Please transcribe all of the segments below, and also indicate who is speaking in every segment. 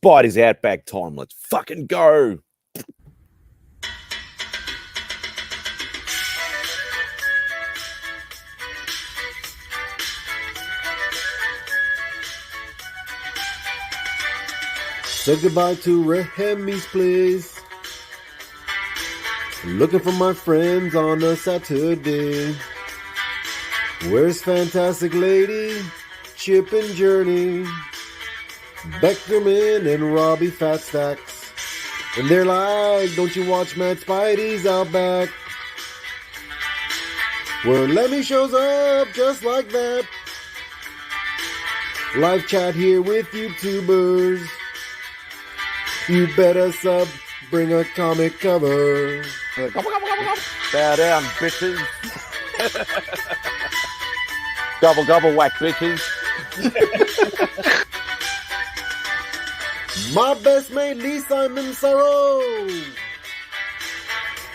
Speaker 1: Spidey's Outback time. Let's fucking go.
Speaker 2: Say goodbye to Remy's place. Looking for my friends on a Saturday. Where's Fantastic Lady, Chip and Journey, Beckerman and Robbie Fat Stacks? And they're like, don't you watch MadSpidey'S Outback? Where Lemmy shows up just like that. Live chat here with YouTubers. You better sub, bring a comic cover.
Speaker 1: Bow down, bitches. Gobble, gobble, whack, bitches.
Speaker 2: My best mate, Lee Simon Sorrow.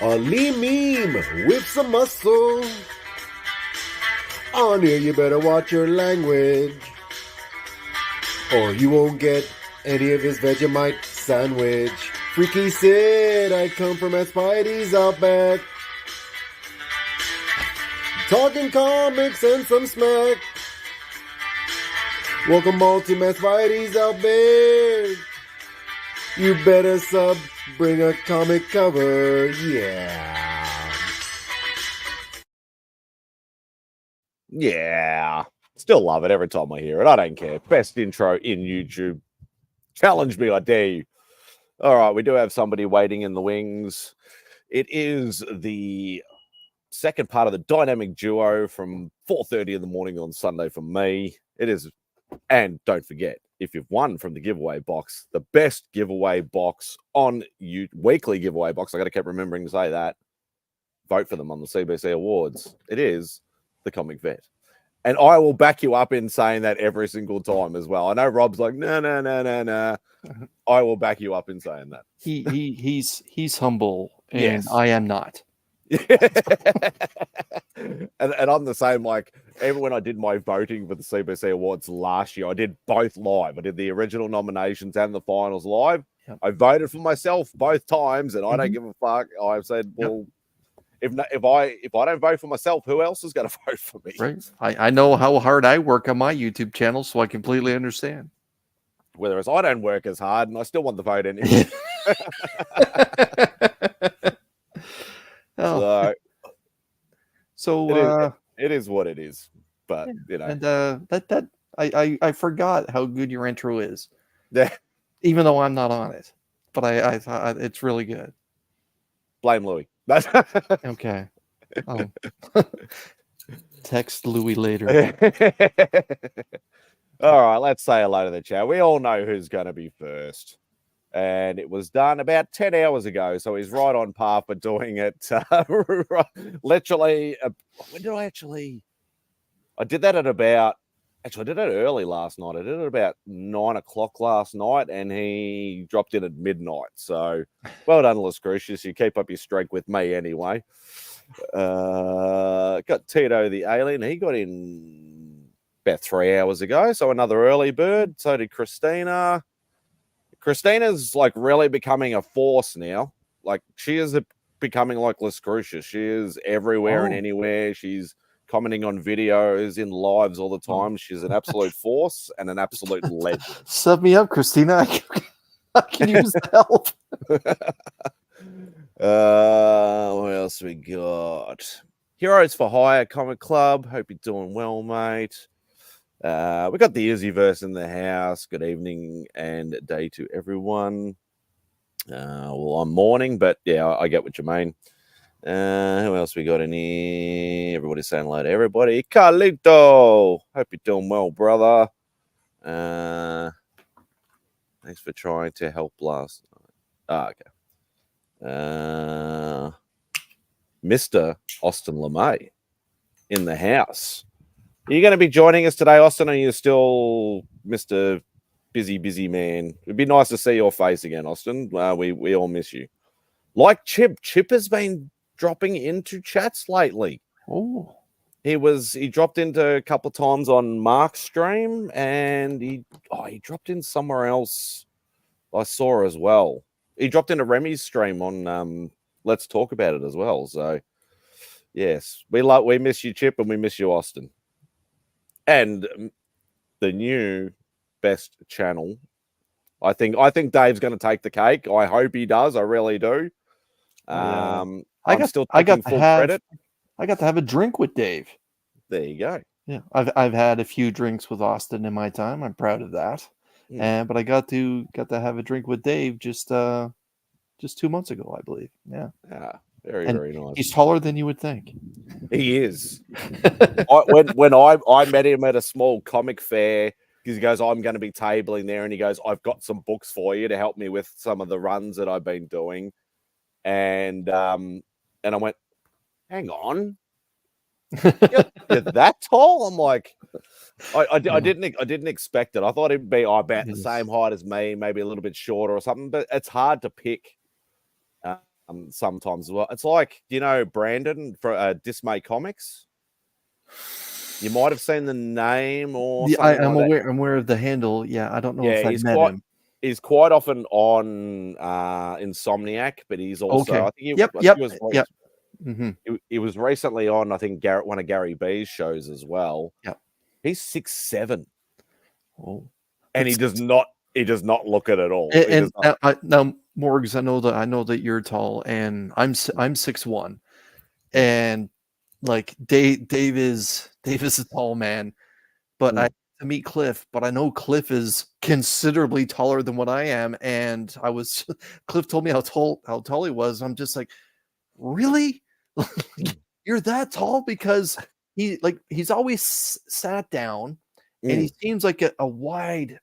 Speaker 2: A Lee meme with some muscle. On here, you better watch your language, or you won't get any of his Vegemite sandwich. Freaky Sid, I come from MadSpidey'S Outback. Talking comics and some smack. Welcome all to MadSpidey'S Outback. You better sub, bring a comic cover, yeah.
Speaker 1: Yeah. Still love it every time I hear it. I don't care. Best intro in YouTube. Challenge me, I dare you. All right, we do have somebody waiting in the wings. It is the second part of the dynamic duo from 4:30 in the morning on Sunday for me. It is, and don't forget, if you've won from the giveaway box, the best giveaway box on you, weekly giveaway box, I got to keep remembering to say that, vote for them on the CBC Awards. It is the Comic Vet. And I will back you up in saying that every single time as well. I know Rob's like, no. I will back you up in saying that.
Speaker 3: He's humble, and
Speaker 1: yes.
Speaker 3: I am not.
Speaker 1: and I'm the same. Like, even when I did my voting for the CBC Awards last year, I did both live. I did the original nominations and the finals live.
Speaker 3: Yep.
Speaker 1: I voted for myself both times, and I don't give a fuck. I've said, well, if I don't vote for myself, who else is going to vote for me?
Speaker 3: Right. I know how hard I work on my YouTube channel, so I completely understand.
Speaker 1: Whereas I don't work as hard, and I still want the vote anyway. So it is what it is. But you know,
Speaker 3: and I forgot how good your intro is.
Speaker 1: Yeah.
Speaker 3: Even though I'm not on it, but I thought it's really good.
Speaker 1: Blame Loowee.
Speaker 3: Okay. Text Loowee later.
Speaker 1: All right, let's say hello to the chat. We all know who's going to be first. And it was done about 10 hours ago, so he's right on par for doing it. Literally, when did I actually... I did that at about... Actually, I did it early last night. I did it about 9 o'clock last night, and he dropped in at midnight. So, well done, Lascrucius. You keep up your streak with me anyway. Got Tito the Alien. He got in about 3 hours ago, so another early bird. So did Christina. Christina's like really becoming a force now. Like, she is becoming like Lascrucius. She is everywhere and anywhere. She's commenting on videos, in lives all the time. She's an absolute force and an absolute legend.
Speaker 3: Sub me up, Christina. I can use the help.
Speaker 1: What else we got? Heroes for Hire Comic Club. Hope you're doing well, mate. We got the Izzyverse in the house. Good evening and day to everyone. Well, I'm morning, but yeah, I get what you mean. Who else we got in here? Everybody's saying hello to everybody. Carlito, hope you're doing well, brother. Thanks for trying to help last night. Okay. Mr. Austin LeMay in the house. Are you going to be joining us today, Austin? Or are you still Mr. Busy man? It'd be nice to see your face again, Austin. We all miss you. Like Chip. Chip has been dropping into chats lately.
Speaker 3: Oh,
Speaker 1: he dropped into a couple of times on Mark's stream, and he dropped in somewhere else I saw as well. He dropped into Remy's stream on Let's Talk About It as well. So yes, we miss you, Chip, and we miss you, Austin. And the new best channel. I think Dave's going to take the cake. I hope he does. I really do. I'm still taking full credit.
Speaker 3: I got to have a drink with Dave.
Speaker 1: There you go.
Speaker 3: Yeah, I've had a few drinks with Austin in my time. I'm proud of that. But I got to have a drink with Dave just 2 months ago, I believe. Yeah.
Speaker 1: Very nice.
Speaker 3: He's taller than you would think.
Speaker 1: He is. when I met him at a small comic fair, because he goes, I'm going to be tabling there, and he goes, I've got some books for you to help me with some of the runs that I've been doing, and I went, hang on, you're that tall? I'm like, I didn't expect it. I thought he'd be about the same height as me, maybe a little bit shorter or something, but it's hard to pick. Sometimes as well. It's like, Brandon for Dismay Comics. You might have seen the name or something.
Speaker 3: I'm aware of the handle. Yeah, I don't know if I've met him.
Speaker 1: He's quite often on Insomniac, but he's also I think he was recently on, I think, one of Gary B's shows as well.
Speaker 3: Yeah.
Speaker 1: He's 6'7".
Speaker 3: Oh.
Speaker 1: And he does not look it at all.
Speaker 3: Now, Morgs, I know that you're tall, and I'm 6'1", and like Dave is a tall man, but I have to meet Cliff. But I know Cliff is considerably taller than what I am, and Cliff told me how tall he was. I'm just like, really? You're that tall? Because he's always sat down. And he seems like a wide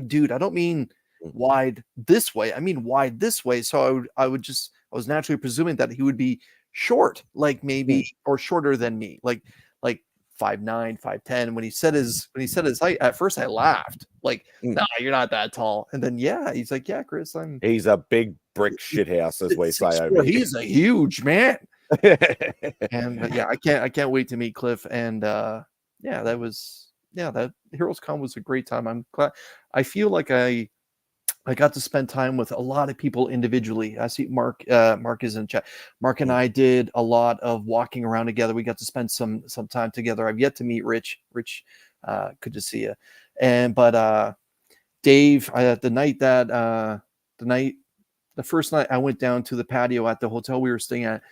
Speaker 3: dude. I don't mean wide this way. I mean wide this way. So I was naturally presuming that he would be short, like maybe or shorter than me, like 5'9", 5'10". When he said his height, at first I laughed, like, nah, you're not that tall. And then he's like, yeah, Chris,
Speaker 1: he's a big brick shithouse, as we say over here.
Speaker 3: He's a huge man. And I can't wait to meet Cliff. And that Heroes Con was a great time. I'm glad. I feel like I got to spend time with a lot of people individually. I see Mark is in chat. Mark and I did a lot of walking around together. We got to spend some time together. I've yet to meet Rich. Rich, good to see you. But Dave, the first night I went down to the patio at the hotel we were staying at,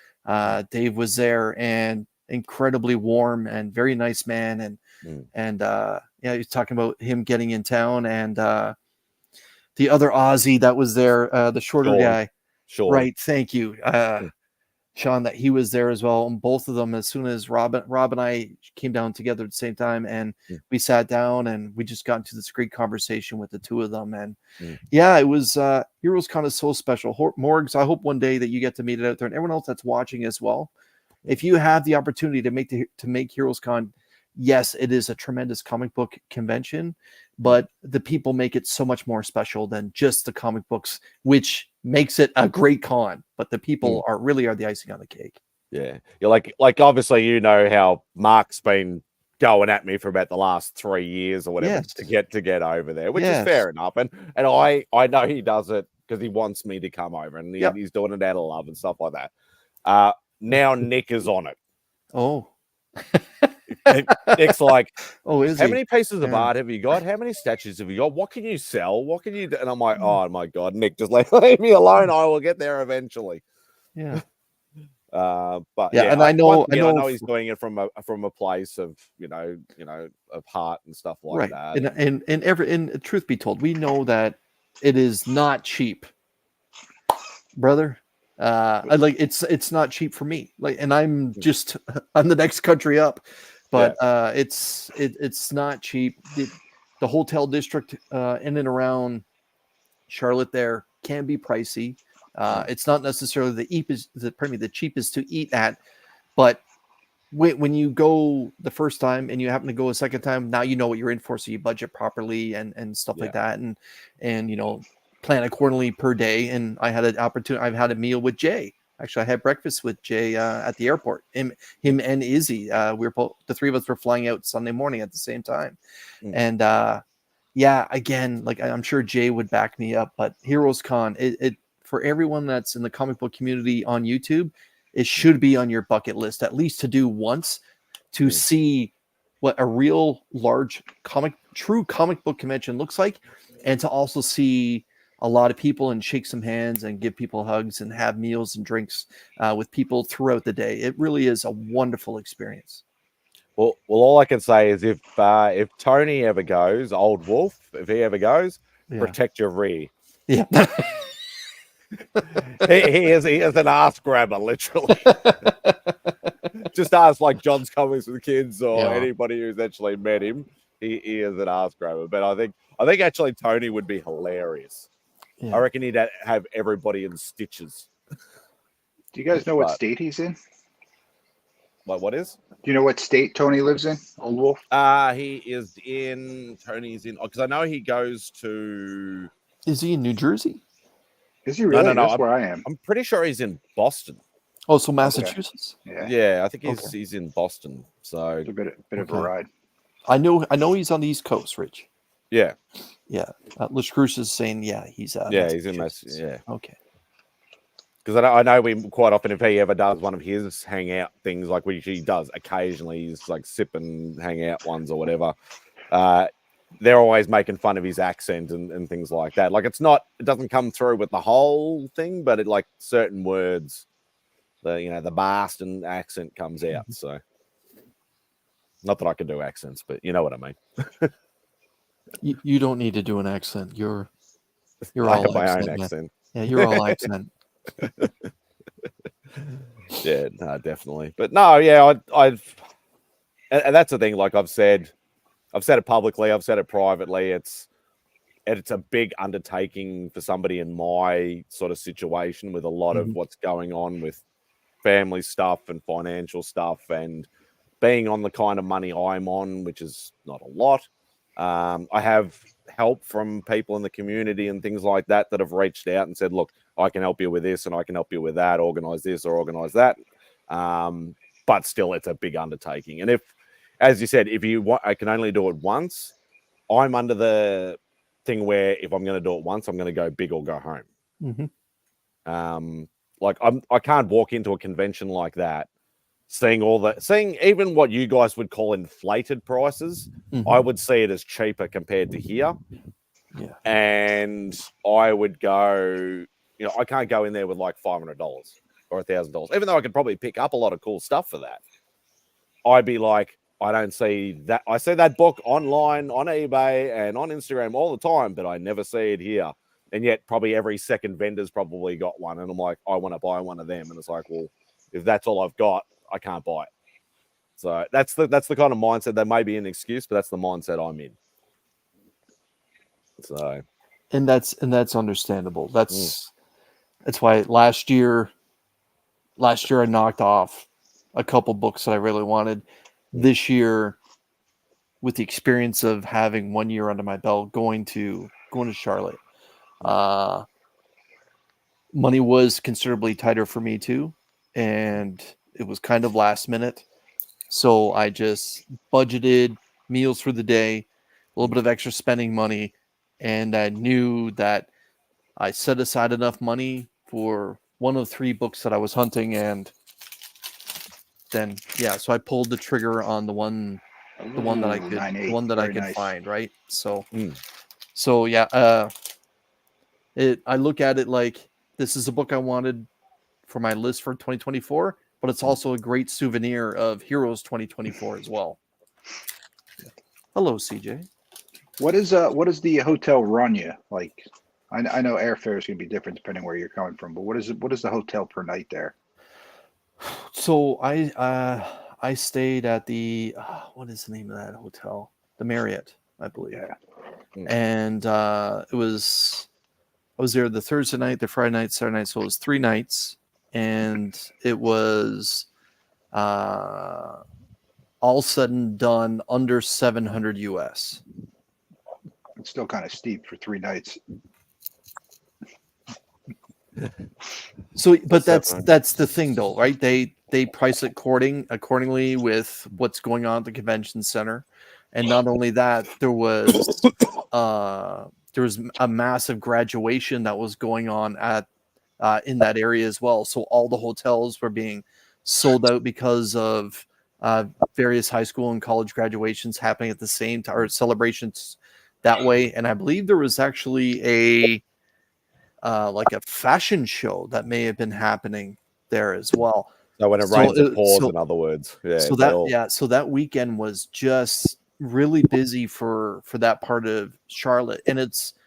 Speaker 3: Dave was there, and incredibly warm and very nice man. And he's talking about him getting in town, and the other Aussie that was there, the shorter guy.
Speaker 1: Sure.
Speaker 3: Right. Thank you. Sean, that he was there as well. And both of them, as soon as Rob and I came down together at the same time, and we sat down and we just got into this great conversation with the two of them. And it was Heroes Con is so special. Morgs, I hope one day that you get to meet it out there, and everyone else that's watching as well. If you have the opportunity to make Heroes Con, yes, it is a tremendous comic book convention, but the people make it so much more special than just the comic books, which makes it a great con. But the people are the icing on the cake.
Speaker 1: Yeah, you're like obviously how Mark's been going at me for about the last 3 years or whatever to get over there, which is fair enough. And I know he does it because he wants me to come over, and he's doing it out of love and stuff like that. Now Nick is on it.
Speaker 3: Oh.
Speaker 1: Nick's like,
Speaker 3: how
Speaker 1: many pieces of art have you got? How many statues have you got? What can you sell? What can you do? And I'm like, oh my God, Nick, just leave me alone. I will get there eventually.
Speaker 3: Yeah.
Speaker 1: But
Speaker 3: and I know
Speaker 1: he's doing it from a place of of heart and stuff like that.
Speaker 3: And truth be told, we know that it is not cheap, brother. It's not cheap for me. And I'm the next country up, but it's not cheap. The hotel district in and around Charlotte there can be pricey. It's not necessarily the cheapest to eat at, but when you go the first time and you happen to go a second time, now you know what you're in for, so you budget properly and stuff like that, and plan accordingly per day. And I had an opportunity. I've had a meal with Jay. Actually, I had breakfast with Jay at the airport. Him and Izzy. The three of us were flying out Sunday morning at the same time, and yeah, again, like I'm sure Jay would back me up, but Heroes Con, it for everyone that's in the comic book community on YouTube, it should be on your bucket list at least to do once to see what a real large true comic book convention looks like, and to also see a lot of people and shake some hands and give people hugs and have meals and drinks with people throughout the day. It really is a wonderful experience.
Speaker 1: Well, all I can say is if Tony ever goes, Old Wolf, if he ever goes, protect your rear.
Speaker 3: Yeah.
Speaker 1: he is an ass grabber, literally. Just ask like John's Comics with Kids or anybody who's actually met him. He is an ass grabber. But I think actually Tony would be hilarious. Yeah. I reckon he'd have everybody in stitches.
Speaker 4: Do you guys know what state he's in?
Speaker 1: Like what is?
Speaker 4: Do you know what state Tony lives in? Old Wolf?
Speaker 1: Tony's in, because I know he goes to...
Speaker 3: Is he in New Jersey?
Speaker 4: Is he really?
Speaker 1: No.
Speaker 4: That's where I am.
Speaker 1: I'm pretty sure he's in Boston.
Speaker 3: Oh, so Massachusetts?
Speaker 4: Okay.
Speaker 1: Yeah, I think he's in Boston. So
Speaker 4: it's a bit of a ride.
Speaker 3: I know he's on the East Coast, Rich.
Speaker 1: Yeah.
Speaker 3: Yeah. Lish Cruz is saying, he's
Speaker 1: he's in Massachusetts. Yeah.
Speaker 3: Okay.
Speaker 1: Because I know we quite often, if he ever does one of his hangout things, like which he does occasionally, he's like sipping hangout ones or whatever. They're always making fun of his accent and things like that. Like it doesn't come through with the whole thing, but it like certain words, the Boston accent comes out. So not that I can do accents, but you know what I mean.
Speaker 3: You don't need to do an accent. You're
Speaker 1: I
Speaker 3: all
Speaker 1: have my
Speaker 3: accent,
Speaker 1: own
Speaker 3: man.
Speaker 1: accent.
Speaker 3: Yeah, you're all accent.
Speaker 1: Yeah, no, definitely. But no, yeah, I've and that's the thing. Like I've said it publicly, I've said it privately. It's a big undertaking for somebody in my sort of situation with a lot of what's going on with family stuff and financial stuff and being on the kind of money I'm on, which is not a lot. I have help from people in the community and things like that have reached out and said, look, I can help you with this and I can help you with that, organize this or organize that. But still, it's a big undertaking. And if, as you said, if you want, I can only do it once. I'm under the thing where if I'm going to do it once, I'm going to go big or go home. Like I can't walk into a convention like that, seeing even what you guys would call inflated prices. I would see it as cheaper compared to here.
Speaker 3: Yeah.
Speaker 1: And I would go, I can't go in there with like $500 or $1,000, even though I could probably pick up a lot of cool stuff for that. I'd be like, I don't see that. I see that book online, on eBay and on Instagram all the time, but I never see it here. And yet probably every second vendor's probably got one. And I'm like, I want to buy one of them. And it's like, well, if that's all I've got, I can't buy it. So that's the kind of mindset. That may be an excuse, but that's the mindset I'm in. So,
Speaker 3: and that's understandable. That's why last year I knocked off a couple books that I really wanted. This year, with the experience of having 1 year under my belt, going to Charlotte, money was considerably tighter for me too, and it was kind of last minute. So I just budgeted meals for the day, a little bit of extra spending money, and I knew that I set aside enough money for one of 3 books that I was hunting, and then so I pulled the trigger on the one that I could find, right? So I look at it like this is a book I wanted for my list for 2024, but it's also a great souvenir of Heroes 2024 as well. Hello, CJ.
Speaker 4: What is the hotel run you like? I know airfare is going to be different depending where you're coming from, but what is the hotel per night there?
Speaker 3: So I stayed at the what is the name of that hotel? The Marriott, I believe.
Speaker 4: Yeah.
Speaker 3: And I was there the Thursday night, the Friday night, Saturday night. So it was 3 nights, and it was all said and done under 700 US.
Speaker 4: It's still kind of steep for 3 nights.
Speaker 3: So, but that's the thing, though, right? They price it accordingly with what's going on at the convention center. And not only that, there was a massive graduation that was going on at in that area as well. So all the hotels were being sold out because of various high school and college graduations happening at the same time, or celebrations that way. And I believe there was actually a like a fashion show that may have been happening there as well.
Speaker 1: So when it rains, it pours. In other words,
Speaker 3: So that weekend was just really busy for that part of Charlotte, and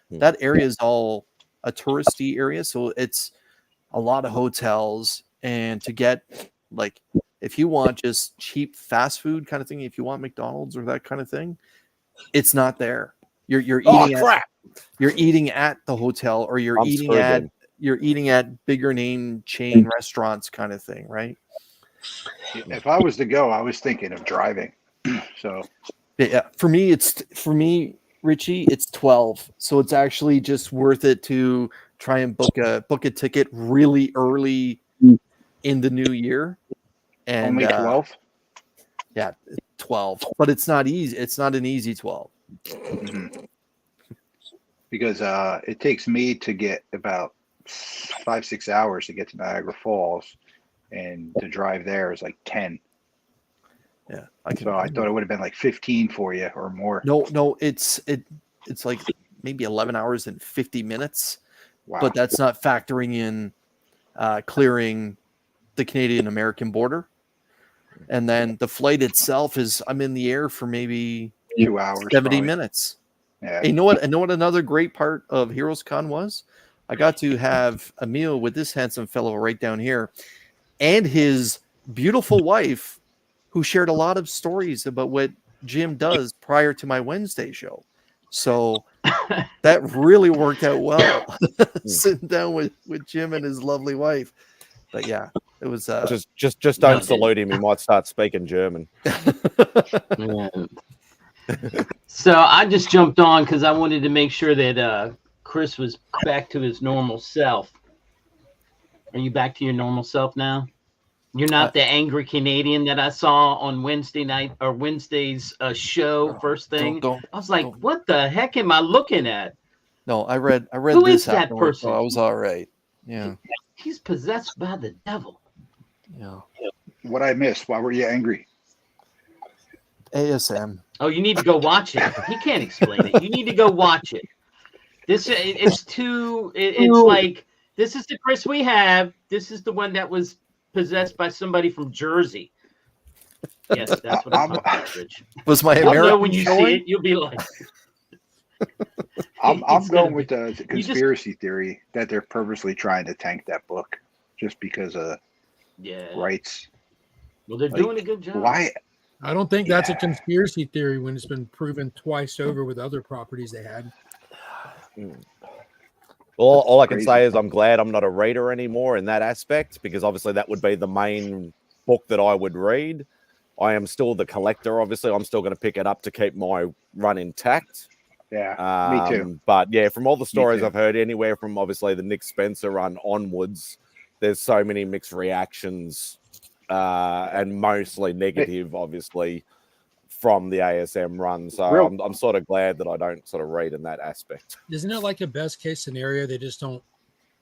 Speaker 3: that area is all a touristy area, so it's a lot of hotels. And to get, like, if you want just cheap fast food kind of thing, if you want McDonald's or that kind of thing, it's not there. You're eating at the hotel, or you're eating at bigger name chain restaurants kind of thing, right?
Speaker 4: If I was to go, I was thinking of driving. So
Speaker 3: yeah, for me, Richie, it's 12. So it's actually just worth it to try and book a ticket really early in the new year. And
Speaker 4: only 12?
Speaker 3: Yeah, 12. But it's not easy. It's not an easy 12.
Speaker 4: Mm-hmm. Because it takes me to get about 5-6 hours to get to Niagara Falls, and to drive there is like 10.
Speaker 3: Yeah.
Speaker 4: I thought it would have been like 15 for you or more.
Speaker 3: No, it's like maybe 11 hours and 50 minutes.
Speaker 4: Wow.
Speaker 3: But that's not factoring in clearing the Canadian-American border. And then the flight itself I'm in the air for maybe
Speaker 4: 2 hours,
Speaker 3: 70 minutes.
Speaker 4: Yeah.
Speaker 3: Hey, you know what another great part of Heroes Con was? I got to have a meal with this handsome fellow right down here and his beautiful wife, who shared a lot of stories about what Jim does prior to my Wednesday show. So that really worked out well, sitting down with Jim and his lovely wife. But yeah, it was
Speaker 1: just don't salute him. He might start speaking German.
Speaker 5: Yeah. So I just jumped on because I wanted to make sure that Chris was back to his normal self. Are you back to your normal self now? You're not the angry Canadian that I saw on Wednesday night or Wednesday's show first thing. I was like, what the heck am I looking at?
Speaker 3: No, I read
Speaker 5: Who
Speaker 3: this
Speaker 5: is that person?
Speaker 3: So I was all right. Yeah.
Speaker 5: He's possessed by the devil.
Speaker 3: Yeah.
Speaker 4: What I missed? Why were you angry?
Speaker 3: ASM.
Speaker 5: Oh, you need to go watch it. He can't explain it. You need to go watch it. It's like, this is the Chris we have. This is the one that was possessed by somebody from Jersey. Yes, that's what I'm talking about, Rich.
Speaker 3: Was my
Speaker 5: You'll
Speaker 3: American
Speaker 5: know when you see it, you'll be like...
Speaker 4: I'm going with the conspiracy theory that they're purposely trying to tank that book just because of rights.
Speaker 5: Well, they're doing a good job.
Speaker 4: Why?
Speaker 6: I don't think that's a conspiracy theory when it's been proven twice over with other properties they had.
Speaker 1: Well, all I can say is I'm glad I'm not a reader anymore in that aspect, because obviously that would be the main book that I would read. I am still the collector, obviously. I'm still going to pick it up to keep my run intact.
Speaker 4: Yeah, me too.
Speaker 1: But yeah, from all the stories I've heard, anywhere from obviously the Nick Spencer run onwards, there's so many mixed reactions, and mostly negative, obviously, from the ASM run. So I'm sort of glad that I don't sort of read in that aspect.
Speaker 6: Isn't it like a best case scenario? They just don't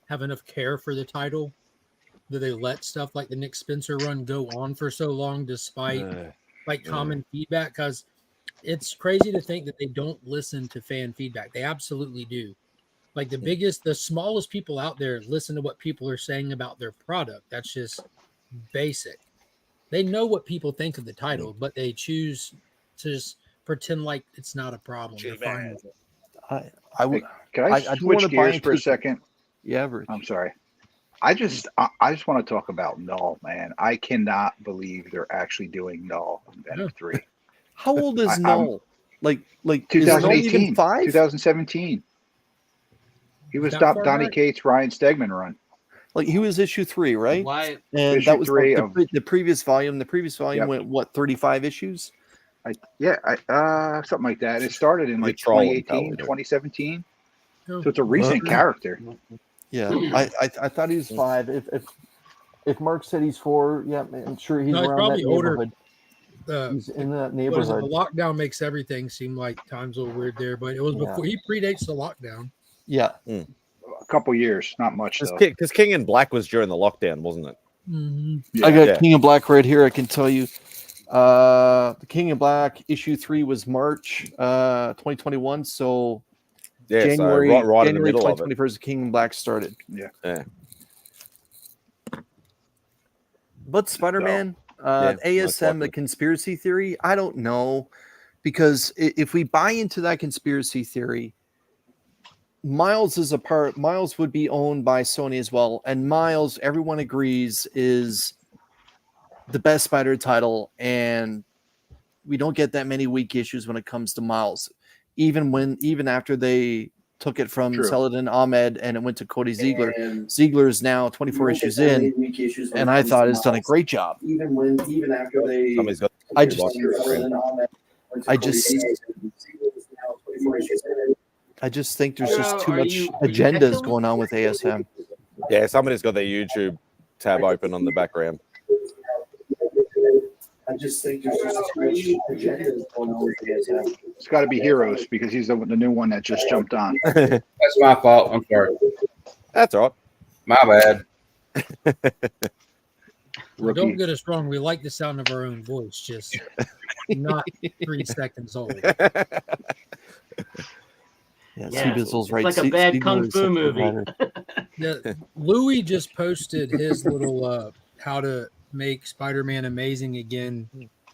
Speaker 6: have enough care for the title, that they let stuff like the Nick Spencer run go on for so long despite common feedback? Because it's crazy to think that they don't listen to fan feedback. They absolutely do. Like the smallest people out there listen to what people are saying about their product. That's just basic. They know what people think of the title, but they choose to just pretend like it's not a problem. They're fine with it.
Speaker 4: Can I switch gears for a second?
Speaker 3: Yeah, Rich.
Speaker 4: I'm sorry. I just want to talk about Null, man. I cannot believe they're actually doing Null in Venom 3.
Speaker 3: How old is Null? Like
Speaker 4: 2018,
Speaker 3: 5?
Speaker 4: 2017. He was Donnie Cates, Ryan Stegman run.
Speaker 3: Like he was issue 3, right?
Speaker 5: Why?
Speaker 3: And
Speaker 4: issue
Speaker 3: that was
Speaker 4: 3
Speaker 3: like the previous volume. The previous volume went what, 35 issues?
Speaker 4: Something like that. It started in like 2018, 2017. So it's a recent character.
Speaker 3: Yeah, I thought he was 5. If Mark said he's 4, yeah, I'm sure he's around
Speaker 6: probably
Speaker 3: that
Speaker 6: older.
Speaker 3: neighborhood. He's in that
Speaker 6: what is it? The
Speaker 3: neighborhood.
Speaker 6: lockdown makes everything seem like time's a little weird there, but it was before he predates the lockdown.
Speaker 3: Yeah.
Speaker 4: A couple years, not much though.
Speaker 1: Because King in Black was during the lockdown, wasn't it?
Speaker 6: Mm-hmm.
Speaker 3: I got
Speaker 1: Yeah.
Speaker 3: King in Black right here. I can tell you. The King in Black issue 3 was March 2021. So
Speaker 1: Yeah,
Speaker 3: January,
Speaker 1: so right in the
Speaker 3: January
Speaker 1: middle of it.
Speaker 3: 2021 King in Black started.
Speaker 1: Yeah.
Speaker 3: But Spider-Man,
Speaker 1: Yeah, most
Speaker 3: ASM,
Speaker 1: likely.
Speaker 3: the conspiracy theory, I don't know. Because if we buy into that conspiracy theory, Miles is a part. Miles would be owned by Sony as well, and Miles, everyone agrees, is the best Spider title, and we don't get that many weak issues when it comes to Miles. Even after they took it from
Speaker 4: True.
Speaker 3: Saladin Ahmed and it went to Cody Ziegler, Ziegler is now 24 issues in, and I thought has done a great job.
Speaker 2: Even after they,
Speaker 1: Somebody's got
Speaker 3: I just think there's just too much agendas going on with ASM.
Speaker 1: Yeah, somebody's got their YouTube tab open on the background.
Speaker 2: I just think there's just too much agendas going on with ASM.
Speaker 4: It's got to be Heroes because he's the new one that just jumped on.
Speaker 7: That's my fault. I'm sorry.
Speaker 1: That's all right.
Speaker 7: My bad.
Speaker 6: Well, don't get us wrong. We like the sound of our own voice, just not 3 seconds old.
Speaker 3: Yeah,
Speaker 5: Yeah,
Speaker 3: Seabizzle's
Speaker 5: it's
Speaker 3: right.
Speaker 5: like a bad
Speaker 3: Seabizzle
Speaker 5: kung
Speaker 3: is
Speaker 5: fu
Speaker 3: such a
Speaker 5: movie.
Speaker 3: writer.
Speaker 6: Loowee just posted his little how to make Spider-Man amazing again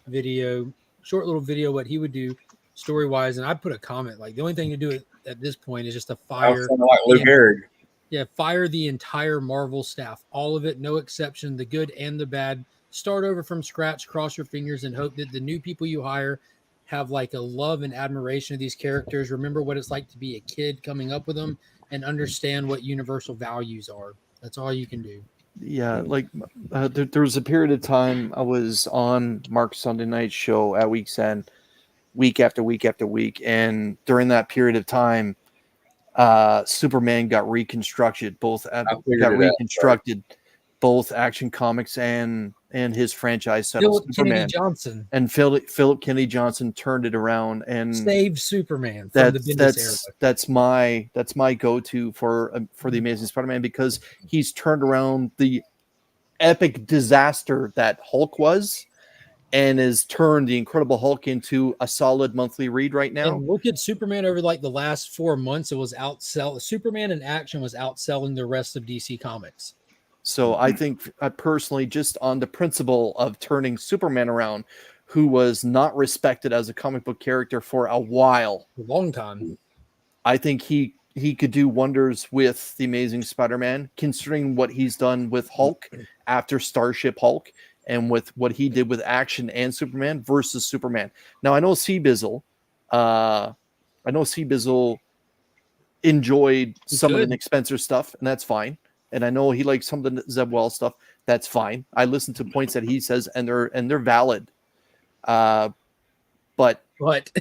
Speaker 6: video, short little video, what he would do story-wise. And I put a comment, like the only thing to do at this point is just to
Speaker 7: I was
Speaker 6: fire.
Speaker 7: sounding like Luke Gehrig.
Speaker 6: Yeah, fire the entire Marvel staff, all of it, no exception, the good and the bad. Start over from scratch, cross your fingers, and hope that the new people you hire have like a love and admiration of these characters. Remember what it's like to be a kid coming up with them and understand what universal values are. That's all you can do.
Speaker 3: Yeah, like there was a period of time I was on Mark's Sunday night show at Week's End, week after week after week, and during that period of time, Superman got reconstructed. Both Action Comics and his franchise title,
Speaker 6: Philip
Speaker 3: Superman.
Speaker 6: Kennedy Johnson.
Speaker 3: And Philip Kennedy Johnson turned it around and
Speaker 6: saved Superman from the Bendis era.
Speaker 3: That's my go-to for the Amazing Spider-Man, because he's turned around the epic disaster that Hulk was, and has turned the Incredible Hulk into a solid monthly read right now.
Speaker 6: And look at Superman over like the last 4 months. It was Superman in action was outselling the rest of DC Comics.
Speaker 3: So I think personally, just on the principle of turning Superman around, who was not respected as a comic book character for a while,
Speaker 6: A long time.
Speaker 3: I think he could do wonders with the Amazing Spider-Man, considering what he's done with Hulk after Starship Hulk, and with what he did with Action and Superman versus Superman. Now I know Seabizzle enjoyed some of the Nick Spencer stuff, and that's fine. And I know he likes some of the Zeb Wells stuff. That's fine. I listen to points that he says, and they're valid. But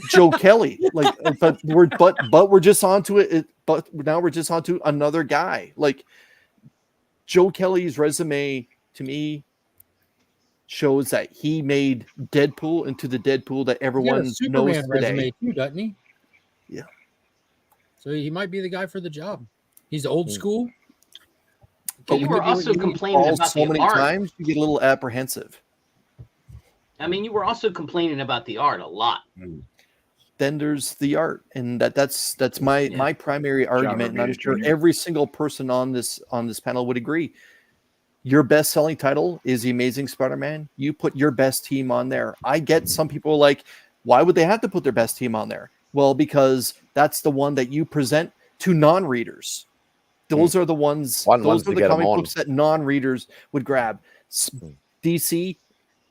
Speaker 3: Joe Kelly, but we're just onto it. But now we're just onto another guy. Like Joe Kelly's resume to me shows that he made Deadpool into the Deadpool that everyone knows today.
Speaker 6: Resume too, doesn't he?
Speaker 3: Yeah.
Speaker 6: So he might be the guy for the job. He's old school.
Speaker 5: But you were also complaining about
Speaker 3: so many
Speaker 5: the art.
Speaker 3: times you get a little apprehensive.
Speaker 5: I mean, you were also complaining about the art a lot.
Speaker 3: Then there's the art, and that's my primary argument, and I'm sure every single person on this panel would agree. Your best-selling title is The Amazing Spider-Man. You put your best team on there. I get some people like, why would they have to put their best team on there? Well, because that's the one that you present to non-readers. Those are the ones. Those are the comic books that non-readers would grab. DC,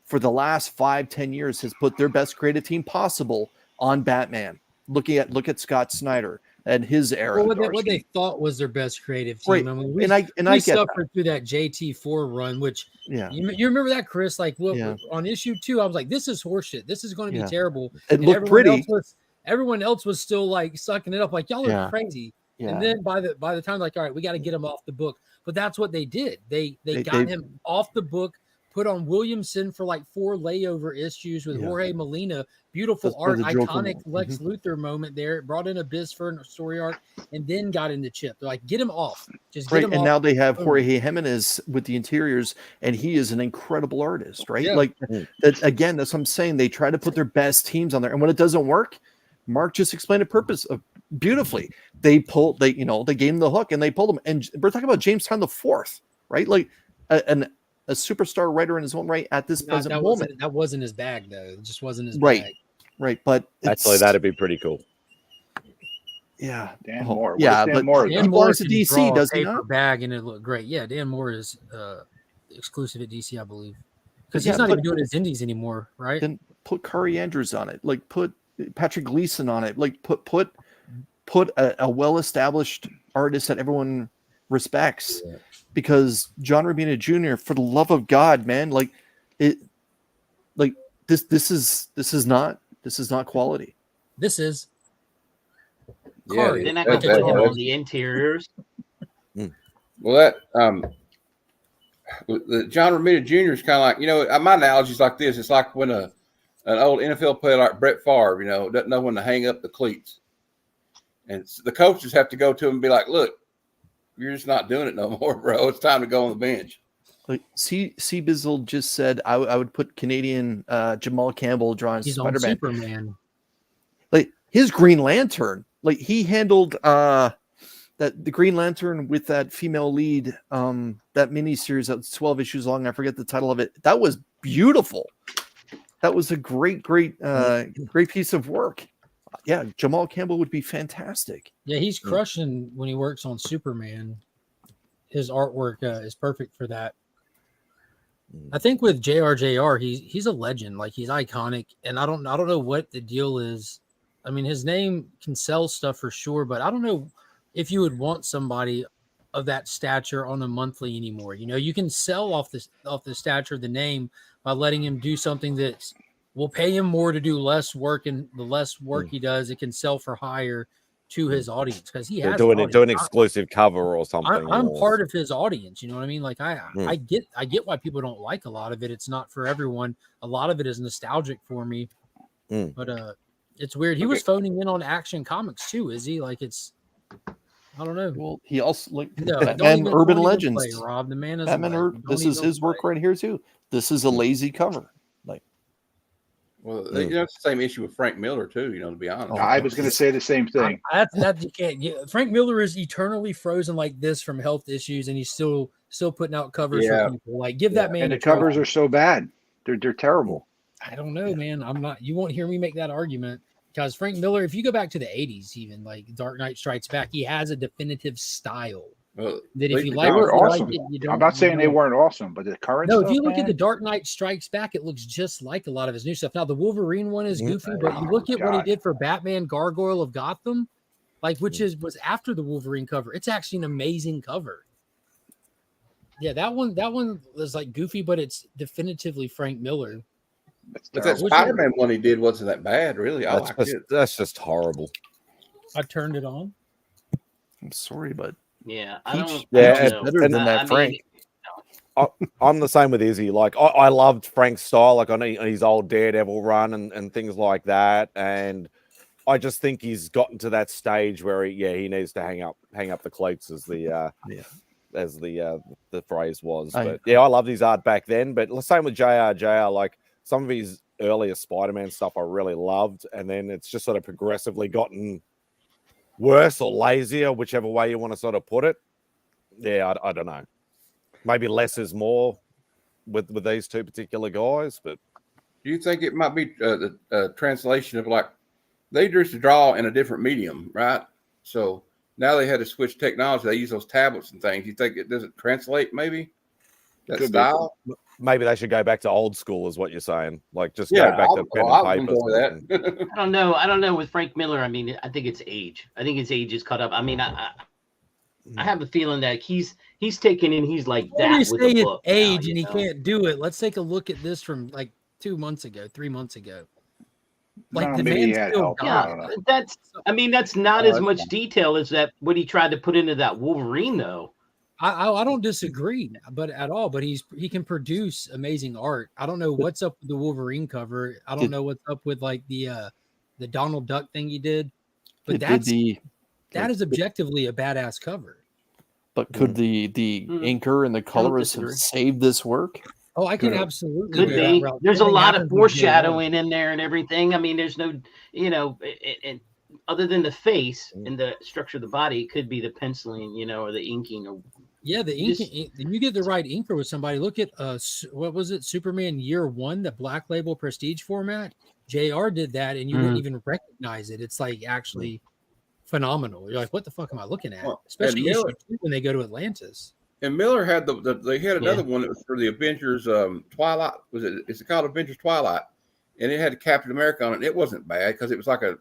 Speaker 3: for the last 5-10 years, has put their best creative team possible on Batman. Look at Scott Snyder and his era.
Speaker 6: Well, what they thought was their best creative team.
Speaker 3: Right.
Speaker 6: I mean,
Speaker 3: we
Speaker 6: suffered through that JT4 run, which you remember that, Chris? Like on issue 2, I was like, this is horseshit. This is going to be terrible.
Speaker 3: It looked pretty.
Speaker 6: Everyone else was still like sucking it up, like y'all are crazy.
Speaker 3: Yeah.
Speaker 6: And then by the time, like, all right, we got to get him off the book. But that's what they did. They got him off the book, put on Williamson for like 4 layover issues with
Speaker 3: Yeah.
Speaker 6: Jorge Molina. Beautiful
Speaker 3: That's where
Speaker 6: art,
Speaker 3: the joke
Speaker 6: iconic
Speaker 3: went.
Speaker 6: Lex Luthor moment there. It brought in Abyss for a story arc, and then got into Chip. They're like, get him off. Just get
Speaker 3: Right,
Speaker 6: him
Speaker 3: and
Speaker 6: off.
Speaker 3: now they have
Speaker 6: Boom.
Speaker 3: Jorge Jimenez with the interiors, and he is an incredible artist, right?
Speaker 6: Yeah.
Speaker 3: Like that again. That's what I'm saying. They try to put their best teams on there, and when it doesn't work, Mark just explained the purpose of beautifully. They gave him the hook, and they pulled him. And we're talking about Jamestown the Fourth, right? Like a superstar writer in his own right at this present moment.
Speaker 6: That wasn't his bag, though. It just wasn't his
Speaker 3: Right.
Speaker 6: bag.
Speaker 3: Right, but
Speaker 1: Actually, that'd be pretty cool.
Speaker 3: Yeah,
Speaker 4: Dan Moore. What
Speaker 3: yeah,
Speaker 4: is Dan
Speaker 3: but
Speaker 4: Moore?
Speaker 3: he belongs to DC, does he
Speaker 6: paper
Speaker 3: not?
Speaker 6: bag, and it looked great. Yeah, Dan Moore is exclusive at DC, I believe, because
Speaker 3: Yeah,
Speaker 6: he's not
Speaker 3: but-
Speaker 6: even doing his indies anymore, right?
Speaker 3: Then put Kari Andrews on it, like put Patrick Gleason on it, like put a well-established artist that everyone respects, because John Romita Jr., for the love of God, man, like it, like this is not quality.
Speaker 6: This is
Speaker 7: Yeah,
Speaker 6: Kari.
Speaker 5: They're not
Speaker 7: that-
Speaker 5: going to put him
Speaker 7: that-
Speaker 5: on the interiors.
Speaker 7: Well, that the John Romita Jr. is kind of like, my analogy is like this. It's like when an old NFL player like Brett Favre, doesn't know when to hang up the cleats, and the coaches have to go to him and be like, "Look, you're just not doing it no more, bro. It's time to go on the bench."
Speaker 3: Like C Bizzle just said, I would put Canadian Jamal Campbell drawing
Speaker 6: He's on
Speaker 3: Spider-Man.
Speaker 6: Superman.
Speaker 3: Like his Green Lantern, like he handled the Green Lantern with that female lead, that miniseries that's 12 issues long. I forget the title of it. That was beautiful. That was a great piece of work. Yeah, Jamal Campbell would be fantastic.
Speaker 6: Yeah, he's crushing when he works on Superman. His artwork is perfect for that. I think with JR, he's a legend. Like, he's iconic, and I don't know what the deal is. I mean, his name can sell stuff for sure, but I don't know if you would want somebody of that stature on a monthly anymore. You can sell off the stature of the name by letting him do something that will pay him more to do less work, and the less work he does, it can sell for higher to his audience, because he has
Speaker 1: Do
Speaker 6: an
Speaker 1: an
Speaker 6: audience.
Speaker 1: exclusive cover or something.
Speaker 6: I'm
Speaker 1: or-
Speaker 6: part of his audience. You know what I mean? Like I get why people don't like a lot of it. It's not for everyone. A lot of it is nostalgic for me. But it's weird. He was phoning in on Action Comics too. Is he? Like, it's, I don't know.
Speaker 3: Well, he also like
Speaker 6: No,
Speaker 3: Batman
Speaker 6: don't
Speaker 3: Urban
Speaker 6: even
Speaker 3: Legends.
Speaker 6: play, Rob. The man is
Speaker 3: Batman this is his work right here too. This is a lazy cover. Like,
Speaker 7: Well, it's the same issue with Frank Miller too. To be honest,
Speaker 4: I was going to say the same thing.
Speaker 6: That you can't get. Frank Miller is eternally frozen like this from health issues, and he's still putting out covers for people. Like, give that man.
Speaker 4: And the
Speaker 6: a try.
Speaker 4: covers are so bad; they're terrible.
Speaker 6: I don't know, man. I'm not. You won't hear me make that argument, because Frank Miller, if you go back to the '80s, even like Dark Knight Strikes Back, he has a definitive style.
Speaker 7: Well,
Speaker 6: That if you
Speaker 4: They
Speaker 6: like,
Speaker 4: were
Speaker 6: if you like
Speaker 4: awesome.
Speaker 6: it, you don't.
Speaker 4: I'm not
Speaker 6: you
Speaker 4: saying they
Speaker 6: don't.
Speaker 4: weren't awesome, but the current
Speaker 6: No,
Speaker 4: stuff,
Speaker 6: if you look at
Speaker 4: man,
Speaker 6: the Dark Knight Strikes Back, it looks just like a lot of his new stuff. Now the Wolverine one is goofy, but you look at what he did for Batman Gargoyle of Gotham, like was after the Wolverine cover. It's actually an amazing cover. Yeah, that one was like goofy, but it's definitively Frank Miller.
Speaker 4: that's
Speaker 7: but that
Speaker 4: terrible.
Speaker 7: Spider-Man one he did wasn't that bad, really. I liked it.
Speaker 1: That's just horrible.
Speaker 6: I turned it on.
Speaker 3: I'm sorry, but
Speaker 5: Yeah, I
Speaker 3: Peach-
Speaker 5: don't.
Speaker 1: Yeah,
Speaker 5: I don't
Speaker 1: and-
Speaker 5: know.
Speaker 3: better than that,
Speaker 5: I mean,
Speaker 3: Frank.
Speaker 1: I'm the same with Izzy. Like, I loved Frank's style, like on his old Daredevil run and things like that. And I just think he's gotten to that stage where he needs to hang up the cleats, as the phrase was. But I loved his art back then. But the same with JR. Like, some of his earlier Spider-Man stuff I really loved, and then it's just sort of progressively gotten worse or lazier, whichever way you want to sort of put it. Yeah, I don't know. Maybe less is more with these two particular guys, but
Speaker 7: Do you think it might be the translation of, like, they used to draw in a different medium, right? So now they had to switch technology. They use those tablets and things. You think it doesn't translate, maybe, that
Speaker 4: Could be.
Speaker 7: style?
Speaker 1: maybe they should go back to old school, is what you're saying. Like, just
Speaker 7: Yeah,
Speaker 1: go back to pen
Speaker 7: I
Speaker 1: and
Speaker 7: would
Speaker 1: paper.
Speaker 7: enjoy that.
Speaker 5: I don't know with Frank Miller. I mean, I think it's age. I think his age is caught up. I mean, I have a feeling that he's taken in. He's like
Speaker 6: When
Speaker 5: that
Speaker 6: you
Speaker 5: with
Speaker 6: say
Speaker 5: the
Speaker 6: it's
Speaker 5: book now,
Speaker 6: age
Speaker 5: you
Speaker 6: and he
Speaker 5: know?
Speaker 6: can't do it, let's take a look at this from like 3 months ago. Like,
Speaker 4: No,
Speaker 6: the
Speaker 4: maybe he
Speaker 6: man's
Speaker 4: had
Speaker 6: still
Speaker 4: help.
Speaker 6: got
Speaker 4: I don't know.
Speaker 5: That's. I mean, that's not
Speaker 7: Oh,
Speaker 5: as
Speaker 7: that's
Speaker 5: much
Speaker 7: fine.
Speaker 5: detail as that what he tried to put into that Wolverine, though.
Speaker 6: I don't disagree, but at all. But he can produce amazing art. I don't know what's up with the Wolverine cover. I don't know what's up with like the Donald Duck thing he did. But that is objectively a badass cover.
Speaker 3: But could the inker and the colorist have saved this work?
Speaker 6: Oh, I can absolutely.
Speaker 5: Could be. There's a lot of foreshadowing in there and everything. I mean, there's no, and other than the face and the structure of the body, it could be the penciling, or the inking. Or
Speaker 6: yeah, the inking. You get the right inker with somebody. Look at what was it? Superman Year One, the Black Label Prestige format. JR did that, and you wouldn't even recognize it. It's like actually phenomenal. You're like, what the fuck am I looking at? Especially issue 2 when they go to Atlantis.
Speaker 7: And Miller had they had another one that was for the Avengers Twilight. It's called Avengers Twilight, and it had Captain America on it. It wasn't bad because it was like an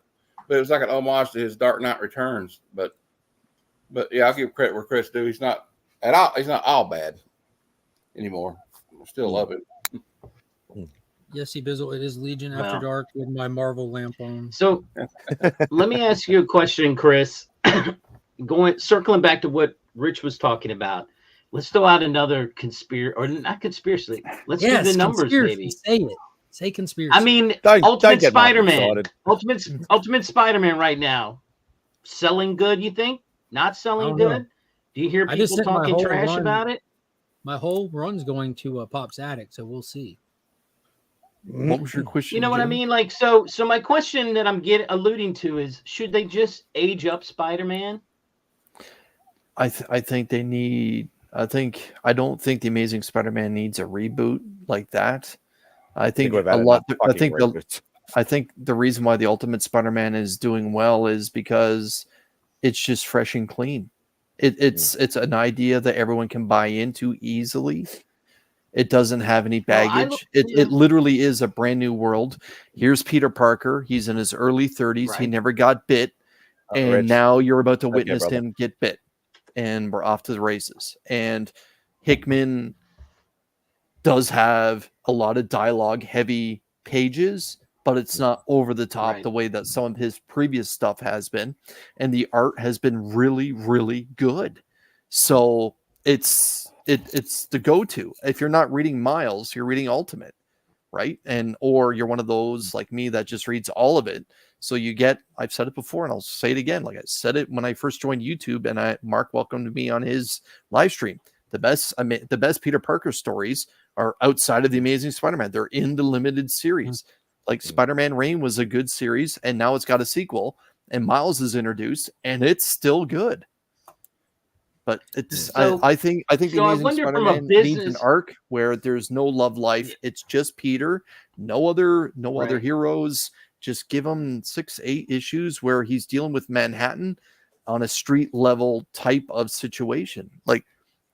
Speaker 7: homage to his Dark Knight Returns. But yeah, I'll give credit where credit's due. He's not all bad anymore. I still love it.
Speaker 6: Yes, Bizzle, it is Legion After Dark with my Marvel lamp on.
Speaker 5: So let me ask you a question, Chris. Circling back to what Rich was talking about. Let's throw out another conspiracy, or not conspiracy. Let's do the numbers, maybe.
Speaker 6: Say it. Say conspiracy.
Speaker 5: I mean, Ultimate Spider-Man. Ultimate Spider-Man right now. Selling good, you think? Not selling good? Know. Do you hear people talking trash about it?
Speaker 6: My whole run's going to Pop's Attic, so we'll see.
Speaker 3: What was your question?
Speaker 5: You know what I mean? Like, so my question that I'm alluding to is, should they just age up Spider-Man?
Speaker 3: I think they need. I don't think the Amazing Spider-Man needs a reboot like that. I think a lot. I think the reason why the Ultimate Spider-Man is doing well is because it's just fresh and clean. It's an idea that everyone can buy into easily. It doesn't have any baggage. It literally is a brand new world. Here's Peter Parker. He's in his early 30s. Right. He never got bit. And now you're about to witness him get bit. And we're off to the races. And Hickman does have a lot of dialogue heavy pages, but it's not over the top the way that some of his previous stuff has been. And the art has been really, really good. So it's the go-to. If you're not reading Miles, you're reading Ultimate, right? Or you're one of those like me that just reads all of it. So I've said it before and I'll say it again. Like I said it when I first joined YouTube and Mark welcomed me on his live stream. The best Peter Parker stories are outside of the Amazing Spider-Man. They're in the limited series. Like Spider-Man Reign was a good series and now it's got a sequel and Miles is introduced and it's still good. But I think the Amazing Spider-Man needs an arc where there's no love life. It's just Peter, no other heroes. Just give him 6-8 issues where he's dealing with Manhattan on a street level type of situation. Like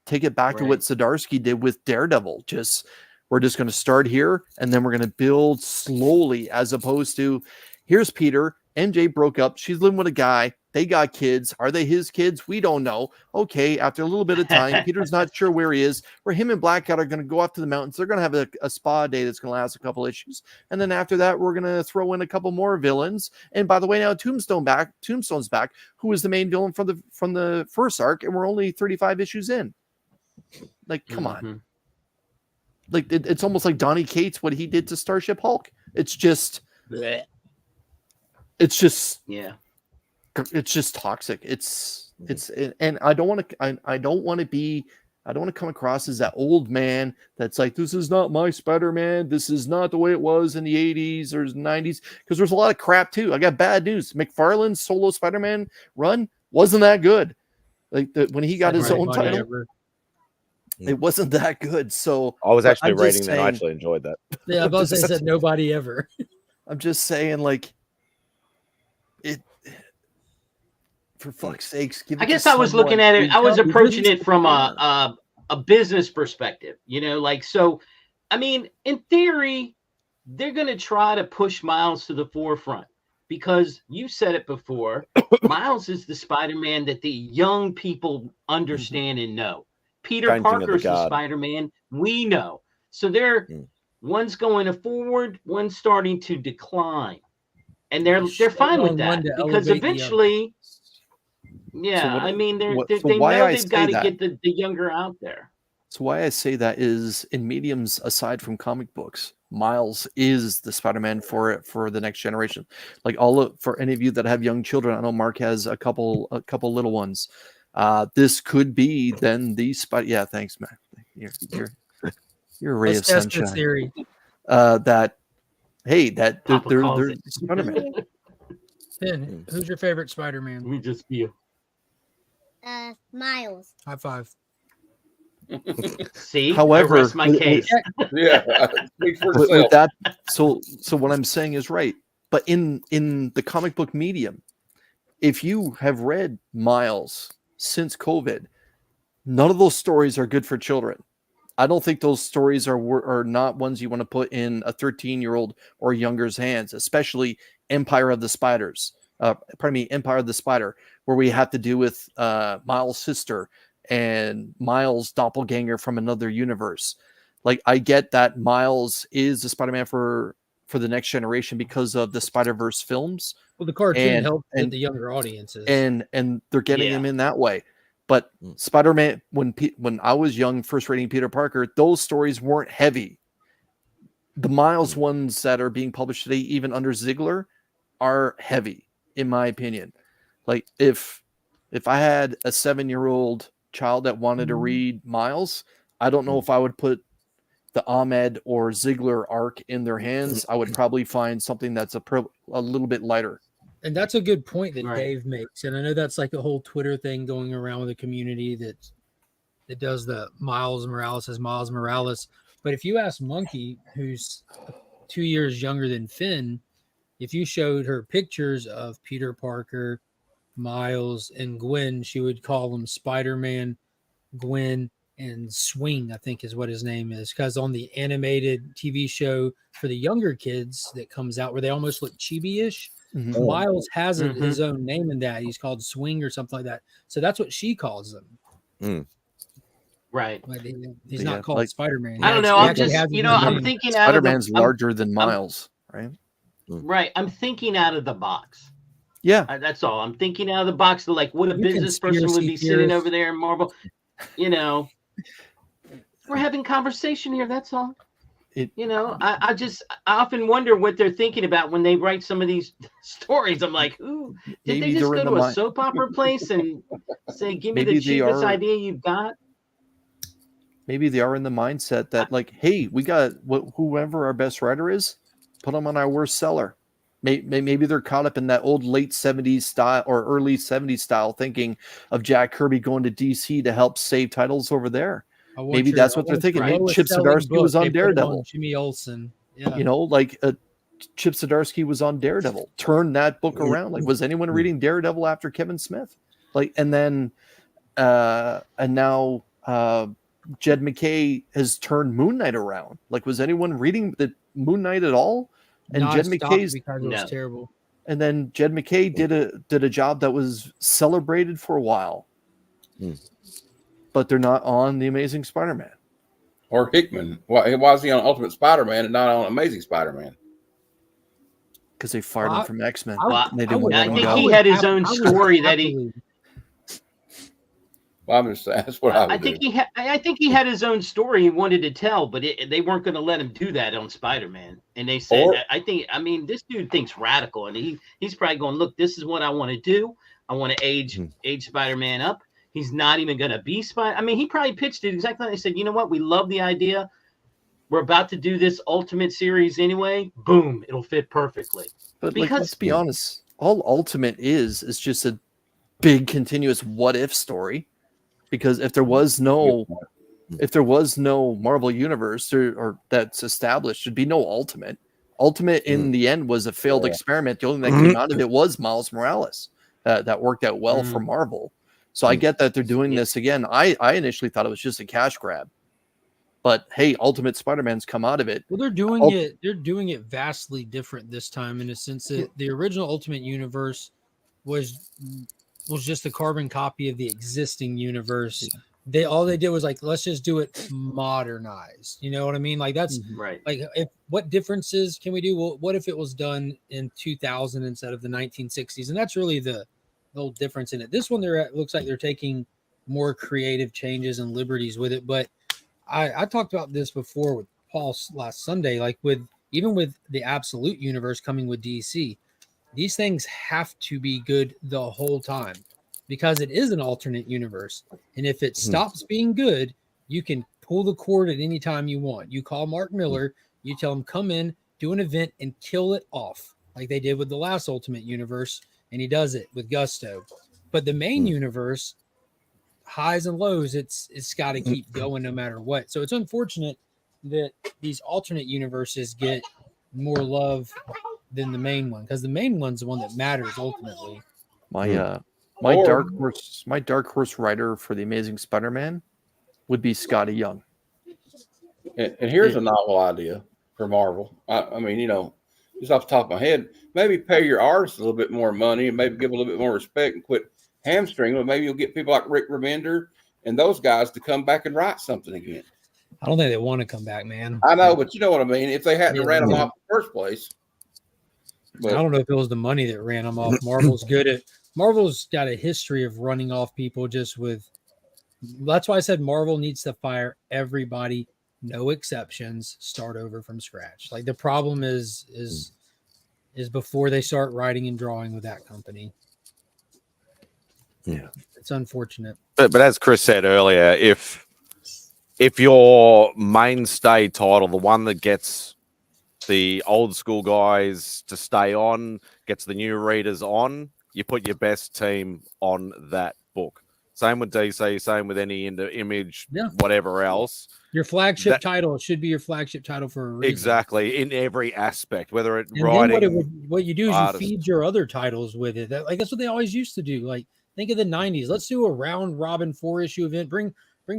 Speaker 3: take it back to what Zdarsky did with Daredevil. We're just going to start here and then we're going to build slowly as opposed to here's Peter. MJ broke up. She's living with a guy. They got kids. Are they his kids? We don't know. Okay, after a little bit of time, Peter's not sure where he is. Where him and Black Cat are going to go off to the mountains. They're going to have a spa day that's going to last a couple issues. And then after that, we're going to throw in a couple more villains. And by the way, now Tombstone's back, who was the main villain from the first arc, and we're only 35 issues in. Like, come on. Like it's almost like Donny Cates, what he did to Starship Hulk. It's just toxic. And I don't want to come across as that old man that's like, this is not my Spider-Man. This is not the way it was in the 80s or 90s. Because there's a lot of crap too. I got bad news. McFarlane's solo Spider-Man run wasn't that good. Like when he got his own title, it wasn't that good. So
Speaker 1: I was actually rating that. I actually enjoyed that.
Speaker 6: Yeah, I was about to say nobody ever.
Speaker 3: I'm just saying, like, for fuck's sakes,
Speaker 5: I guess I was looking at it. I was approaching it from a business perspective, so, I mean, in theory, they're going to try to push Miles to the forefront because you said it before. Miles is the Spider-Man that the young people understand and know. Peter Parker's the Spider-Man we know. So one's going forward, one's starting to decline. And they're fine with that because eventually Yeah,
Speaker 3: what
Speaker 5: I mean,
Speaker 3: so
Speaker 5: they
Speaker 3: why
Speaker 5: know
Speaker 3: I
Speaker 5: they've
Speaker 3: say
Speaker 5: got to
Speaker 3: that
Speaker 5: get the younger out there.
Speaker 3: So why I say that is in mediums aside from comic books, Miles is the Spider-Man for the next generation. Like for any of you that have young children, I know Mark has a couple little ones. This could be then the Spider. Yeah, thanks, man. You're a ray
Speaker 6: Let's
Speaker 3: of
Speaker 6: test this
Speaker 3: sunshine.
Speaker 6: theory.
Speaker 3: That
Speaker 5: Papa calls
Speaker 3: they're
Speaker 5: it.
Speaker 3: Spider-Man.
Speaker 6: Finn, who's your favorite Spider-Man?
Speaker 5: We just feel.
Speaker 8: Miles.
Speaker 6: High five.
Speaker 5: See, I
Speaker 3: However,
Speaker 5: rest my case.
Speaker 7: Yeah, speak for
Speaker 3: with
Speaker 7: itself.
Speaker 3: that, so what I'm saying is right. But in the comic book medium, if you have read Miles since COVID, none of those stories are good for children. I don't think those stories are not ones you want to put in a 13-year-old or younger's hands, especially Empire of the Spiders. Empire of the Spider, where we have to do with Miles' sister and Miles' doppelganger from another universe. Like, I get that Miles is the Spider-Man for the next generation because of the Spider-Verse films.
Speaker 6: Well, the cartoon helped
Speaker 3: and
Speaker 6: the younger audiences.
Speaker 3: and they're getting him in that way. But Spider-Man, when I was young, first reading Peter Parker, those stories weren't heavy. The Miles ones that are being published today, even under Ziegler, are heavy, in my opinion. Like, if I had a 7-year-old child that wanted to read Miles, I don't know if I would put the Ahmed or Ziegler arc in their hands. I would probably find something that's a little bit lighter.
Speaker 6: And that's a good point that
Speaker 5: Right.
Speaker 6: Dave makes. And I know that's like a whole Twitter thing going around with the community that does the Miles Morales as Miles Morales. But if you ask Monkey, who's 2 years younger than Finn, if you showed her pictures of Peter Parker, Miles, and Gwen, she would call them Spider-Man, Gwen, and Swing, I think is what his name is. Because on the animated TV show for the younger kids that comes out where they almost look chibi-ish, Miles has his own name in that. He's called Swing or something like that. So that's what she calls him.
Speaker 5: Right.
Speaker 6: But he's not called Spider-Man.
Speaker 5: I don't know. I'm just, I'm thinking out of the...
Speaker 3: Spider-Man's larger than Miles, right?
Speaker 5: Right. I'm thinking out of the box.
Speaker 3: Yeah.
Speaker 5: That's all. I'm thinking out of the box of like what a business person would be sitting over there in Marvel. We're having conversation here. That's all. I often wonder what they're thinking about when they write some of these stories. I'm like, ooh, did they just go to a soap opera place and say, give me the cheapest idea you've got?
Speaker 3: Maybe they are in the mindset that like, hey, we got whoever our best writer is, put them on our worst seller. Maybe they're caught up in that old late 70s style or early 70s style thinking of Jack Kirby going to DC to help save titles over there. Maybe that's what they're thinking. Hey, Chip Zdarsky was on Daredevil.
Speaker 6: Jimmy Olsen. Yeah.
Speaker 3: Chip Zdarsky was on Daredevil. Turn that book around. Like, was anyone reading Daredevil after Kevin Smith? And now Jed McKay has turned Moon Knight around. Like, was anyone reading the Moon Knight at all? And Jed McKay's
Speaker 6: because it was terrible.
Speaker 3: And then Jed McKay did a job that was celebrated for a while. But they're not on The Amazing Spider-Man.
Speaker 7: Or Hickman. Why is he on Ultimate Spider-Man and not on Amazing Spider-Man?
Speaker 3: Because they fired him from X-Men.
Speaker 5: I think he had his own story that he...
Speaker 7: Well, I'm just saying, that's what I would
Speaker 5: I think he had his own story he wanted to tell, but they weren't going to let him do that on Spider-Man. And they said, this dude thinks radical, and he's probably going, look, this is what I want to do. I want to age Spider-Man up. He's not even going to be Spider. I mean, he probably pitched it exactly like they said, you know what? We love the idea. We're about to do this Ultimate series anyway. Boom. It'll fit perfectly.
Speaker 3: But let's be honest. All Ultimate is just a big continuous what if story. Because if there was no Marvel universe or that's established, there'd be no Ultimate. Ultimate in the end was a failed experiment. The only thing that came out of it was Miles Morales. That worked out well for Marvel. So I get that they're doing this again. I initially thought it was just a cash grab. But hey, Ultimate Spider-Man's come out of it.
Speaker 6: Well, they're doing it vastly different this time in a sense that the original Ultimate Universe was just a carbon copy of the existing universe. All they did was like, let's just do it modernized. You know what I mean? Like that's
Speaker 5: right.
Speaker 6: Like, what differences can we do? Well, what if it was done in 2000 instead of the 1960s? And that's really the little difference in it. This one, looks like they're taking more creative changes and liberties with it. But I talked about this before with Paul last Sunday, like even with the Absolute Universe coming with DC, these things have to be good the whole time because it is an alternate universe. And if it stops being good, you can pull the cord at any time you want. You call Mark Miller, you tell him, come in, do an event, and kill it off like they did with the last Ultimate Universe. And he does it with gusto. But the main universe, highs and lows, it's got to keep going no matter what. So it's unfortunate that these alternate universes get more love than the main one, because the main one's the one that matters ultimately.
Speaker 3: My dark horse writer for the Amazing Spider-Man would be Scotty Young.
Speaker 7: And here's a novel idea for Marvel. I mean, you know, just off the top of my head, maybe pay your artists a little bit more money and maybe give a little bit more respect and quit hamstringing them. Maybe you'll get people like Rick Remender and those guys to come back and write something again.
Speaker 6: I don't think they want to come back, man.
Speaker 7: I know, but you know what I mean. If they hadn't ran them off in the first place. But
Speaker 6: I don't know if it was the money that ran them off. Marvel's got a history of running off people just with. That's why I said Marvel needs to fire everybody, no exceptions, start over from scratch. Like the problem is before they start writing and drawing with that company.
Speaker 1: Yeah,
Speaker 6: it's unfortunate.
Speaker 1: But as Chris said earlier, if your mainstay title, the one that gets the old school guys to stay on, gets the new readers on, you put your best team on that book. Same with DC, same with any Image, whatever else.
Speaker 6: Your flagship title, it should be your flagship title for a reason.
Speaker 1: Exactly, in every aspect, whether it's
Speaker 6: and
Speaker 1: writing.
Speaker 6: Then what you do is you feed your other titles with it. That's what they always used to do. Like, think of the 90s. Let's do a round robin 4-issue event. Bring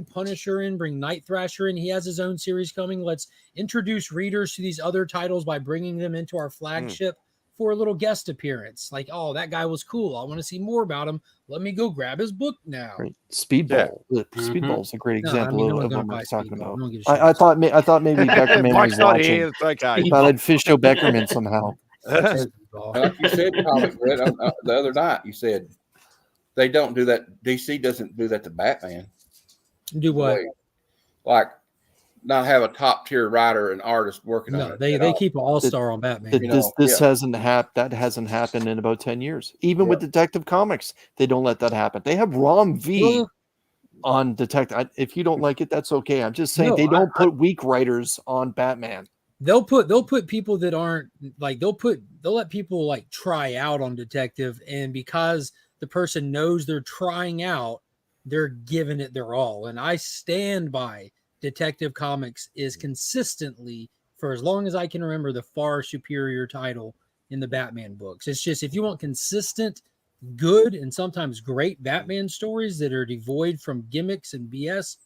Speaker 6: Punisher in, bring Night Thrasher in. He has his own series coming. Let's introduce readers to these other titles by bringing them into our flagship for a little guest appearance. Like, oh, that guy was cool. I want to see more about him. Let me go grab his book now.
Speaker 3: Right. Speedball. Yeah. Speedball is a great example of what we're talking about. I thought maybe Beckerman was watching.
Speaker 1: Okay.
Speaker 3: I thought I'd fish out Beckerman somehow.
Speaker 7: Like you said, Comic Red, the other night, you said they don't do that. DC doesn't do that to Batman.
Speaker 6: Do what?
Speaker 7: Like not have a top tier writer and artist working on it.
Speaker 6: They keep an all-star on Batman.
Speaker 3: This hasn't happened. That hasn't happened in about 10 years. Even with Detective Comics, they don't let that happen. They have Rom V on Detective. If you don't like it, that's okay. I'm just saying they don't put weak writers on Batman.
Speaker 6: They'll put people that aren't like they'll let people like try out on Detective, and because the person knows they're trying out, they're giving it their all. And I stand by Detective Comics is consistently, for as long as I can remember, the far superior title in the Batman books. It's just, if you want consistent, good, and sometimes great Batman stories that are devoid from gimmicks and BS,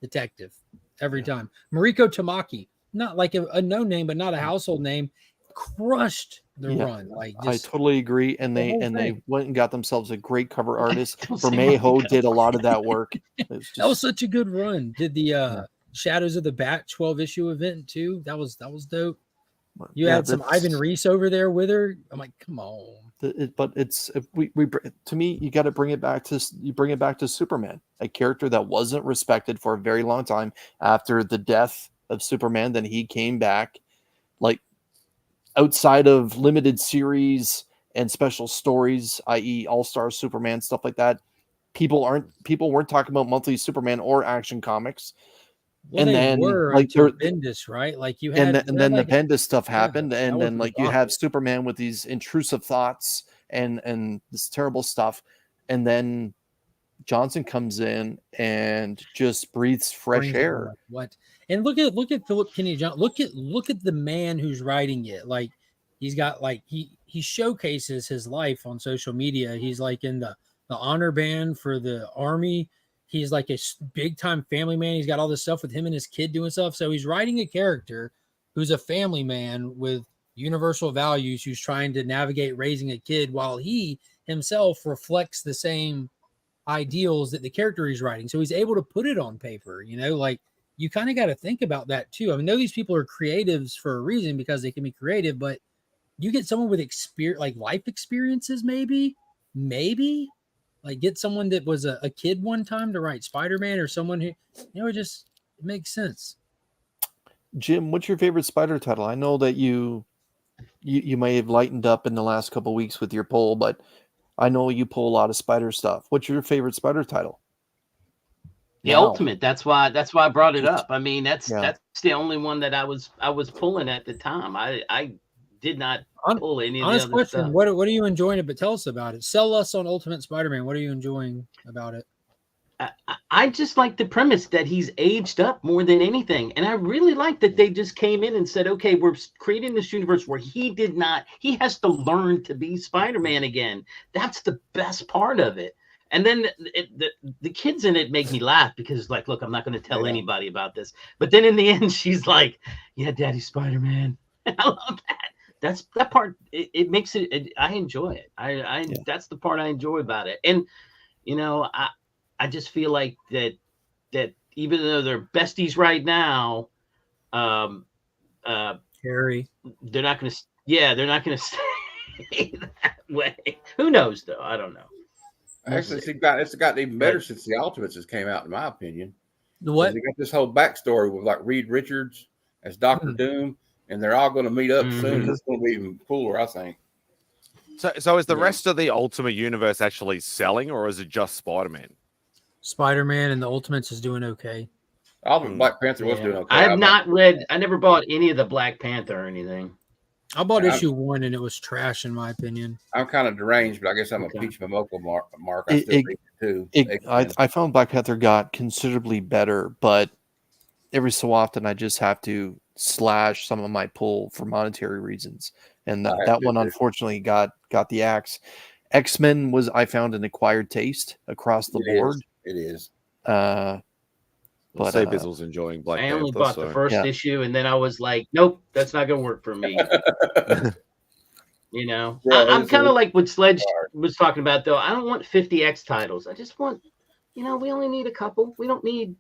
Speaker 6: Detective every time. Mariko Tamaki, not like a no name, but not a household name, crushed the run. Like,
Speaker 3: I totally agree. And they went and got themselves a great cover artist. Vermejo did a lot of that work.
Speaker 6: That was such a good run. Did the Shadows of the Bat 12-issue event too. That was dope. You had some Ivan Reese over there with her. I'm like, come on.
Speaker 3: But it's we to me, you got to bring it back to Superman, a character that wasn't respected for a very long time after the death of Superman. Then he came back, like, outside of limited series and special stories, i.e. All-Star Superman, stuff like that. People weren't talking about monthly Superman or Action Comics.
Speaker 6: Well, and then like Bendis, right? Like you had,
Speaker 3: and then the Bendis stuff happened, and then like you have Superman with these intrusive thoughts and this terrible stuff, and then Johnson comes in and just breathes fresh air.
Speaker 6: What? And look at Philip Kennedy Johnson. Look at the man who's writing it. Like, he's got, like, he showcases his life on social media. He's like in the honor band for the Army. He's like a big time family man. He's got all this stuff with him and his kid doing stuff. So he's writing a character who's a family man with universal values, who's trying to navigate raising a kid while he himself reflects the same ideals that the character he's writing. So he's able to put it on paper, like, you kind of got to think about that too. I mean, I know these people are creatives for a reason because they can be creative, but you get someone with experience, like life experiences, maybe maybe like get someone that was a kid one time to write Spider-Man, or someone who, it makes sense.
Speaker 3: Jim, what's your favorite Spider title? I know that you may have lightened up in the last couple of weeks with your poll, but I know you pull a lot of Spider stuff. What's your favorite Spider title?
Speaker 5: The Ultimate. That's why I brought it up. I mean, that's the only one that I was pulling at the time. I did not pull any of the other
Speaker 6: question,
Speaker 5: stuff.
Speaker 6: What are you enjoying? But tell us about it. Sell us on Ultimate Spider-Man. What are you enjoying about it?
Speaker 5: I just like the premise that he's aged up more than anything. And I really like that they just came in and said, okay, we're creating this universe where he has to learn to be Spider-Man again. That's the best part of it. And then the kids in it make me laugh because, like, look, I'm not going to tell anybody about this. But then in the end, she's like, yeah, Daddy's Spider-Man. I love that. That part. It makes it. I enjoy it. That's the part I enjoy about it. And, I just feel like that even though they're besties right now,
Speaker 6: Harry,
Speaker 5: they're not going to stay that way. Who knows, though? I don't know.
Speaker 7: Actually, it's gotten even better since the Ultimates has came out, in my opinion.
Speaker 6: The what?
Speaker 7: They got this whole backstory with like Reed Richards as Doctor Doom, and they're all going to meet up soon. It's going to be even cooler, I think.
Speaker 1: So is the rest of the Ultimate Universe actually selling, or is it just Spider-Man?
Speaker 6: Spider-Man and the Ultimates is doing okay.
Speaker 7: Ultimate Black Panther was doing okay.
Speaker 5: I have not read. I never bought any of the Black Panther or anything.
Speaker 6: I bought issue 1 and it was trash in my opinion.
Speaker 7: I'm kind of deranged, but I guess I'm a Peach Momoko mark. I still read it too.
Speaker 3: I found Black Panther got considerably better, but every so often I just have to slash some of my pull for monetary reasons, and that one unfortunately got the axe. X-Men I found an acquired taste across the board.
Speaker 7: It is.
Speaker 3: But
Speaker 1: say Bizzle's enjoying Black Panther.
Speaker 5: I only bought the first issue, and then I was like, nope, that's not going to work for me. I'm kind of like what Sledge was talking about, though. I don't want 50 X titles. I just want, we only need a couple. We don't need,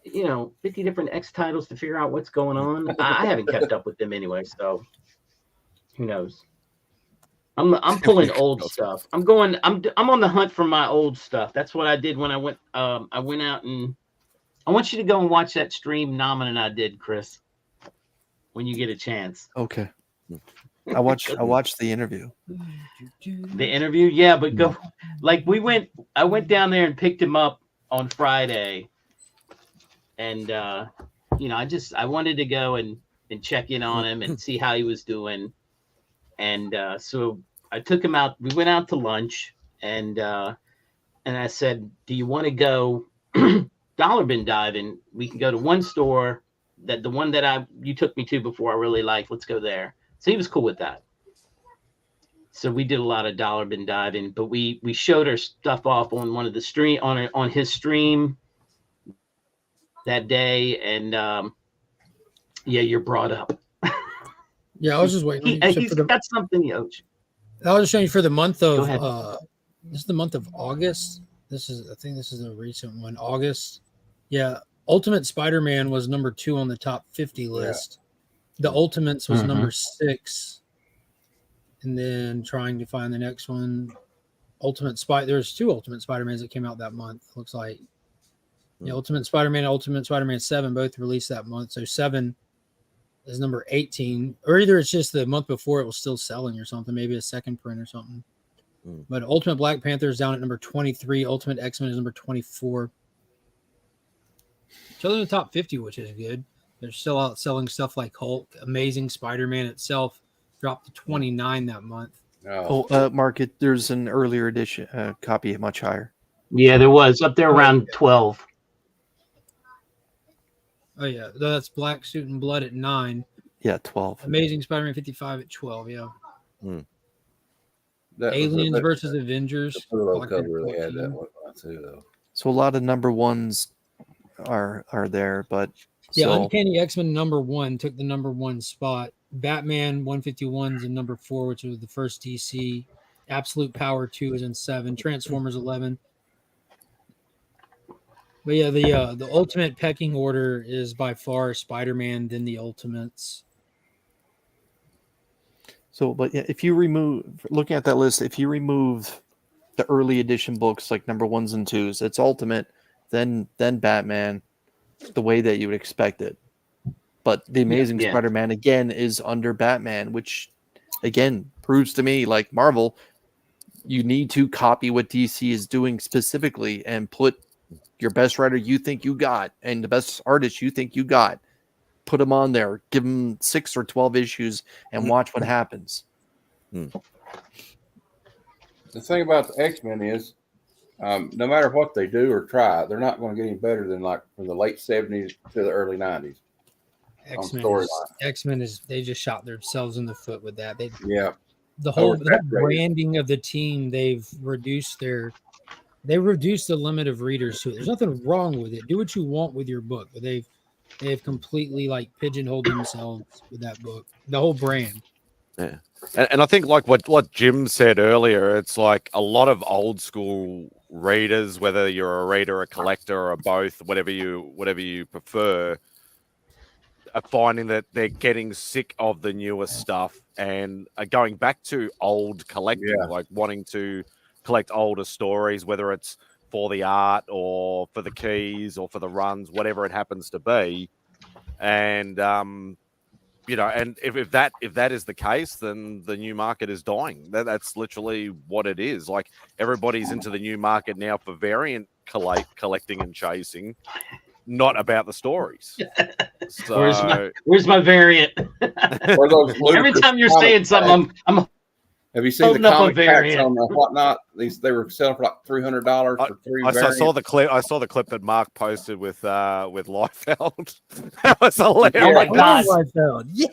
Speaker 5: 50 different X titles to figure out what's going on. I haven't kept up with them anyway, so who knows? I'm pulling old stuff. I'm on the hunt for my old stuff. That's what I did when I went out, and I want you to go and watch that stream Naman and I did, Chris, when you get a chance.
Speaker 3: Okay. I watched the interview.
Speaker 5: The interview, yeah, but go like I went down there and picked him up on Friday, and I wanted to go and check in on him and see how he was doing. And so I took him out. We went out to lunch, and I said, "Do you want to go dollar bin diving? We can go to one store the one that you took me to before I really liked. Let's go there." So he was cool with that. So we did a lot of dollar bin diving, but we showed our stuff off on one of the on his stream that day, and you're brought up.
Speaker 6: Yeah, I was just waiting.
Speaker 5: He's got something, Yoch.
Speaker 6: I was just showing you for the month of this is the month of August. I think this is a recent one. August. Yeah. Ultimate Spider-Man was number 2 on the top 50 list. The Ultimates was number 6. And then trying to find the next one. There's 2 Ultimate Spider-Mans that came out that month, looks like. Yeah, Ultimate Spider-Man 7 both released that month. So 7 is number 18, or either it's just the month before it was still selling or something, maybe a second print or something. But Ultimate Black Panther is down at number 23. Ultimate X-Men is number 24. So they're in the top 50, which is good. They're still out selling stuff like Hulk. Amazing Spider-Man itself dropped to 29 that month.
Speaker 3: Mark, there's an earlier edition copy much higher.
Speaker 5: Yeah, there was up there around 12.
Speaker 6: Oh, yeah. That's Black Suit and Blood at 9.
Speaker 3: Yeah, 12.
Speaker 6: Amazing Spider-Man 55 at 12, yeah. Aliens versus Avengers.
Speaker 7: Cover they had that one too, though.
Speaker 3: So a lot of number ones are there, but
Speaker 6: Uncanny X-Men number 1 took the number 1 spot. Batman 151's in number 4, which was the first DC. Absolute Power 2 is in 7. Transformers 11. But yeah, the ultimate pecking order is by far Spider-Man, then the Ultimates.
Speaker 3: So, but yeah, if you remove, looking at that list, if you remove the early edition books, like number 1s and 2s. It's Ultimate, then Batman, the way that you would expect it. But the Amazing
Speaker 5: Yeah.
Speaker 3: Spider-Man again is under Batman, which again proves to me, like Marvel, you need to copy what DC is doing specifically and put your best writer you think you got and the best artist you think you got, put them on there, give them 6 or 12 issues and watch what happens.
Speaker 7: The thing about the X-Men is, no matter what they do or try, they're not going to get any better than like from the late 70s to the early 90s.
Speaker 6: X-Men is they just shot themselves in the foot with that. The
Speaker 7: Oh,
Speaker 6: whole branding of the team, they've reduced the limit of readers to it. There's nothing wrong with it. Do what you want with your book, but they've completely like pigeonholed themselves with that book. The whole brand.
Speaker 1: Yeah. And I think like what Jim said earlier, it's like a lot of old school readers, whether you're a reader, a collector, or both, whatever you prefer, are finding that they're getting sick of the newer stuff and are going back to old collecting, like wanting to collect older stories, whether it's for the art or for the keys or for the runs, whatever it happens to be. And you know, and if that is the case, then the new market is dying. That's literally what it is. Like everybody's into the new market now for variant collecting and chasing, not about the stories. So
Speaker 5: where's my variant? Every time you're saying something, I'm
Speaker 7: have you seen the comic packs on the whatnot? They were selling for like $300 for 3 variants.
Speaker 1: I saw the clip. I saw the clip that Mark posted with Liefeld. That was hilarious.
Speaker 5: Oh my god!
Speaker 6: Yeah,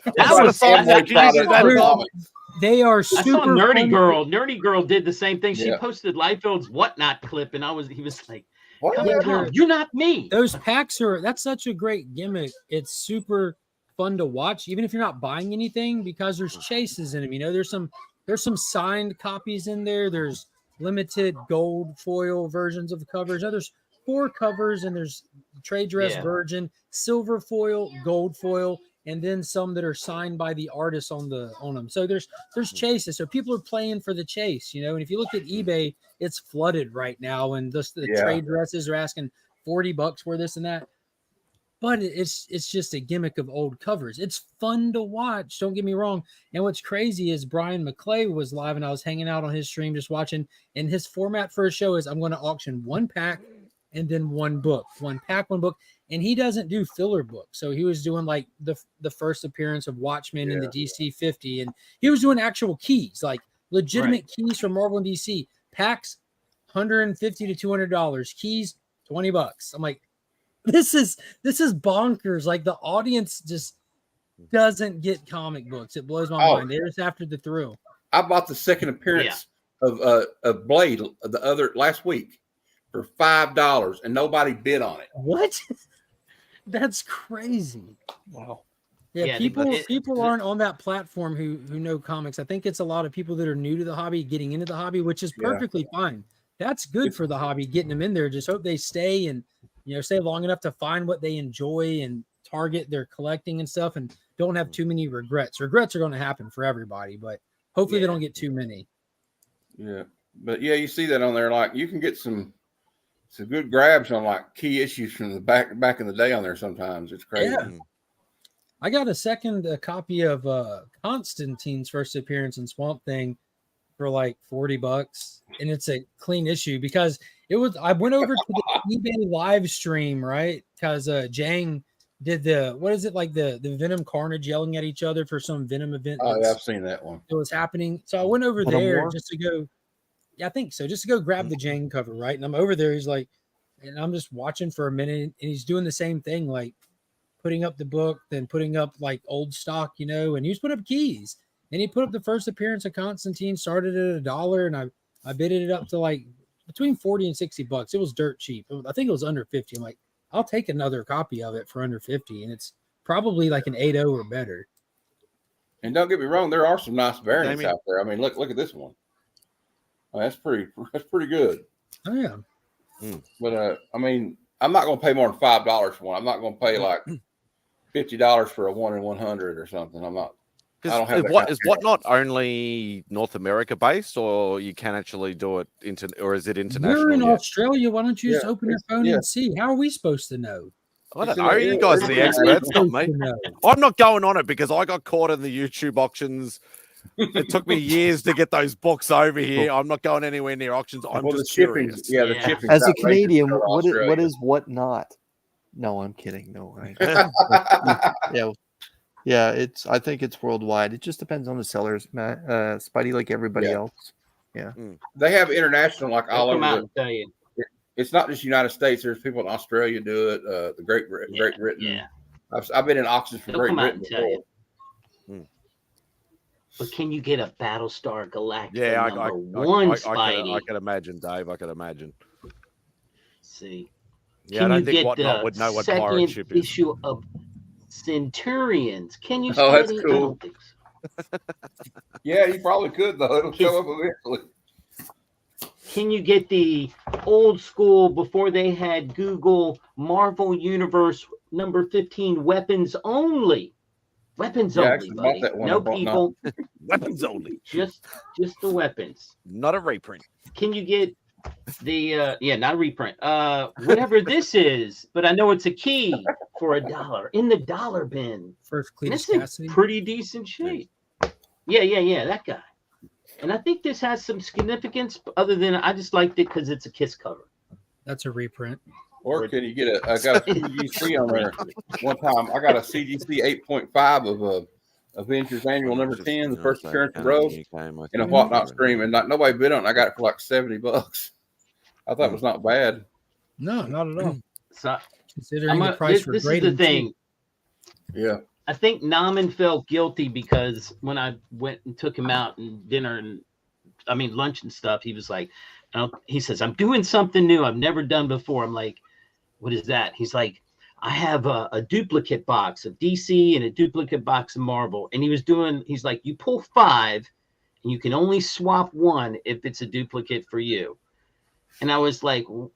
Speaker 5: they
Speaker 6: are super.
Speaker 5: I saw Nerdy Girl. Nerdy Girl did the same thing. She posted Liefeld's whatnot clip, and he was like, "You're not me."
Speaker 6: Those packs that's such a great gimmick. It's super fun to watch, even if you're not buying anything, because there's chases in them. You know, there's some signed copies in there. There's limited gold foil versions of the covers. Now there's 4 covers, and there's trade dress virgin, silver foil, gold foil, and then some that are signed by the artists on them. So there's chases. So people are playing for the chase, you know. And if you look at eBay, it's flooded right now, and the trade dresses are asking $40 for this and that. But it's just a gimmick of old covers. It's fun to watch. Don't get me wrong. And what's crazy is Brian McClay was live, and I was hanging out on his stream just watching. And his format for his show is I'm going to auction 1 pack and then 1 book. 1 pack, 1 book. And he doesn't do filler books. So he was doing like the first appearance of Watchmen in the DC 50. And he was doing actual keys, like legitimate keys from Marvel and DC. Packs, $150 to $200. Keys, $20. I'm like, this is bonkers. Like the audience just doesn't get comic books. It blows my mind. They're just after the thrill.
Speaker 7: I bought the second appearance of Blade last week for $5, and nobody bid on it.
Speaker 6: What? That's crazy.
Speaker 3: Wow.
Speaker 6: Yeah, people aren't on that platform who know comics. I think it's a lot of people that are new to the hobby getting into the hobby, which is perfectly fine. That's good for the hobby, getting them in there. Just hope they stay and stay long enough to find what they enjoy and target their collecting and stuff, and don't have too many regrets. Regrets are going to happen for everybody, but hopefully they don't get too many.
Speaker 7: Yeah, but you see that on there. Like you can get some good grabs on like key issues from the back in the day on there. Sometimes it's crazy.
Speaker 6: Yeah. I got a second copy of Constantine's first appearance in Swamp Thing for like $40, and it's a clean issue because I went over to the eBay live stream, right? Because Jang did the Venom Carnage yelling at each other for some Venom event.
Speaker 7: Oh, yeah, I've seen that one.
Speaker 6: It was happening. So I went over there just to go. Yeah, I think so. Just to go grab the Jang cover, right? And I'm over there. He's like, and I'm just watching for a minute, and he's doing the same thing, like putting up the book, then putting up like old stock, and he was putting up keys. And he put up the first appearance of Constantine, started at $1, and I bidded it up to like between $40 and $60. It was dirt cheap. I think it was under 50. I'm like, I'll take another copy of it for under 50, and it's probably like an 8.0 or better.
Speaker 7: And don't get me wrong, there are some nice variants out there. I mean, look at this one. Oh, that's pretty good.
Speaker 6: Oh yeah.
Speaker 7: But I mean, I'm not going to pay more than $5 for one. I'm not going to pay like $50 for a 1 in 100 or something. I'm not. I don't have
Speaker 1: Is
Speaker 7: that
Speaker 1: what
Speaker 7: kind of
Speaker 1: is what not only North America based, or you can actually do it or is it international?
Speaker 6: You're in
Speaker 1: yet?
Speaker 6: Australia. Why don't you just
Speaker 7: Yeah,
Speaker 6: open your
Speaker 7: it's-
Speaker 6: phone
Speaker 7: yeah.
Speaker 6: and see? How are we supposed to know?
Speaker 1: I don't
Speaker 7: It's in
Speaker 1: know.
Speaker 7: the-
Speaker 1: You
Speaker 7: it-
Speaker 1: guys
Speaker 7: it's
Speaker 1: are the
Speaker 7: in the-
Speaker 1: experts, not me.
Speaker 6: To know.
Speaker 1: I'm not going on it because I got caught in the YouTube auctions. It took me years to get those books over here. I'm not going anywhere near auctions. I'm
Speaker 7: Well, the
Speaker 1: just
Speaker 7: shipping's
Speaker 1: curious.
Speaker 7: yeah, the
Speaker 5: Yeah.
Speaker 7: shipping's
Speaker 3: As a
Speaker 7: outrageous
Speaker 3: Canadian,
Speaker 7: to
Speaker 3: what is
Speaker 7: Australia.
Speaker 3: what not? No, I'm kidding. No, yeah. It's I think it's worldwide. It just depends on the sellers, Matt. Spidey, like everybody
Speaker 7: Yeah.
Speaker 3: else.
Speaker 7: They have international like
Speaker 5: They'll
Speaker 7: all
Speaker 5: come
Speaker 7: over
Speaker 5: out
Speaker 7: the.
Speaker 5: and tell you.
Speaker 7: It's not just United States. There's people in Australia do it. The Great Britain.
Speaker 5: Yeah.
Speaker 7: I've been in auctions for
Speaker 5: They'll
Speaker 7: Great
Speaker 5: come out
Speaker 7: Britain
Speaker 5: and tell you.
Speaker 7: before.
Speaker 5: But can you get a Battlestar Galactica
Speaker 1: Yeah,
Speaker 5: number one,
Speaker 1: I
Speaker 5: Spidey?
Speaker 1: can imagine, Dave. I can imagine.
Speaker 5: See.
Speaker 1: Yeah,
Speaker 5: Can
Speaker 1: I don't
Speaker 5: you
Speaker 1: think
Speaker 5: get
Speaker 1: Whatnot
Speaker 5: the
Speaker 1: would know what pirate
Speaker 5: second
Speaker 1: ship is.
Speaker 5: issue of Centurions? Can you?
Speaker 7: Oh, that's
Speaker 5: Spidey? I
Speaker 7: cool.
Speaker 5: don't think so.
Speaker 7: Yeah, you probably could though. It'll show up eventually.
Speaker 5: Can you get the old school before they had Google Marvel Universe number 15 weapons only? Weapons
Speaker 7: Yeah, I
Speaker 5: only,
Speaker 7: actually bought
Speaker 5: buddy.
Speaker 7: that one. I
Speaker 5: No
Speaker 7: bought
Speaker 5: people,
Speaker 1: Weapons only,
Speaker 5: just the weapons.
Speaker 1: not a reprint.
Speaker 5: Can you get the not a reprint. Whatever this is, but I know it's a key for $1 in the dollar bin.
Speaker 6: First
Speaker 5: And
Speaker 6: Cletus
Speaker 5: it's in
Speaker 6: Cassidy.
Speaker 5: pretty decent shape. Yeah, that guy. And I think this has some significance other than I just liked it because it's a Kiss cover.
Speaker 6: That's a reprint.
Speaker 7: Or can you get I got a CGC on there. One time I got a CGC 8.5 of Avengers Annual number 10, the first appearance of Rose, in a Whatnot stream, and nobody bid on it. I got it for like $70. I thought it was not bad.
Speaker 6: No, not at all.
Speaker 5: So
Speaker 6: Considering the price for
Speaker 5: this is
Speaker 6: grading.
Speaker 5: the thing.
Speaker 7: Yeah.
Speaker 5: I think Nauman felt guilty because when I went and took him out and dinner and lunch and stuff, he was like, he says, I'm doing something new I've never done before. I'm like, what is that? He's like, I have a duplicate box of DC and a duplicate box of Marvel. And he's like, you pull 5 and you can only swap 1 if it's a duplicate for you. And I was like, why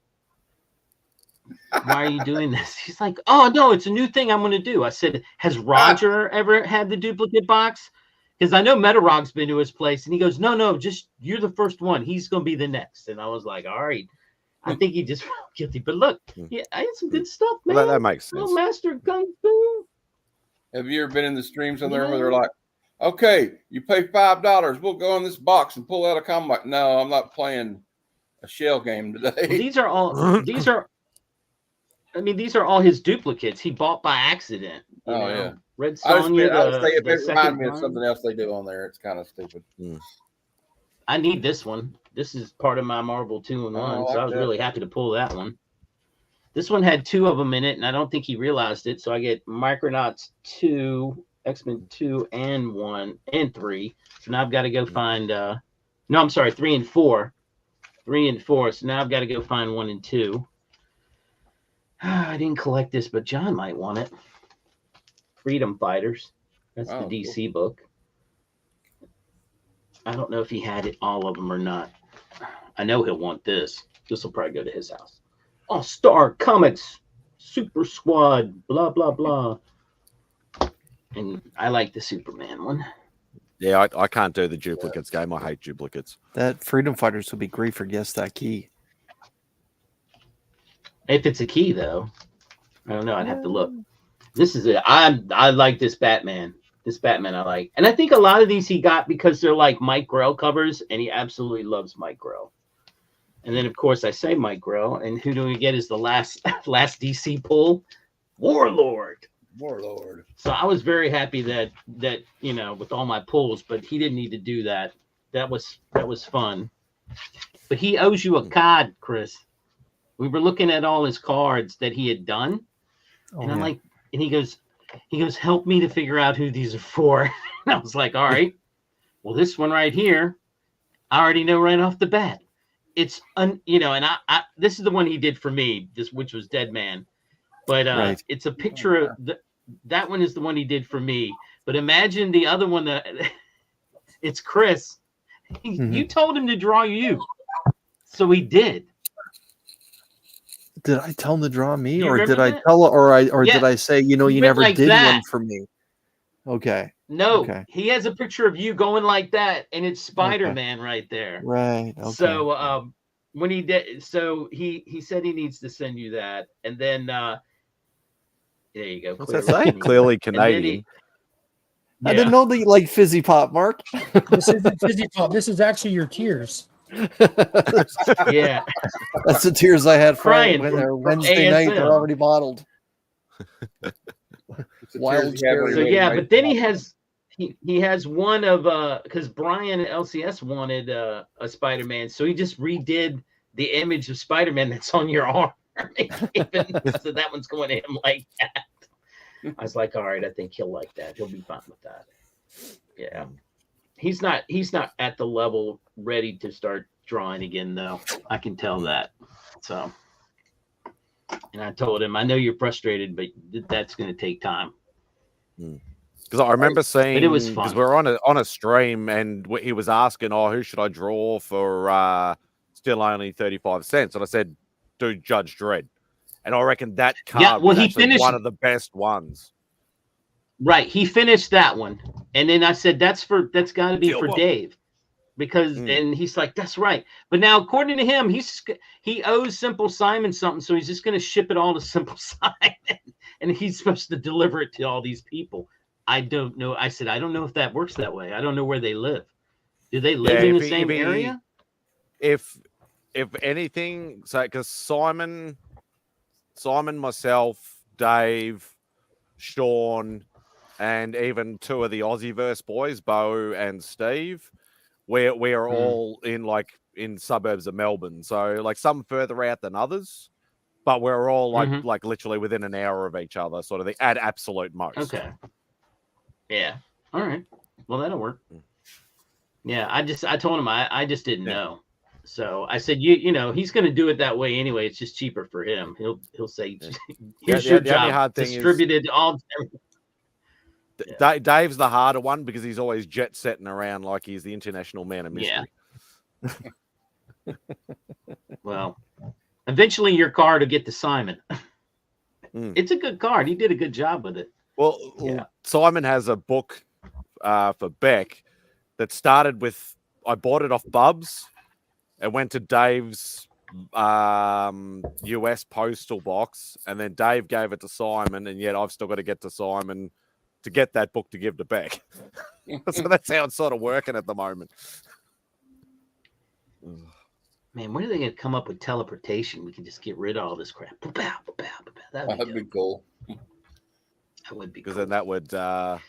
Speaker 5: are you doing this? He's like, oh, no, it's a new thing I'm going to do. I said, has Roger ever had the duplicate box? Because I know Metarog's been to his place. And he goes, no, just you're the first one. He's going to be the next. And I was like, all right. I think he just felt guilty. But look, I had some good stuff, man.
Speaker 1: Well, that makes sense.
Speaker 5: Little Master Kung Fu.
Speaker 7: Have you ever been in the streams on there where they're like, okay, you pay $5, we'll go in this box and pull out a comic? Like, no, I'm not playing a shell game today.
Speaker 5: Well, these are all his duplicates he bought by accident. You know?
Speaker 7: Yeah.
Speaker 5: Red
Speaker 7: I would
Speaker 5: Sonja,
Speaker 7: say if
Speaker 5: the
Speaker 7: it
Speaker 5: second
Speaker 7: reminds me of
Speaker 5: one.
Speaker 7: something else they do on there, it's kind of stupid.
Speaker 5: I need this one. This is part of my Marvel 2-in-1,
Speaker 7: I like
Speaker 5: so I was
Speaker 7: that.
Speaker 5: really happy to pull that one. This one had 2 of them in it, and I don't think he realized it. So I get Micronauts 2, X-Men 2 and 1 and 3. So now I've got to go find 3 and 4. 3 and 4. So now I've got to go find 1 and 2. I didn't collect this, but John might want it. Freedom Fighters. That's the DC book. I don't know if he had it, all of them or not. I know he'll want this. This will probably go to his house. All-Star Comics, Super Squad, blah, blah, blah. And I like the Superman one.
Speaker 1: Yeah, I can't do the duplicates game. I hate duplicates.
Speaker 3: That Freedom Fighters would be great for Guess That Key.
Speaker 5: If it's a key, though, I don't know. I'd have to look. This is it. I like this Batman. This Batman I like. And I think a lot of these he got because they're like Mike Grell covers, and he absolutely loves Mike Grell. And then, of course, I say Mike Grell, and who do we get as the last DC pull? Warlord. So I was very happy that with all my pulls, but he didn't need to do that. That was fun. But he owes you a card, Chris. We were looking at all his cards that he had done, and I'm like, and he goes, help me to figure out who these are for. And I was like, all right, well, this one right here, I already know right off the bat. It's and I this is the one he did for me, which was Dead Man. But it's a picture of that one is the one he did for me. But imagine the other one that it's Chris. You told him to draw you. So he did.
Speaker 3: Did I tell him to draw me,
Speaker 5: You
Speaker 3: or did
Speaker 5: remember
Speaker 3: I
Speaker 5: that?
Speaker 3: tell, or
Speaker 5: Yeah.
Speaker 3: did I say, you
Speaker 5: went
Speaker 3: never
Speaker 5: like
Speaker 3: did
Speaker 5: that.
Speaker 3: one for me? Okay.
Speaker 5: No,
Speaker 3: Okay.
Speaker 5: he has a picture of you going like that, and it's Spider-Man right there.
Speaker 3: Right. Okay.
Speaker 5: So when he did, so he said he needs to send you that, and then there you go.
Speaker 1: What's that say? Clearly Canadian.
Speaker 3: I didn't know that you like fizzy pop, Mark.
Speaker 6: This isn't fizzy pop. This is actually your tears.
Speaker 5: Yeah,
Speaker 3: That's the tears I had
Speaker 5: Crying
Speaker 3: when
Speaker 5: from
Speaker 3: they're Wednesday night. They're
Speaker 5: ASM.
Speaker 3: already bottled.
Speaker 7: It's a
Speaker 3: Wild
Speaker 7: tears you have when
Speaker 3: cherry.
Speaker 5: So
Speaker 7: you're ready to
Speaker 5: yeah,
Speaker 7: make
Speaker 5: but then
Speaker 7: it.
Speaker 5: he has one of because Brian at LCS wanted a Spider-Man, so he just redid the image of Spider-Man that's on your arm. So that one's going to him like that. I was like, all right, I think he'll like that. He'll be fine with that. Yeah. He's not at the level ready to start drawing again, though. I can tell that. So, and I told him, I know you're frustrated, but that's going to take time.
Speaker 1: Because I remember seeing,
Speaker 5: But it was
Speaker 1: because
Speaker 5: fun.
Speaker 1: we're on a stream and he was asking, oh, who should I draw for still only 35 cents? And I said, do Judge Dredd. And I reckon that card was
Speaker 5: he
Speaker 1: actually
Speaker 5: finished
Speaker 1: one of the best ones.
Speaker 5: Right. He finished that one. And then I said, that's got to be for Dave. Because, and he's like, that's right. But now, according to him, he owes Simple Simon something. So he's just going to ship it all to Simple Simon. And he's supposed to deliver it to all these people. I don't know. I said, I don't know if that works that way. I don't know where they live. Do they live in the same area?
Speaker 1: If anything, so because Simon, myself, Dave, Sean, and even two of the Aussieverse boys, Bo and Steve, we are all in suburbs of Melbourne. So like some further out than others, but we're all like literally within an hour of each other, sort of at absolute most.
Speaker 5: Okay. Yeah. All right. Well, that'll work. Yeah. I told him I just didn't know. So I said, you know, he's going to do it that way anyway. It's just cheaper for him. He'll say, here's your job.
Speaker 1: Hard thing
Speaker 5: distributed all.
Speaker 1: Dave's the harder one because he's always jet setting around like he's the international man of mystery.
Speaker 5: Yeah. Well, eventually your card will get to Simon. It's a good card. He did a good job with it.
Speaker 1: Well, Simon has a book for Beck that started with, I bought it off Bubs. It went to Dave's US postal box, and then Dave gave it to Simon, and yet I've still got to get to Simon to get that book to give to Beck. So that's how it's sort of working at the moment.
Speaker 5: Man, when are they going to come up with teleportation? We can just get rid of all this crap.
Speaker 7: That'd be cool.
Speaker 5: That would be
Speaker 1: because
Speaker 5: cool.
Speaker 1: then that would that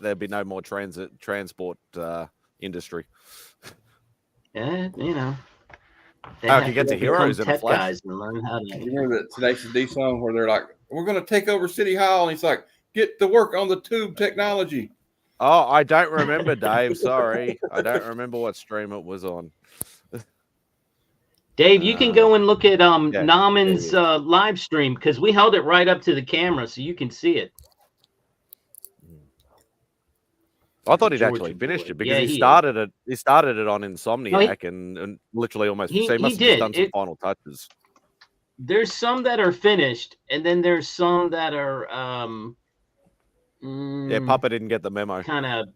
Speaker 1: there'd be no more transport industry.
Speaker 5: Yeah, you know.
Speaker 1: How can you get to Heroes in a flash?
Speaker 5: Guys and learn how to.
Speaker 7: You remember that Tenacious D song where they're like, "We're going to take over City Hall," and he's like, "Get to work on the tube technology."
Speaker 1: Oh, I don't remember, Dave. Sorry, I don't remember what stream it was on.
Speaker 5: Dave, you can go and look at Naman's live stream because we held it right up to the camera so you can see it.
Speaker 1: I thought he'd actually finished it because he started it. He started it on Insomniac and literally almost. He must have done some final touches.
Speaker 5: There's some that are finished, and then there's some that are.
Speaker 1: Papa didn't get the memo.
Speaker 5: Kind of,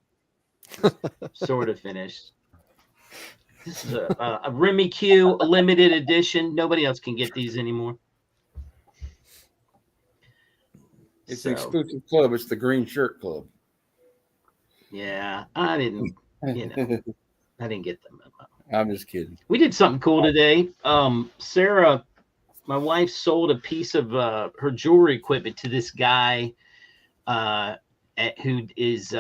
Speaker 5: sort of finished. This is a Remy Q limited edition. Nobody else can get these anymore.
Speaker 7: It's an exclusive club. It's the Green Shirt Club.
Speaker 5: Yeah, I didn't. You know, I didn't get the memo.
Speaker 7: I'm just kidding.
Speaker 5: We did something cool today. Sarah, my wife, sold a piece of her jewelry equipment to this guy. Who is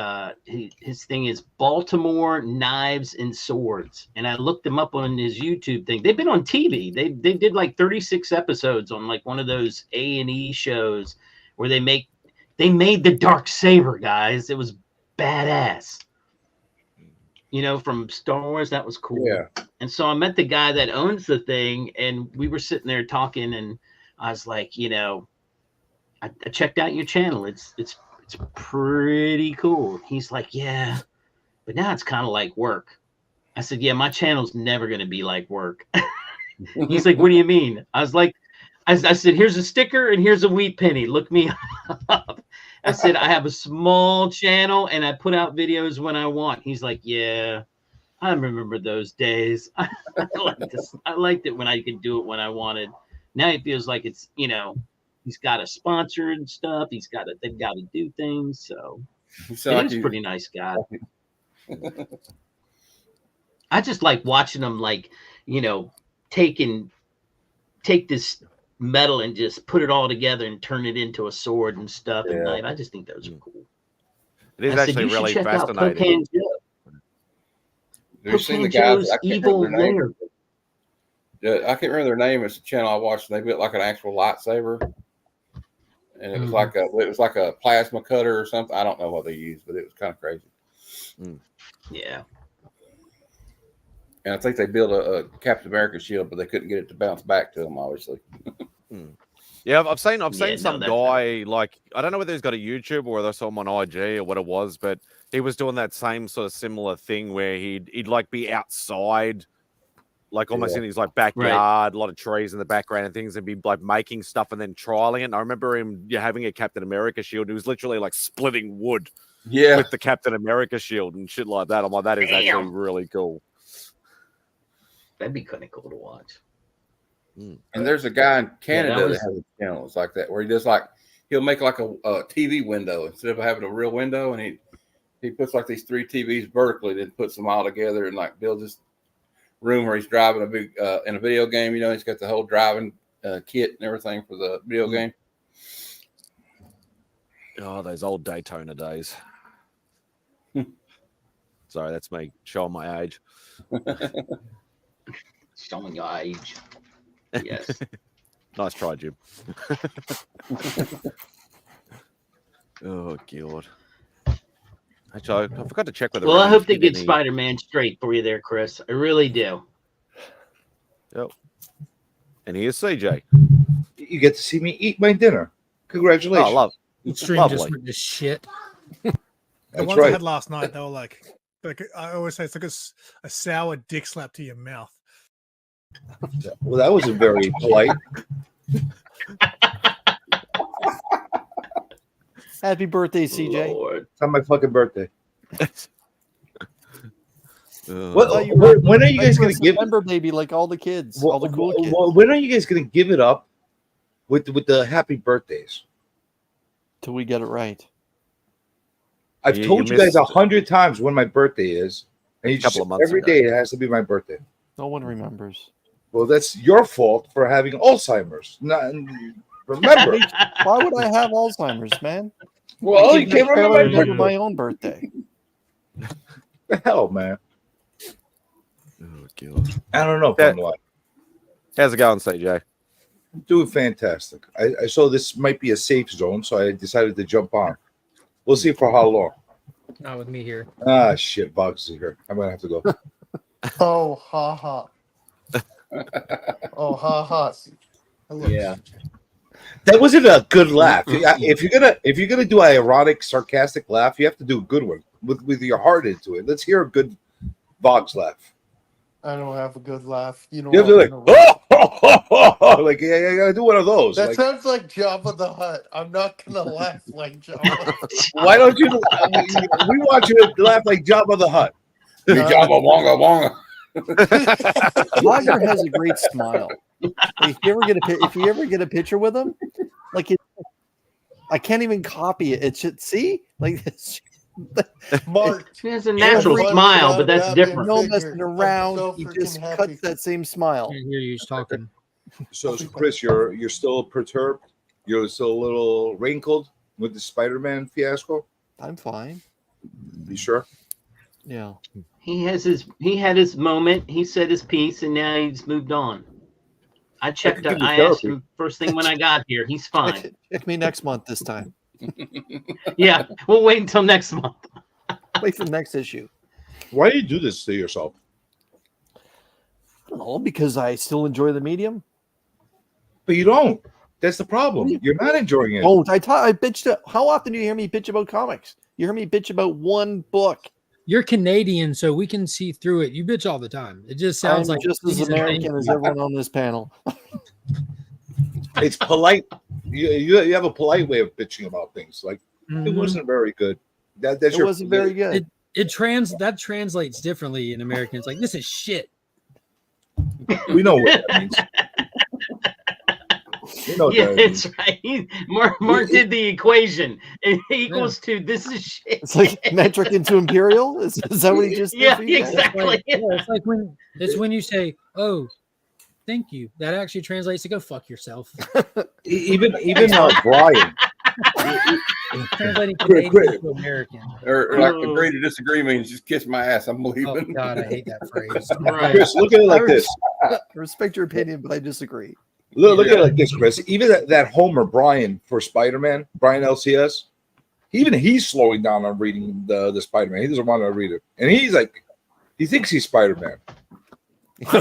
Speaker 5: his thing is Baltimore Knives and Swords, and I looked him up on his YouTube thing. They've been on TV. They did like 36 episodes on like one of those A&E shows where they made the Dark Saber, guys. It was badass. You know, from Star Wars, that was cool.
Speaker 7: Yeah.
Speaker 5: And so I met the guy that owns the thing, and we were sitting there talking, and I was like, you know, I checked out your channel. It's pretty cool. He's like, yeah, but now it's kind of like work. I said, yeah, my channel's never going to be like work. He's like, what do you mean? I was like, I said, here's a sticker and here's a wheat penny. Look me up. I said, I have a small channel and I put out videos when I want. He's like, yeah, I remember those days. I liked it when I could do it when I wanted. Now he feels like it's, he's got a sponsor and stuff. They've got to do things. So he's a pretty nice guy. I just like watching them, like, take this metal and just put it all together and turn it into a sword and stuff and knife. I just think those are cool.
Speaker 1: It is actually really fascinating.
Speaker 7: Have you seen the guys? I can't remember their name. I can't remember their name. It's a channel I watched. And they built like an actual lightsaber, and it was like a plasma cutter or something. I don't know what they used, but it was kind of crazy.
Speaker 5: Yeah.
Speaker 7: And I think they built a Captain America shield, but they couldn't get it to bounce back to them, obviously.
Speaker 1: Yeah, I've seen some guy, like, I don't know whether he's got a YouTube or whether I saw him on IG or what it was, but he was doing that same sort of similar thing where he'd like be outside, like almost in his like backyard, a lot of trees in the background and things, and be like making stuff and then trialing it. And I remember him having a Captain America shield. He was literally like splitting wood with the Captain America shield and shit like that. I'm like, that is actually really cool.
Speaker 5: That'd be kind of cool to watch.
Speaker 7: And there's a guy in Canada that has channels like that where he does he'll make like a TV window instead of having a real window, and he puts like these 3 TVs vertically, then puts them all together and like builds this room where he's driving a big in a video game. He's got the whole driving kit and everything for the video game.
Speaker 1: Oh, those old Daytona days. Sorry, that's me showing my age.
Speaker 5: Showing your age. Yes.
Speaker 1: Nice try, Jim. Oh, God. Actually, I forgot to check whether.
Speaker 5: Well, I hope they get Spider-Man straight for you there, Chris. I really do.
Speaker 1: Yep. And here's CJ.
Speaker 8: You get to see me eat my dinner. Congratulations.
Speaker 1: Oh, love.
Speaker 6: Stream just went to shit.
Speaker 9: The ones I had last night, they were like I always say, it's like a sour dick slap to your mouth.
Speaker 8: Well, that wasn't very polite.
Speaker 3: Happy birthday, CJ.
Speaker 5: Lord.
Speaker 8: It's not my fucking birthday.
Speaker 3: When
Speaker 8: are you guys going to give
Speaker 3: September, baby, like all the kids, all the cool kids?
Speaker 8: When are you guys going to give it up with the happy birthdays?
Speaker 3: Till we get it right.
Speaker 8: I've told you guys 100 times when my birthday is, and you just every day it has to be my birthday.
Speaker 3: No one remembers.
Speaker 8: Well, that's your fault for having Alzheimer's. Remember?
Speaker 3: Why would I have Alzheimer's, man?
Speaker 8: Well, you can't remember
Speaker 3: my own birthday.
Speaker 8: The hell, man.
Speaker 1: Oh, God.
Speaker 8: I don't know.
Speaker 1: How's it going, CJ?
Speaker 8: I'm doing fantastic. I saw this might be a safe zone, so I decided to jump on. We'll see for how long.
Speaker 6: Not with me here.
Speaker 8: Ah, shit. Bugs is here. I'm going to have to go.
Speaker 3: Oh, ha, ha. Oh, ha, ha.
Speaker 5: Yeah.
Speaker 8: That wasn't a good laugh. If you're gonna do an ironic, sarcastic laugh, you have to do a good one with your heart into it. Let's hear a good Boggs laugh.
Speaker 3: I don't have a good laugh. You
Speaker 8: have to like, oh, like I gotta do one of those.
Speaker 3: That sounds like Jabba the Hutt. I'm not gonna laugh like Jabba.
Speaker 8: Why don't you? We want you to laugh like Jabba the Hutt.
Speaker 7: Jabba wonga wonga.
Speaker 3: Roger has a great smile. If you ever get a picture with him, like I can't even copy it. It should see like this.
Speaker 5: Mark, he has a natural smile, but that's different.
Speaker 3: No messing around. He just cuts that same smile.
Speaker 6: I hear you talking.
Speaker 8: So Chris, you're still perturbed. You're still a little wrinkled with the Spider-Man fiasco.
Speaker 3: I'm fine.
Speaker 8: Be sure.
Speaker 3: Yeah.
Speaker 5: He had his moment. He said his piece, and now he's moved on. I checked. I asked him first thing when I got here. He's fine.
Speaker 3: Check me next month this time.
Speaker 5: Yeah, we'll wait until next month.
Speaker 3: Wait for the next issue.
Speaker 8: Why do you do this to yourself?
Speaker 3: I don't know, because I still enjoy the medium.
Speaker 8: But you don't. That's the problem. You're not enjoying it.
Speaker 3: Don't. I bitched. How often do you hear me bitch about comics? You hear me bitch about one book.
Speaker 6: You're Canadian, so we can see through it. You bitch all the time. It just sounds like
Speaker 3: just as American as everyone on this panel.
Speaker 8: it's polite. You have a polite way of bitching about things. Like it wasn't very good. That's
Speaker 3: It wasn't very good.
Speaker 6: That translates differently in American. It's like, this is shit.
Speaker 8: We know what that means. You know
Speaker 5: Yeah,
Speaker 8: that
Speaker 5: it's right. Mark did the equation. It equals to this is shit.
Speaker 3: It's like metric into imperial. Is that what he just did?
Speaker 5: Yeah,
Speaker 3: for you guys?
Speaker 5: exactly.
Speaker 6: It's like when you say, "Oh, thank you." That actually translates to "go fuck yourself."
Speaker 8: Even Brian.
Speaker 6: Translating Canadian to American.
Speaker 7: Or like agree to disagree means just kiss my ass. I'm leaving.
Speaker 6: Oh God, I hate that phrase.
Speaker 8: Chris, look at it like this.
Speaker 3: I respect your opinion, but I disagree.
Speaker 8: Look at it like this, Chris. Even that Homer Brian for Spider-Man, Brian LCS, he's slowing down on reading the Spider-Man. He doesn't want to read it, and he's like, he thinks he's Spider-Man.
Speaker 6: I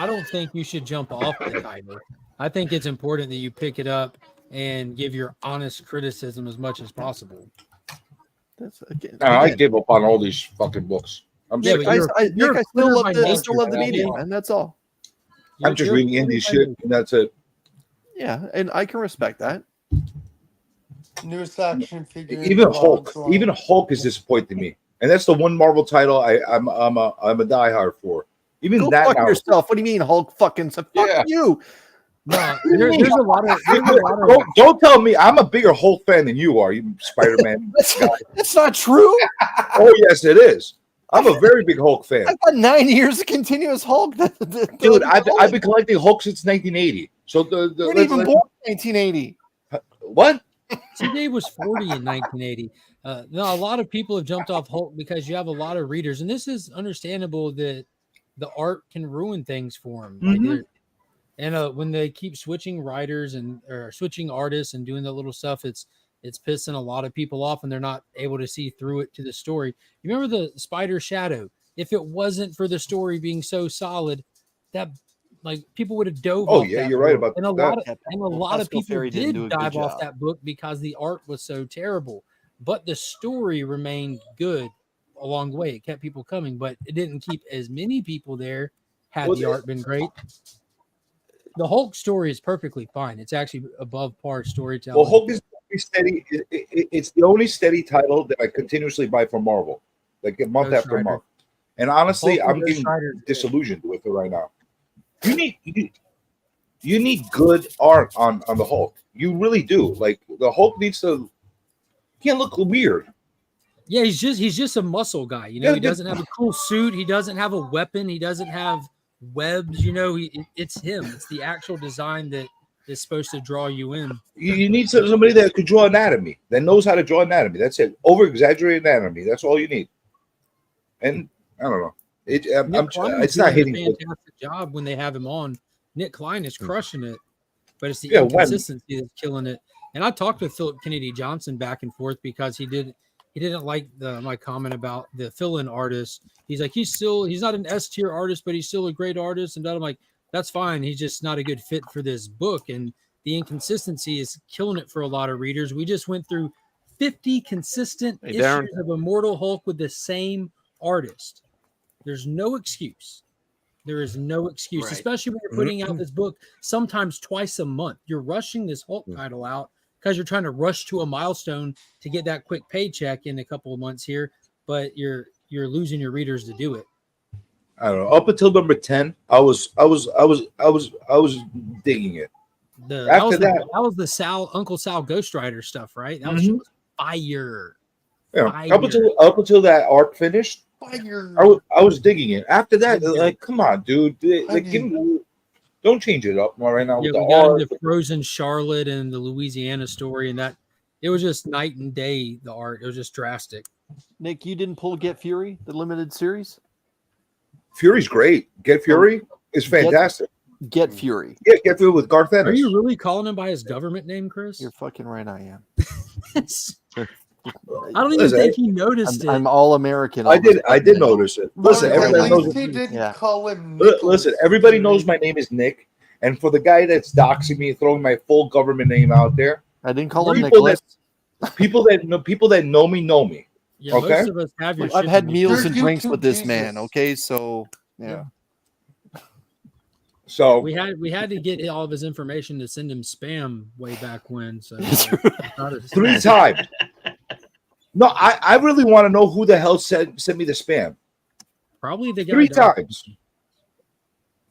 Speaker 6: don't think you should jump off the title. I think it's important that you pick it up and give your honest criticism as much as possible.
Speaker 3: That's again.
Speaker 8: I gave up on all these fucking books. I'm
Speaker 6: Yeah,
Speaker 8: sick.
Speaker 6: but
Speaker 3: I still love
Speaker 6: by
Speaker 3: the medium, and that's all.
Speaker 8: I'm just reading indie shit, and that's it.
Speaker 3: Yeah, and I can respect that.
Speaker 10: Newest action figure.
Speaker 8: Even Hulk is disappointing me, and that's the one Marvel title I'm a diehard for. Even
Speaker 3: Go
Speaker 8: that
Speaker 3: fuck
Speaker 8: now,
Speaker 3: yourself. What do you mean, Hulk? Fucking so fuck you.
Speaker 6: No, there's a lot of.
Speaker 8: Don't tell me I'm a bigger Hulk fan than you are, you Spider-Man.
Speaker 3: That's not true.
Speaker 8: Oh yes, it is. I'm a very big Hulk fan.
Speaker 3: I've got 9 years of continuous Hulk.
Speaker 8: Dude, I've been collecting Hulk since 1980. So
Speaker 3: you weren't even born in 1980.
Speaker 8: What?
Speaker 6: TJ was 40 in 1980. No, a lot of people have jumped off Hulk because you have a lot of readers, and this is understandable that the art can ruin things for them. Like and when they keep switching writers or switching artists and doing the little stuff, it's pissing a lot of people off, and they're not able to see through it to the story. You remember the Spider Shadow? If it wasn't for the story being so solid, that like people would have dove.
Speaker 8: Oh
Speaker 6: off
Speaker 8: yeah,
Speaker 6: that
Speaker 8: you're
Speaker 6: book.
Speaker 8: right about
Speaker 6: and
Speaker 8: that.
Speaker 6: A lot of people
Speaker 3: Ferry didn't do
Speaker 6: did
Speaker 3: a good
Speaker 6: dive off
Speaker 3: job.
Speaker 6: that book because the art was so terrible, but the story remained good along the way. It kept people coming, but it didn't keep as many people there had the art been great. The Hulk story is perfectly fine. It's actually above par storytelling.
Speaker 8: Well, Hulk is steady. It's the only steady title that I continuously buy from Marvel, like month
Speaker 6: Ghost
Speaker 8: after
Speaker 6: Rider.
Speaker 8: month. And honestly,
Speaker 6: Hulk and
Speaker 8: I'm
Speaker 6: Ghost
Speaker 8: getting
Speaker 6: Rider is good.
Speaker 8: disillusioned with it right now. You need good art on the Hulk. You really do. Like the Hulk needs to. He can't look weird.
Speaker 6: Yeah, he's just a muscle guy. You know, he doesn't have a cool suit. He doesn't have a weapon. He doesn't have webs. You know, it's him. It's the actual design that is supposed to draw you in.
Speaker 8: You need somebody that could draw anatomy, that knows how to draw anatomy. That's it. Over exaggerated anatomy. That's all you need. And I don't know. It's not hitting.
Speaker 6: A fantastic job when they have him on. Nick Klein is crushing it, but it's the
Speaker 8: Yeah,
Speaker 6: inconsistency that's killing it. And I talked with Philip Kennedy Johnson back and forth because he didn't like my comment about the fill-in artist. He's like, he's not an S-tier artist, but he's still a great artist. And I'm like, that's fine. He's just not a good fit for this book. And the inconsistency is killing it for a lot of readers. We just went through 50 consistent issues of Immortal Hulk with the same artist. There's no excuse. There is no excuse,
Speaker 3: Right.
Speaker 6: Especially when you're putting out this book sometimes twice a month. You're rushing this Hulk title out because you're trying to rush to a milestone to get that quick paycheck in a couple of months here, but you're losing your readers to do it.
Speaker 8: I don't know. Up until number 10, I was digging it.
Speaker 6: That was the Uncle Sal Ghost Rider stuff, right? That was fire.
Speaker 8: Yeah. Up until that arc finished, I was digging it. After that, like, come on, dude. Like, don't change it up right now.
Speaker 6: Yeah,
Speaker 8: with
Speaker 6: we
Speaker 8: the
Speaker 6: got
Speaker 8: art.
Speaker 6: into Frozen Charlotte and the Louisiana story, and that it was just night and day. The art, it was just drastic.
Speaker 3: Nick, you didn't pull Get Fury, the limited series?
Speaker 8: Fury's great. Get Fury is fantastic.
Speaker 3: Get Fury.
Speaker 8: Yeah, Get Fury with Garth Ennis.
Speaker 6: Are you really calling him by his government name, Chris?
Speaker 3: You're fucking right, I am.
Speaker 6: I don't even think he noticed it.
Speaker 3: I'm all American.
Speaker 8: I did notice it. Listen, everybody knows.
Speaker 10: He didn't call him.
Speaker 8: Listen, everybody knows my name is Nick, and for the guy that's doxing me, throwing my full government name out there,
Speaker 3: I didn't call him
Speaker 8: people
Speaker 3: Nicholas.
Speaker 8: People that know me.
Speaker 6: Yeah,
Speaker 8: okay?
Speaker 6: most of us have your
Speaker 3: I've
Speaker 6: shit
Speaker 3: had
Speaker 6: in
Speaker 3: meals
Speaker 6: the-
Speaker 3: and drinks with this man. Okay, so yeah.
Speaker 8: So
Speaker 6: we had to get all of his information to send him spam way back when. So
Speaker 8: 3 times. No, I really want to know who the hell sent me the spam.
Speaker 6: Probably the guy
Speaker 8: 3
Speaker 6: doc-
Speaker 8: times.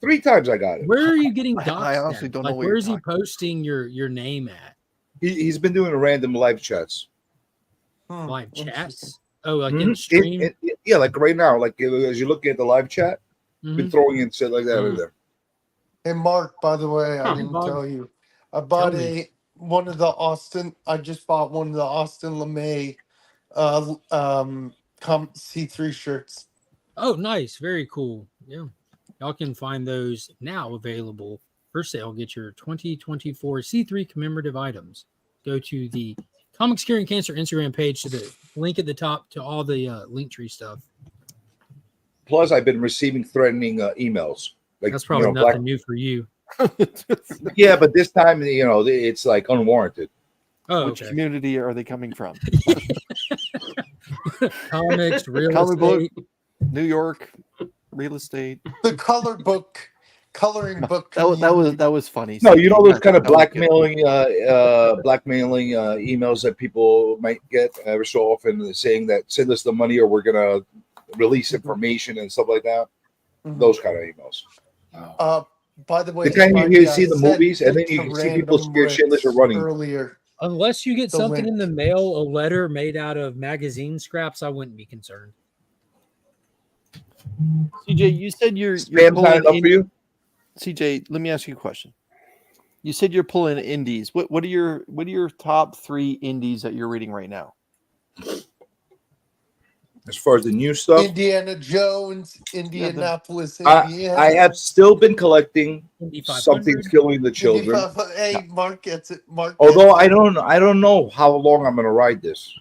Speaker 8: 3 times I got it.
Speaker 6: Where are you getting doxxed?
Speaker 3: I honestly
Speaker 6: at?
Speaker 3: don't know
Speaker 6: Like,
Speaker 3: what
Speaker 6: where
Speaker 3: you're
Speaker 6: is he
Speaker 3: talking
Speaker 6: posting your name at?
Speaker 8: He's been doing random live chats.
Speaker 6: Live chats? Oh, like
Speaker 8: Mhm.
Speaker 6: in stream?
Speaker 8: Yeah, like right now, like as you're looking at the live chat, been
Speaker 6: Mhm.
Speaker 8: throwing in shit like that in there.
Speaker 10: Hey, Mark, by the way, I
Speaker 6: Huh.
Speaker 10: didn't
Speaker 6: Bob,
Speaker 10: tell you. I bought
Speaker 6: tell me.
Speaker 10: I just bought one of the Austin LeMay C3 shirts.
Speaker 6: Oh, nice. Very cool. Yeah. Y'all can find those now available for sale. Get your 2024 C3 commemorative items. Go to the Comics Curing Cancer Instagram page to the link at the top to all the Linktree stuff.
Speaker 8: Plus, I've been receiving threatening emails. Like,
Speaker 6: That's probably nothing new for you.
Speaker 8: Yeah, but this time, it's like unwarranted.
Speaker 6: Oh,
Speaker 3: Which
Speaker 6: okay.
Speaker 3: community are they coming from?
Speaker 6: Comics, real
Speaker 3: Comic book,
Speaker 6: estate.
Speaker 3: New York, real estate.
Speaker 10: The coloring book.
Speaker 3: That was funny.
Speaker 8: No, you know those kind of
Speaker 3: That was good.
Speaker 8: blackmailing emails that people might get every so often, saying that send us the money or we're gonna release information and stuff like that. Those kind of emails.
Speaker 10: By the way,
Speaker 8: The kind
Speaker 10: Spidey,
Speaker 8: you
Speaker 10: I
Speaker 8: see the
Speaker 10: sent
Speaker 8: movies and then
Speaker 10: it
Speaker 8: you
Speaker 10: to
Speaker 8: see people
Speaker 10: Random
Speaker 8: scared shitless or
Speaker 10: Ricks
Speaker 8: running.
Speaker 10: earlier.
Speaker 6: Unless you get
Speaker 10: The
Speaker 6: something
Speaker 10: link.
Speaker 6: in the mail, a letter made out of magazine scraps, I wouldn't be concerned.
Speaker 3: CJ, you said you're
Speaker 8: Spam's not
Speaker 3: pulling
Speaker 8: enough for you?
Speaker 3: CJ, let me ask you a question. You said you're pulling indies. What are your top 3 indies that you're reading right now?
Speaker 8: As far as the new stuff,
Speaker 10: Indiana Jones, Indianapolis,
Speaker 8: I
Speaker 10: Indiana.
Speaker 8: have still been collecting
Speaker 6: Indy 500.
Speaker 8: Something's Killing the Children.
Speaker 10: Hey, Mark gets it.
Speaker 8: Although I don't know how long I'm gonna ride this.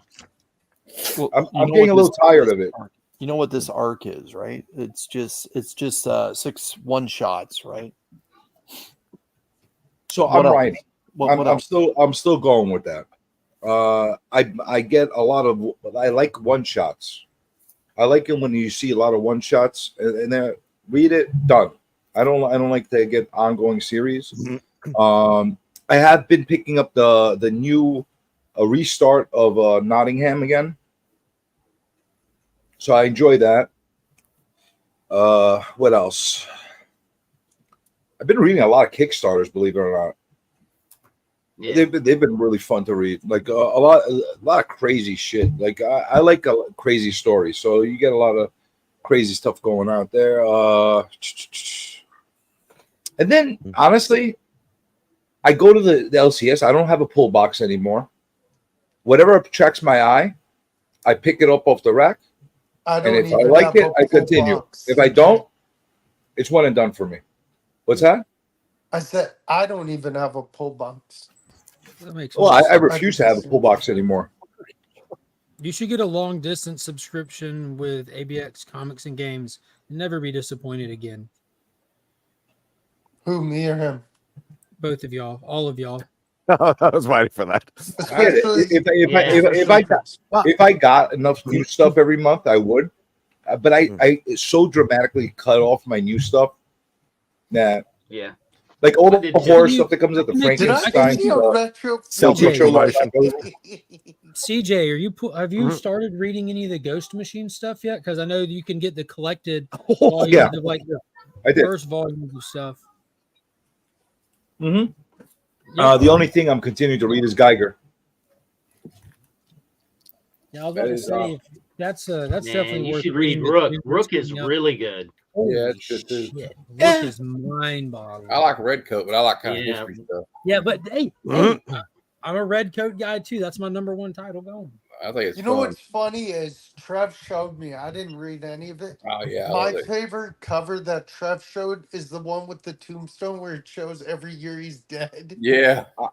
Speaker 3: Well,
Speaker 8: I'm getting a little tired of it.
Speaker 3: You know what this arc is, right? It's just 6 one-shots, right?
Speaker 8: So
Speaker 3: What
Speaker 8: I'm
Speaker 3: else?
Speaker 8: riding. I'm still going with that. I get a lot of. I like one shots. I like it when you see a lot of one shots and then read it done. I don't like to get ongoing series. I have been picking up the new restart of Nottingham again, so I enjoy that. What else? I've been reading a lot of Kickstarters, believe it or not.
Speaker 5: Yeah.
Speaker 8: They've been really fun to read. Like a lot of crazy shit. Like I like a crazy story, so you get a lot of crazy stuff going out there. And then honestly, I go to the LCS. I don't have a pull box anymore. Whatever attracts my eye, I pick it up off the rack. And if I like it, I continue. If I don't, it's one and done for me. What's that?
Speaker 10: I said I don't even have a pull box.
Speaker 6: That makes
Speaker 8: Well,
Speaker 6: sense.
Speaker 8: I refuse to have a pull box anymore.
Speaker 6: You should get a long distance subscription with ABX Comics and Games. Never be disappointed again.
Speaker 10: Who, me or him?
Speaker 6: Both of y'all, all of y'all.
Speaker 1: I was waiting for that.
Speaker 8: If I got enough new stuff every month, I would. But I so dramatically cut off my new stuff that
Speaker 5: Yeah.
Speaker 8: like all the horror stuff that comes at the Frankenstein.
Speaker 6: CJ, have you started reading any of the Ghost Machine stuff yet? Because I know you can get the collected volumes of like the first volumes of stuff.
Speaker 8: The only thing I'm continuing to read is Geiger.
Speaker 6: Yeah, I was about to say that's definitely
Speaker 5: you
Speaker 6: worth
Speaker 5: should read
Speaker 6: reading.
Speaker 5: Rook. Rook is really good.
Speaker 7: Yeah, it's good too.
Speaker 6: Rook is mind-boggling.
Speaker 7: I like Redcoat, but I like kind of history stuff.
Speaker 6: Yeah, but hey, I'm a Redcoat guy too. That's my number 1 title going.
Speaker 7: I think it's
Speaker 10: You know what's funny is Trev showed me. I didn't read any of it.
Speaker 7: Oh yeah.
Speaker 10: My favorite cover that Trev showed is the one with the tombstone where it shows every year he's dead.
Speaker 7: Yeah.
Speaker 6: Oh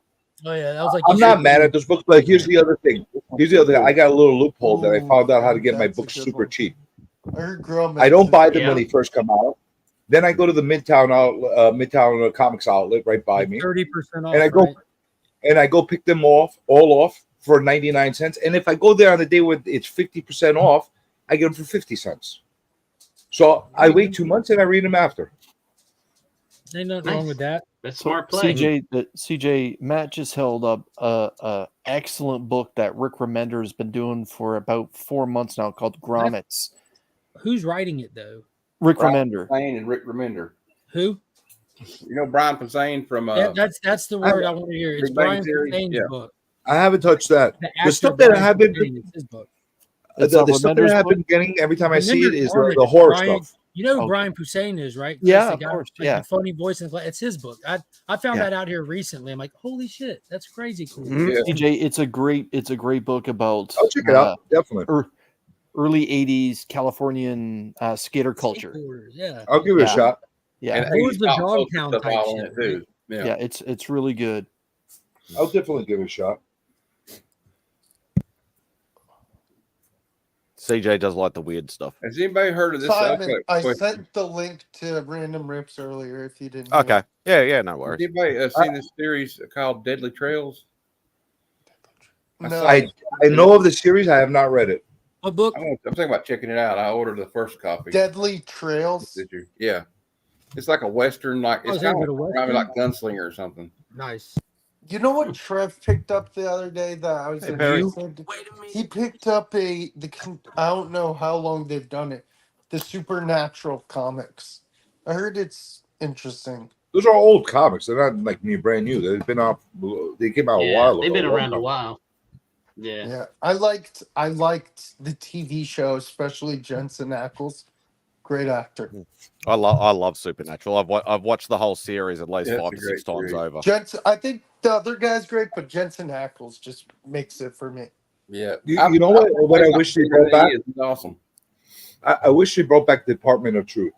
Speaker 6: yeah, that was like.
Speaker 8: I'm not mad at those books, but here's the other thing. I got a little loophole that I found out how to get my books super cheap. I don't buy them when they first come out. Then I go to the Midtown Comics outlet right by me,
Speaker 6: 30% off,
Speaker 8: and I go pick them all off for 99 cents. And if I go there on the day when it's 50% off, I get them for 50 cents. So I wait 2 months and I read them after.
Speaker 6: Ain't nothing wrong with that.
Speaker 5: That's smart play.
Speaker 3: CJ, Matt just held up a excellent book that Rick Remender has been doing for about 4 months now called Grommets.
Speaker 6: Who's writing it though?
Speaker 3: Rick
Speaker 7: Brian
Speaker 3: Remender.
Speaker 7: Posehn and Rick Remender.
Speaker 6: Who?
Speaker 7: You know Brian Posehn from
Speaker 6: that's the word I want to hear. It's
Speaker 7: Big Bang
Speaker 6: Brian
Speaker 7: Theory?
Speaker 6: Posehn's
Speaker 7: Yeah.
Speaker 6: book.
Speaker 8: I haven't touched that.
Speaker 6: The
Speaker 8: The
Speaker 6: actor
Speaker 8: stuff that I
Speaker 6: Brian
Speaker 8: have been,
Speaker 6: Posehn, it's his book.
Speaker 8: the stuff that I have been getting every time I see it is the horror stuff.
Speaker 6: You know who Brian Posehn is, right?
Speaker 3: Yeah,
Speaker 6: The
Speaker 3: of
Speaker 6: guy
Speaker 3: course.
Speaker 6: with, like, the funny voice, and it's his book. I found
Speaker 3: Yeah.
Speaker 6: that out here recently. I'm like, holy shit, that's crazy cool.
Speaker 3: CJ, it's a great book about.
Speaker 8: I'll check it out. Definitely.
Speaker 3: Early '80s Californian skater culture.
Speaker 6: Yeah,
Speaker 8: I'll give it a shot.
Speaker 3: Yeah,
Speaker 7: And
Speaker 6: Where's the
Speaker 7: 80s pop
Speaker 6: Dogtown
Speaker 7: stuff
Speaker 6: type
Speaker 7: all in
Speaker 6: shit,
Speaker 7: it, too.
Speaker 3: yeah, it's really good.
Speaker 8: I'll definitely give it a shot.
Speaker 1: CJ does like the weird stuff.
Speaker 7: Has anybody heard of this?
Speaker 10: Simon, I sent the link to Random Rips earlier. If you didn't.
Speaker 1: Okay. Yeah, no
Speaker 7: Has
Speaker 1: worries.
Speaker 7: anybody seen this series called Deadly Trails?
Speaker 10: No.
Speaker 8: I know of the series. I have not read it.
Speaker 6: What book?
Speaker 7: I'm thinking about checking it out. I ordered the first copy.
Speaker 10: Deadly Trails.
Speaker 7: Did you? Yeah. It's like a Western, like
Speaker 6: Oh,
Speaker 7: it's
Speaker 6: is it
Speaker 7: kind
Speaker 6: a
Speaker 7: of
Speaker 6: Western?
Speaker 7: like Gunslinger or something.
Speaker 6: Nice.
Speaker 10: You know what Trev picked up the other day that I was
Speaker 1: Hey, Barry.
Speaker 10: interested? He picked up I don't know how long they've done it. The Supernatural comics. I heard it's interesting.
Speaker 8: Those are old comics. They're not like new, brand new. They've been out. They came out a while ago.
Speaker 5: They've been
Speaker 8: long
Speaker 5: around a
Speaker 8: time.
Speaker 5: while. Yeah.
Speaker 10: Yeah. I liked the TV show, especially Jensen Ackles. Great actor.
Speaker 1: I love Supernatural. I've watched the whole series at least
Speaker 7: Yeah,
Speaker 1: 5
Speaker 7: it's
Speaker 1: to
Speaker 7: a
Speaker 1: 6
Speaker 7: great
Speaker 1: times
Speaker 7: series.
Speaker 1: over.
Speaker 10: Jensen, I think the other guy's great, but Jensen Ackles just makes it for me.
Speaker 7: Yeah.
Speaker 8: You know what I wish they brought back?
Speaker 7: It's awesome.
Speaker 8: I wish they brought back Department of Truth.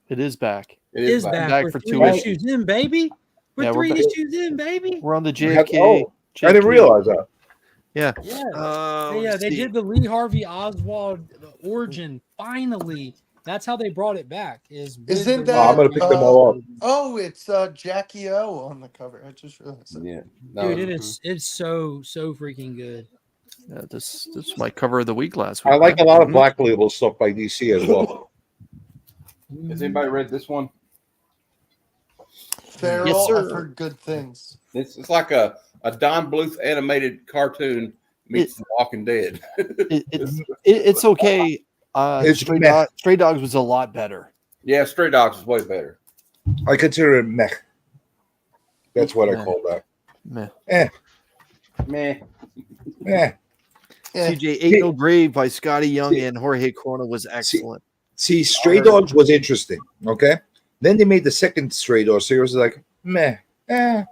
Speaker 3: It is back.
Speaker 5: It
Speaker 6: is back. We're
Speaker 3: for
Speaker 6: 3
Speaker 3: 2 issues.
Speaker 6: issues in, baby. We're
Speaker 3: Yeah, we're
Speaker 6: 3
Speaker 3: back.
Speaker 6: issues in, baby.
Speaker 3: We're on the JFK.
Speaker 8: Oh, I didn't realize that.
Speaker 3: Yeah.
Speaker 6: Yeah, they did the Lee Harvey Oswald origin. Finally, that's how they brought it back.
Speaker 10: Isn't
Speaker 6: with
Speaker 10: that?
Speaker 6: the-
Speaker 8: I'm gonna pick them all up.
Speaker 10: Oh, it's Jackie O on the cover. I just realized.
Speaker 7: Yeah.
Speaker 6: Dude, it's so freaking good.
Speaker 3: Yeah, this is my cover of the week last week.
Speaker 8: I like a
Speaker 3: right?
Speaker 8: lot of Black Label stuff by DC as well.
Speaker 7: Has anybody read this one?
Speaker 10: Feral,
Speaker 3: Yes, sir.
Speaker 10: I've heard good things.
Speaker 7: It's like a Don Bluth animated cartoon meets The Walking Dead.
Speaker 3: It's okay.
Speaker 8: It's
Speaker 3: Stray Dogs was a lot better.
Speaker 7: Yeah, Stray Dogs is way better.
Speaker 8: I consider it meh. That's what I call that.
Speaker 3: Meh.
Speaker 7: Meh.
Speaker 8: Eh.
Speaker 3: CJ Ain't No Grave by Scotty Young and Jorge Corona was excellent.
Speaker 8: See, Stray Dogs was interesting. Okay. Then they made the second Stray Dogs series, like meh. And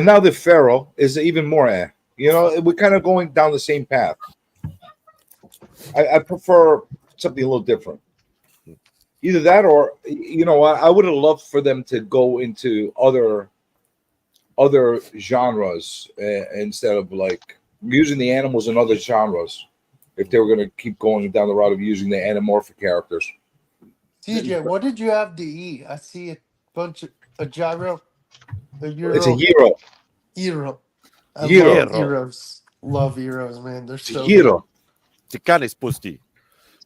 Speaker 8: now the Feral is even more eh. You know, we're kind of going down the same path. I prefer something a little different. Either that or, you know, I would have loved for them to go into other genres instead of like using the animals in other genres. If they were going to keep going down the route of using the anamorphic characters.
Speaker 10: TJ, what did you have to eat? I see a bunch of a gyro.
Speaker 8: It's a gyro.
Speaker 10: Gyro. I
Speaker 8: Gyro.
Speaker 10: love gyros. Love gyros, man. They're so
Speaker 8: Gyro.
Speaker 1: The gun is pussy.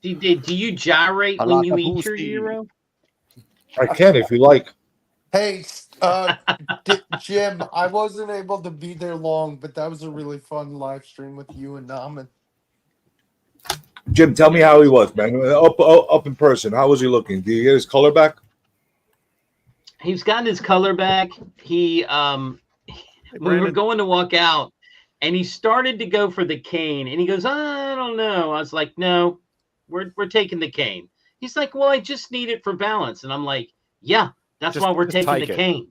Speaker 5: Do you gyrate
Speaker 3: I
Speaker 5: when
Speaker 3: like
Speaker 5: you
Speaker 3: a
Speaker 5: eat your
Speaker 3: boosty.
Speaker 5: gyro?
Speaker 8: I can if you like.
Speaker 10: Hey, Jim, I wasn't able to be there long, but that was a really fun live stream with you and Naman.
Speaker 8: Jim, tell me how he was, man. Up in person. How was he looking? Did you get his color back?
Speaker 5: He's gotten his color back. We were going to walk out, and he started to go for the cane, and he goes, I don't know. I was like, no, we're taking the cane. He's like, well, I just need it for balance. And I'm like, yeah, that's why we're taking the cane.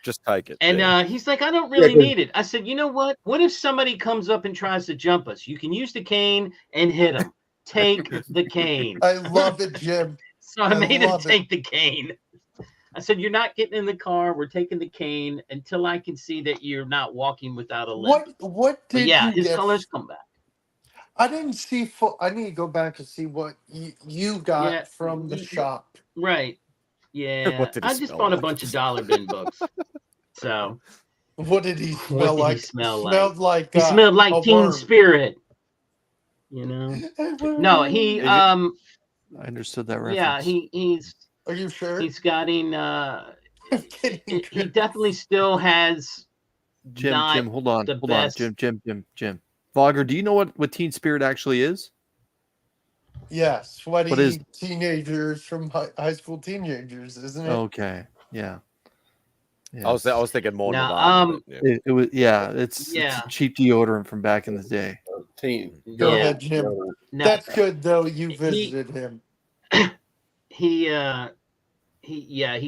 Speaker 1: Just take it.
Speaker 5: And he's like, I don't really need it. I said, you know what? What if somebody comes up and tries to jump us? You can use the cane and hit him. Take the cane.
Speaker 10: I love it, Jim.
Speaker 5: So I made him take the cane. I said, you're not getting in the car. We're taking the cane until I can see that you're not walking without a limp.
Speaker 10: What did
Speaker 5: yeah,
Speaker 10: you
Speaker 5: his
Speaker 10: get?
Speaker 5: colors come back.
Speaker 10: I didn't see full. I need to go back and see what you got from the shop.
Speaker 5: Right. Yeah.
Speaker 1: What did he
Speaker 5: I just
Speaker 1: smell
Speaker 5: bought a
Speaker 1: like?
Speaker 5: bunch of dollar bin books. So
Speaker 10: What did he smell
Speaker 5: what did
Speaker 10: like?
Speaker 5: he smell like?
Speaker 10: Smelled like
Speaker 5: He smelled like
Speaker 10: a
Speaker 5: Teen
Speaker 10: worm.
Speaker 5: Spirit. You know? No, he
Speaker 3: I understood that reference.
Speaker 5: yeah, he's
Speaker 10: Are you sure?
Speaker 5: he's got he definitely still has.
Speaker 3: Jim, hold on,
Speaker 5: best.
Speaker 3: Jim. Vlogger, do you know what Teen Spirit actually is?
Speaker 10: Yeah, sweaty
Speaker 3: What is-
Speaker 10: teenagers from high school teenagers, isn't it?
Speaker 3: Okay, yeah.
Speaker 1: I was thinking more
Speaker 5: Now,
Speaker 1: Nirvana. But, yeah.
Speaker 3: It was it's cheap deodorant from back in the day.
Speaker 10: Go ahead, Jim.
Speaker 5: No,
Speaker 10: That's good though. You visited him.
Speaker 5: He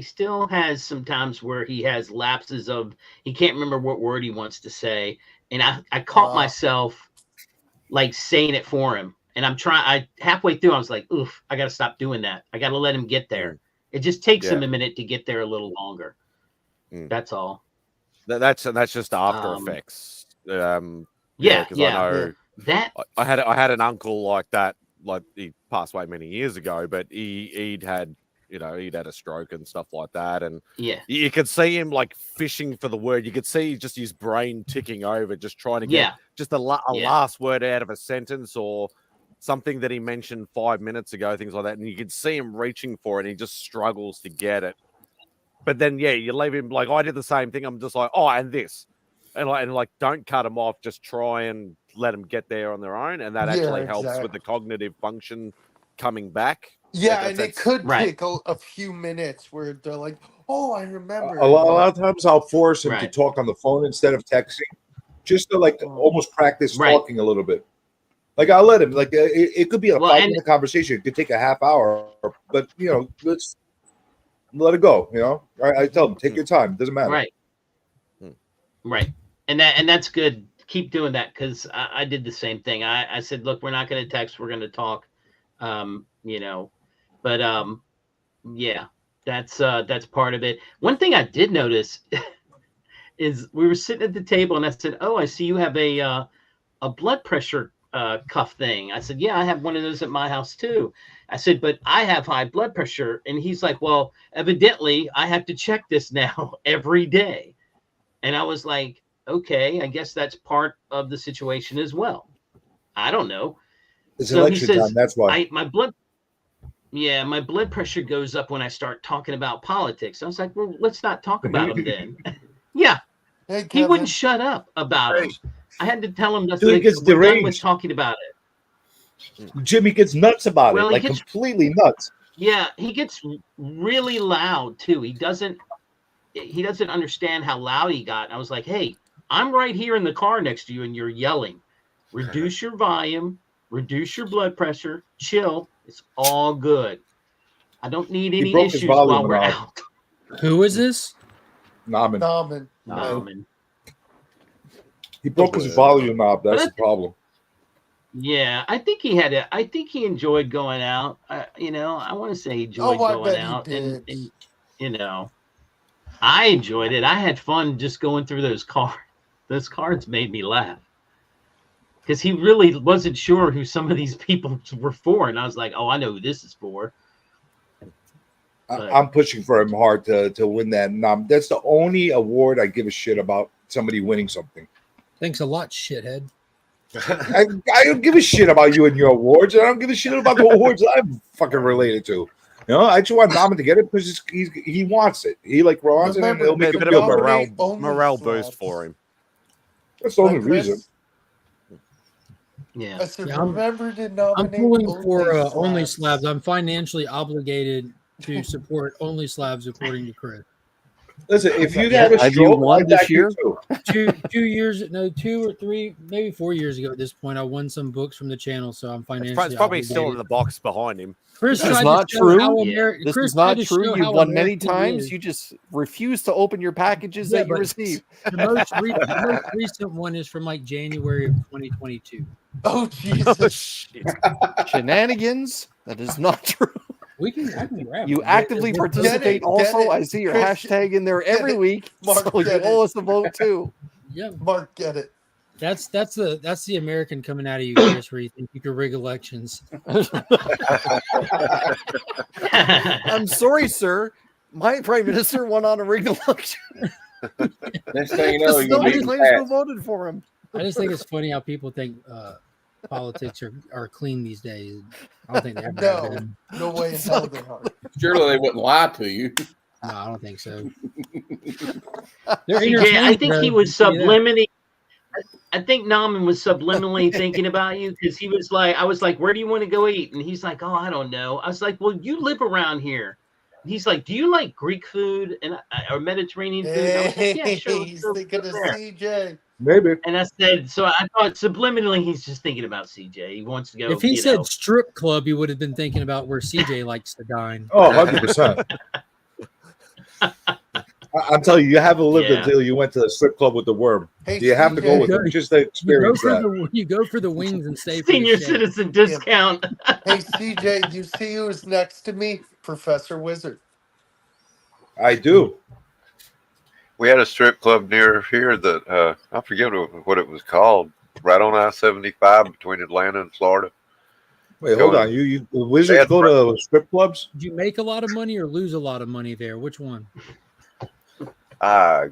Speaker 5: still has some times where he has lapses of he can't remember what word he wants to say, and I caught myself like saying it for him, and I halfway through I was like, oof, I got to stop doing that. I got to let him get there. It just takes him a minute to get there a little longer. That's all.
Speaker 1: That's just After Effects. I know
Speaker 5: that
Speaker 1: I had an uncle like that. Like he passed away many years ago, but he'd had a stroke and stuff like that, and you could see him like fishing for the word. You could see just his brain ticking over, just trying to get just a last word out of a sentence or something that he mentioned 5 minutes ago, things like that, and you could see him reaching for it, and he just struggles to get it. But then, you leave him like I did the same thing. I'm just like, and this, and don't cut him off. Just try and let them get there on their own, and that actually helps with the cognitive function coming back.
Speaker 10: Yeah, and it could take a few minutes where they're like, "Oh, I remember."
Speaker 8: A lot of times, I'll force him to talk on the phone instead of texting, just to almost practice talking a little bit. Like I'll let him. Like it could be a 5-minute conversation. It could take a half hour, but let's let it go. I tell him, take your time. It doesn't matter.
Speaker 5: Right. And that's good. Keep doing that because I did the same thing. I said, look, we're not going to text. We're going to talk. But that's part of it. One thing I did notice is we were sitting at the table and I said, oh, I see you have a blood pressure cuff thing. I said, yeah, I have one of those at my house too. I said, but I have high blood pressure. And he's like, well, evidently I have to check this now every day. And I was like, okay, I guess that's part of the situation as well. I don't know.
Speaker 8: It's election time. That's why
Speaker 5: my blood pressure goes up when I start talking about politics. I was like, well, let's not talk about them then.
Speaker 10: Hey,
Speaker 5: he wouldn't shut up about it. I had to tell him that
Speaker 8: he gets deranged.
Speaker 5: Was talking about it.
Speaker 8: Jimmy gets nuts about it, completely nuts.
Speaker 5: Yeah, he gets really loud too. He doesn't understand how loud he got. And I was like, hey, I'm right here in the car next to you and you're yelling. Reduce your volume, reduce your blood pressure, chill. It's all good. I don't need any issues while we're out.
Speaker 6: Who is this?
Speaker 10: Nauman.
Speaker 8: He broke his volume knob. That's the problem.
Speaker 5: Yeah, I think he enjoyed going out. I want to say he enjoyed going out. And I enjoyed it. I had fun just going through those cards. Those cards made me laugh. Because he really wasn't sure who some of these people were for. And I was like, oh, I know who this is for.
Speaker 8: I'm pushing for him hard to win that nom. That's the only award I give a shit about somebody winning something.
Speaker 6: Thanks a lot, shithead.
Speaker 8: I don't give a shit about you and your awards. I don't give a shit about the awards I'm fucking related to. I just want Nauman to get it because he wants it. He wants it, and it'll make him feel
Speaker 1: morale boost for him.
Speaker 8: That's the only reason.
Speaker 5: Yeah.
Speaker 10: I said, remember to nominate.
Speaker 6: I'm pulling for Only Slabs. I'm financially obligated to support Only Slabs, according to Chris.
Speaker 8: Listen, if you have a stroke,
Speaker 3: won this year?
Speaker 6: 2 years, no, 2 or 3, maybe 4 years ago at this point, I won some books from the channel, so I'm financially.
Speaker 1: It's probably still in the box behind him.
Speaker 6: Chris,
Speaker 3: this is not true. This is not true. You've won many times. You just refuse to open your packages that you receive.
Speaker 6: The most recent one is from January of 2022.
Speaker 10: Oh Jesus!
Speaker 3: Shenanigans. That is not true.
Speaker 6: I can grab
Speaker 3: you
Speaker 6: it.
Speaker 3: actively participate also. I see your hashtag in there every week.
Speaker 10: Mark,
Speaker 3: so you owe us a vote too.
Speaker 6: Yeah,
Speaker 10: Mark, get it.
Speaker 6: That's the American coming out of you, Chris, where you think you can rig elections.
Speaker 3: I'm sorry, sir. My prime minister won on a rigged election.
Speaker 7: Next thing you know,
Speaker 3: nobody claims who voted for him.
Speaker 6: I just think it's funny how people think politics are clean these days. I don't think they ever have been.
Speaker 10: No way in hell they are.
Speaker 7: Surely they wouldn't lie to you.
Speaker 6: No, I don't think so.
Speaker 5: CJ, I think he was subliminally. I think Nauman was subliminally thinking about you because he was like, I was like, where do you want to go eat? And he's like, oh, I don't know. I was like, well, you live around here. And he's like, do you like Greek food or Mediterranean food? And I was like, yeah, sure.
Speaker 10: He's thinking of CJ.
Speaker 8: Maybe.
Speaker 5: And I said, so I thought subliminally he's just thinking about CJ. He wants to go.
Speaker 6: If he said strip club, you would have been thinking about where CJ likes to dine.
Speaker 8: Oh, 100%. I'm telling you, you haven't lived until you went to the strip club with the worm.
Speaker 10: Hey,
Speaker 8: you have to go with him just to experience
Speaker 6: You go for the wings and stay.
Speaker 5: Senior citizen discount.
Speaker 10: Hey, CJ, you see who's next to me? Professor Wizard.
Speaker 8: I do.
Speaker 11: We had a strip club near here that I forget what it was called, right on I-75 between Atlanta and Florida.
Speaker 8: Wait, hold on. You Wizards go to strip clubs?
Speaker 6: Did you make a lot of money or lose a lot of money there? Which one?
Speaker 11: I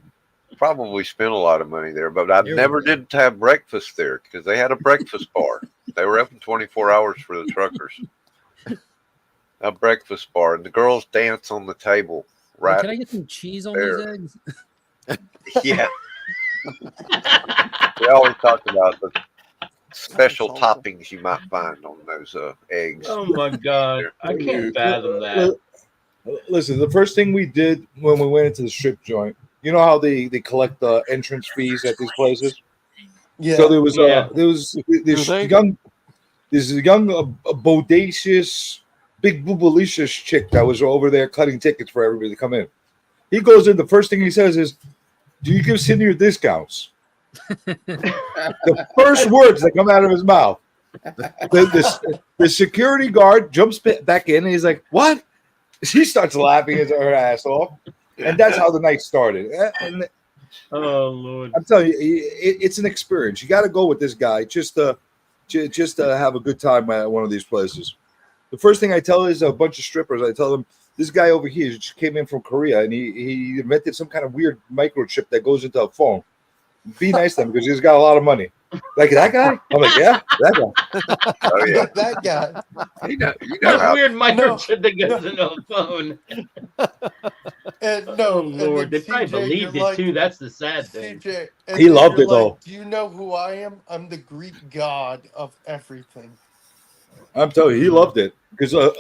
Speaker 11: probably spent a lot of money there, but I never did have breakfast there because they had a breakfast bar. They were open 24 hours for the truckers. A breakfast bar, and the girls dance on the table. Right?
Speaker 6: Can I get some cheese on these eggs?
Speaker 11: Yeah. We always talk about the special toppings you might find on those eggs.
Speaker 5: Oh my God. I can't fathom that.
Speaker 8: Listen, the first thing we did when we went into the strip joint, you know how they collect the entrance fees at these places?
Speaker 10: Yeah.
Speaker 8: So there was this young bodacious, big boobalicious chick that was over there cutting tickets for everybody to come in. He goes in, the first thing he says is, do you give senior discounts? The first words that come out of his mouth. The security guard jumps back in and he's like, what? She starts laughing her ass off. And that's how the night started. And
Speaker 5: oh, Lord.
Speaker 8: I'm telling you, it's an experience. You got to go with this guy just to have a good time at one of these places. The first thing I tell is a bunch of strippers, I tell them, this guy over here just came in from Korea and he invented some kind of weird microchip that goes into a phone. Be nice to him because he's got a lot of money. Like that guy? I'm like, yeah, that guy.
Speaker 11: Oh, yeah.
Speaker 10: That guy.
Speaker 11: You know how
Speaker 5: weird microchip that goes into a phone.
Speaker 10: No,
Speaker 5: Lord, they probably believed it too. That's the sad thing.
Speaker 10: CJ,
Speaker 8: he loved it though.
Speaker 10: Do you know who I am? I'm the Greek god of everything.
Speaker 8: I'm telling you, he loved it because a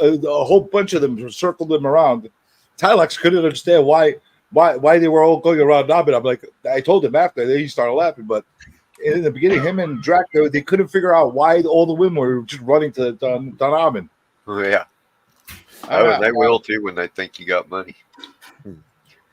Speaker 8: whole bunch of them circled him around. Tylex couldn't understand why they were all going around Nabin. I'm like, I told him after, he started laughing, but in the beginning, him and Drac, they couldn't figure out why all the women were just running to Nabin.
Speaker 11: Yeah. They will too when they think you got money.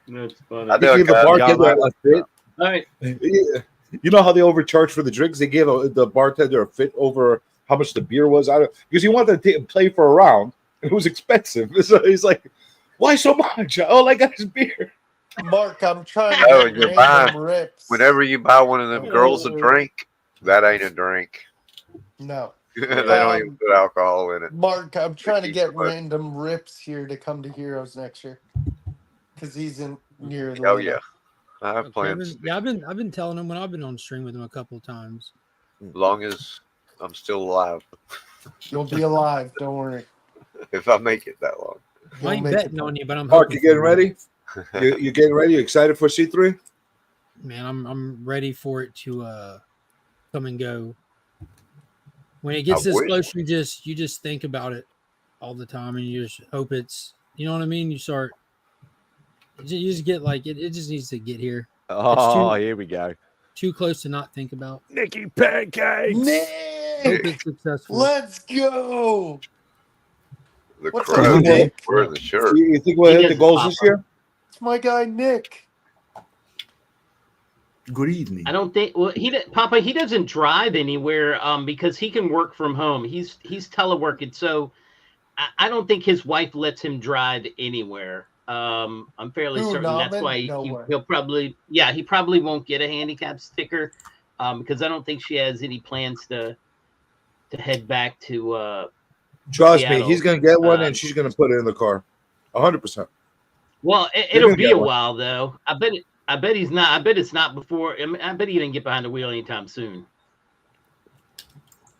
Speaker 5: That's funny.
Speaker 11: I know
Speaker 8: the bartender a fit.
Speaker 5: All right.
Speaker 8: You know how they overcharge for the drinks? They gave the bartender a fit over how much the beer was. Because he wanted to play for a round. It was expensive. So he's like, why so much? All I got is beer.
Speaker 10: Mark, I'm trying to get random rips.
Speaker 11: Whenever you buy one of them girls a drink, that ain't a drink.
Speaker 10: No.
Speaker 11: They don't even put alcohol in it.
Speaker 10: Mark, I'm trying to get random rips here to come to Heroes next year. Because he's in near the
Speaker 11: Oh, yeah. I have plans.
Speaker 6: I've been telling him when I've been on stream with him a couple of times.
Speaker 11: As long as I'm still alive.
Speaker 10: You'll be alive, don't worry.
Speaker 11: If I make it that long.
Speaker 6: I ain't betting on you, but I'm
Speaker 8: Mark, you getting ready? You getting ready? You excited for C3?
Speaker 6: Man, I'm ready for it to come and go. When it gets this close, you just think about it all the time, and you just hope it's, you know what I mean. You just get like it just needs to get here.
Speaker 1: Oh, here we go.
Speaker 6: Too close to not think about.
Speaker 1: Nicky Pancakes.
Speaker 10: Nick,
Speaker 6: it's successful.
Speaker 10: Let's go.
Speaker 11: The
Speaker 10: What's
Speaker 11: Crow
Speaker 10: up, Nick?
Speaker 11: wearing the shirt.
Speaker 8: You think we'll hit the goals this year?
Speaker 10: It's my guy Nick.
Speaker 12: Good evening.
Speaker 5: I don't think. Well, Papa, he doesn't drive anywhere because he can work from home. He's teleworking, so I don't think his wife lets him drive anywhere. I'm fairly certain that's why he'll probably he probably won't get a handicap sticker because I don't think she has any plans to head back to.
Speaker 8: Trust
Speaker 5: Seattle.
Speaker 8: me, he's going to get one, and she's going to put it in the car, 100%.
Speaker 5: Well, it'll be a while though. I bet he's not. I bet it's not before. I bet he didn't get behind the wheel anytime soon.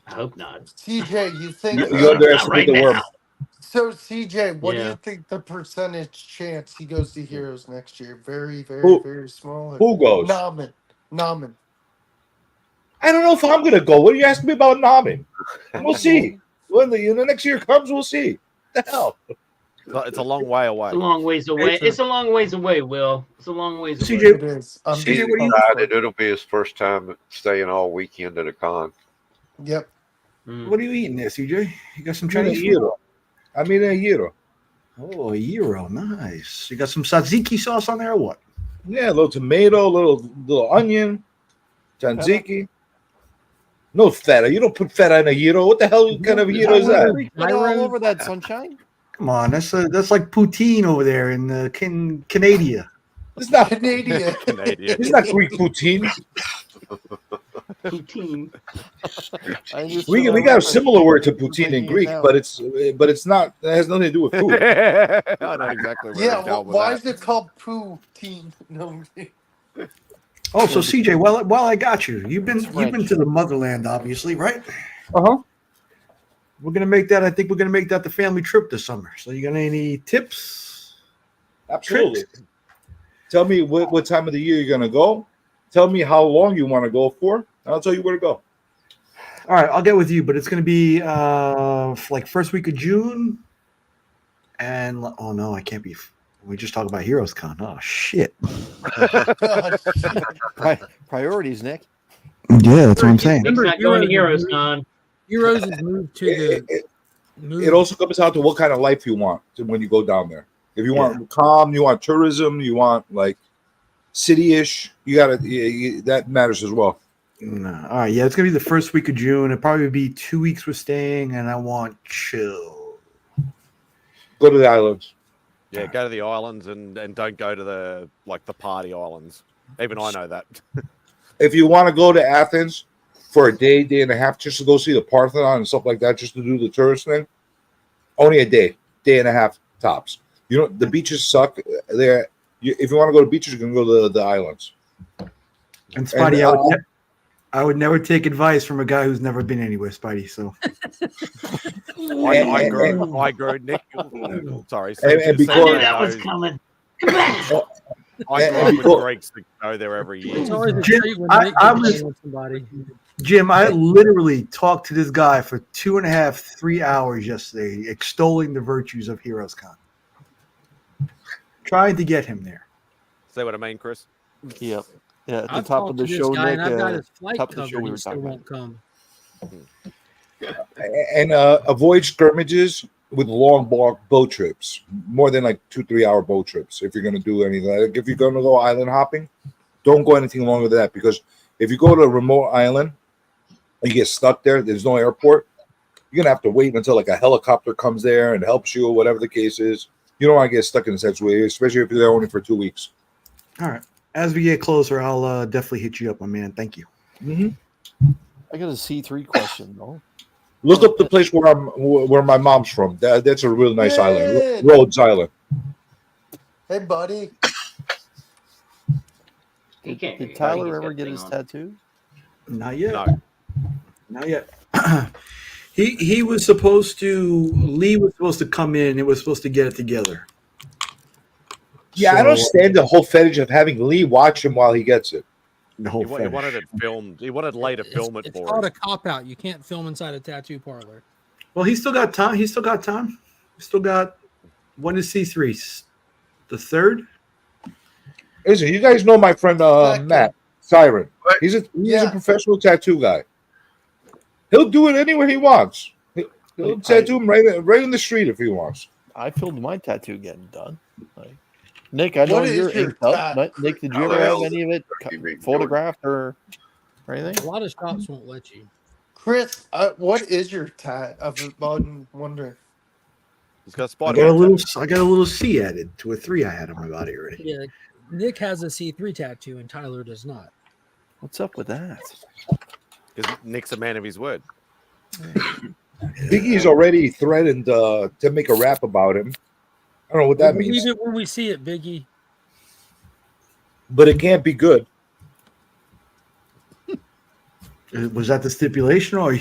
Speaker 5: I hope not.
Speaker 10: TJ, you think
Speaker 8: you underestimate the worm?
Speaker 10: So CJ, what do
Speaker 5: Yeah.
Speaker 10: you think the percentage chance he goes to Heroes next year? Very, very,
Speaker 8: Who-
Speaker 10: very small.
Speaker 8: Who goes?
Speaker 10: Namen.
Speaker 8: I don't know if I'm gonna go. What are you asking me about Namen? We'll see. When the next year comes, we'll see. What the hell?
Speaker 1: It's a long way away.
Speaker 5: It's a long ways away. It's a long ways away, Will. It's a long ways away.
Speaker 10: It is. I'm
Speaker 11: He's
Speaker 10: just pumped for
Speaker 11: excited.
Speaker 10: it.
Speaker 11: It'll be his first time staying all weekend at a con.
Speaker 10: Yep.
Speaker 12: What are you eating there, CJ? You got some
Speaker 8: I mean,
Speaker 12: Chinese
Speaker 8: a
Speaker 12: food?
Speaker 8: gyro. I mean, a gyro.
Speaker 12: Oh, a gyro. Nice. You got some tzatziki sauce on there or what?
Speaker 8: Yeah, a little tomato, little onion, tzatziki. No feta. You don't put feta in a gyro. What the hell kind of gyro is that?
Speaker 3: Put all over that, sunshine.
Speaker 12: Come on, that's like poutine over there in Canada.
Speaker 8: It's not
Speaker 10: Canadian.
Speaker 8: It's not Greek poutine.
Speaker 5: Poutine.
Speaker 8: We got a similar word to poutine in Greek, but it's not. It has nothing to do with food.
Speaker 1: I know exactly where
Speaker 10: Yeah,
Speaker 1: you're going with
Speaker 10: why
Speaker 1: that.
Speaker 10: is it called poutine? No.
Speaker 12: Oh, so CJ, while I got you, you've been to the motherland, obviously, right? We're gonna make that. I think we're gonna make that the family trip this summer. So, you got any tips?
Speaker 8: Absolutely.
Speaker 12: Tricks?
Speaker 8: Tell me what time of the year you're gonna go. Tell me how long you want to go for, and I'll tell you where to go.
Speaker 12: All right, I'll get with you, but it's gonna be like first week of June. And oh no, I can't be. We just talked about Heroes Con. Oh shit.
Speaker 3: Priorities, Nick.
Speaker 12: Yeah, that's what I'm saying.
Speaker 5: Nick's not going to Heroes Con.
Speaker 6: Heroes is moved to the.
Speaker 8: It also comes down to what kind of life you want when you go down there. If you want calm, you want tourism, you want like city-ish, you gotta that matters as well.
Speaker 12: No. All right, yeah, it's gonna be the first week of June. It'll probably be 2 weeks we're staying, and I want chill.
Speaker 8: Go to the islands.
Speaker 1: Yeah, go to the islands and don't go to the party islands. Even I know that.
Speaker 8: If you want to go to Athens for a day and a half, just to go see the Parthenon and stuff like that, just to do the tourist thing, only a day and a half tops. You know, the beaches suck. There, if you want to go to beaches, you can go to the islands.
Speaker 12: And Spidey, I would never take advice from a guy who's never been anywhere, Spidey. So
Speaker 1: I grew Nick. Sorry,
Speaker 8: and because
Speaker 5: I knew that was coming. Come back.
Speaker 1: I grew up with Greeks that go there every year.
Speaker 6: It's always a
Speaker 12: Jim,
Speaker 6: treat when
Speaker 12: I
Speaker 6: Nick gets
Speaker 12: was-
Speaker 6: in with somebody.
Speaker 12: Jim, I literally talked to this guy for 2.5, 3 hours yesterday, extolling the virtues of Heroes Con. Trying to get him there.
Speaker 1: See what I mean, Chris?
Speaker 3: Yep. Yeah, at the
Speaker 6: I've
Speaker 3: top
Speaker 6: talked
Speaker 3: of the
Speaker 6: to this
Speaker 3: show,
Speaker 6: guy,
Speaker 3: Nick.
Speaker 6: and I've got his flight
Speaker 3: top of the show
Speaker 6: covered.
Speaker 3: we
Speaker 6: He
Speaker 3: were
Speaker 6: still
Speaker 3: talking
Speaker 6: won't come.
Speaker 8: and avoid skirmishes with long boat trips, more than like 2-3 hour boat trips. If you're going to do anything, like if you're going to go island hopping, don't go anything longer than that, because if you go to a remote island and you get stuck there, there's no airport, you're gonna have to wait until like a helicopter comes there and helps you, or whatever the case is. You don't want to get stuck in such a way, especially if you're there only for 2 weeks.
Speaker 12: All right. As we get closer, I'll definitely hit you up, my man. Thank you.
Speaker 8: Mm-hmm.
Speaker 3: I got a C3 question though.
Speaker 8: Look up the place where my mom's from. That's a real nice island, Rhodes Island.
Speaker 10: Hey, buddy.
Speaker 3: Did Tyler ever get his tattoo?
Speaker 12: Not yet.
Speaker 1: No.
Speaker 12: Not yet. He was supposed to. Lee was supposed to come in. It was supposed to get it together.
Speaker 8: Yeah, I don't stand the whole fetish of having Lee watch him while he gets it.
Speaker 12: The
Speaker 1: He
Speaker 12: whole
Speaker 1: wanted it filmed. He wanted Lay to film it
Speaker 6: It's
Speaker 1: for
Speaker 6: called
Speaker 1: him.
Speaker 6: a cop out. You can't film inside a tattoo parlor.
Speaker 12: Well, he's still got time. He's still got time. He's still got. When is C3? The 3rd?
Speaker 8: Listen, you guys know my friend Matt Siren. He's a professional tattoo guy. He'll do it anywhere he wants. He'll tattoo him right in the street if he wants.
Speaker 3: I filmed my tattoo getting done. Like, Nick, I know
Speaker 10: What is
Speaker 3: you're
Speaker 10: your
Speaker 3: inked up,
Speaker 10: tat?
Speaker 3: but Nick, did you
Speaker 11: How
Speaker 3: ever
Speaker 11: the
Speaker 3: have
Speaker 11: hell
Speaker 3: any of it
Speaker 11: you mean,
Speaker 3: photographed or anything?
Speaker 6: A lot of shops won't let you.
Speaker 10: Chris, what is your tat? I've been wondering.
Speaker 1: He's got
Speaker 12: I
Speaker 1: Spider-Man.
Speaker 12: got a little C added to a 3 I had on my body already.
Speaker 6: Yeah, Nick has a C3 tattoo and Tyler does not.
Speaker 3: What's up with that?
Speaker 1: Because Nick's a man of his word.
Speaker 8: Biggie's already threatened to make a rap about him. I don't know what that
Speaker 6: We'll
Speaker 8: means,
Speaker 6: believe it when we see it, Biggie.
Speaker 8: but it can't be good.
Speaker 12: Was that the stipulation, or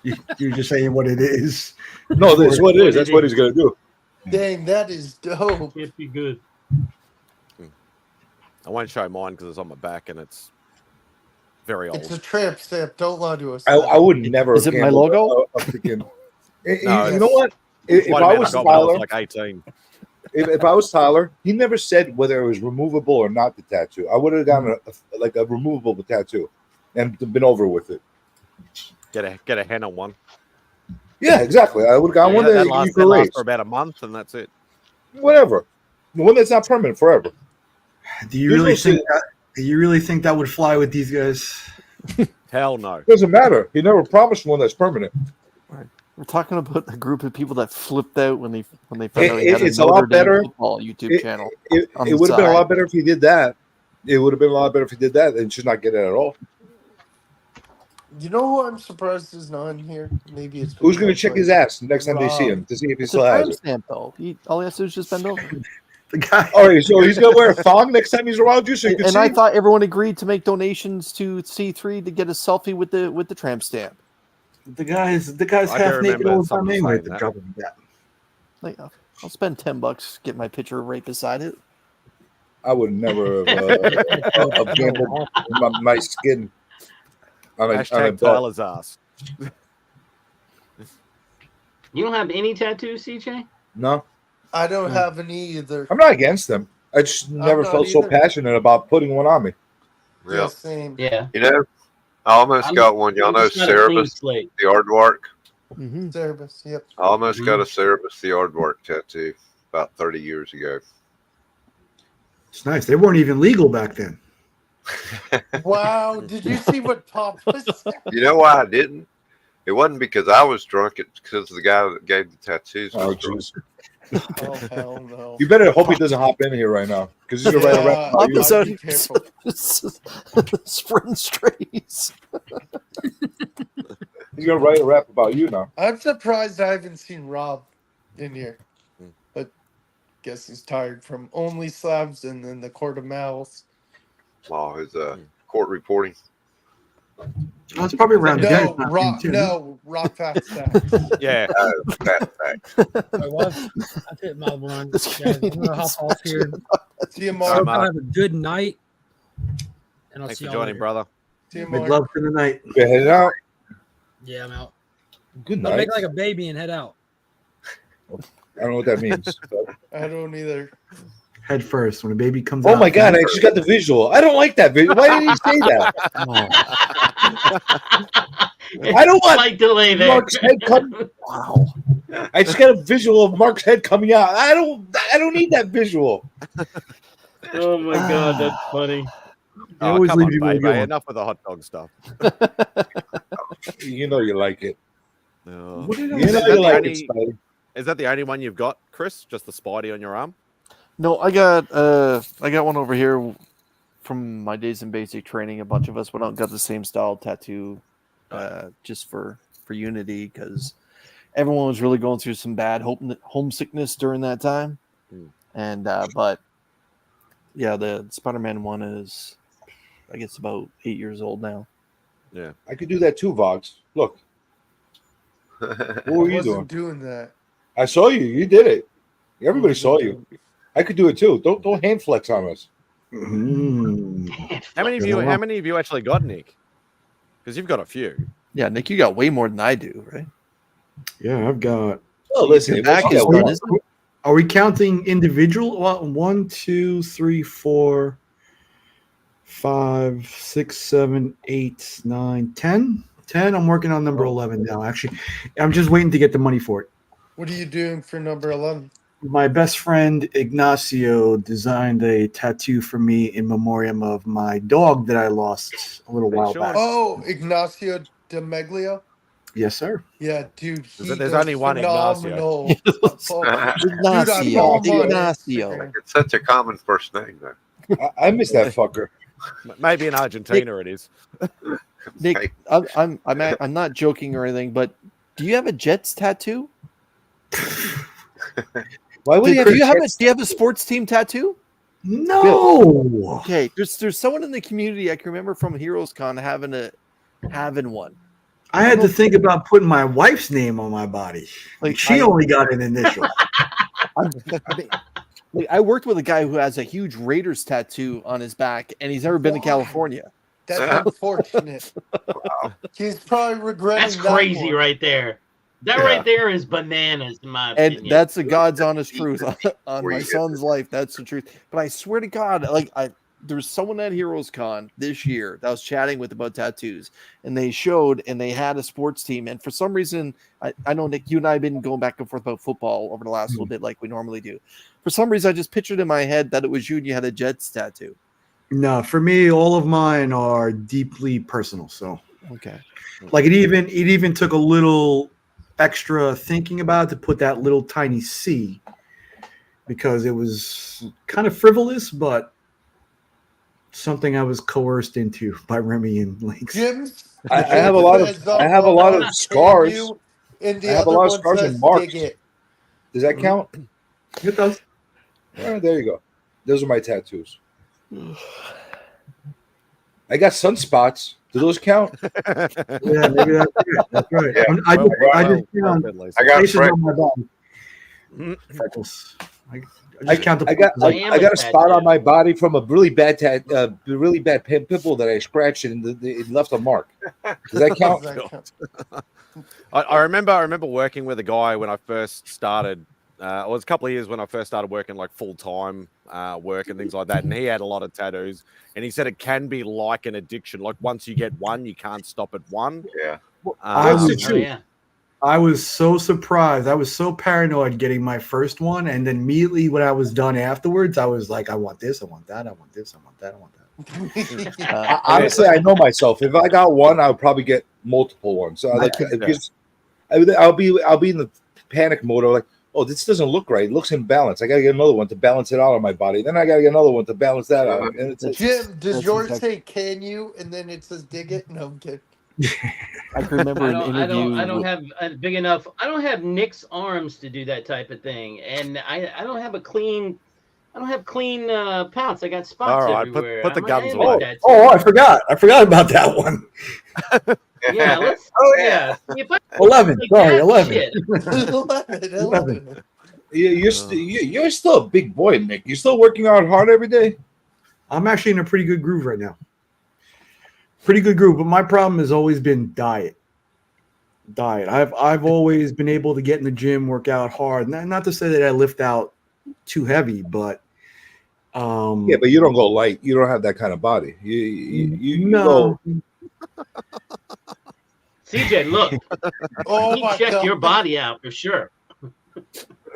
Speaker 12: you You're just saying what it is.
Speaker 8: No, that's what it is. That's what he's gonna do.
Speaker 10: Dang, that is dope.
Speaker 5: It'd be good.
Speaker 1: I won't show mine because it's on my back and it's very old.
Speaker 10: It's a tramp stamp. Don't lie to us.
Speaker 8: I would never.
Speaker 3: Is it my
Speaker 8: gamble
Speaker 3: logo?
Speaker 8: a freaking-
Speaker 1: No,
Speaker 8: you know what? If
Speaker 1: One
Speaker 8: I
Speaker 1: man
Speaker 8: was
Speaker 1: got when I was
Speaker 8: Tyler,
Speaker 1: like 18.
Speaker 8: if I was Tyler, he never said whether it was removable or not. The tattoo, I would have gotten a removable tattoo, and been over with it.
Speaker 1: Get a hen on one.
Speaker 8: Yeah, exactly. I would have gotten one
Speaker 1: that
Speaker 8: that you
Speaker 1: lasts
Speaker 8: could erase.
Speaker 1: for about a month, and that's it.
Speaker 8: Whatever. The one that's not permanent forever.
Speaker 12: Do you really think that would fly with these guys?
Speaker 1: Hell no.
Speaker 8: Doesn't matter. He never promised one that's permanent.
Speaker 3: We're talking about a group of people that flipped out when they found out he had
Speaker 8: It's
Speaker 3: a
Speaker 8: a lot
Speaker 3: Notre Dame
Speaker 8: better.
Speaker 3: football YouTube channel.
Speaker 8: It
Speaker 3: on the
Speaker 8: would have been a
Speaker 3: side.
Speaker 8: lot better if he did that. It would have been a lot better if he did that and should not get it at all.
Speaker 10: You know who I'm surprised is not in here? Maybe it's
Speaker 8: Who's going to check his ass next time they see him to see if he
Speaker 3: It's
Speaker 8: still
Speaker 3: a
Speaker 8: has it?
Speaker 3: timestamp, though. All he has to do is just bend over.
Speaker 12: The guy.
Speaker 8: All right, so he's going to wear a thong next time he's around you, so you can
Speaker 3: And
Speaker 8: see.
Speaker 3: I thought everyone agreed to make donations to C3 to get a selfie with the tramp stamp.
Speaker 12: The guy's
Speaker 1: I
Speaker 12: half
Speaker 1: do
Speaker 12: naked
Speaker 1: remember
Speaker 12: all the time
Speaker 1: somebody
Speaker 12: anyway.
Speaker 1: saying
Speaker 12: The
Speaker 1: that.
Speaker 12: drop of that.
Speaker 3: Like, I'll spend $10, get my picture right beside it.
Speaker 8: I would never have gambled my skin on a
Speaker 1: Hashtag
Speaker 8: butt.
Speaker 1: Tyler's ass.
Speaker 5: You don't have any tattoos, CJ?
Speaker 8: No,
Speaker 10: I don't have any either.
Speaker 8: I'm not against them. I just never
Speaker 10: not
Speaker 8: felt so
Speaker 10: either.
Speaker 8: passionate about putting one on me.
Speaker 10: Yeah,
Speaker 11: Yeah.
Speaker 10: same.
Speaker 5: Yeah.
Speaker 11: You know, I almost got one. Y'all know
Speaker 5: just not a clean
Speaker 11: Cerebus,
Speaker 5: slate.
Speaker 11: the aardvark.
Speaker 3: Mm-hmm.
Speaker 10: Cerebus, yep.
Speaker 11: I almost got a Cerebus, the aardvark tattoo about 30 years ago.
Speaker 12: It's nice. They weren't even legal back then.
Speaker 10: Wow, did you see what Pop was?
Speaker 11: You know why I didn't? It wasn't because I was drunk. It's because the guy that gave the tattoos was
Speaker 8: Oh,
Speaker 11: drunk.
Speaker 8: jeez.
Speaker 10: Oh hell no!
Speaker 8: You better hope he doesn't hop in here right now because he's gonna write a rap about you.
Speaker 10: I'd be careful.
Speaker 3: Spring strays.
Speaker 8: He's gonna write a rap about you now.
Speaker 10: I'm surprised I haven't seen Rob in here, but guess he's tired from only slabs and then the court of malice.
Speaker 11: Oh, his court reporting.
Speaker 12: Oh, it's probably around
Speaker 10: No,
Speaker 12: Dennis not
Speaker 10: Rock,
Speaker 12: too.
Speaker 10: no, Rock Fat Stack.
Speaker 1: Yeah.
Speaker 6: I was. I hit my one. Yeah, I'm gonna hop off here.
Speaker 10: See you,
Speaker 1: All right,
Speaker 10: Mark.
Speaker 1: Mark.
Speaker 6: Have a good night. And I'll
Speaker 1: Thanks
Speaker 6: see
Speaker 1: for
Speaker 6: y'all
Speaker 1: joining,
Speaker 6: later.
Speaker 1: brother.
Speaker 10: See you,
Speaker 12: Big
Speaker 10: Mark.
Speaker 12: love for the night.
Speaker 8: You're heading out.
Speaker 6: Yeah, I'm out.
Speaker 8: Good
Speaker 6: I'll
Speaker 8: night.
Speaker 6: make like a baby and head out.
Speaker 8: I don't know what that means. but-
Speaker 10: I don't either.
Speaker 12: Head first when a baby comes out.
Speaker 8: Oh my god! I just got the visual. I don't like that visual. Why did he say that? I don't want
Speaker 5: Slight delay there.
Speaker 8: Mark's head coming.
Speaker 3: Wow.
Speaker 8: I just got a visual of Mark's head coming out. I don't need that visual.
Speaker 5: Oh my god, that's funny.
Speaker 3: They
Speaker 1: Oh,
Speaker 3: always
Speaker 1: come
Speaker 3: leave
Speaker 1: on,
Speaker 3: you with a
Speaker 1: baby.
Speaker 3: good one.
Speaker 1: Enough with the hot dog stuff.
Speaker 8: You know you like it.
Speaker 1: No.
Speaker 8: What did I
Speaker 1: Is
Speaker 8: say?
Speaker 1: that the
Speaker 8: Like
Speaker 1: only-
Speaker 8: it, Spidey.
Speaker 1: Is that the only one you've got, Chris? Just the Spidey on your arm?
Speaker 3: No, I got one over here from my days in basic training. A bunch of us went out and got the same style tattoo, just for unity, because everyone was really going through some bad homesickness during that time. And but yeah, the Spider-Man one is, I guess, about 8 years old now.
Speaker 1: Yeah,
Speaker 8: I could do that too, Vox. Look, what were
Speaker 10: I
Speaker 8: you doing?
Speaker 10: wasn't doing that.
Speaker 8: I saw you. You did it. Everybody saw you. I could do it too. Don't hand flex on us.
Speaker 1: How many of you actually got, Nick? Because you've got a few.
Speaker 3: Yeah, Nick, you got way more than I do, right?
Speaker 12: Yeah, I've got.
Speaker 8: Oh, listen,
Speaker 3: Your back is done, isn't it?
Speaker 12: Are we counting individual? 1, 2, 3, 4, 5, 6, 7, 8, 9, 10. 10. I'm working on number 11 now. Actually, I'm just waiting to get the money for it.
Speaker 10: What are you doing for number 11?
Speaker 12: My best friend Ignacio designed a tattoo for me in memoriam of my dog that I lost a little while back.
Speaker 10: Oh, Ignacio de Meglio?
Speaker 12: Yes, sir.
Speaker 10: Yeah, dude.
Speaker 1: There's
Speaker 10: does
Speaker 1: only one
Speaker 10: phenomenal.
Speaker 3: Ignacio.
Speaker 11: It's such a common first name, though.
Speaker 8: I miss that fucker.
Speaker 1: Maybe in Argentina it is.
Speaker 3: Nick, I'm not joking or anything, but do you have a Jets tattoo?
Speaker 8: Why would
Speaker 3: Do you have a sports team tattoo?
Speaker 12: No.
Speaker 3: Okay, there's someone in the community I can remember from Heroes Con having one.
Speaker 12: I had to think about putting my wife's name on my body. Like she only got an initial.
Speaker 3: I worked with a guy who has a huge Raiders tattoo on his back, and he's never been to California.
Speaker 10: That's unfortunate. He's probably regretting.
Speaker 5: That's crazy right there. That right there is bananas, in my opinion.
Speaker 3: And that's the God's honest truth on my son's life. That's the truth. But I swear to God, like there was someone at Heroes Con this year that I was chatting with about tattoos, and they had a sports team. And for some reason, I know, Nick, you and I have been going back and forth about football over the last little bit, like we normally do. For some reason, I just pictured in my head that it was you and you had a Jets tattoo.
Speaker 12: No, for me, all of mine are deeply personal. So,
Speaker 3: okay,
Speaker 12: like it even took a little extra thinking about it to put that little tiny C, because it was kind of frivolous, but something I was coerced into by Remy and Links.
Speaker 8: I have a lot of scars.
Speaker 10: And the
Speaker 8: I have a
Speaker 10: other
Speaker 8: lot of
Speaker 10: one
Speaker 8: scars
Speaker 10: says
Speaker 8: and marks.
Speaker 10: dig it.
Speaker 8: Does that count?
Speaker 12: It does.
Speaker 8: There you go. Those are my tattoos. I got sunspots. Do those count?
Speaker 12: Yeah, maybe that's it. That's right.
Speaker 11: Yeah.
Speaker 12: I got on my body. Freckles. I
Speaker 8: got a spot on my body from a really bad pimple that I scratched and it left a mark. Does that count?
Speaker 1: I remember working with a guy when I first started. It was a couple of years when I first started working like full-time work and things like that. And he had a lot of tattoos. And he said it can be like an addiction. Like once you get one, you can't stop at one.
Speaker 11: Yeah.
Speaker 12: I was so surprised. I was so paranoid getting my first one. And then immediately when I was done afterwards, I was like, I want this, I want that, I want this, I want that, I want that.
Speaker 8: Honestly, I know myself. If I got one, I would probably get multiple ones. So I'll be in the panic mode of like, oh, this doesn't look right. It looks imbalanced. I got to get another one to balance it out on my body. Then I got to get another one to balance that out. And
Speaker 10: Jim, does yours say "can you" and then it says "dig it"? No, I'm kidding.
Speaker 3: I can remember an interview.
Speaker 5: I don't have a big enough. I don't have Nick's arms to do that type of thing, and I don't have clean pouts. I got spots everywhere.
Speaker 1: Put the guns away.
Speaker 12: I forgot about that one.
Speaker 5: Yeah, let's. Yeah.
Speaker 12: 11. Sorry, 11.
Speaker 10: 11.
Speaker 8: You're still a big boy, Nick. You're still working out hard every day.
Speaker 12: I'm actually in a pretty good groove right now. Pretty good groove, but my problem has always been diet. I've always been able to get in the gym, work out hard. Not to say that I lift out too heavy, but
Speaker 8: but you don't go light. You don't have that kind of body. You
Speaker 12: no.
Speaker 8: Go.
Speaker 5: CJ, look.
Speaker 10: Oh,
Speaker 5: check your body out for sure.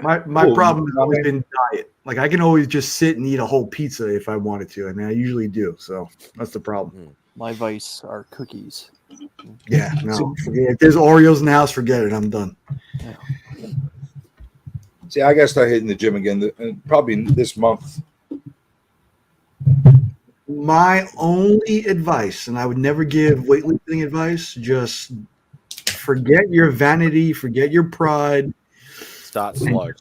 Speaker 12: My problem has always been diet. Like I can always just sit and eat a whole pizza if I wanted to. I mean, I usually do. So that's the problem.
Speaker 3: My vice are cookies.
Speaker 12: Yeah, no. If there's Oreos in the house, forget it. I'm done.
Speaker 3: Yeah.
Speaker 8: See, I gotta start hitting the gym again. Probably this month.
Speaker 12: My only advice, and I would never give weightlifting advice, just forget your vanity, forget your pride.
Speaker 1: Start slow.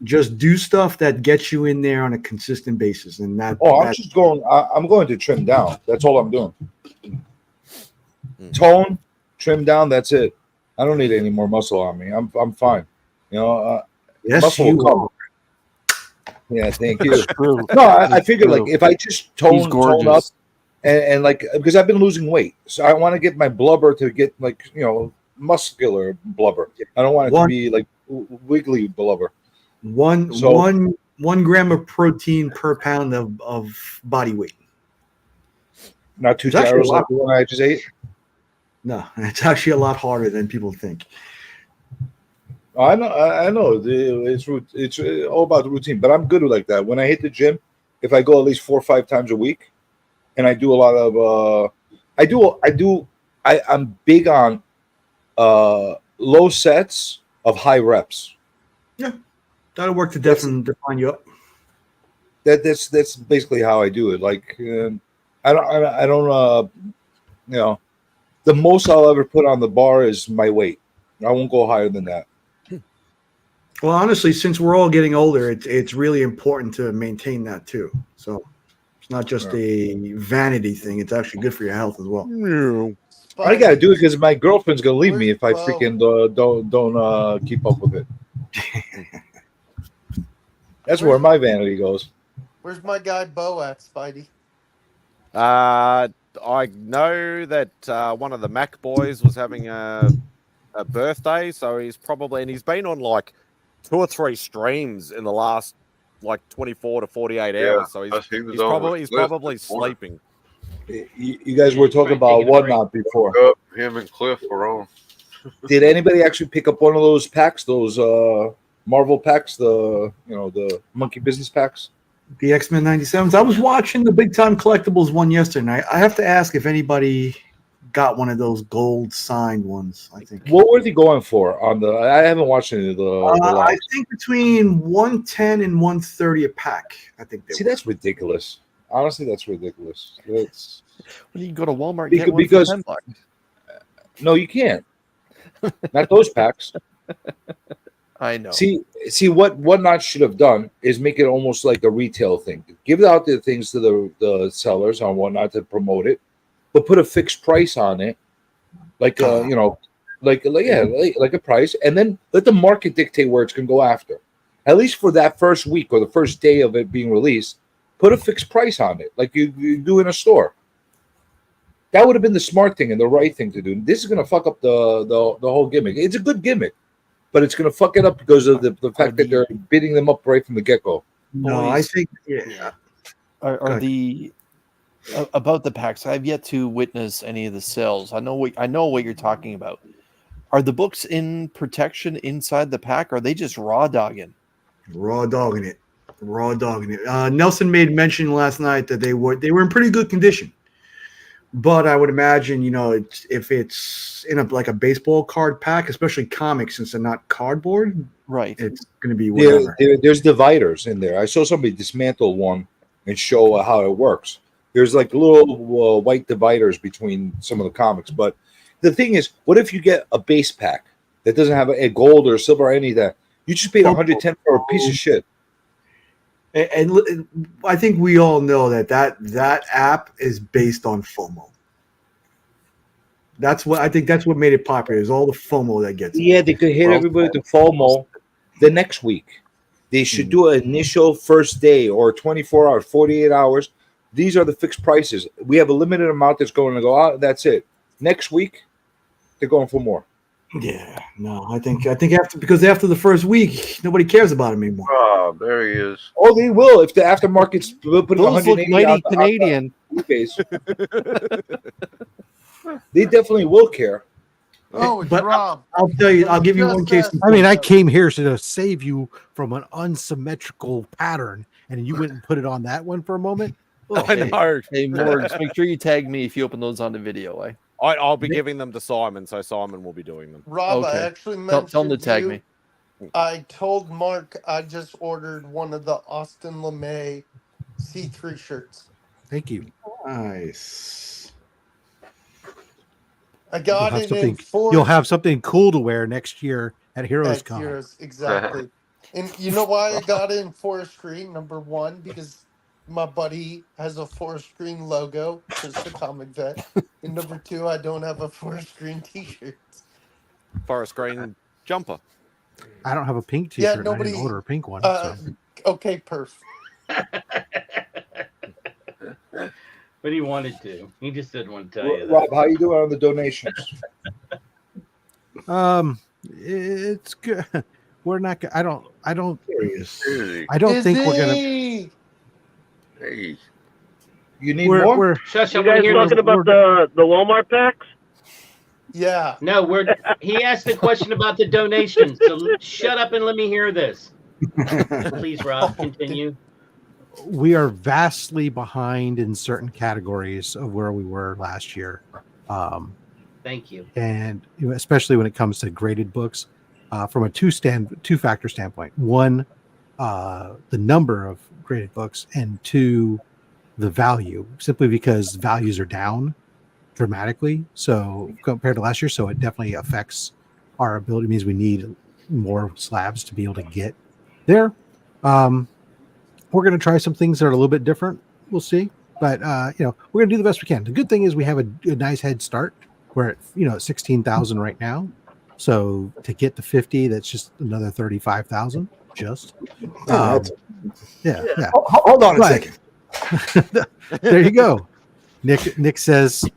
Speaker 12: Just do stuff that gets you in there on a consistent basis. And that.
Speaker 8: Oh, I'm going to trim down. That's all I'm doing. Tone, trim down. That's it. I don't need any more muscle on me. I'm fine. You know.
Speaker 12: Yes,
Speaker 8: muscle
Speaker 12: you
Speaker 8: will come. Yeah, thank you. No, I figured like if I just tone up and like because I've been losing weight, so I want to get my blubber to get like muscular blubber. I don't want it to be like wiggly blubber.
Speaker 12: One gram of protein per pound of body weight.
Speaker 8: Not 2 calories like the one I just ate.
Speaker 12: No, it's actually a lot harder than people think.
Speaker 8: I know. It's all about the routine, but I'm good with like that. When I hit the gym, if I go at least 4 or 5 times a week, and I do a lot of, I'm big on low sets of high reps.
Speaker 12: Yeah, that'll work to define you up.
Speaker 8: That's basically how I do it. Like, I don't, the most I'll ever put on the bar is my weight. I won't go higher than that.
Speaker 12: Well, honestly, since we're all getting older, it's really important to maintain that too. So it's not just a vanity thing; it's actually good for your health as well.
Speaker 8: I gotta do it because my girlfriend's gonna leave me if I
Speaker 10: Bo?
Speaker 8: freaking don't keep up with it. That's where my vanity goes.
Speaker 10: Where's my guy Bo at, Spidey?
Speaker 1: I know that one of the Mac boys was having a birthday, so he's been on like 2 or 3 streams in the last like 24 to 48 hours. So he's probably sleeping.
Speaker 8: You guys were talking about Whatnot before.
Speaker 11: Him and Cliff were on.
Speaker 8: Did anybody actually pick up one of those packs? Those Marvel packs, the Monkey Business packs?
Speaker 12: The X-Men 97s. I was watching the Big Time Collectibles one yesterday night. I have to ask if anybody got one of those gold signed ones. I think.
Speaker 8: What were they going for on the? I haven't watched any of the
Speaker 12: I think between 110 and 130 a pack. I think.
Speaker 8: That's ridiculous. Honestly, that's ridiculous. It's
Speaker 3: when you go to Walmart,
Speaker 8: because
Speaker 3: get one for $10.
Speaker 8: No, you can't. Not those packs.
Speaker 3: I know.
Speaker 8: See, what Whatnot should have done is make it almost like a retail thing. Give out the things to the sellers on Whatnot to promote it, but put a fixed price on it, like like a price, and then let the market dictate where it's going to go after. At least for that first week or the first day of it being released, put a fixed price on it, like you do in a store. That would have been the smart thing and the right thing to do. This is going to fuck up the whole gimmick. It's a good gimmick, but it's going to fuck it up because of the fact that they're bidding them up right from the get-go.
Speaker 12: No, I think
Speaker 3: are the about the packs. I've yet to witness any of the sales. I know what you're talking about. Are the books in protection inside the pack? Or are they just raw dogging?
Speaker 12: Raw dogging it. Nelson made mention last night that they were in pretty good condition. But I would imagine, if it's in like a baseball card pack, especially comics, since they're not cardboard,
Speaker 3: right?
Speaker 12: It's going to be whatever.
Speaker 8: There's dividers in there. I saw somebody dismantle one and show how it works. There's like little white dividers between some of the comics. But the thing is, what if you get a base pack that doesn't have a gold or silver or any of that? You just paid $110 for a piece of shit.
Speaker 12: And I think we all know that app is based on FOMO. That's what made it popular, is all the FOMO that gets.
Speaker 8: Yeah, they could hit everybody with the FOMO the next week. They should do an initial first day or 24 hours, 48 hours. These are the fixed prices. We have a limited amount that's going to go out. That's it. Next week, they're going for more.
Speaker 12: Yeah, no, I think after the first week, nobody cares about him anymore.
Speaker 11: Oh, there he is.
Speaker 8: Oh, they will if the aftermarket's putting
Speaker 3: Those look mighty Canadian.
Speaker 8: They definitely will care.
Speaker 10: Oh, it's Rob.
Speaker 12: I'll tell you. I'll give you one case.
Speaker 13: I mean, I came here to save you from an unsymmetrical pattern, and you went and put it on that one for a moment.
Speaker 3: Oh,
Speaker 1: I know.
Speaker 3: Hey, Morgs, make sure you tag me if you open those on the video.
Speaker 1: I'll be giving them to Simon, so Simon will be doing them.
Speaker 10: Rob, I actually mentioned
Speaker 3: tell him to tag me.
Speaker 10: I told Mark I just ordered one of the Austin LeMay C3 shirts.
Speaker 13: Thank you.
Speaker 12: Nice.
Speaker 10: I got it in four.
Speaker 13: You'll have something cool to wear next year at Heroes Con.
Speaker 10: Exactly. And you know why I got it in forest green? Number one, because my buddy has a forest green logo, just a comic vet. And number two, I don't have a forest green t-shirt.
Speaker 1: Forest green jumper.
Speaker 13: I don't have a pink t-shirt.
Speaker 10: Yeah, nobody
Speaker 13: I didn't order a pink one.
Speaker 10: Okay, perf.
Speaker 5: But he wanted to. He just didn't want to tell you that.
Speaker 8: Rob, how you doing on the donations?
Speaker 13: It's good. We're not. I don't
Speaker 8: Serious.
Speaker 13: think we're gonna.
Speaker 11: Hey,
Speaker 8: you need more.
Speaker 5: Shush,
Speaker 14: you guys talking about the Walmart packs?
Speaker 10: Yeah.
Speaker 5: No, he asked the question about the donations. So shut up and let me hear this. Please, Rob, continue.
Speaker 13: We are vastly behind in certain categories of where we were last year.
Speaker 5: Thank you.
Speaker 13: And especially when it comes to graded books, from a two-factor standpoint. One, the number of graded books, and two, the value, simply because values are down dramatically. So compared to last year, so it definitely affects our ability. It means we need more slabs to be able to get there. We're going to try some things that are a little bit different. We'll see, but we're going to do the best we can. The good thing is we have a nice head start We're at, you know, at 16,000 right now. So to get to 50, that's just another 35,000. Just yeah.
Speaker 8: Hold on a second.
Speaker 13: There you go. Nick says,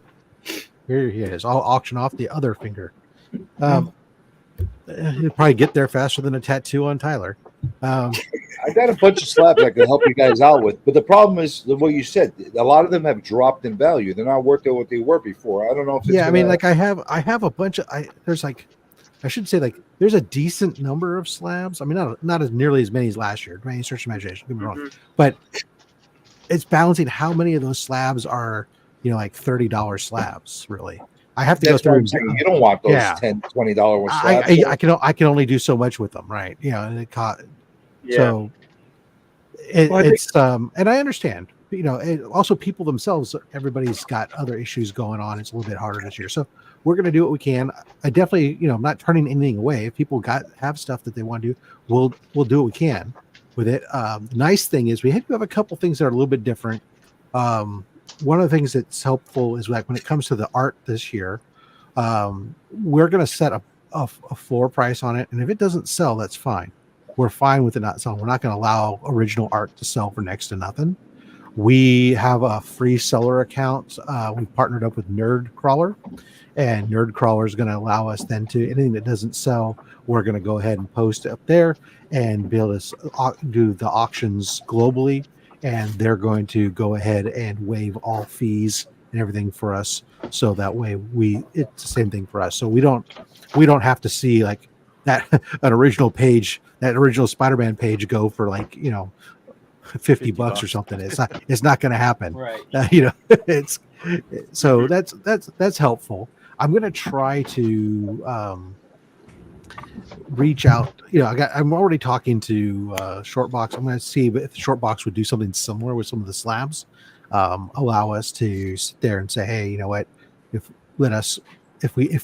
Speaker 13: here he is. I'll auction off the other finger. He'll probably get there faster than a tattoo on Tyler.
Speaker 8: I got a bunch of slabs I can help you guys out with, but the problem is what you said. A lot of them have dropped in value. They're not worth what they were before. I don't know if it's
Speaker 13: I mean, like I have a bunch of there's like, I should say, like, there's a decent number of slabs. I mean, not as nearly as many as last year. By any stretch of imagination, don't get me wrong, but it's balancing how many of those slabs are, you know, like $30 slabs. Really, I have to go through.
Speaker 8: You don't want those $10, $20 ones.
Speaker 13: I can only do so much with them, right? You know, and it caught. Yeah. So it's and I understand. You know, also people themselves. Everybody's got other issues going on. It's a little bit harder this year, so we're going to do what we can. I definitely, you know, I'm not turning anything away. If people have stuff that they want to do, we'll do what we can with it. Nice thing is we have a couple things that are a little bit different. One of the things that's helpful is like when it comes to the art this year, we're going to set a floor price on it, and if it doesn't sell, that's fine. We're fine with it not selling. We're not going to allow original art to sell for next to nothing. We have a free seller account. We partnered up with Nerdcrawler, and Nerdcrawler is going to allow us then to anything that doesn't sell, we're going to go ahead and post it up there and be able to do the auctions globally. And they're going to go ahead and waive all fees and everything for us. So that way it's the same thing for us. So we don't have to see like that an original page, that original Spider-Man page go for like, you know, $50 or something. It's not going to happen. Right. You know, so that's helpful. I'm going to try to reach out. You know, I'm already talking to Shortbox. I'm going to see if Shortbox would do something similar with some of the slabs. Allow us to sit there and say, hey, you know what? If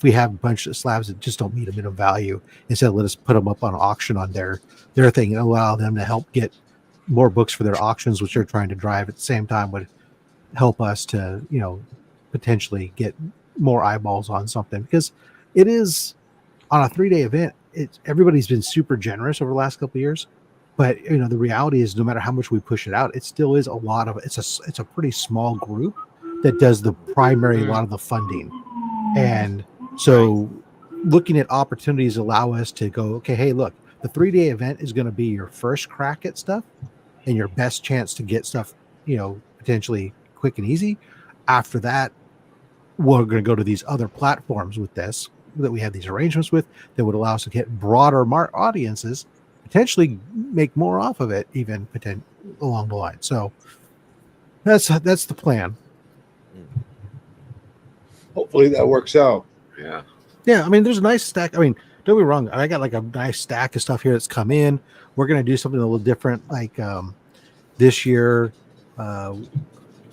Speaker 13: we have a bunch of slabs that just don't meet a minimum value, instead let us put them up on auction on their thing and allow them to help get more books for their auctions, which they're trying to drive at the same time, would help us to, you know, potentially get more eyeballs on something, because it is on a 3-day event. Everybody's been super generous over the last couple of years, but you know, the reality is no matter how much we push it out, it still is a lot of, it's a pretty small group that does the primary, a lot of the funding. And so looking at opportunities allow us to go, okay, hey, look, the 3-day event is going to be your first crack at stuff and your best chance to get stuff, you know, potentially quick and easy. After that, we're going to go to these other platforms with this, that we have these arrangements with, that would allow us to get broader audiences, potentially make more off of it, even along the line. So that's the plan.
Speaker 8: Hopefully that works out.
Speaker 13: Yeah. I mean, there's a nice stack. I mean, don't be wrong. I got like a nice stack of stuff here that's come in. We're going to do something a little different, like this year.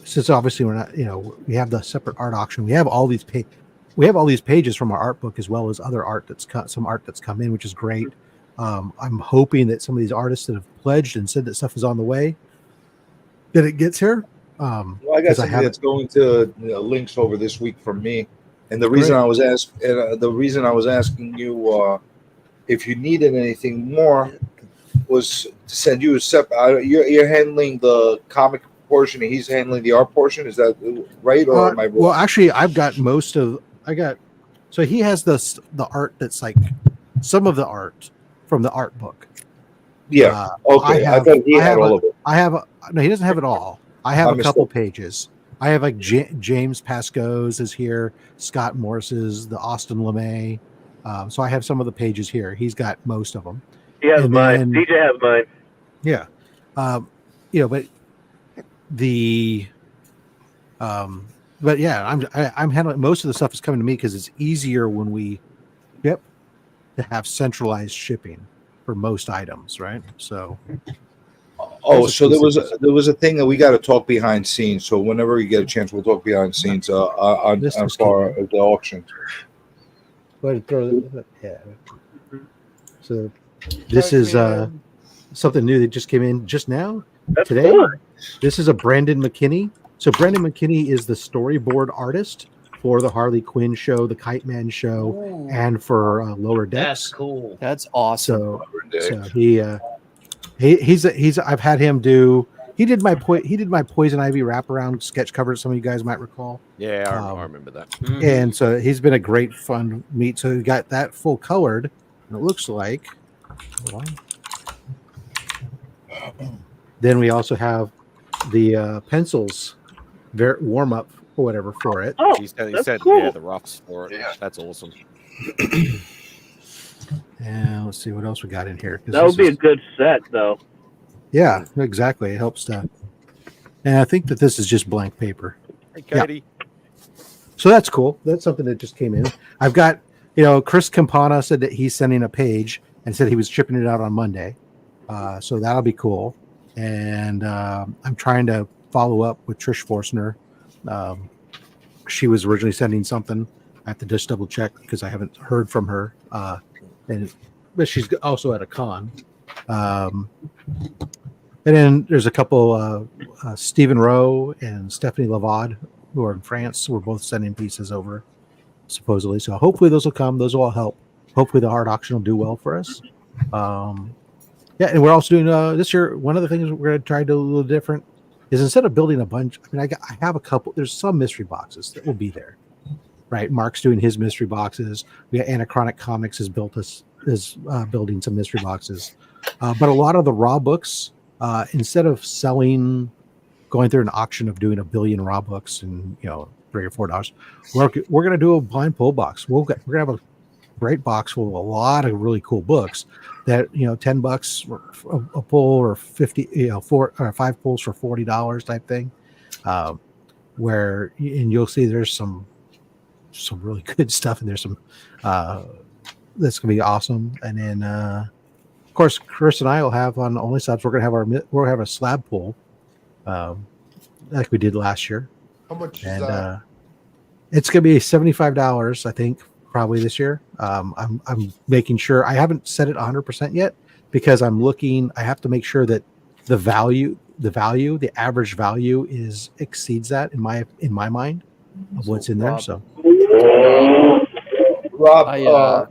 Speaker 13: Since obviously we're not, you know, we have the separate art auction. We have all these pages from our art book, as well as other art that's come in, which is great. I'm hoping that some of these artists that have pledged and said that stuff is on the way, that it gets here.
Speaker 8: Well, I got something that's going to links over this week from me, and the reason I was asking you if you needed anything more was to send you a separate. You're handling the comic portion, and he's handling the art portion. Is that right, or am I wrong?
Speaker 13: Well, actually, I've got most of. So he has the art that's like some of the art from the art book.
Speaker 8: Yeah. Okay. I thought he had all of it.
Speaker 13: No, he doesn't have it all. I have a couple pages. I have like James Pascoe's is here, Scott Morris's, the Austin LeMay. So I have some of the pages here. He's got most of them.
Speaker 14: He has mine. DJ has mine.
Speaker 13: Yeah. You know, but but yeah, I'm handling most of the stuff is coming to me because it's easier when we to have centralized shipping for most items, right? So
Speaker 8: so there was a thing that we got to talk behind scenes. So whenever we get a chance, we'll talk behind scenes on far as the auction.
Speaker 13: Go ahead and throw that. Yeah. So this is something new that just came in just now.
Speaker 14: That's
Speaker 13: today.
Speaker 14: Cool.
Speaker 13: This is a Brandon McKinney. So Brandon McKinney is the storyboard artist for the Harley Quinn show, the Kite Man show,
Speaker 5: Ooh.
Speaker 13: and for Lower Decks.
Speaker 5: That's cool.
Speaker 3: That's awesome.
Speaker 13: So he's I've had him do. He did my Poison Ivy wraparound sketch cover. Some of you guys might recall.
Speaker 1: Yeah, I remember that.
Speaker 5: Mhm.
Speaker 13: And so he's been a great fun meet. So we got that full colored, and it looks like. Hold on. Then we also have the pencils, warm up or whatever for it.
Speaker 14: Oh,
Speaker 1: He
Speaker 14: that's
Speaker 1: said
Speaker 14: cool.
Speaker 1: yeah, the roughs for it.
Speaker 11: Yeah.
Speaker 1: That's awesome.
Speaker 13: And let's see what else we got in here. 'Cause
Speaker 14: That would
Speaker 13: this
Speaker 14: be a
Speaker 13: is-
Speaker 14: good set, though.
Speaker 13: Yeah, exactly. It helps to. And I think that this is just blank paper.
Speaker 1: Hey, Katie.
Speaker 13: So that's cool. That's something that just came in. I've got, Chris Campana said that he's sending a page and said he was shipping it out on Monday. So that'll be cool. And I'm trying to follow up with Trish Forstner. She was originally sending something. I have to just double check because I haven't heard from her. But she's also at a con. And then there's a couple, Stephen Rowe and Stephanie Lavade, who are in France. We're both sending pieces over, supposedly. So hopefully those will come. Those will all help. Hopefully the art auction will do well for us. Yeah, and we're also doing this year. One of the things we're going to try to do a little different is instead of building a bunch. I mean, I have a couple. There's some mystery boxes that will be there, right? Mark's doing his mystery boxes. We got Anachronic Comics is building some mystery boxes, but a lot of the raw books. Instead of going through an auction of doing 1 billion raw books and $3 or $4, we're going to do a blind pull box. We're going to have a great box with a lot of really cool books that $10 a pull or 50 4 or 5 pulls for $40 type thing. And you'll see there's some really good stuff and there's some that's going to be awesome. And then of course, Chris and I will have on Only Slabs. We'll have a slab pull, like we did last year.
Speaker 10: How much is
Speaker 13: And
Speaker 10: that?
Speaker 13: it's going to be $75, I think, probably this year. I'm making sure I haven't set it 100% yet because I'm looking. I have to make sure that the average value exceeds that in my mind of what's in there. So,
Speaker 8: Rob,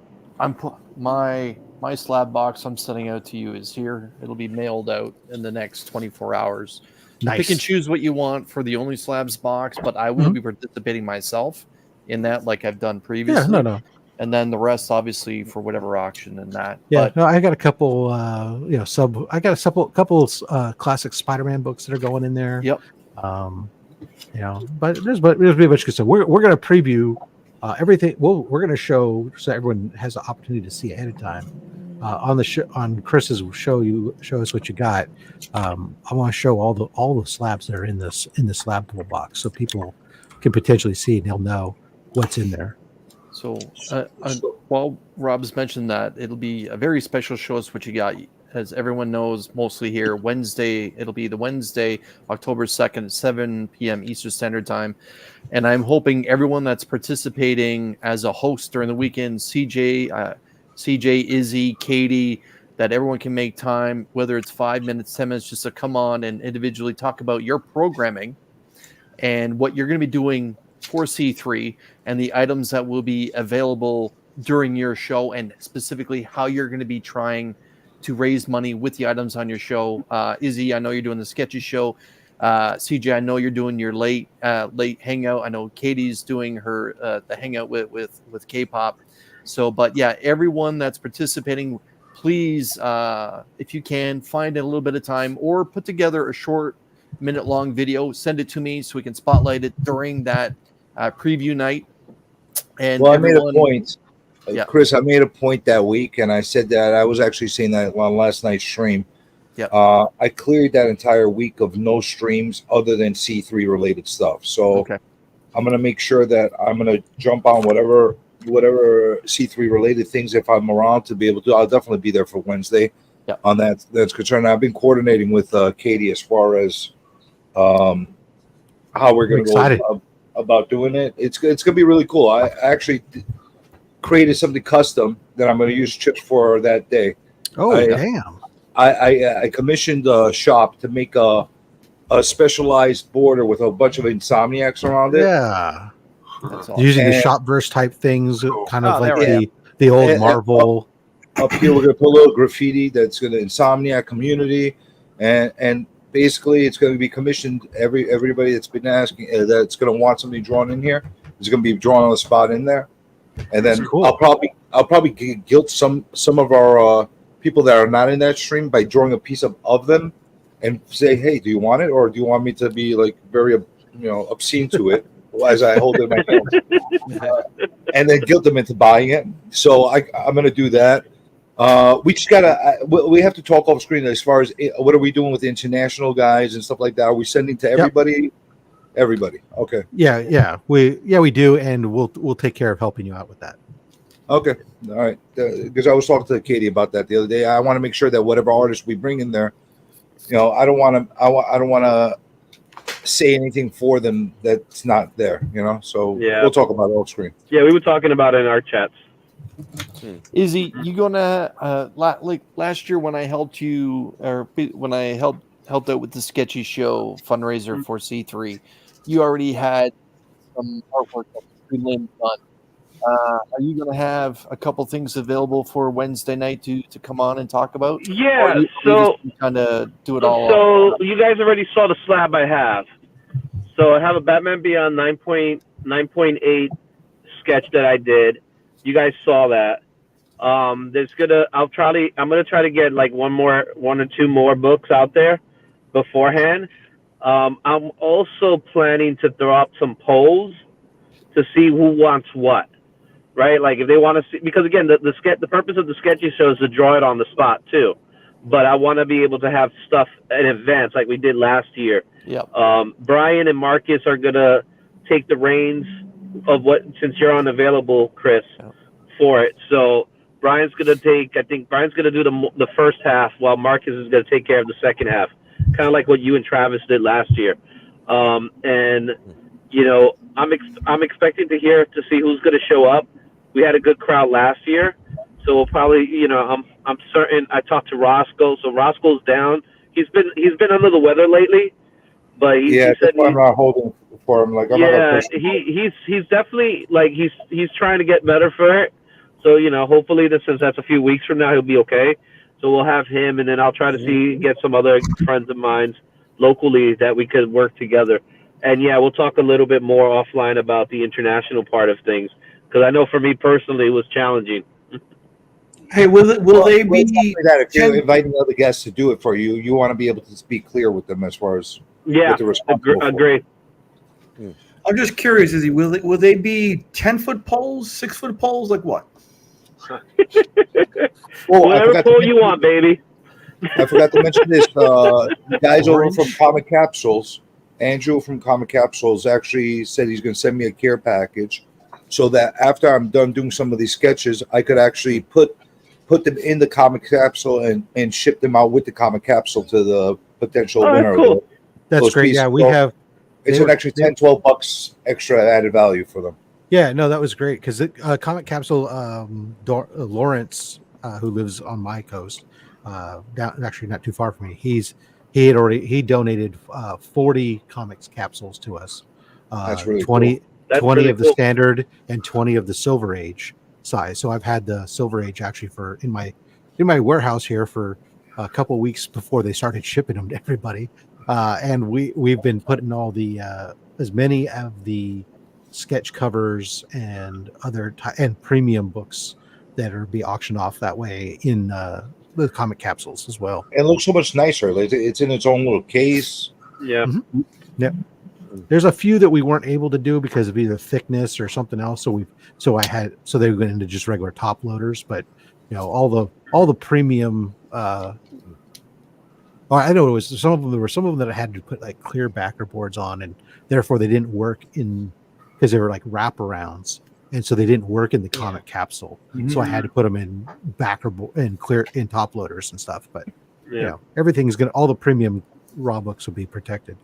Speaker 3: my slab box I'm sending out to you is here. It'll be mailed out in the next 24 hours.
Speaker 13: Nice.
Speaker 3: Pick and choose what you want for the Only Slabs box, but I will be participating myself in that like I've done previously.
Speaker 13: Yeah, no.
Speaker 3: And then the rest, obviously, for whatever auction and that.
Speaker 13: Yeah,
Speaker 3: But
Speaker 13: no, I got a couple, I got a couple classic Spider-Man books that are going in there.
Speaker 3: Yep.
Speaker 13: But there's be a bunch of good stuff. We're going to preview everything. We're going to show so everyone has the opportunity to see ahead of time on the show. On Chris's show us what you got. I want to show all the slabs that are in the slab pool box, so people can potentially see and they'll know what's in there.
Speaker 3: So, while Rob's mentioned that, it'll be a very special show us what you got. As everyone knows, mostly here, Wednesday, it'll be the Wednesday, October 2nd, 7 p.m. Eastern Standard Time. And I'm hoping everyone that's participating as a host during the weekend, CJ, Izzy, Katie, that everyone can make time, whether it's 5 minutes, 10 minutes, just to come on and individually talk about your programming and what you're going to be doing for C3 and the items that will be available during your show, and specifically how you're going to be trying to raise money with the items on your show. Izzy, I know you're doing the sketchy show. CJ, I know you're doing your late hangout. I know Katie's doing her the hangout with K-pop. So, but yeah, everyone that's participating, please, if you can, find a little bit of time or put together a short minute-long video. Send it to me so we can spotlight it during that preview night. And
Speaker 8: I made a point.
Speaker 3: Yeah.
Speaker 8: Chris, I made a point that week, and I said that I was actually saying that on last night's stream.
Speaker 3: Yeah.
Speaker 8: I cleared that entire week of no streams other than C3 related stuff. So
Speaker 3: okay. I'm
Speaker 8: going to make sure that I'm going to jump on whatever C3 related things if I'm around to be able to. I'll definitely be there for Wednesday.
Speaker 3: Yeah.
Speaker 8: On that's concerned. I've been coordinating with Katie as far as how we're going to go about doing it. It's going to be really cool. I actually created something custom that I'm going to use chips for that day.
Speaker 13: Oh, damn.
Speaker 8: I commissioned a shop to make a specialized border with a bunch of insomniacs around it.
Speaker 13: Yeah.
Speaker 3: That's
Speaker 13: using the
Speaker 8: And-
Speaker 13: shopverse type things, kind of
Speaker 1: Oh,
Speaker 13: like
Speaker 1: there we
Speaker 13: the old
Speaker 8: And-
Speaker 13: Marvel.
Speaker 8: Up here, we're gonna put a little graffiti that's gonna Insomniac community, and basically it's gonna be commissioned. Everybody that's been asking that's gonna want something drawn in here is gonna be drawn on the spot in there, and then
Speaker 13: Cool.
Speaker 8: I'll probably guilt some of our people that are not in that stream by drawing a piece of them, and say, hey, do you want it, or do you want me to be like very obscene to it as I hold it in my hands, and then guilt them into buying it. So I'm gonna do that. We just gotta. We have to talk off screen as far as what are we doing with the international guys and stuff like that. Are we sending to everybody? Yep. Everybody. Okay.
Speaker 13: Yeah. We do, and we'll take care of helping you out with that.
Speaker 8: Okay. All right. Because I was talking to Katie about that the other day. I want to make sure that whatever artist we bring in there, I don't want to say anything for them that's not there. So we'll talk about it off screen.
Speaker 14: Yeah, we were talking about it in our chats.
Speaker 3: Izzy, you gonna like last year when I helped you, or when I helped out with the Sketchy Show fundraiser for C3, you already had some artwork that was done. Are you gonna have a couple things available for Wednesday night to come on and talk about?
Speaker 14: Yeah,
Speaker 3: so kind of do it all.
Speaker 14: So you guys already saw the slab I have. So I have a Batman Beyond 9.8 sketch that I did. You guys saw that. I'm gonna try to get like one or two more books out there beforehand. I'm also planning to throw up some polls to see who wants what, right? Like if they want to see, because again, the purpose of the Sketchy Show is to draw it on the spot too. But I want to be able to have stuff in advance like we did last year.
Speaker 3: Yep.
Speaker 14: Brian and Marcus are gonna take the reins of since you're unavailable, Chris, for it. So Brian's gonna do the first half while Marcus is gonna take care of the second half, kind of like what you and Travis did last year. And I'm expecting to see who's gonna show up. We had a good crowd last year, so we'll probably I'm certain. I talked to Roscoe, so Roscoe's down. He's been under the weather lately, but he said
Speaker 8: I'm not holding for him. Like I'm not
Speaker 14: he's definitely like he's trying to get better for it. So hopefully since that's a few weeks from now, he'll be okay. So we'll have him, and then I'll try to get some other friends of mine locally that we could work together. And yeah, we'll talk a little bit more offline about the international part of things, because I know for me personally it was challenging.
Speaker 12: Hey, will they be
Speaker 8: that if you're inviting other guests to do it for you? You want to be able to speak clear with them as far as what they're responsible for.
Speaker 14: Agree.
Speaker 12: I'm just curious, Izzy, will they be 10-foot poles, 6-foot poles, like what?
Speaker 14: Whatever pole you want, baby.
Speaker 8: I forgot to mention this. Guys over from Comic Capsules, Andrew from Comic Capsules actually said he's going to send me a care package so that after I'm done doing some of these sketches, I could actually put them in the comic capsule and ship them out with the comic capsule to the potential winner.
Speaker 14: Cool.
Speaker 13: That's great. Yeah, we have.
Speaker 8: It's an extra $10-12 extra added value for them.
Speaker 13: Yeah, no, that was great because Comic Capsule Lawrence, who lives on my coast, actually not too far from me. He donated 40 comics capsules to us.
Speaker 8: That's really
Speaker 13: 20,
Speaker 8: cool.
Speaker 13: 20
Speaker 8: really
Speaker 13: of the
Speaker 8: cool.
Speaker 13: standard and 20 of the Silver Age size. So I've had the Silver Age actually in my warehouse here for a couple weeks before they started shipping them to everybody. And we've been putting all the as many of the sketch covers and other and premium books that are be auctioned off that way in the comic capsules as well.
Speaker 8: It looks so much nicer. It's in its own little case.
Speaker 14: Yeah.
Speaker 13: Mm-hmm. Yep. There's a few that we weren't able to do because of either thickness or something else. So they went into just regular top loaders, but all the premium. I know it was some of them. There were some of them that I had to put like clear backer boards on, and therefore they didn't work because they were like wraparounds, and so they didn't work in the comic capsule.
Speaker 14: Mm-hmm.
Speaker 13: So I had to put them in backer and clear in top loaders and stuff. But everything's all the premium raw books will be protected.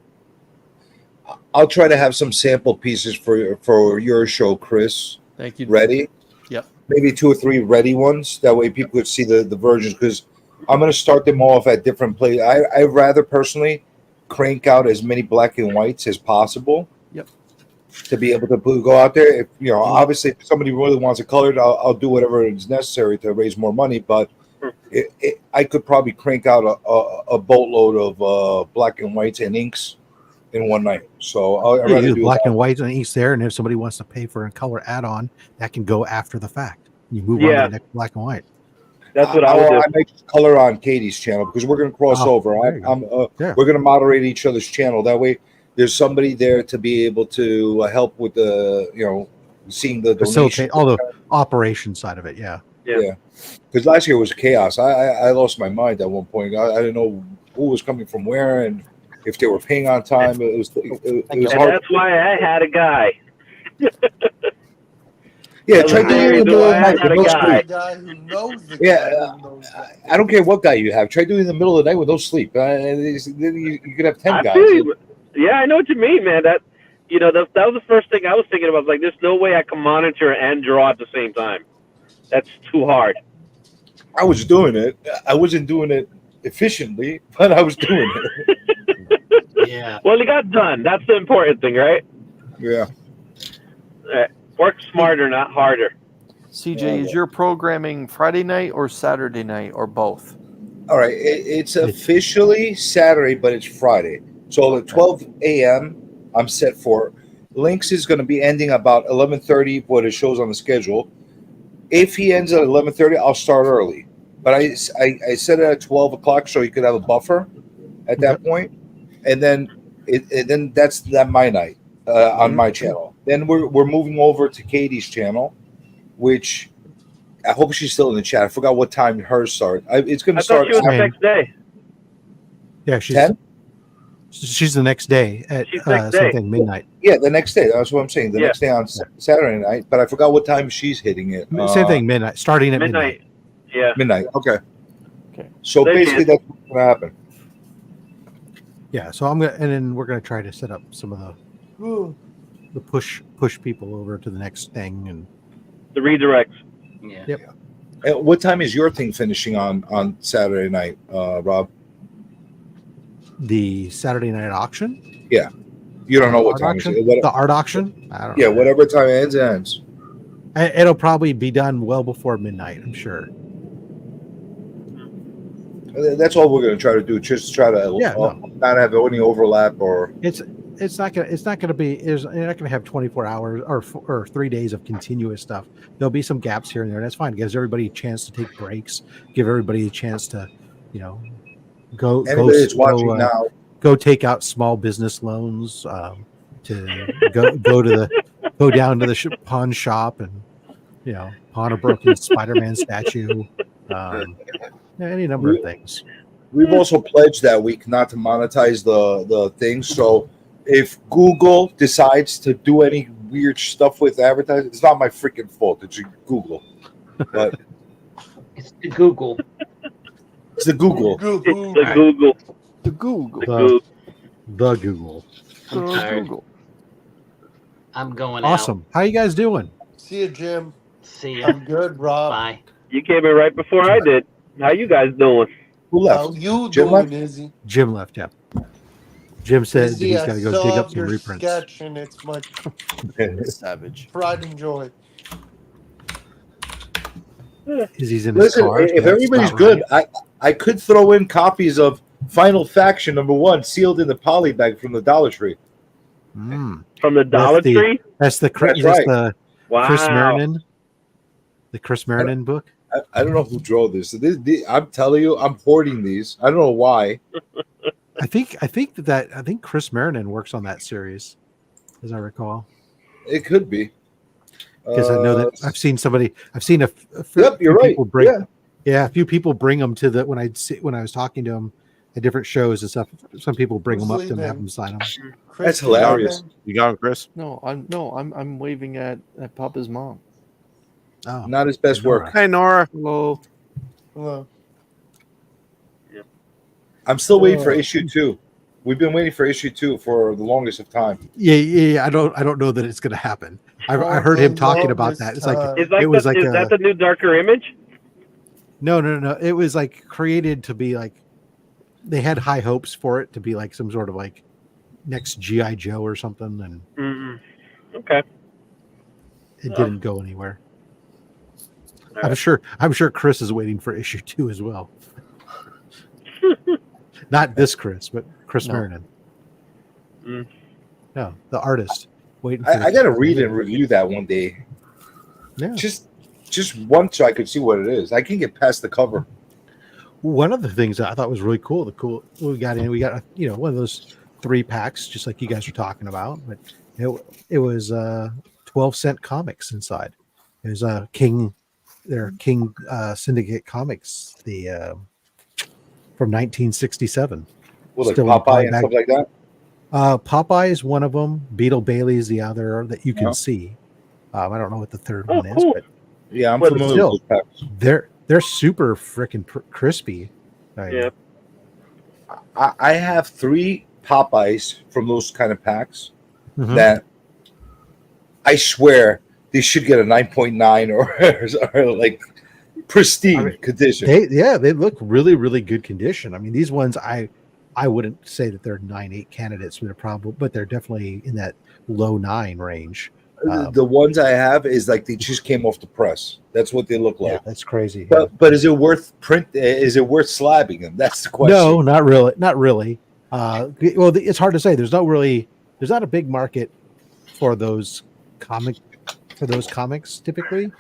Speaker 8: I'll try to have some sample pieces for your show, Chris.
Speaker 3: Thank you.
Speaker 8: Ready?
Speaker 3: Yep.
Speaker 8: Maybe 2 or 3 ready ones. That way people could see the versions, because I'm going to start them off at different places. I'd rather personally crank out as many black and whites as possible.
Speaker 3: Yep.
Speaker 8: to be able to go out there. If obviously, if somebody really wants it colored, I'll do whatever is necessary to raise more money. But I could probably crank out a boatload of black and whites and inks in one night. So I'd rather
Speaker 13: do
Speaker 8: do
Speaker 13: black
Speaker 8: that.
Speaker 13: and white and inks there, and if somebody wants to pay for a color add-on, that can go after the fact. You move on to the next black and white.
Speaker 14: That's what I would do.
Speaker 8: I make color on Katie's channel because we're going to cross over. We're going to moderate each other's channel. That way, there's somebody there to be able to help with the seeing the
Speaker 13: Facilitate
Speaker 8: donation,
Speaker 13: all the operation side of it. Yeah.
Speaker 8: Because last year was chaos. I lost my mind at one point. I didn't know who was coming from where and if they were paying on time. It was hard.
Speaker 14: That's why I had a guy.
Speaker 8: Yeah, try doing it in the middle of the night with no sleep.
Speaker 10: Guy who knows the
Speaker 8: Yeah,
Speaker 10: guy who knows that.
Speaker 8: I don't care what guy you have. Try doing it in the middle of the night with no sleep. Then you could have 10
Speaker 14: I
Speaker 8: guys.
Speaker 14: feel you. Yeah, I know what you mean, man. That was the first thing I was thinking about. Like, there's no way I can monitor and draw at the same time. That's too hard.
Speaker 8: I was doing it. I wasn't doing it efficiently, but I was doing it.
Speaker 5: Yeah.
Speaker 14: Well, it got done. That's the important thing, right?
Speaker 8: Yeah.
Speaker 14: Work smarter, not harder.
Speaker 3: CJ, is your programming Friday night or Saturday night or both?
Speaker 8: All right. It's officially Saturday, but it's Friday. So at 12 a.m., I'm set for. Lynx is going to be ending about 11:30, what it shows on the schedule. If he ends at 11:30, I'll start early. But I set it at 12 o'clock so you could have a buffer at that point. And then that's my night on my channel. Then we're moving over to Katie's channel, which I hope she's still in the chat. I forgot what time hers starts. It's going to start.
Speaker 14: I thought she was the next day.
Speaker 13: Yeah, she's the next day at something midnight.
Speaker 8: Yeah, the next day. That's what I'm saying. The next day on Saturday night. But I forgot what time she's hitting it.
Speaker 13: Same thing, midnight. Starting at midnight.
Speaker 14: Yeah.
Speaker 8: Midnight. Okay. So basically, that's what's going to happen.
Speaker 13: Yeah. So and then we're gonna try to set up some of the push people over to the next thing and
Speaker 14: the redirects.
Speaker 5: Yeah.
Speaker 13: Yep.
Speaker 8: And what time is your thing finishing on Saturday night, Rob?
Speaker 13: The Saturday night auction.
Speaker 8: Yeah. You don't know what time
Speaker 13: auction?
Speaker 8: it is.
Speaker 13: The art auction. I don't
Speaker 8: Yeah,
Speaker 13: know.
Speaker 8: whatever time it ends.
Speaker 13: It'll probably be done well before midnight. I'm sure.
Speaker 8: That's all we're going to try to do. Just try to not have any overlap or.
Speaker 13: It's not gonna be. You're not gonna have 24 hours or 3 days of continuous stuff. There'll be some gaps here and there. And that's fine. It gives everybody a chance to take breaks. Give everybody a chance to, go take out small business loans. To go down to the pawn shop and pawn a broken Spider-Man statue. Any number of things.
Speaker 8: We've also pledged that week not to monetize the thing. So if Google decides to do any weird stuff with advertising, it's not my freaking fault. It's Google. But
Speaker 5: it's the Google.
Speaker 8: It's the Google.
Speaker 14: It's the Google.
Speaker 3: The Google.
Speaker 13: The Google.
Speaker 5: I'm tired. I'm going
Speaker 13: awesome. How you guys doing?
Speaker 10: See you, Jim.
Speaker 5: See ya.
Speaker 10: I'm good, Rob.
Speaker 5: Bye.
Speaker 14: You came in right before I did. How you guys doing?
Speaker 8: Who left?
Speaker 10: How you
Speaker 8: Jim
Speaker 10: doing,
Speaker 8: left?
Speaker 10: Izzy?
Speaker 13: Jim left. Yeah. Jim said
Speaker 10: Izzy,
Speaker 13: he's got to go dig up some
Speaker 10: your
Speaker 13: reprints.
Speaker 10: sketch, and it's my
Speaker 3: Savage
Speaker 10: pride and joy.
Speaker 13: Izzy's in his
Speaker 8: Listen,
Speaker 13: car.
Speaker 8: if everybody's good, I could throw in copies of Final Faction #1 sealed in the poly bag from the Dollar Tree.
Speaker 13: Mm.
Speaker 14: From the Dollar Tree?
Speaker 13: That's the
Speaker 8: That's
Speaker 13: the
Speaker 14: Wow.
Speaker 13: Chris Marinan. The Chris Marinan book.
Speaker 8: I don't know who drew this. I'm telling you, I'm hoarding these. I don't know why.
Speaker 13: I think Chris Marinan works on that series, as I recall.
Speaker 8: It could be.
Speaker 13: Because I know that I've seen a few
Speaker 8: Yep, you're right.
Speaker 13: people bring, a few people bring them to when I was talking to them at different shows and stuff. Some people bring them up to them, have them sign them.
Speaker 8: That's hilarious.
Speaker 1: You got him, Chris?
Speaker 3: No, I'm waving at Papa's mom.
Speaker 13: Oh,
Speaker 8: not his best work.
Speaker 1: Hey, Nora.
Speaker 3: Hello.
Speaker 10: Hello.
Speaker 8: I'm still waiting for issue 2. We've been waiting for issue 2 for the longest of time.
Speaker 13: Yeah. I don't know that it's going to happen. I heard him talking about that. It's like
Speaker 14: is that the new Darker Image?
Speaker 13: No. It was like created to be like they had high hopes for it to be like some sort of like next G.I. Joe or something, and
Speaker 14: Okay.
Speaker 13: It didn't go anywhere.
Speaker 14: All
Speaker 13: I'm
Speaker 14: right.
Speaker 13: sure. I'm sure Chris is waiting for issue 2 as well. Not this Chris, but Chris
Speaker 3: No.
Speaker 13: Marinan.
Speaker 14: Mm.
Speaker 13: No, the artist waiting for.
Speaker 8: I gotta read and review that one day.
Speaker 13: Yeah.
Speaker 8: Just once so I could see what it is. I can't get past the cover.
Speaker 13: One of the things that I thought was really cool. We got one of those 3 packs, just like you guys were talking about, but it was 12-cent comics inside. It was King Syndicate Comics, the from 1967.
Speaker 8: Well, like
Speaker 13: Still in
Speaker 8: Popeye and
Speaker 13: bag.
Speaker 8: stuff like that.
Speaker 13: Popeye is one of them. Beetle Bailey is the other that you can
Speaker 8: Yeah.
Speaker 13: see. I don't know what the third
Speaker 14: Oh,
Speaker 13: one is,
Speaker 14: cool.
Speaker 13: but
Speaker 8: Yeah, I'm
Speaker 13: but
Speaker 8: familiar
Speaker 13: still,
Speaker 8: with those packs.
Speaker 13: they're super freaking crispy.
Speaker 14: Yeah.
Speaker 8: I have 3 Popeyes from those kind of packs
Speaker 13: Mhm.
Speaker 8: that I swear they should get a 9.9 or like pristine condition.
Speaker 13: They look really, really good condition. I mean, these ones I wouldn't say that they're 9.8 candidates, but they're definitely in that low 9 range.
Speaker 8: The ones I have is like they just came off the press. That's what they look like.
Speaker 13: Yeah, that's crazy.
Speaker 8: But is it worth Is it worth slabbing them? That's the question.
Speaker 13: No, not really. Not really. Well, it's hard to say. There's not a big market for those comics typically,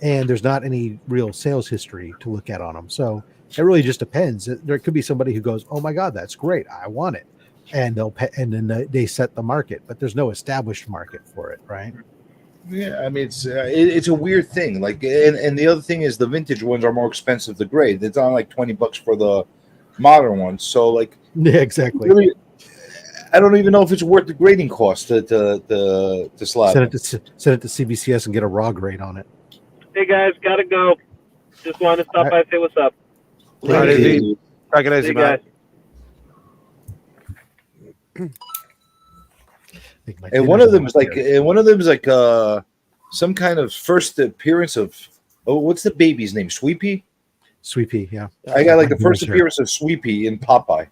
Speaker 13: and there's not any real sales history to look at on them. So it really just depends. There could be somebody who goes, "Oh my God, that's great! I want it," and they'll pay, and then they set the market. But there's no established market for it, right?
Speaker 8: Yeah, I mean it's a weird thing. Like, and the other thing is the vintage ones are more expensive to grade. It's on like $20 for the modern ones. So like,
Speaker 13: yeah, exactly.
Speaker 8: Really, I don't even know if it's worth the grading cost to slab.
Speaker 13: Send it to CBCS and get a raw grade on it.
Speaker 14: Hey guys, gotta go. Just wanted to stop by and say what's up.
Speaker 1: Take it easy. Take it easy,
Speaker 14: Hey,
Speaker 1: man.
Speaker 8: And one of them is like some kind of first appearance of what's the baby's name? Sweepy?
Speaker 13: Sweepy, yeah.
Speaker 8: I got like the first appearance of Sweepy in Popeye.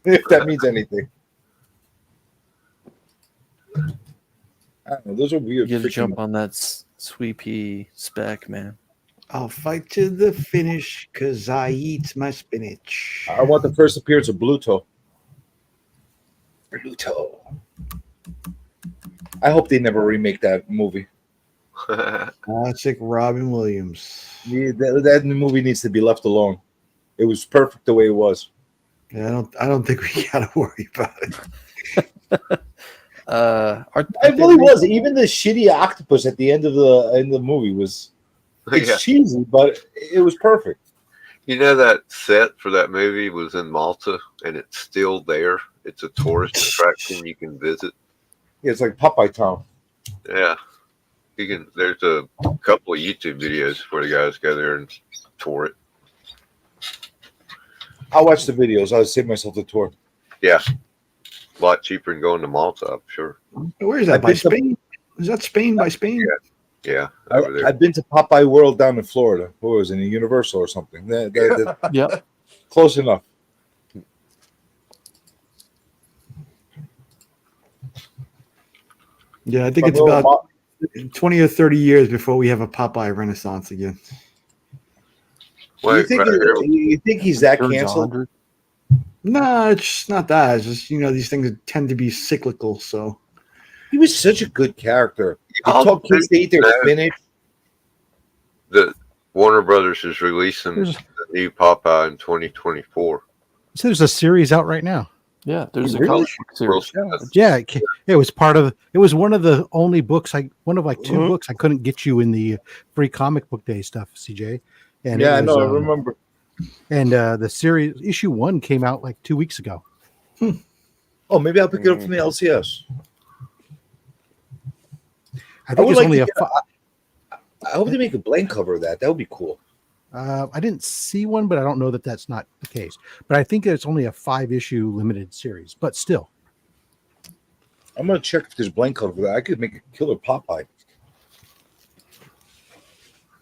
Speaker 8: If that means anything. I don't know, those are weird.
Speaker 3: You got to
Speaker 8: freaking-
Speaker 3: jump on that Sweepy spec, man.
Speaker 12: I'll fight to the finish because I eat my spinach.
Speaker 8: I want the first appearance of Bluto. Bluto. I hope they never remake that movie.
Speaker 12: Classic Robin Williams.
Speaker 8: Yeah, that movie needs to be left alone. It was perfect the way it was.
Speaker 12: Yeah, I don't think we gotta worry about it.
Speaker 8: It really was. Even the shitty octopus at the end of the movie was it's cheesy, but it was perfect.
Speaker 11: You know that set for that movie was in Malta, and it's still there. It's a tourist attraction you can visit.
Speaker 8: Yeah, it's like Popeye Town.
Speaker 11: Yeah, you can. There's a couple of YouTube videos where the guys go there and tour it.
Speaker 8: I'll watch the videos. I'll save myself the tour.
Speaker 11: Yeah, a lot cheaper than going to Malta, I'm sure.
Speaker 12: Where is that? By Spain? Is that Spain by Spain?
Speaker 11: Yeah, over there.
Speaker 8: I've been to Popeye World down in Florida. What was it, in Universal or something?
Speaker 3: Yep.
Speaker 8: Close enough.
Speaker 12: Yeah, I think it's about 20 or 30 years before we have a Popeye renaissance again.
Speaker 8: You think he's that canceled?
Speaker 12: No, it's not that. It's just, these things tend to be cyclical. So
Speaker 8: he was such a good character. He taught kids to eat their spinach.
Speaker 11: The Warner Brothers is releasing the new Popeye in 2024.
Speaker 13: So there's a series out right now.
Speaker 3: Yeah, there's a
Speaker 11: Really?
Speaker 3: comic book series.
Speaker 13: Yeah, it was one of the only books one of like 2 books I couldn't get you in the free comic book day stuff, CJ. And
Speaker 8: yeah, I know. I remember.
Speaker 13: And the series issue 1 came out like 2 weeks ago.
Speaker 8: Oh, maybe I'll pick it up from the LCS.
Speaker 13: I think it's only
Speaker 8: I hope they make a blank cover of that. That would be cool.
Speaker 13: I didn't see one, but I don't know that that's not the case. But I think it's only a 5-issue limited series. But still,
Speaker 8: I'm gonna check if there's blank cover for that. I could make a killer Popeye.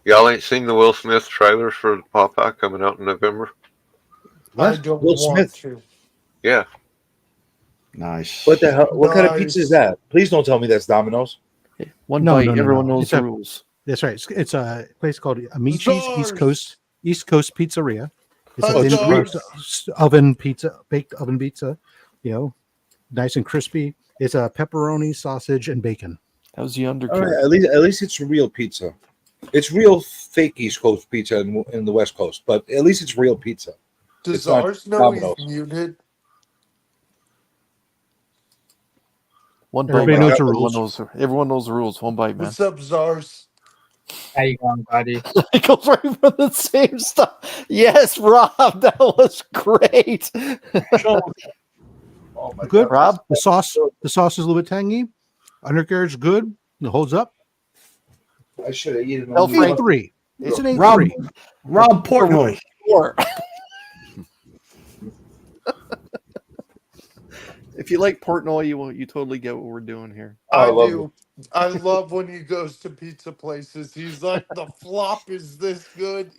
Speaker 11: Y'all ain't seen the Will Smith trailer for Popeye coming out in November?
Speaker 10: I don't
Speaker 8: Will
Speaker 10: want
Speaker 8: Smith?
Speaker 10: to.
Speaker 11: Yeah.
Speaker 12: Nice.
Speaker 8: What the hell? What kind of pizza is that? Please don't tell me that's Domino's.
Speaker 3: One bite, everyone knows the rules.
Speaker 13: That's right. It's a place called Amici's East Coast Pizzeria. It's a thin crust oven pizza, baked oven pizza. You know, nice and crispy. It's a pepperoni, sausage, and bacon.
Speaker 3: How's the undercarriage?
Speaker 8: All right, at least it's real pizza. It's real fake East Coast pizza in the West Coast, but at least it's real pizza.
Speaker 10: Does ours know he's muted?
Speaker 3: One bite.
Speaker 13: Everybody knows the rules.
Speaker 3: Everyone knows the rules. One bite, man.
Speaker 10: What's up, Zars?
Speaker 15: How you going, buddy?
Speaker 3: It goes right from the same stuff. Yes, Rob, that was great.
Speaker 13: Good, Rob. The sauce is a little bit tangy. Undercarriage is good. It holds up.
Speaker 8: I should have eaten.
Speaker 13: It's an 8-3. It's an 8-3.
Speaker 12: Rob Portnoy.
Speaker 3: If you like Portnoy, you totally get what we're doing here.
Speaker 10: I do. I love when he goes to pizza places. He's like, the flop is this good.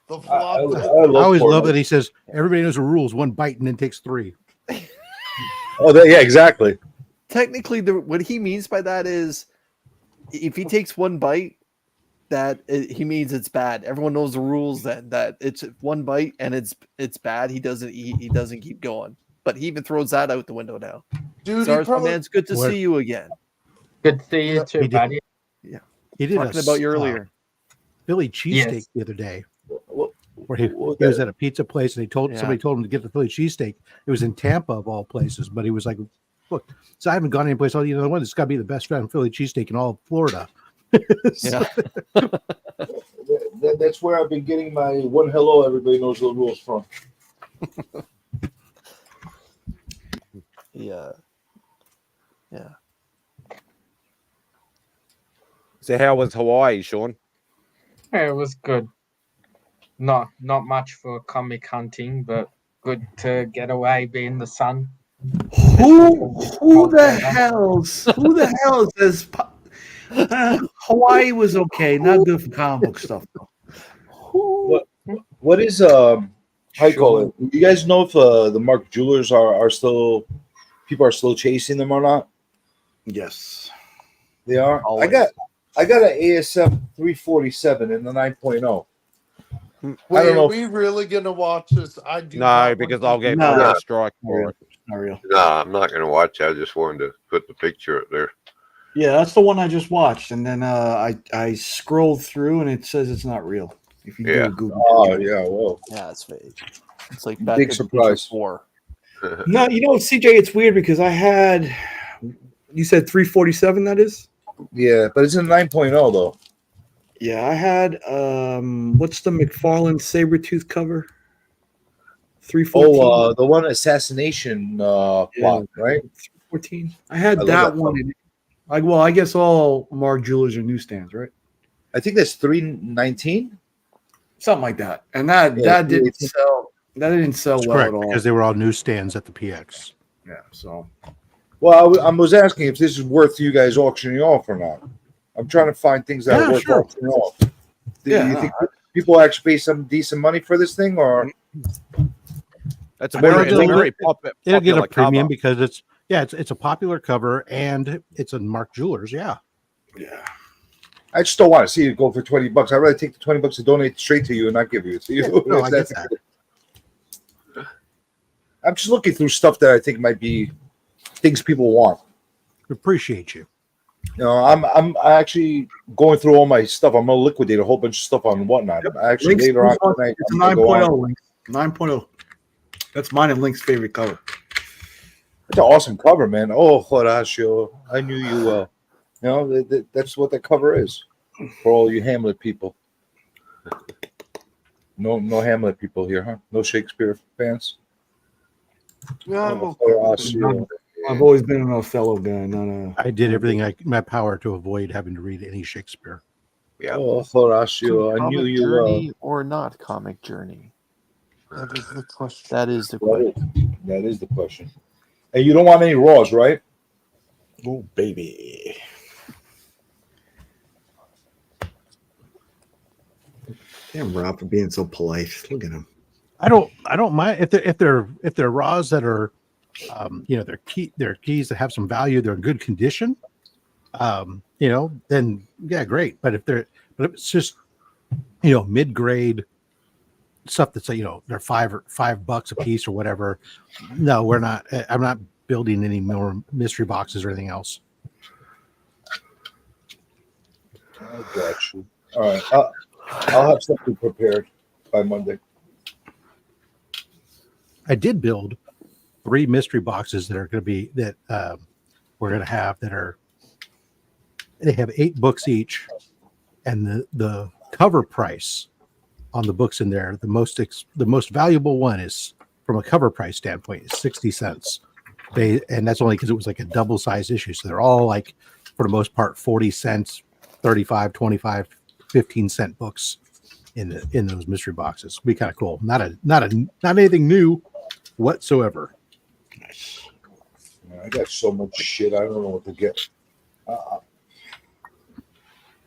Speaker 10: The flop.
Speaker 13: I always love that he says everybody knows the rules. One bite and then takes 3.
Speaker 8: Yeah, exactly.
Speaker 3: Technically, what he means by that is, if he takes one bite, he means it's bad. Everyone knows the rules that it's one bite and it's bad. He doesn't eat. He doesn't keep going. But he even throws that out the window now.
Speaker 10: Dude,
Speaker 3: man, it's good to see you again.
Speaker 15: Good to see you too, buddy.
Speaker 3: Yeah,
Speaker 13: he did
Speaker 3: talking about you earlier.
Speaker 13: Philly cheesesteak the other day. Where he was at a pizza place and somebody told him to get the Philly cheesesteak. It was in Tampa of all places, but he was like, "Look, so I haven't gone anyplace. I'll eat another one. It's got to be the best found Philly cheesesteak in all of Florida."
Speaker 8: That's where I've been getting my one hello. Everybody knows the rules from.
Speaker 3: Yeah.
Speaker 1: So how was Hawaii, Sean?
Speaker 15: Yeah, it was good. Not much for comic hunting, but good to get away, be in the sun.
Speaker 12: Who the hell says Hawaii was okay, not good for comic book stuff though.
Speaker 8: What is how you call it? You guys know if the Mark Jewelers are still people are still chasing them or not?
Speaker 12: Yes,
Speaker 8: they are.
Speaker 3: Always.
Speaker 8: I got an ASF 347 in the 9.0.
Speaker 10: Wait, are we really gonna watch this? I do.
Speaker 1: No, because I'll get a strike for it.
Speaker 12: Not real.
Speaker 11: No, I'm not going to watch it. I just wanted to put the picture up there.
Speaker 12: Yeah, that's the one I just watched, and then I scrolled through, and it says it's not real. If you do a Google.
Speaker 8: Oh yeah, whoa.
Speaker 3: Yeah, it's fake. It's like
Speaker 8: big surprise.
Speaker 3: 4.
Speaker 12: No, you know, CJ, it's weird because I had. You said 347. That is.
Speaker 8: Yeah, but it's in 9.0 though.
Speaker 12: Yeah, I had what's the McFarlane Sabretooth cover? 314.
Speaker 8: Oh, the one assassination plot, right?
Speaker 12: 314. I had that one. I guess all Mark Jewelers are newsstands, right?
Speaker 8: I think that's 319.
Speaker 12: Something like that. And that didn't sell. That didn't sell well
Speaker 13: correct,
Speaker 12: at all
Speaker 13: because they were all newsstands at the PX.
Speaker 12: Yeah. So.
Speaker 8: Well, I was asking if this is worth you guys auctioning off or not. I'm trying to find things that are worth auctioning off. Do you think people actually pay some decent money for this thing, or
Speaker 1: that's a very popular.
Speaker 13: It'll get a premium
Speaker 1: cover.
Speaker 13: because it's a popular cover and it's a Mark Jewelers. Yeah.
Speaker 8: I just don't want to see it go for $20. I'd rather take the $20 and donate it straight to you and not give it to you.
Speaker 13: No, I get that.
Speaker 8: I'm just looking through stuff that I think might be things people want.
Speaker 13: Appreciate you.
Speaker 8: You know, I'm actually going through all my stuff. I'm gonna liquidate a whole bunch of stuff on whatnot. Actually,
Speaker 12: Links
Speaker 8: later on tonight,
Speaker 12: it's a 9.0 Links. 9.0. That's mine and Link's favorite cover.
Speaker 8: It's an awesome cover, man. Oh, Horacio, I knew you well. You know, that's what that cover is for all you Hamlet people. No Hamlet people here, huh? No Shakespeare fans.
Speaker 10: Yeah,
Speaker 12: I've always been an Othello guy, not a.
Speaker 13: I did everything in my power to avoid having to read any Shakespeare.
Speaker 11: Yeah.
Speaker 8: Oh, Horacio, I knew you
Speaker 3: journey or not comic journey?
Speaker 10: That is the question.
Speaker 3: That is the question.
Speaker 8: That is the question. And you don't want any Raws, right?
Speaker 12: Oh, baby. Damn, Rob, for being so polite. Look at him.
Speaker 13: I don't mind if they're raws that are they're keys that have some value, they're in good condition, then yeah, great. But if it's just mid-grade stuff that's they're $5 a piece or whatever, no, we're not. I'm not building any more mystery boxes or anything else.
Speaker 8: I got you. All right, I'll have something prepared by Monday.
Speaker 13: I did build 3 mystery boxes that are going to be we're going to have they have 8 books each, and the cover price on the books in there, the most valuable one is, from a cover price standpoint, is 60 cents. And that's only because it was like a double size issue, so they're all like, for the most part, 40 cents, 35, 25, 15-cent books in those mystery boxes. Be kind of cool. Not anything new whatsoever.
Speaker 8: Man, I got so much shit. I don't know what to get.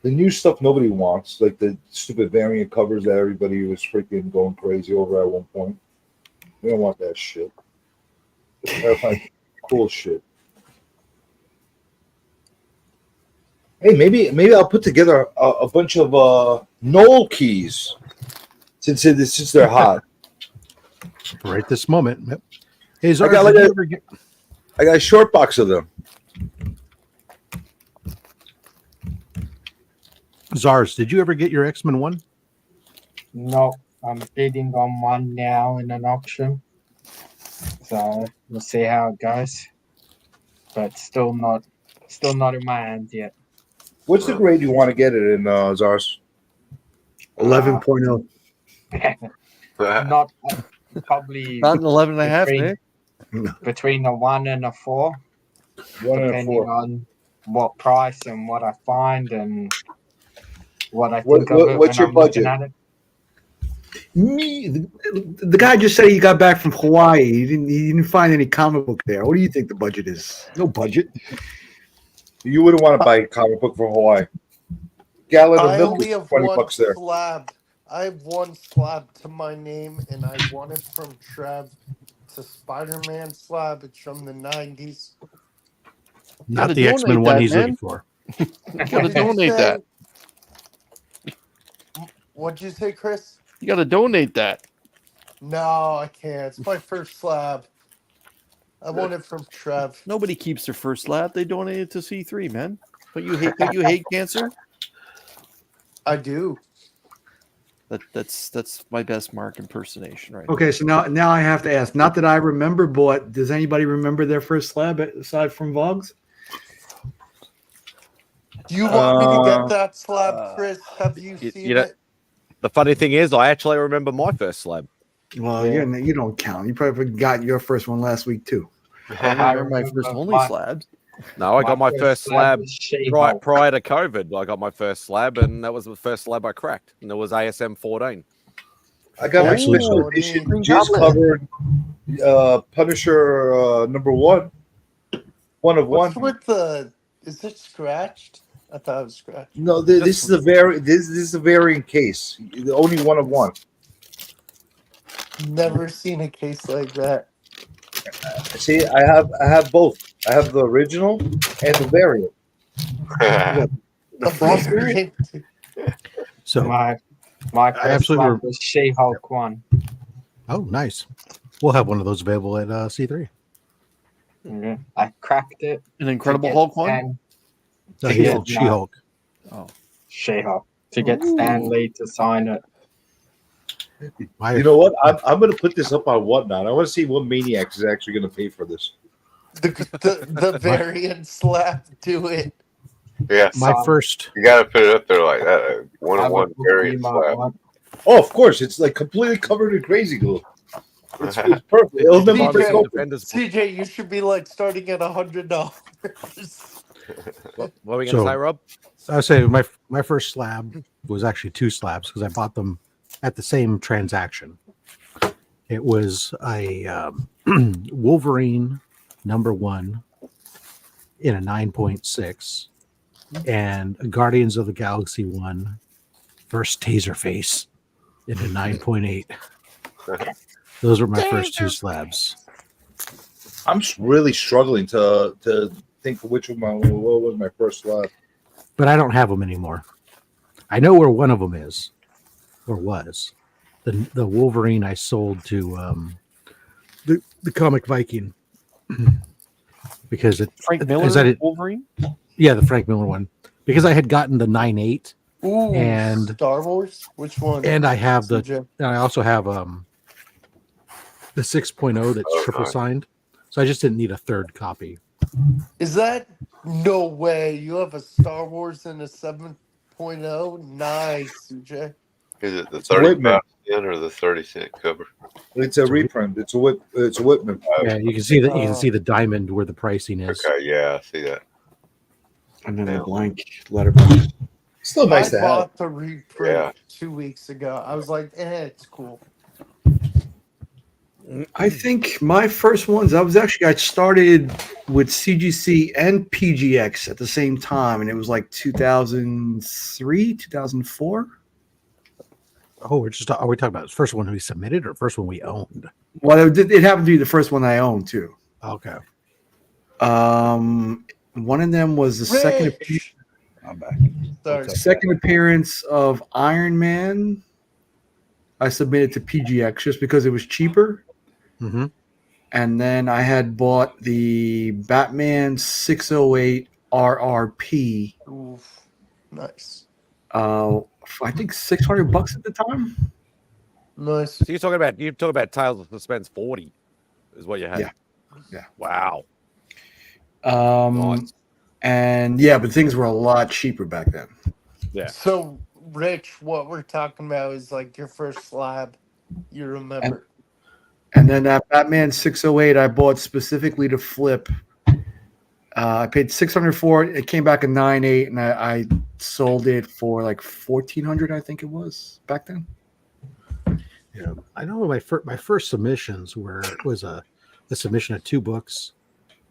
Speaker 8: The new stuff nobody wants, like the stupid variant covers that everybody was freaking going crazy over at one point. We don't want that shit. I find cool shit. Hey, maybe I'll put together a bunch of Knoll keys since they're hot.
Speaker 13: Right this moment. Yep. Hey,
Speaker 8: I got a short box of them.
Speaker 13: Zars, did you ever get your X-Men one?
Speaker 15: No, I'm bidding on one now in an auction. So we'll see how it goes. But still not in my hands yet.
Speaker 8: What's the grade you want to get it in, Zars?
Speaker 12: 11.0.
Speaker 15: Not probably
Speaker 3: Not an 11 and a half, Nick.
Speaker 15: Between a 1 and a 4.
Speaker 8: 1 and a
Speaker 15: depending
Speaker 8: 4.
Speaker 15: on what price and what I find and what I think of it.
Speaker 8: What's your budget?
Speaker 12: The guy just said he got back from Hawaii. He didn't find any comic book there. What do you think the budget is? No budget.
Speaker 8: You wouldn't want to buy a comic book from Hawaii. Gallon of
Speaker 10: I
Speaker 8: milk
Speaker 10: only
Speaker 8: is
Speaker 10: have
Speaker 8: $20
Speaker 10: one
Speaker 8: there.
Speaker 10: slab. I have one slab to my name, and I won it from Trev. It's a Spider-Man slab. It's from the 90s.
Speaker 13: Not the X-Men one he's looking for.
Speaker 3: You gotta donate that.
Speaker 10: What'd you say, Chris?
Speaker 3: You gotta donate that.
Speaker 10: No, I can't. It's my first slab. I won it from Trev.
Speaker 3: Nobody keeps their first slab. They donate it to C3, man. But you hate cancer?
Speaker 10: I do.
Speaker 3: That's my best Mark impersonation right
Speaker 12: Okay, so now I have to ask. Not that I remember, but does anybody remember their first slab aside from Vogs?
Speaker 10: Do you want me to get that slab, Chris? Have you seen it?
Speaker 1: The funny thing is, I actually remember my first slab.
Speaker 12: Well, you don't count. You probably got your first one last week too.
Speaker 3: I remember my first only slab.
Speaker 1: No, I got my first slab prior to COVID. I got my first slab, and that was the first slab I cracked. And it was ASM 14.
Speaker 8: I got my special edition just covered Punisher number 1. One of
Speaker 10: What's
Speaker 8: one.
Speaker 10: with the? Is it scratched? I thought it was scratched.
Speaker 8: No, this is a variant case. The only one of one.
Speaker 10: Never seen a case like that.
Speaker 8: See, I have both. I have the original and the variant.
Speaker 12: The frost variant.
Speaker 13: So
Speaker 15: my
Speaker 13: I absolutely
Speaker 15: was She-Hulk one.
Speaker 13: Oh, nice. We'll have one of those available at C3.
Speaker 15: I cracked it.
Speaker 3: An Incredible Hulk one?
Speaker 13: No, She-Hulk.
Speaker 3: Oh,
Speaker 15: She-Hulk to get Stan Lee to sign it.
Speaker 8: You know what? I'm going to put this up on Whatnot. I want to see what maniacs is actually going to pay for this.
Speaker 10: The variant slap. Do it.
Speaker 11: Yeah,
Speaker 13: my first.
Speaker 11: You got to put it up there like that. One variant slab.
Speaker 8: Oh, of course. It's like completely covered in crazy glue. It's perfect. It'll never break open.
Speaker 10: CJ, you should be like starting at $100.
Speaker 1: What were we going to say, Rob?
Speaker 13: I would say my first slab was actually 2 slabs because I bought them at the same transaction. It was a Wolverine number 1 in a 9.6 and a Guardians of the Galaxy 1 versus Taserface in a 9.8. Those were my first 2 slabs.
Speaker 8: I'm really struggling to think of what was my first slab.
Speaker 13: But I don't have them anymore. I know where one of them is, or was. The Wolverine I sold to the Comic Viking because
Speaker 3: Frank Miller
Speaker 13: as I did,
Speaker 3: Wolverine.
Speaker 13: Yeah, the Frank Miller one, because I had gotten the 9.8.
Speaker 10: Ooh,
Speaker 13: and
Speaker 10: Star Wars. Which one?
Speaker 13: And I have
Speaker 10: CJ?
Speaker 13: and I also have the 6.0 that's triple signed. So I just didn't need a third copy.
Speaker 10: Is that no way? You have a Star Wars and a 7.0? Nice, CJ.
Speaker 11: Is it the
Speaker 8: It's a Whitman.
Speaker 11: 35 cent or the 30-cent cover?
Speaker 8: It's a reprint. It's a Whitman.
Speaker 13: Yeah, you can see that. You can see the diamond where the pricing is.
Speaker 11: Okay, yeah, I see that.
Speaker 12: And then a blank letterbox.
Speaker 8: Still nice
Speaker 10: I
Speaker 8: to have.
Speaker 10: bought the reprint
Speaker 11: Yeah.
Speaker 10: 2 weeks ago. I was like, it's cool.
Speaker 12: I think my first ones, I started with CGC and PGX at the same time, and it was like 2003, 2004.
Speaker 13: Oh, are we talking about the first one we submitted or first one we owned?
Speaker 12: Well, it happened to be the first one I owned too.
Speaker 13: Okay.
Speaker 12: One of them was the second.
Speaker 4: I'm back.
Speaker 10: Sorry.
Speaker 12: Second appearance of Iron Man. I submitted to PGX just because it was cheaper.
Speaker 13: Mm-hmm.
Speaker 12: And then I had bought the Batman 608 RRP.
Speaker 10: Oof. Nice.
Speaker 12: I think $600 at the time.
Speaker 10: Nice.
Speaker 1: So you're talking about Tales of Suspense 40 is what you had.
Speaker 12: Yeah.
Speaker 1: Wow.
Speaker 12: Nice. And yeah, but things were a lot cheaper back then.
Speaker 1: Yeah.
Speaker 10: So, Rich, what we're talking about is like your first slab you remember.
Speaker 12: And then that Batman 608 I bought specifically to flip. I paid $600 for it. It came back a 9.8, and I sold it for like $1,400, I think it was back then.
Speaker 13: Yeah, I know my first submissions was a submission of 2 books.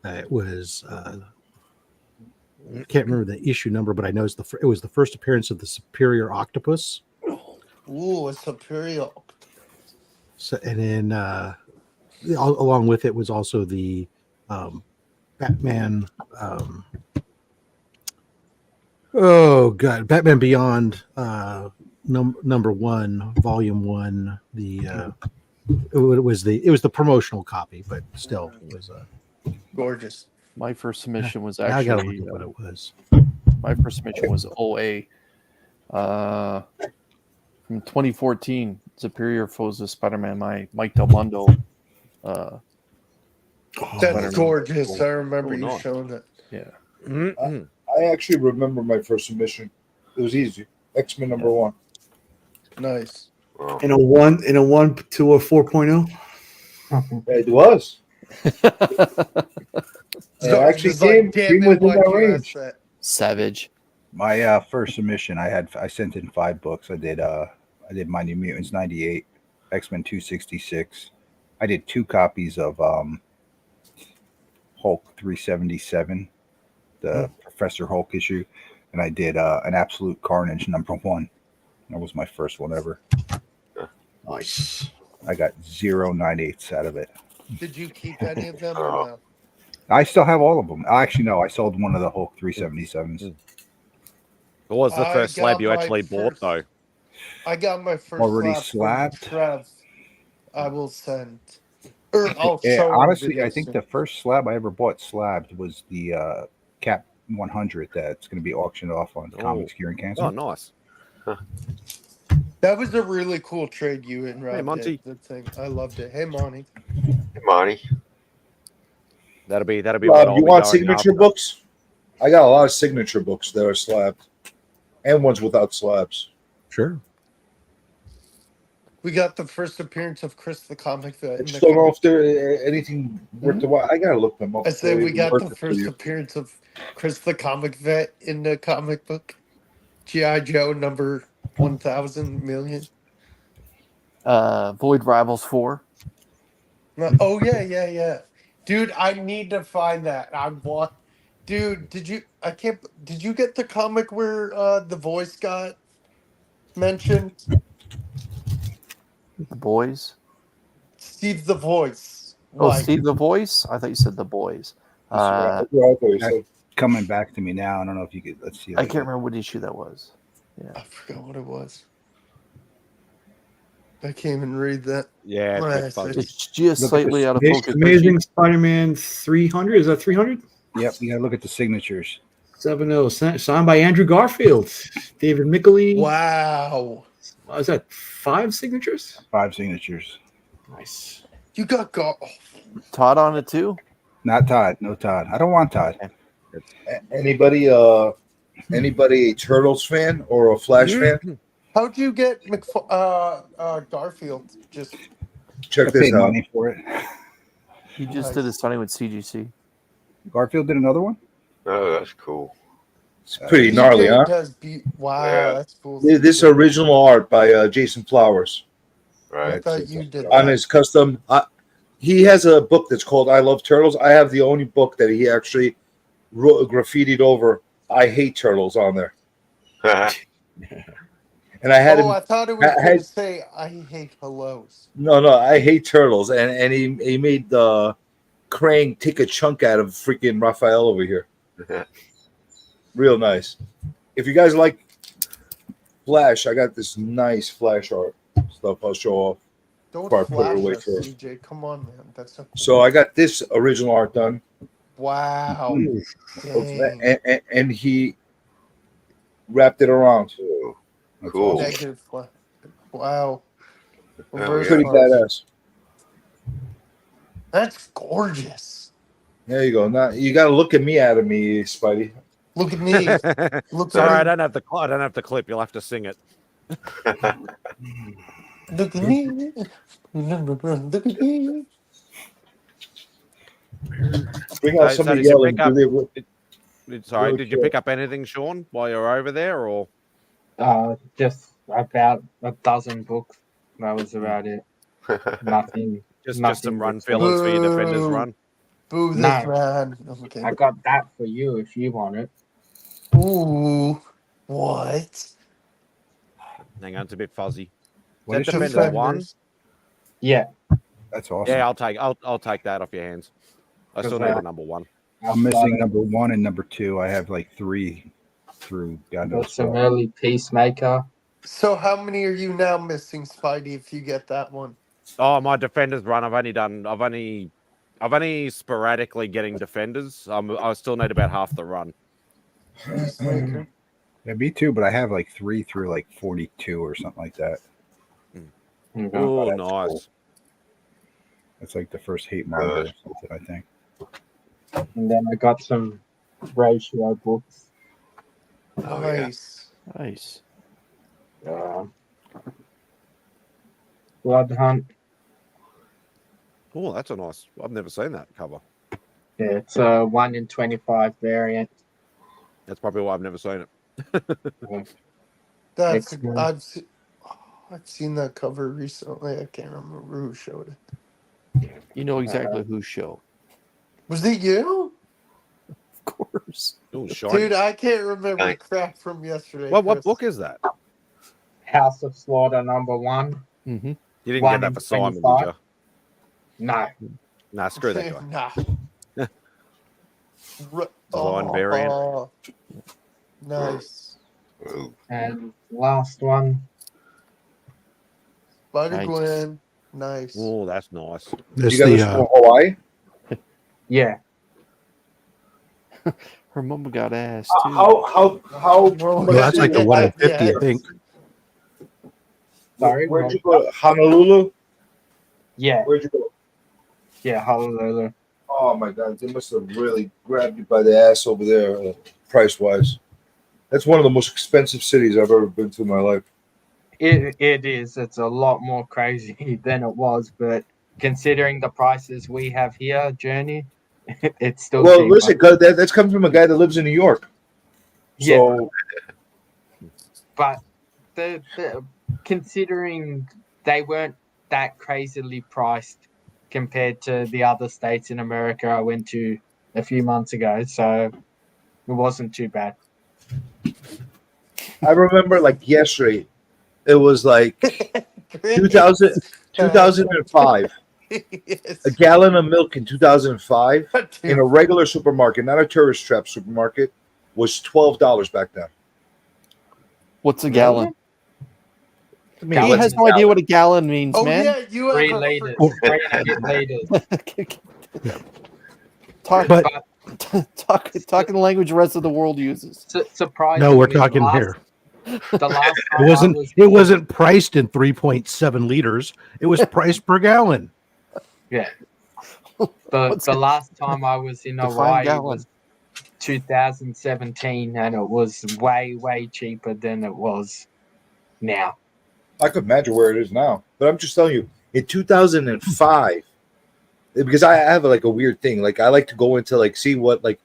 Speaker 13: It was I can't remember the issue number, but I know it was the first appearance of the Superior Octopus.
Speaker 10: Ooh, a Superior.
Speaker 13: So, and then along with it was also the Batman. Batman Beyond number 1, volume 1. It was the promotional copy, but still it was
Speaker 10: gorgeous.
Speaker 3: My first submission was
Speaker 13: Now I gotta
Speaker 3: actually
Speaker 13: look at what it was.
Speaker 3: My first submission was OA from 2014. Superior Foes of Spider-Man. My Mike Del Mundo.
Speaker 10: That's
Speaker 3: Spider-Man.
Speaker 10: gorgeous. I remember you
Speaker 1: nice.
Speaker 10: showing it.
Speaker 3: Yeah.
Speaker 1: Mm-hmm.
Speaker 8: I actually remember my first submission. It was easy. X-Men number 1.
Speaker 10: Nice.
Speaker 12: In a 1 to a 4.0.
Speaker 8: It was. It actually came within that range.
Speaker 3: Savage.
Speaker 4: My first submission, I sent in 5 books. I did My New Mutants 98, X-Men 266. I did 2 copies of Hulk 377, the Professor Hulk issue, and I did an Absolute Carnage number 1. That was my first one ever.
Speaker 12: Nice.
Speaker 4: I got 0 9/8 out of it.
Speaker 10: Did you keep any of them or no?
Speaker 4: I still have all of them. Actually, no, I sold one of the Hulk 377s.
Speaker 1: What was the
Speaker 10: I
Speaker 1: first slab
Speaker 10: got
Speaker 1: you
Speaker 10: my
Speaker 1: actually bought,
Speaker 10: first-
Speaker 1: though?
Speaker 10: I got my first
Speaker 4: Already
Speaker 10: slab from
Speaker 4: slabbed?
Speaker 10: Trev. I will send. Or I'll
Speaker 4: Yeah,
Speaker 10: show
Speaker 4: honestly,
Speaker 10: him
Speaker 4: I think
Speaker 10: videos
Speaker 4: the first slab I ever bought slabbed was the Cap 100 that's going to be auctioned off on Comics Cure and Cancer.
Speaker 1: Oh, nice.
Speaker 10: That was a really cool trade you and Rob
Speaker 1: Monty.
Speaker 10: did. The thing. I loved it. Hey, Monty.
Speaker 11: Hey, Monty.
Speaker 1: That'll be
Speaker 8: Rob,
Speaker 1: what I'll
Speaker 8: you
Speaker 1: be
Speaker 8: want
Speaker 1: going
Speaker 8: signature
Speaker 1: after.
Speaker 8: books? I got a lot of signature books that are slabbed, and ones without slabs.
Speaker 13: Sure.
Speaker 10: We got the first appearance of Chris the Comic Vet.
Speaker 8: I
Speaker 10: in
Speaker 8: just
Speaker 10: the
Speaker 8: don't know
Speaker 10: comic.
Speaker 8: if there anything worth the while. I gotta look them up.
Speaker 10: I say we got
Speaker 8: Worth
Speaker 10: the
Speaker 8: it for
Speaker 10: first
Speaker 8: you.
Speaker 10: appearance of Chris the Comic Vet in the comic book. G.I. Joe number 1,000 million.
Speaker 3: Void Rivals 4.
Speaker 10: Oh, yeah. Dude, I need to find that. I want. Dude, did you get the comic where the voice got mentioned?
Speaker 3: The Boys.
Speaker 10: Steve the Voice.
Speaker 3: Oh,
Speaker 10: Like,
Speaker 3: Steve the Voice? I thought you said the boys.
Speaker 16: Coming back to me now. I don't know if you could. Let's see.
Speaker 3: I can't remember what issue that was. Yeah.
Speaker 10: I forgot what it was. I can't even read that.
Speaker 1: Yeah, it's a bit
Speaker 10: Last
Speaker 1: fuzzy.
Speaker 10: issue.
Speaker 3: It's just slightly out of focus.
Speaker 12: Amazing Spider-Man 300. Is that 300?
Speaker 16: Yep, you gotta look at the signatures.
Speaker 12: 7-0. Signed by Andrew Garfield, David Mickley.
Speaker 10: Wow.
Speaker 12: Is that 5 signatures?
Speaker 16: 5 signatures.
Speaker 12: Nice.
Speaker 10: You got
Speaker 3: Todd on it too?
Speaker 16: Not Todd. No Todd. I don't want Todd.
Speaker 8: Anybody a Turtles fan or a Flash fan?
Speaker 10: How'd you get Garfield? Just
Speaker 8: Check
Speaker 16: I
Speaker 8: this
Speaker 16: paid
Speaker 8: out.
Speaker 16: money for it.
Speaker 3: He just did a signing with CGC.
Speaker 16: Garfield did another one.
Speaker 11: Oh, that's cool.
Speaker 8: It's pretty gnarly, huh?
Speaker 10: Wow,
Speaker 11: Yeah.
Speaker 10: that's cool.
Speaker 8: This original art by Jason Flowers.
Speaker 11: Right.
Speaker 10: I thought you did
Speaker 8: On
Speaker 10: that.
Speaker 8: his custom. He has a book that's called I Love Turtles. I have the only book that he actually graffitied over I Hate Turtles on there. And I had him.
Speaker 10: I thought it was going to say I hate hellos.
Speaker 8: No, I Hate Turtles. And he made the Krang take a chunk out of freaking Raphael over here. Real nice. If you guys like Flash, I got this nice Flash art stuff I'll show off.
Speaker 10: Don't
Speaker 8: before I put it
Speaker 10: flash
Speaker 8: away
Speaker 10: us,
Speaker 8: first.
Speaker 10: CJ. Come on, man. That's so cool.
Speaker 8: So I got this original art done.
Speaker 10: Wow. Dang.
Speaker 8: And he wrapped it around.
Speaker 11: Cool.
Speaker 10: Negative flash. Wow.
Speaker 11: Yeah,
Speaker 10: Reverse
Speaker 8: Pretty
Speaker 10: flash.
Speaker 8: badass.
Speaker 10: That's gorgeous.
Speaker 8: There you go. Now you got to look at me out of me, Spidey.
Speaker 10: Look at me. Look
Speaker 1: Sorry, I
Speaker 10: at
Speaker 1: don't have the clip. You'll have to sing it.
Speaker 10: Look at me. Look at me.
Speaker 8: Bring out
Speaker 1: So
Speaker 8: somebody
Speaker 1: did you
Speaker 8: yelling.
Speaker 1: pick up-
Speaker 8: Do
Speaker 1: Sorry,
Speaker 8: Really
Speaker 1: did you
Speaker 8: cool.
Speaker 1: pick up anything, Sean, while you were over there, or
Speaker 15: Just about a dozen books. That was about it. Nothing.
Speaker 1: just
Speaker 15: nothing
Speaker 1: some run
Speaker 15: was-
Speaker 1: fillers for your defenders
Speaker 10: Boo.
Speaker 1: run?
Speaker 10: Boo this
Speaker 15: No.
Speaker 10: man. Okay.
Speaker 15: I got that for you if you want it.
Speaker 10: Ooh. What?
Speaker 1: Hang on, it's a bit fuzzy.
Speaker 16: What
Speaker 1: Is
Speaker 16: is
Speaker 1: that
Speaker 16: she
Speaker 1: defenders one?
Speaker 15: Yeah.
Speaker 16: That's awesome.
Speaker 1: Yeah, I'll take that off your hands. I still need the number one.
Speaker 16: I'm missing number 1 and number 2. I have like 3 through God knows
Speaker 15: Got some
Speaker 16: what.
Speaker 15: early Peacemaker.
Speaker 10: So how many are you now missing, Spidey, if you get that one?
Speaker 1: Oh, my defenders run. I've only sporadically getting defenders. I still need about half the run.
Speaker 10: Peacemaker.
Speaker 16: Yeah, me too, but I have like 3 through like 42 or something like that.
Speaker 1: Oh,
Speaker 16: that's
Speaker 1: nice.
Speaker 16: cool. That's like the first hate manga or something, I think.
Speaker 15: And then I got some ratio books.
Speaker 10: Nice.
Speaker 3: Nice.
Speaker 15: Blood Hunt.
Speaker 1: Oh, that's a nice. I've never seen that cover.
Speaker 15: Yeah, it's a 1 in 25 variant.
Speaker 1: That's probably why I've never seen it.
Speaker 10: That's
Speaker 15: X-Men.
Speaker 10: I've seen that cover recently. I can't remember who showed it.
Speaker 3: You know exactly whose show.
Speaker 10: Was it you?
Speaker 3: Of course.
Speaker 1: Oh, shiny.
Speaker 10: Dude, I can't remember
Speaker 11: Thanks.
Speaker 10: crap from yesterday.
Speaker 1: What
Speaker 10: Chris.
Speaker 1: book is that?
Speaker 15: House of Slaughter #1.
Speaker 3: Mm-hmm.
Speaker 1: You didn't
Speaker 15: 1
Speaker 1: get that
Speaker 15: in
Speaker 1: for Simon, did
Speaker 15: 25.
Speaker 1: you?
Speaker 15: No.
Speaker 1: Nah, screw that guy.
Speaker 10: Nah.
Speaker 1: Design variant.
Speaker 10: Nice.
Speaker 11: Ooh.
Speaker 15: And last one.
Speaker 10: Spider
Speaker 3: Nice.
Speaker 10: Gwen. Nice.
Speaker 1: Oh, that's nice.
Speaker 13: There's
Speaker 8: you got
Speaker 13: the
Speaker 8: this from Hawaii?
Speaker 15: Yeah.
Speaker 3: Her mom got ass too.
Speaker 8: How
Speaker 10: Well,
Speaker 13: well, that's like the 1 in 50,
Speaker 10: yeah.
Speaker 13: I think.
Speaker 15: Sorry.
Speaker 8: Where'd you go? Honolulu?
Speaker 15: Yeah.
Speaker 8: Where'd you go?
Speaker 15: Yeah, Honolulu.
Speaker 8: Oh my God, they must have really grabbed you by the ass over there, price wise. That's one of the most expensive cities I've ever been to in my life.
Speaker 15: It is. It's a lot more crazy than it was, but considering the prices we have here, Journey, it's still
Speaker 8: Well,
Speaker 15: cheaper.
Speaker 8: listen, that's coming from a guy that lives in New York. So,
Speaker 15: But the considering they weren't that crazily priced compared to the other states in America I went to a few months ago, so it wasn't too bad.
Speaker 8: I remember like yesterday, it was like 2005. A gallon of milk in 2005 in a regular supermarket, not a tourist trap supermarket, was $12 back then.
Speaker 3: What's a gallon?
Speaker 15: He
Speaker 3: He has no idea what a gallon means,
Speaker 10: Oh
Speaker 3: man.
Speaker 10: yeah, you have
Speaker 15: 3
Speaker 10: a
Speaker 15: liters,
Speaker 10: freaking-
Speaker 15: 3.5 liters.
Speaker 3: Talk in the language the rest of the world uses.
Speaker 15: Surprisingly,
Speaker 13: No, we're talking here.
Speaker 15: The last
Speaker 13: It wasn't priced in 3.7 liters. It was priced per gallon.
Speaker 15: Yeah. The last time I was in
Speaker 3: Define
Speaker 15: Hawaii
Speaker 3: gallon.
Speaker 15: was 2017, and it was way cheaper than it was now.
Speaker 8: I could imagine where it is now, but I'm just telling you, in 2005, because I have like a weird thing. Like I like to go into like see what like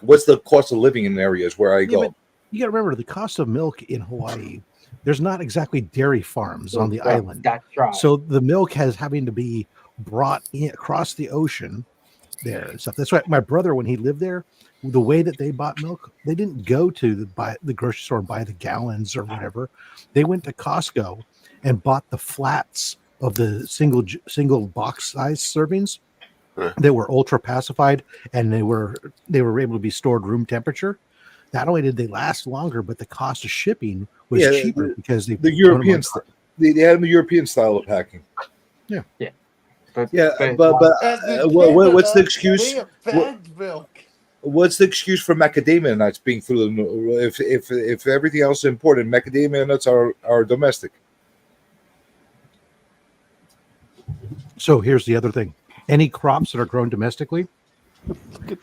Speaker 8: what's the cost of living in areas where I go.
Speaker 13: But you got to remember the cost of milk in Hawaii. There's not exactly dairy farms on the island.
Speaker 15: That's right.
Speaker 13: So the milk has having to be brought in across the ocean there and stuff. That's why my brother, when he lived there, the way that they bought milk, they didn't go to the grocery store and buy the gallons or whatever. They went to Costco and bought the flats of the single box size servings that were ultra pacified, and they were able to be stored room temperature. Not only did they last longer, but the cost of shipping was cheaper because
Speaker 8: the European they had the European style of packing.
Speaker 13: Yeah.
Speaker 8: But what's the excuse? What's the excuse for macadamia nuts being through the if everything else is imported, macadamia nuts are domestic?
Speaker 13: So here's the other thing. Any crops that are grown domestically,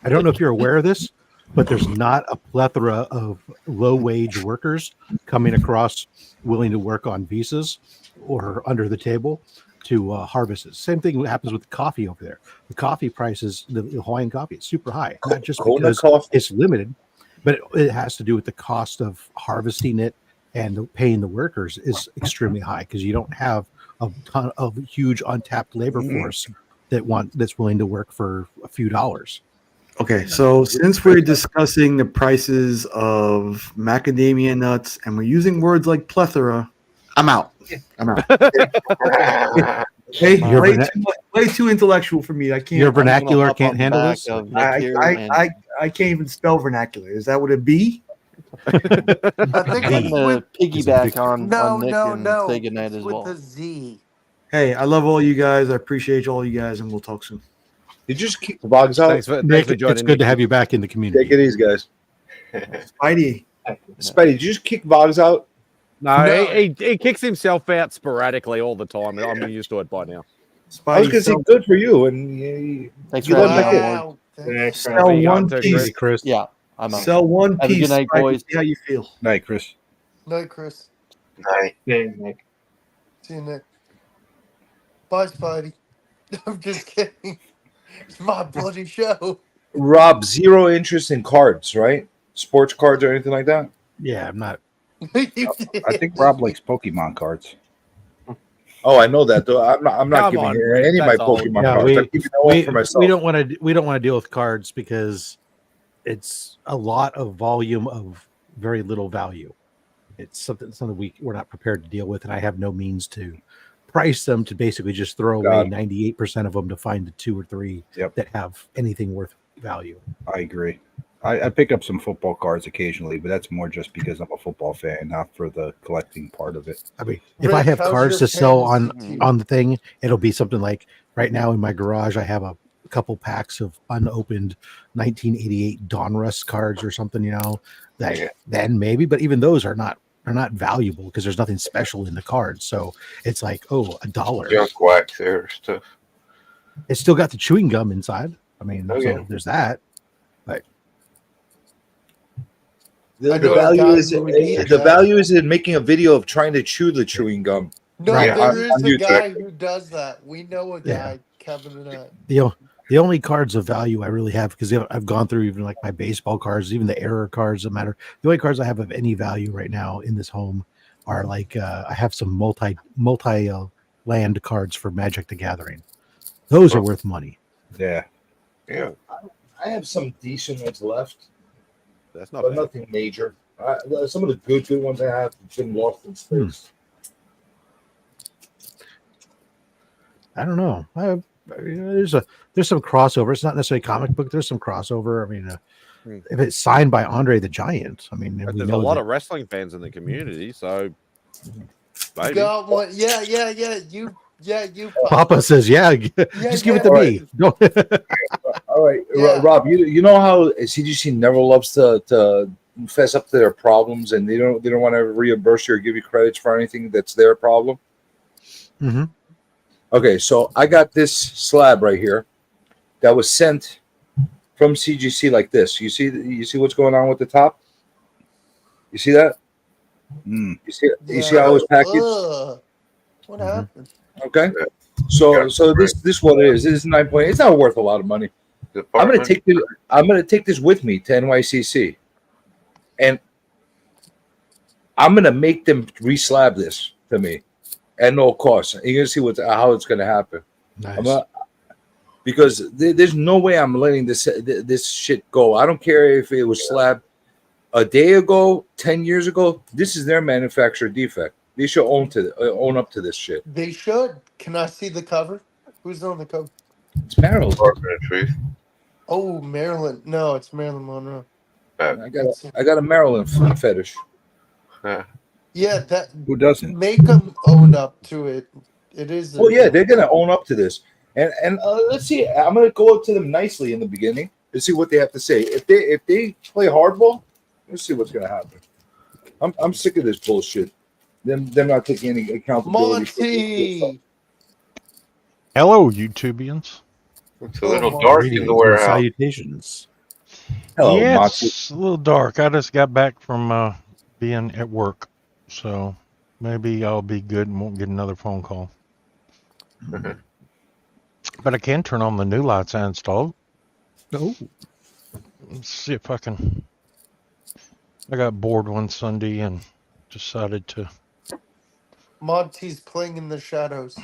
Speaker 13: I don't know if you're aware of this, but there's not a plethora of low-wage workers coming across willing to work on visas or under the table to harvest it. Same thing happens with coffee over there. The coffee prices, the Hawaiian coffee, is super high. Not just because it's limited, but it has to do with the cost of harvesting it, and paying the workers is extremely high because you don't have a ton of huge untapped labor force that's willing to work for a few dollars.
Speaker 12: Okay, so since we're discussing the prices of macadamia nuts and we're using words like plethora, I'm out. Hey, way too intellectual for me. I can't.
Speaker 13: Your vernacular can't handle this.
Speaker 12: I can't even spell vernacular. Is that what it be?
Speaker 10: I think
Speaker 3: I'm gonna piggyback on Nick and
Speaker 10: no.
Speaker 3: say goodnight as well.
Speaker 10: With a Z.
Speaker 12: Hey, I love all you guys. I appreciate all you guys, and we'll talk soon.
Speaker 8: Did you just kick the bogs out?
Speaker 13: Thanks for joining. It's good to have you back in the community.
Speaker 8: Take it easy, guys.
Speaker 12: Spidey,
Speaker 8: did you just kick Boggs out?
Speaker 1: No, he kicks himself out sporadically all the time. I'm used to it by now.
Speaker 8: I was going to say good for you, and you let him back
Speaker 12: Sell one piece,
Speaker 13: Chris.
Speaker 3: Yeah, I'm out.
Speaker 12: Sell one
Speaker 3: Have a
Speaker 12: piece.
Speaker 3: good night,
Speaker 12: Spidey.
Speaker 3: boys.
Speaker 12: See how you feel.
Speaker 16: Night, Chris.
Speaker 10: Night, Chris.
Speaker 11: Night.
Speaker 15: Yeah, Nick.
Speaker 10: See you, Nick. Bye, Spidey. I'm just kidding. It's my bloody show.
Speaker 8: Rob, zero interest in cards, right? Sports cards or anything like that?
Speaker 13: Yeah, I'm not.
Speaker 16: I think Rob likes Pokemon cards.
Speaker 8: Oh, I know that though. I'm not
Speaker 1: Come
Speaker 8: giving
Speaker 1: on,
Speaker 8: you any of my
Speaker 1: that's all.
Speaker 8: Pokemon
Speaker 13: Yeah,
Speaker 8: cards. I'm keeping that one for myself.
Speaker 13: we don't want to deal with cards because it's a lot of volume of very little value. It's something we're not prepared to deal with, and I have no means to price them to basically just throw away 98% of them to find the 2 or 3 that have anything worth value.
Speaker 16: I agree. I pick up some football cards occasionally, but that's more just because I'm a football fan, not for the collecting part of it.
Speaker 13: I mean, if I have cards to sell on the thing, it'll be something like right now in my garage, I have a couple packs of unopened 1988 Donruss cards or something, then maybe, but even those are not valuable because there's nothing special in the cards. So it's like, $1.
Speaker 11: Junk wax there stuff.
Speaker 13: It's still got the chewing gum inside. I mean, so there's that. But
Speaker 8: the value is in making a video of trying to chew the chewing gum.
Speaker 10: No,
Speaker 8: right,
Speaker 10: there is
Speaker 8: on
Speaker 10: a
Speaker 8: YouTube.
Speaker 10: guy who does that. We know a guy, Kevin and I.
Speaker 13: The only cards of value I really have, because I've gone through even like my baseball cards, even the error cards that matter. The only cards I have of any value right now in this home are like I have some multi land cards for Magic the Gathering. Those are worth money.
Speaker 16: Yeah.
Speaker 8: I have some decent ones left.
Speaker 1: That's not
Speaker 8: but
Speaker 1: bad.
Speaker 8: nothing major. Some of the good ones I have have been lost in space.
Speaker 13: I don't know. There's some crossover. It's not necessarily comic book. There's some crossover. I mean, if it's signed by Andre the Giant, I mean,
Speaker 1: But
Speaker 13: we
Speaker 1: there's a
Speaker 13: know
Speaker 1: lot
Speaker 13: that
Speaker 1: of wrestling fans in the community, so
Speaker 10: You
Speaker 1: maybe.
Speaker 10: got one. Yeah. You.
Speaker 13: Papa says, "Yeah,
Speaker 10: Yeah,
Speaker 13: just give it to
Speaker 8: All
Speaker 13: me."
Speaker 8: right.
Speaker 13: Don't.
Speaker 8: All right,
Speaker 10: Yeah.
Speaker 8: Rob. You know how CGC never loves to fess up to their problems, and they don't want to reimburse you or give you credits for anything that's their problem.
Speaker 13: Mm-hmm.
Speaker 8: Okay, so I got this slab right here that was sent from CGC like this. You see what's going on with the top? You see that? You see how it was packaged?
Speaker 10: What happened?
Speaker 8: Okay. So this what it is. This is 9 point. It's not worth a lot of money. I'm gonna take this with me to NYCC, and I'm gonna make them reslab this to me at no cost. You're gonna see how it's gonna happen.
Speaker 13: Nice.
Speaker 8: Because there's no way I'm letting this shit go. I don't care if it was slabbed a day ago, 10 years ago. This is their manufacturer defect. They should own up to this shit.
Speaker 10: They should. Can I see the cover? Who's on the cover?
Speaker 8: It's Maryland.
Speaker 10: Oh, Maryland. No, it's Marilyn Monroe.
Speaker 8: I got a Maryland fetish.
Speaker 10: Yeah, that.
Speaker 16: Who doesn't?
Speaker 10: Make them own up to it. It is.
Speaker 8: Well, yeah, they're gonna own up to this, and let's see. I'm gonna go up to them nicely in the beginning and see what they have to say. If they play hardball, let's see what's gonna happen. I'm sick of this bullshit. Them not taking any accountability.
Speaker 10: Monty.
Speaker 17: Hello, YouTubians.
Speaker 11: It's a little dark in the warehouse.
Speaker 13: Salutations.
Speaker 8: Hello,
Speaker 17: yeah,
Speaker 8: Monty.
Speaker 17: it's a little dark. I just got back from being at work, so maybe I'll be good and won't get another phone call. But I can turn on the new lights I installed.
Speaker 13: Oh.
Speaker 17: Let's see if I can. I got bored one Sunday and decided to.
Speaker 10: Monty's playing in the shadows.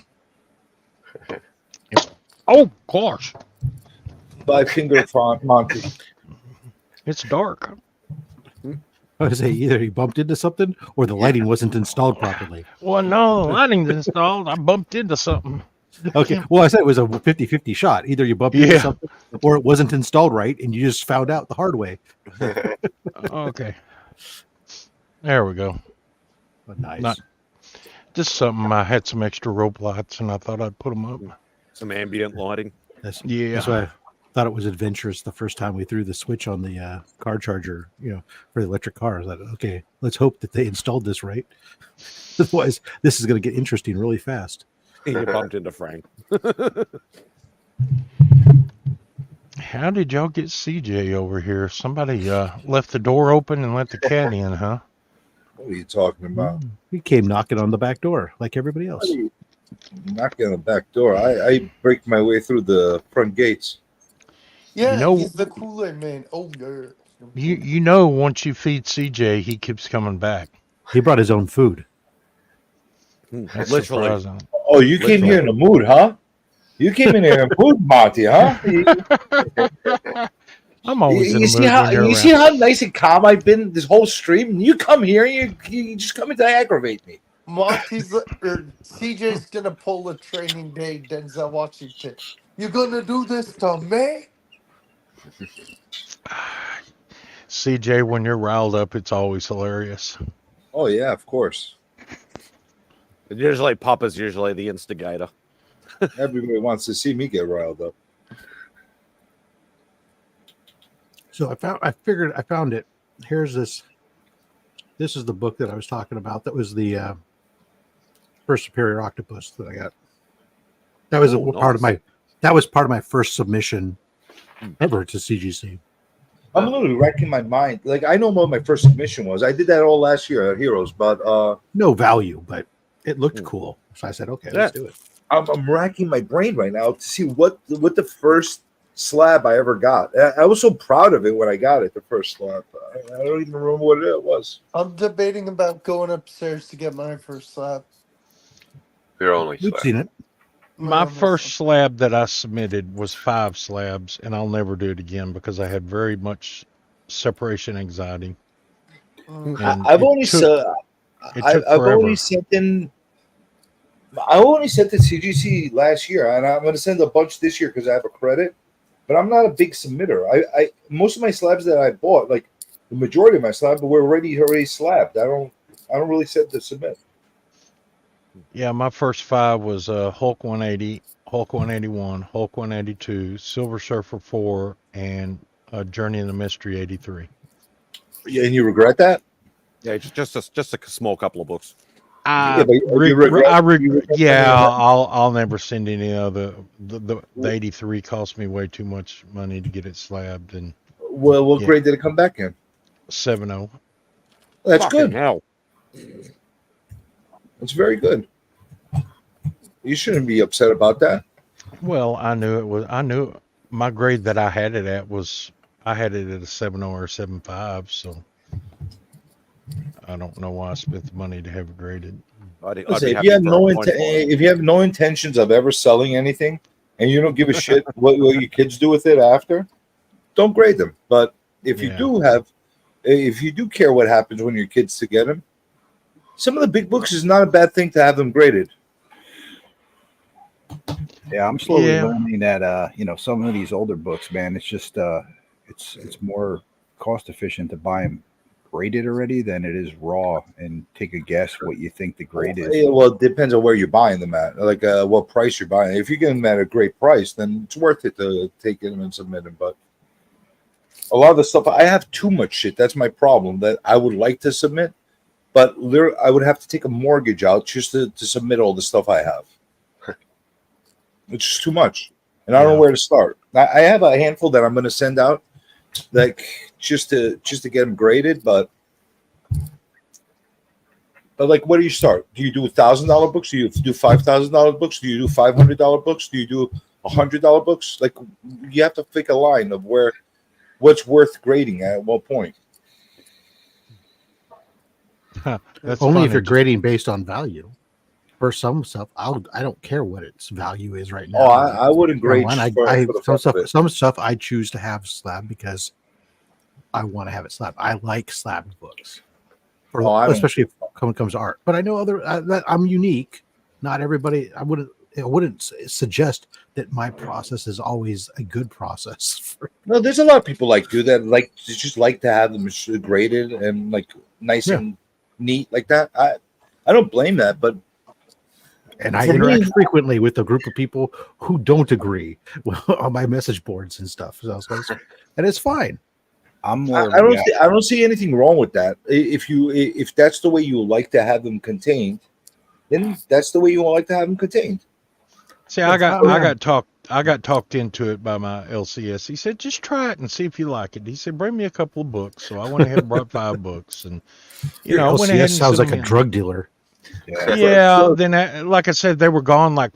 Speaker 17: Oh gosh!
Speaker 8: 5-finger font, Monty.
Speaker 17: It's dark.
Speaker 13: I was say either he bumped into something or the lighting wasn't installed properly.
Speaker 17: Well, no, the lighting's installed. I bumped into something.
Speaker 13: Okay. Well, I said it was a 50-50 shot. Either you bumped into something or it wasn't installed right and you just found out the hard way.
Speaker 17: Okay. There we go.
Speaker 13: Nice.
Speaker 17: Just something. I had some extra rope lights and I thought I'd put them up.
Speaker 1: Some ambient lighting.
Speaker 13: That's why I thought it was adventurous the first time we threw the switch on the car charger, for the electric car. I was like, okay, let's hope that they installed this right. Otherwise, this is going to get interesting really fast.
Speaker 1: You bumped into Frank.
Speaker 17: How did y'all get CJ over here? Somebody left the door open and let the cat in, huh?
Speaker 8: What are you talking about?
Speaker 13: He came knocking on the back door like everybody else.
Speaker 8: Knocking on the back door. I break my way through the front gates.
Speaker 10: Yeah, he's the Kool-Aid man. Oh, yeah.
Speaker 17: You know, once you feed CJ, he keeps coming back.
Speaker 13: He brought his own food.
Speaker 17: That's
Speaker 1: Literally.
Speaker 17: surprising.
Speaker 8: Oh, you came here in a mood, huh? You came in here in a mood, Monty, huh?
Speaker 17: I'm always in a
Speaker 8: You
Speaker 17: mood
Speaker 8: see
Speaker 17: when you're
Speaker 8: see
Speaker 17: around.
Speaker 8: how nice and calm I've been this whole stream? And you come here and you just come in to aggravate me.
Speaker 10: Monty's CJ's gonna pull a Training Day Denzel Washington. You gonna do this to me?
Speaker 17: CJ, when you're riled up, it's always hilarious.
Speaker 8: Oh yeah, of course.
Speaker 1: Usually, Papa's usually the instigator.
Speaker 8: Everybody wants to see me get riled up.
Speaker 13: So I found it. Here's this. This is the book that I was talking about. That was the first Superior Octopus that I got. That was part of my. That was part of my first submission ever to CGC.
Speaker 8: I'm literally racking my mind. Like I know what my first submission was. I did that all last year at Heroes, but
Speaker 13: no value, but it looked cool. So I said, okay, let's do it.
Speaker 8: I'm racking my brain right now to see what the first slab I ever got. I was so proud of it when I got it, the first slab. I don't even remember what it was.
Speaker 10: I'm debating about going upstairs to get my first slab.
Speaker 11: Your only
Speaker 13: We've
Speaker 11: slab.
Speaker 13: seen it.
Speaker 17: My first slab that I submitted was 5 slabs, and I'll never do it again because I had very much separation anxiety. And
Speaker 8: I've only
Speaker 17: it took
Speaker 8: sent in I only sent to CGC last year, and I'm going to send a bunch this year because I have a credit. But I'm not a big submitter. I most of my slabs that I bought, like the majority of my slabs, were already slabbed. I don't really send to submit.
Speaker 17: Yeah, my first 5 was Hulk 180, Hulk 181, Hulk 182, Silver Surfer 4, and Journey in the Mystery 83.
Speaker 8: Yeah, and you regret that?
Speaker 1: Yeah, just a small couple of books.
Speaker 17: I'll never send any of the 83 cost me way too much money to get it slabbed. And
Speaker 8: well, what grade did it come back in?
Speaker 17: 7.0.
Speaker 8: That's
Speaker 1: Fucking
Speaker 8: good.
Speaker 1: hell.
Speaker 8: That's very good. You shouldn't be upset about that.
Speaker 17: Well, I knew my grade that I had it at was, I had it at a 7.0 or 7.5, so I don't know why I spent the money to have it graded.
Speaker 8: If you have no intentions of ever selling anything, and you don't give a shit what your kids do with it after, don't grade them. But if you do care what happens when your kids to get them, some of the big books is not a bad thing to have them graded.
Speaker 16: Yeah, I'm slowly learning that some of these older books, man, it's just it's more cost efficient to buy them graded already than it is raw and take a guess what you think the grade is.
Speaker 8: Well, it depends on where you're buying them at, like what price you're buying. If you get them at a great price, then it's worth it to take them and submit them. But a lot of the stuff, I have too much shit. That's my problem, that I would like to submit, but I would have to take a mortgage out just to submit all the stuff I have. It's just too much, and I don't know where to start. I have a handful that I'm going to send out, like just to get them graded. But like, where do you start? Do you do $1,000 books? Do you do $5,000 books? Do you do $500 books? Do you do $100 books? Like, you have to pick a line of what's worth grading at what point.
Speaker 13: That's only if you're grading based on value. For some stuff, I don't care what its value is right now.
Speaker 8: Oh, I wouldn't grade.
Speaker 13: Some stuff I choose to have slab because I want to have it slabbed. I like slabbed books, especially when it comes to art. But I know that I'm unique. Not everybody. I wouldn't suggest that my process is always a good process.
Speaker 8: No, there's a lot of people do that. Like, just like to have them graded and like nice and neat like that. I don't blame that, but.
Speaker 13: And I interact frequently with a group of people who don't agree on my message boards and stuff. And it's fine.
Speaker 8: I don't see anything wrong with that. If that's the way you like to have them contained, then that's the way you like to have them contained.
Speaker 17: See, I got talked into it by my LCS. He said, just try it and see if you like it. He said, bring me a couple of books. So I went ahead and brought 5 books, and
Speaker 13: Your LCS sounds like a drug dealer.
Speaker 17: Yeah. Then, like I said, they were gone like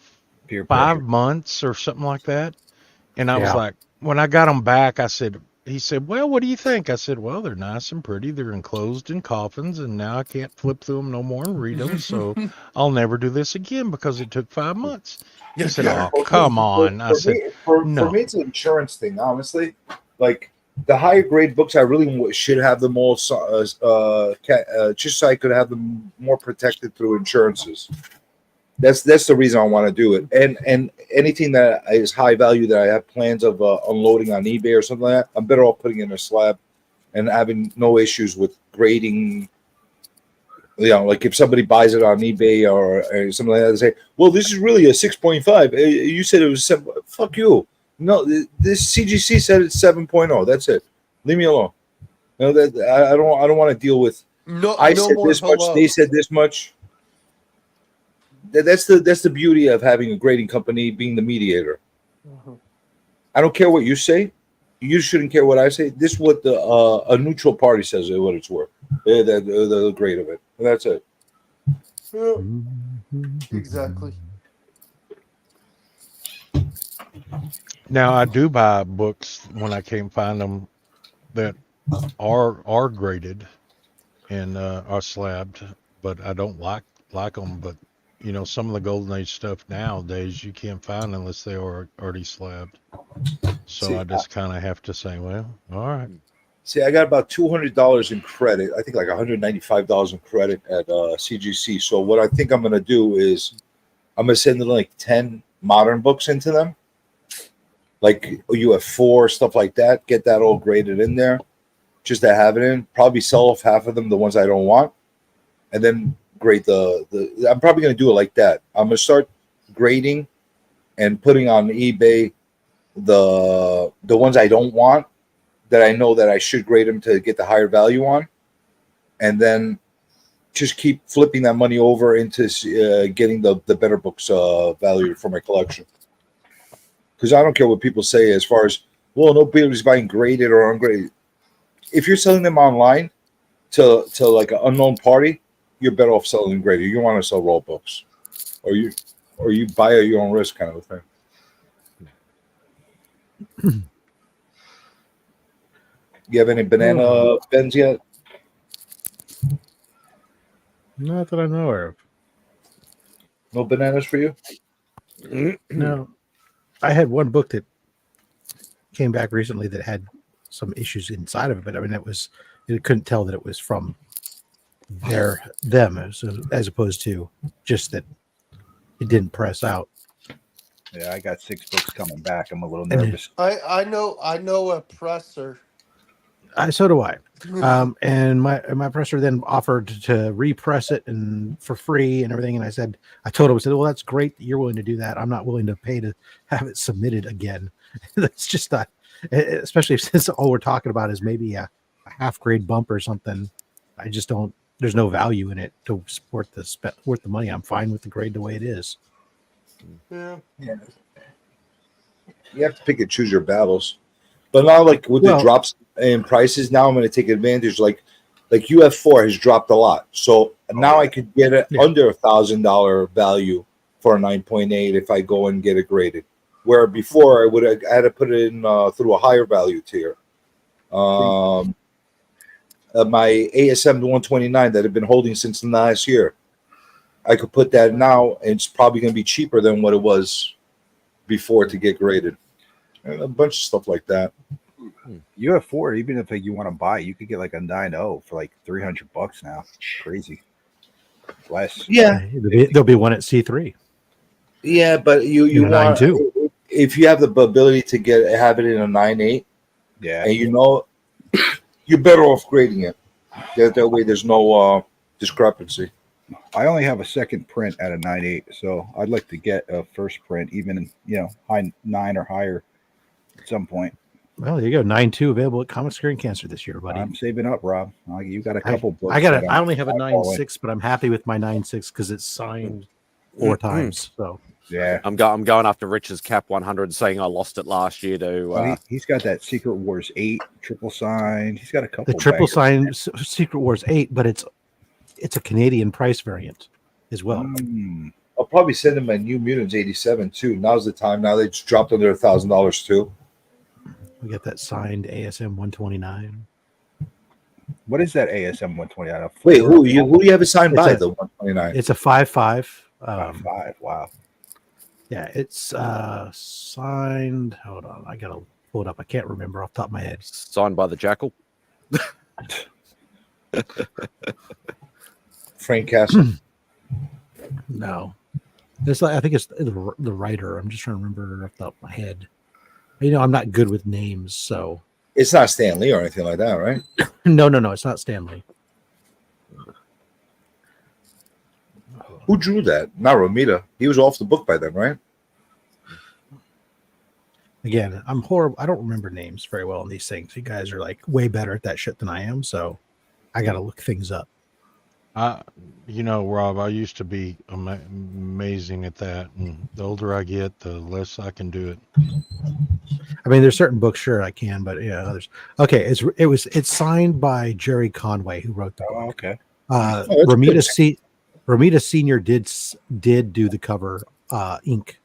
Speaker 17: 5 months or something like that. And I was like, when I got them back, he said, well, what do you think? I said, well, they're nice and pretty. They're enclosed in coffins, and now I can't flip through them no more and read them. So I'll never do this again because it took 5 months. He said, oh, come on. I said, no.
Speaker 8: For me, it's an insurance thing, honestly. Like, the higher grade books, I really should have them all just so I could have them more protected through insurances. That's the reason I want to do it. And anything that is high value that I have plans of unloading on eBay or something like that, I'm better off putting in a slab and having no issues with grading. Like if somebody buys it on eBay or something like that, they say, well, this is really a 6.5. You said it was 7. Fuck you. No, this CGC said it's 7.0. That's it. Leave me alone. No, that I don't want to deal with. I said this much. They said this much. That's the beauty of having a grading company being the mediator. I don't care what you say. You shouldn't care what I say. This is what a neutral party says what it's worth. The grade of it. And that's it.
Speaker 10: Yeah, exactly.
Speaker 17: Now I do buy books when I can't find them that are graded and are slabbed, but I don't like them. But some of the Golden Age stuff nowadays you can't find unless they are already slabbed. So I just kind of have to say, well, all right.
Speaker 8: See, I got about $200 in credit. I think like $195 in credit at CGC. So what I think I'm going to do is I'm gonna send like 10 modern books into them, like UF4 stuff like that. Get that all graded in there, just to have it in. Probably sell off half of them, the ones I don't want, and then grade the. I'm probably gonna do it like that. I'm gonna start grading and putting on eBay the ones I don't want, that I know that I should grade them to get the higher value on, and then just keep flipping that money over into getting the better books valued for my collection. Because I don't care what people say as far as, well, nobody's buying graded or ungraded. If you're selling them online to like an unknown party, you're better off selling graded. You want to sell raw books, or you buy at your own risk, kind of a thing. You have any banana pens yet?
Speaker 13: Not that I know of.
Speaker 8: No bananas for you?
Speaker 13: No. I had one book that came back recently that had some issues inside of it, but I mean, it couldn't tell that it was from them as opposed to just that it didn't press out.
Speaker 16: Yeah, I got 6 books coming back. I'm a little nervous.
Speaker 10: I know a presser.
Speaker 13: So do I. And my presser then offered to repress it and for free and everything. And I told him, well, that's great that you're willing to do that. I'm not willing to pay to have it submitted again. That's just not, especially since all we're talking about is maybe a half grade bump or something. I just don't, there's no value in it to support worth the money. I'm fine with the grade the way it is.
Speaker 10: Yeah.
Speaker 8: You have to pick and choose your battles. But now, like with the drops in prices, now I'm going to take advantage. Like UF4 has dropped a lot, so now I could get it under $1,000 value for a 9.8 if I go and get it graded. Where before I had to put it in through a higher value tier. My ASM 129 that I've been holding since last year, I could put that now, and it's probably going to be cheaper than what it was before to get graded. And a bunch of stuff like that.
Speaker 16: UF4, even if you want to buy, you could get like a 9.0 for like $300 now. Crazy. Less.
Speaker 8: Yeah.
Speaker 13: There'll be one at C3.
Speaker 8: Yeah, but you want to, if you have the ability to have it in a 9.8,
Speaker 16: yeah,
Speaker 8: and you're better off grading it. That way there's no discrepancy.
Speaker 16: I only have a second print at a 9.8, so I'd like to get a first print, even high 9 or higher at some point.
Speaker 13: Well, there you go. 9.2 available at Comic Screen Cancer this year, buddy.
Speaker 16: I'm saving up, Rob. You got a couple books.
Speaker 13: I only have a 9.6, but I'm happy with my 9.6 because it's signed 4 times. So
Speaker 16: yeah,
Speaker 1: I'm going after Rich's Cap 100, saying I lost it last year to.
Speaker 16: He's got that Secret Wars 8 triple sign. He's got a couple.
Speaker 13: The triple sign Secret Wars 8, but it's a Canadian price variant as well.
Speaker 8: I'll probably send him a New Mutants 87 too. Now's the time. Now they just dropped under $1,000 too.
Speaker 13: We got that signed ASM 129.
Speaker 16: What is that ASM 129?
Speaker 8: Wait, who do you have it signed by the 129?
Speaker 13: It's a 5.5.
Speaker 16: 5.5. Wow.
Speaker 13: Yeah, it's signed. Hold on, I gotta pull it up. I can't remember off the top of my head.
Speaker 1: Signed by the Jackal.
Speaker 8: Frank Castle.
Speaker 13: No, it's I think it's the writer. I'm just trying to remember off the top of my head. I'm not good with names, so
Speaker 8: it's not Stan Lee or anything like that, right?
Speaker 13: No, it's not Stan Lee.
Speaker 8: Who drew that? Not Romita. He was off the book by then, right?
Speaker 13: Again, I'm horrible. I don't remember names very well in these things. You guys are like way better at that shit than I am, so I got to look things up.
Speaker 17: Rob, I used to be amazing at that, and the older I get, the less I can do it.
Speaker 13: I mean, there's certain books, sure I can, but others. Okay, it's signed by Jerry Conway, who wrote the book.
Speaker 16: Okay.
Speaker 13: Romita Senior did do the cover ink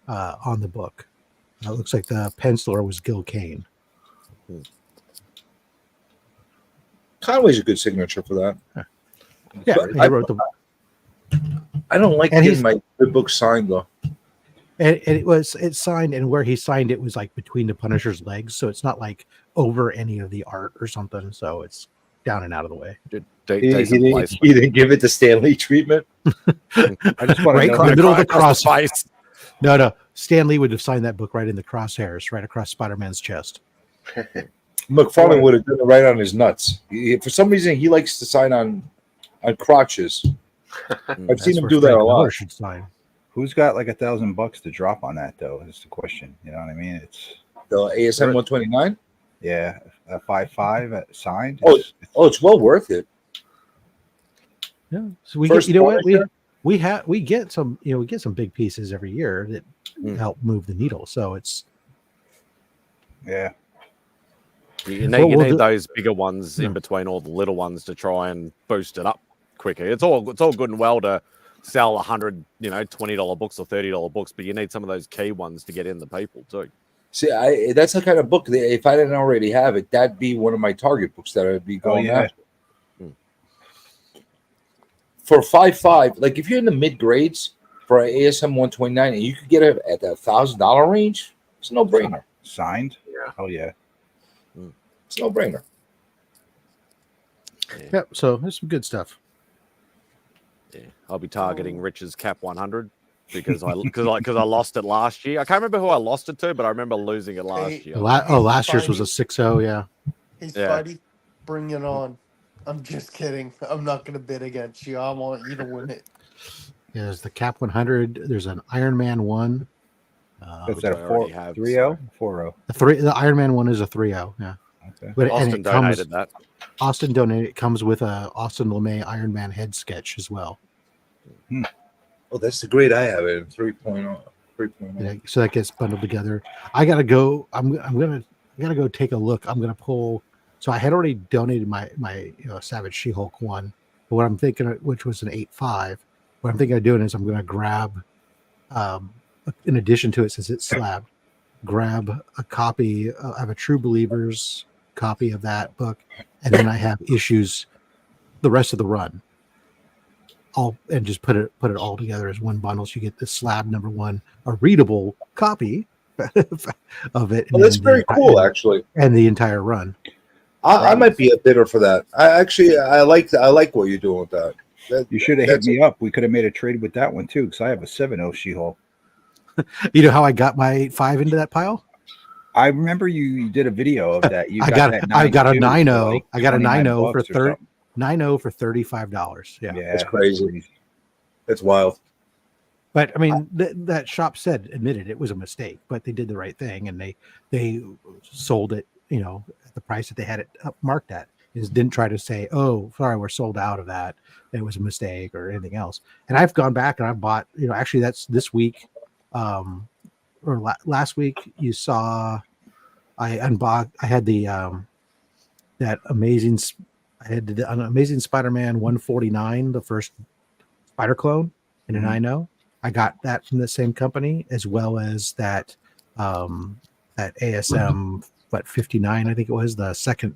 Speaker 13: on the book. It looks like the penciler was Gil Kane.
Speaker 8: Conway's a good signature for that.
Speaker 13: Yeah,
Speaker 8: I
Speaker 13: wrote the.
Speaker 8: I don't like getting my book signed though.
Speaker 13: And it's signed, and where he signed it was like between the Punisher's legs, so it's not like over any of the art or something. So it's down and out of the way.
Speaker 8: He didn't give it the Stanley treatment.
Speaker 16: I just want
Speaker 13: right
Speaker 16: to
Speaker 13: in
Speaker 16: know
Speaker 13: the middle of the
Speaker 1: across
Speaker 13: cross.
Speaker 1: the face.
Speaker 13: No. Stan Lee would have signed that book right in the crosshairs, right across Spider-Man's chest.
Speaker 8: McFarlane would have done it right on his nuts. For some reason, he likes to sign on crotches. I've seen him do that a lot.
Speaker 13: Should sign.
Speaker 16: who's got like $1,000 to drop on that though? Is the question. You know what I mean? It's
Speaker 8: the ASM 129.
Speaker 16: Yeah, a 5.5 signed.
Speaker 8: It's well worth it.
Speaker 13: Yeah. So we get, you know what we get some big pieces every year that help move the needle. So it's
Speaker 1: You need those bigger ones in between all the little ones to try and boost it up quicker. It's all good and well to sell 100, $20 books or $30 books, but you need some of those key ones to get in the people too.
Speaker 8: See, that's the kind of book that if I didn't already have it, that'd be one of my target books that I'd be going after. For 5.5, like if you're in the mid grades for an ASM 129 and you could get it at that $1,000 range, it's a no brainer.
Speaker 16: Signed? Yeah. Oh yeah.
Speaker 8: It's no brainer.
Speaker 13: Yep. So there's some good stuff.
Speaker 1: Yeah, I'll be targeting Rich's Cap 100 because I lost it last year. I can't remember who I lost it to, but I remember losing it last year.
Speaker 13: Last year's was a 6.0. Yeah.
Speaker 10: Hey Spidey, bring it on. I'm just kidding. I'm not going to bid against you. I want you to win it.
Speaker 13: Yeah, there's the Cap 100. There's an Iron Man 1.
Speaker 16: Is that a 3.0? 4.0?
Speaker 13: The Iron Man 1 is a 3.0. Yeah.
Speaker 16: Okay.
Speaker 13: But
Speaker 1: Austin donated that.
Speaker 13: Austin donated. It comes with a Austin LeMay Iron Man head sketch as well.
Speaker 8: Oh, that's the grade I have in 3.0. 3.0.
Speaker 13: Yeah, so that gets bundled together. I gotta go. I gotta go take a look. I'm gonna pull. So I had already donated my Savage She-Hulk one, but what I'm thinking, which was an 8.5, what I'm thinking of doing is I'm gonna grab, in addition to it, since it's slabbed, grab a copy. I have a True Believers copy of that book, and then I have issues, the rest of the run. And just put it all together as one bundle. So you get the slab number one, a readable copy of it.
Speaker 8: Well, that's very cool, actually.
Speaker 13: And the entire run.
Speaker 8: I might be a bidder for that. I like what you're doing with that.
Speaker 16: You should have hit me up. We could have made a trade with that one too, because I have a 7.0 She-Hulk.
Speaker 13: You know how I got my 8.5 into that pile?
Speaker 16: I remember you did a video of that.
Speaker 13: I got a 9.0. I got a 9.0 for 9.0 for $35. Yeah,
Speaker 8: that's crazy. That's wild.
Speaker 13: But I mean, that shop admitted it was a mistake, but they did the right thing, and they sold it, at the price that they had it marked at. Is didn't try to say, "Oh, sorry, we're sold out of that. It was a mistake" or anything else. And I've gone back and I've bought. Actually, that's this week, or last week. You saw, I unboxed. I had the that amazing. I had an Amazing Spider-Man 149, the first Spider clone in an 9.0. I got that from the same company, as well as that that ASM 59, I think it was, the second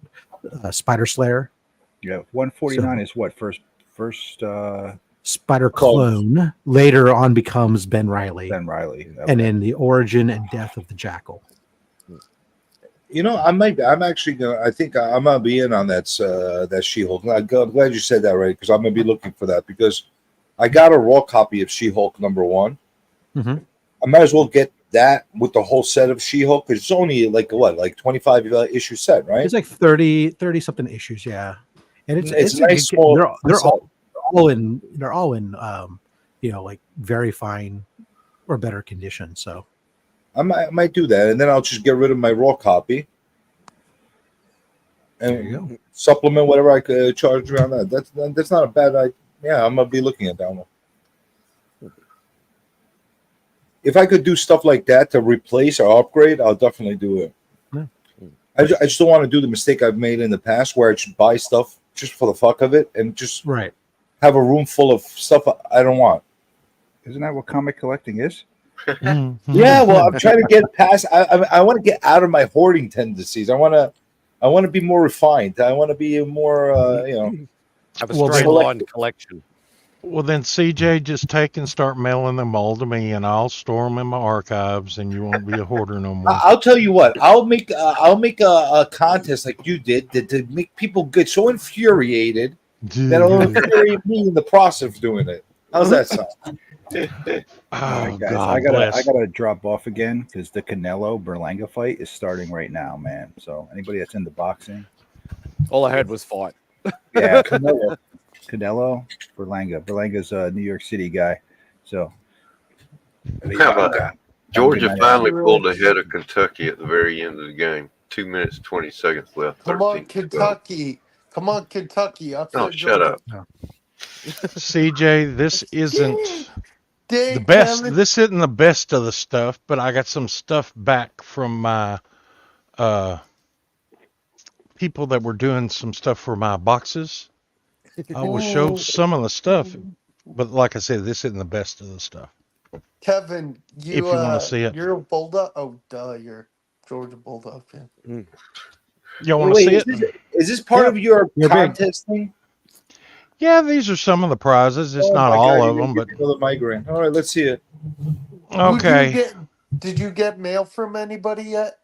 Speaker 13: Spider Slayer.
Speaker 16: Yeah, 149 is what first
Speaker 13: Spider clone. Later on becomes Ben Reilly.
Speaker 16: Okay.
Speaker 13: And then the origin and death of the Jackal.
Speaker 8: I'm actually gonna. I think I'm gonna be in on that She-Hulk. I'm glad you said that, right? Because I'm gonna be looking for that because I got a raw copy of She-Hulk #1.
Speaker 13: Mm-hmm.
Speaker 8: I might as well get that with the whole set of She-Hulk because it's only like 25 issue set, right?
Speaker 13: It's like 30 something issues, yeah. And it's
Speaker 8: nice. Small.
Speaker 13: They're all in like very fine or better condition. So.
Speaker 8: I might do that, and then I'll just get rid of my raw copy and supplement whatever I could charge around that. That's not a bad idea. Yeah, I'm gonna be looking at that one. If I could do stuff like that to replace or upgrade, I'll definitely do it.
Speaker 13: Yeah.
Speaker 8: I just don't want to do the mistake I've made in the past, where I should buy stuff just for the fuck of it and just have a room full of stuff I don't want.
Speaker 16: Isn't that what comic collecting is?
Speaker 8: Yeah, well, I'm trying to get past. I want to get out of my hoarding tendencies. I want to be more refined. I want to be more,
Speaker 1: have a streamlined collection.
Speaker 17: Well, then CJ, just take and start mailing them all to me, and I'll store them in my archives, and you won't be a hoarder no more.
Speaker 8: I'll tell you what. I'll make a contest like you did to make people get so infuriated that it'll infuriate me in the process of doing it. How's that sound?
Speaker 16: All right, guys,
Speaker 17: God
Speaker 16: I gotta drop off again because the Canelo Berlanga fight is starting right now, man. So anybody that's into boxing,
Speaker 1: All I heard was fight.
Speaker 16: yeah, Canelo Berlanga. Berlanga's a New York City guy. So
Speaker 11: How about that? Georgia finally pulled ahead of Kentucky at the very end of the game. 2 minutes, 20 seconds left.
Speaker 10: Come on,
Speaker 11: 13 to go.
Speaker 10: Kentucky. Come on, Kentucky. Upset
Speaker 11: Oh, shut
Speaker 10: Georgia.
Speaker 11: up.
Speaker 17: CJ, this isn't the
Speaker 10: Dang,
Speaker 17: best.
Speaker 10: Kevin.
Speaker 17: This isn't the best of the stuff, but I got some stuff back from my people that were doing some stuff for my boxes. I will show
Speaker 10: Ooh.
Speaker 17: some of the stuff, but like I said, this isn't the best of the stuff.
Speaker 10: Kevin,
Speaker 17: If you want to see it,
Speaker 10: you're a Bulldog? Oh, duh, you're Georgia Bulldog fan.
Speaker 17: y'all want to see it?
Speaker 8: Is this part of your contest thing?
Speaker 17: Yeah, these are some of the prizes. It's not
Speaker 8: my
Speaker 17: all
Speaker 8: God,
Speaker 17: of
Speaker 8: you're
Speaker 17: them,
Speaker 8: gonna
Speaker 17: but
Speaker 8: give me another migraine. All right, let's see it.
Speaker 17: okay.
Speaker 10: Did you get mail from anybody yet?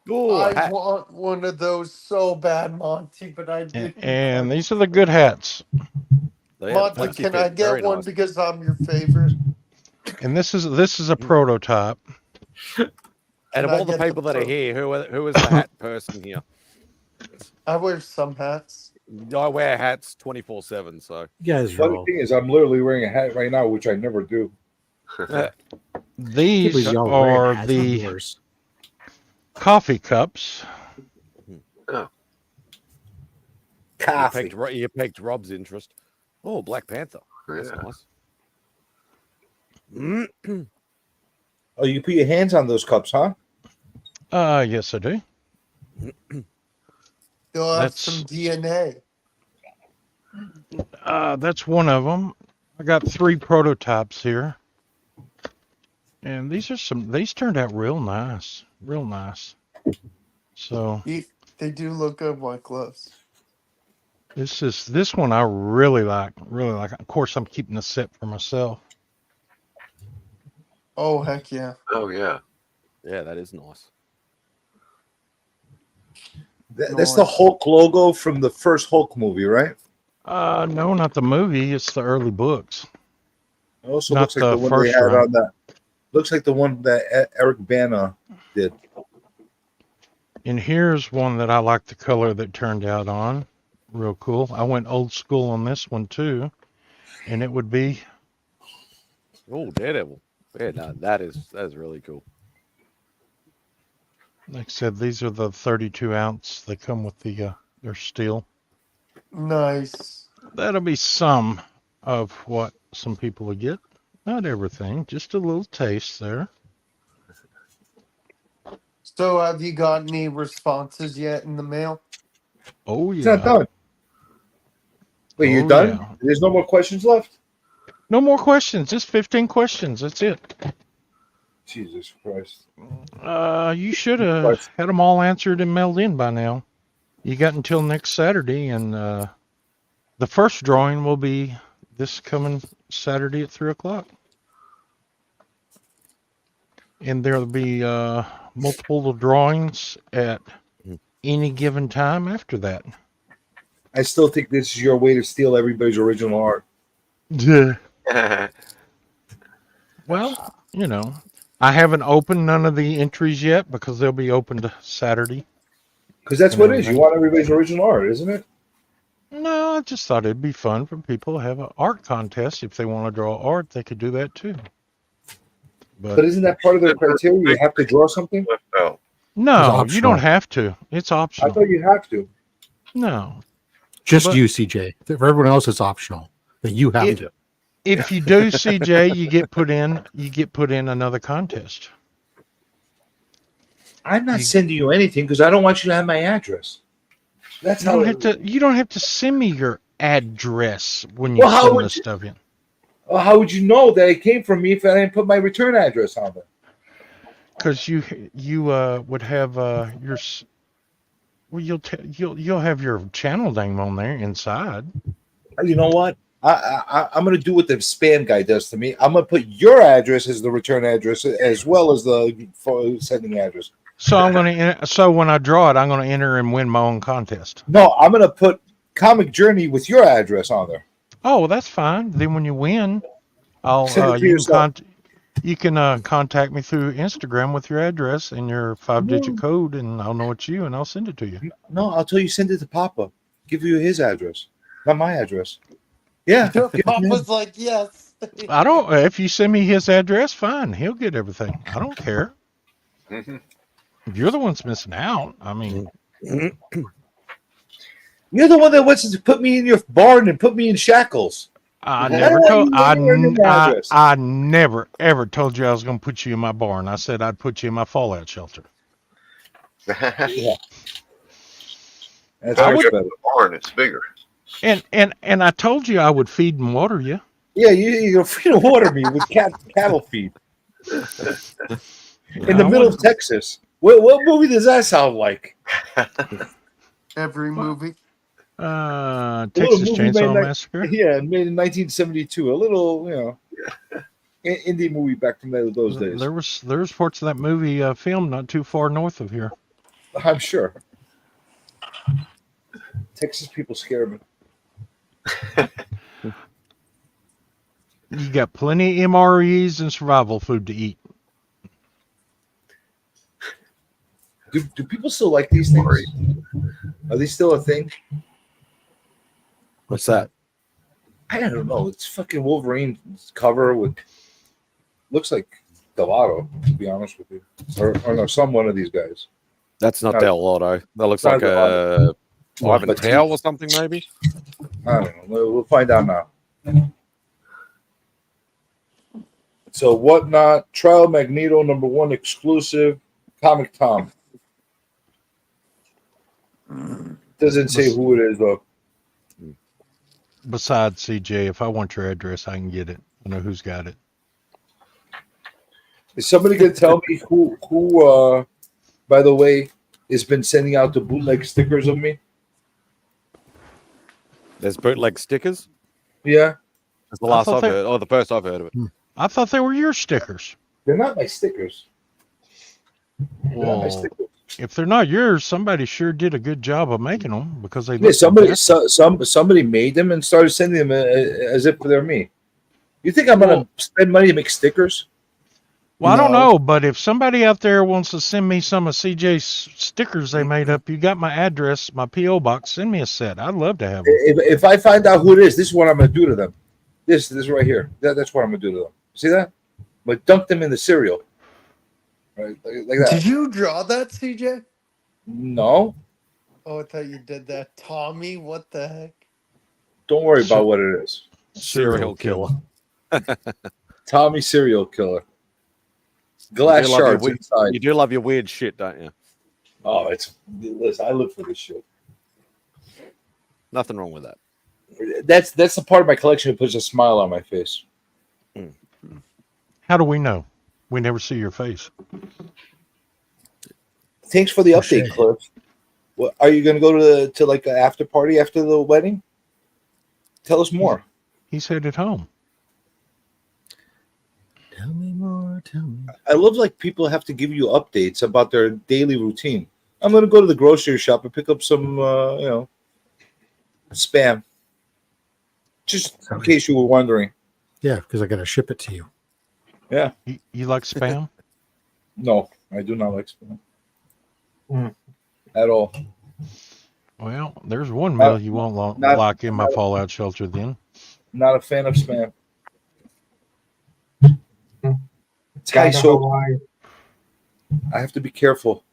Speaker 1: Ooh,
Speaker 10: I want one of those so bad, Monty, but I didn't.
Speaker 17: And these are the good hats.
Speaker 10: Monty, can I get one because I'm your favorite?
Speaker 17: And this is a prototype.
Speaker 1: And of
Speaker 10: I
Speaker 1: all the
Speaker 10: get the
Speaker 1: people that are
Speaker 10: pro-
Speaker 1: here, who is the hat person here?
Speaker 10: I wear some hats.
Speaker 1: I wear hats 24/7. So
Speaker 8: Funny thing is, I'm literally wearing a hat right now, which I never do.
Speaker 17: These
Speaker 13: y'all wearing
Speaker 17: are
Speaker 13: hats
Speaker 17: the
Speaker 13: indoors.
Speaker 17: coffee cups.
Speaker 11: Oh.
Speaker 1: You picked Rob's interest. Oh, Black Panther. That's nice.
Speaker 8: Oh, you put your hands on those cups, huh?
Speaker 17: Yes, I do.
Speaker 10: You'll have
Speaker 17: That's-
Speaker 10: some DNA.
Speaker 17: That's one of them. I got 3 prototypes here. And these turned out real nice. Real nice. So
Speaker 10: They do look good, white gloves.
Speaker 17: this one I really like. Really like. Of course, I'm keeping the set for myself.
Speaker 10: Oh, heck yeah.
Speaker 11: Oh, yeah.
Speaker 1: Yeah, that is nice.
Speaker 8: That's the Hulk logo from the first Hulk movie, right?
Speaker 17: No, not the movie. It's the early books.
Speaker 8: It also
Speaker 17: Not
Speaker 8: looks like
Speaker 17: the
Speaker 8: the one they
Speaker 17: first
Speaker 8: had
Speaker 17: run.
Speaker 8: on that. Looks like the one that Eric Bana did.
Speaker 17: And here's one that I like the color that turned out on. Real cool. I went old school on this one too. And it would be
Speaker 1: Oh, Daredevil. Yeah, no, that is really cool.
Speaker 17: like I said, these are the 32 ounce. They come with the they're steel.
Speaker 10: Nice.
Speaker 17: That'll be some of what some people will get. Not everything, just a little taste there.
Speaker 10: So, have you got any responses yet in the mail?
Speaker 17: Oh
Speaker 8: It's
Speaker 17: yeah.
Speaker 8: not done. Wait, you're
Speaker 17: Oh,
Speaker 8: done?
Speaker 17: yeah.
Speaker 8: There's no more questions left?
Speaker 17: No more questions. Just 15 questions. That's it.
Speaker 8: Jesus Christ.
Speaker 17: You should have had them all answered and mailed in by now. You got until next Saturday, and the first drawing will be this coming Saturday at 3:00. And there'll be multiple drawings at any given time after that.
Speaker 8: I still think this is your way to steal everybody's original art.
Speaker 17: Yeah. Well, you know, I haven't opened none of the entries yet because they'll be opened Saturday.
Speaker 8: Because that's what it is. You want everybody's original art, isn't it?
Speaker 17: No, I just thought it'd be fun for people to have an art contest. If they want to draw art, they could do that too.
Speaker 8: But isn't that part of the criteria? You have to draw something?
Speaker 17: No, you don't have to. It's
Speaker 8: I
Speaker 17: optional.
Speaker 8: thought you have to.
Speaker 17: No.
Speaker 13: Just
Speaker 17: But-
Speaker 13: you, CJ. For everyone else, it's optional. But you have
Speaker 17: It-
Speaker 13: to.
Speaker 17: If you do, CJ, you get put in another contest.
Speaker 8: I'm not sending you anything because I don't want you to have my address. That's
Speaker 17: You
Speaker 8: how.
Speaker 17: don't have to send me your address when you
Speaker 8: Well, how
Speaker 17: send
Speaker 8: would
Speaker 17: this
Speaker 8: you-
Speaker 17: stuff in.
Speaker 8: Well, how would you know that it came from me if I didn't put my return address on there?
Speaker 17: Because you would have your you'll have your channel name on there inside.
Speaker 8: You know what? I'm going to do what the spam guy does to me. I'm going to put your address as the return address as well as the sending address.
Speaker 17: So I'm going to. So when I draw it, I'm going to enter and win my own contest.
Speaker 8: No, I'm going to put Comic Journey with your address on there.
Speaker 17: Oh, well, that's fine. Then when you win, I'll
Speaker 8: Send it to yourself.
Speaker 17: you can contact me through Instagram with your address and your 5-digit code, and I'll know it's you, and I'll send it to you.
Speaker 8: No, I'll tell you send it to Papa. Give you his address, not my address. Yeah,
Speaker 10: Papa's like, yes.
Speaker 17: I don't. If you send me his address, fine. He'll get everything. I don't care. You're the one's missing out. I mean,
Speaker 8: you're the one that wants to put me in your barn and put me in shackles.
Speaker 17: I never ever told you I was going to put you in my barn. I said I'd put you in my fallout shelter.
Speaker 11: Yeah.
Speaker 8: That's
Speaker 11: I
Speaker 8: much
Speaker 11: would,
Speaker 8: better.
Speaker 11: the barn, it's bigger.
Speaker 17: And I told you I would feed and water you.
Speaker 8: Yeah, you're free to water me with cattle feed in the middle of Texas. What movie does that sound like?
Speaker 10: Every movie.
Speaker 17: Texas Chainsaw Massacre.
Speaker 8: Yeah, made in 1972. A little, indie movie back from those days.
Speaker 17: There was parts of that movie filmed not too far north of here.
Speaker 8: I'm sure. Texas people scare me.
Speaker 17: You got plenty of MREs and survival food to eat.
Speaker 8: Do people still like these things? Are they still a thing?
Speaker 1: What's that?
Speaker 8: I don't know. It's fucking Wolverine cover with looks like Delotto, to be honest with you, or no, one of these guys.
Speaker 1: That's not Delotto. That looks like a Ivan Tao or something, maybe.
Speaker 8: I don't know. We'll find out now. So Whatnot, Trial Magneto #1 exclusive, Comic Tom. Doesn't say who it is though.
Speaker 17: Besides CJ, if I want your address, I can get it. I know who's got it.
Speaker 8: Is somebody gonna tell me who by the way, has been sending out the bootleg stickers of me?
Speaker 1: There's bootleg stickers?
Speaker 8: Yeah.
Speaker 1: That's the last I've heard. Oh, the first I've heard of it.
Speaker 17: I thought they were your stickers.
Speaker 8: They're not my stickers.
Speaker 17: Well, if they're not yours, somebody sure did a good job of making them because they.
Speaker 8: Yeah, somebody made them and started sending them as if they're me. You think I'm gonna spend money to make stickers?
Speaker 17: Well, I don't know, but if somebody out there wants to send me some of CJ's stickers they made up, you got my address, my PO box. Send me a set. I'd love to have them.
Speaker 8: If I find out who it is, this is what I'm gonna do to them. This right here. That's what I'm gonna do to them. See that? Like dunk them in the cereal. Right, like that.
Speaker 10: Did you draw that, CJ?
Speaker 8: No.
Speaker 10: Oh, I thought you did that. Tommy, what the heck?
Speaker 8: Don't worry about what it is.
Speaker 1: Serial killer.
Speaker 8: Tommy serial killer. Glass shards inside.
Speaker 1: You do love your weird shit, don't you?
Speaker 8: Oh, listen, I live for this shit.
Speaker 1: Nothing wrong with that.
Speaker 8: That's the part of my collection that puts a smile on my face.
Speaker 17: How do we know? We never see your face.
Speaker 8: Thanks for the update, Cliff. What, are you going to go to like an after party after the wedding? Tell us more.
Speaker 17: He's headed home.
Speaker 13: Tell me more. Tell me.
Speaker 8: I love like people have to give you updates about their daily routine. I'm going to go to the grocery shop and pick up some, spam. Just in case you were wondering.
Speaker 13: Yeah, because I got to ship it to you.
Speaker 8: Yeah.
Speaker 17: You like spam?
Speaker 8: No, I do not like spam. At all.
Speaker 17: Well, there's one meal you won't lock in my fallout shelter then.
Speaker 8: Not a fan of spam. Thai soap. I have to be careful.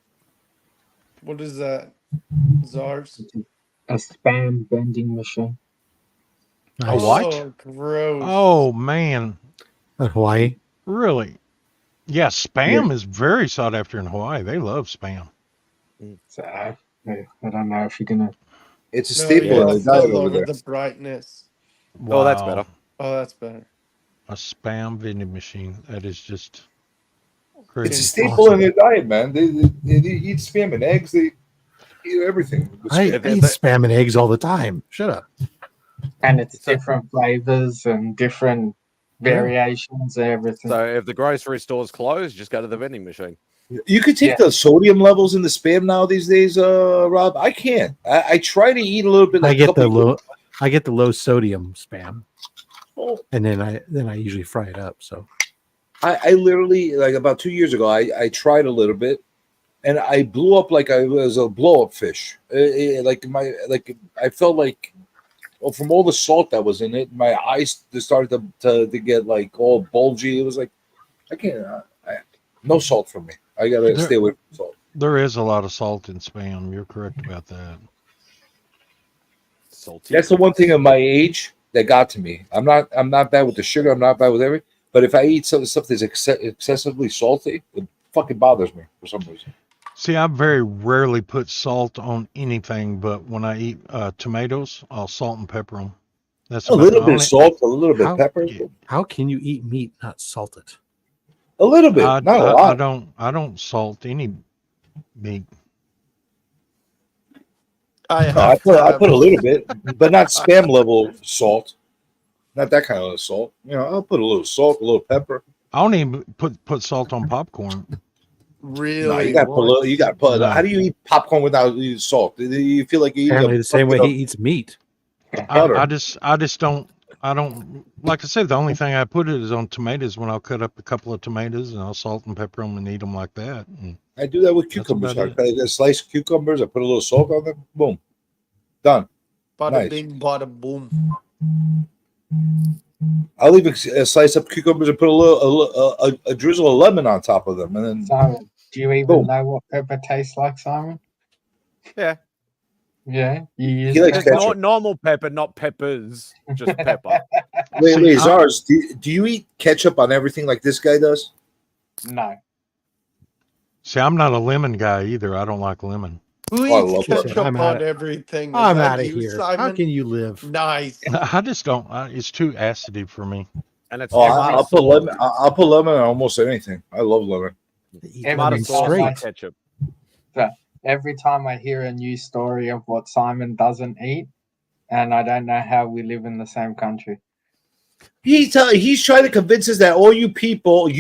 Speaker 10: What is that? Czars?
Speaker 15: A spam vending machine.
Speaker 17: A what?
Speaker 10: Oh, gross.
Speaker 17: Oh, man.
Speaker 13: Hawaii?
Speaker 17: Really? Yeah, spam is very sought after in Hawaii. They love spam.
Speaker 15: So, I don't know if you're going to...
Speaker 8: It's a staple in the diet over there.
Speaker 10: The brightness.
Speaker 17: Wow.
Speaker 1: Oh, that's better.
Speaker 10: Oh, that's better.
Speaker 17: A spam vending machine. That is just crazy.
Speaker 8: It's a staple in their diet, man. They eat spam and eggs. They eat everything.
Speaker 13: I eat spam and eggs all the time. Shut up.
Speaker 15: And it's different flavors and different variations and everything.
Speaker 1: So if the grocery store's closed, just go to the vending machine.
Speaker 8: You could take the sodium levels in the Spam now these days, Rob. I can't. I try to eat a little bit. Like
Speaker 13: I get the low sodium Spam, and then I usually fry it up. So
Speaker 8: I literally, like about 2 years ago, I tried a little bit, and I blew up like I was a blow up fish. I felt like, from all the salt that was in it, my eyes just started to get like all bulgy. It was like I can't. No salt for me. I gotta stay away from salt.
Speaker 17: There is a lot of salt in Spam. You're correct about that.
Speaker 1: Salty.
Speaker 8: That's the one thing of my age that got to me. I'm not bad with the sugar. I'm not bad with everything. But if I eat some stuff that's excessively salty, it fucking bothers me for some reason.
Speaker 17: See, I very rarely put salt on anything, but when I eat tomatoes, I'll salt and pepper them. That's
Speaker 8: a little bit of salt, a little bit of pepper.
Speaker 13: How can you eat meat not salt it?
Speaker 8: A little bit, not a lot.
Speaker 17: I don't salt any meat.
Speaker 8: I put a little bit, but not Spam level salt. Not that kind of salt. I'll put a little salt, a little pepper.
Speaker 17: I don't even put salt on popcorn.
Speaker 10: Really?
Speaker 8: No, you got to put a little. You got to put.
Speaker 17: No.
Speaker 8: How do you eat popcorn without using salt? Do you feel like you
Speaker 13: Apparently the same way he eats meat.
Speaker 17: I just don't. I don't, like I said, the only thing I put it is on tomatoes when I'll cut up a couple of tomatoes and I'll salt and pepper them and eat them like that. And
Speaker 8: I do that with cucumbers. I slice cucumbers. I put a little salt on them. Boom, done.
Speaker 10: Bada
Speaker 8: Nice.
Speaker 10: bing, bada boom.
Speaker 8: I'll even slice up cucumbers and put a drizzle of lemon on top of them, and then.
Speaker 15: Simon, do you even know what pepper tastes like, Simon?
Speaker 1: Yeah.
Speaker 15: Yeah, you use
Speaker 1: It's not normal pepper, not peppers, just pepper.
Speaker 8: Wait, Zars, do you eat ketchup on everything like this guy does?
Speaker 15: No.
Speaker 17: See, I'm not a lemon guy either. I don't like lemon.
Speaker 10: Who eats ketchup on everything? Is
Speaker 13: I'm
Speaker 10: that
Speaker 13: out of
Speaker 10: you,
Speaker 13: here.
Speaker 10: Simon?
Speaker 13: How can you live?
Speaker 10: Nice.
Speaker 17: I just don't. It's too acidy for me.
Speaker 1: And it's
Speaker 8: I'll put lemon. I'll put lemon on almost anything. I love lemon.
Speaker 1: Ketchup.
Speaker 15: Every time I hear a new story of what Simon doesn't eat, and I don't know how we live in the same country.
Speaker 8: He's trying to convince us that all you people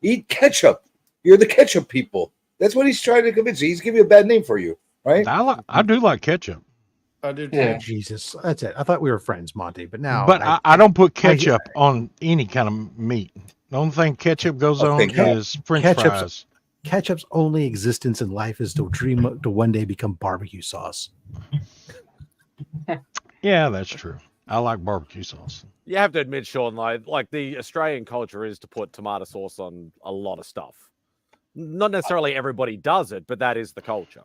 Speaker 8: eat ketchup. You're the ketchup people. That's what he's trying to convince you. He's giving you a bad name for you, right?
Speaker 17: I do like ketchup.
Speaker 10: I do too.
Speaker 13: Yeah. Jesus, that's it. I thought we were friends, Monty, but now.
Speaker 17: But I don't put ketchup on any kind of meat. The only thing ketchup goes on is French fries.
Speaker 13: Ketchup's only existence in life is to dream to one day become barbecue sauce.
Speaker 17: Yeah, that's true. I like barbecue sauce.
Speaker 1: You have to admit, Sean, like the Australian culture is to put tomato sauce on a lot of stuff. Not necessarily everybody does it, but that is the culture.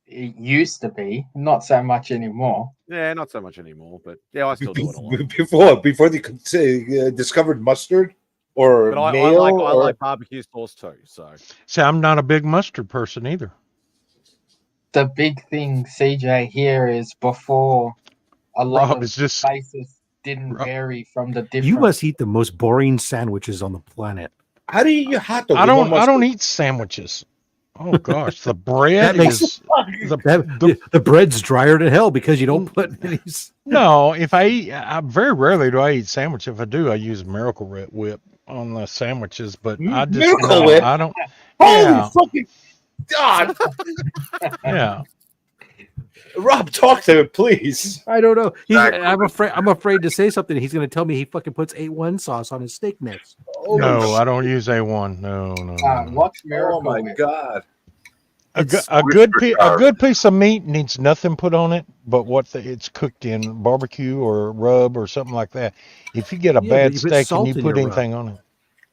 Speaker 15: It used to be, not so much anymore.
Speaker 1: Yeah, not so much anymore, but yeah, I still do it a lot.
Speaker 8: Before they discovered mustard or
Speaker 1: but I
Speaker 8: mayo,
Speaker 1: like barbecue sauce too. So
Speaker 17: see, I'm not a big mustard person either.
Speaker 15: The big thing, CJ, here is before a lot of places didn't vary from the different.
Speaker 13: You must eat the most boring sandwiches on the planet.
Speaker 8: How do you eat your hot dog?
Speaker 17: I don't eat sandwiches. Oh gosh, the bread
Speaker 13: the bread's drier than hell because you don't put any.
Speaker 17: No, if I eat, very rarely do I eat sandwich. If I do, I use Miracle Whip on the sandwiches. But I just
Speaker 8: Miracle Whip.
Speaker 17: I don't.
Speaker 8: Holy fucking God!
Speaker 17: Yeah.
Speaker 8: Rob, talk to him, please.
Speaker 13: I don't know. I'm afraid to say something. He's going to tell me he fucking puts A1 sauce on his steak mix.
Speaker 17: No, I don't use A1. No.
Speaker 15: What's Miracle?
Speaker 8: Oh my God!
Speaker 17: A good piece of meat needs nothing put on it, but it's cooked in barbecue or rub or something like that. If you get a bad steak and you put anything on it,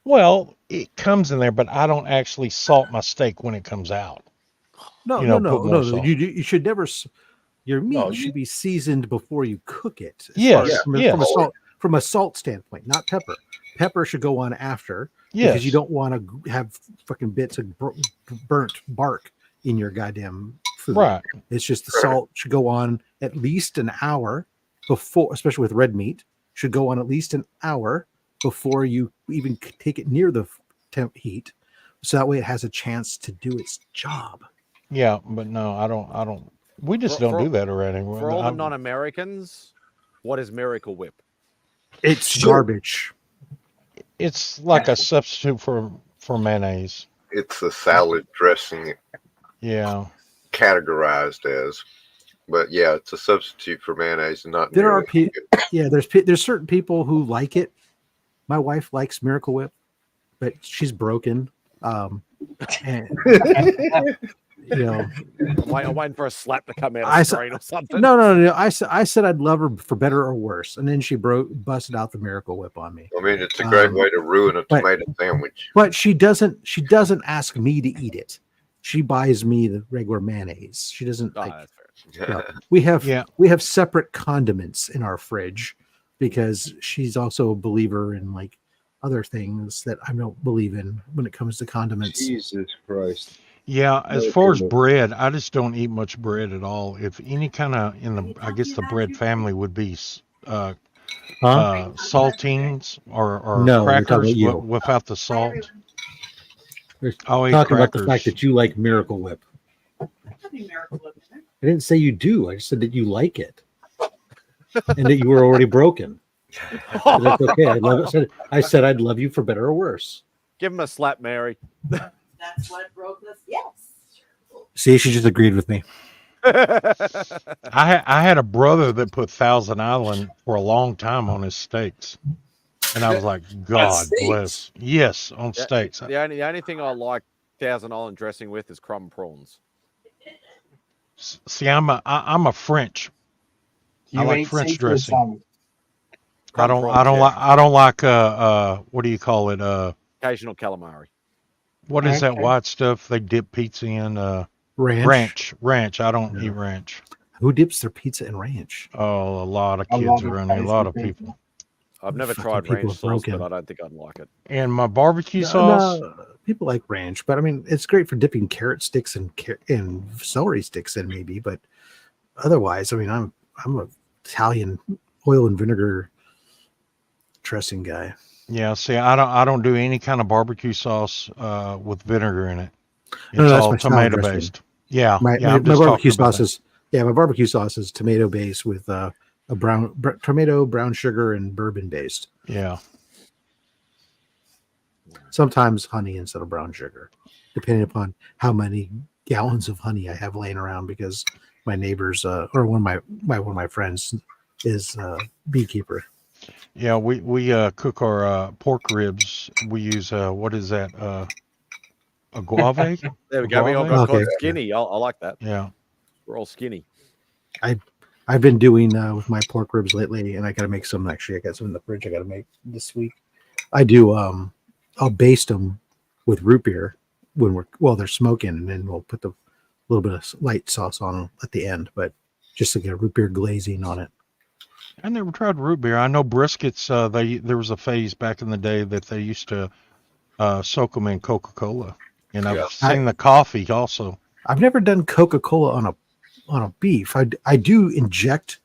Speaker 17: well, it comes in there, but I don't actually salt my steak when it comes out.
Speaker 13: No. You should never. Your meat should be seasoned before you cook it. From a salt standpoint, not pepper. Pepper should go on after because you don't want to have fucking bits of burnt bark in your goddamn food.
Speaker 17: Right.
Speaker 13: It's just the salt should go on at least an hour before, especially with red meat, should go on at least an hour before you even take it near the temp heat. So that way it has a chance to do its job.
Speaker 17: Yeah, but no, I don't We just don't do that around here.
Speaker 1: For all the non-Americans, what is Miracle Whip?
Speaker 13: It's garbage.
Speaker 17: It's like a substitute for mayonnaise.
Speaker 11: It's a salad dressing.
Speaker 17: Yeah.
Speaker 11: Categorized as, but yeah, it's a substitute for mayonnaise and not.
Speaker 13: There are there's certain people who like it. My wife likes Miracle Whip, but she's broken. And you know,
Speaker 1: I'm waiting for a slap to come out of the screen or something.
Speaker 13: No. I said I'd love her for better or worse, and then she busted out the Miracle Whip on me.
Speaker 11: I mean, it's a great way to ruin a tomato sandwich.
Speaker 13: But she doesn't ask me to eat it. She buys me the regular mayonnaise. She doesn't. We have separate condiments in our fridge because she's also a believer in like other things that I don't believe in when it comes to condiments.
Speaker 8: Jesus Christ.
Speaker 17: Yeah, as far as bread, I just don't eat much bread at all. If any kind of I guess the bread family would be saltines or
Speaker 13: No,
Speaker 17: crackers without the salt.
Speaker 13: We're
Speaker 17: I'll eat
Speaker 13: talking about the
Speaker 17: crackers.
Speaker 13: fact that you like Miracle Whip. I didn't say you do. I just said that you like it, and that you were already broken. So that's okay. I said I'd love you for better or worse.
Speaker 1: Give him a slap, Mary.
Speaker 18: That's what broke us. Yes.
Speaker 13: See, she just agreed with me.
Speaker 17: I had a brother that put Thousand Island for a long time on his steaks, and I was like, God bless. Yes, on steaks.
Speaker 1: The only thing I like Thousand Island dressing with is crumb prawns.
Speaker 17: See, I'm a French. I like French dressing. I don't like what do you call it?
Speaker 1: Occasional calamari.
Speaker 17: What is that white stuff they dip pizza in?
Speaker 13: Ranch.
Speaker 17: Ranch. I don't eat ranch.
Speaker 13: Who dips their pizza in ranch?
Speaker 17: Oh, a lot of kids around here. A lot of people.
Speaker 1: I've never tried ranch sauce, but I don't think I'd like it.
Speaker 17: And my barbecue sauce.
Speaker 13: No, people like ranch, but I mean, it's great for dipping carrot sticks and celery sticks in, maybe. But otherwise, I mean, I'm an Italian oil and vinegar dressing guy.
Speaker 17: Yeah, see, I don't do any kind of barbecue sauce with vinegar in it. It's
Speaker 13: that's
Speaker 17: all
Speaker 13: my
Speaker 17: tomato
Speaker 13: salad
Speaker 17: based.
Speaker 13: dressing.
Speaker 17: Yeah,
Speaker 13: my
Speaker 17: I'm just
Speaker 13: barbecue
Speaker 17: talking about
Speaker 13: sauce is my barbecue sauce is tomato based with a tomato, brown sugar, and bourbon based.
Speaker 17: Yeah.
Speaker 13: Sometimes honey instead of brown sugar, depending upon how many gallons of honey I have laying around, because my neighbors or one of my friends is a beekeeper.
Speaker 17: Yeah, we cook our pork ribs. We use what is that? A guave?
Speaker 1: There we go. We all got called skinny. I like that.
Speaker 17: Yeah,
Speaker 1: we're all skinny.
Speaker 13: I've been doing with my pork ribs lately, and I got to make some. Actually, I got some in the fridge. I got to make this week. I do. I'll baste them with root beer when they're smoking, and then we'll put the little bit of light sauce on them at the end, but just to get a root beer glazing on it.
Speaker 17: I never tried root beer. I know briskets. There was a phase back in the day that they used to soak them in Coca-Cola, and I've seen the coffee also.
Speaker 13: I've never done Coca-Cola on a beef. I do inject,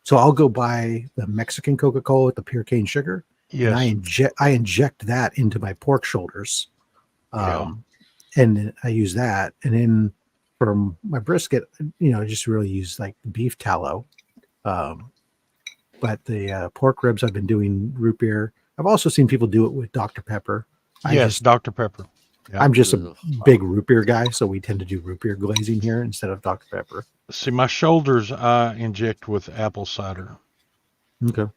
Speaker 13: so I'll go buy the Mexican Coca-Cola with the pure cane sugar.
Speaker 17: Yes.
Speaker 13: And I inject that into my pork shoulders, and then I use that. And then for my brisket, I just really use like beef tallow. But the pork ribs, I've been doing root beer. I've also seen people do it with Dr. Pepper.
Speaker 17: Yes, Dr. Pepper. Yeah.
Speaker 13: I'm just a big root beer guy, so we tend to do root beer glazing here instead of Dr. Pepper.
Speaker 17: See, my shoulders I inject with apple cider.
Speaker 13: Okay.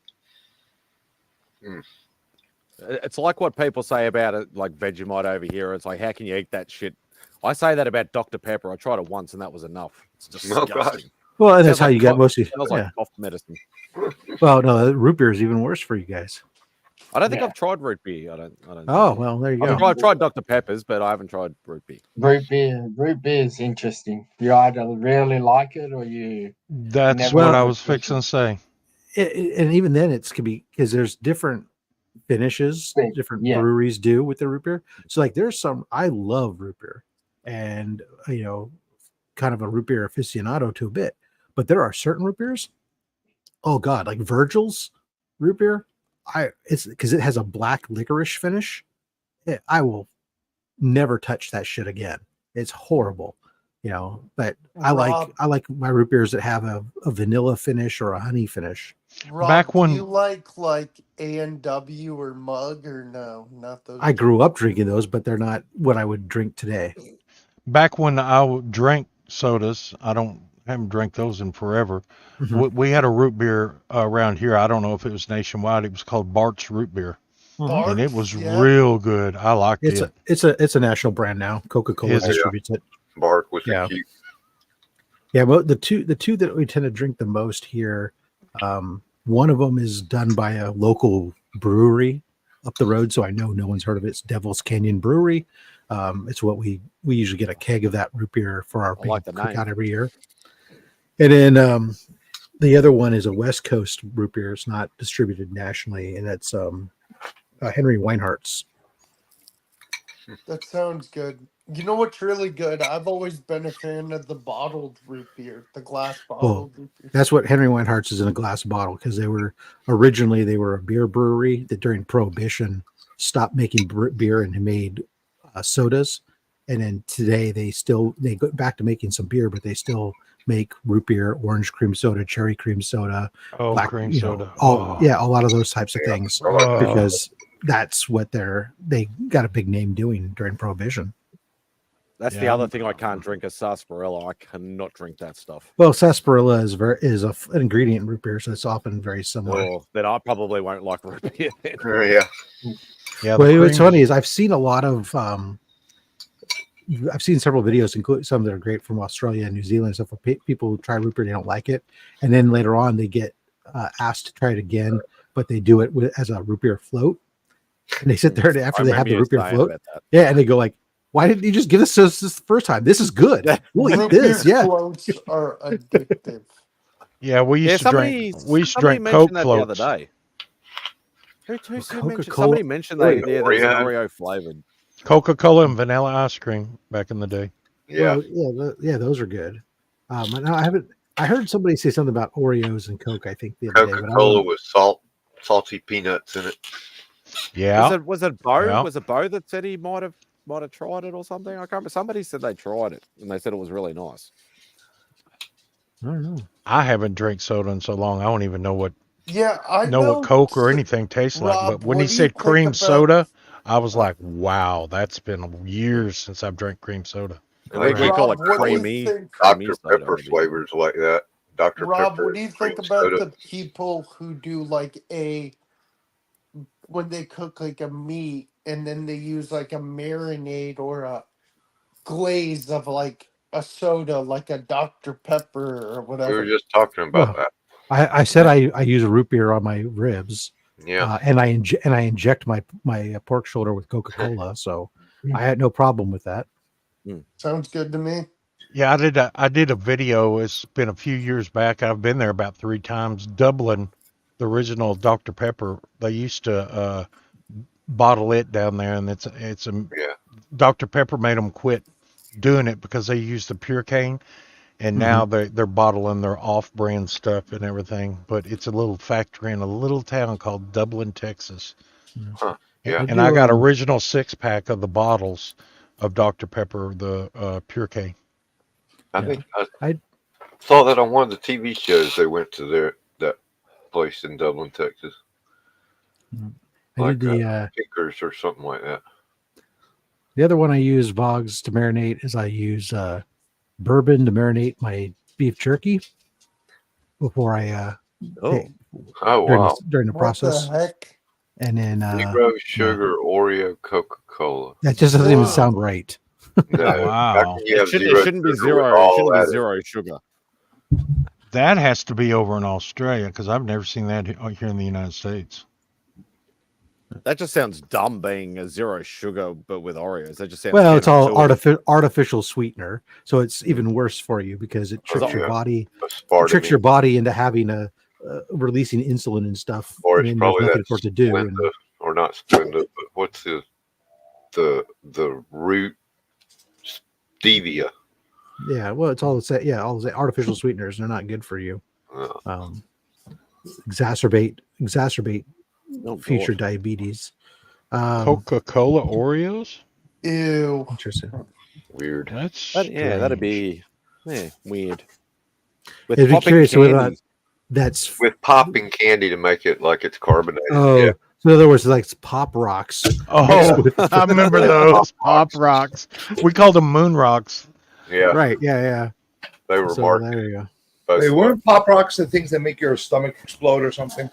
Speaker 1: It's like what people say about it, like Vegemite over here. It's like, how can you eat that shit? I say that about Dr. Pepper. I tried it once, and that was enough. It's disgusting.
Speaker 13: Well, and that's how you get most of
Speaker 1: Smells like cough medicine.
Speaker 13: Well, no, root beer is even worse for you guys.
Speaker 1: I don't think I've tried root beer. I don't.
Speaker 13: Oh, well, there you go.
Speaker 1: I've tried Dr. Peppers, but I haven't tried root beer.
Speaker 15: Root beer is interesting. You either really like it or you.
Speaker 17: That's what I was fixing to say.
Speaker 13: And even then, it's could be because there's different finishes different breweries do with the root beer. So, like, there's some I love root beer, and kind of a root beer aficionado to a bit. But there are certain root beers. Oh God, like Virgil's root beer. It's because it has a black licorice finish. I will never touch that shit again. It's horrible. But I like my root beers that have a vanilla finish or a honey finish.
Speaker 10: Rob, do you like A&W or Mug or no? Not those.
Speaker 13: I grew up drinking those, but they're not what I would drink today.
Speaker 17: Back when I drank sodas, haven't drank those in forever.
Speaker 13: Mhm.
Speaker 17: We had a root beer around here. I don't know if it was nationwide. It was called Bart's Root Beer, and it was real good. I liked it.
Speaker 13: It's a national brand now. Coca-Cola
Speaker 17: Is it?
Speaker 13: distributes it.
Speaker 11: Bart was
Speaker 13: Yeah.
Speaker 11: cute.
Speaker 13: Yeah, well, the two that we tend to drink the most here, one of them is done by a local brewery up the road, so I know no one's heard of it. It's Devil's Canyon Brewery. It's what we usually get a keg of that root beer for our big cookout every year. And then the other one is a West Coast root beer. It's not distributed nationally, and it's Henry Weinhardt's.
Speaker 10: That sounds good. You know what's really good? I've always been a fan of the bottled root beer, the glass bottled root beer.
Speaker 13: That's what Henry Weinhardt's is in a glass bottle, because they were a beer brewery that during Prohibition stopped making beer and made sodas, and then today they go back to making some beer, but they still make root beer, orange cream soda, cherry cream soda, black
Speaker 17: cream
Speaker 13: you
Speaker 17: soda.
Speaker 13: know, a lot of those types of things, because that's what they got a big name doing during Prohibition.
Speaker 1: That's the other thing I can't drink is sarsaparilla. I cannot drink that stuff.
Speaker 13: Well, sarsaparilla is an ingredient in root beer, so it's often very similar.
Speaker 1: Well, then I probably won't like root beer.
Speaker 11: Yeah.
Speaker 13: Well, what's funny is I've seen a lot of I've seen several videos, including some that are great from Australia and New Zealand and stuff, where people try root beer, they don't like it, and then later on they get asked to try it again, but they do it as a root beer float, and they sit there after they have the root beer float, and they go like, "Why didn't you just give us this the first time? This is good. We'll eat this." Yeah,
Speaker 10: Floats are addictive.
Speaker 17: Yeah, we used to drink Coke floats.
Speaker 1: The other day. Somebody mentioned that there was an Oreo flavored
Speaker 17: Coca-Cola and vanilla ice cream back in the day.
Speaker 11: Yeah,
Speaker 13: well, those are good. I heard somebody say something about Oreos and Coke. I think the other day, but
Speaker 11: Coca-Cola with salty peanuts in it.
Speaker 17: Yeah.
Speaker 1: Was it Bo?
Speaker 17: Yeah.
Speaker 1: Was it Bo that said he might have tried it or something? I can't remember. Somebody said they tried it and they said it was really nice.
Speaker 13: I don't know.
Speaker 17: I haven't drank soda in so long. I don't even know what
Speaker 10: I
Speaker 17: know what Coke or anything tastes like. But when he said cream soda, I was like, "Wow, that's been years since I've drank cream soda."
Speaker 1: I think we call it creamy.
Speaker 11: Dr. Pepper flavors like that. Dr.
Speaker 10: Rob,
Speaker 11: Pepper.
Speaker 10: what do you think about the people who do when they cook like a meat and then they use like a marinade or a glaze of like a soda, like a Dr. Pepper or whatever?
Speaker 11: We were just talking about that.
Speaker 13: I said I use a root beer on my ribs.
Speaker 11: Yeah,
Speaker 13: and I inject my pork shoulder with Coca-Cola, so I had no problem with that.
Speaker 10: Sounds good to me.
Speaker 17: Yeah, I did a video. It's been a few years back. I've been there about 3 times. Dublin, the original Dr. Pepper. They used to bottle it down there, and Dr. Pepper made them quit doing it because they used the pure cane, and now they're bottling their off-brand stuff and everything. But it's a little factory in a little town called Dublin, Texas.
Speaker 11: Huh. Yeah,
Speaker 17: And I got original 6-pack of the bottles of Dr. Pepper, the pure cane.
Speaker 11: I think I saw that on one of the TV shows. They went to that place in Dublin, Texas.
Speaker 13: I did the
Speaker 11: Pickers or something like that.
Speaker 13: The other one I use, Boggs, to marinate is I use bourbon to marinate my beef jerky before I during the process.
Speaker 10: What the heck?
Speaker 13: And then
Speaker 11: Zero sugar Oreo Coca-Cola.
Speaker 13: that just doesn't even sound right.
Speaker 11: No,
Speaker 17: Wow.
Speaker 1: It shouldn't be zero. It shouldn't be zero sugar.
Speaker 17: That has to be over in Australia because I've never seen that here in the United States.
Speaker 1: That just sounds dumb, being a zero sugar but with Oreos. That just sounds
Speaker 13: It's all
Speaker 1: counterintuitive.
Speaker 13: artificial sweetener, so it's even worse for you because it tricks your body.
Speaker 11: Aspartame.
Speaker 13: Tricks your body into having releasing insulin and stuff.
Speaker 11: Or
Speaker 13: and
Speaker 11: it's
Speaker 13: then
Speaker 11: probably
Speaker 13: there's
Speaker 11: that
Speaker 13: nothing for it to do. And,
Speaker 11: Splenda, or not Splenda, but what's the root stevia?
Speaker 13: yeah, well, it's all the same. Yeah, all the artificial sweeteners. They're not good for you. Exacerbate future diabetes.
Speaker 17: Coca-Cola Oreos?
Speaker 10: Ew.
Speaker 13: Interesting.
Speaker 11: Weird.
Speaker 17: That's
Speaker 1: that'd be weird. With
Speaker 13: It'd be
Speaker 1: popping
Speaker 13: curious whether
Speaker 1: candy.
Speaker 13: that's
Speaker 11: With popping candy to make it like it's carbonated.
Speaker 13: oh.
Speaker 11: Yeah.
Speaker 13: So in other words, like it's pop rocks.
Speaker 17: Oh,
Speaker 13: with-
Speaker 17: I remember those pop rocks. We called them moon rocks.
Speaker 11: Yeah.
Speaker 13: Right. Yeah.
Speaker 11: They were
Speaker 13: So
Speaker 11: marketed.
Speaker 13: there you go.
Speaker 8: Wait, weren't Pop Rocks the things that make your stomach explode or something?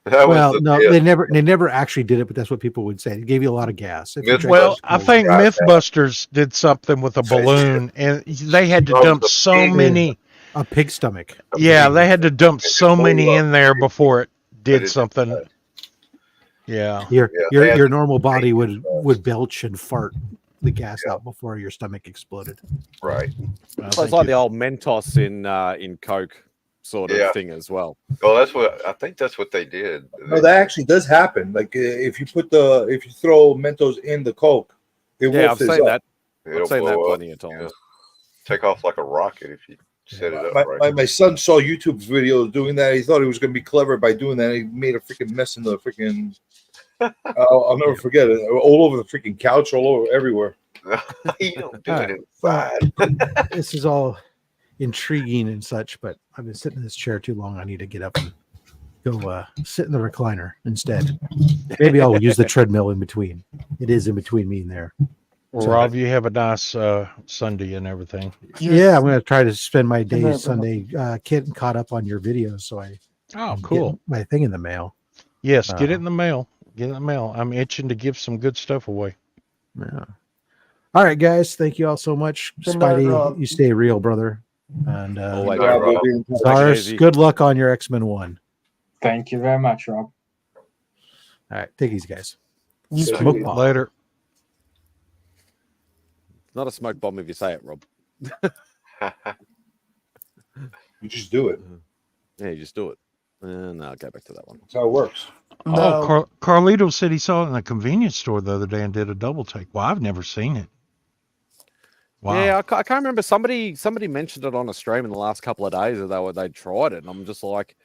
Speaker 13: Well, no, they never actually did it, but that's what people would say. It gave you a lot of gas. If you drank
Speaker 17: Well,
Speaker 13: it.
Speaker 17: I think Mythbusters did something with a balloon, and they had to dump so many.
Speaker 13: A pig stomach.
Speaker 17: Yeah, they had to dump so many in there before it did something. Yeah.
Speaker 13: Your normal body would belch and fart the gas out before your stomach exploded.
Speaker 11: Right.
Speaker 1: So it's like the old Mentos in Coke sort of
Speaker 11: Yeah.
Speaker 1: thing as well.
Speaker 11: Well, I think that's what they did.
Speaker 8: No, that actually does happen. Like if you throw Mentos in the Coke, it will
Speaker 1: I've
Speaker 8: fizz
Speaker 1: seen
Speaker 8: up.
Speaker 1: that. I've seen that plenty of times.
Speaker 11: Yeah. Take off like a rocket if you set it up right.
Speaker 8: My son saw YouTube videos doing that. He thought he was going to be clever by doing that. He made a freaking mess in the freaking. I'll never forget it. All over the freaking couch, all over everywhere.
Speaker 11: You don't do
Speaker 13: All
Speaker 11: it
Speaker 13: right.
Speaker 11: inside.
Speaker 13: This is all intriguing and such, but I've been sitting in this chair too long. I need to get up and go sit in the recliner instead. Maybe I'll use the treadmill in between. It is in between me and there.
Speaker 17: Well, Rob, you have a nice Sunday and everything.
Speaker 13: Yeah, I'm going to try to spend my day Sunday getting caught up on your videos, so I
Speaker 17: cool.
Speaker 13: get my thing in the mail.
Speaker 17: Yes, get it in the mail. Get it in the mail. I'm itching to give some good stuff away.
Speaker 13: Yeah. All right, guys. Thank you all so much.
Speaker 15: Good night,
Speaker 13: Spidey,
Speaker 15: Rob.
Speaker 13: you stay real, brother. And
Speaker 1: Always.
Speaker 13: Lars, good luck on your X-Men 1.
Speaker 15: Thank you very much, Rob.
Speaker 13: All right, take it easy, guys.
Speaker 17: Smoke bomb. Later.
Speaker 1: It's not a smoke bomb if you say it, Rob.
Speaker 8: You just do it.
Speaker 1: Yeah, you just do it. And I'll go back to that one.
Speaker 8: That's how it works.
Speaker 17: Oh, Carlito said he saw it in a convenience store the other day and did a double take. Well, I've never seen it. Wow.
Speaker 1: Yeah, I can't remember. Somebody mentioned it on a stream in the last couple of days that they tried it, and I'm just like,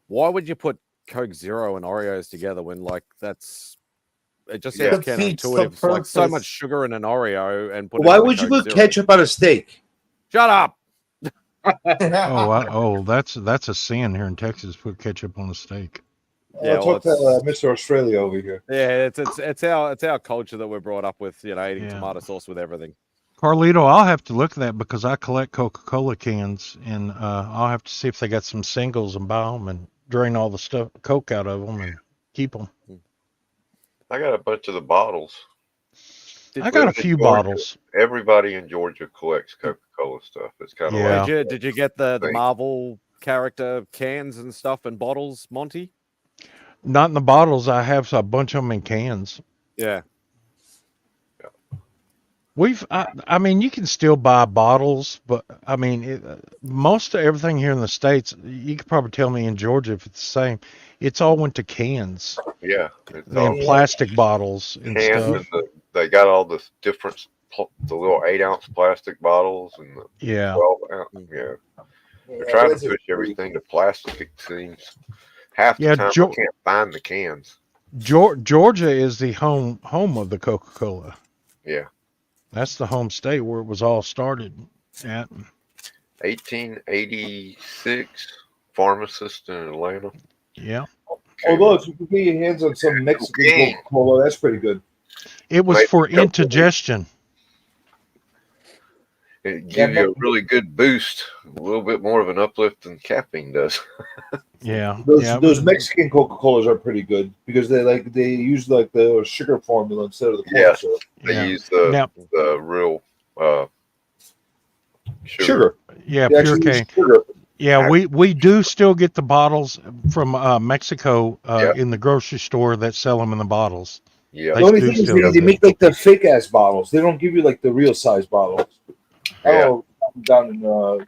Speaker 1: why would you put Coke Zero and Oreos together when it just sounds counterintuitive. It's like so much sugar in an Oreo and put.
Speaker 8: Why would you put ketchup on a steak?
Speaker 1: Shut up.
Speaker 17: That's a sin here in Texas. Put ketchup on a steak.
Speaker 1: Yeah,
Speaker 8: I'll talk to Mr. Australia over here.
Speaker 1: Yeah, it's our culture that we're brought up with. Eating tomato sauce with everything.
Speaker 17: Carlito, I'll have to look at that because I collect Coca-Cola cans, and I'll have to see if they got some singles and buy them and drain all the Coke out of them and keep them.
Speaker 11: I got a bunch of the bottles.
Speaker 17: I got a few bottles.
Speaker 11: Everybody in Georgia collects Coca-Cola stuff. It's kind of like.
Speaker 1: Did you get the Marvel character cans and stuff and bottles, Monty?
Speaker 17: Not in the bottles. I have a bunch of them in cans.
Speaker 1: Yeah.
Speaker 17: I mean, you can still buy bottles, but I mean, most of everything here in the States, you could probably tell me in Georgia if it's the same. It's all went to cans.
Speaker 11: Yeah.
Speaker 17: And plastic bottles and stuff.
Speaker 11: They got all the different, the little 8-ounce plastic bottles and the 12-ounce. Yeah. They're trying to push everything to plastic, it seems. Half the time, I can't find the cans.
Speaker 17: Georgia is the home of the Coca-Cola.
Speaker 11: Yeah.
Speaker 17: That's the home state where it was all started at.
Speaker 11: 1886, pharmacist in Atlanta.
Speaker 17: Yeah.
Speaker 8: Although if you can get your hands on some Mexican Coca-Cola, that's pretty good.
Speaker 17: It was for indigestion.
Speaker 11: It gives you a really good boost, a little bit more of an uplift than caffeine does.
Speaker 17: Yeah.
Speaker 8: Those Mexican Coca-Colas are pretty good because they use the sugar formula instead of the corn syrup.
Speaker 11: They use the real
Speaker 8: sugar.
Speaker 17: Yeah, pure cane. Yeah, we do still get the bottles from Mexico in the grocery store that sell them in the bottles.
Speaker 11: Yeah.
Speaker 8: The only thing is they make the fake ass bottles. They don't give you the real size bottles. Oh, down in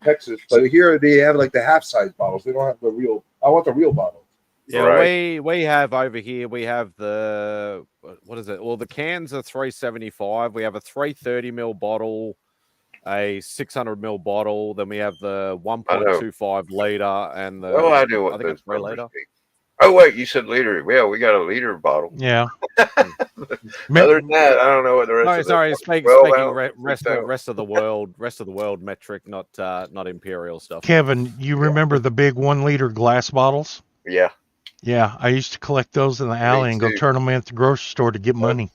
Speaker 8: Texas, but here they have the half size bottles. They don't have the real. I want the real bottle.
Speaker 1: Yeah, we have over here. We have the what is it? Well, the cans are $3.75. We have a 330 ml bottle, a 600 ml bottle. Then we have the 1.25 liter and the.
Speaker 11: Oh, I know what
Speaker 1: I think it's 3 liter.
Speaker 11: Oh wait, you said liter. Yeah, we got a liter bottle.
Speaker 17: Yeah.
Speaker 11: Other than that, I don't know what the rest of
Speaker 1: Sorry,
Speaker 11: the
Speaker 1: speaking
Speaker 11: 12 ounce,
Speaker 1: rest of the world metric, not imperial stuff.
Speaker 17: Kevin, you remember the big 1 liter glass bottles?
Speaker 11: Yeah.
Speaker 17: Yeah, I used to collect those in the alley and go
Speaker 11: too.
Speaker 17: turn them in at the grocery store to get money.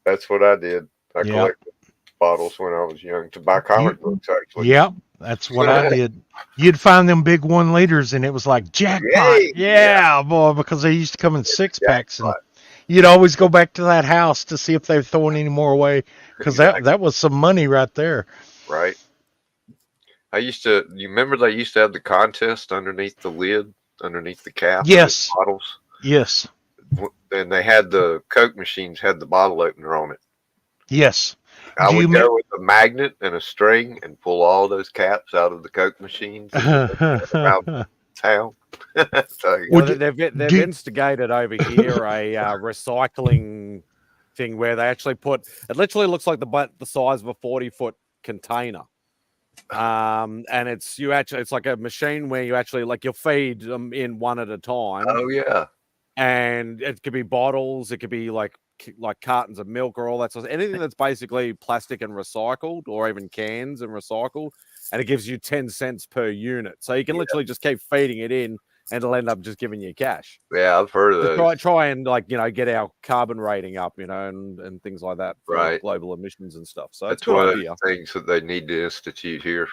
Speaker 11: That's what I did. I
Speaker 17: Yeah.
Speaker 11: collected bottles when I was young to buy comic books, actually.
Speaker 17: Yep, that's what I did. You'd find them big 1 liters, and it was like jackpot.
Speaker 11: Yay!
Speaker 17: Yeah, boy, because they used to come in 6-packs, and you'd always go back to that house to see if they're throwing any more away, because that was some money right there.
Speaker 11: Right. You remember they used to have the contest underneath the lid, underneath the cap?
Speaker 17: Yes.
Speaker 11: Of the bottles?
Speaker 17: Yes.
Speaker 11: And they had the Coke machines had the bottle opener on it.
Speaker 17: Yes.
Speaker 11: I would go with a magnet and a string and pull all those caps out of the Coke machines around town.
Speaker 1: They've instigated over here a recycling thing where they actually put it. Literally looks like the size of a 40-foot container, and it's like a machine where you actually you'll feed them in one at a time.
Speaker 11: Oh yeah,
Speaker 1: and it could be bottles, it could be like cartons of milk or all that sort of anything that's basically plastic and recycled, or even cans and recycled, and it gives you 10 cents per unit. So you can literally just keep feeding it in, and it'll end up just giving you cash.
Speaker 11: Yeah, I've heard of those.
Speaker 1: Try and get our carbon rating up, and things like that for
Speaker 11: right.
Speaker 1: global emissions and stuff. So
Speaker 11: that's
Speaker 1: it's a good
Speaker 11: one
Speaker 1: idea.
Speaker 11: of the things that they need to institute here.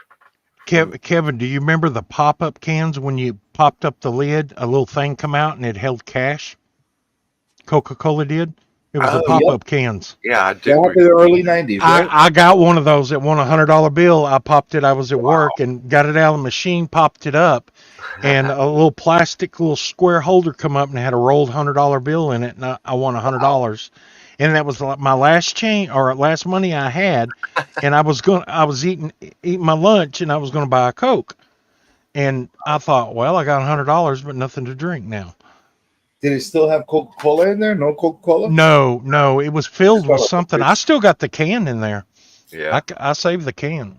Speaker 17: Kevin, do you remember the pop-up cans when you popped up the lid, a little thing come out and it held cash? Coca-Cola did. It was the pop-up cans.
Speaker 11: Yeah, I do.
Speaker 8: Back in the early 90s, right?
Speaker 17: I got one of those that won $100 bill. I popped it. I was at work and got it out of the machine, popped it up, and a little plastic little square holder come up and had a rolled $100 bill in it, and I won $100. And that was my last last money I had, and I was eating my lunch, and I was going to buy a Coke, and I thought, well, I got $100, but nothing to drink now.
Speaker 8: Did it still have Coca-Cola in there? No Coca-Cola?
Speaker 17: No, it was filled with something. I still got the can in there.
Speaker 11: Yeah,
Speaker 17: I saved the can.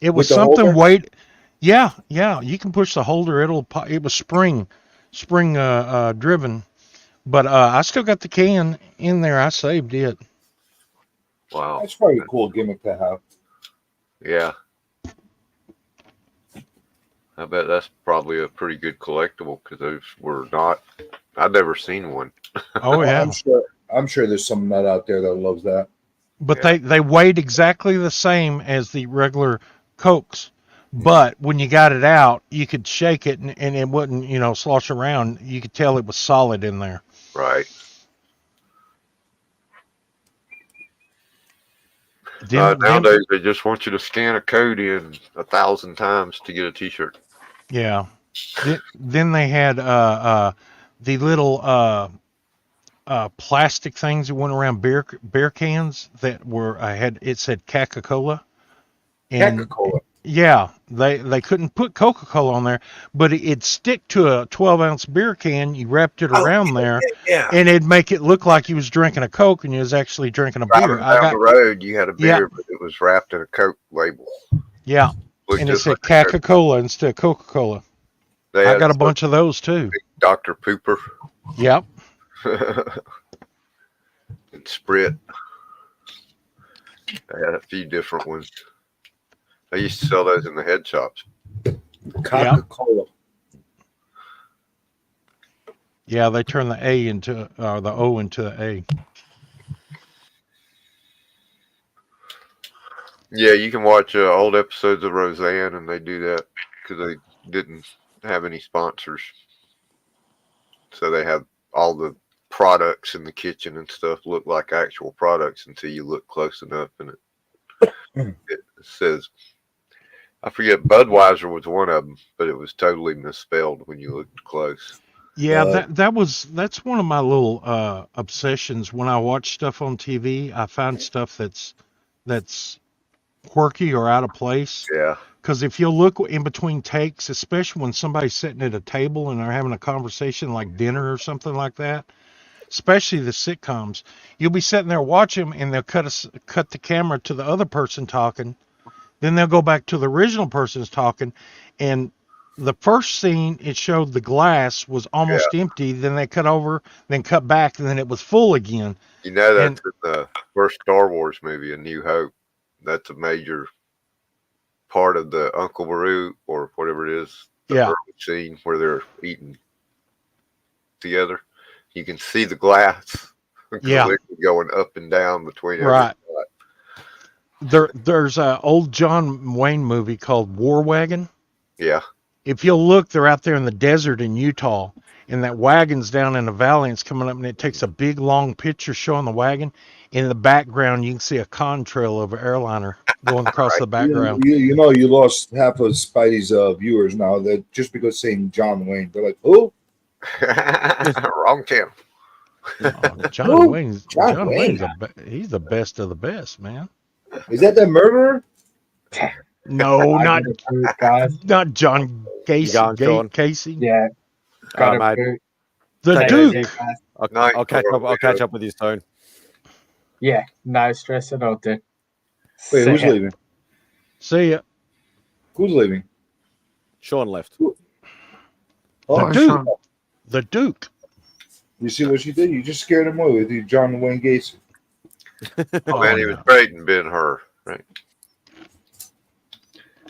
Speaker 17: It was something weight. Yeah, you can push the holder. It was spring driven. But I still got the can in there. I saved it.
Speaker 11: Wow.
Speaker 8: That's probably a cool gimmick to have.
Speaker 11: Yeah. I bet that's probably a pretty good collectible, because those were not. I've never seen one.
Speaker 17: Oh yeah.
Speaker 8: I'm sure there's some nut out there that loves that.
Speaker 17: But they weighed exactly the same as the regular Cokes. But when you got it out, you could shake it and it wouldn't, slosh around. You could tell it was solid in there.
Speaker 11: Right. Nowadays, they just want you to scan a code in 1,000 times to get a T-shirt.
Speaker 17: Yeah. Then they had the little plastic things that went around beer cans that were it said Coca-Cola.
Speaker 8: Coca-Cola.
Speaker 17: Yeah, they couldn't put Coca-Cola on there, but it'd stick to a 12-ounce beer can. You wrapped it around there, and it'd make it look like you was drinking a Coke, and you was actually drinking a beer.
Speaker 11: Down the road, you had a beer, but it was wrapped in a Coke label.
Speaker 17: Yeah, and it said Coca-Cola instead of Coca-Cola. I got a bunch of those too.
Speaker 11: Dr. Pooper.
Speaker 17: Yep.
Speaker 11: And Sprit. I had a few different ones. I used to sell those in the head shops.
Speaker 8: Coca-Cola.
Speaker 17: Yeah, they turn the A into the O into the A.
Speaker 11: Yeah, you can watch old episodes of Roseanne, and they do that because they didn't have any sponsors. So they have all the products in the kitchen and stuff look like actual products until you look close enough, and it says, I forget, Budweiser was one of them, but it was totally misspelled when you looked close.
Speaker 17: Yeah, that's one of my little obsessions. When I watch stuff on TV, I find stuff that's quirky or out of place.
Speaker 11: Yeah.
Speaker 17: Because if you look in between takes, especially when somebody's sitting at a table and they're having a conversation like dinner or something like that, especially the sitcoms, you'll be sitting there watching them, and they'll cut the camera to the other person talking. Then they'll go back to the original person's talking, and the first scene, it showed the glass was almost empty. Then they cut over, then cut back, and then it was full again.
Speaker 11: You know,
Speaker 17: And
Speaker 11: that's in the first Star Wars movie, A New Hope. That's a major part of the Uncle Beru or whatever it is. The early scene where they're eating together. You can see the glass going up and down between every
Speaker 17: right. There's an old John Wayne movie called War Wagon.
Speaker 11: Yeah.
Speaker 17: If you'll look, they're out there in the desert in Utah, and that wagon's down in the valley, and it's coming up, and it takes a big, long picture showing the wagon. In the background, you can see a contrail of an airliner going across the background.
Speaker 8: You know, you lost half of Spidey's viewers now. That just because saying John Wayne, they're like, "Who?"
Speaker 11: Wrong Tim.
Speaker 17: John Wayne's he's the best of the best, man.
Speaker 8: Is that the murderer?
Speaker 17: No, not John Casey. Casey.
Speaker 15: Yeah.
Speaker 1: Mate.
Speaker 17: The Duke.
Speaker 1: I'll catch up with you soon.
Speaker 15: Yeah, no stress at all, dude.
Speaker 8: Wait, who's leaving?
Speaker 17: See ya.
Speaker 8: Who's leaving?
Speaker 1: Sean left.
Speaker 17: The Duke. The Duke.
Speaker 8: You see what she did? You just scared him away with you, John Wayne Gacy.
Speaker 11: Oh, man, he was trading Ben-Hur, right?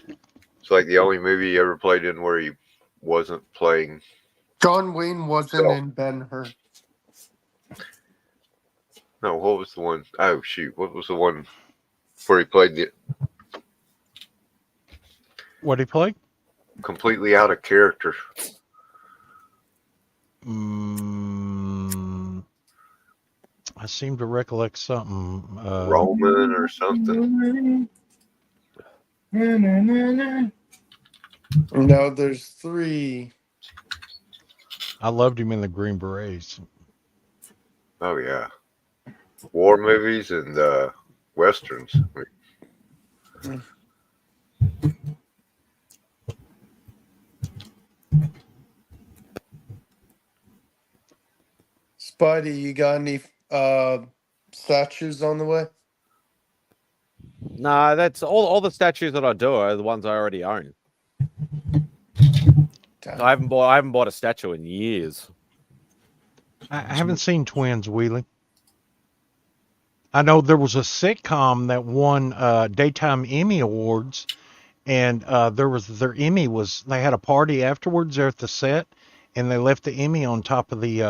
Speaker 11: It's like the only movie he ever played in where he wasn't playing.
Speaker 10: John Wayne wasn't in Ben-Hur.
Speaker 11: No, what was the one? Oh, shoot. What was the one where he played the
Speaker 17: What did he play?
Speaker 11: completely out of character?
Speaker 17: I seem to recollect something.
Speaker 11: Roman or something.
Speaker 10: No, there's 3.
Speaker 17: I loved him in the Green Berets.
Speaker 11: Oh, yeah. War movies and westerns.
Speaker 10: Spidey, you got any statues on the way?
Speaker 1: Nah, that's all the statues that I do are the ones I already own. I haven't bought a statue in years.
Speaker 17: I haven't seen Twins, Wheelie. I know there was a sitcom that won Daytime Emmy Awards, and their Emmy was, they had a party afterwards there at the set, and they left the Emmy on top of the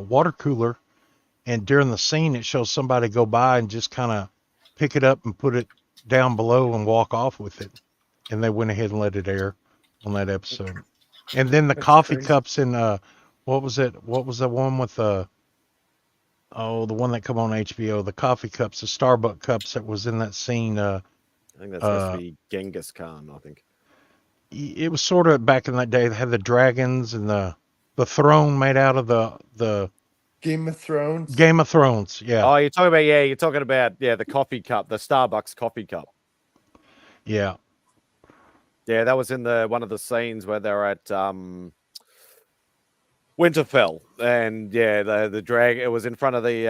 Speaker 17: water cooler, and during the scene it shows somebody go by and just kind of pick it up and put it down below and walk off with it, and they went ahead and let it air on that episode. And then the coffee cups in what was it? What was the one with the one that come on HBO? The coffee cups, the Starbucks cups that was in that scene. I
Speaker 1: think that's supposed to be Genghis Khan. I think
Speaker 17: it was sort of back in that day. They had the dragons and the throne made out of the
Speaker 10: Game of Thrones.
Speaker 17: Game of Thrones. Yeah.
Speaker 1: Oh, you're talking about the coffee cup, the Starbucks coffee cup.
Speaker 17: Yeah.
Speaker 1: Yeah, that was in one of the scenes where they're at Winterfell, and the drag. It was in front of the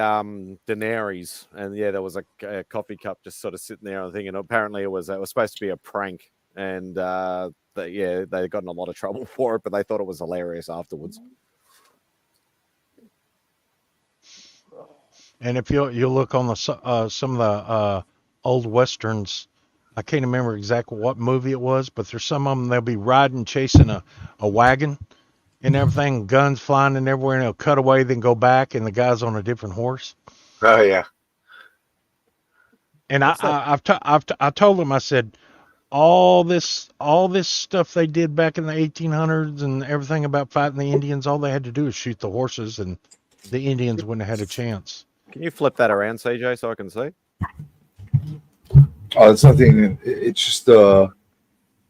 Speaker 1: Daenerys, and there was a coffee cup just sort of sitting there. I think, and apparently it was supposed to be a prank, and they got in a lot of trouble for it, but they thought it was hilarious afterwards.
Speaker 17: And if you look on the some of the old westerns, I can't remember exactly what movie it was, but there's some of them they'll be riding, chasing a wagon and everything, guns flying and everywhere, and they'll cut away, then go back, and the guy's on a different horse.
Speaker 11: Oh yeah.
Speaker 17: And I told him, I said, all this stuff they did back in the 1800s and everything about fighting the Indians, all they had to do is shoot the horses, and the Indians wouldn't have had a chance.
Speaker 1: Can you flip that around, CJ, so I can see?
Speaker 8: Oh, it's nothing. It's just a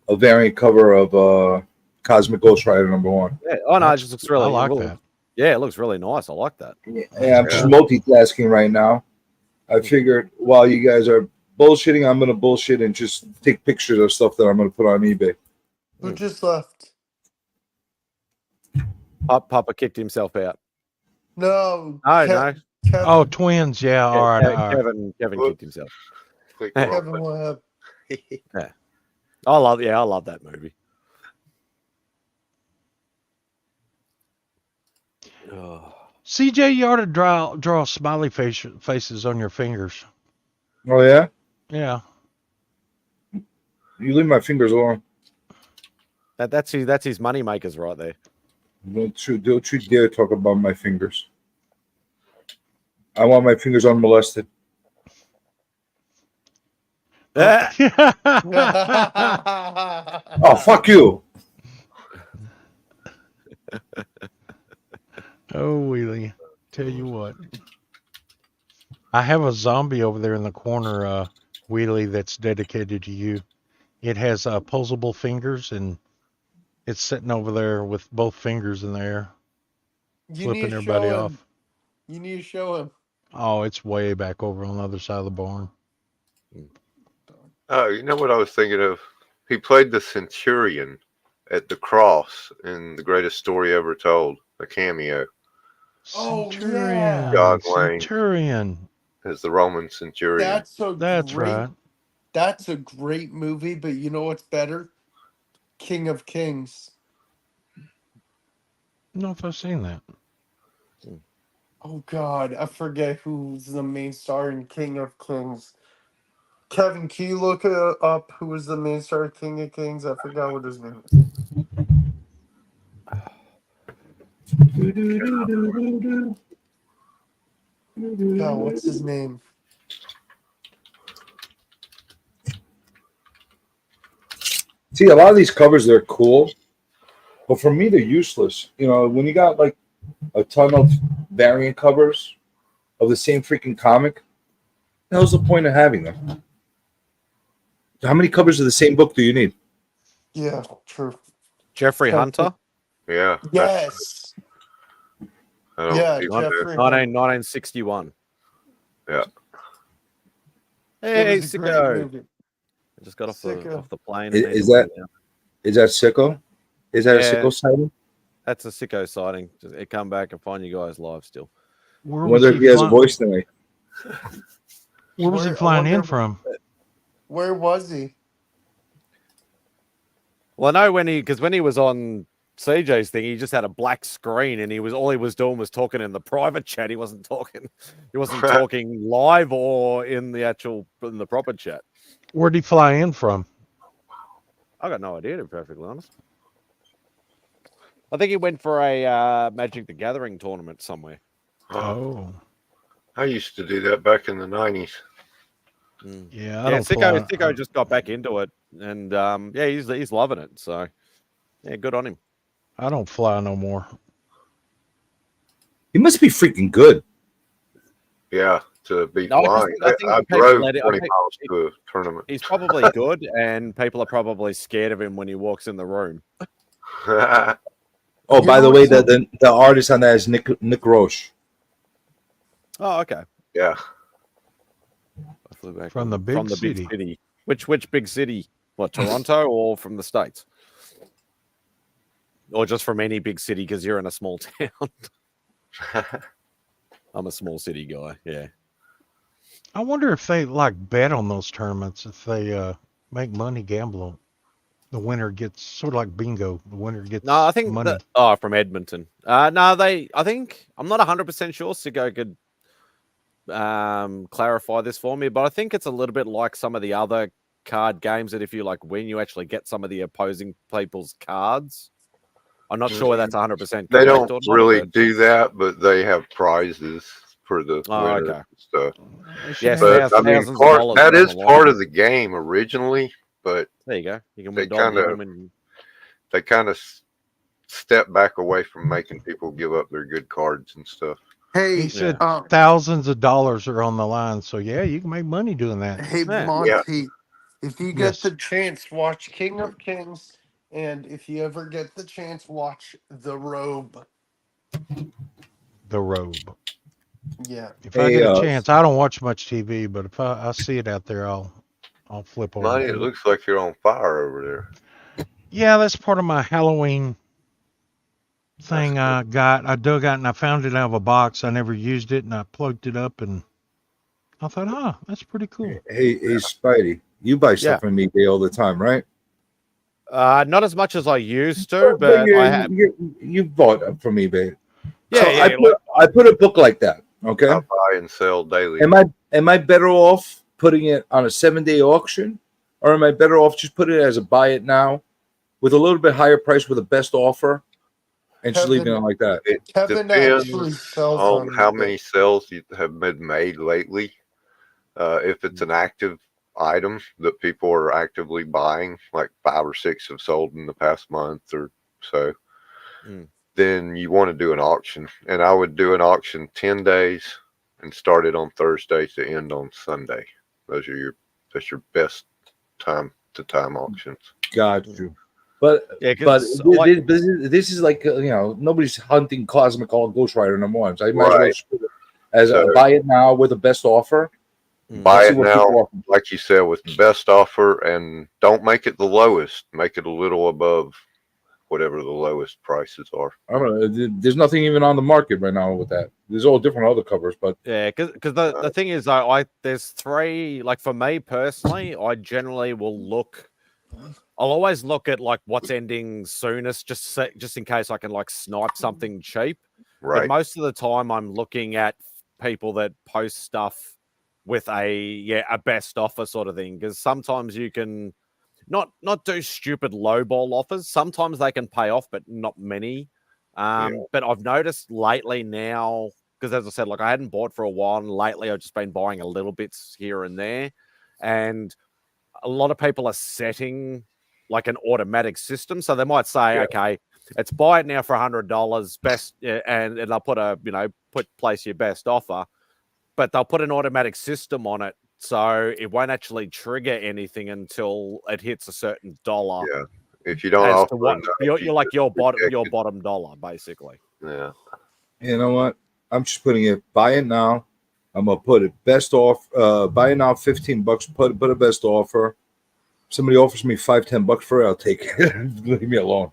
Speaker 8: variant cover of Cosmic Ghost Rider #1.
Speaker 1: Yeah. Oh no, it just looks really.
Speaker 17: I like that.
Speaker 1: Yeah, it looks really nice. I like that.
Speaker 8: Yeah, I'm just multitasking right now. I figured while you guys are bullshitting, I'm going to bullshit and just take pictures of stuff that I'm going to put on eBay.
Speaker 10: Who just left?
Speaker 1: Papa kicked himself out.
Speaker 10: No.
Speaker 1: No.
Speaker 10: Kevin.
Speaker 17: Oh, Twins. Yeah. All right.
Speaker 1: Kevin kicked himself.
Speaker 10: Kevin Webb.
Speaker 1: Yeah. I love that movie.
Speaker 17: CJ, you ought to draw smiley faces on your fingers.
Speaker 8: Oh yeah.
Speaker 17: Yeah.
Speaker 8: You leave my fingers alone.
Speaker 1: That's his money makers right there.
Speaker 8: Don't you dare talk about my fingers. I want my fingers unmolested. Oh, fuck you.
Speaker 17: Oh, Wheelie. Tell you what. I have a zombie over there in the corner, Wheelie, that's dedicated to you. It has opposable fingers, and it's sitting over there with both fingers in the air, flipping everybody off.
Speaker 10: You need to show him.
Speaker 17: Oh, it's way back over on the other side of the barn.
Speaker 11: Oh, you know what I was thinking of? He played the Centurion at the Cross in The Greatest Story Ever Told, a cameo.
Speaker 17: Centurion.
Speaker 11: John Wayne
Speaker 17: Centurion.
Speaker 11: as the Roman Centurion.
Speaker 17: That's right.
Speaker 10: That's a great movie, but you know what's better? King of Kings.
Speaker 17: I don't know if I've seen that.
Speaker 10: Oh God, I forget who's the main star in King of Kings. Kevin, can you look up who was the main star of King of Kings? I forgot what his name is. God, what's his name?
Speaker 8: See, a lot of these covers, they're cool, but for me, they're useless. You know, when you got like a ton of variant covers of the same freaking comic, the hell's the point of having them? How many covers of the same book do you need?
Speaker 10: Yeah, true.
Speaker 1: Jeffrey Hunter?
Speaker 11: Yeah.
Speaker 10: Yes. Yeah, Jeffrey.
Speaker 1: 1961.
Speaker 11: Yeah.
Speaker 1: Hey,
Speaker 10: It was a great
Speaker 1: Sicko.
Speaker 10: movie.
Speaker 1: I just got off the plane.
Speaker 8: Is that Sicko? Is that a Sicko sighting?
Speaker 1: That's a Sicko sighting. It come back and find you guys live still.
Speaker 8: I wonder if he has a voice tonight.
Speaker 17: Where was he flying in from?
Speaker 10: Where was he?
Speaker 1: Well, I know when he was on CJ's thing, he just had a black screen, and all he was doing was talking in the private chat. He wasn't talking live or in the proper chat.
Speaker 17: Where'd he fly in from?
Speaker 1: I got no idea, to be perfectly honest. I think he went for a Magic the Gathering tournament somewhere.
Speaker 17: Oh.
Speaker 11: I used to do that back in the 90s.
Speaker 17: Yeah,
Speaker 1: Sicko just got back into it, and he's loving it. So, yeah, good on him.
Speaker 17: I don't fly no more.
Speaker 8: He must be freaking good.
Speaker 11: Yeah, to be
Speaker 1: No,
Speaker 11: flying.
Speaker 1: I think
Speaker 11: I
Speaker 1: people
Speaker 11: drove
Speaker 1: let
Speaker 11: 20
Speaker 1: it-
Speaker 11: miles to a tournament.
Speaker 1: He's probably good, and people are probably scared of him when he walks in the room.
Speaker 8: Oh, by the way, the artist on that is Nick Roche.
Speaker 1: Oh, okay.
Speaker 11: Yeah.
Speaker 1: I flew back
Speaker 17: From the big city.
Speaker 1: Which big city? What, Toronto or from the States? Or just from any big city because you're in a small town? I'm a small city guy, yeah.
Speaker 17: I wonder if they bet on those tournaments, if they make money gambling. The winner gets sort of like bingo. The winner gets
Speaker 1: No, I think
Speaker 17: money.
Speaker 1: from Edmonton. I think I'm not 100% sure. Sicko could clarify this for me, but I think it's a little bit like some of the other card games that if you win, you actually get some of the opposing people's cards. I'm not sure that's 100%.
Speaker 11: They don't really do that, but they have prizes for the winners
Speaker 1: okay.
Speaker 11: and stuff.
Speaker 1: Yes,
Speaker 11: but I mean, that is part of the game originally. But
Speaker 1: there you go. You can
Speaker 11: they kind of step back away from making people give up their good cards and stuff.
Speaker 10: Hey,
Speaker 17: he said thousands of dollars are on the line, so yeah, you can make money doing that.
Speaker 10: Hey, Monty, if you get the chance, watch King of Kings, and if you ever get the chance, watch The Robe.
Speaker 17: The Robe.
Speaker 10: Yeah.
Speaker 17: If I get a chance, I don't watch much TV, but if I see it out there, I'll flip over.
Speaker 11: Monty, it looks like you're on fire over there.
Speaker 17: Yeah, that's part of my Halloween thing I got. I dug out and I found it out of a box. I never used it, and I plugged it up, and I thought, that's pretty cool.
Speaker 8: Hey, Spidey, you buy stuff from eBay all the time, right?
Speaker 1: Not as much as I used to, but
Speaker 8: you bought from eBay. So I put a book like that. Okay.
Speaker 11: I buy and sell daily.
Speaker 8: Am I better off putting it on a 7-day auction, or am I better off just putting it as a buy it now with a little bit higher price with a best offer and just leaving it like that?
Speaker 11: It
Speaker 10: Kevin actually
Speaker 11: depends
Speaker 10: sells
Speaker 11: on
Speaker 10: on
Speaker 11: how
Speaker 10: eBay.
Speaker 11: many sales you have been made lately. If it's an active item that people are actively buying, like 5 or 6 have sold in the past month or so, then you want to do an auction. And I would do an auction 10 days and start it on Thursday to end on Sunday. That's your best time to time auctions.
Speaker 8: Got you. But this is like nobody's hunting Cosmic All Ghost Rider #1. So I might as well just put it as a buy it now with the best offer.
Speaker 11: Buy it now, like you said, with the best offer, and don't make it the lowest. Make it a little above whatever the lowest prices are.
Speaker 8: I don't know. There's nothing even on the market right now with that. There's all different other covers, but
Speaker 1: yeah, because the thing is, there's 3. Like for me personally, I generally will look. I'll always look at like what's ending soonest, just in case I can like snipe something cheap.
Speaker 11: Right.
Speaker 1: But most of the time, I'm looking at people that post stuff with a best offer sort of thing, because sometimes you can not do stupid lowball offers. Sometimes they can pay off, but not many. But I've noticed lately now, because as I said, like I hadn't bought for a while, and lately I've just been buying a little bits here and there, and a lot of people are setting like an automatic system, so they might say, okay, it's buy it now for $100 best, and they'll put place your best offer. But they'll put an automatic system on it, so it won't actually trigger anything until it hits a certain dollar.
Speaker 11: Yeah, if you don't offer
Speaker 1: you're like your bottom dollar, basically.
Speaker 11: Yeah.
Speaker 8: You know what? I'm just putting it buy it now. I'm gonna put it best off. Buy it now, $15. Put a best offer. Somebody offers me $5-10 for it, I'll take it. Leave me alone.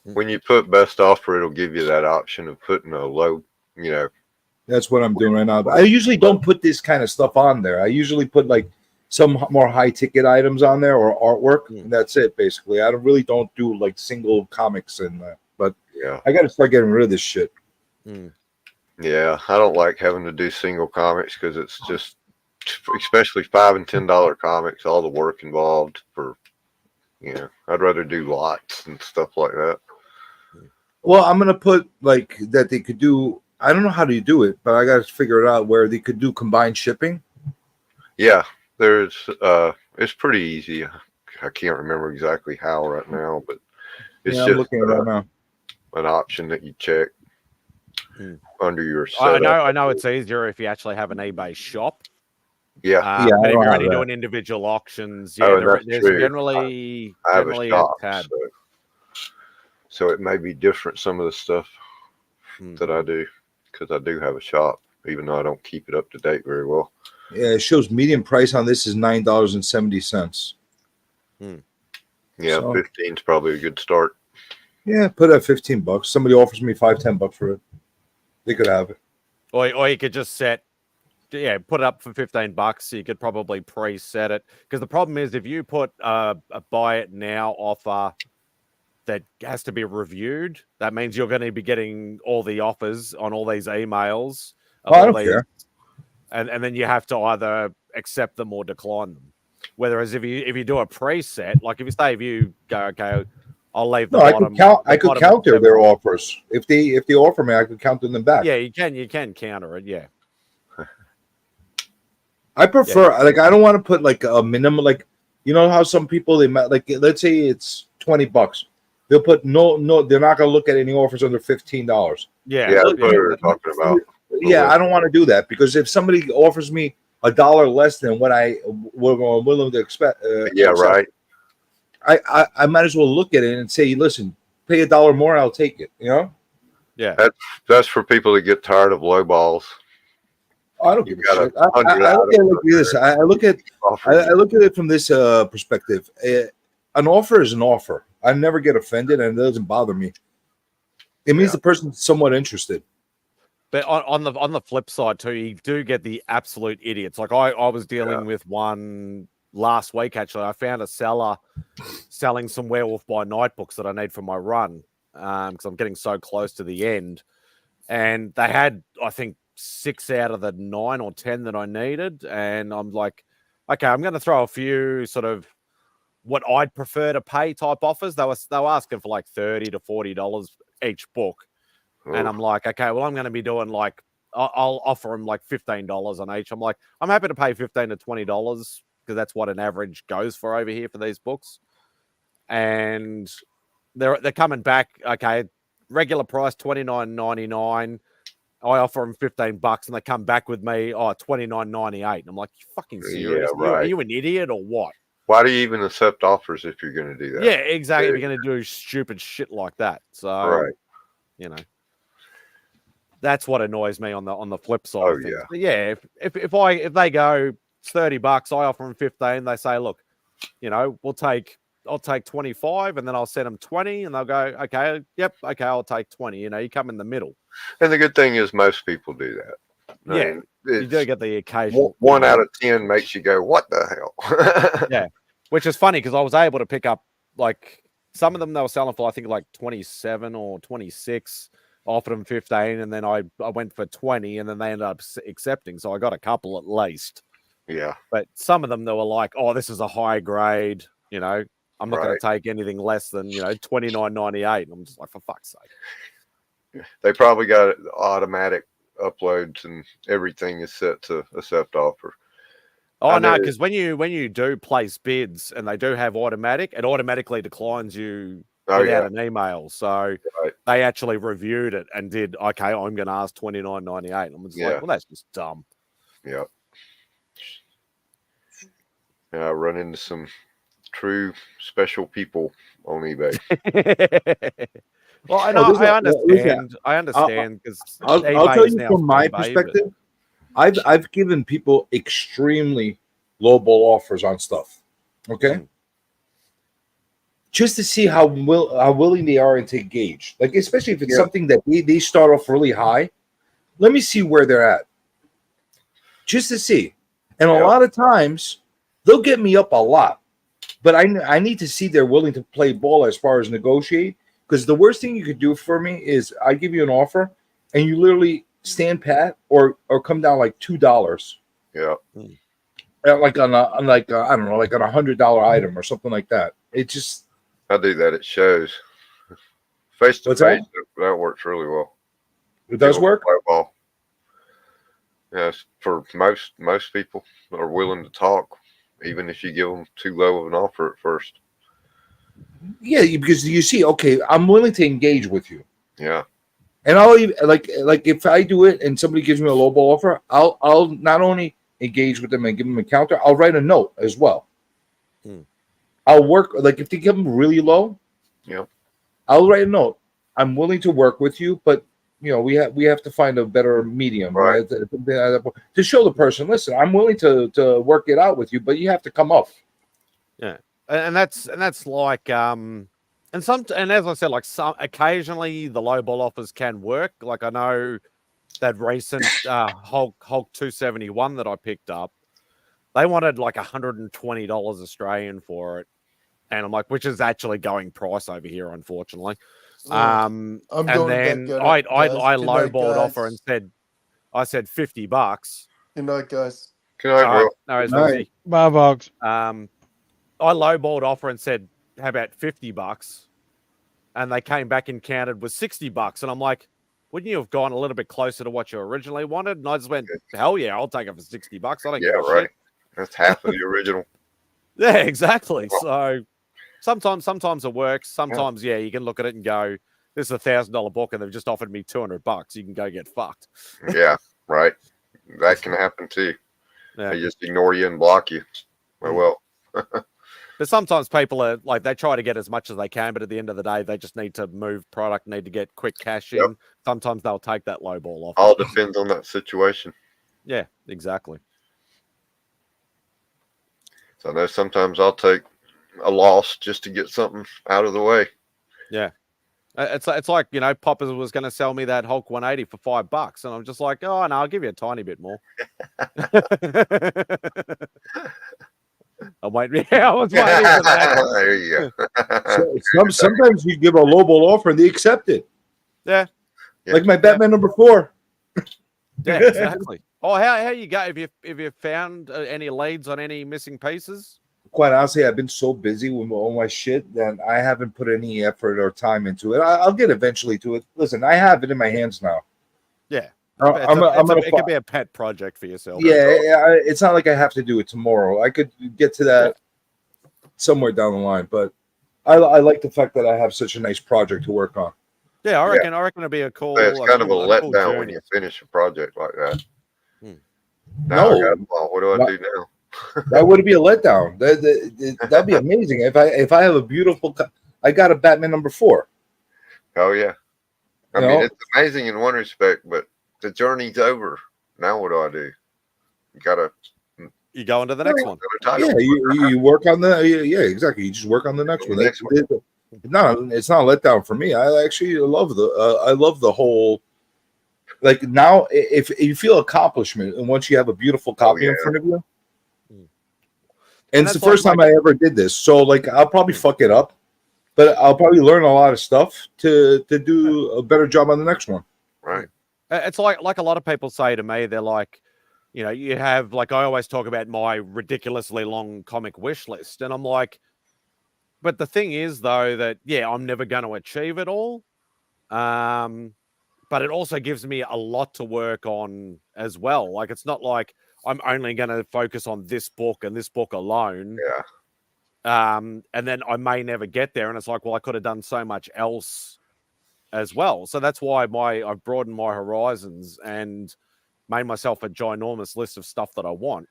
Speaker 11: When you put best offer, it'll give you that option of putting a low.
Speaker 8: That's what I'm doing right now. I usually don't put this kind of stuff on there. I usually put like some more high ticket items on there or artwork, and that's it basically. I don't do like single comics and that. But I got to start getting rid of this shit.
Speaker 11: Yeah, I don't like having to do single comics because it's just, especially $5 and $10 comics, all the work involved for. I'd rather do lots and stuff like that.
Speaker 8: Well, I'm gonna put like that they could do. I don't know how to do it, but I got to figure it out where they could do combined shipping.
Speaker 11: Yeah, there's it's pretty easy. I can't remember exactly how right now, but it's just
Speaker 8: I'm looking at it right now.
Speaker 11: An option that you check under your setup.
Speaker 1: I know it's easier if you actually have an eBay shop.
Speaker 11: Yeah,
Speaker 1: but if you're only doing individual auctions, there's generally
Speaker 11: I have a shop,
Speaker 1: tab.
Speaker 11: So it may be different, some of the stuff that I do, because I do have a shop, even though I don't keep it up to date very well.
Speaker 8: Yeah, it shows median price on this is $9.70.
Speaker 11: Yeah,
Speaker 8: So,
Speaker 11: 15 is probably a good start.
Speaker 8: Yeah, put it at $15. Somebody offers me $5-10 for it. They could have it.
Speaker 1: Or you could just put it up for $15. So you could probably preset it, because the problem is if you put a buy it now offer that has to be reviewed, that means you're going to be getting all the offers on all these emails.
Speaker 8: I don't care.
Speaker 1: And then you have to either accept them or decline them. Whereas if you do a preset, like if you go, okay, I'll leave the bottom.
Speaker 8: I could counter their offers. If they offer me, I could counter them back.
Speaker 1: Yeah, you can counter it, yeah.
Speaker 8: I prefer I don't want to put like a minimum, like how some people they might like, let's say it's $20. They'll put no, they're not gonna look at any offers under $15.
Speaker 11: Yeah, that's what we were talking about.
Speaker 8: Yeah, I don't want to do that, because if somebody offers me $1 less than what I'm willing to expect,
Speaker 11: right.
Speaker 8: I might as well look at it and say, listen, pay $1 more, I'll take it.
Speaker 1: Yeah,
Speaker 11: that's for people that get tired of low balls.
Speaker 8: I don't give a shit. I look at it from this perspective. An offer is an offer. I never get offended, and it doesn't bother me. It means the person's somewhat interested.
Speaker 1: But on the flip side too, you do get the absolute idiots. Like I was dealing with one last week. Actually, I found a seller selling some Werewolf by Night books that I need for my run, because I'm getting so close to the end. and they had, I think, 6 out of the 9 or 10 that I needed. And I'm like, okay, I'm going to throw a few sort of what I'd prefer to pay type offers. They were asking for like $30 to $40 each book. And I'm like, okay, well, I'm going to be doing like, I'll offer them like $15 on each. I'm like, I'm happy to pay $15 to $20 because that's what an average goes for over here for these books. And they're coming back, okay, regular price $29.99. I offer them $15 and they come back with me, $29.98. And I'm like, you fucking serious?
Speaker 11: Yeah, right.
Speaker 1: Are you an idiot or what?
Speaker 11: Why do you even accept offers if you're going to do that?
Speaker 1: Yeah, exactly. If you're going to do stupid shit like that. So,
Speaker 11: right.
Speaker 1: You know, that's what annoys me on the flip side of things. But yeah, if they go, it's $30, I offer them 15. They say, look, you know, I'll take 25 and then I'll send them 20 and they'll go, okay, yep, okay, I'll take 20. You know, you come in the middle.
Speaker 11: And the good thing is most people do that.
Speaker 1: Yeah, you do get the occasional.
Speaker 11: 1 out of 10 makes you go, what the hell?
Speaker 1: Yeah, which is funny because I was able to pick up like some of them they were selling for I think like 27 or 26. I offered them 15 and then I went for 20 and then they ended up accepting. So I got a couple at least.
Speaker 11: Yeah.
Speaker 1: But some of them they were like, oh, this is a high grade, you know. I'm not going to take anything less than, you know, $29.98. I'm just like, for fuck's sake.
Speaker 11: They probably got automatic uploads and everything is set to accept offer.
Speaker 1: Oh, no, because when you do place bids and they do have automatic, it automatically declines you without an email. So they actually reviewed it and did, okay, I'm going to ask $29.98. I'm just like, well, that's just dumb.
Speaker 11: Yeah. I run into some true special people on eBay.
Speaker 1: Well, I understand. I understand because
Speaker 8: I'll tell you from my perspective. I've given people extremely lowball offers on stuff. Okay, just to see how willing they are to engage. Like especially if it's something that they start off really high. Let me see where they're at, just to see. And a lot of times they'll get me up a lot. But I need to see they're willing to play ball as far as negotiate. Because the worst thing you could do for me is I give you an offer and you literally stand pat or come down like $2.
Speaker 11: Yeah.
Speaker 8: Like on I don't know, like on $100 item or something like that. It just
Speaker 11: I do that at shows. Face to face, that works really well.
Speaker 8: It does work?
Speaker 11: Ball. Yes, for most people are willing to talk. Even if you give them too low of an offer at first.
Speaker 8: Yeah, because you see, okay, I'm willing to engage with you.
Speaker 11: Yeah.
Speaker 8: And I'll even like if I do it and somebody gives me a lowball offer, I'll not only engage with them and give them a counter, I'll write a note as well. I'll work like if they come really low, I'll write a note. I'm willing to work with you, but you know, we have to find a better medium, right? To show the person, listen, I'm willing to work it out with you, but you have to come up.
Speaker 1: Yeah, and that's like and as I said, like occasionally the low ball offers can work. Like I know that recent Hulk 271 that I picked up, they wanted like $120 Australian for it, and I'm like, which is actually going price over here, unfortunately. And then I lowballed offer and said $50.
Speaker 10: Good night, guys.
Speaker 11: Good night,
Speaker 1: bro. No,
Speaker 17: Bye, Vox.
Speaker 1: I lowballed offer and said, how about $50? And they came back and counted with $60. And I'm like, wouldn't you have gone a little bit closer to what you originally wanted? And I just went, hell yeah, I'll take it for $60. I don't give a shit.
Speaker 11: That's half of the original.
Speaker 1: Yeah, exactly. So sometimes it works. Sometimes, you can look at it and go, this is a $1,000 book and they've just offered me $200. You can go get fucked.
Speaker 11: Yeah, right. That can happen too.
Speaker 1: Yeah.
Speaker 11: They just ignore you and block you. Well.
Speaker 1: But sometimes people are like, they try to get as much as they can, but at the end of the day, they just need to move product, need to get quick cash in. Sometimes they'll take that low ball off.
Speaker 11: All depends on that situation.
Speaker 1: Yeah, exactly.
Speaker 11: So I know sometimes I'll take a loss just to get something out of the way.
Speaker 1: Yeah. It's like, you know, Poppers was going to sell me that Hulk 180 for $5. And I'm just like, oh, no, I'll give you a tiny bit more. I was waiting for that.
Speaker 11: There you go.
Speaker 8: Sometimes you give a lowball offer and they accept it.
Speaker 1: Yeah.
Speaker 11: Yeah.
Speaker 8: Like my Batman number 4.
Speaker 1: Yeah, exactly. Oh, how you go? Have you found any leads on any missing pieces?
Speaker 8: Quite honestly, I've been so busy with all my shit that I haven't put any effort or time into it. I'll get eventually to it. Listen, I have it in my hands now.
Speaker 1: Yeah,
Speaker 8: It
Speaker 1: could be a pet project for yourself.
Speaker 8: Yeah, it's not like I have to do it tomorrow. I could get to that somewhere down the line, but I like the fact that I have such a nice project to work on.
Speaker 1: Yeah, I reckon it'll be a cool.
Speaker 11: It's kind of a
Speaker 1: cool
Speaker 11: letdown when
Speaker 1: journey.
Speaker 11: you finish a project like that.
Speaker 8: No.
Speaker 11: What do I do now?
Speaker 8: That would be a letdown. That'd be amazing if I have a beautiful. I got a Batman number 4.
Speaker 11: Oh yeah, I
Speaker 8: You
Speaker 11: mean
Speaker 8: know?
Speaker 11: it's amazing in one respect, but the journey's over. Now what do?
Speaker 1: You go into the next one.
Speaker 8: Yeah, you work on exactly. You just work on the next one. It's not a letdown for me. I actually love the whole. Like now, if you feel accomplishment, and once you have a beautiful copy in front of you, and it's the first time I ever did this, so like I'll probably fuck it up, but I'll probably learn a lot of stuff to do a better job on the next one.
Speaker 11: Right.
Speaker 1: It's like a lot of people say to me, they're like, you know, you have like I always talk about my ridiculously long comic wish list, and I'm like, but the thing is though that I'm never going to achieve it all, but it also gives me a lot to work on as well. Like it's not like I'm only going to focus on this book and this book alone.
Speaker 11: Yeah.
Speaker 1: And then I may never get there, and it's like, well, I could have done so much else as well. So that's why I've broadened my horizons and made myself a ginormous list of stuff that I want,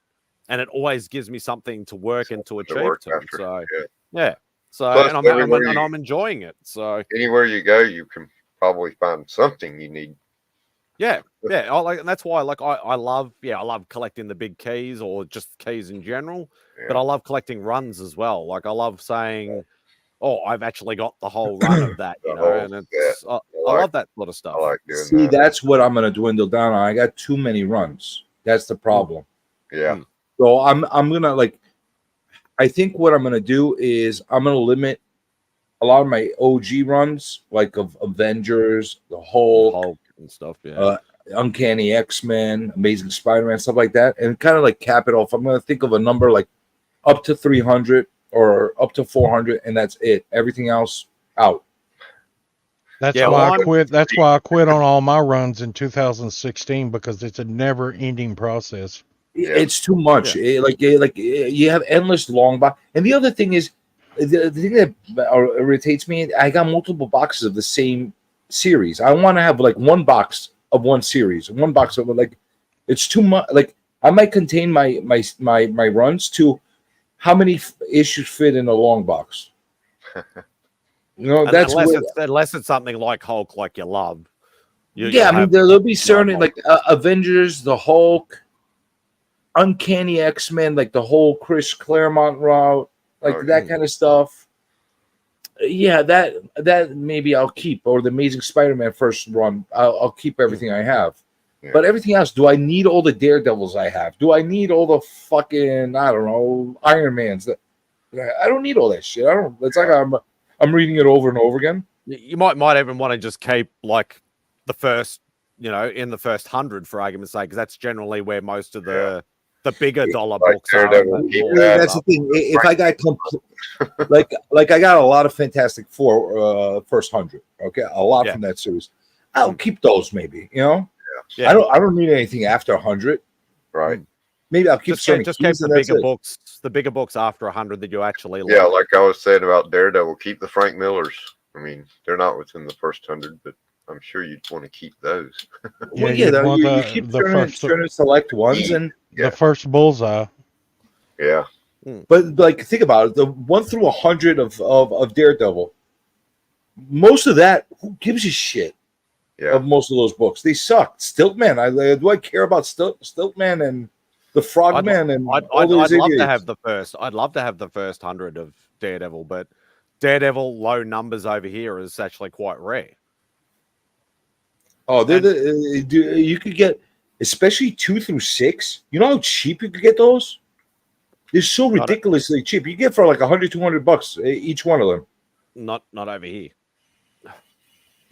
Speaker 1: and it always gives me something to work and to achieve to. So yeah. So
Speaker 11: Plus,
Speaker 1: and I'm enjoying it. So
Speaker 11: anywhere you go, you can probably find something you need.
Speaker 1: Yeah. And that's why I love collecting the big keys or just keys in general.
Speaker 11: Yeah.
Speaker 1: But I love collecting runs as well. Like I love saying, "Oh, I've actually got the whole run of that," you know, and it's I love that sort of stuff.
Speaker 11: I like doing
Speaker 8: See,
Speaker 11: that.
Speaker 8: that's what I'm going to dwindle down on. I got too many runs. That's the problem.
Speaker 11: Yeah.
Speaker 8: So I'm gonna I think what I'm gonna do is I'm gonna limit a lot of my OG runs, like of Avengers, the Hulk
Speaker 1: and stuff. Yeah.
Speaker 8: Uncanny X-Men, Amazing Spider-Man, stuff like that, and kind of like cap it off. I'm gonna think of a number like up to 300 or up to 400, and that's it. Everything else out.
Speaker 17: That's why I quit. That's why I quit on all my runs in 2016 because it's a never-ending process.
Speaker 8: It's too much. You have endless long box. And the other thing is, the thing that irritates me, I got multiple boxes of the same series. I want to have like one box of one series, one box of like. It's too much. Like I might contain my runs to how many issues fit in a long box. You know, that's
Speaker 1: unless it's something like Hulk, like you love.
Speaker 8: I mean, there'll be certain like Avengers, the Hulk, Uncanny X-Men, like the whole Chris Claremont route, like that kind of stuff. Yeah, that maybe I'll keep, or the Amazing Spider-Man first run. I'll keep everything I have. Yeah. But everything else, do I need all the Daredevils I have? Do I need all the fucking Iron Mans? I don't need all that shit. I don't. It's like I'm reading it over and over again.
Speaker 1: You might even want to just keep like the first, in the first 100 for argument's sake, because that's generally where most of the bigger dollar books are.
Speaker 8: That's the thing. If I got like I got a lot of Fantastic Four first 100. Okay, a lot from that series. I'll keep those maybe. Yeah. I don't need anything after 100.
Speaker 11: Right.
Speaker 8: Maybe I'll keep
Speaker 1: just keep the bigger books. The bigger books after 100 that you actually like.
Speaker 11: Yeah, like I was saying about Daredevil, keep the Frank Millers. I mean, they're not within the first 100, but I'm sure you'd want to keep those.
Speaker 8: You keep trying to select ones and
Speaker 17: the first Bullseye.
Speaker 11: Yeah.
Speaker 8: But like, think about it: the 1 through 100 of Daredevil. Most of that, who gives a shit?
Speaker 11: Yeah.
Speaker 8: Of most of those books, they suck. Stiltman, do I care about Stiltman and the Frogman and all those
Speaker 1: I'd love
Speaker 8: idiots?
Speaker 1: to have the first. I'd love to have the first 100 of Daredevil, but Daredevil low numbers over here is actually quite rare.
Speaker 8: Oh, you could get, especially 2 through 6. You know how cheap you could get those? They're so ridiculously cheap. You get for like $100, $200 each one of them.
Speaker 1: Not over here.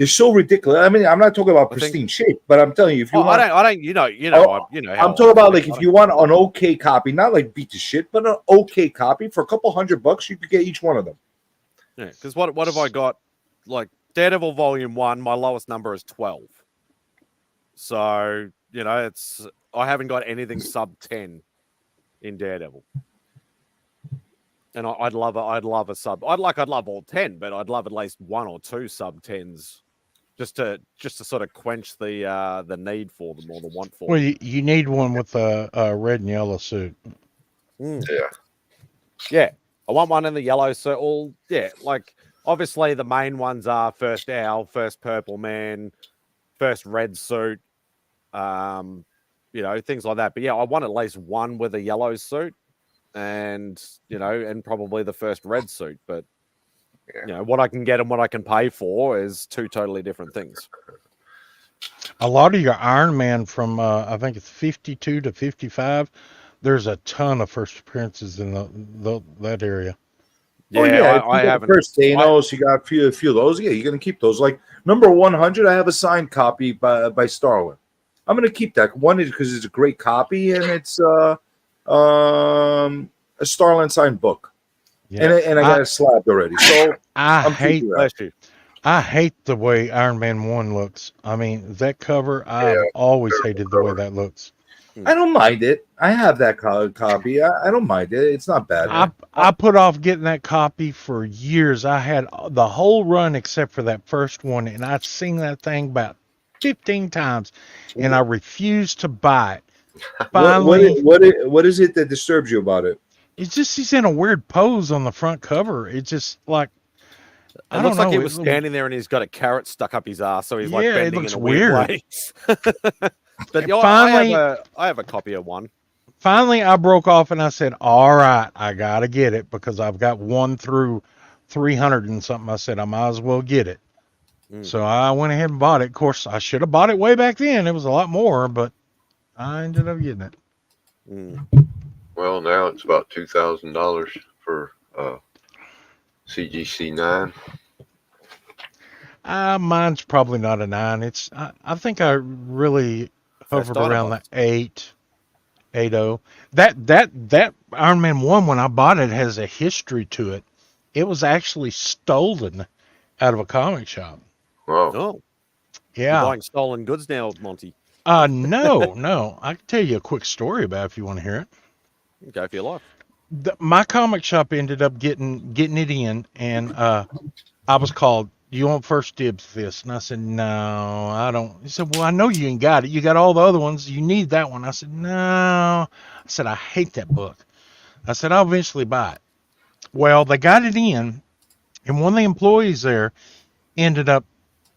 Speaker 8: They're so ridiculous. I mean, I'm not talking about pristine shape, but I'm telling you, if you want,
Speaker 1: I don't, you know,
Speaker 8: I'm talking about like if you want an okay copy, not like beat to shit, but an okay copy for a couple $100, you could get each one of them.
Speaker 1: Yeah, because what have I got? Like Daredevil Volume 1, my lowest number is 12. So, you know, I haven't got anything sub 10 in Daredevil. And I'd love all 10, but I'd love at least 1 or 2 sub 10s just to sort of quench the need for them or the want for
Speaker 17: Well,
Speaker 1: them.
Speaker 17: you need one with a red and yellow suit.
Speaker 1: Yeah. I want one in the yellow suit. All like obviously the main ones are first Owl, first Purple Man, first red suit, you know, things like that. But yeah, I want at least one with a yellow suit and, you know, and probably the first red suit. But, you know, what I can get and what I can pay for is 2 totally different things.
Speaker 17: A lot of your Iron Man from, I think it's 52 to 55, there's a ton of first appearances in that area.
Speaker 1: Yeah,
Speaker 8: I haven't. First Thanos, you got a few of those. Yeah, you're gonna keep those. Like number 100, I have a signed copy by Starlin. I'm gonna keep that one because it's a great copy and it's a Starlin signed book.
Speaker 17: Yeah.
Speaker 8: And I got it slabbed already. So
Speaker 17: I hate the way Iron Man 1 looks. I mean, that cover, I've always hated the way that looks.
Speaker 8: I don't mind it. I have that copy. I don't mind it. It's not bad.
Speaker 17: I put off getting that copy for years. I had the whole run except for that first one, and I've seen that thing about 15 times, and I refused to buy it. Finally,
Speaker 8: what is it that disturbs you about it?
Speaker 17: It's just he's in a weird pose on the front cover. It's just like
Speaker 1: It looks like he was standing there and he's got a carrot stuck up his ass, so he's like
Speaker 17: it
Speaker 1: bending
Speaker 17: looks
Speaker 1: in a weird way. But yeah,
Speaker 17: finally,
Speaker 1: I have a copy of one.
Speaker 17: Finally, I broke off and I said, "All right, I gotta get it because I've got 1 through 300 and something." I said, "I might as well get it." So I went ahead and bought it. Of course, I should have bought it way back then. It was a lot more, but I ended up getting it.
Speaker 11: Well, now it's about $2,000 for CGC 9.
Speaker 17: Mine's probably not a 9. It's I think I really hovered around the 8.0. That Iron Man 1 when I bought it has a history to it. It was actually stolen out of a comic shop.
Speaker 11: Wow.
Speaker 1: Oh.
Speaker 17: Yeah.
Speaker 1: You're buying stolen goods now, Monty.
Speaker 17: No. I can tell you a quick story about it if you want to hear it.
Speaker 1: Go for your life.
Speaker 17: My comic shop ended up getting it in, and I was called, "Do you want first dibs of this?" And I said, "No, I don't." He said, "Well, I know you ain't got it. You got all the other ones. You need that one." I said, "No." I said, "I hate that book." I said, "I'll eventually buy it." Well, they got it in, and one of the employees there ended up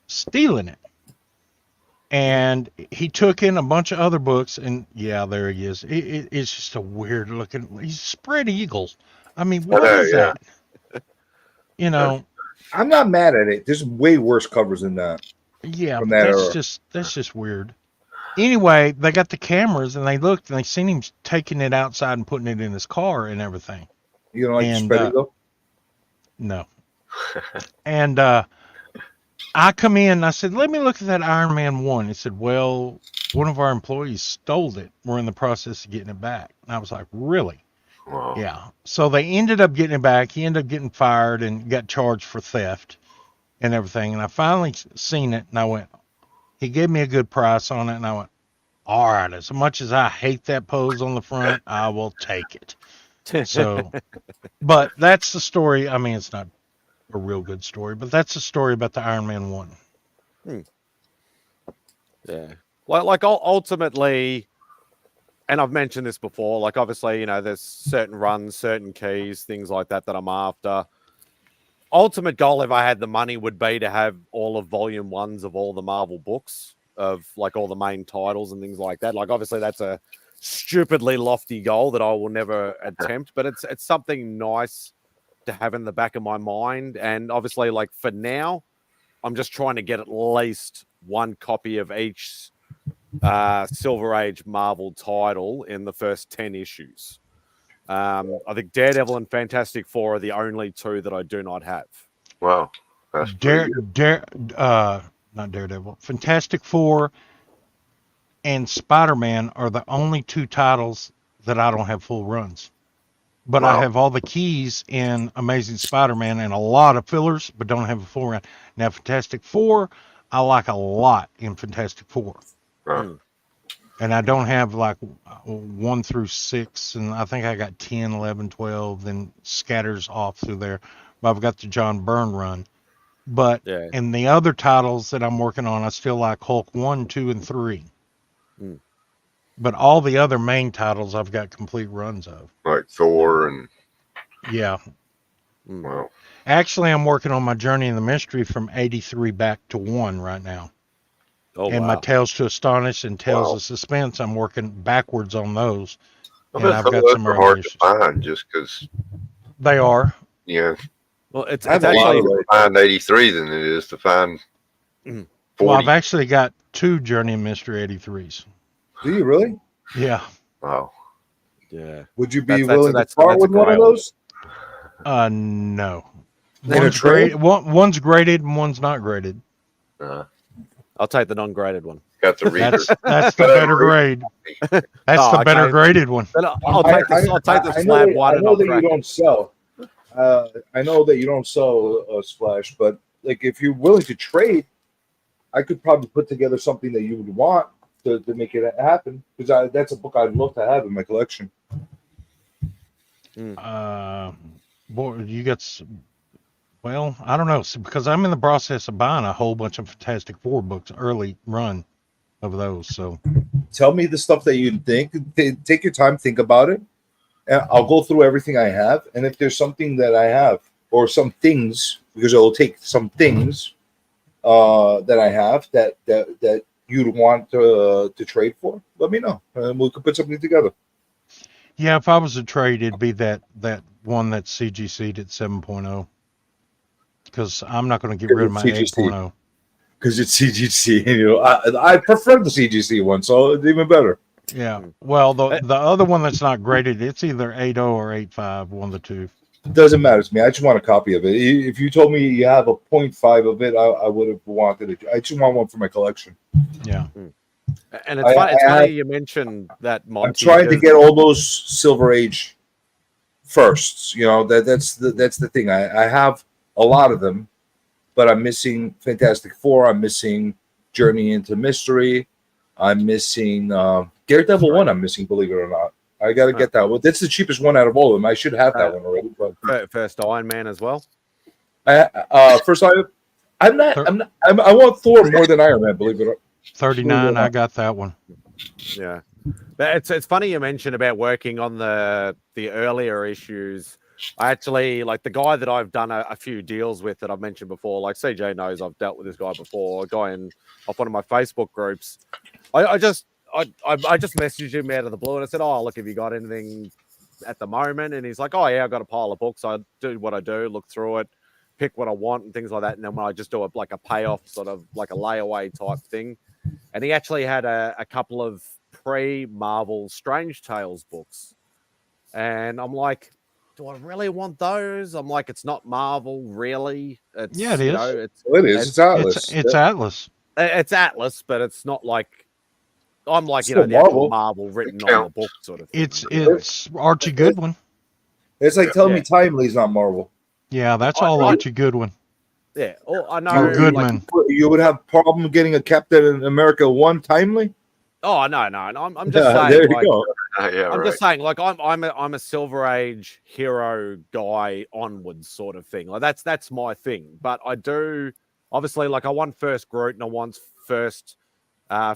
Speaker 17: stealing it. And he took in a bunch of other books, and yeah, there he is. It's just a weird looking. He's spread eagles. I mean, what is that? You know,
Speaker 8: I'm not mad at it. There's way worse covers than that.
Speaker 17: Yeah, that's just weird. Anyway, they got the cameras, and they looked, and they seen him taking it outside and putting it in his car and everything.
Speaker 8: You don't like Spidey though?
Speaker 17: No. And I come in and I said, "Let me look at that Iron Man 1." He said, "Well, one of our employees stole it. We're in the process of getting it back." And I was like, "Really?"
Speaker 11: Wow.
Speaker 17: Yeah. So they ended up getting it back. He ended up getting fired and got charged for theft and everything. And I finally seen it and I went, he gave me a good price on it. And I went, all right, as much as I hate that pose on the front, I will take it. So, but that's the story. I mean, it's not a real good story, but that's the story about the Iron Man 1.
Speaker 1: Yeah. Like ultimately, and I've mentioned this before, like obviously, you know, there's certain runs, certain keys, things like that I'm after. Ultimate goal, if I had the money, would be to have all of volume 1s of all the Marvel books of like all the main titles and things like that. Like obviously that's a stupidly lofty goal that I will never attempt, but it's something nice to have in the back of my mind. And obviously, like for now, I'm just trying to get at least one copy of each Silver Age Marvel title in the first 10 issues. I think Daredevil and Fantastic Four are the only 2 that I do not have.
Speaker 11: Wow.
Speaker 17: not Daredevil. Fantastic Four and Spider-Man are the only two titles that I don't have full runs. But I have all the keys in Amazing Spider-Man and a lot of fillers, but don't have a full run. Now, Fantastic Four, I like a lot in Fantastic Four. And I don't have like 1 through 6, and I think I got 10, 11, 12, then scatters off through there. But I've got the John Byrne run. But in the other titles that I'm working on, I still like Hulk 1, 2, and 3. But all the other main titles I've got complete runs of.
Speaker 11: Like Thor and...
Speaker 17: Yeah.
Speaker 11: Wow.
Speaker 17: Actually, I'm working on my Journey in the Mystery from 83 back to 1 right now. And my Tales to Astonish and Tales of Suspense, I'm working backwards on those.
Speaker 11: I
Speaker 17: And
Speaker 11: bet
Speaker 17: I've
Speaker 11: some of
Speaker 17: got
Speaker 11: those
Speaker 17: some
Speaker 11: are
Speaker 17: early
Speaker 11: hard
Speaker 17: issues.
Speaker 11: to find just because...
Speaker 17: They are.
Speaker 11: Yeah.
Speaker 1: Well, it's
Speaker 11: a
Speaker 1: actually...
Speaker 11: lot to find 83 than it is to find 40.
Speaker 17: Well, I've actually got 2 Journey in Mystery 83s.
Speaker 8: Do you really?
Speaker 17: Yeah.
Speaker 11: Wow.
Speaker 1: Yeah.
Speaker 8: Would you be willing to part with one of those?
Speaker 17: No.
Speaker 8: In a
Speaker 17: One's
Speaker 8: trade?
Speaker 17: one's graded and one's not graded.
Speaker 1: I'll take the non-graded one.
Speaker 11: Got the reader.
Speaker 17: That's the better grade. That's the better graded one.
Speaker 1: Then I'll take the slab one.
Speaker 8: I know
Speaker 1: and
Speaker 8: that
Speaker 1: I'll
Speaker 8: you
Speaker 1: crack
Speaker 8: don't sell. I know that you don't sell Splash, but like if you're willing to trade, I could probably put together something that you would want to make it happen, because that's a book I'd love to have in my collection.
Speaker 17: Boy, you got. Well, I don't know, because I'm in the process of buying a whole bunch of Fantastic Four books, early run of those. So,
Speaker 8: tell me the stuff that you think. Take your time, think about it, and I'll go through everything I have. And if there's something that I have, or some things, because it'll take some things that I have that you'd want to trade for, let me know, and we could put something together.
Speaker 17: yeah, if I was a trade, it'd be that one that's CGC'd at 7.0. Because I'm not going to get rid of my 8.0.
Speaker 8: Because it's CGC, and I prefer the CGC one, so it's even better.
Speaker 17: Yeah. Well, the other one that's not graded, it's either 8.0 or 8.5, one of the two.
Speaker 8: It doesn't matter to me. I just want a copy of it. If you told me you have a 0.5 of it, I would have wanted it. I just want one for my collection.
Speaker 17: Yeah.
Speaker 1: And it's funny you mentioned that, Monty.
Speaker 8: I'm trying to get all those Silver Age firsts. That's the thing. I have a lot of them, but I'm missing Fantastic Four. I'm missing Journey into Mystery. I'm missing Daredevil 1. I'm missing, believe it or not. I got to get that one. That's the cheapest one out of all of them. I should have that one already. But
Speaker 1: first Iron Man as well.
Speaker 8: First Iron. I want Thor more than Iron Man. Believe it or not.
Speaker 17: 39. I got that one.
Speaker 1: Yeah, but it's funny you mentioned about working on the earlier issues. I actually, like, the guy that I've done a few deals with that I've mentioned before, like CJ knows I've dealt with this guy before, a guy off one of my Facebook groups. I just messaged him out of the blue and I said, oh, look, have you got anything at the moment? And he's like, oh yeah, I've got a pile of books. I do what I do, look through it, pick what I want and things like that. And then when I just do a payoff, sort of like a layaway type thing. And he actually had a couple of pre-Marvel Strange Tales books. And I'm like, do I really want those? I'm like, it's not Marvel, really. It's,
Speaker 17: yeah, it is.
Speaker 8: It is. It's Atlas.
Speaker 17: It's Atlas.
Speaker 1: It's Atlas, but it's not like I'm like,
Speaker 8: It's
Speaker 1: the
Speaker 8: Marvel.
Speaker 1: actual Marvel written on the book sort of thing.
Speaker 17: It's Archie Goodwin.
Speaker 8: It's like telling me Timely's not Marvel.
Speaker 17: Yeah, that's all Archie Goodwin.
Speaker 1: Yeah. Oh, I know.
Speaker 17: Or Goodman.
Speaker 8: You would have problem getting a Captain America 1 Timely?
Speaker 1: Oh no. I'm just saying.
Speaker 8: There you go.
Speaker 1: I'm just saying, like, I'm a Silver Age hero guy onwards sort of thing. Like that's my thing. But I do obviously, like, I want first Groot and I want first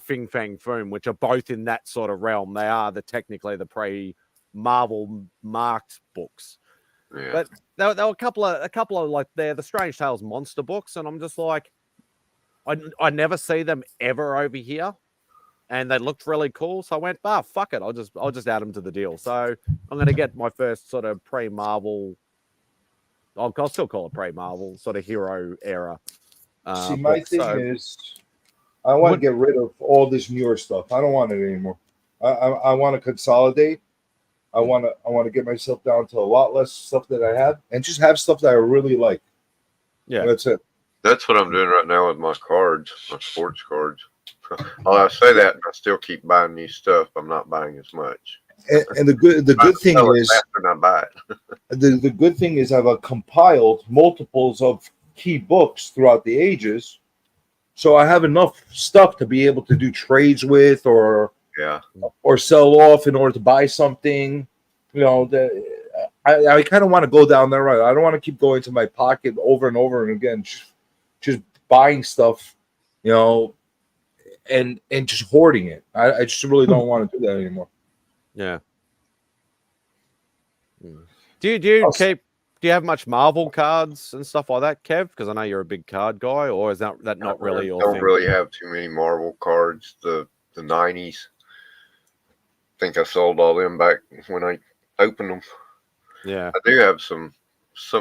Speaker 1: Fing Fang Foom, which are both in that sort of realm. They are technically the pre-Marvel marked books.
Speaker 11: Yeah.
Speaker 1: But there were a couple of like they're the Strange Tales monster books, and I'm just like, I never see them ever over here. And they looked really cool, so I went, fuck it, I'll just add them to the deal. So I'm going to get my first sort of pre-Marvel, I'll still call it pre-Marvel, sort of hero era.
Speaker 8: See, my thing is, I want to get rid of all this newer stuff. I don't want it anymore. I want to consolidate. I want to get myself down to a lot less stuff that I have, and just have stuff that I really like.
Speaker 1: Yeah,
Speaker 8: that's it.
Speaker 11: That's what I'm doing right now with my cards, my sports cards. Well, I say that, and I still keep buying new stuff. I'm not buying as much.
Speaker 8: And the good thing is,
Speaker 11: faster than I buy it.
Speaker 8: the good thing is I've compiled multiples of key books throughout the ages, so I have enough stuff to be able to do trades with, or sell off in order to buy something. You know, I kind of want to go down that road. I don't want to keep going to my pocket over and over and again, just buying stuff, you know, and just hoarding it. I just really don't want to do that anymore.
Speaker 1: Yeah. Do you have much Marvel cards and stuff like that, Kev? Because I know you're a big card guy, or is that not really your thing?
Speaker 11: I don't really have too many Marvel cards. The 90s. I think I sold all them back when I opened them.
Speaker 1: Yeah.
Speaker 11: I do have some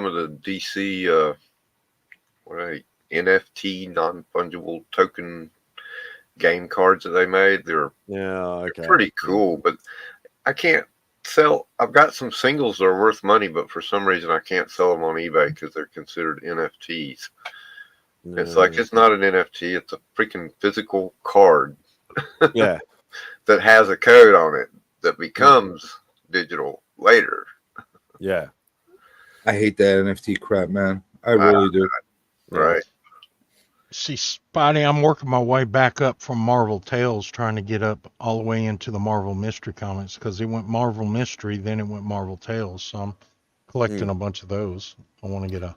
Speaker 11: of the DC NFT non-fungible token game cards that they made. They're pretty cool, but I can't sell. I've got some singles that are worth money, but for some reason I can't sell them on eBay because they're considered NFTs. It's like, it's not an NFT, it's a freaking physical card.
Speaker 1: Yeah.
Speaker 11: That has a code on it that becomes digital later.
Speaker 1: Yeah.
Speaker 8: I hate that NFT crap, man. I really do.
Speaker 11: Right.
Speaker 17: See, Spidey, I'm working my way back up from Marvel Tales, trying to get up all the way into the Marvel Mystery Comics, because it went Marvel Mystery, then it went Marvel Tales. So I'm collecting a bunch of those. I want to get a...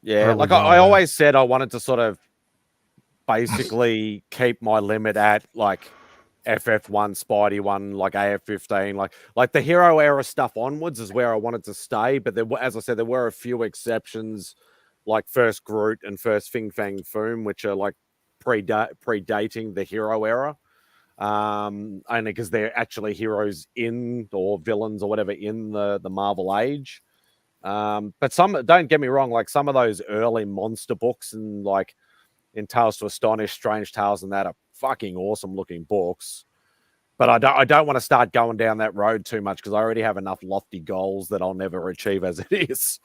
Speaker 1: Yeah, like I always said, I wanted to sort of basically keep my limit at like FF1, Spidey 1, like AF15, like the hero era stuff onwards is where I wanted to stay. But there, as I said, there were a few exceptions, like first Groot and first Fing Fang Foom, which are like predating the hero era. Only because they're actually heroes in, or villains or whatever, in the Marvel age. But some, don't get me wrong, like some of those early monster books and like in Tales to Astonish, Strange Tales, and that are fucking awesome looking books. But I don't want to start going down that road too much because I already have enough lofty goals that I'll never achieve as it is.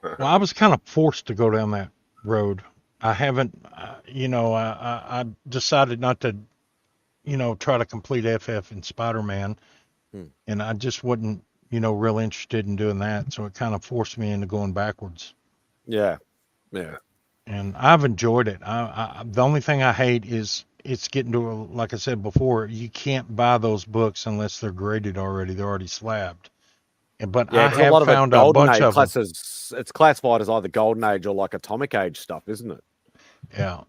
Speaker 17: Well, I was kind of forced to go down that road. I haven't, I decided not to, try to complete FF and Spider-Man. And I just wasn't, real interested in doing that. So it kind of forced me into going backwards.
Speaker 1: Yeah. Yeah.
Speaker 17: And I've enjoyed it. The only thing I hate is it's getting to, like I said before, you can't buy those books unless they're graded already. They're already slabbed. But I have found a bunch of them.
Speaker 1: It's classified as either Golden Age or like Atomic Age stuff, isn't it?
Speaker 17: Yeah.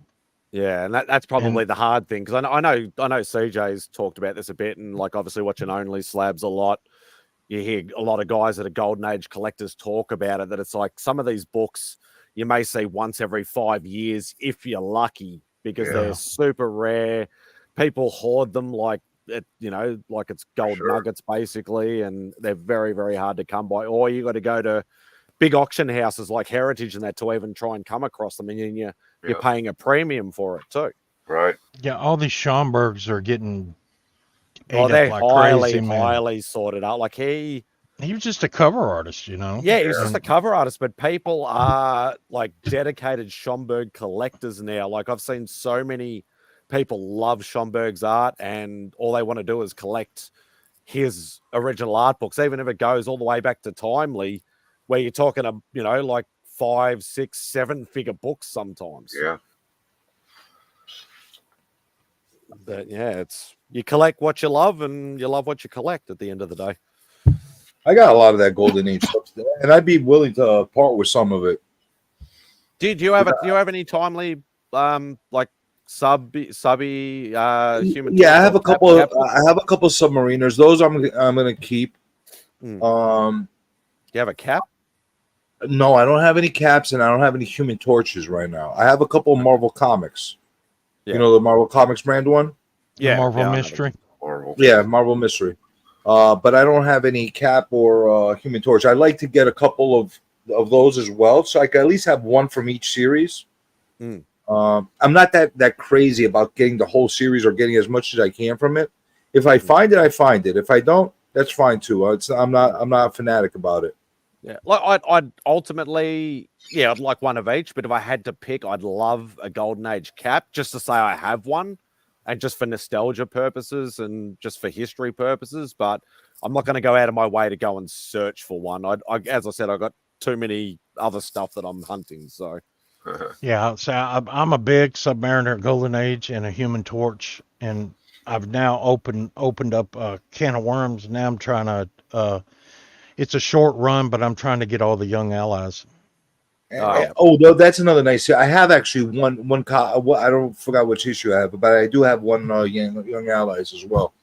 Speaker 1: Yeah, and that's probably the hard thing, because I know CJ's talked about this a bit, and like obviously watching Only Slabs a lot, you hear a lot of guys that are Golden Age collectors talk about it, that it's like some of these books you may see once every 5 years if you're lucky, because they're super rare. People hoard them like like it's gold nuggets basically, and they're very, very hard to come by. Or you got to go to big auction houses like Heritage and that to even try and come across them, and then you're paying a premium for it too.
Speaker 11: Right.
Speaker 17: Yeah, all these Schomburgs are getting
Speaker 1: they're
Speaker 17: like
Speaker 1: highly sorted out. Like he
Speaker 17: was just a cover artist,
Speaker 1: Yeah, he was just a cover artist, but people are like dedicated Schomburg collectors now. Like I've seen so many people love Schomburg's art, and all they want to do is collect his original art books, even if it goes all the way back to Timely, where you're talking like 5, 6, 7 figure books sometimes.
Speaker 11: Yeah.
Speaker 1: But yeah, it's you collect what you love, and you love what you collect at the end of the day.
Speaker 8: I got a lot of that Golden Age stuff, and I'd be willing to part with some of it.
Speaker 1: Do you have any Timely like subby human?
Speaker 8: Yeah, I have a couple. I have a couple of Submariners. Those I'm gonna keep.
Speaker 1: Do you have a cap?
Speaker 8: No, I don't have any caps, and I don't have any Human Torches right now. I have a couple of Marvel Comics.
Speaker 1: Yeah.
Speaker 8: You know the Marvel Comics brand one?
Speaker 17: Yeah, Marvel Mystery.
Speaker 8: Yeah, Marvel Mystery. But I don't have any cap or Human Torch. I'd like to get a couple of those as well, so I can at least have one from each series. I'm not that crazy about getting the whole series or getting as much as I can from it. If I find it, I find it. If I don't, that's fine too. I'm not a fanatic about it.
Speaker 1: Yeah, like I'd ultimately, yeah, I'd like one of each. But if I had to pick, I'd love a Golden Age cap just to say I have one, and just for nostalgia purposes and just for history purposes. But I'm not going to go out of my way to go and search for one. As I said, I got too many other stuff that I'm hunting. So
Speaker 17: Yeah, so I'm a big Submariner Golden Age and a Human Torch, and I've now opened up a can of worms. Now I'm trying to. It's a short run, but I'm trying to get all the young allies.
Speaker 8: Oh, that's another nice. I have actually one. I don't forgot which issue I have, but I do have one young allies as well.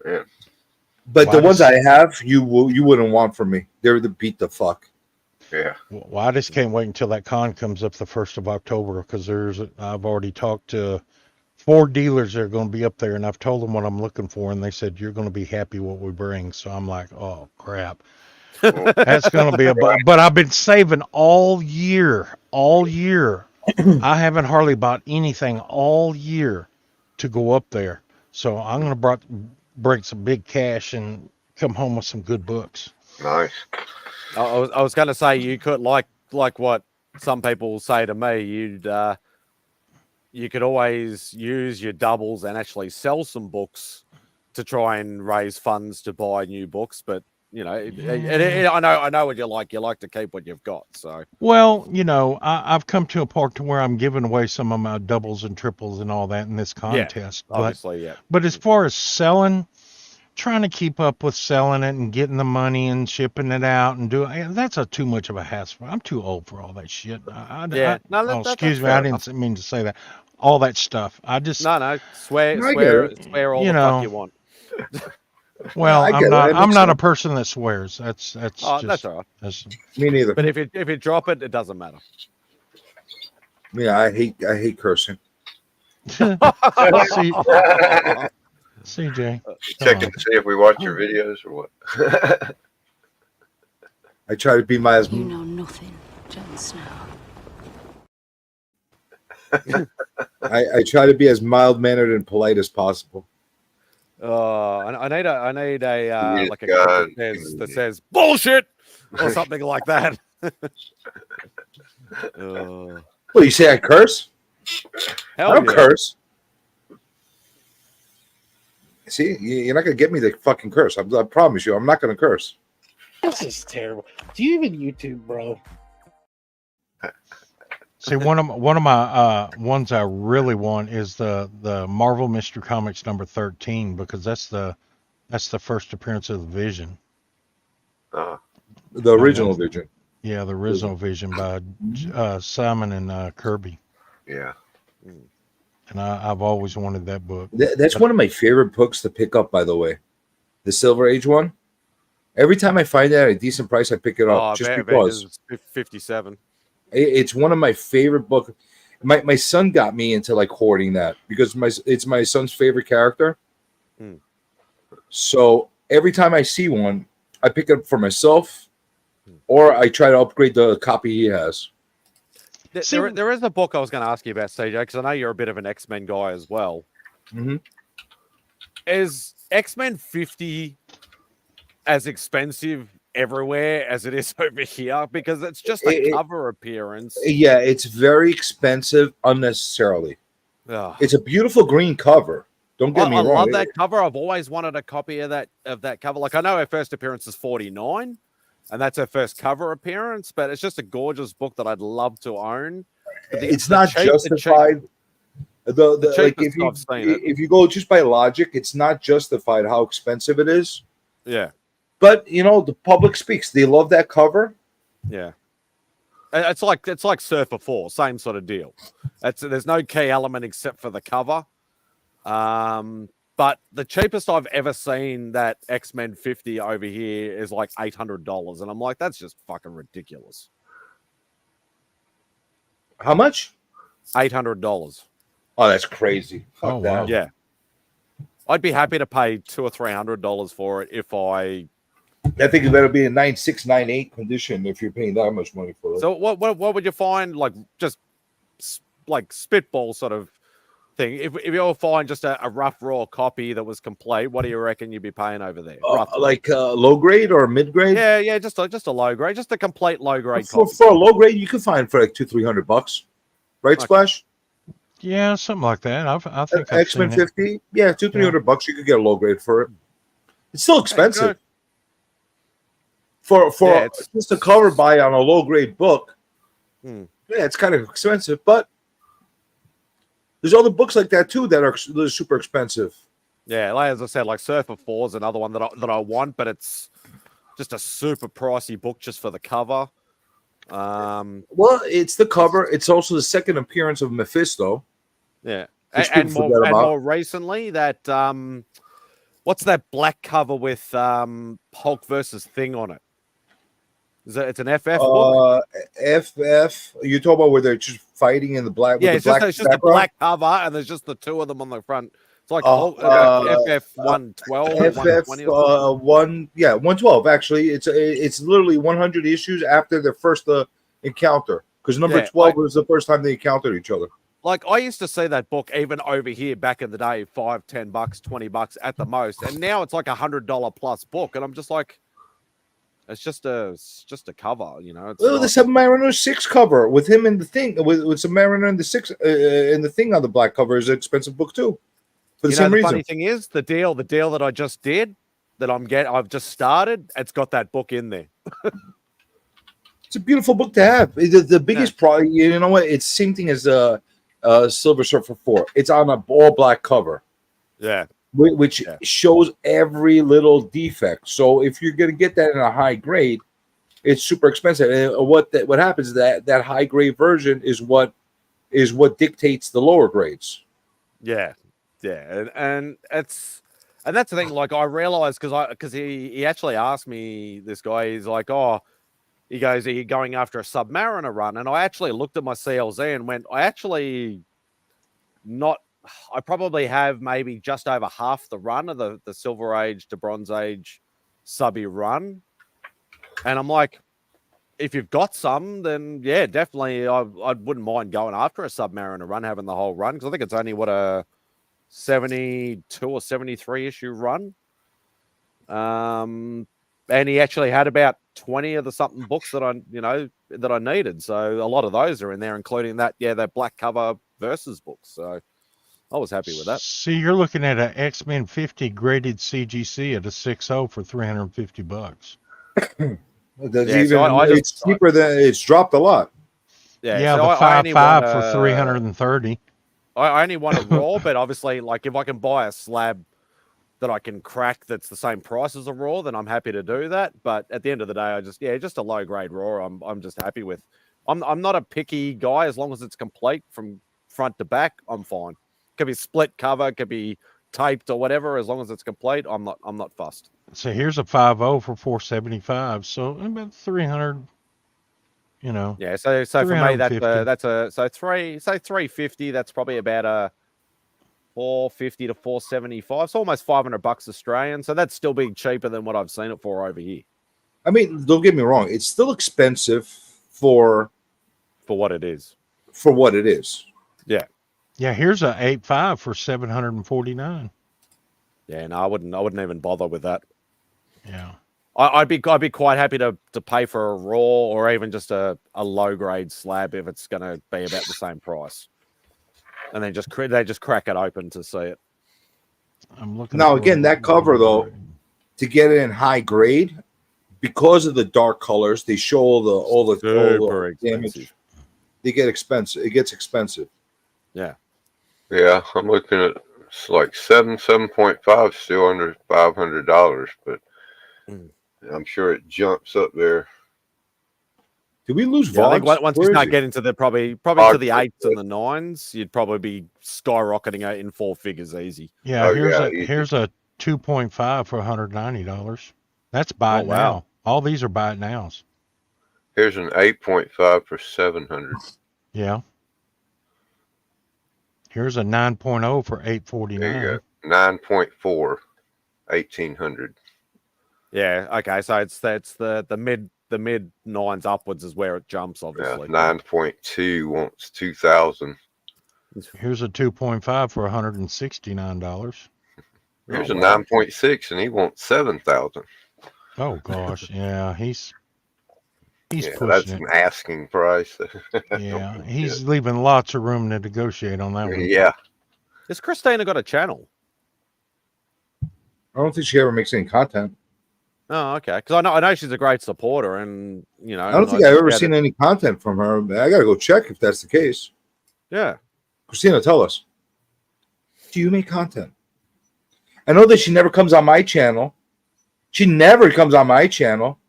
Speaker 11: Yeah.
Speaker 8: But the ones I have, you wouldn't want from me. They're the beat the fuck.
Speaker 11: Yeah.
Speaker 17: Well, I just can't wait until that con comes up the 1st of October because I've already talked to 4 dealers that are going to be up there, and I've told them what I'm looking for, and they said you're going to be happy what we bring. So I'm like, oh crap, that's going to be but I've been saving all year. I haven't hardly bought anything all year to go up there, so I'm going to bring some big cash and come home with some good books.
Speaker 11: Nice.
Speaker 1: I was going to say you could like what some people say to me. You could always use your doubles and actually sell some books to try and raise funds to buy new books. But you know, I know what you like. You like to keep what you've got. So
Speaker 17: well, you know, I've come to a part to where I'm giving away some of my doubles and triples and all that in this contest.
Speaker 1: Yeah, obviously, yeah.
Speaker 17: But as far as selling, trying to keep up with selling it and getting the money and shipping it out and that's too much of a hassle. I'm too old for all that shit. Excuse me, I didn't mean to say that. All that stuff. I just
Speaker 1: swear all the fuck you want.
Speaker 17: Well, I'm not a person that swears. That's
Speaker 1: that's all right.
Speaker 8: Me neither.
Speaker 1: But if you drop it, it doesn't matter.
Speaker 8: Yeah, I hate cursing.
Speaker 17: CJ.
Speaker 11: Checking to see if we watch your videos or what.
Speaker 8: I try to be
Speaker 19: You know nothing, Jon Snow.
Speaker 8: I try to be as mild mannered and polite as possible.
Speaker 1: I need a like a clip that says bullshit or something like that.
Speaker 8: Well, you say I curse?
Speaker 1: Hell
Speaker 8: I don't
Speaker 1: yeah.
Speaker 8: curse. See, you're not gonna get me to fucking curse. I promise you, I'm not gonna curse.
Speaker 20: This is terrible. Do you even YouTube, bro?
Speaker 17: See, one of my ones I really want is the Marvel Mystery Comics number 13 because that's the first appearance of the Vision.
Speaker 8: The original Vision.
Speaker 17: Yeah, the original Vision by Simon and Kirby.
Speaker 11: Yeah.
Speaker 17: And I've always wanted that book.
Speaker 8: That's one of my favorite books to pick up, by the way. The Silver Age one. Every time I find that at a decent price, I pick it up just because.
Speaker 1: 57.
Speaker 8: It's one of my favorite books. My son got me into like hoarding that because it's my son's favorite character. So every time I see one, I pick it up for myself, or I try to upgrade the copy he has.
Speaker 1: There is a book I was going to ask you about, CJ, because I know you're a bit of an X-Men guy as well.
Speaker 8: Mm-hmm.
Speaker 1: Is X-Men 50 as expensive everywhere as it is over here? Because it's just a cover appearance.
Speaker 8: Yeah, it's very expensive unnecessarily.
Speaker 1: Ugh.
Speaker 8: It's a beautiful green cover. Don't get me wrong.
Speaker 1: I love that cover. I've always wanted a copy of that cover. Like, I know her first appearance is 49. And that's her first cover appearance, but it's just a gorgeous book that I'd love to own.
Speaker 8: It's not justified. If you go just by logic, it's not justified how expensive it is.
Speaker 1: Yeah.
Speaker 8: But you know, the public speaks. They love that cover.
Speaker 1: Yeah. It's like Surfer 4, same sort of deal. There's no key element except for the cover. But the cheapest I've ever seen that X-Men 50 over here is like $800. And I'm like, that's just fucking ridiculous.
Speaker 8: How much?
Speaker 1: $800.
Speaker 8: Oh, that's crazy. Fuck that.
Speaker 1: Wow. Yeah. I'd be happy to pay $200 or $300 for it if I
Speaker 8: think it better be in 9.6, 9.8 condition if you're paying that much money for it.
Speaker 1: So what would you find, like, just like spitball sort of, thing. If you'll find just a rough raw copy that was complete, what do you reckon you'd be paying over there?
Speaker 8: Like low grade or mid grade?
Speaker 1: Yeah, just a low grade, just a complete low grade
Speaker 8: For
Speaker 1: copy.
Speaker 8: a low grade, you can find for like $200-300, right?
Speaker 1: Okay.
Speaker 8: Splash.
Speaker 17: Yeah, something like that. I think I've
Speaker 8: X-Men
Speaker 17: seen it.
Speaker 8: 50. Yeah, $200-300. You could get a low grade for it. It's still expensive. For
Speaker 1: it's
Speaker 8: just a cover buy on a low grade book.
Speaker 1: Hmm.
Speaker 8: Yeah, it's kind of expensive, but there's other books like that too that are super expensive.
Speaker 1: Yeah, like as I said, like Surfer 4 is another one that I want, but it's just a super pricey book just for the cover.
Speaker 8: Well, it's the cover. It's also the second appearance of Mephisto.
Speaker 1: Yeah,
Speaker 8: which
Speaker 1: and
Speaker 8: people forget about.
Speaker 1: more recently that what's that black cover with Hulk versus Thing on it? It's an FF book.
Speaker 8: FF. You talk about where they're just fighting in the black.
Speaker 1: Yeah,
Speaker 8: with the black
Speaker 1: it's just a
Speaker 8: background?
Speaker 1: black cover, and there's just the two of them on the front. It's like FF 112,
Speaker 8: FF
Speaker 1: 120 or something.
Speaker 8: 112. Actually, it's literally 100 issues after their first encounter. Because number 12 was the first time they encountered each other.
Speaker 1: Like I used to see that book even over here back in the day, $5, $10, $20 at the most, and now it's like $100 plus book, and I'm just like, it's just a cover, you know. It's
Speaker 8: Oh, the Submariner 6 cover with him in the thing with Submariner in the 6 in the thing on the black cover is an expensive book too. For the same reason.
Speaker 1: Funny thing is, the deal that I just did, I've just started, it's got that book in there.
Speaker 8: It's a beautiful book to have. The biggest problem, you know what? It's same thing as Silver Surfer 4. It's on a all black cover.
Speaker 1: Yeah.
Speaker 8: Which shows every little defect. So if you're going to get that in a high grade, it's super expensive. And what happens is that high grade version is what dictates the lower grades.
Speaker 1: Yeah, and that's the thing. Like I realized because he actually asked me, this guy, he's like, oh, he goes, are you going after a Submariner run? And I actually looked at my CLZ and went, I probably have maybe just over half the run of the Silver Age to Bronze Age subby run. And I'm like, if you've got some, then yeah, definitely I wouldn't mind going after a Submariner run, having the whole run, because I think it's only a 72 or 73 issue run. And he actually had about 20 of the something books that I needed. So a lot of those are in there, including that black cover Versus books. So I was happy with that.
Speaker 17: See, you're looking at an X-Men 50 graded CGC at a 6.0 for $350.
Speaker 8: It's cheaper than it's dropped a lot.
Speaker 17: Yeah, so the 5.5 for 330.
Speaker 1: I only want a raw, but obviously, like if I can buy a slab that I can crack that's the same price as a raw, then I'm happy to do that. But at the end of the day, just a low grade raw. I'm just happy with. I'm not a picky guy as long as it's complete from front to back. I'm fine. Could be split cover, could be taped or whatever. As long as it's complete, I'm not fussed.
Speaker 17: So here's a 5.0 for 475. So about 300. You know.
Speaker 1: Yeah. So for me, that's 350. That's probably about a 450 to 475. It's almost $500 Australian. So that's still being cheaper than what I've seen it for over here.
Speaker 8: I mean, don't get me wrong. It's still expensive for
Speaker 1: what it is.
Speaker 8: For what it is.
Speaker 1: Yeah.
Speaker 17: Yeah, here's a 8.5 for $749.
Speaker 1: Yeah, no, I wouldn't even bother with that.
Speaker 17: Yeah.
Speaker 1: I'd be quite happy to pay for a raw or even just a low grade slab if it's going to be about the same price, and then they just crack it open to see it.
Speaker 17: I'm looking.
Speaker 8: Now again, that cover though, to get it in high grade, because of the dark colors, they show all the damage. They get expensive. It gets expensive.
Speaker 1: Yeah.
Speaker 11: Yeah, I'm looking at it's like 7.5 still under $500, but I'm sure it jumps up there.
Speaker 8: Did we lose
Speaker 1: I think
Speaker 8: Vox?
Speaker 1: once you start getting to the probably to the 8s and the 9s, you'd probably be skyrocketing out in 4 figures easy.
Speaker 17: Yeah, here's a 2.5 for $190. That's buy it now. All these are buy it nows.
Speaker 11: Here's an 8.5 for $700.
Speaker 17: Yeah. Here's a 9.0 for $849.
Speaker 11: There you go. 9.4, $1,800.
Speaker 1: Yeah. Okay. So it's the mid 9s upwards is where it jumps. Obviously.
Speaker 11: Yeah, 9.2 wants 2,000.
Speaker 17: Here's a 2.5 for $169.
Speaker 11: Here's
Speaker 1: Oh,
Speaker 11: a
Speaker 1: wow.
Speaker 11: 9.6, and he wants 7,000.
Speaker 17: Oh gosh, yeah, he's
Speaker 11: Yeah,
Speaker 17: pushing
Speaker 11: that's
Speaker 17: it.
Speaker 11: an asking price.
Speaker 17: Yeah, he's leaving lots of room to negotiate on that one.
Speaker 11: Yeah.
Speaker 1: Has Christina got a channel?
Speaker 8: I don't think she ever makes any content.
Speaker 1: Oh, okay. Because I know she's a great supporter, and you know,
Speaker 8: I don't think I've ever seen any content from her. I gotta go check if that's the case.
Speaker 1: Yeah,
Speaker 8: Christina, tell us. Do you make content? I know that she never comes on my channel. She never comes on my channel.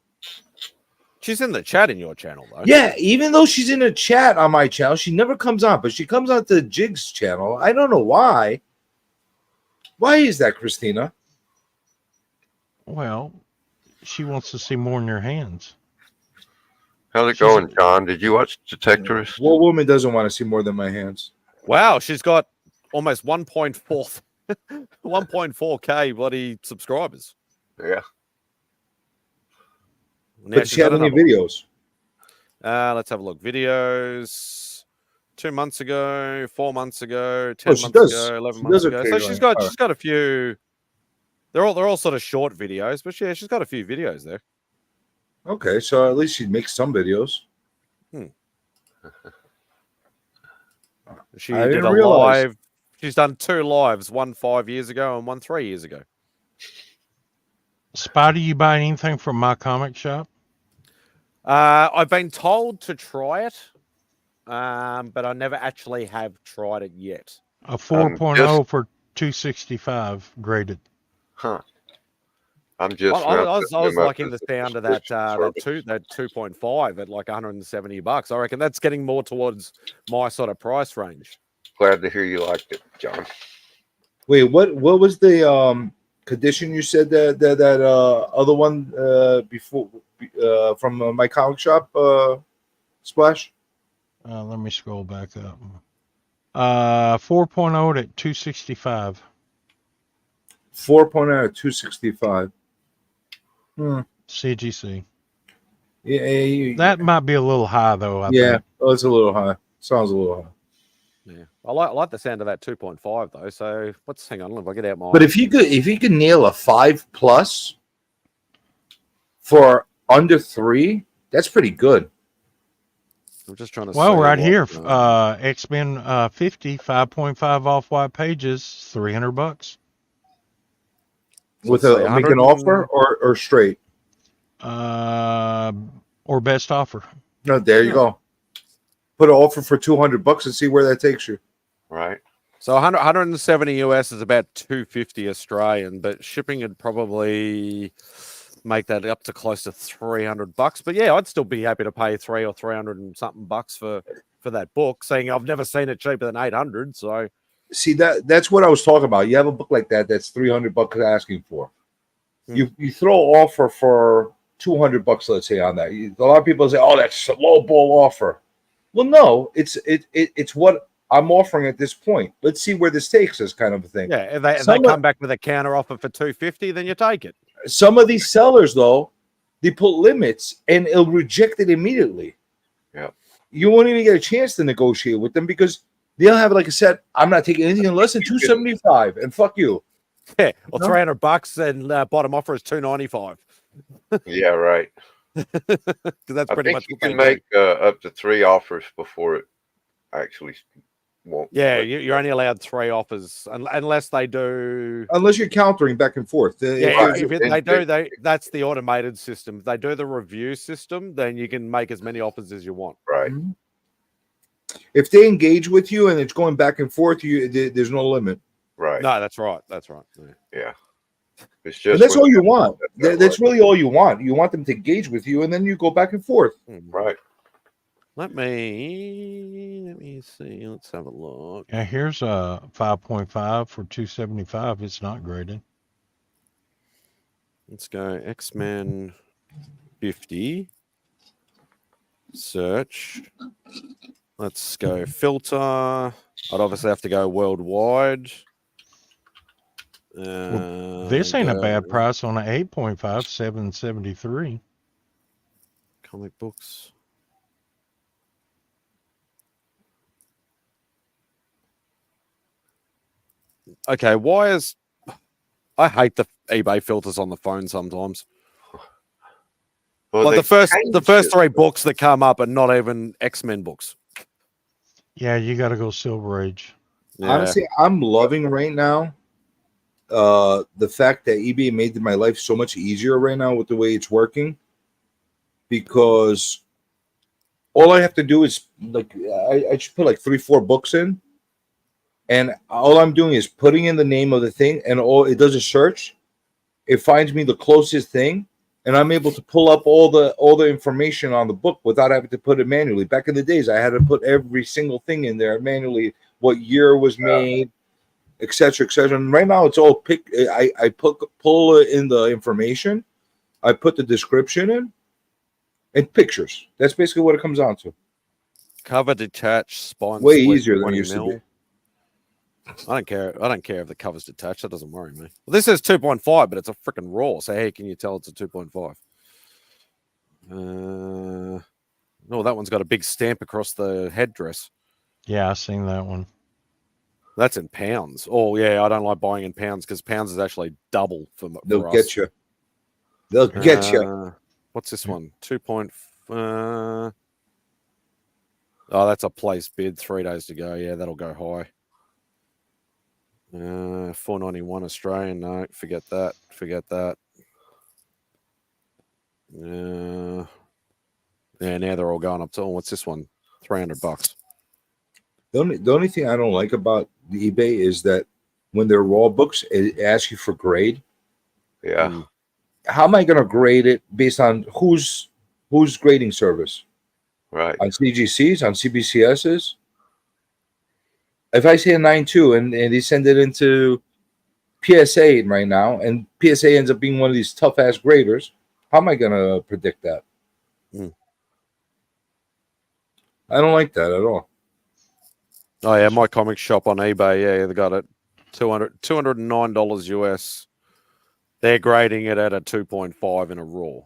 Speaker 1: She's in the chat in your channel, though.
Speaker 8: Yeah, even though she's in a chat on my channel, she never comes on. But she comes on to Jig's channel. I don't know why. Why is that, Christina?
Speaker 17: Well, she wants to see more in your hands.
Speaker 11: How's it going, John? Did you watch Detectorist?
Speaker 8: What woman doesn't want to see more than my hands?
Speaker 1: Wow, she's got almost 1.4K bloody subscribers.
Speaker 11: Yeah.
Speaker 1: Now
Speaker 8: But does
Speaker 1: she's
Speaker 8: she have
Speaker 1: got
Speaker 8: any
Speaker 1: another one.
Speaker 8: videos?
Speaker 1: Let's have a look. Videos 2 months ago, 4 months ago, 10
Speaker 8: Oh, she
Speaker 1: months
Speaker 8: does.
Speaker 1: ago, 11
Speaker 8: She
Speaker 1: months
Speaker 8: does
Speaker 1: ago. So
Speaker 8: occasionally.
Speaker 1: she's got a few. They're all sort of short videos, but yeah, she's got a few videos there.
Speaker 8: Okay, so at least she makes some videos.
Speaker 1: She
Speaker 8: I
Speaker 1: did
Speaker 8: didn't
Speaker 1: a
Speaker 8: realize.
Speaker 1: live. She's done 2 lives, one 5 years ago and one 3 years ago.
Speaker 17: Spidey, you buy anything from my comic shop?
Speaker 1: I've been told to try it, but I never actually have tried it yet.
Speaker 17: A 4.0 for 265 graded.
Speaker 11: Huh. I'm just.
Speaker 1: I was liking the sound of that 2.5 at like $170. I reckon that's getting more towards my sort of price range.
Speaker 11: Glad to hear you liked it, John.
Speaker 8: Wait, what was the condition you said that other one before from my comic shop Splash?
Speaker 17: Let me scroll back up. 4.0 at 265.
Speaker 8: 4.0 at 265.
Speaker 17: CGC.
Speaker 8: Yeah,
Speaker 17: that might be a little high though. I think.
Speaker 8: Oh, it's a little high. Sounds a little high.
Speaker 1: Yeah, I like the sound of that 2.5 though. So hang on, if I get out my.
Speaker 8: But if you could nail a 5+ for under 3, that's pretty good.
Speaker 1: I'm just trying to.
Speaker 17: Well, right
Speaker 1: what,
Speaker 17: here, X-Men 50 5.5 off-white pages, $300.
Speaker 8: With a make an offer or straight?
Speaker 17: Or best offer.
Speaker 8: No, there you go. Put an offer for $200 and see where that takes you.
Speaker 11: Right.
Speaker 1: So 170 US is about 250 Australian, but shipping would probably make that up to close to $300. But yeah, I'd still be happy to pay $300 or $300 and something bucks for that book, saying I've never seen it cheaper than 800. So
Speaker 8: see that's what I was talking about. You have a book like that's $300 asking for. You throw offer for $200, let's say, on that. A lot of people say, "Oh, that's a low ball offer." Well, no, it's what I'm offering at this point. Let's see where this takes us, kind of a thing.
Speaker 1: yeah, if they come back with a counter offer for 250, then you take it.
Speaker 8: Some of these sellers, though, they put limits and it'll reject it immediately.
Speaker 11: Yeah,
Speaker 8: you won't even get a chance to negotiate with them because they'll have like I said, I'm not taking anything less than 275, and fuck you.
Speaker 1: Yeah, or $300 and bottom offer is $295.
Speaker 11: Yeah, right.
Speaker 1: Because that's pretty much
Speaker 11: you
Speaker 1: what
Speaker 11: can
Speaker 1: they
Speaker 11: make up to 3 offers before it actually won't.
Speaker 1: Yeah, you're only allowed 3 offers unless they do.
Speaker 8: Unless you're countering back and forth.
Speaker 1: That's the automated system. If they do the review system, then you can make as many offers as you want.
Speaker 11: Right.
Speaker 8: If they engage with you and it's going back and forth, there's no limit.
Speaker 11: Right.
Speaker 1: No, that's right. That's right.
Speaker 11: Yeah. It's
Speaker 8: And
Speaker 11: just
Speaker 8: that's all you want. That's really all you want. You want them to engage with you, and then you go back and forth.
Speaker 11: Right.
Speaker 1: Let me see. Let's have a look.
Speaker 17: Yeah, here's a 5.5 for 275. It's not graded.
Speaker 1: Let's go X-Men 50. Search. Let's go filter. I'd obviously have to go worldwide.
Speaker 17: This ain't a bad price on an 8.5, $773.
Speaker 1: Comic books. Okay, why is I hate the eBay filters on the phone sometimes.
Speaker 11: Well,
Speaker 1: Like
Speaker 11: they
Speaker 1: the
Speaker 11: changed
Speaker 1: first
Speaker 11: it.
Speaker 1: 3 books that come up are not even X-Men books.
Speaker 17: Yeah, you got to go Silver Age.
Speaker 1: Yeah.
Speaker 8: Honestly, I'm loving right now the fact that eBay made my life so much easier right now with the way it's working, because all I have to do is like I should put like 3-4 books in, and all I'm doing is putting in the name of the thing, and all it does is search. It finds me the closest thing, and I'm able to pull up all the information on the book without having to put it manually. Back in the days, I had to put every single thing in there manually, what year it was made, etc., etc. And right now, it's all pick. I pull in the information, I put the description in, and pictures. That's basically what it comes down to.
Speaker 1: Cover detached, spine
Speaker 8: Way
Speaker 1: split,
Speaker 8: easier than it
Speaker 1: 20
Speaker 8: used to
Speaker 1: mil.
Speaker 8: be.
Speaker 1: I don't care. I don't care if the cover's detached. That doesn't worry me. Well, this is 2.5, but it's a freaking raw. So hey, can you tell it's a 2.5? Oh, that one's got a big stamp across the headdress.
Speaker 17: Yeah, I seen that one.
Speaker 1: That's in pounds. Oh yeah, I don't like buying in pounds because pounds is actually double for
Speaker 8: They'll
Speaker 1: us.
Speaker 8: get you. They'll get you.
Speaker 1: What's this one? 2. Oh, that's a place bid. 3 days to go. Yeah, that'll go high. 491 Australian. No, forget that. Forget that. Yeah, now they're all going up to. What's this one? $300.
Speaker 8: The only thing I don't like about the eBay is that when they're raw books, it asks you for grade.
Speaker 11: Yeah.
Speaker 8: How am I going to grade it based on whose grading service?
Speaker 11: Right.
Speaker 8: On CGCs, on CBCSs? If I say a 9.2 and they send it into PSA right now, and PSA ends up being one of these tough ass graders, how am I going to predict that? I don't like that at all.
Speaker 1: Oh yeah, my comic shop on eBay. Yeah, they got it. $209 US. They're grading it at a 2.5 in a raw.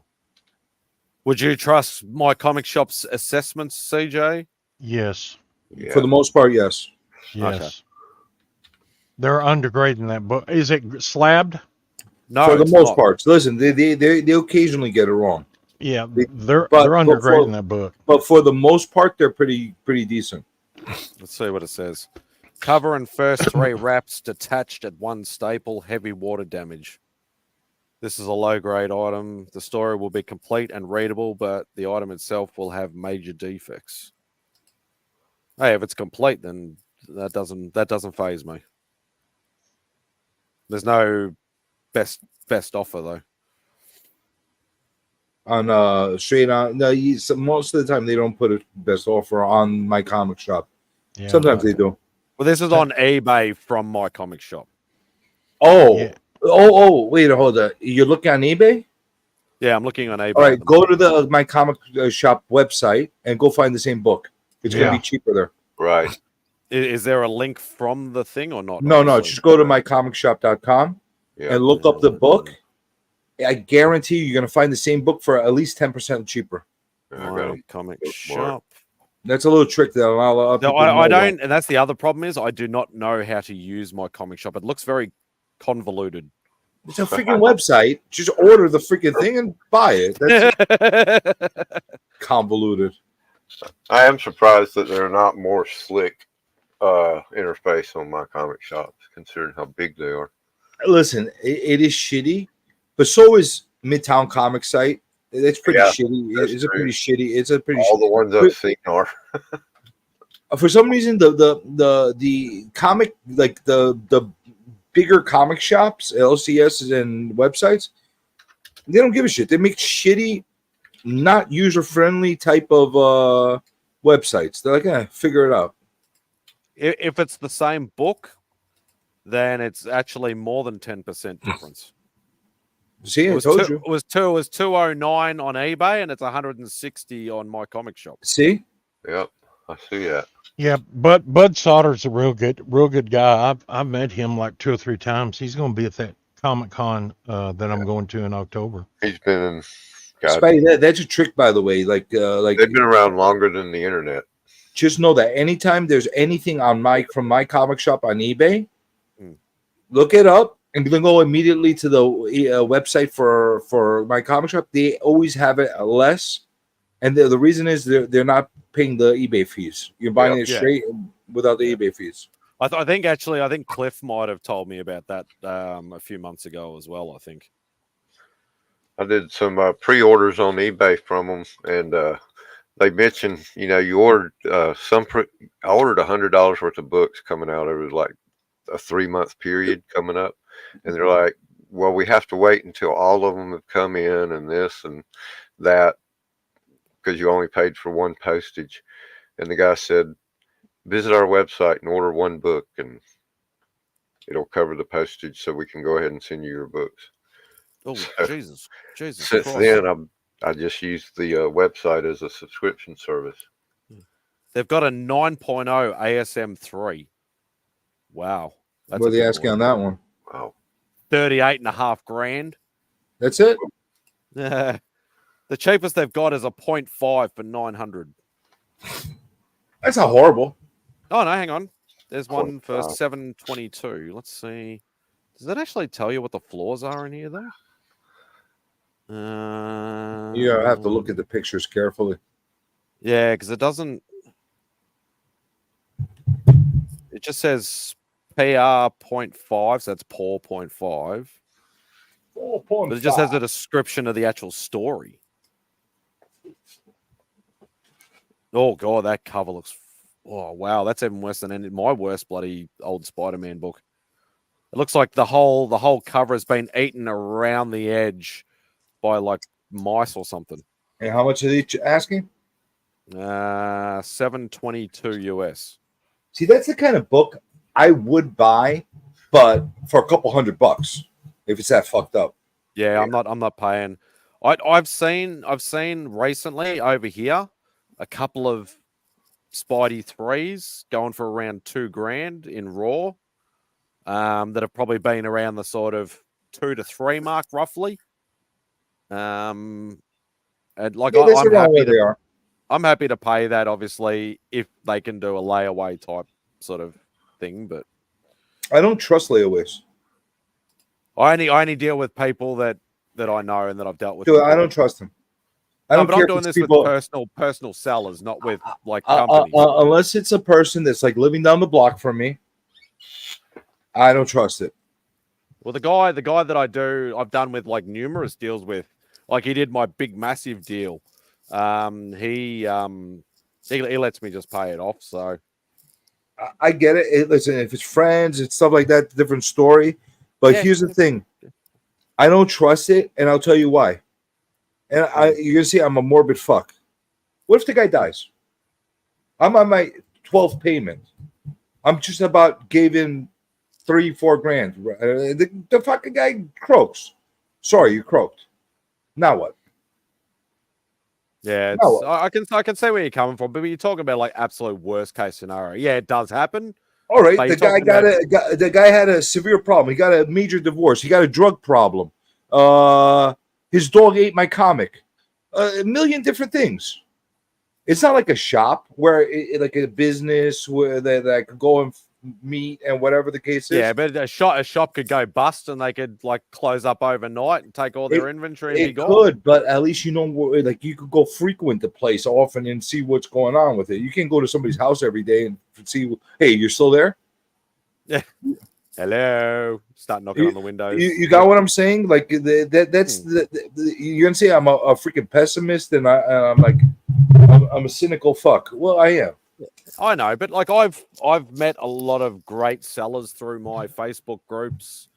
Speaker 1: Would you trust my comic shop's assessments, CJ?
Speaker 17: Yes.
Speaker 8: For the most part, yes.
Speaker 17: Yes.
Speaker 1: Okay.
Speaker 17: They're undergrading that book. Is it slabbed?
Speaker 1: No,
Speaker 8: for the
Speaker 1: it's
Speaker 8: most
Speaker 1: not.
Speaker 8: parts. Listen, they occasionally get it wrong.
Speaker 17: Yeah,
Speaker 8: They-
Speaker 17: they're
Speaker 8: but
Speaker 17: undergrading
Speaker 8: for-
Speaker 17: that book.
Speaker 8: But for the most part, they're pretty decent.
Speaker 1: Let's see what it says. Cover and first 3 wraps detached at 1 staple, heavy water damage. This is a low-grade item. The story will be complete and readable, but the item itself will have major defects. Hey, if it's complete, then that doesn't faze me. There's no best offer though.
Speaker 8: On straight on, no, most of the time they don't put a best offer on my comic shop.
Speaker 17: Yeah,
Speaker 8: Sometimes they do.
Speaker 1: Well, this is on eBay from my comic shop.
Speaker 8: Wait, hold on. You're looking on eBay?
Speaker 1: Yeah, I'm looking on eBay.
Speaker 8: All right, go to the my comic shop website and go find the same book. It's gonna be cheaper there.
Speaker 11: Right.
Speaker 1: Is there a link from the thing or not?
Speaker 8: No,
Speaker 1: obviously?
Speaker 8: just go to mycomicshop.com and look up the book. I guarantee you're gonna find the same book for at least 10% cheaper.
Speaker 1: My comic shop.
Speaker 8: That's a little trick that a lot of
Speaker 1: No,
Speaker 8: people
Speaker 1: I
Speaker 8: know
Speaker 1: don't, and that's the other problem is I do not know how to use my comic shop. It looks very convoluted.
Speaker 8: It's a freaking website. Just order the freaking thing and buy it. That's convoluted.
Speaker 11: I am surprised that they're not more slick interface on my comic shops, considering how big they are.
Speaker 8: Listen, it is shitty, but so is Midtown Comic Site. It's pretty shitty. It's a pretty shitty. It's a pretty.
Speaker 11: All the ones I've seen are.
Speaker 8: For some reason, the comic, like the bigger comic shops, LCS and websites, they don't give a shit. They make shitty, not user friendly type of websites. They're like, figure it out.
Speaker 1: If it's the same book, then it's actually more than 10% difference.
Speaker 8: See, I told you.
Speaker 1: It was 209 on eBay and it's 160 on my comic shop.
Speaker 8: See?
Speaker 11: Yep, I see that.
Speaker 17: Yeah, but Bud Sauter's a real good guy. I've met him like 2 or 3 times. He's going to be at that Comic Con that I'm going to in October.
Speaker 11: He's been in.
Speaker 8: Spidey, that's a trick, by the way. Like
Speaker 11: they've been around longer than the internet.
Speaker 8: Just know that anytime there's anything on from my comic shop on eBay, Look it up and then go immediately to the website for my comic shop. They always have it less, and the reason is they're not paying the eBay fees. You're buying it straight without the eBay fees.
Speaker 1: I think Cliff might have told me about that a few months ago as well. I think
Speaker 11: I did some pre-orders on eBay from them, and they mentioned, you ordered I ordered $100 worth of books coming out. It was like a 3-month period coming up, and they're like, well, we have to wait until all of them have come in and this and that because you only paid for one postage. And the guy said, visit our website and order one book, and it'll cover the postage, so we can go ahead and send you your books.
Speaker 1: Oh, so, Jesus
Speaker 11: Since
Speaker 1: Christ.
Speaker 11: then, I just used the website as a subscription service.
Speaker 1: They've got a 9.0 ASM3. Wow.
Speaker 8: What are they asking on that one?
Speaker 11: Wow.
Speaker 1: 38.5 grand.
Speaker 8: That's it?
Speaker 1: The cheapest they've got is a 0.5 for 900.
Speaker 8: That's not horrible.
Speaker 1: Oh, no, hang on. There's one for 722. Let's see. Does that actually tell you what the floors are in here, though?
Speaker 8: You have to look at the pictures carefully.
Speaker 1: Yeah, because it doesn't. It just says PR 0.5, so that's Paul 0.5.
Speaker 8: 4.5.
Speaker 1: But it just has a description of the actual story. Oh, God, that cover looks... Oh, wow, that's even worse than my worst bloody old Spider-Man book. It looks like the whole cover has been eaten around the edge by, like, mice or something.
Speaker 8: And how much are they asking?
Speaker 1: $722 US.
Speaker 8: See, that's the kind of book I would buy, but for a couple $100 if it's that fucked up.
Speaker 1: Yeah, I'm not paying. I've seen recently over here a couple of Spidey 3s going for around $2,000 in Raw. That have probably been around the sort of 2 to 3 mark roughly. And like I'm happy to pay that, obviously, if they can do a layaway type sort of thing. But
Speaker 8: I don't trust layaways.
Speaker 1: I only deal with people that I know and that I've dealt with.
Speaker 8: Dude, I don't trust them.
Speaker 1: I'm doing this with personal sellers, not with like companies.
Speaker 8: Unless it's a person that's like living down the block from me, I don't trust it.
Speaker 1: Well, the guy that I've done with like numerous deals with, like he did my big massive deal. He lets me just pay it off. So
Speaker 8: I get it. Listen, if it's friends, it's stuff like that, different story. But here's the thing. I don't trust it, and I'll tell you why. And you're gonna see I'm a morbid fuck. What if the guy dies? I'm on my 12th payment. I'm just about gave in $3-4 grand. The fucking guy croaks. Sorry, you croaked. Now what?
Speaker 1: Yeah, I can see where you're coming from, but when you're talking about like absolute worst case scenario, yeah, it does happen.
Speaker 8: All right, the guy had a severe problem. He got a major divorce. He got a drug problem. His dog ate my comic. A million different things. It's not like a shop where like a business where they could go and meet and whatever the case is.
Speaker 1: Yeah, but a shop could go bust and they could like close up overnight and take all their inventory and be gone.
Speaker 8: It could, but at least you know, like you could go frequent the place often and see what's going on with it. You can't go to somebody's house every day and see, hey, you're still there?
Speaker 1: Yeah. Hello. Start knocking on the windows.
Speaker 8: You got what I'm saying? Like that's you're gonna say I'm a freaking pessimist and I'm like I'm a cynical fuck. Well, I am.
Speaker 1: I know, but like I've met a lot of great sellers through my Facebook groups,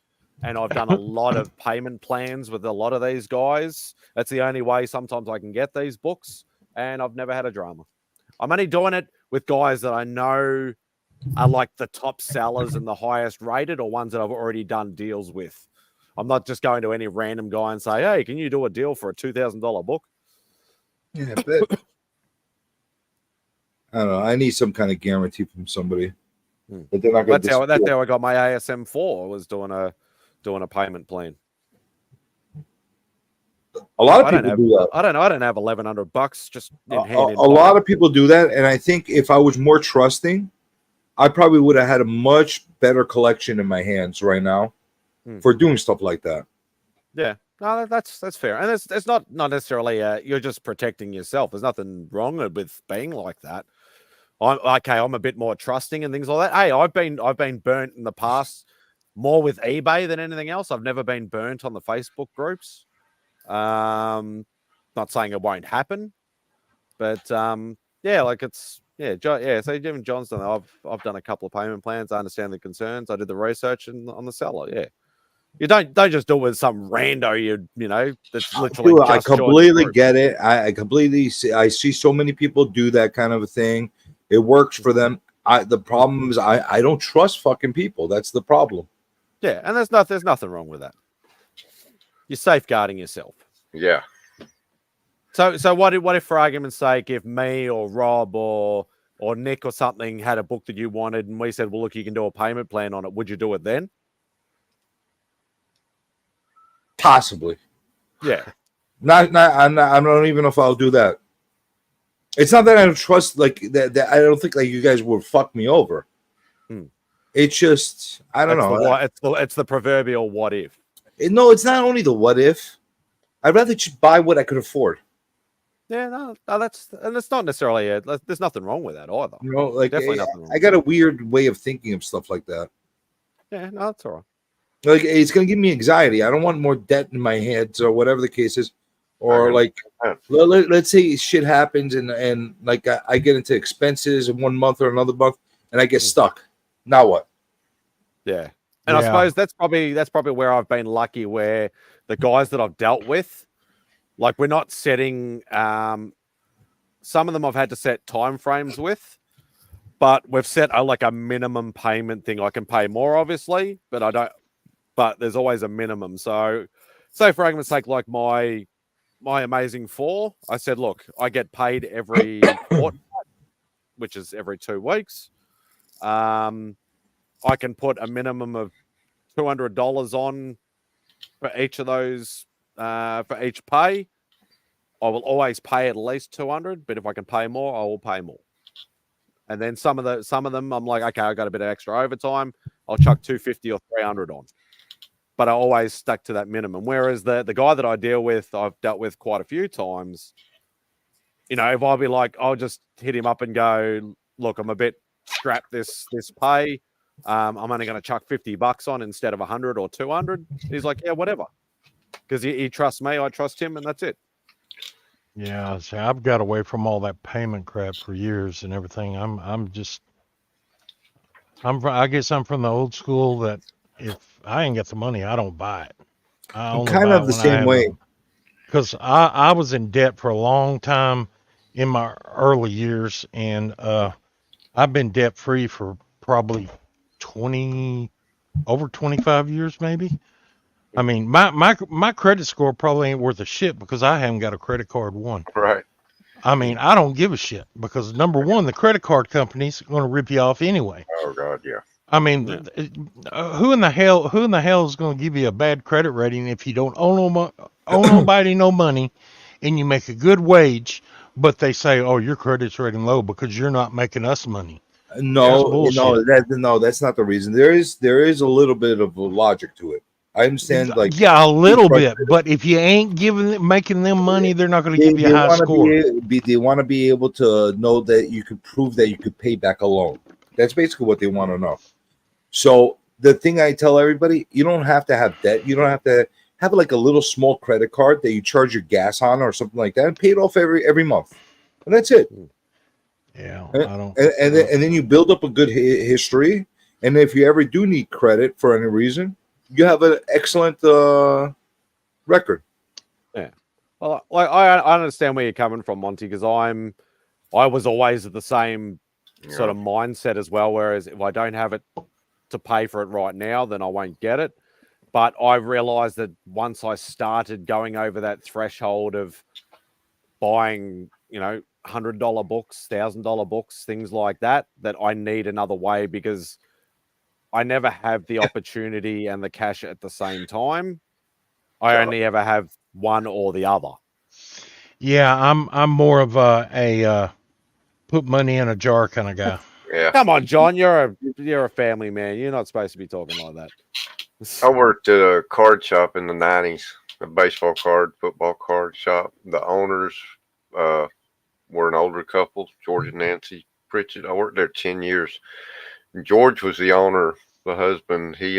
Speaker 1: and I've done a lot of payment plans with a lot of these guys. That's the only way sometimes I can get these books, and I've never had a drama. I'm only doing it with guys that I know are like the top sellers and the highest rated, or ones that I've already done deals with. I'm not just going to any random guy and say, "Hey, can you do a deal for a $2,000 book?"
Speaker 8: Yeah, but I don't know. I need some kind of guarantee from somebody. But they're not going
Speaker 1: to. That's how I got my ASM4. I was doing a payment plan.
Speaker 8: A lot of people do that.
Speaker 1: I don't have $1,100 just in hand.
Speaker 8: A lot of people do that, and I think if I was more trusting, I probably would have had a much better collection in my hands right now for doing stuff like that.
Speaker 1: Yeah, no, that's fair, and it's not necessarily you're just protecting yourself. There's nothing wrong with being like that. I'm a bit more trusting and things like that. Hey, I've been burnt in the past more with eBay than anything else. I've never been burnt on the Facebook groups. Not saying it won't happen, but yeah, like it's yeah. So even John's done that. I've done a couple of payment plans. I understand the concerns. I did the research on the seller. Yeah. You don't just do it with some rando you know that's literally
Speaker 8: Dude,
Speaker 1: just
Speaker 8: I completely get it. I completely see. I see so many people do that kind of a thing. It works for them. The problem is I don't trust fucking people. That's the problem.
Speaker 1: Yeah, and there's nothing wrong with that. You're safeguarding yourself.
Speaker 11: Yeah.
Speaker 1: So what if for argument's sake, if me or Rob or Nick or something had a book that you wanted and we said, well, look, you can do a payment plan on it, would you do it then?
Speaker 8: Possibly.
Speaker 1: Yeah.
Speaker 8: I don't even know if I'll do that. It's not that I don't trust like that I don't think like you guys would fuck me over. It's just I don't know.
Speaker 1: It's the proverbial what if.
Speaker 8: No, it's not only the what if. I'd rather just buy what I could afford.
Speaker 1: Yeah, no, that's not necessarily there's nothing wrong with that either.
Speaker 8: You know, like
Speaker 1: definitely nothing wrong.
Speaker 8: I got a weird way of thinking of stuff like that.
Speaker 1: Yeah, no, that's all right.
Speaker 8: Like it's gonna give me anxiety. I don't want more debt in my head or whatever the case is. Or like let's say shit happens and like I get into expenses in 1 month or another month and I get stuck. Now what?
Speaker 1: Yeah. And I suppose that's probably where I've been lucky, where the guys that I've dealt with, like we're not setting some of them I've had to set time frames with, but we've set like a minimum payment thing. I can pay more obviously, but there's always a minimum. So say for argument's sake, like my Amazing 4, I said, look, I get paid every fortnight, which is every 2 weeks. I can put a minimum of $200 on for each of those, for each pay. I will always pay at least 200, but if I can pay more, I will pay more. And then some of them, I'm like, okay, I got a bit of extra overtime. I'll chuck 250 or 300 on. But I always stuck to that minimum. Whereas the guy that I deal with, I've dealt with quite a few times. You know, if I'll be like, I'll just hit him up and go, look, I'm a bit strapped this pay. I'm only going to chuck $50 on instead of 100 or 200. He's like, yeah, whatever. Because he trusts me, I trust him, and that's it.
Speaker 17: Yeah, see, I've got away from all that payment crap for years and everything. I guess I'm from the old school that if I ain't got the money, I don't buy it.
Speaker 8: I'm kind of the same way.
Speaker 17: Because I was in debt for a long time in my early years, and I've been debt free for probably over 25 years, maybe. I mean, my credit score probably ain't worth a shit because I haven't got a credit card one.
Speaker 11: Right.
Speaker 17: I mean, I don't give a shit because number one, the credit card company's going to rip you off anyway.
Speaker 11: Oh God, yeah.
Speaker 17: I mean, who in the hell is going to give you a bad credit rating if you don't owe nobody no money, and you make a good wage, but they say, oh, your credit's rating low because you're not making us money.
Speaker 8: No, that's not the reason. There is a little bit of a logic to it. I understand, like
Speaker 17: a little bit, but if you ain't making them money, they're not going to give you a high score.
Speaker 8: They want to be able to know that you can prove that you could pay back a loan. That's basically what they want to know. So the thing I tell everybody, you don't have to have debt. You don't have to have like a little small credit card that you charge your gas on or something like that, and pay it off every month, and that's it.
Speaker 17: Yeah,
Speaker 8: and then you build up a good history, and if you ever do need credit for any reason, you have an excellent record.
Speaker 1: Yeah. Well, like I understand where you're coming from, Monty, because I was always the same sort of mindset as well. Whereas if I don't have it to pay for it right now, then I won't get it. But I realized that once I started going over that threshold of buying, $100 books, $1,000 books, things like that, that I need another way because I never have the opportunity and the cash at the same time. I only ever have one or the other.
Speaker 17: Yeah, I'm more of a put money in a jar kind of guy.
Speaker 11: Yeah.
Speaker 1: Come on, John. You're a family man. You're not supposed to be talking like that.
Speaker 11: I worked at a card shop in the 90s, a baseball card, football card shop. The owners were an older couple, George and Nancy Pritchett. I worked there 10 years. George was the owner, the husband. He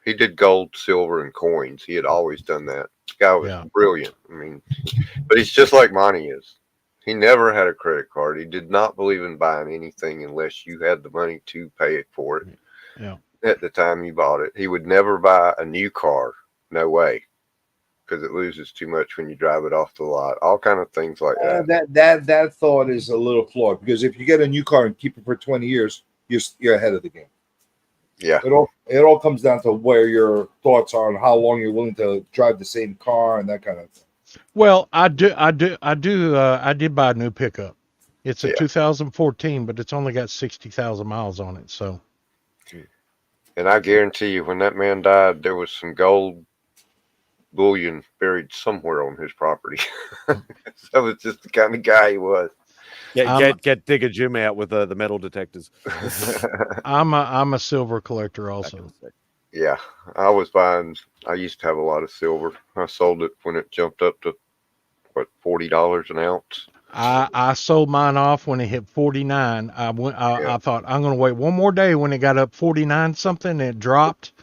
Speaker 11: did gold, silver, and coins. He had always done that. The guy was brilliant. I mean, but he's just like Monty is. He never had a credit card. He did not believe in buying anything unless you had the money to pay for it.
Speaker 17: Yeah.
Speaker 11: At the time you bought it. He would never buy a new car. No way. Because it loses too much when you drive it off the lot. All kind of things like that.
Speaker 8: That thought is a little flawed, because if you get a new car and keep it for 20 years, you're ahead of the game.
Speaker 11: Yeah.
Speaker 8: It all comes down to where your thoughts are and how long you're willing to drive the same car and that kind of thing.
Speaker 17: Well, I did buy a new pickup. It's a 2014, but it's only got 60,000 miles on it. So,
Speaker 11: and I guarantee you, when that man died, there was some gold bullion buried somewhere on his property. So it's just the kind of guy he was.
Speaker 1: Get Digger Jim out with the metal detectors.
Speaker 17: I'm a silver collector also.
Speaker 11: Yeah, I used to have a lot of silver. I sold it when it jumped up to $40 an ounce.
Speaker 17: I sold mine off when it hit 49. I thought I'm going to wait one more day. When it got up 49 something and it dropped,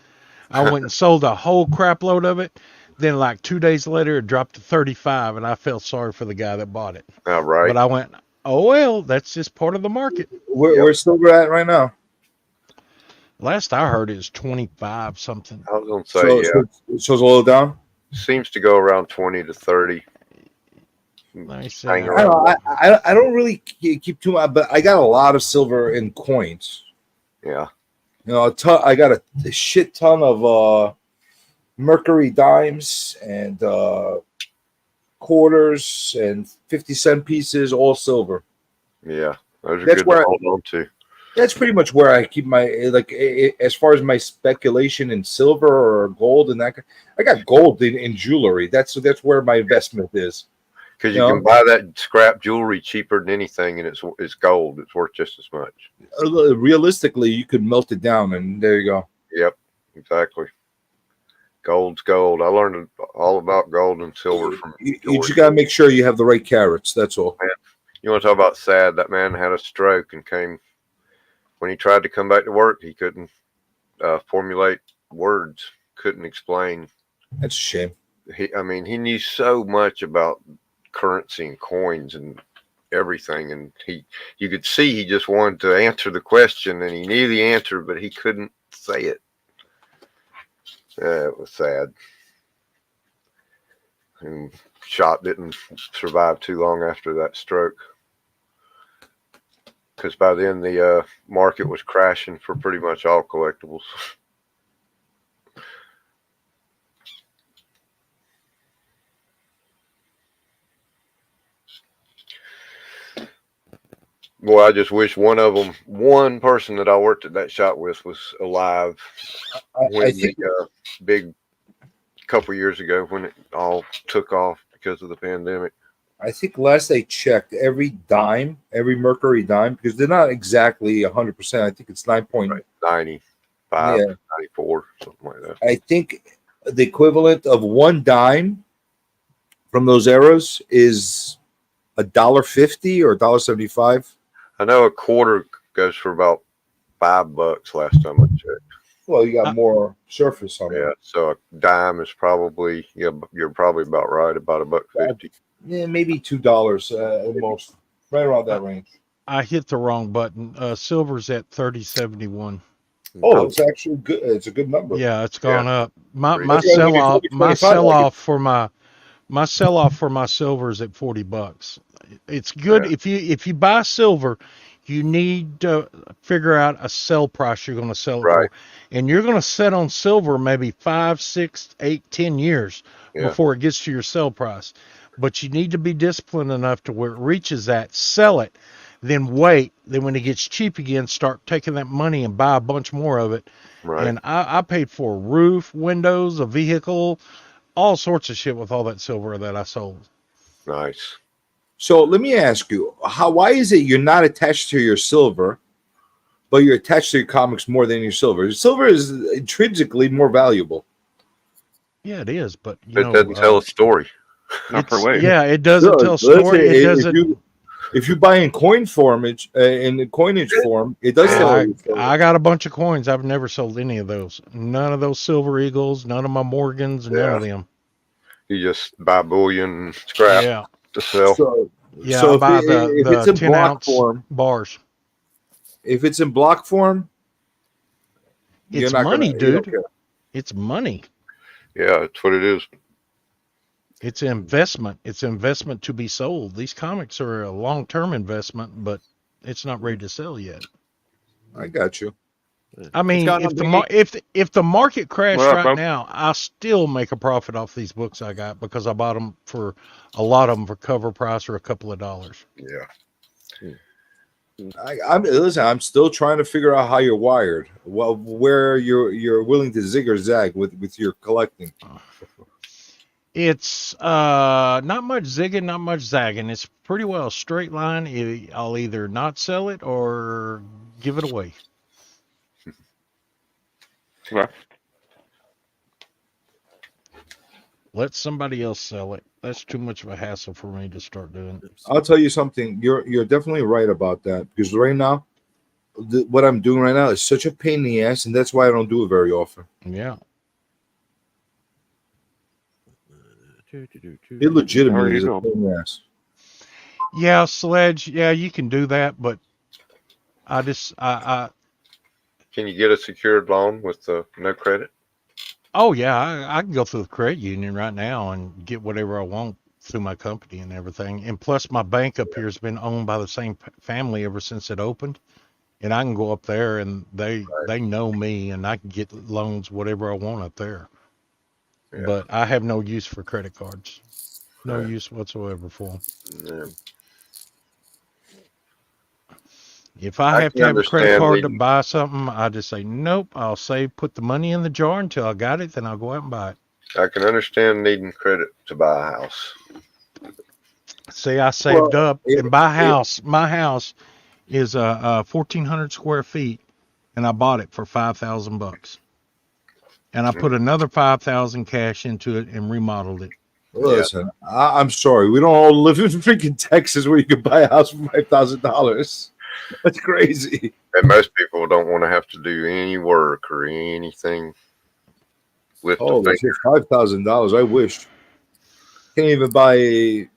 Speaker 17: I went and sold a whole crap load of it. Then like 2 days later, it dropped to 35, and I felt sorry for the guy that bought it.
Speaker 11: All right.
Speaker 17: But I went, oh well, that's just part of the market.
Speaker 8: Where's silver at right now?
Speaker 17: Last I heard, it was 25 something.
Speaker 11: I was going to say,
Speaker 8: so it's a little down.
Speaker 11: Seems to go around 20 to 30.
Speaker 17: Nice.
Speaker 8: I don't really keep too much, but I got a lot of silver in coins.
Speaker 11: Yeah.
Speaker 8: You know, I got a shit ton of Mercury dimes and quarters and 50-cent pieces, all silver.
Speaker 11: Yeah, those are
Speaker 8: That's
Speaker 11: good
Speaker 8: where
Speaker 11: to hold on to.
Speaker 8: That's pretty much where I keep my as far as my speculation in silver or gold and that. I got gold in jewelry. That's where my investment is.
Speaker 11: Because you can buy that scrap jewelry cheaper than anything, and it's gold. It's worth just as much.
Speaker 8: Realistically, you could melt it down, and there you go.
Speaker 11: Yep, exactly. Gold's gold. I learned all about gold and silver from
Speaker 8: you just got to make sure you have the right carats. That's all.
Speaker 11: Man, you want to talk about sad? That man had a stroke and came. When he tried to come back to work, he couldn't formulate words, couldn't explain.
Speaker 8: That's a shame.
Speaker 11: He knew so much about currency and coins and everything, and you could see he just wanted to answer the question, and he knew the answer, but he couldn't say it. It was sad. And Shot didn't survive too long after that stroke, because by then the market was crashing for pretty much all collectibles. Boy, I just wish one person that I worked at that shop with was alive when the big couple years ago when it all took off because of the pandemic.
Speaker 8: I think last I checked, every Mercury dime, because they're not exactly 100%. I think it's 9.95,
Speaker 11: 94, something like that.
Speaker 8: I think the equivalent of one dime from those eras is $1.50 or $1.75.
Speaker 11: I know a quarter goes for about $5 last time I checked.
Speaker 8: Well, you got more surface on it.
Speaker 11: Yeah, so a dime is probably you're probably about right, about $1.50.
Speaker 8: Yeah, maybe $2 at most, right around that range.
Speaker 17: I hit the wrong button. Silver's at 30.71.
Speaker 8: Oh, it's actually good. It's a good number.
Speaker 17: Yeah, it's gone up. My sell off for my silver is at $40. It's good if you buy silver, you need to figure out a sell price you're going to sell it for, and you're going to set on silver maybe 5, 6, 8, 10 years before it gets to your sell price. But you need to be disciplined enough to where it reaches that, sell it, then wait. Then when it gets cheap again, start taking that money and buy a bunch more of it.
Speaker 11: Right.
Speaker 17: And I paid for a roof, windows, a vehicle, all sorts of shit with all that silver that I sold.
Speaker 11: Nice.
Speaker 8: So let me ask you, why is it you're not attached to your silver, but you're attached to your comics more than your silver. Silver is intrinsically more valuable.
Speaker 17: Yeah, it is, but
Speaker 11: it doesn't tell a story.
Speaker 17: Yeah, it doesn't tell a story. It doesn't.
Speaker 8: If you buy in coin form, in the coinage form, it does tell you.
Speaker 17: I got a bunch of coins. I've never sold any of those. None of those Silver Eagles. None of my Morgans. None of them.
Speaker 11: You just buy bullion scrap to sell.
Speaker 8: So
Speaker 17: I buy
Speaker 8: if it's
Speaker 17: the
Speaker 8: in
Speaker 17: 10
Speaker 8: block
Speaker 17: ounce
Speaker 8: form,
Speaker 17: bars.
Speaker 8: If it's in block form,
Speaker 17: It's money, dude. It's money.
Speaker 11: Yeah, that's what it is.
Speaker 17: It's an investment. It's an investment to be sold. These comics are a long-term investment, but it's not ready to sell yet.
Speaker 8: I got you.
Speaker 17: I mean, if the market crashed right now, I still make a profit off these books I got because I bought them for a lot of them for cover price or a couple of dollars.
Speaker 11: Yeah.
Speaker 8: I'm still trying to figure out how you're wired. Well, where you're willing to zig or zag with your collecting.
Speaker 17: It's not much zigging, not much zagging. It's pretty well a straight line. I'll either not sell it or give it away.
Speaker 21: Okay.
Speaker 17: Let somebody else sell it. That's too much of a hassle for me to start doing.
Speaker 8: I'll tell you something. You're definitely right about that because right now, what I'm doing right now is such a pain in the ass, and that's why I don't do it very often.
Speaker 17: Yeah.
Speaker 8: It legitimately is a pain in the ass.
Speaker 17: Yeah, Sledge. Yeah, you can do that, but I
Speaker 11: Can you get a secured loan with no credit?
Speaker 17: Oh yeah, I can go through the credit union right now and get whatever I want through my company and everything. And plus, my bank up here has been owned by the same family ever since it opened, and I can go up there and they know me, and I can get loans whatever I want up there. Yeah. But I have no use for credit cards, no use whatsoever for them. Yeah. If I have to have a credit card to buy something, I just say, nope, I'll put the money in the jar until I got it, then I'll go out and buy it.
Speaker 11: I can understand needing credit to buy a house.
Speaker 17: See, I saved up and buy a house. My house is 1,400 square feet, and I bought it for $5,000. And I put another $5,000 cash into it and remodeled it.
Speaker 8: Listen, I'm sorry. We don't all live in freaking Texas where you can buy a house for $5,000. That's crazy.
Speaker 11: And most people don't want to have to do any work or anything with the finger.
Speaker 8: $5,000. I wish. Can't even buy you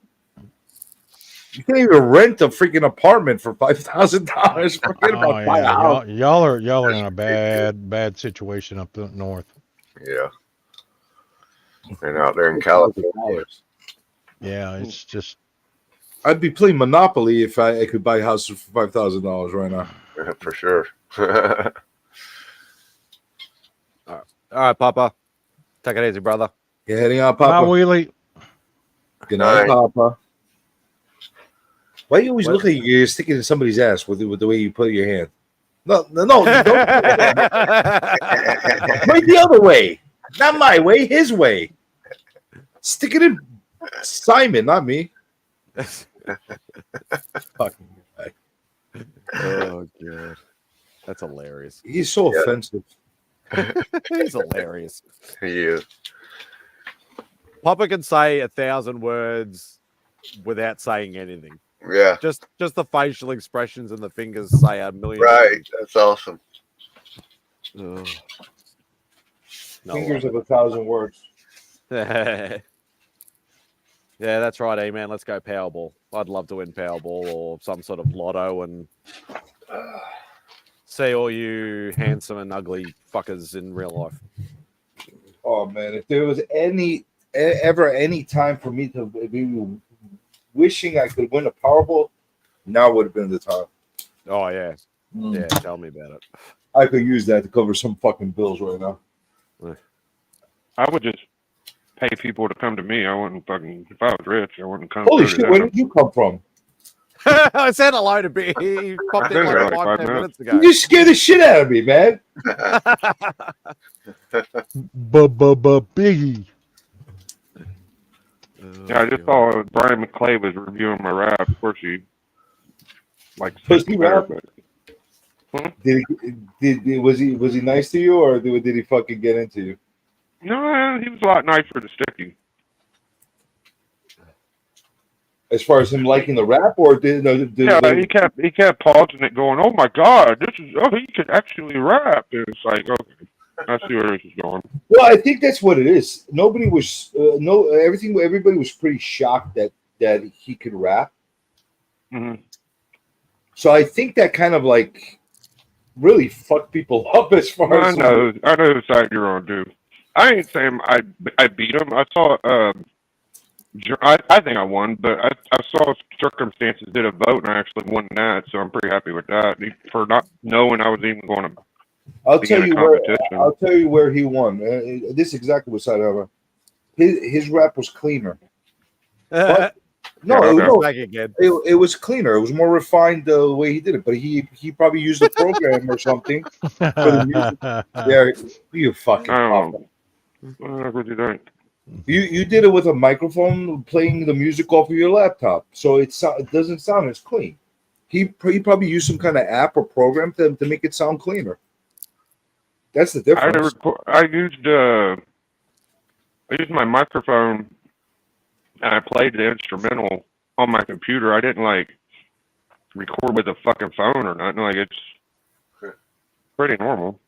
Speaker 8: can't even rent a freaking apartment for $5,000. Forget about buying a house.
Speaker 17: Y'all are in a bad situation up north.
Speaker 11: Yeah. And out there in California.
Speaker 17: Yeah, it's just.
Speaker 8: I'd be playing Monopoly if I could buy houses for $5,000 right now.
Speaker 11: Yeah, for sure.
Speaker 1: All right, Papa. Take it easy, brother.
Speaker 8: You're heading out, Papa.
Speaker 17: Bye, Wheelie.
Speaker 8: Good night, Papa. Why do you always look like you're sticking in somebody's ass with the way you put your hand? No, don't. Right the other way. Not my way, his way. Stick it in Simon, not me. Fucking guy.
Speaker 1: Oh god, that's hilarious.
Speaker 8: He's so offensive.
Speaker 1: He's hilarious.
Speaker 11: He is.
Speaker 1: Papa can say 1,000 words without saying anything.
Speaker 11: Yeah,
Speaker 1: just the facial expressions and the fingers say a million.
Speaker 11: Right,
Speaker 1: things.
Speaker 11: that's awesome.
Speaker 8: Fingers of 1,000 words.
Speaker 1: Yeah, that's right, man. Let's go Powerball. I'd love to win Powerball or some sort of lotto and see all you handsome and ugly fuckers in real life.
Speaker 8: Oh man, if there was ever any time for me to be wishing I could win a Powerball, now would have been the time.
Speaker 1: Oh yeah, yeah. Tell me about it.
Speaker 8: I could use that to cover some fucking bills right now.
Speaker 21: I would just pay people to come to me. I wouldn't fucking, if I was rich, I wouldn't come.
Speaker 8: Holy shit, where did you come from?
Speaker 1: I said hello to B. He popped in like 5 minutes ago.
Speaker 8: You just scared the shit out of me, man.
Speaker 17: Biggie.
Speaker 21: Yeah, I just saw Brian McClay was reviewing my rap. Of course, he like
Speaker 8: Pussy rap. Was he nice to you, or did he fucking get into you?
Speaker 21: No, he was a lot nicer to Sticky.
Speaker 8: As far as him liking the rap, or
Speaker 21: he kept pausing it, going, "Oh my God, he could actually rap." And it's like, okay, I see where this is going.
Speaker 8: Well, I think that's what it is. Everybody was pretty shocked that he could rap.
Speaker 21: Mm-hmm.
Speaker 8: So I think that kind of like really fucked people up as far as
Speaker 21: I know whose side you're on, dude. I ain't saying I beat him. I saw I think I won, but I saw circumstances did a vote and I actually won that, so I'm pretty happy with that for not knowing I was even going to.
Speaker 8: I'll tell you where he won. This is exactly what side of his rap was cleaner. But, it was cleaner. It was more refined the way he did it. But he probably used a program or something for the music. Yeah, you fucking pop.
Speaker 21: What do you think?
Speaker 8: You did it with a microphone playing the music off of your laptop, so it doesn't sound as clean. He probably used some kind of app or program to make it sound cleaner. That's the difference.
Speaker 21: I used my microphone and I played the instrumental on my computer. I didn't like record with a fucking phone or nothing. Like, it's pretty normal.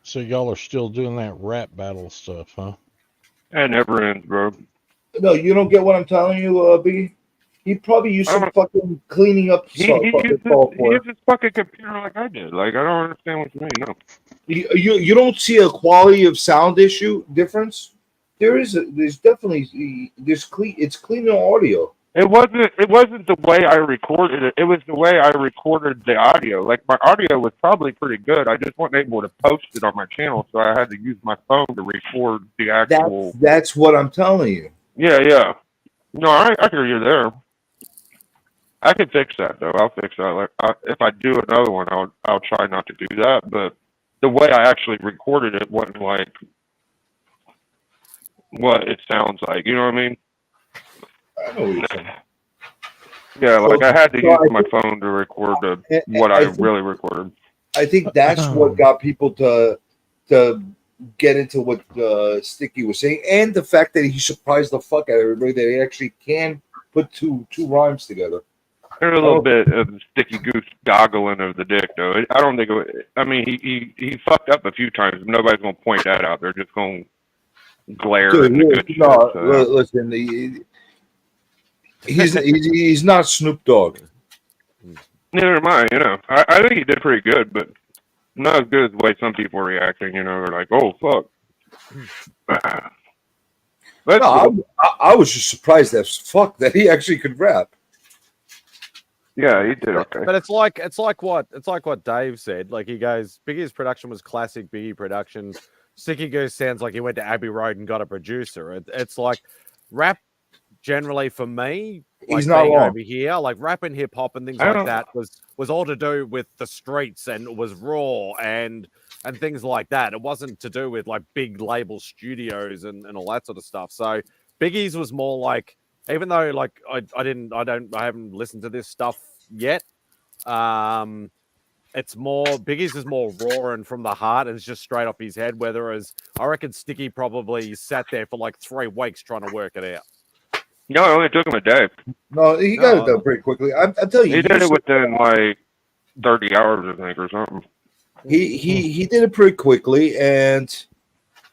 Speaker 17: So y'all are still doing that rap battle stuff, huh?
Speaker 21: It never ends, bro.
Speaker 8: No, you don't get what I'm telling you, Biggie. He probably used some fucking cleaning up
Speaker 21: He used his fucking computer like I did. Like, I don't understand what you mean. No.
Speaker 8: You don't see a quality of sound issue difference? There's definitely it's cleaner audio.
Speaker 21: It wasn't the way I recorded it. It was the way I recorded the audio. Like, my audio was probably pretty good. I just wasn't able to post it on my channel, so I had to use my phone to record the actual.
Speaker 8: That's what I'm telling you.
Speaker 21: Yeah. No, I hear you there. I can fix that though. I'll fix that. Like, if I do another one, I'll try not to do that. But the way I actually recorded it wasn't like what it sounds like. You know what I mean?
Speaker 8: I know what you're saying.
Speaker 21: Yeah, like I had to use my phone to record what I really recorded.
Speaker 8: I think that's what got people to get into what Sticky was saying, and the fact that he surprised the fuck out of everybody that he actually can put two rhymes together.
Speaker 21: There's a little bit of Sticky Goose goggling of the dick, though. I don't think. I mean, he fucked up a few times. Nobody's gonna point that out. They're just gonna glare at the good shit. So.
Speaker 8: Listen, he's not Snoop Dogg.
Speaker 21: Neither am I. You know, I think he did pretty good, but not as good as the way some people are reacting. You know, they're like, "Oh fuck."
Speaker 8: I was just surprised as fuck that he actually could rap.
Speaker 21: Yeah, he did okay.
Speaker 1: But it's like what Dave said. Like, he goes, Biggie's production was classic Biggie production. Sticky Goose sounds like he went to Abbey Road and got a producer. It's like rap generally for me. Like,
Speaker 8: he's not
Speaker 1: being
Speaker 8: wrong
Speaker 1: over here, like rap and hip hop and things like that was all to do with the streets and it was raw and things like that. It wasn't to do with like big label studios and all that sort of stuff. So Biggie's was more like, even though like I haven't listened to this stuff yet. It's more Biggie's is more raw and from the heart and it's just straight off his head. Whereas I reckon Sticky probably sat there for like 3 weeks trying to work it out.
Speaker 21: No, it only took him a day.
Speaker 8: No, he got it done pretty quickly. I'm telling you,
Speaker 21: he did it within like 30 hours, I think, or something.
Speaker 8: He did it pretty quickly, and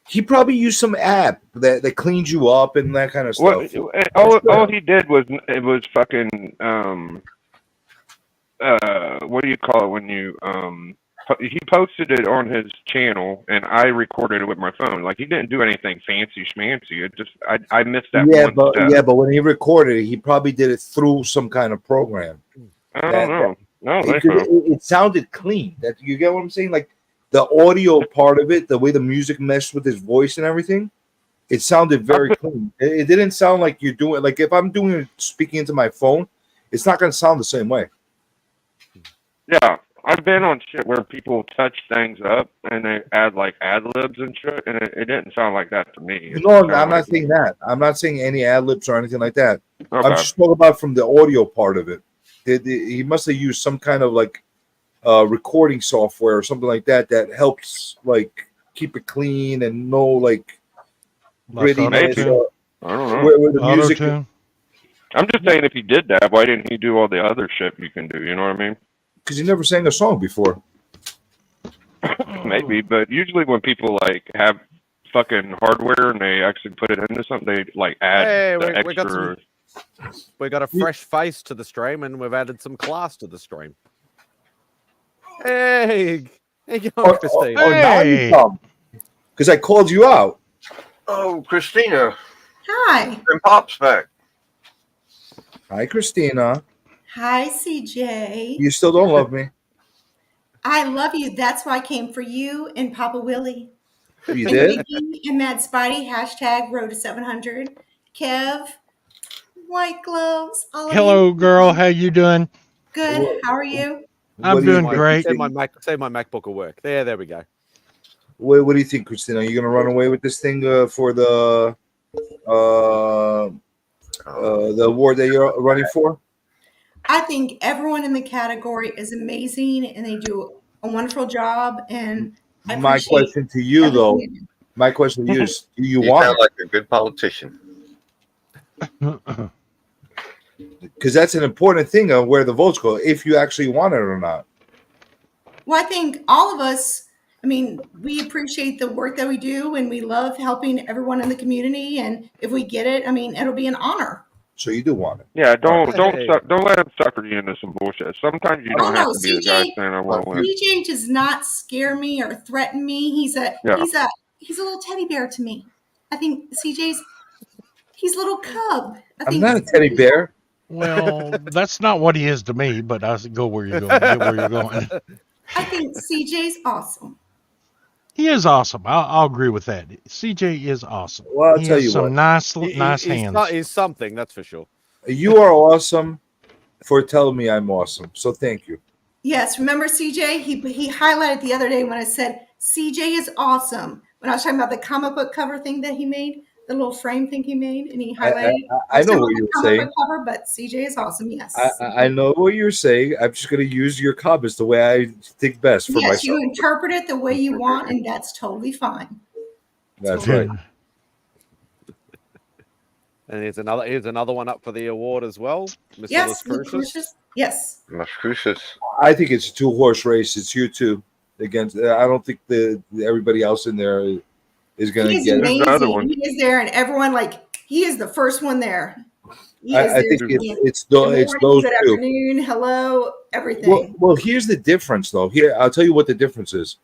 Speaker 8: he probably used some app that cleans you up and that kind of stuff.
Speaker 21: All he did was fucking what do you call it when you he posted it on his channel and I recorded it with my phone. Like, he didn't do anything fancy schmancy. It just I missed that one step.
Speaker 8: But when he recorded it, he probably did it through some kind of program.
Speaker 21: I don't know.
Speaker 8: It sounded clean. That you get what I'm saying? Like, the audio part of it, the way the music meshed with his voice and everything, it sounded very clean. It didn't sound like you're doing, like, if I'm doing it speaking into my phone, it's not going to sound the same way.
Speaker 21: Yeah, I've been on shit where people touch things up and they add like ad libs and shit, and it didn't sound like that to me.
Speaker 8: No, I'm not saying that. I'm not saying any ad libs or anything like that.
Speaker 21: Okay.
Speaker 8: I'm just talking about from the audio part of it. He must have used some kind of like recording software or something like that that helps like keep it clean and no like grittiness.
Speaker 21: I don't know.
Speaker 8: Where the music.
Speaker 17: Auto-tune.
Speaker 21: I'm just saying, if he did that, why didn't he do all the other shit you can do? You know what I mean?
Speaker 8: Because he never sang a song before.
Speaker 21: Maybe, but usually when people like have fucking hardware and they actually put it into something, they like add
Speaker 1: Hey,
Speaker 21: the
Speaker 1: we got
Speaker 21: extra.
Speaker 1: we got a fresh face to the stream, and we've added some class to the stream. Hey, hey, Christina.
Speaker 8: Now you come. Because I called you out.
Speaker 11: Oh, Christina.
Speaker 18: Hi.
Speaker 11: And Pop's back.
Speaker 8: Hi, Christina.
Speaker 18: Hi, CJ.
Speaker 8: You still don't love me.
Speaker 18: I love you. That's why I came for you and Papa Willie.
Speaker 8: You
Speaker 18: and
Speaker 8: did?
Speaker 18: Mickey and MadSpidey, hashtag road to 700. Kev, White Gloves, all of
Speaker 17: Hello,
Speaker 18: you.
Speaker 17: girl. How you doing?
Speaker 18: Good. How are you?
Speaker 17: I'm doing great.
Speaker 1: Say my MacBook will work. There we go.
Speaker 8: What do you think, Christina? Are you gonna run away with this thing for the award that you're running for?
Speaker 18: I think everyone in the category is amazing and they do a wonderful job. And I
Speaker 8: My
Speaker 18: appreciate
Speaker 8: question to you,
Speaker 18: everything
Speaker 8: though,
Speaker 18: they do.
Speaker 8: my question to you is: do you
Speaker 11: You
Speaker 8: want
Speaker 11: sound
Speaker 8: it?
Speaker 11: like a good politician.
Speaker 8: Because that's an important thing of where the votes go, if you actually want it or not.
Speaker 18: Well, I think all of us, I mean, we appreciate the work that we do and we love helping everyone in the community. And if we get it, I mean, it'll be an honor.
Speaker 8: So you do want it.
Speaker 21: Yeah, don't
Speaker 8: Hey.
Speaker 21: don't let him sucker you into some bullshit. Sometimes you
Speaker 18: Oh
Speaker 21: don't have
Speaker 18: no,
Speaker 21: to be the guy
Speaker 18: CJ,
Speaker 21: saying I want to win.
Speaker 18: CJ does not scare me or threaten me. He's a little teddy bear to me. I think he's a little cub.
Speaker 8: I'm not a teddy bear.
Speaker 17: Well, that's not what he is to me, but I go where you're going. Get where you're going.
Speaker 18: I think CJ's awesome.
Speaker 17: He is awesome. I'll agree with that. CJ is awesome.
Speaker 8: Well, I'll
Speaker 17: he
Speaker 8: tell
Speaker 17: has
Speaker 8: you
Speaker 17: some
Speaker 8: what.
Speaker 17: nice
Speaker 1: He's
Speaker 17: hands.
Speaker 1: he's something, that's for sure.
Speaker 8: You are awesome for telling me I'm awesome. So thank you.
Speaker 18: Yes, remember CJ? He highlighted the other day when I said CJ is awesome. When I was talking about the comic book cover thing that he made, the little frame thing he made, and he highlighted.
Speaker 8: I
Speaker 18: was
Speaker 8: know
Speaker 18: talking
Speaker 8: what
Speaker 18: about
Speaker 8: you
Speaker 18: the
Speaker 8: were
Speaker 18: comic
Speaker 8: saying.
Speaker 18: book cover, but CJ is awesome. Yes.
Speaker 8: I know what you're saying. I'm just going to use your comments the way I think best for
Speaker 18: Yes,
Speaker 8: myself.
Speaker 18: you interpret it the way you want, and that's totally fine.
Speaker 8: That's right.
Speaker 1: And here's another one up for the award as well, Mr.
Speaker 18: Yes,
Speaker 1: Las
Speaker 18: Las
Speaker 1: Cruces.
Speaker 18: Cruces. Yes.
Speaker 11: Las Cruces.
Speaker 8: I think it's a 2-horse race. It's you two against. I don't think everybody else in there is going
Speaker 18: He
Speaker 8: to
Speaker 18: is
Speaker 8: get
Speaker 18: amazing.
Speaker 8: it. Another one.
Speaker 18: He is there, and everyone he is the first one there. He is
Speaker 8: I
Speaker 18: there
Speaker 8: think
Speaker 18: saying,
Speaker 8: it's
Speaker 18: "Good morning,
Speaker 8: those
Speaker 18: good
Speaker 8: two.
Speaker 18: afternoon, hello, everything."
Speaker 8: Well, here's the difference, though. Here, I'll tell you what the difference is.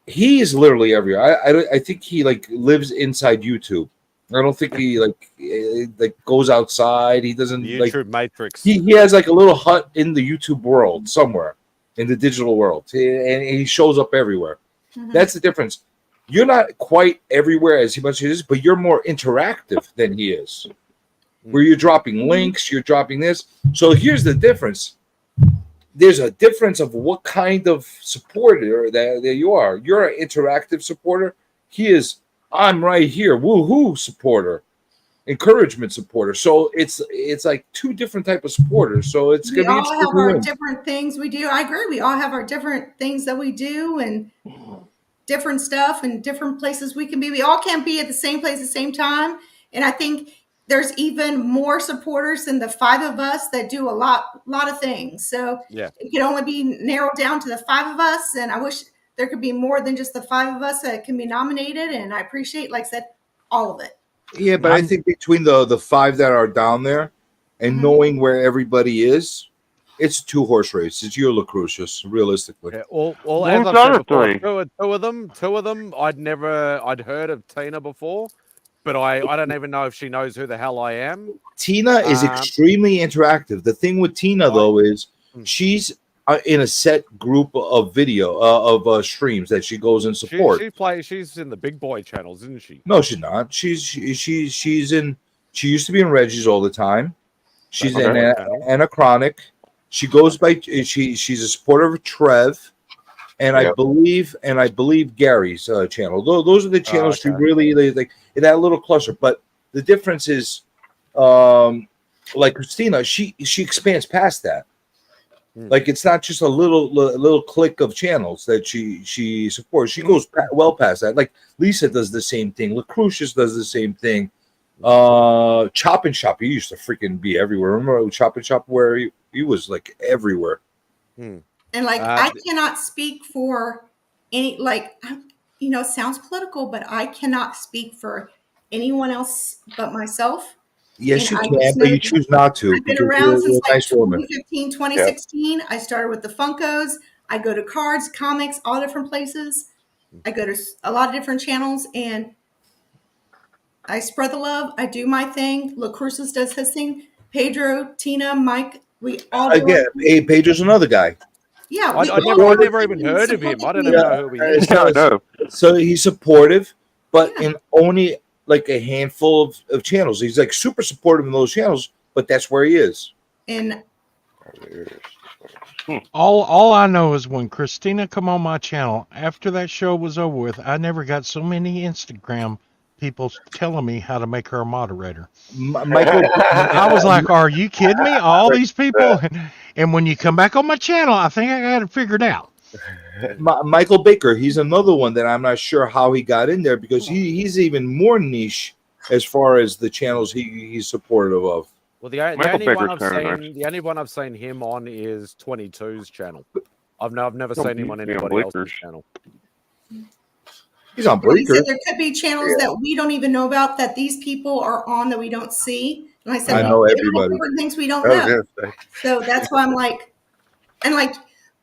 Speaker 8: He is literally everywhere. I think he lives inside YouTube. I don't think he goes outside. He doesn't
Speaker 1: The YouTube matrix.
Speaker 8: He has a little hut in the YouTube world somewhere, in the digital world, and he shows up everywhere.
Speaker 18: Mhm.
Speaker 8: That's the difference. You're not quite everywhere as much as he is, but you're more interactive than he is. Where you're dropping links, you're dropping this. So here's the difference. There's a difference of what kind of supporter that you are. You're an interactive supporter. He is, I'm right here, woohoo supporter, encouragement supporter. So it's like two different type of supporters. So it's
Speaker 18: We
Speaker 8: gonna be
Speaker 18: all
Speaker 8: interesting
Speaker 18: have
Speaker 8: to
Speaker 18: our
Speaker 8: win.
Speaker 18: different things we do. I agree. We all have our different things that we do and different stuff and different places we can be. We all can't be at the same place at the same time. And I think there's even more supporters than the 5 of us that do a lot of things. So
Speaker 1: Yeah.
Speaker 18: it can only be narrowed down to the 5 of us. And I wish there could be more than just the 5 of us that can be nominated. And I appreciate, like I said, all of it.
Speaker 8: Yeah, but I think between the 5 that are down there and knowing where everybody is, it's a 2-horse race. It's your Lucretius, realistically.
Speaker 1: Yeah, well, as I've said before, two of them, I'd heard of Tina before, but I don't even know if she knows who the hell I am.
Speaker 8: Tina is extremely interactive. The thing with Tina, though, is she's in a set group of streams that she goes and support.
Speaker 1: She's in the big boy channels, isn't she?
Speaker 8: No, she's not. She's in. She used to be in Reggie's all the time. She's in Anachronic. She goes by. She's a supporter of Trev, and I believe Gary's channel. Those are the channels she really like in that little cluster. But the difference is, like Christina, she expands past that. Like it's not just a little clique of channels that she supports. She goes well past that. Like Lisa does the same thing. Lucretius does the same thing. Chop and Shop. He used to freaking be everywhere. Remember Chop and Shop where he was like everywhere.
Speaker 18: And like I cannot speak for any it sounds political, but I cannot speak for anyone else but myself.
Speaker 8: Yes,
Speaker 18: And
Speaker 8: you can, but you choose not to.
Speaker 18: I've been
Speaker 8: because
Speaker 18: around since
Speaker 8: you're a
Speaker 18: like
Speaker 8: nice woman.
Speaker 18: 2015, 2016. I started with the Funkos. I go to cards, comics, all different places. I go to a lot of different channels and I spread the love. I do my thing. Lucretius does his thing. Pedro, Tina, Mike, we all do
Speaker 8: Again, hey, Pedro's another guy.
Speaker 18: Yeah,
Speaker 1: I never even heard of him. I don't even know who he is.
Speaker 8: So he's supportive, but in only like a handful of channels. He's like super supportive in those channels, but that's where he is.
Speaker 18: And
Speaker 17: all I know is when Christina come on my channel, after that show was over with, I never got so many Instagram people telling me how to make her a moderator.
Speaker 8: Michael,
Speaker 17: I was like, are you kidding me? All these people. And when you come back on my channel, I think I got it figured out.
Speaker 8: Michael Baker, he's another one that I'm not sure how he got in there because he's even more niche as far as the channels he's supportive of.
Speaker 1: Well, the only one I've seen him on is 22's channel. I've never seen him on anybody else's channel.
Speaker 8: He's on Breaker.
Speaker 18: There could be channels that we don't even know about that these people are on that we don't see. And I said,
Speaker 8: I know everybody.
Speaker 18: Different things we don't know. So that's why I'm like, and like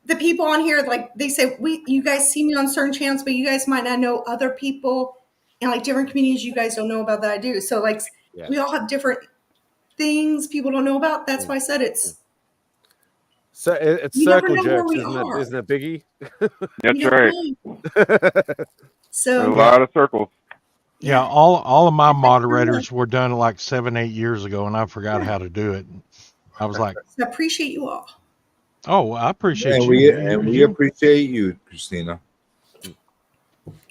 Speaker 18: the people on here, like they say, you guys see me on certain channels, but you guys might not know other people and like different communities you guys don't know about that I do. So like we all have different things people don't know about. That's why I said it's.
Speaker 1: So it's
Speaker 18: you never
Speaker 1: circle
Speaker 18: know where
Speaker 1: jerks,
Speaker 18: we
Speaker 1: isn't
Speaker 18: are.
Speaker 1: it? Isn't it, Biggie?
Speaker 21: That's right.
Speaker 18: So
Speaker 21: a lot of circles.
Speaker 17: Yeah, all of my moderators were done like 7-8 years ago, and I forgot how to do it. I was like,
Speaker 18: I appreciate you all.
Speaker 17: oh, I appreciate
Speaker 8: and
Speaker 17: you.
Speaker 8: We appreciate you, Christina.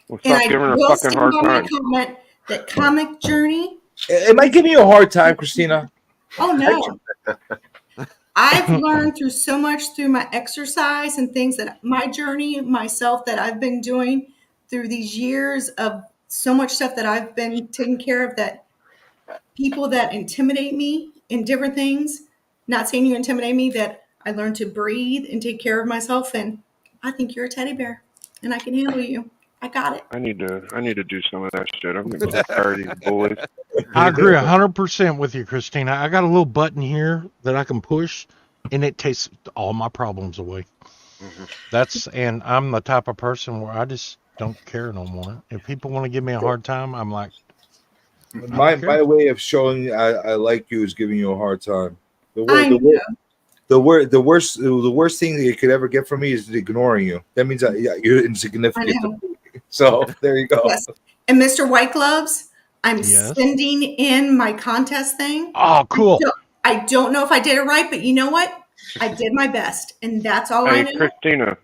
Speaker 21: Well,
Speaker 18: And
Speaker 21: stop
Speaker 18: I
Speaker 21: giving her a
Speaker 18: will
Speaker 21: fucking
Speaker 18: say
Speaker 21: hard
Speaker 18: on my
Speaker 21: time.
Speaker 18: comment that Comic Journey.
Speaker 8: Am I giving you a hard time, Christina?
Speaker 18: Oh no. I've learned through so much through my exercise and things that my journey myself that I've been doing through these years of so much stuff that I've been taking care of, that people that intimidate me in different things, not saying you intimidate me, that I learned to breathe and take care of myself. And I think you're a teddy bear and I can handle you. I got it.
Speaker 21: I need to do some of that shit. I'm getting so tired of these bullies.
Speaker 17: I agree 100% with you, Christina. I got a little button here that I can push, and it takes all my problems away. And I'm the type of person where I just don't care no more. If people want to give me a hard time, I'm like,
Speaker 8: my way of showing I like you is giving you a hard time. The worst thing that you could ever get from me is ignoring you. That means you're insignificant. So there you go.
Speaker 18: Yes. And Mr. White Gloves, I'm sending in my contest thing.
Speaker 17: Oh, cool.
Speaker 18: I don't know if I did it right, but you know what? I did my best, and that's all I know.
Speaker 21: Hey, Christina,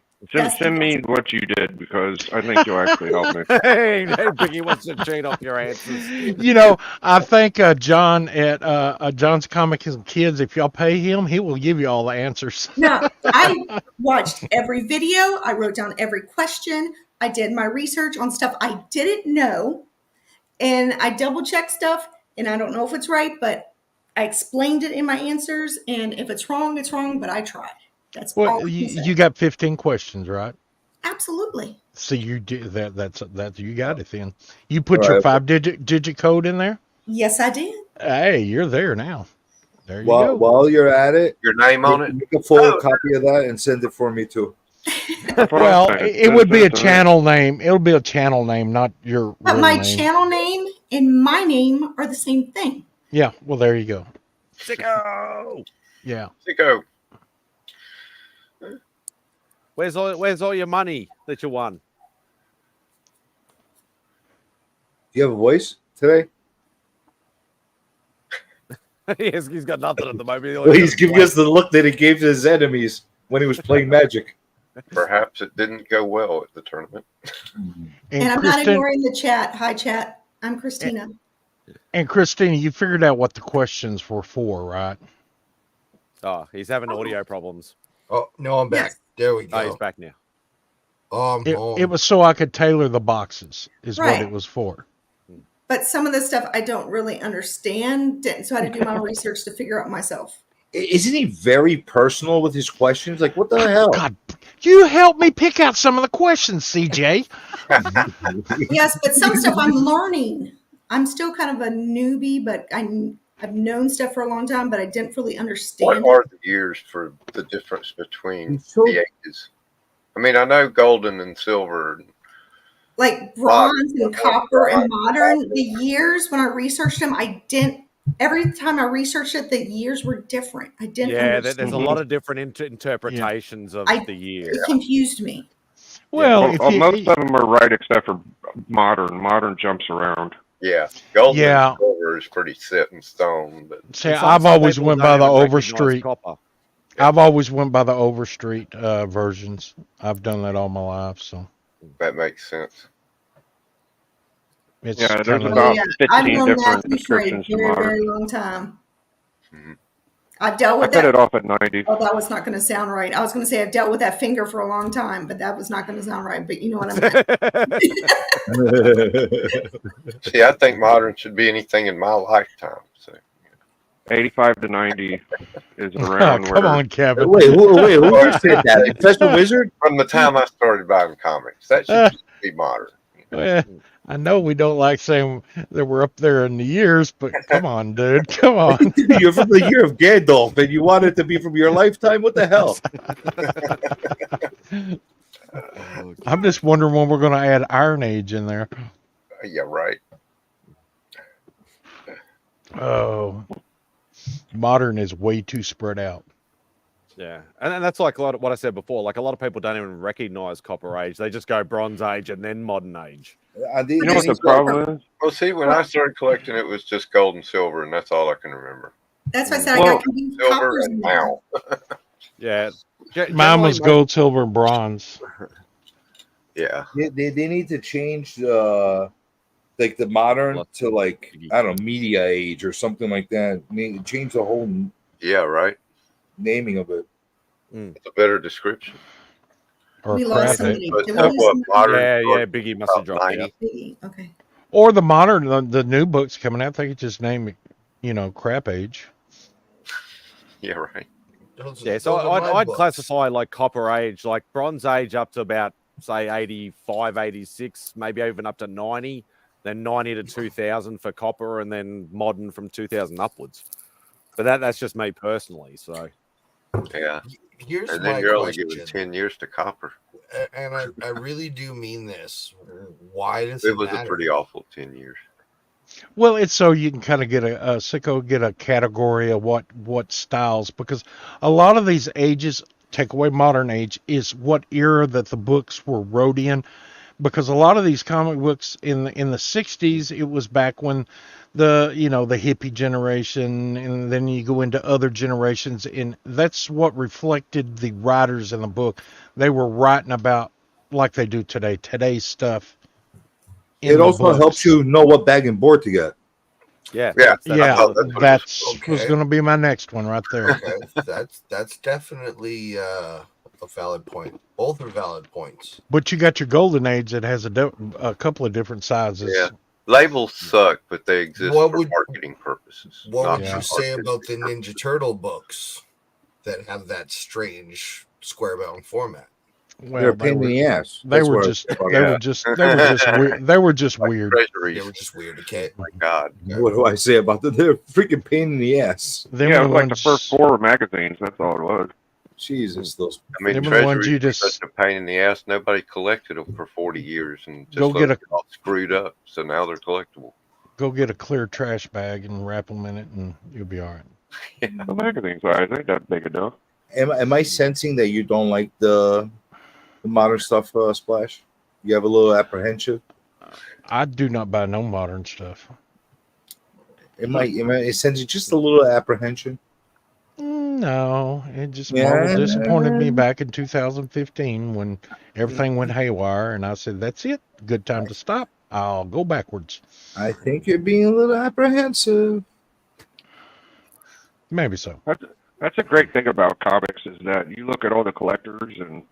Speaker 21: send me what you did because I think you'll actually help me.
Speaker 1: Hey, Biggie wants to chain off your answers.
Speaker 17: You know, I think John at John's Comics and Kids, if y'all pay him, he will give you all the answers.
Speaker 18: No, I watched every video. I wrote down every question. I did my research on stuff I didn't know, and I double checked stuff, and I don't know if it's right, but I explained it in my answers, and if it's wrong, it's wrong, but I tried. That's all I can say.
Speaker 17: You got 15 questions, right?
Speaker 18: Absolutely.
Speaker 17: So you do that's you got it then. You put your 5-digit code in there?
Speaker 18: Yes, I did.
Speaker 17: Hey, you're there now. There you go.
Speaker 8: While you're at it,
Speaker 11: your name on it.
Speaker 8: Make a full copy of that and send it for me too.
Speaker 17: Well, it would be a channel name. It'll be a channel name, not your
Speaker 18: But
Speaker 17: real
Speaker 18: my
Speaker 17: name.
Speaker 18: channel name and my name are the same thing.
Speaker 17: Yeah, well, there you go.
Speaker 1: Sicko.
Speaker 17: Yeah.
Speaker 11: Sicko.
Speaker 1: Where's all your money that you won?
Speaker 8: Do you have a voice today?
Speaker 1: He's got nothing at the moment.
Speaker 8: Well, he's giving us the look that he gave to his enemies when he was playing Magic.
Speaker 11: Perhaps it didn't go well at the tournament.
Speaker 18: And I'm not ignoring the chat. Hi, chat. I'm Christina.
Speaker 17: And Christina, you figured out what the questions were for, right?
Speaker 1: Oh, he's having audio problems.
Speaker 2: Oh no, I'm back. There we
Speaker 1: Oh, he's
Speaker 2: go.
Speaker 1: back now.
Speaker 2: Oh, I'm home.
Speaker 17: It was so I could tailor the boxes, is what
Speaker 18: Right.
Speaker 17: it was for.
Speaker 18: But some of the stuff I don't really understand, so I had to do my own research to figure out myself.
Speaker 8: Isn't he very personal with his questions? Like, what the hell?
Speaker 17: God, you help me pick out some of the questions, CJ.
Speaker 18: Yes, but some stuff I'm learning. I'm still kind of a newbie, but I've known stuff for a long time, but I didn't really
Speaker 11: What
Speaker 18: understand
Speaker 11: are
Speaker 18: it.
Speaker 11: the years for the difference between
Speaker 8: So-
Speaker 11: the ages? I mean, I know golden and silver.
Speaker 18: Like bronze and copper and modern, the years when I researched them, I didn't. Every time I researched it, the years were different. I didn't
Speaker 1: Yeah,
Speaker 18: understand.
Speaker 1: there's a lot of different interpretations of the year.
Speaker 18: It confused me.
Speaker 17: Well,
Speaker 21: Well,
Speaker 17: if you,
Speaker 21: most of them are right except for modern. Modern jumps around.
Speaker 11: Yeah, golden
Speaker 17: Yeah.
Speaker 11: and silver is pretty set in stone. But
Speaker 17: see, I've always went by the Overstreet.
Speaker 1: Copper.
Speaker 17: I've always went by the Overstreet versions. I've done that all my life, so
Speaker 11: that makes sense.
Speaker 17: it's
Speaker 21: Yeah, there's
Speaker 17: kind of
Speaker 21: about
Speaker 18: I've
Speaker 21: 15
Speaker 18: known
Speaker 21: different
Speaker 18: Matthew for a
Speaker 21: descriptions to
Speaker 18: very,
Speaker 21: modern.
Speaker 18: very long time. I've dealt
Speaker 21: I
Speaker 18: with
Speaker 21: cut
Speaker 18: that.
Speaker 21: it off at 90.
Speaker 18: Oh, that was not going to sound right. I was going to say I've dealt with that finger for a long time, but that was not going to sound right. But you know what I meant.
Speaker 11: See, I think modern should be anything in my lifetime. So
Speaker 21: 85 to 90 is around
Speaker 17: come
Speaker 21: where.
Speaker 17: on, Kevin.
Speaker 8: Wait, who said that? Professor Wizard?
Speaker 11: From the time I started buying comics, that should just be modern.
Speaker 17: Well, I know we don't like saying that we're up there in the years, but come on, dude. Come on.
Speaker 8: You're from the year of Gandalf, and you want it to be from your lifetime? What the hell?
Speaker 17: I'm just wondering when we're going to add Iron Age in there.
Speaker 11: Yeah, right.
Speaker 17: Oh, modern is way too spread out.
Speaker 1: Yeah, and that's like a lot of what I said before. Like a lot of people don't even recognize Copper Age; they just go Bronze Age and then Modern Age.
Speaker 21: You know what the problem is?
Speaker 11: Well, see, when I started collecting, it was just gold and silver, and that's all I can remember.
Speaker 18: That's why I said I
Speaker 21: Well,
Speaker 18: got confused.
Speaker 11: Silver
Speaker 18: Coppers
Speaker 11: and
Speaker 18: in there.
Speaker 11: now.
Speaker 1: Yeah,
Speaker 17: Mine was gold, silver, and bronze.
Speaker 11: Yeah.
Speaker 8: They need to change like the modern to like I don't know media age or something like that. Change the whole
Speaker 11: Yeah, right.
Speaker 8: naming of it.
Speaker 11: It's a better description.
Speaker 17: Or
Speaker 18: We lost
Speaker 17: crap
Speaker 18: somebody.
Speaker 17: it.
Speaker 11: But
Speaker 18: Did we lose
Speaker 11: what,
Speaker 18: somebody?
Speaker 11: modern
Speaker 1: Yeah,
Speaker 11: started
Speaker 1: Biggie must have
Speaker 11: about
Speaker 1: dropped
Speaker 11: 90.
Speaker 1: out.
Speaker 18: Biggie. Okay.
Speaker 17: Or the modern, the new books coming out, they could just name it, crap age.
Speaker 11: Yeah, right.
Speaker 1: Yeah, so I'd classify like Copper Age, like Bronze Age up to about say 85, 86, maybe even up to 90, then 90 to 2000 for Copper, and then Modern from 2000 upwards. But that's just me personally. So
Speaker 11: Yeah.
Speaker 2: Here's
Speaker 11: And then
Speaker 2: my
Speaker 11: you're only
Speaker 2: question,
Speaker 11: giving 10 years to copper.
Speaker 2: and I really do mean this. Why does
Speaker 11: It
Speaker 2: it
Speaker 11: was a
Speaker 2: matter?
Speaker 11: pretty awful 10 years.
Speaker 17: Well, it's so you can kind of get get a category of what styles, because a lot of these ages, take away modern age, is what era that the books were wrote in, because a lot of these comic books in the 60s, it was back when the hippie generation, and then you go into other generations, and that's what reflected the writers in the book. They were writing about like they do today's stuff.
Speaker 8: It also helps you know what bag and board to get.
Speaker 1: Yeah,
Speaker 17: that was going to be my next one right there.
Speaker 2: Okay, that's definitely a valid point. Both are valid points.
Speaker 17: But you got your golden age that has a couple of different sizes.
Speaker 11: Yeah. Labels suck, but they exist
Speaker 2: What
Speaker 11: for
Speaker 2: would-
Speaker 11: marketing purposes.
Speaker 2: What
Speaker 11: not
Speaker 2: would you
Speaker 11: for
Speaker 2: say
Speaker 11: artistic
Speaker 2: about the
Speaker 11: purposes.
Speaker 2: Ninja Turtle books that have that strange square bound format?
Speaker 17: Well,
Speaker 8: They're a pain in the ass.
Speaker 17: They
Speaker 8: That's
Speaker 17: were
Speaker 8: what-
Speaker 17: just
Speaker 8: Yeah.
Speaker 17: weird. They were just weird.
Speaker 2: They were just weird. Okay.
Speaker 11: My God.
Speaker 8: What do I say about them? They're a freaking pain in the ass.
Speaker 17: Them
Speaker 21: Yeah,
Speaker 17: are
Speaker 21: it
Speaker 17: the
Speaker 21: was like
Speaker 17: ones-
Speaker 21: the first 4 magazines. That's all it was.
Speaker 8: Jesus, those.
Speaker 11: I mean,
Speaker 17: Them are the ones
Speaker 11: Treasury
Speaker 17: you
Speaker 11: was
Speaker 17: just-
Speaker 11: such a pain in the ass. Nobody collected them for 40 years, and just
Speaker 17: Go get
Speaker 11: folks got all screwed up. So now they're collectible.
Speaker 17: Go get a clear trash bag and wrap them in it, and you'll be all right.
Speaker 21: The magazine size ain't that big enough.
Speaker 8: Am I sensing that you don't like the modern stuff, Splash? You have a little apprehension.
Speaker 17: I do not buy no modern stuff.
Speaker 8: Am I sensing just a little apprehension?
Speaker 17: No, it just
Speaker 8: Yeah.
Speaker 17: Marvel disappointed me back in 2015 when everything went haywire, and I said, "That's it. Good time to stop. I'll go backwards."
Speaker 8: I think you're being a little apprehensive.
Speaker 17: Maybe so.
Speaker 21: That's a great thing about comics is that you look at all the collectors and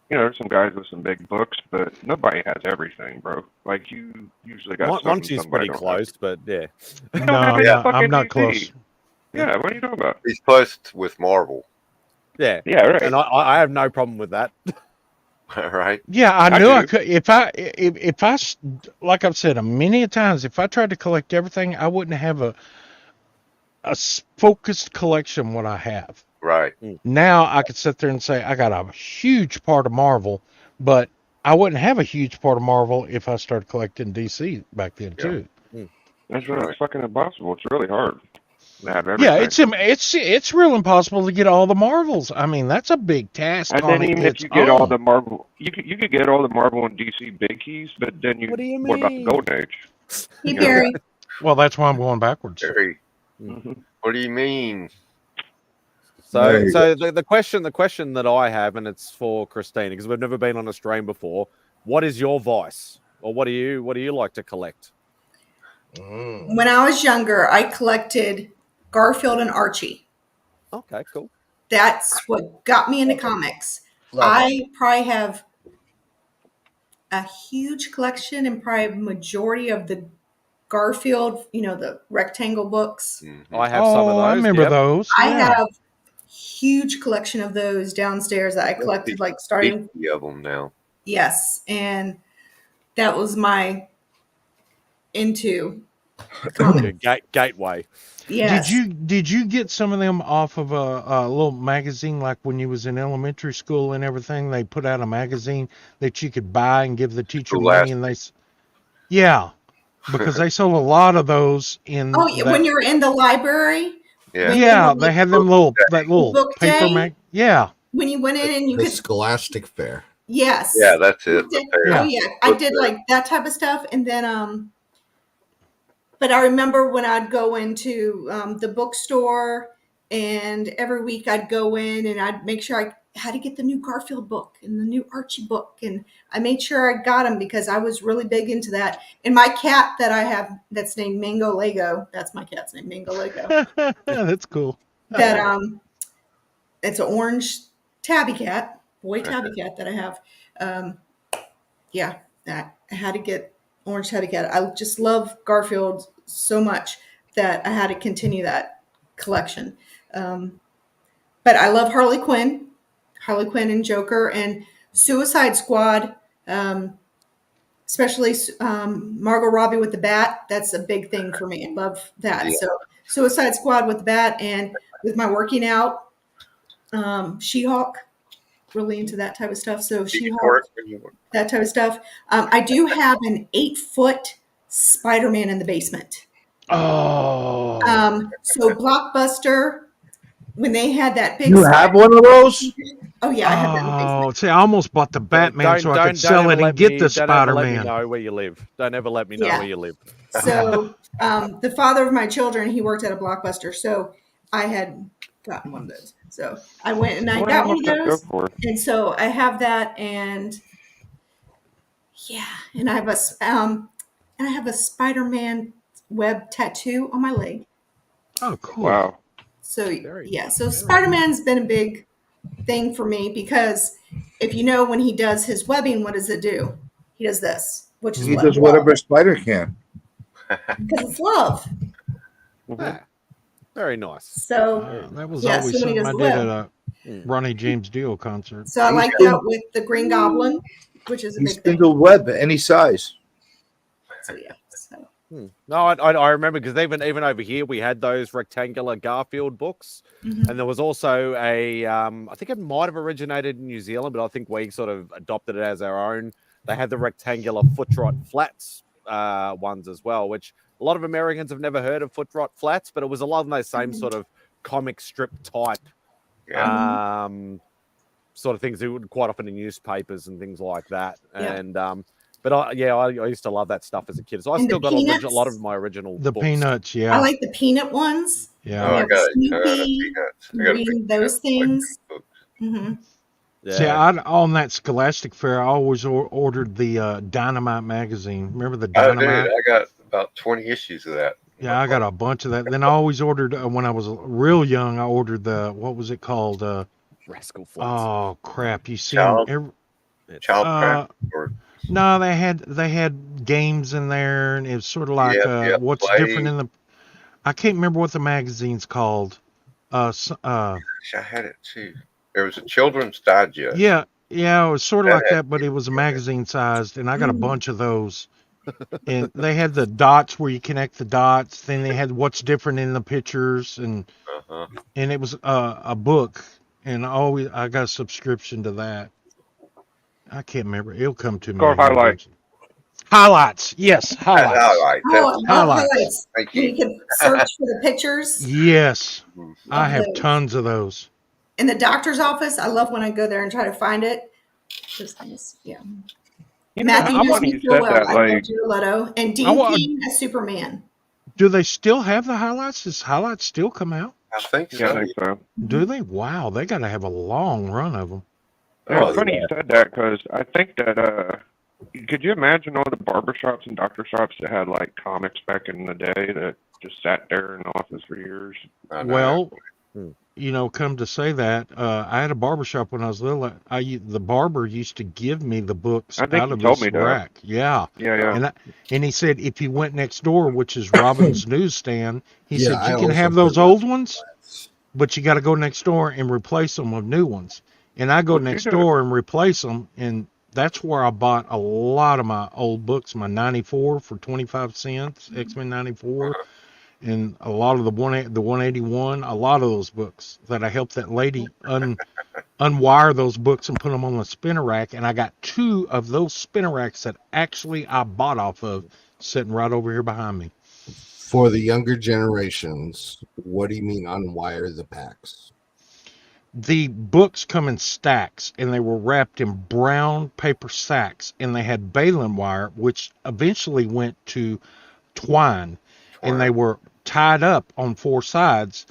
Speaker 21: there's some guys with some big books, but nobody has everything, bro. Like you usually got something
Speaker 1: Monty's
Speaker 21: somebody
Speaker 1: pretty
Speaker 21: don't have.
Speaker 1: close, but yeah.
Speaker 21: They don't have any
Speaker 17: I'm
Speaker 21: fucking
Speaker 17: not
Speaker 21: DC.
Speaker 17: close.
Speaker 21: Yeah, what are you talking about?
Speaker 11: He's close with Marvel.
Speaker 1: Yeah,
Speaker 21: right.
Speaker 1: And I have no problem with that.
Speaker 11: Right.
Speaker 17: Yeah, I knew I
Speaker 21: do.
Speaker 17: could. If I, like I've said many a times, if I tried to collect everything, I wouldn't have a focused collection what I have.
Speaker 11: Right.
Speaker 17: Now I could sit there and say I got a huge part of Marvel, but I wouldn't have a huge part of Marvel if I started collecting DC back then too.
Speaker 21: That's really fucking impossible. It's really hard to have
Speaker 17: Yeah,
Speaker 21: everything.
Speaker 17: it's real impossible to get all the Marvels. I mean, that's a big task
Speaker 21: And
Speaker 17: on
Speaker 21: then even if
Speaker 17: its
Speaker 21: you get all
Speaker 17: own.
Speaker 21: the Marvel, you could get all the Marvel and DC big keys, but then
Speaker 1: What do you
Speaker 21: what about the
Speaker 1: mean?
Speaker 21: Golden Age?
Speaker 18: Hey, Barry.
Speaker 17: Well, that's why I'm going backwards.
Speaker 11: Barry, what do you mean?
Speaker 1: So the question that I have, and it's for Christina because we've never been on a stream before. What is your vice, or what do you like to collect?
Speaker 18: When I was younger, I collected Garfield and Archie.
Speaker 1: Okay, cool.
Speaker 18: That's what got me into comics.
Speaker 2: Love
Speaker 18: I probably have a huge collection and probably a majority of the Garfield, the rectangle books.
Speaker 1: I have some of those.
Speaker 17: I remember those.
Speaker 18: I
Speaker 17: Yeah.
Speaker 18: have huge collection of those downstairs that I collected, like starting.
Speaker 11: 50 of them now.
Speaker 18: Yes, and that was my into
Speaker 1: gateway.
Speaker 18: Yes.
Speaker 17: Did you get some of them off of a little magazine like when you was in elementary school and everything? They put out a magazine that you could buy and give the teacher money, and yeah, because they sold a lot of those in.
Speaker 18: Oh, yeah, when you're in the library.
Speaker 17: Yeah, they had them that little
Speaker 18: book
Speaker 17: paper
Speaker 18: day.
Speaker 17: mag. Yeah.
Speaker 18: When you went in and you
Speaker 2: The
Speaker 18: could.
Speaker 2: Scholastic Fair.
Speaker 18: Yes.
Speaker 11: Yeah, that's it.
Speaker 18: Oh yeah, I did like that type of stuff, and then but I remember when I'd go into the bookstore, and every week I'd go in and I'd make sure I had to get the new Garfield book and the new Archie book, and I made sure I got them because I was really big into that. And my cat that I have that's named Mango Lego, that's my cat's name, Mango Lego.
Speaker 17: That's cool.
Speaker 18: That it's an orange tabby cat, boy tabby cat that I have. Yeah, I had to get orange tabby cat. I just love Garfield so much that I had to continue that collection. But I love Harley Quinn and Joker and Suicide Squad, especially Margot Robbie with the bat. That's a big thing for me. I love that.
Speaker 11: Yeah.
Speaker 18: So Suicide Squad with the bat, and with my working out, She-Hulk, really into that type of stuff. So She-Hulk, that type of stuff. I do have an 8-foot Spider-Man in the basement.
Speaker 17: Oh.
Speaker 18: So Blockbuster, when they had that big.
Speaker 8: You have one of those?
Speaker 18: Oh yeah, I have that in the basement.
Speaker 17: Oh, see, I almost bought the Batman so I could sell it and get the
Speaker 1: Don't ever let me
Speaker 17: Spider-Man.
Speaker 1: know where you live. Don't ever let me know
Speaker 18: Yeah.
Speaker 1: where you live.
Speaker 18: So the father of my children, he worked at a Blockbuster, so I had gotten one of those. So I went and I
Speaker 21: What
Speaker 18: got one
Speaker 21: else
Speaker 18: of
Speaker 21: does that
Speaker 18: those,
Speaker 21: go for?
Speaker 18: and so I have that, and and I have a Spider-Man web tattoo on my leg.
Speaker 17: Oh, cool.
Speaker 21: Wow.
Speaker 18: So so Spider-Man's been a big thing for me because if you know when he does his webbing, what does it do? He does this, which is
Speaker 8: He
Speaker 18: what
Speaker 8: does whatever a spider can.
Speaker 18: because it's love.
Speaker 1: Ah, very nice.
Speaker 18: So
Speaker 17: That was
Speaker 18: yeah,
Speaker 17: always
Speaker 18: so when he
Speaker 17: something
Speaker 18: does
Speaker 17: I
Speaker 18: the
Speaker 17: did
Speaker 18: web.
Speaker 17: at a Ronnie James Dio concert.
Speaker 18: So I like that with the Green Goblin, which is a
Speaker 8: He
Speaker 18: big thing.
Speaker 8: spindle web any size.
Speaker 18: So yeah. So
Speaker 1: No, I remember because even over here we had those rectangular Garfield books,
Speaker 18: Mhm.
Speaker 1: and there was also a I think it might have originated in New Zealand, but I think we sort of adopted it as our own. They had the rectangular foot rot flats ones as well, which a lot of Americans have never heard of foot rot flats, but it was a lot of those same sort of comic strip type sort of things that would quite often in newspapers and things like that.
Speaker 18: Yeah.
Speaker 1: And but I used to love that stuff as a kid. So I
Speaker 18: And the
Speaker 1: still got
Speaker 18: Peanuts?
Speaker 1: a lot of my original
Speaker 17: The
Speaker 1: books.
Speaker 17: Peanuts,
Speaker 18: I
Speaker 17: yeah.
Speaker 18: like the peanut ones.
Speaker 17: Yeah.
Speaker 11: Oh, I
Speaker 18: Yeah,
Speaker 11: got
Speaker 18: Snoopy,
Speaker 11: Peanuts. I got a
Speaker 18: reading those things. hmm
Speaker 17: See, on that Scholastic Fair, I always ordered the Dynamite magazine. Remember the
Speaker 11: I did.
Speaker 17: Dynamite?
Speaker 11: I got about 20 issues of that.
Speaker 17: Yeah, I got a bunch of that. Then I always ordered when I was real young. I ordered the what was it called?
Speaker 1: Rascal Flatts.
Speaker 17: Oh crap! You see them every.
Speaker 11: Child Pack or
Speaker 17: No, they had games in there, and it was sort of like what's different
Speaker 11: Play.
Speaker 17: in the. I can't remember what the magazine's called.
Speaker 11: Gosh, I had it too. There was a children's digest.
Speaker 17: Yeah, it was sort of
Speaker 11: That
Speaker 17: like
Speaker 11: had
Speaker 17: that, but it was a magazine sized, and I got a
Speaker 18: Mm.
Speaker 17: bunch of those. And they had the dots where you connect the dots. Then they had what's different in the pictures, and it was a book. And I got a subscription to that. I can't remember. It'll come to me
Speaker 21: Called
Speaker 17: here
Speaker 21: Highlight.
Speaker 17: eventually. Highlights, yes, highlights.
Speaker 11: Highlight.
Speaker 18: Oh, I love
Speaker 17: Highlights.
Speaker 18: highlights.
Speaker 11: Thank
Speaker 18: When
Speaker 11: you.
Speaker 18: you can search for the pictures.
Speaker 17: Yes, I
Speaker 18: Love
Speaker 17: have
Speaker 18: those.
Speaker 17: tons of those.
Speaker 18: In the doctor's office, I love when I go there and try to find it. Those things, yeah.
Speaker 21: You know,
Speaker 18: Matthew
Speaker 21: it's
Speaker 18: knows
Speaker 21: funny
Speaker 18: me
Speaker 21: you
Speaker 18: so
Speaker 21: said
Speaker 18: well.
Speaker 21: that.
Speaker 18: I
Speaker 21: Like,
Speaker 18: love Jared Leto and
Speaker 17: I
Speaker 18: Dean
Speaker 17: wa-
Speaker 18: King as Superman.
Speaker 17: Do they still have the highlights? Does highlights still come out?
Speaker 11: I think
Speaker 21: yeah, I
Speaker 11: so.
Speaker 21: think so.
Speaker 17: Do they? Wow, they got to have a long run of them.
Speaker 21: Yeah,
Speaker 11: Oh,
Speaker 21: it's funny
Speaker 11: yeah.
Speaker 21: you said that because I think that could you imagine all the barber shops and doctor shops that had like comics back in the day that just sat there in the office for years?
Speaker 11: I know.
Speaker 17: Well, come to say that, I had a barber shop when I was little. The barber used to give me the books
Speaker 21: I think
Speaker 17: out
Speaker 21: you
Speaker 17: of
Speaker 21: told
Speaker 17: his
Speaker 21: me that.
Speaker 17: rack. Yeah.
Speaker 21: Yeah.
Speaker 17: And he said if you went next door, which is Robin's newsstand, he
Speaker 9: Yeah,
Speaker 17: said
Speaker 9: I
Speaker 17: you can
Speaker 9: also
Speaker 17: have
Speaker 9: put
Speaker 17: those
Speaker 9: that
Speaker 17: old
Speaker 9: in
Speaker 17: ones,
Speaker 9: class.
Speaker 17: but you got to go next door and replace them with new ones. And I go
Speaker 21: What you
Speaker 17: next
Speaker 21: do?
Speaker 17: door and replace them, and that's where I bought a lot of my old books, my 94 for 25 cents, X-Men 94, and a lot of the 181, a lot of those books that I helped that lady unwire those books and put them on the spinner rack, and I got 2 of those spinner racks that actually I bought off of sitting right over here behind me.
Speaker 9: For the younger generations, what do you mean unwire the packs?
Speaker 17: The books come in stacks, and they were wrapped in brown paper sacks, and they had baling wire, which eventually went to twine, and they were tied up on 4 sides,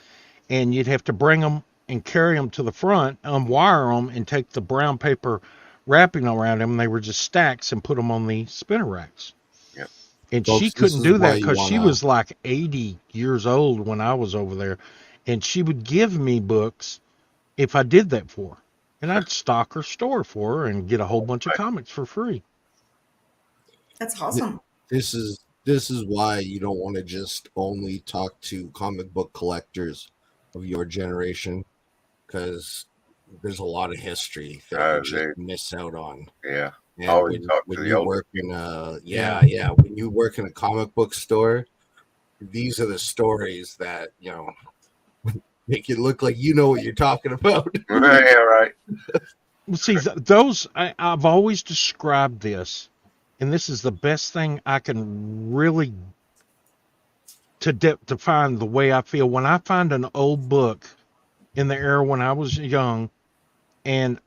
Speaker 17: and you'd have to bring them and carry them to the front, unwire them, and take the brown paper wrapping around them. They were just stacks and put them on the spinner racks.
Speaker 11: Yep.
Speaker 17: And
Speaker 9: Folks,
Speaker 17: she
Speaker 9: this
Speaker 17: couldn't
Speaker 9: is
Speaker 17: do
Speaker 9: why
Speaker 17: that
Speaker 9: you
Speaker 17: because she
Speaker 9: wanna-
Speaker 17: was like 80 years old when I was over there, and she would give me books if I did that for her. And I'd stock her store for her and get a whole bunch of comics for free.
Speaker 18: That's awesome.
Speaker 9: This is why you don't want to just only talk to comic book collectors of your generation, because there's a lot of history that you just miss out on.
Speaker 11: Yeah.
Speaker 9: And
Speaker 11: Always
Speaker 9: when,
Speaker 11: talk to
Speaker 9: when
Speaker 11: the
Speaker 9: you
Speaker 11: older
Speaker 9: work in when you work in a comic book store, these are the stories that make it look like you know what you're talking about.
Speaker 11: Yeah, right.
Speaker 17: Well, see, those I've always described this, and this is the best thing I can really to define the way I feel when I find an old book in the era when I was young, and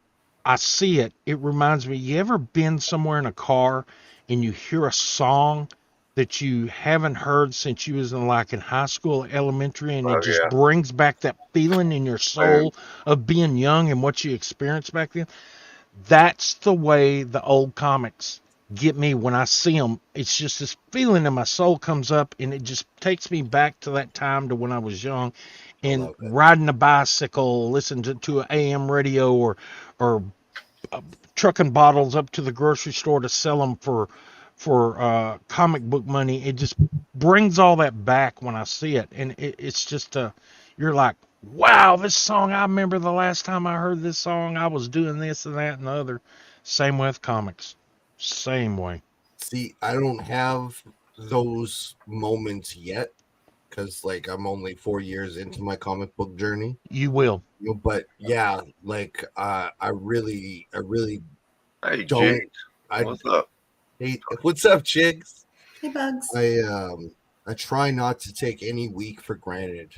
Speaker 17: I see it. It reminds me. You ever been somewhere in a car and you hear a song that you haven't heard since you was in high school, or elementary, and it just brings back that feeling in your soul of being young and what you experienced back then? That's the way the old comics get me when I see them. It's just this feeling in my soul comes up, and it just takes me back to that time to when I was young and riding a bicycle, listening to an AM radio, or trucking bottles up to the grocery store to sell them for comic book money. It just brings all that back when I see it, and it's just you're like, wow, this song, I remember the last time I heard this song, I was doing this and that and the other. Same with comics, same way.
Speaker 9: See, I don't have those moments yet because I'm only 4 years into my comic book journey.
Speaker 17: You will.
Speaker 9: But yeah, I really
Speaker 11: Hey,
Speaker 9: don't.
Speaker 11: Jigs, what's up?
Speaker 9: Hey, what's up, Chigs?
Speaker 18: Hey, Bugs.
Speaker 9: I try not to take any week for granted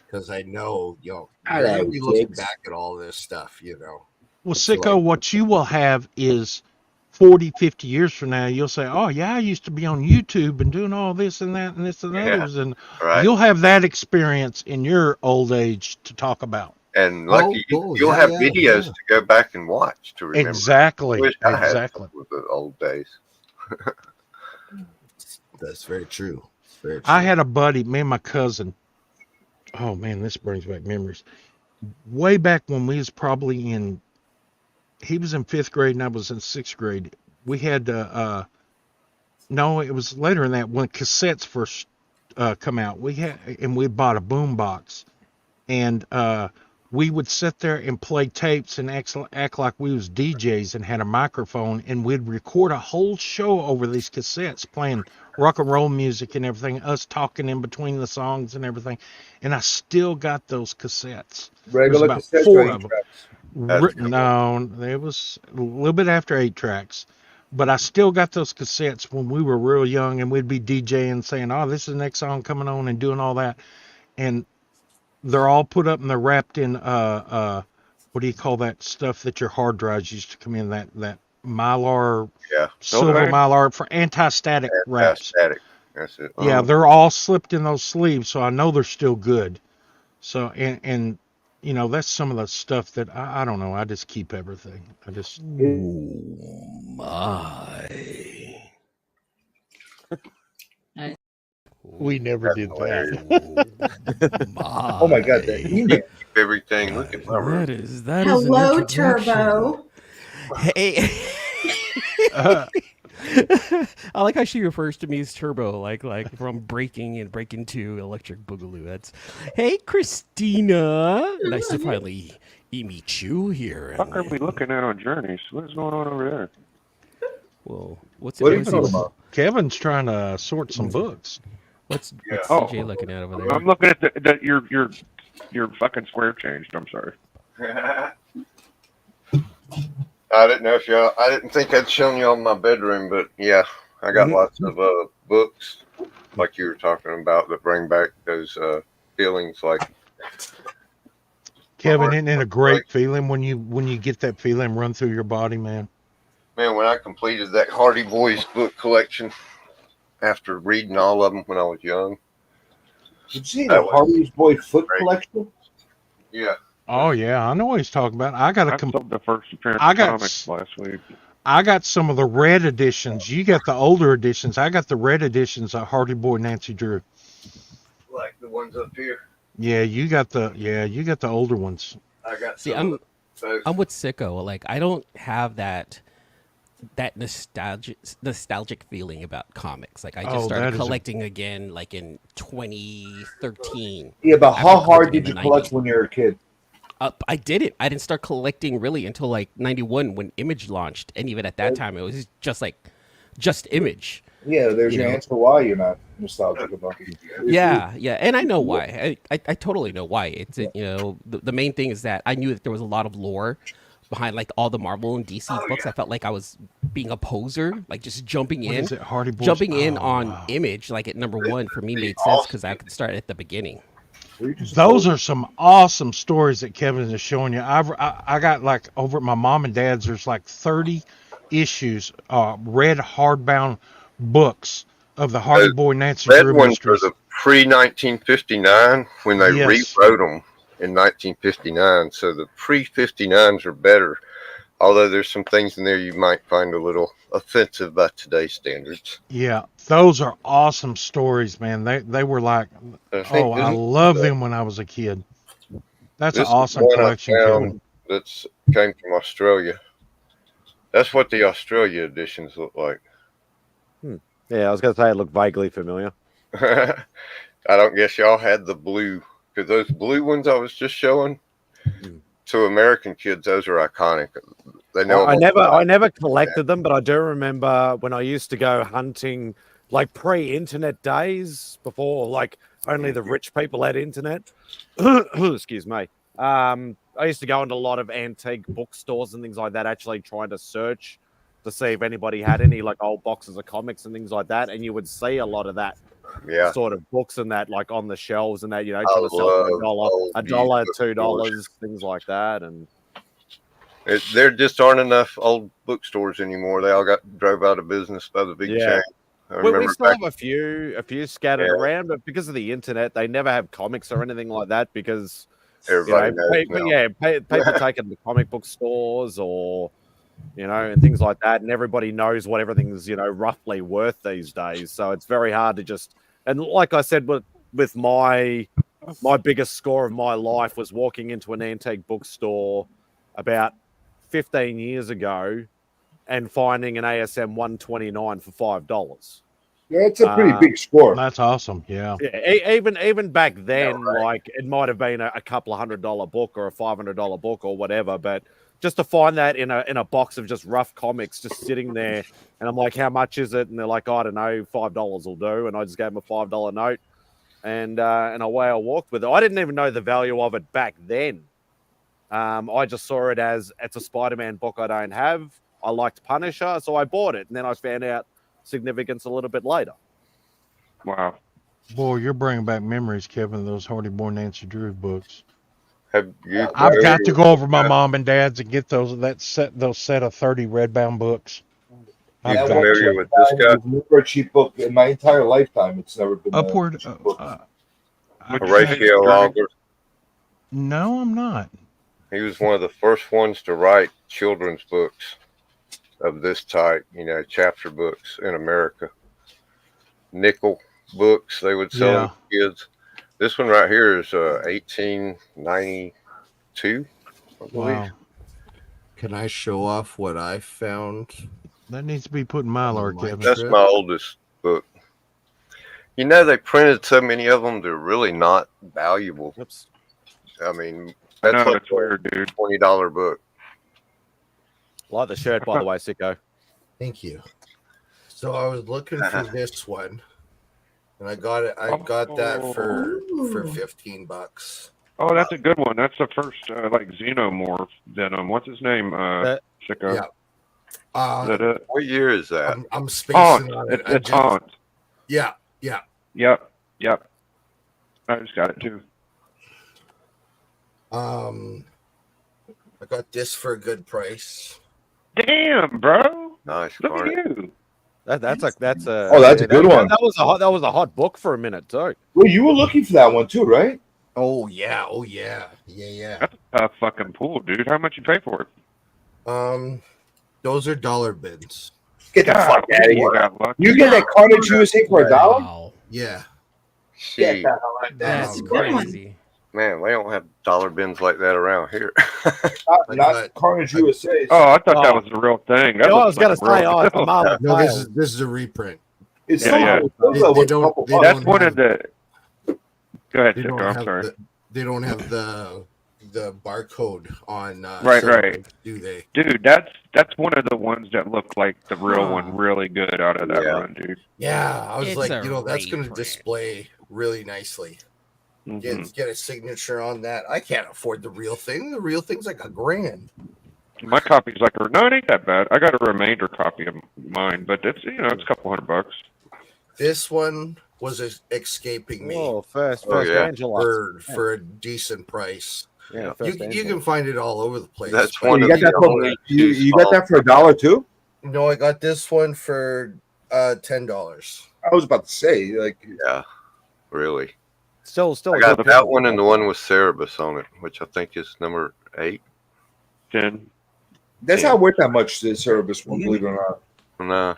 Speaker 9: because I know you're Hello, gonna be looking Jigs. back at all this stuff,
Speaker 17: Well, Sicko, what you will have is 40, 50 years from now, you'll say, oh, yeah, I used to be on YouTube and doing all this and that and this and others. And you'll have that experience in your old age to talk about.
Speaker 11: And lucky you'll have videos to go back and watch to remember.
Speaker 17: Exactly.
Speaker 11: I wish I
Speaker 17: Exactly.
Speaker 11: had with the old days.
Speaker 9: That's very true.
Speaker 17: I had a buddy, me and my cousin. Oh man, this brings back memories. Way back when we was probably in, he was in 5th grade and I was in 6th grade. We had no, it was later in that when cassettes first come out. We bought a boom box, and we would sit there and play tapes and act like we was DJs and had a microphone, and we'd record a whole show over these cassettes playing rock and roll music and everything, us talking in between the songs and everything. And I still got those cassettes.
Speaker 8: Regular
Speaker 17: about
Speaker 8: cassettes
Speaker 17: 4
Speaker 8: or 8
Speaker 17: of them.
Speaker 8: tracks?
Speaker 17: No, it was a little bit after 8 tracks. But I still got those cassettes when we were real young, and we'd be DJing, saying, "Oh, this is the next song coming on," and doing all that. And they're all put up and they're wrapped in what do you call that stuff that your hard drives used to come in, that mylar, silver mylar for anti-static wraps.
Speaker 11: Anti-static. That's it.
Speaker 17: Yeah, they're all slipped in those sleeves, so I know they're still good. So and you know, that's some of the stuff that I don't know. I just keep everything. I just. We never did that.
Speaker 8: Oh my God, that He-Man.
Speaker 11: Everything. Look at my room.
Speaker 7: That is
Speaker 18: Hello,
Speaker 7: an introduction.
Speaker 18: Turbo.
Speaker 7: Hey. I like how she refers to me as Turbo, like from Breaking and Breaking 2, Electric Boogaloo. That's hey, Christina. Nice to finally meet you here.
Speaker 21: What are we looking at on Journeys? What is going on over there?
Speaker 7: Well,
Speaker 21: What are you talking about?
Speaker 17: Kevin's trying to sort some books.
Speaker 7: What's
Speaker 21: Oh,
Speaker 7: CJ looking at over there?
Speaker 21: I'm looking at your fucking square changed. I'm sorry.
Speaker 11: I didn't know if y'all. I didn't think I'd shown y'all my bedroom, but yeah, I got lots of books, like you were talking about, that bring back those feelings. Like
Speaker 17: Kevin, isn't it a great feeling when you get that feeling run through your body, man?
Speaker 11: Man, when I completed that Hardy Boys book collection after reading all of them when I was young.
Speaker 8: Did you see the Hardy's Boy foot collection?
Speaker 11: Yeah.
Speaker 17: Oh yeah, I know what he's talking about. I got
Speaker 21: the first appearance
Speaker 17: I
Speaker 21: of
Speaker 17: got
Speaker 21: comics last week.
Speaker 17: I got some of the red editions. You got the older editions. I got the red editions of Hardy Boy Nancy Drew.
Speaker 11: Like the ones up here.
Speaker 17: Yeah, you got the older ones.
Speaker 11: I got.
Speaker 7: See, I'm with Sicko. Like, I don't have that nostalgic feeling about comics. Like, I just started collecting again, like in 2013.
Speaker 8: Yeah, but how hard did
Speaker 7: in
Speaker 8: you
Speaker 7: the
Speaker 8: collect
Speaker 7: 90s.
Speaker 8: when you were a kid?
Speaker 7: I didn't start collecting really until like 91 when Image launched, and even at that time it was just Image.
Speaker 8: Yeah, there's your answer why you're not nostalgic about it.
Speaker 7: Yeah, and I know why. I totally know why. It's the main thing is that I knew that there was a lot of lore behind like all the Marvel and DC books. I felt like I was being a poser, like just jumping
Speaker 17: What
Speaker 7: in,
Speaker 17: is it, Hardy Boys?
Speaker 7: jumping in
Speaker 17: Oh,
Speaker 7: on
Speaker 17: wow.
Speaker 7: Image like at #1 for me made sense because I could start at the beginning.
Speaker 17: Those are some awesome stories that Kevin is showing you. I got like over at my mom and dad's. There's like 30 issues, red hardbound books of the Hardy Boy Nancy
Speaker 11: Red
Speaker 17: Drew
Speaker 11: ones
Speaker 17: mysteries.
Speaker 11: are the pre-1959 when they
Speaker 17: Yes.
Speaker 11: rewrote them in 1959. So the pre-59s are better. Although there's some things in there you might find a little offensive by today's standards.
Speaker 17: Yeah, those are awesome stories, man. They were like, I loved them when I was a kid. That's an
Speaker 11: This is
Speaker 17: awesome
Speaker 11: one I
Speaker 17: collection,
Speaker 11: found
Speaker 17: Kevin.
Speaker 11: that's came from Australia. That's what the Australia editions look like.
Speaker 1: Yeah, I was going to say it looked vaguely familiar.
Speaker 11: I don't guess y'all had the blue, because those blue ones I was just showing to American kids, those are iconic. They know.
Speaker 1: I never collected them, but I do remember when I used to go hunting, like pre-internet days, before like only the rich people had internet. Excuse me. I used to go into a lot of antique bookstores and things like that, actually trying to search to see if anybody had any like old boxes of comics and things like that, and you would see a lot of that sort of books and that like on the shelves and that, you know, trying to sell for $1, $2, things like that. And
Speaker 11: there just aren't enough old bookstores anymore. They all drove out of business by the big chain. I
Speaker 1: we
Speaker 11: remember
Speaker 1: still have a few scattered around, but because of the internet, they never have comics or anything like that because
Speaker 11: everybody knows now.
Speaker 1: people take it to comic book stores or, you know, and things like that, and everybody knows what everything's, you know, roughly worth these days. So it's very hard to just And like I said, with my biggest score of my life was walking into an antique bookstore about 15 years ago and finding an ASM 129 for $5.
Speaker 8: Yeah, it's a pretty big score.
Speaker 17: That's awesome. Yeah.
Speaker 1: Yeah, even back then, like it might have been a couple of $100 book or a $500 book or whatever, but just to find that in a box of just rough comics just sitting there, and I'm like, how much is it? And they're like, I don't know, $5 will do, and I just gave them a $5 note, and away I walked with it. I didn't even know the value of it back then. I just saw it as it's a Spider-Man book I don't have. I liked Punisher, so I bought it, and then I found out significance a little bit later.
Speaker 21: Wow.
Speaker 17: Boy, you're bringing back memories, Kevin, of those Hardy Boy Nancy Drew books.
Speaker 11: Have you
Speaker 17: I've got to go over my mom and dad's and get those set of 30 redbound books.
Speaker 11: You
Speaker 17: I've got
Speaker 11: familiar
Speaker 17: to.
Speaker 11: with this guy?
Speaker 8: It's never a cheap book in my entire lifetime. It's never been
Speaker 17: Upward.
Speaker 8: a cheap book.
Speaker 11: Horatio Alger.
Speaker 17: No, I'm not.
Speaker 11: He was one of the first ones to write children's books of this type, chapter books in America. Nickel books they would sell them to kids. This one right here is 1892. I believe.
Speaker 17: Wow.
Speaker 9: Can I show off what I found?
Speaker 17: That needs to be put in Mylar, Kevin.
Speaker 11: That's my oldest book. They printed so many of them, they're really not valuable.
Speaker 1: Oops.
Speaker 11: I mean, that's
Speaker 21: No,
Speaker 11: like
Speaker 21: that's weird, dude.
Speaker 11: $20 book.
Speaker 1: Like the shirt, by the way, Sicko.
Speaker 2: Thank you. So I was looking for this one, and I got it. I got that for $15.
Speaker 21: Oh, that's a good one. That's the first xenomorph venom. What's his name? Sicko.
Speaker 2: Yeah.
Speaker 21: Is that it?
Speaker 11: What year is that?
Speaker 2: I'm spacing
Speaker 21: Haunt.
Speaker 2: on it.
Speaker 21: It's Haunt.
Speaker 2: Yeah.
Speaker 21: Yep. I just got it too.
Speaker 2: I got this for a good price.
Speaker 21: Damn, bro.
Speaker 11: Nice.
Speaker 21: Look at you.
Speaker 1: That's a
Speaker 8: Oh, that's a good one.
Speaker 1: That was a hot book for a minute too.
Speaker 8: Well, you were looking for that one too, right?
Speaker 2: Oh yeah.
Speaker 21: That's a fucking pool, dude. How much you pay for it?
Speaker 2: Those are dollar bins.
Speaker 8: Get the fuck out of here. You get that Carnage USA for $1?
Speaker 2: Yeah.
Speaker 11: Gee,
Speaker 7: That's crazy.
Speaker 11: man, they don't have dollar bins like that around here.
Speaker 8: Not Carnage USA.
Speaker 21: Oh, I thought that was the real thing. That
Speaker 1: I was
Speaker 21: like
Speaker 1: gonna
Speaker 21: a
Speaker 1: say,
Speaker 21: real
Speaker 1: it's a
Speaker 21: deal.
Speaker 1: Marvel
Speaker 2: No,
Speaker 1: Tale.
Speaker 2: this is a reprint.
Speaker 8: It's
Speaker 21: Yeah,
Speaker 8: still
Speaker 21: yeah.
Speaker 2: They don't
Speaker 21: That's one
Speaker 2: have,
Speaker 21: of the. Go ahead,
Speaker 2: they don't
Speaker 21: Sicko. I'm
Speaker 2: have
Speaker 21: sorry.
Speaker 2: they don't have the barcode on
Speaker 21: Right.
Speaker 2: do they?
Speaker 21: Dude, that's one of the ones that look like the real one, really good out of that run, dude.
Speaker 2: Yeah, I was
Speaker 7: It's
Speaker 2: like,
Speaker 7: a
Speaker 2: that's going to
Speaker 7: reprint.
Speaker 2: display really nicely.
Speaker 21: Mhm.
Speaker 2: Get a signature on that. I can't afford the real thing. The real thing's like $1,000.
Speaker 21: My copy's like, no, it ain't that bad. I got a remainder copy of mine, but it's it's a couple $100.
Speaker 2: This one was escaping me.
Speaker 1: Oh, first
Speaker 11: yeah.
Speaker 1: Angela.
Speaker 2: for a decent price.
Speaker 1: Yeah,
Speaker 2: You,
Speaker 1: first
Speaker 2: you
Speaker 1: Angela.
Speaker 2: can find it all over the place.
Speaker 11: That's
Speaker 2: but-
Speaker 11: one
Speaker 8: You
Speaker 11: of
Speaker 8: got that
Speaker 11: the
Speaker 8: for
Speaker 11: only
Speaker 8: you
Speaker 11: two
Speaker 8: got that for $1 too?
Speaker 2: No, I got this one for $10.
Speaker 8: I was about to say, like,
Speaker 11: Yeah, really.
Speaker 1: Still
Speaker 11: I
Speaker 1: a
Speaker 11: got
Speaker 1: good
Speaker 11: that
Speaker 1: book.
Speaker 11: one and the one with Cerebus on it, which I think is number 8.
Speaker 21: 10.
Speaker 8: that's not worth that much. The Cerebus one, believe it or not.
Speaker 11: No.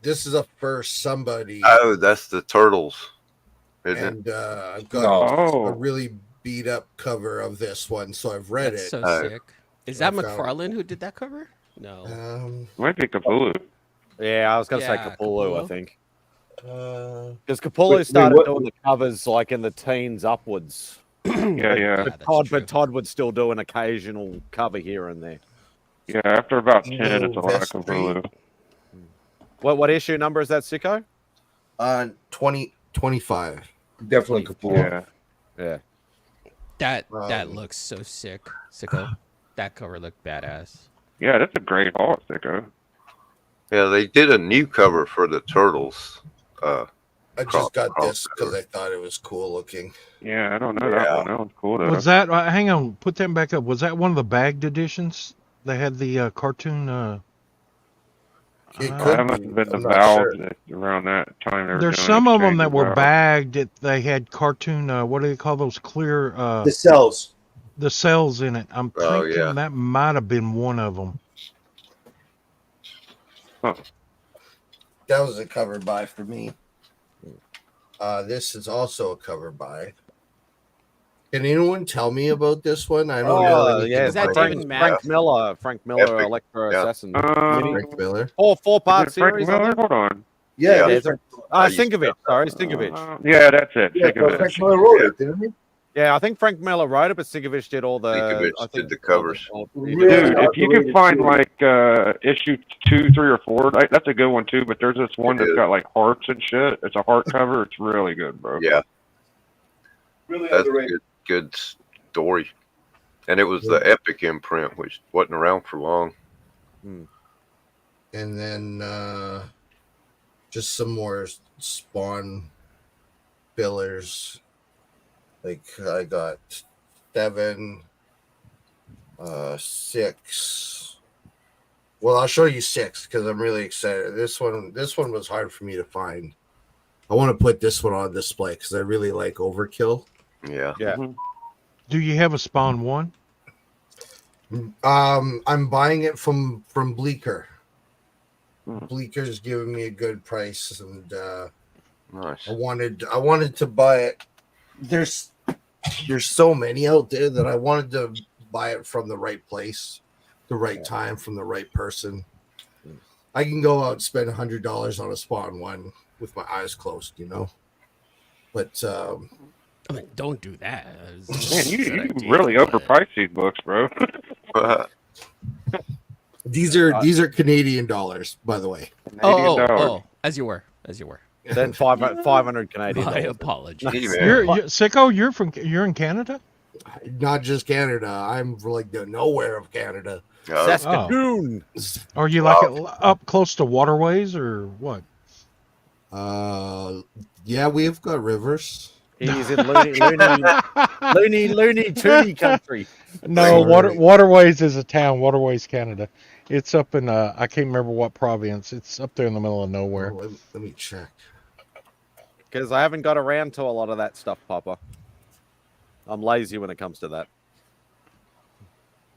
Speaker 2: This is a first somebody,
Speaker 11: Oh, that's the Turtles, isn't it?
Speaker 2: and I've got
Speaker 21: Oh.
Speaker 2: a really beat up cover of this one, so I've read
Speaker 7: That's
Speaker 2: it.
Speaker 7: so
Speaker 11: Oh.
Speaker 7: sick. Is that
Speaker 2: I found-
Speaker 7: McFarlane who did that cover? No.
Speaker 21: Might be Cthulhu.
Speaker 1: Yeah, I was gonna say
Speaker 7: Yeah,
Speaker 1: Capullo, I
Speaker 7: Capullo.
Speaker 1: think.
Speaker 2: Uh,
Speaker 1: Because Capullo
Speaker 8: wait,
Speaker 1: started
Speaker 8: what-
Speaker 1: doing the covers like in the teens upwards.
Speaker 21: Yeah.
Speaker 1: But Todd would still do an occasional cover here and there.
Speaker 21: Yeah, after about 10, it's a lot of
Speaker 2: Vestry.
Speaker 21: Cthulhu.
Speaker 1: What issue number is that, Sicko?
Speaker 2: 25.
Speaker 8: Definitely Capullo.
Speaker 21: Yeah.
Speaker 1: Yeah.
Speaker 7: That looks so sick. Sicko. That cover looked badass.
Speaker 21: Yeah, that's a great haul, Sicko.
Speaker 11: Yeah, they did a new cover for the Turtles.
Speaker 2: I just got this
Speaker 11: crossover.
Speaker 2: because I thought it was cool looking.
Speaker 21: Yeah, I don't know that
Speaker 11: Yeah.
Speaker 21: one. That one's cool, though.
Speaker 17: Was that? Hang on, put them back up. Was that one of the bagged editions? They had the cartoon.
Speaker 2: It
Speaker 21: That
Speaker 2: could
Speaker 21: must
Speaker 2: be.
Speaker 21: have been the
Speaker 2: I'm not
Speaker 21: Valves
Speaker 2: sure.
Speaker 21: that around that time. They were
Speaker 17: There's
Speaker 21: doing
Speaker 17: some of them
Speaker 21: exchange
Speaker 17: that
Speaker 21: of
Speaker 17: were
Speaker 21: Valves.
Speaker 17: bagged. They had cartoon. What do they call those clear?
Speaker 8: The cells.
Speaker 17: The cells in it. I'm
Speaker 11: Oh,
Speaker 17: thinking
Speaker 11: yeah.
Speaker 17: that might have been one of them.
Speaker 21: Huh.
Speaker 2: That was a cover buy for me. This is also a cover by. Can anyone tell me about this one? I don't know
Speaker 1: Oh,
Speaker 2: anything
Speaker 1: yeah,
Speaker 2: about
Speaker 1: Frank,
Speaker 2: it.
Speaker 1: Frank Miller,
Speaker 11: Epic.
Speaker 1: Electro
Speaker 11: Yeah.
Speaker 1: Assassin.
Speaker 2: Frank Miller.
Speaker 1: Four-part
Speaker 21: Is it Frank
Speaker 1: series.
Speaker 21: Miller?
Speaker 1: I think.
Speaker 21: Hold on.
Speaker 8: Yeah,
Speaker 1: There's
Speaker 8: Frank,
Speaker 1: Sinkovich. Sorry, Sinkovich.
Speaker 21: Yeah, that's it.
Speaker 8: yeah,
Speaker 21: Think of it.
Speaker 8: Frank Miller wrote it, didn't he?
Speaker 1: Yeah, I think Frank Miller wrote it, but Sinkovich did all the.
Speaker 11: Sinkovich
Speaker 1: I think
Speaker 11: did the covers.
Speaker 1: he did
Speaker 21: Dude,
Speaker 1: all
Speaker 21: if you can find like issue 2, 3, or 4, that's a good one too. But there's this one that's got like hearts and shit. It's a heart cover. It's really good, bro.
Speaker 11: Yeah,
Speaker 8: Really
Speaker 11: that's a
Speaker 8: underrated.
Speaker 11: good story. And it was the Epic imprint, which wasn't around for long.
Speaker 2: And then just some more Spawn fillers. Like I got 7, 6. Well, I'll show you 6 because I'm really excited. This one was hard for me to find. I want to put this one on display because I really like Overkill.
Speaker 11: Yeah.
Speaker 1: Yeah.
Speaker 17: Do you have a Spawn 1?
Speaker 2: I'm buying it from Bleecker. Bleeker's giving me a good price, and
Speaker 11: nice.
Speaker 2: I wanted to buy it. There's so many out there that I wanted to buy it from the right place, the right time, from the right person. I can go out and spend $100 on a Spawn 1 with my eyes closed, you know. But
Speaker 7: I mean, don't do that.
Speaker 21: Man, you really overpriced these books, bro.
Speaker 2: these are Canadian dollars, by the way.
Speaker 7: Oh, as you were.
Speaker 1: Then 500 Canadian.
Speaker 7: My
Speaker 1: dollars.
Speaker 7: apologies.
Speaker 17: You're Sicko. You're in Canada.
Speaker 2: Not just Canada. I'm like the nowhere of Canada.
Speaker 1: Saskatoon.
Speaker 17: Are you like up close to waterways or what?
Speaker 2: Yeah, we've got rivers.
Speaker 1: He's in loony toony country.
Speaker 17: No, Waterways is a town. Waterways, Canada. It's up in I can't remember what province. It's up there in the middle of nowhere.
Speaker 2: Let me check.
Speaker 1: Because I haven't got around to a lot of that stuff, Papa. I'm lazy when it comes to that.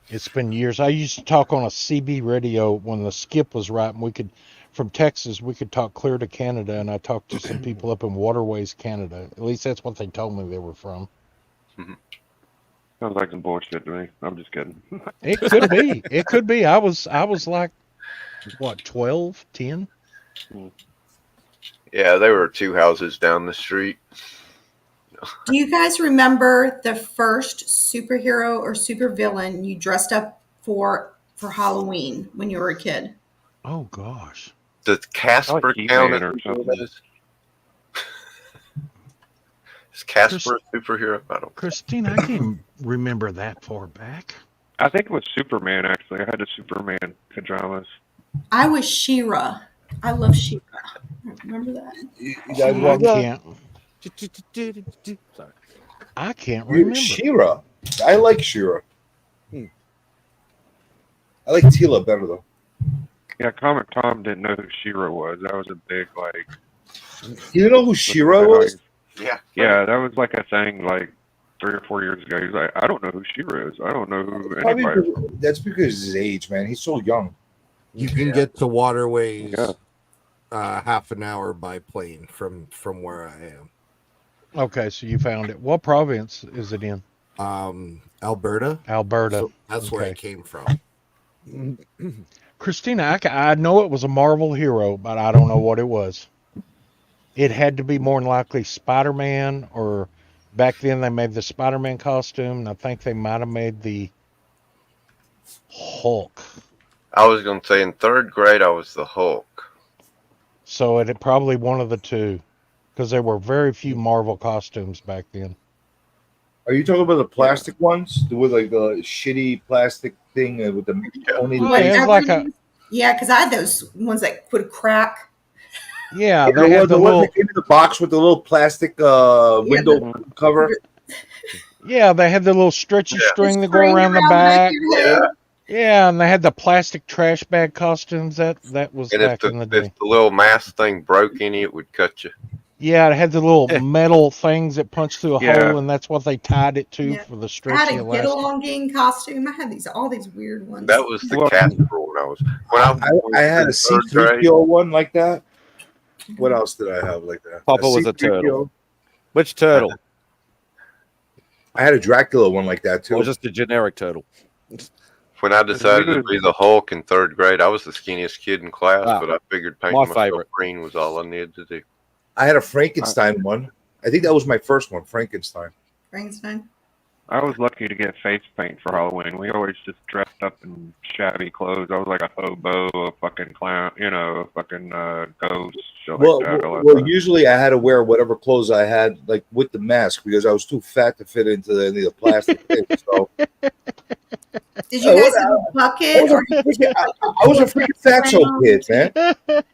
Speaker 17: It's been years. I used to talk on a CB radio when the skip was right, and we could, from Texas, we could talk clear to Canada, and I talked to some people up in Waterways, Canada. At least that's what they told me they were from.
Speaker 21: Sounds like some bullshit to me. I'm just kidding.
Speaker 17: It could be. It could be. I was like, what, 12, 10?
Speaker 11: Yeah, there were 2 houses down the street.
Speaker 18: Do you guys remember the first superhero or supervillain you dressed up for Halloween when you were a kid?
Speaker 17: Oh gosh.
Speaker 11: Does Casper count as Is Casper a superhero? I don't.
Speaker 17: Christine, I can't remember that far back.
Speaker 21: I think it was Superman, actually. I had a Superman pajamas.
Speaker 18: I was She-Ra. I love She-Ra. Remember that?
Speaker 17: I can't.
Speaker 1: Sorry.
Speaker 17: I can't remember.
Speaker 8: She-Ra. I like She-Ra. I like Tila better though.
Speaker 21: Yeah, Comic Tom didn't know who She-Ra was. That was a big, like...
Speaker 8: You know who She-Ra was?
Speaker 11: Yeah.
Speaker 21: Yeah, that was like a thing like 3 or 4 years ago. He's like, I don't know who She-Ra is. I don't know who
Speaker 8: Probably
Speaker 21: anybody
Speaker 8: because, that's because of his age, man. He's so young.
Speaker 2: You can get to Waterways half an hour by plane from where I am.
Speaker 17: Okay, so you found it. What province is it in?
Speaker 2: Alberta.
Speaker 17: Alberta.
Speaker 2: So that's where
Speaker 17: Okay.
Speaker 2: it came from.
Speaker 17: Christina, I know it was a Marvel hero, but I don't know what it was. It had to be more than likely Spider-Man, or back then they made the Spider-Man costume, and I think they might have made the Hulk.
Speaker 11: I was going to say in 3rd grade, I was the Hulk.
Speaker 17: So it probably one of the two, because there were very few Marvel costumes back then.
Speaker 8: Are you talking about the plastic ones? With like the shitty plastic thing with the only
Speaker 18: Yeah, because I had those ones that would crack.
Speaker 17: Yeah,
Speaker 8: they had the little in the box with the little plastic window cover.
Speaker 17: Yeah, they had the little stretchy string that go around the back. Yeah, and they had the plastic trash bag costumes. That was
Speaker 11: And
Speaker 17: back in the day.
Speaker 11: if the little mask thing broke any, it would cut you.
Speaker 17: Yeah, it had the little metal things that punched through a
Speaker 11: Yeah.
Speaker 17: hole, and that's what they tied it to for the
Speaker 18: I had
Speaker 17: stretchy
Speaker 18: a
Speaker 17: elastic.
Speaker 18: get-along costume. I had all these weird ones.
Speaker 11: That was the Casper when I was. When
Speaker 8: I had a
Speaker 11: in 3rd grade.
Speaker 8: C3PO one like that. What else did I have like that?
Speaker 1: Papa was a turtle. Which turtle?
Speaker 8: I had a Dracula one like that too.
Speaker 1: Or just a generic turtle?
Speaker 11: When I decided to be the Hulk in 3rd grade, I was the skinniest kid in class, but I figured painting myself green was all I needed to do.
Speaker 8: I had a Frankenstein one. I think that was my first one, Frankenstein.
Speaker 18: Frankenstein.
Speaker 21: I was lucky to get face paint for Halloween. We always just dressed up in shabby clothes. I was like a hobo, a fucking clown, a fucking ghost, shit
Speaker 8: Well,
Speaker 21: like that.
Speaker 8: well, usually I had to wear whatever clothes I had, like with the mask, because I was too fat to fit into any of the plastic things. So,
Speaker 18: Did you guys have a bucket?
Speaker 8: I was a freaking fatso kid, man.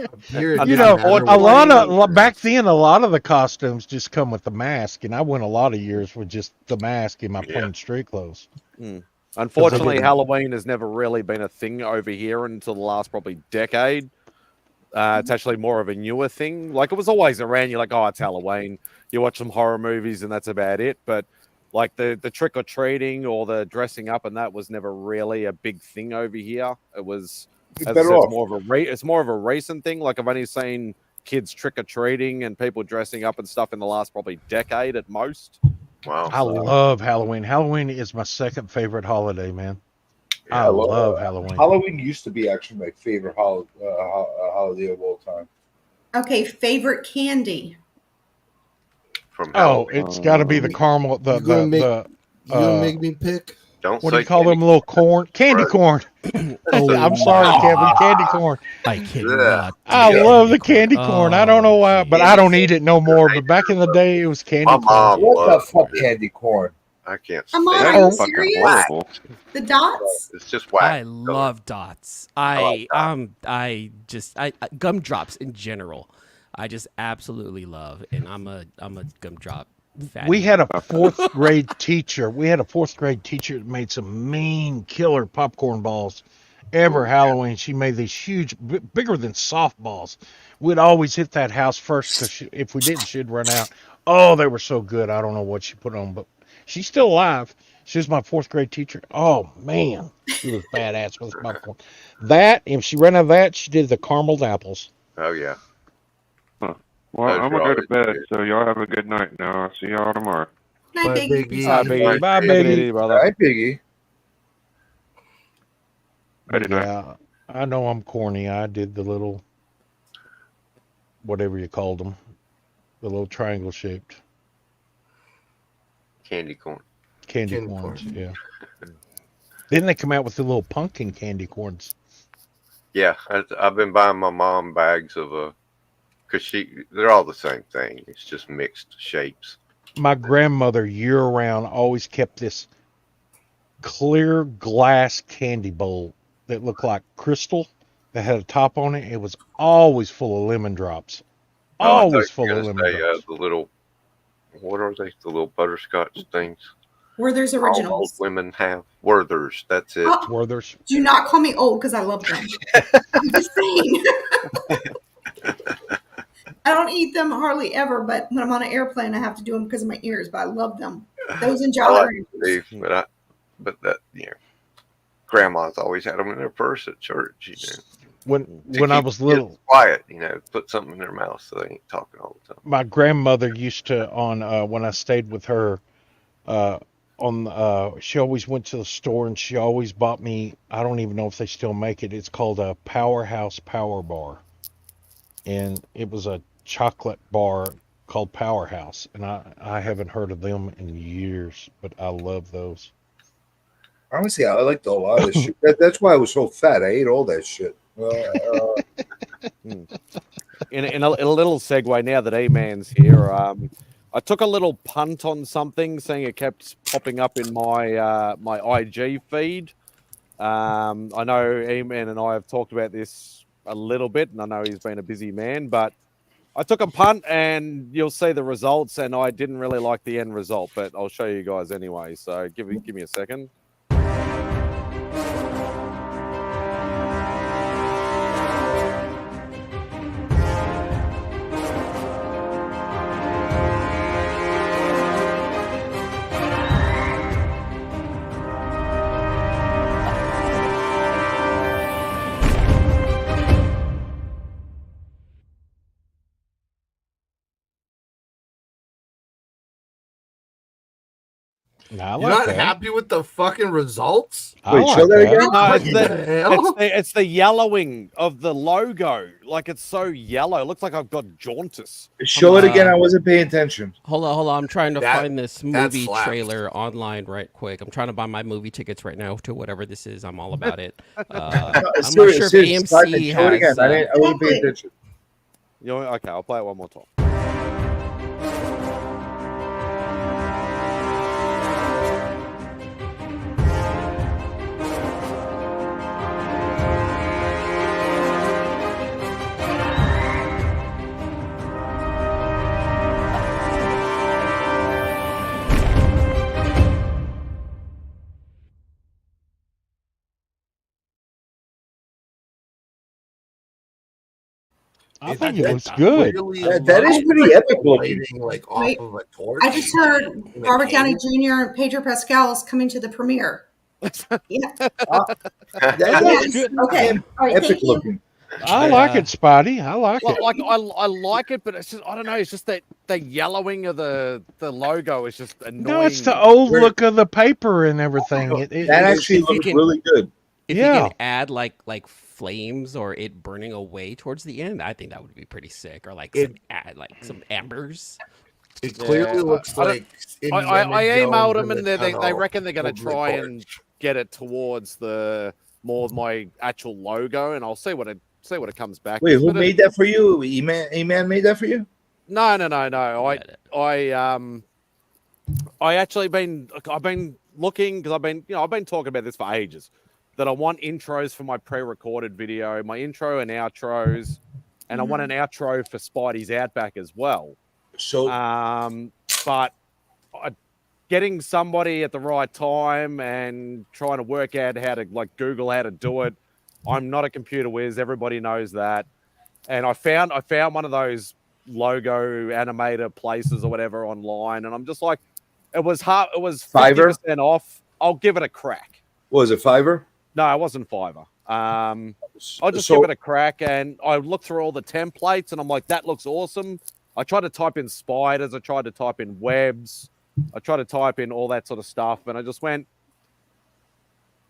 Speaker 17: A lot of back then, a lot of the costumes just come with the mask, and I went a lot of years with just the mask in my plain street clothes.
Speaker 1: Unfortunately, Halloween has never really been a thing over here until the last probably decade. It's actually more of a newer thing. Like, it was always around. You're like, oh, it's Halloween. You watch some horror movies, and that's about it. But like the trick or treating or the dressing up, and that was never really a big thing over here. It was. As I said, it's more of a recent thing. Like, I've only seen kids trick or treating and people dressing up and stuff in the last probably decade at most.
Speaker 11: Wow,
Speaker 17: I love Halloween. Halloween is my second favorite holiday, man. I love Halloween.
Speaker 8: Halloween used to be actually my favorite holiday of all time.
Speaker 18: Okay, favorite candy.
Speaker 17: It's got to be the caramel.
Speaker 9: You gonna make me pick?
Speaker 17: What do you call them little corn? Candy corn. I'm sorry, Kevin. Candy corn.
Speaker 7: I cannot.
Speaker 17: I love the candy corn. I don't know why, but I don't eat it no more. But back in the day, it was candy corn.
Speaker 8: What the fuck, candy corn?
Speaker 11: I can't.
Speaker 18: Come on, are you serious? The dots?
Speaker 11: It's just whack.
Speaker 7: I love dots. I gumdrops in general. I just absolutely love, and I'm a gumdrop.
Speaker 17: We had a 4th grade teacher. That made some mean killer popcorn balls. Every Halloween, she made these huge, bigger than softballs. We'd always hit that house first because if we didn't, she'd run out. Oh, they were so good. I don't know what she put on, but she's still alive. She was my 4th grade teacher. Oh, man. She was badass with popcorn. That, if she ran out of that, she did the carameled apples.
Speaker 11: Oh, yeah.
Speaker 21: Well, I'm going to go to bed, so y'all have a good night now. I'll see y'all tomorrow.
Speaker 18: Night, Biggie.
Speaker 1: Bye, Biggie.
Speaker 17: Bye, Biggie.
Speaker 8: Bye, Biggie.
Speaker 17: Yeah, I know I'm corny. I did the little, whatever you called them, the little triangle shaped.
Speaker 11: Candy corn.
Speaker 17: Candy corns, yeah. Didn't they come out with the little pumpkin candy corns?
Speaker 11: Yeah, I've been buying my mom bags of because they're all the same thing. It's just mixed shapes.
Speaker 17: My grandmother year-round always kept this clear glass candy bowl that looked like crystal that had a top on it. It was always full of lemon drops. Always full of lemon drops.
Speaker 11: The little, what are they? The little butterscotch things.
Speaker 18: Werther's
Speaker 11: All
Speaker 18: Originals.
Speaker 11: old women have Werther's. That's it.
Speaker 18: Oh,
Speaker 17: Werther's.
Speaker 18: Do not call me old because I love them. I'm just saying. I don't eat them hardly ever, but when I'm on an airplane, I have to do them because of my ears. But I love them. Those and Jolly Ranchers.
Speaker 11: But that grandma's always had them in their purse at church.
Speaker 17: When I was little,
Speaker 11: quiet. Put something in their mouth so they ain't talking all the time.
Speaker 17: my grandmother used to when I stayed with her. She always went to the store and she always bought me. I don't even know if they still make it. It's called a Powerhouse Power Bar, and it was a chocolate bar called Powerhouse, and I haven't heard of them in years, but I love those.
Speaker 8: Honestly, I liked a lot of this shit. That's why I was so fat. I ate all that shit.
Speaker 1: In a little segue now that A-Man's here, I took a little punt on something, saying it kept popping up in my my IG feed. I know A-Man and I have talked about this a little bit, and I know he's been a busy man, but I took a punt, and you'll see the results, and I didn't really like the end result, but I'll show you guys anyway, so give me a second.
Speaker 17: I
Speaker 2: You're not happy with the fucking results?
Speaker 8: Wait, show that again.
Speaker 1: No,
Speaker 2: What the hell?
Speaker 1: it's the yellowing of the logo. Like it's so yellow. It looks like I've got jaundice.
Speaker 8: Show it again. I wasn't paying attention.
Speaker 7: Hold on. I'm trying to find this
Speaker 2: that
Speaker 7: movie
Speaker 2: slaps.
Speaker 7: trailer online right quick. I'm trying to buy my movie tickets right now to whatever this is. I'm all about it. I'm not sure if AMC
Speaker 8: Show it again.
Speaker 7: has.
Speaker 8: I wasn't paying attention.
Speaker 1: You know, okay, I'll play it one more time.
Speaker 17: I think it looks good.
Speaker 8: That is pretty epic looking.
Speaker 2: Like off
Speaker 18: Wait,
Speaker 2: of a torch.
Speaker 18: I just heard Robert Downey Jr. and Pedro Pascal is coming to the premiere. Yeah.
Speaker 8: That's good.
Speaker 18: Okay. All right,
Speaker 8: Epic
Speaker 18: thank you.
Speaker 8: looking.
Speaker 17: I like it, Spidey. I like it.
Speaker 1: Like I like it, but it's just I don't know. It's just that the yellowing of the logo is just annoying.
Speaker 17: No, it's the old look of the paper and everything.
Speaker 8: That actually looks really good.
Speaker 7: If
Speaker 17: Yeah.
Speaker 7: you can add like flames or it burning away towards the end, I think that would be pretty sick. Or like some ambers.
Speaker 2: It clearly looks like
Speaker 1: I emailed them and they
Speaker 2: tunnel
Speaker 1: reckon they're going to
Speaker 2: over the
Speaker 1: try
Speaker 2: torch.
Speaker 1: and get it towards the more of my actual logo, and I'll see what it comes back.
Speaker 8: Wait,
Speaker 1: with.
Speaker 8: who
Speaker 1: But
Speaker 8: made that for you? E-Man made that for you?
Speaker 1: No. I actually I've been looking because I've been talking about this for ages. That I want intros for my pre-recorded video, my intro and outros, and I want an outro for Spidey's Outback as well.
Speaker 8: So,
Speaker 1: but getting somebody at the right time and trying to work out how to Google how to do it. I'm not a computer whiz. Everybody knows that. And I found one of those logo animator places or whatever online, and I'm just like, it was 50% off. I'll give it a crack.
Speaker 8: What was it, Fiverr?
Speaker 1: No, it wasn't Fiverr. I'll just give it a crack, and I looked through all the templates, and I'm like, that looks awesome. I tried to type in spiders, I tried to type in webs, I tried to type in all that sort of stuff, and I just went,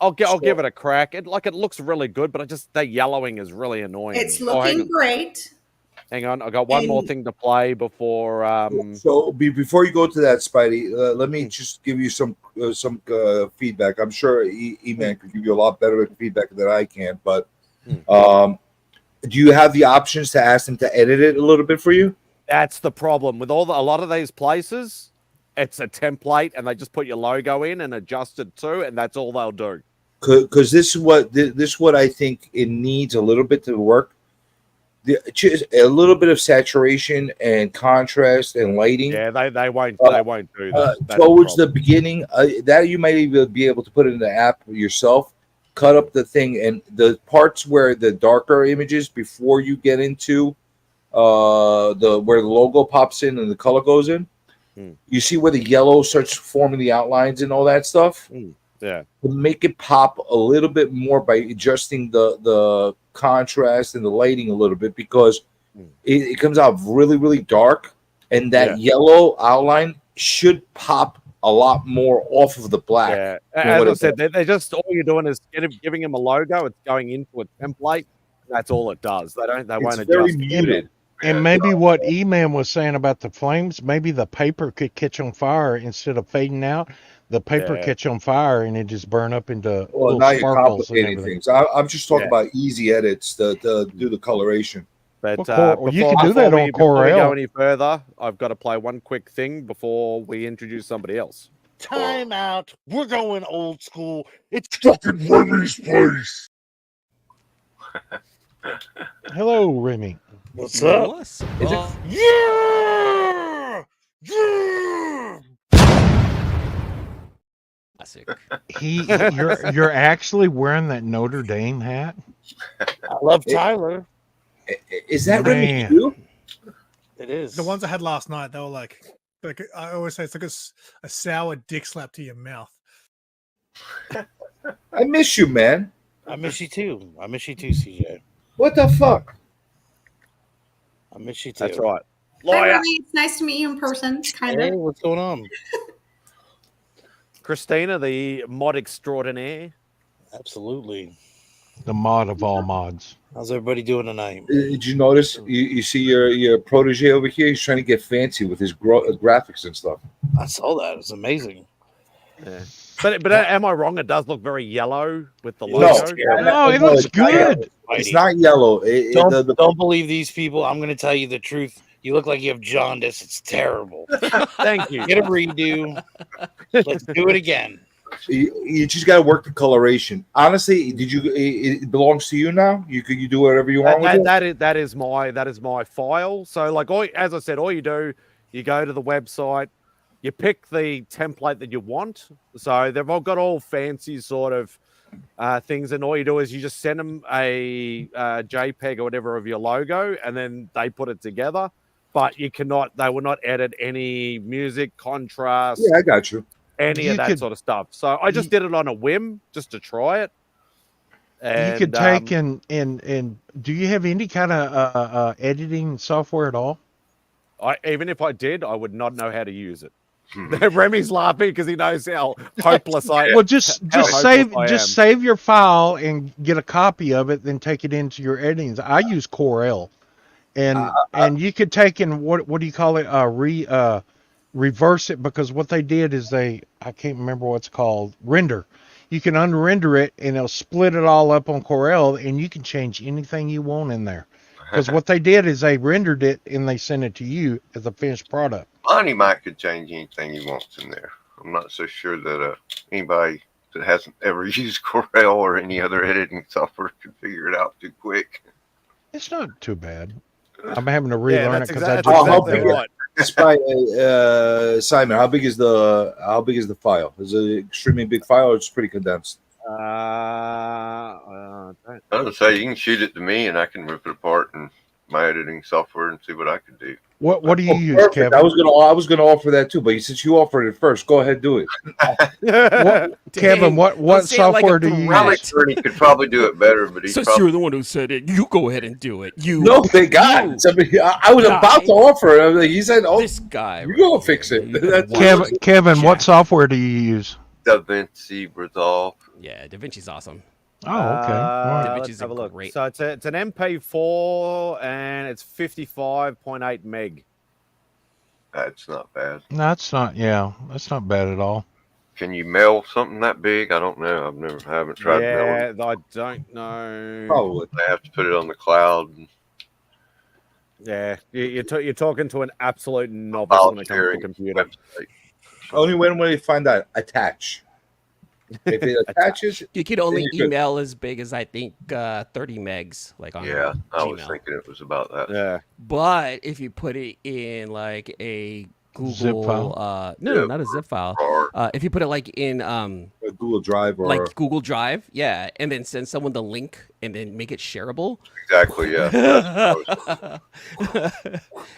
Speaker 1: I'll give it a crack. It looks really good, but the yellowing is really annoying.
Speaker 18: It's looking great.
Speaker 1: Hang on, I got one more thing to play before.
Speaker 8: So before you go to that, Spidey, let me just give you some feedback. I'm sure E-Man could give you a lot better feedback than I can. But do you have the options to ask them to edit it a little bit for you?
Speaker 1: That's the problem with a lot of these places. It's a template, and they just put your logo in and adjust it too, and that's all they'll do.
Speaker 8: Because this is what I think it needs a little bit to work. A little bit of saturation and contrast and lighting.
Speaker 1: Yeah, they won't do that.
Speaker 8: Towards the beginning, that you might even be able to put in the app yourself. Cut up the thing and the parts where the darker images before you get into where the logo pops in and the color goes in. You see where the yellow starts forming the outlines and all that stuff.
Speaker 1: Yeah,
Speaker 8: make it pop a little bit more by adjusting the contrast and the lighting a little bit, because it comes out really, really dark, and that yellow outline should pop a lot more off of the black.
Speaker 1: Yeah, as I said, they just all you're doing is giving them a logo. It's going into a template. That's all it does. They won't adjust.
Speaker 8: Muted.
Speaker 17: And maybe what E-Man was saying about the flames, maybe the paper could catch on fire instead of fading out. The paper catch on fire and it just burn up into
Speaker 8: Well,
Speaker 17: little
Speaker 8: now you're
Speaker 17: sparkles and
Speaker 8: complicating
Speaker 17: everything.
Speaker 8: things. I'm just talking about easy edits to do the coloration.
Speaker 1: But
Speaker 17: you can do that on
Speaker 1: before we go
Speaker 17: Corel.
Speaker 1: any further, I've got to play one quick thing before we introduce somebody else.
Speaker 20: Time out. We're going old school. It's fucking Remy's place.
Speaker 17: Hello, Remy.
Speaker 20: What's up?
Speaker 7: What's
Speaker 20: Yeah! Yeah!
Speaker 7: Classic.
Speaker 17: You're actually wearing that Notre Dame hat?
Speaker 20: I love Tyler.
Speaker 8: Is that
Speaker 17: Man.
Speaker 8: Remy Q?
Speaker 20: It is.
Speaker 6: The ones I had last night, they were like I always say, it's like a sour dick slap to your mouth.
Speaker 8: I miss you, man.
Speaker 20: I miss you too. I miss you too, CJ.
Speaker 8: What the fuck?
Speaker 20: I miss you too.
Speaker 1: That's right.
Speaker 18: Hi, Remy. It's nice to meet you in person. Kind
Speaker 20: Hey,
Speaker 18: of.
Speaker 20: what's going on?
Speaker 1: Christina, the mod extraordinaire.
Speaker 20: Absolutely.
Speaker 17: The mod of all mods.
Speaker 20: How's everybody doing tonight?
Speaker 8: Did you notice? You see your protege over here? He's trying to get fancy with his graphics and stuff.
Speaker 20: I saw that. It's amazing.
Speaker 1: Yeah. But am I wrong? It does look very yellow with the
Speaker 8: No,
Speaker 1: logo.
Speaker 17: No, it looks good.
Speaker 8: It's not yellow.
Speaker 20: Don't believe these people. I'm going to tell you the truth. You look like you have jaundice. It's terrible.
Speaker 1: Thank you.
Speaker 20: Get a redo. Let's do it again.
Speaker 8: You just got to work the coloration. Honestly, it belongs to you now. You do whatever you want with it.
Speaker 1: That is my file. So like as I said, all you do, you go to the website, you pick the template that you want. So they've all got all fancy sort of things, and all you do is you just send them a JPEG or whatever of your logo, and then they put it together. But they will not edit any music, contrast.
Speaker 8: Yeah, I got you.
Speaker 1: Any of that sort of stuff. So I just did it on a whim just to try it. And,
Speaker 17: you could take and do you have any kind of editing software at all?
Speaker 1: Even if I did, I would not know how to use it. Remy's laughing because he knows how hopeless I am.
Speaker 17: Well, just save your file and get a copy of it, then take it into your editing. I use Corel, and you could take and what do you call it? Reverse it, because what they did is I can't remember what's called, render. You can unrender it and it'll split it all up on Corel, and you can change anything you want in there. Because what they did is they rendered it and they sent it to you as a finished product.
Speaker 11: Bonnie Mike could change anything he wants in there. I'm not so sure that anybody that hasn't ever used Corel or any other editing software can figure it out too quick.
Speaker 17: It's not too bad. I'm having to relearn it because
Speaker 8: Simon, how big is the file? Is it an extremely big file, or it's pretty condensed?
Speaker 11: I would say you can shoot it to me, and I can rip it apart in my editing software and see what I can do.
Speaker 17: What do you use,
Speaker 8: perfect.
Speaker 17: Kevin?
Speaker 8: I was gonna offer that too, but since you offered it first, go ahead, do it.
Speaker 17: Kevin, what software do you use?
Speaker 11: He could probably do it better, but
Speaker 7: Since you're the one who said it, you go ahead and do it.
Speaker 8: No, thank God. I was about to offer it. He said, "Oh,
Speaker 7: this guy,
Speaker 8: you go fix it."
Speaker 17: Kevin, what software do you use?
Speaker 11: DaVinci Resolve.
Speaker 7: Yeah, DaVinci's awesome.
Speaker 17: Oh, okay.
Speaker 1: Let's have a look. So it's an MP4 and it's 55.8 meg.
Speaker 11: That's not bad.
Speaker 17: No, that's not bad at all.
Speaker 11: Can you mail something that big? I don't know. Haven't tried mailing.
Speaker 1: I don't know.
Speaker 11: Probably. I have to put it on the cloud.
Speaker 1: Yeah, you're talking to an absolute novice when it comes to computer.
Speaker 8: Only when they find out attach. If it attaches,
Speaker 7: you could only email as big as I think 30 megs, like on
Speaker 11: I
Speaker 7: Gmail.
Speaker 11: was thinking it was about that.
Speaker 1: Yeah,
Speaker 7: but if you put it in like a Google
Speaker 17: zip file,
Speaker 7: no, not a zip file. If you put it like in
Speaker 8: a Google Drive or
Speaker 7: like Google Drive, yeah, and then send someone the link and then make it shareable.
Speaker 11: Exactly, yeah.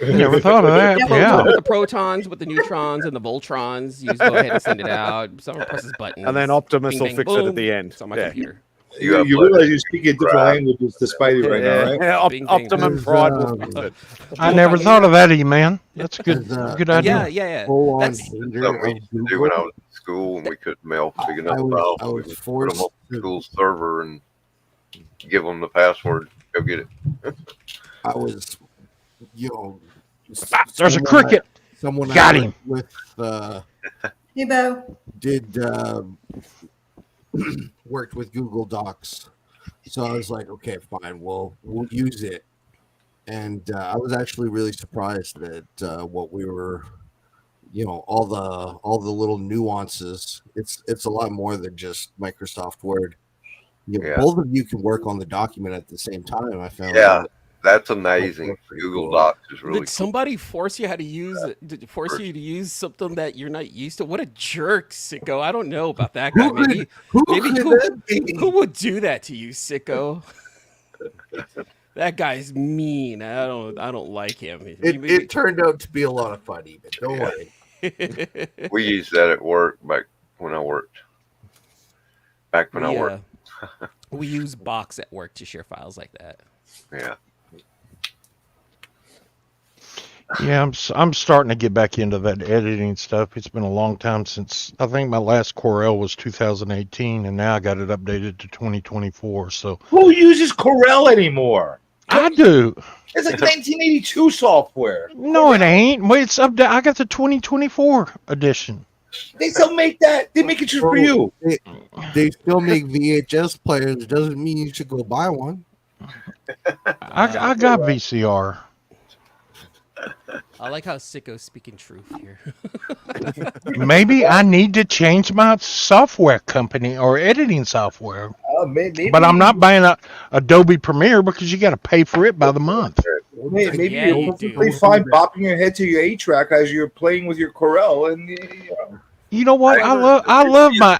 Speaker 17: Never thought of that. Yeah,
Speaker 7: with the protons, with the neutrons, and the voltrons, you just go ahead and send it out. Someone presses buttons,
Speaker 1: and then Optimus
Speaker 7: bing,
Speaker 1: will
Speaker 7: bang,
Speaker 1: fix
Speaker 7: boom.
Speaker 1: it at the end.
Speaker 7: It's on my computer.
Speaker 8: You realize you're speaking different languages to Spidey right now, right?
Speaker 1: Yeah, Optimum Pride will fix it.
Speaker 17: I never thought of that, man. That's good. Good idea.
Speaker 7: Yeah.
Speaker 11: That's something we used to do when I was in school, and we couldn't mail big enough files. We would put them on the school server and give them the password. Go get it.
Speaker 9: I was,
Speaker 17: there's a cricket.
Speaker 9: Someone
Speaker 17: got him
Speaker 9: with.
Speaker 18: Hey, Bo.
Speaker 9: Did worked with Google Docs, so I was like, okay, fine, we'll use it. And I was actually really surprised that what we were, all the little nuances. It's a lot more than just Microsoft Word. Both of you can work on the document at the same time. I found.
Speaker 11: Yeah, that's amazing. Google Docs is really.
Speaker 7: Did somebody force you how to use it? Did it force you to use something that you're not used to? What a jerk, sicko! I don't know about that guy. Who would do that to you, sicko? That guy's mean. I don't like him.
Speaker 9: It turned out to be a lot of fun, even. Don't worry.
Speaker 11: We used that at work back when I worked. I worked.
Speaker 7: We use Box at work to share files like that.
Speaker 11: Yeah.
Speaker 17: Yeah, I'm starting to get back into that editing stuff. It's been a long time since I think my last Corel was 2018, and now I got it updated to 2024. So
Speaker 8: Who uses Corel anymore?
Speaker 17: I do.
Speaker 8: It's like 1982 software.
Speaker 17: No, it ain't. Wait, it's up. I got the 2024 edition.
Speaker 8: They still make that. They make it just for you.
Speaker 9: They still make VHS players. Doesn't mean you should go buy one.
Speaker 17: I got VCR.
Speaker 7: I like how Sicko's speaking truth here.
Speaker 17: Maybe I need to change my software company or editing software.
Speaker 8: Maybe.
Speaker 17: But I'm not buying a Adobe Premiere because you got to pay for it by the month.
Speaker 8: Maybe
Speaker 7: Yeah,
Speaker 8: you're
Speaker 7: you
Speaker 8: perfectly
Speaker 7: do.
Speaker 8: fine bopping your head to your 8-track as you're playing with your Corel, and
Speaker 17: You know what? I love my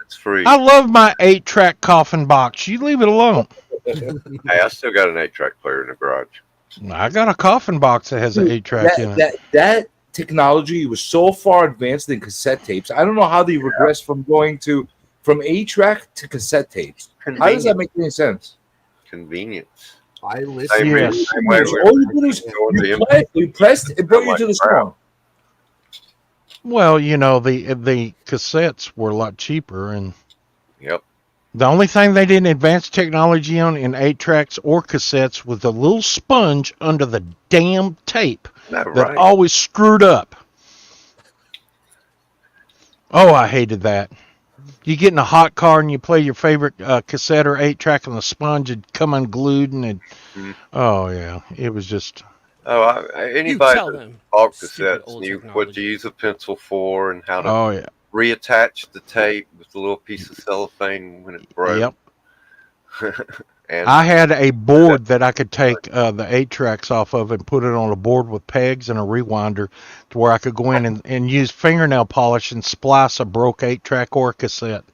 Speaker 11: It's free.
Speaker 17: I love my 8-track coffin box. You leave it alone.
Speaker 11: Hey, I still got an 8-track player in the garage.
Speaker 17: I got a coffin box that has an 8-track in it.
Speaker 8: that technology was so far advanced in cassette tapes. I don't know how they regressed from going from 8-track to cassette tapes. How does that make any sense?
Speaker 11: Convenience.
Speaker 9: I listen.
Speaker 17: Yes.
Speaker 8: All you did is you pressed, it brought you to the song.
Speaker 17: Well, you know, the cassettes were a lot cheaper, and
Speaker 11: Yep.
Speaker 17: the only thing they didn't advance technology on in 8-tracks or cassettes was the little sponge under the damn tape that
Speaker 11: right?
Speaker 17: always screwed up. Oh, I hated that. You get in a hot car and you play your favorite cassette or 8-track, and the sponge would come unglued, and oh yeah, it was just.
Speaker 11: Oh, anybody
Speaker 7: tell
Speaker 11: that
Speaker 7: them,
Speaker 11: bought
Speaker 7: stupid
Speaker 11: cassettes
Speaker 7: old
Speaker 11: knew what to use a pencil for and how to
Speaker 17: Oh yeah.
Speaker 11: reattach the tape with a little piece of cellophane when it broke.
Speaker 17: Yep.
Speaker 11: And
Speaker 17: I had a board that I could take the 8-tracks off of and put it on a board with pegs and a rewinder to where I could go in and use fingernail polish and splice a broke 8-track or a cassette.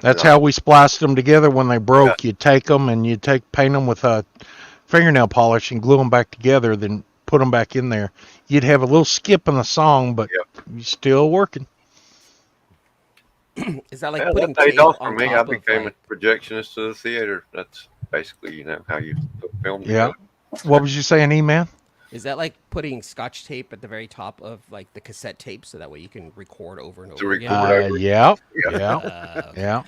Speaker 17: That's how we spliced them together when they broke. You take them and you paint them with fingernail polish and glue them back together, then put them back in there. You'd have a little skip in the song, but you're still working.
Speaker 7: Is that like
Speaker 11: yeah,
Speaker 7: putting
Speaker 11: that paid
Speaker 7: tape
Speaker 11: off for
Speaker 7: on
Speaker 11: me. I
Speaker 7: top
Speaker 11: became
Speaker 7: of
Speaker 11: a projectionist to the theater. That's basically, how you put film
Speaker 17: Yeah.
Speaker 11: together.
Speaker 17: What was you saying, E-Man?
Speaker 7: Is that like putting Scotch tape at the very top of like the cassette tape so that way you can record over and over again?
Speaker 17: Yeah.
Speaker 7: Uh,
Speaker 17: Yeah.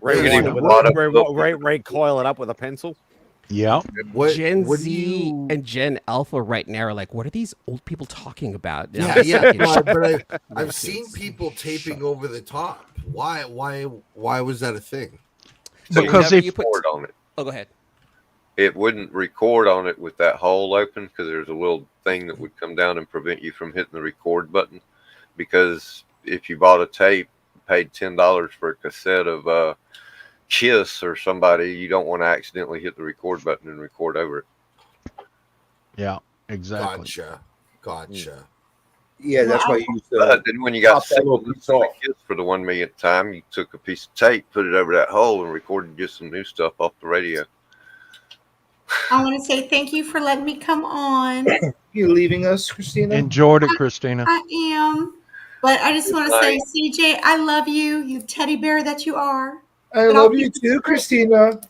Speaker 1: Ray coil it up with a pencil.
Speaker 17: Yeah.
Speaker 7: Gen
Speaker 9: what do
Speaker 7: Z
Speaker 9: you-
Speaker 7: and Gen Alpha right now are like, what are these old people talking about?
Speaker 9: Yeah. But I've seen people taping over the top. Why was that a thing?
Speaker 11: So
Speaker 17: Because
Speaker 11: you
Speaker 17: if
Speaker 11: have to record on it.
Speaker 7: Oh, go ahead.
Speaker 11: It wouldn't record on it with that hole open because there's a little thing that would come down and prevent you from hitting the record button. Because if you bought a tape, paid $10 for a cassette of Kiss or somebody, you don't want to accidentally hit the record button and record over it.
Speaker 17: Yeah, exactly.
Speaker 9: Gotcha.
Speaker 8: Yeah, that's why you used to.
Speaker 11: But then when you got
Speaker 8: pop that
Speaker 11: sick
Speaker 8: little
Speaker 11: of
Speaker 8: piece
Speaker 11: listening
Speaker 8: off.
Speaker 11: to Kiss for the 1 millionth time, you took a piece of tape, put it over that hole, and recorded just some new stuff off the radio.
Speaker 18: I want to say thank you for letting me come on.
Speaker 8: You're leaving us, Christina?
Speaker 17: Enjoyed it, Christina.
Speaker 18: I am. But I just
Speaker 11: Good
Speaker 18: want to say,
Speaker 11: night.
Speaker 18: CJ, I love you, you teddy bear that you are.
Speaker 8: I
Speaker 18: But I'll
Speaker 8: love
Speaker 18: be-
Speaker 8: you too, Christina.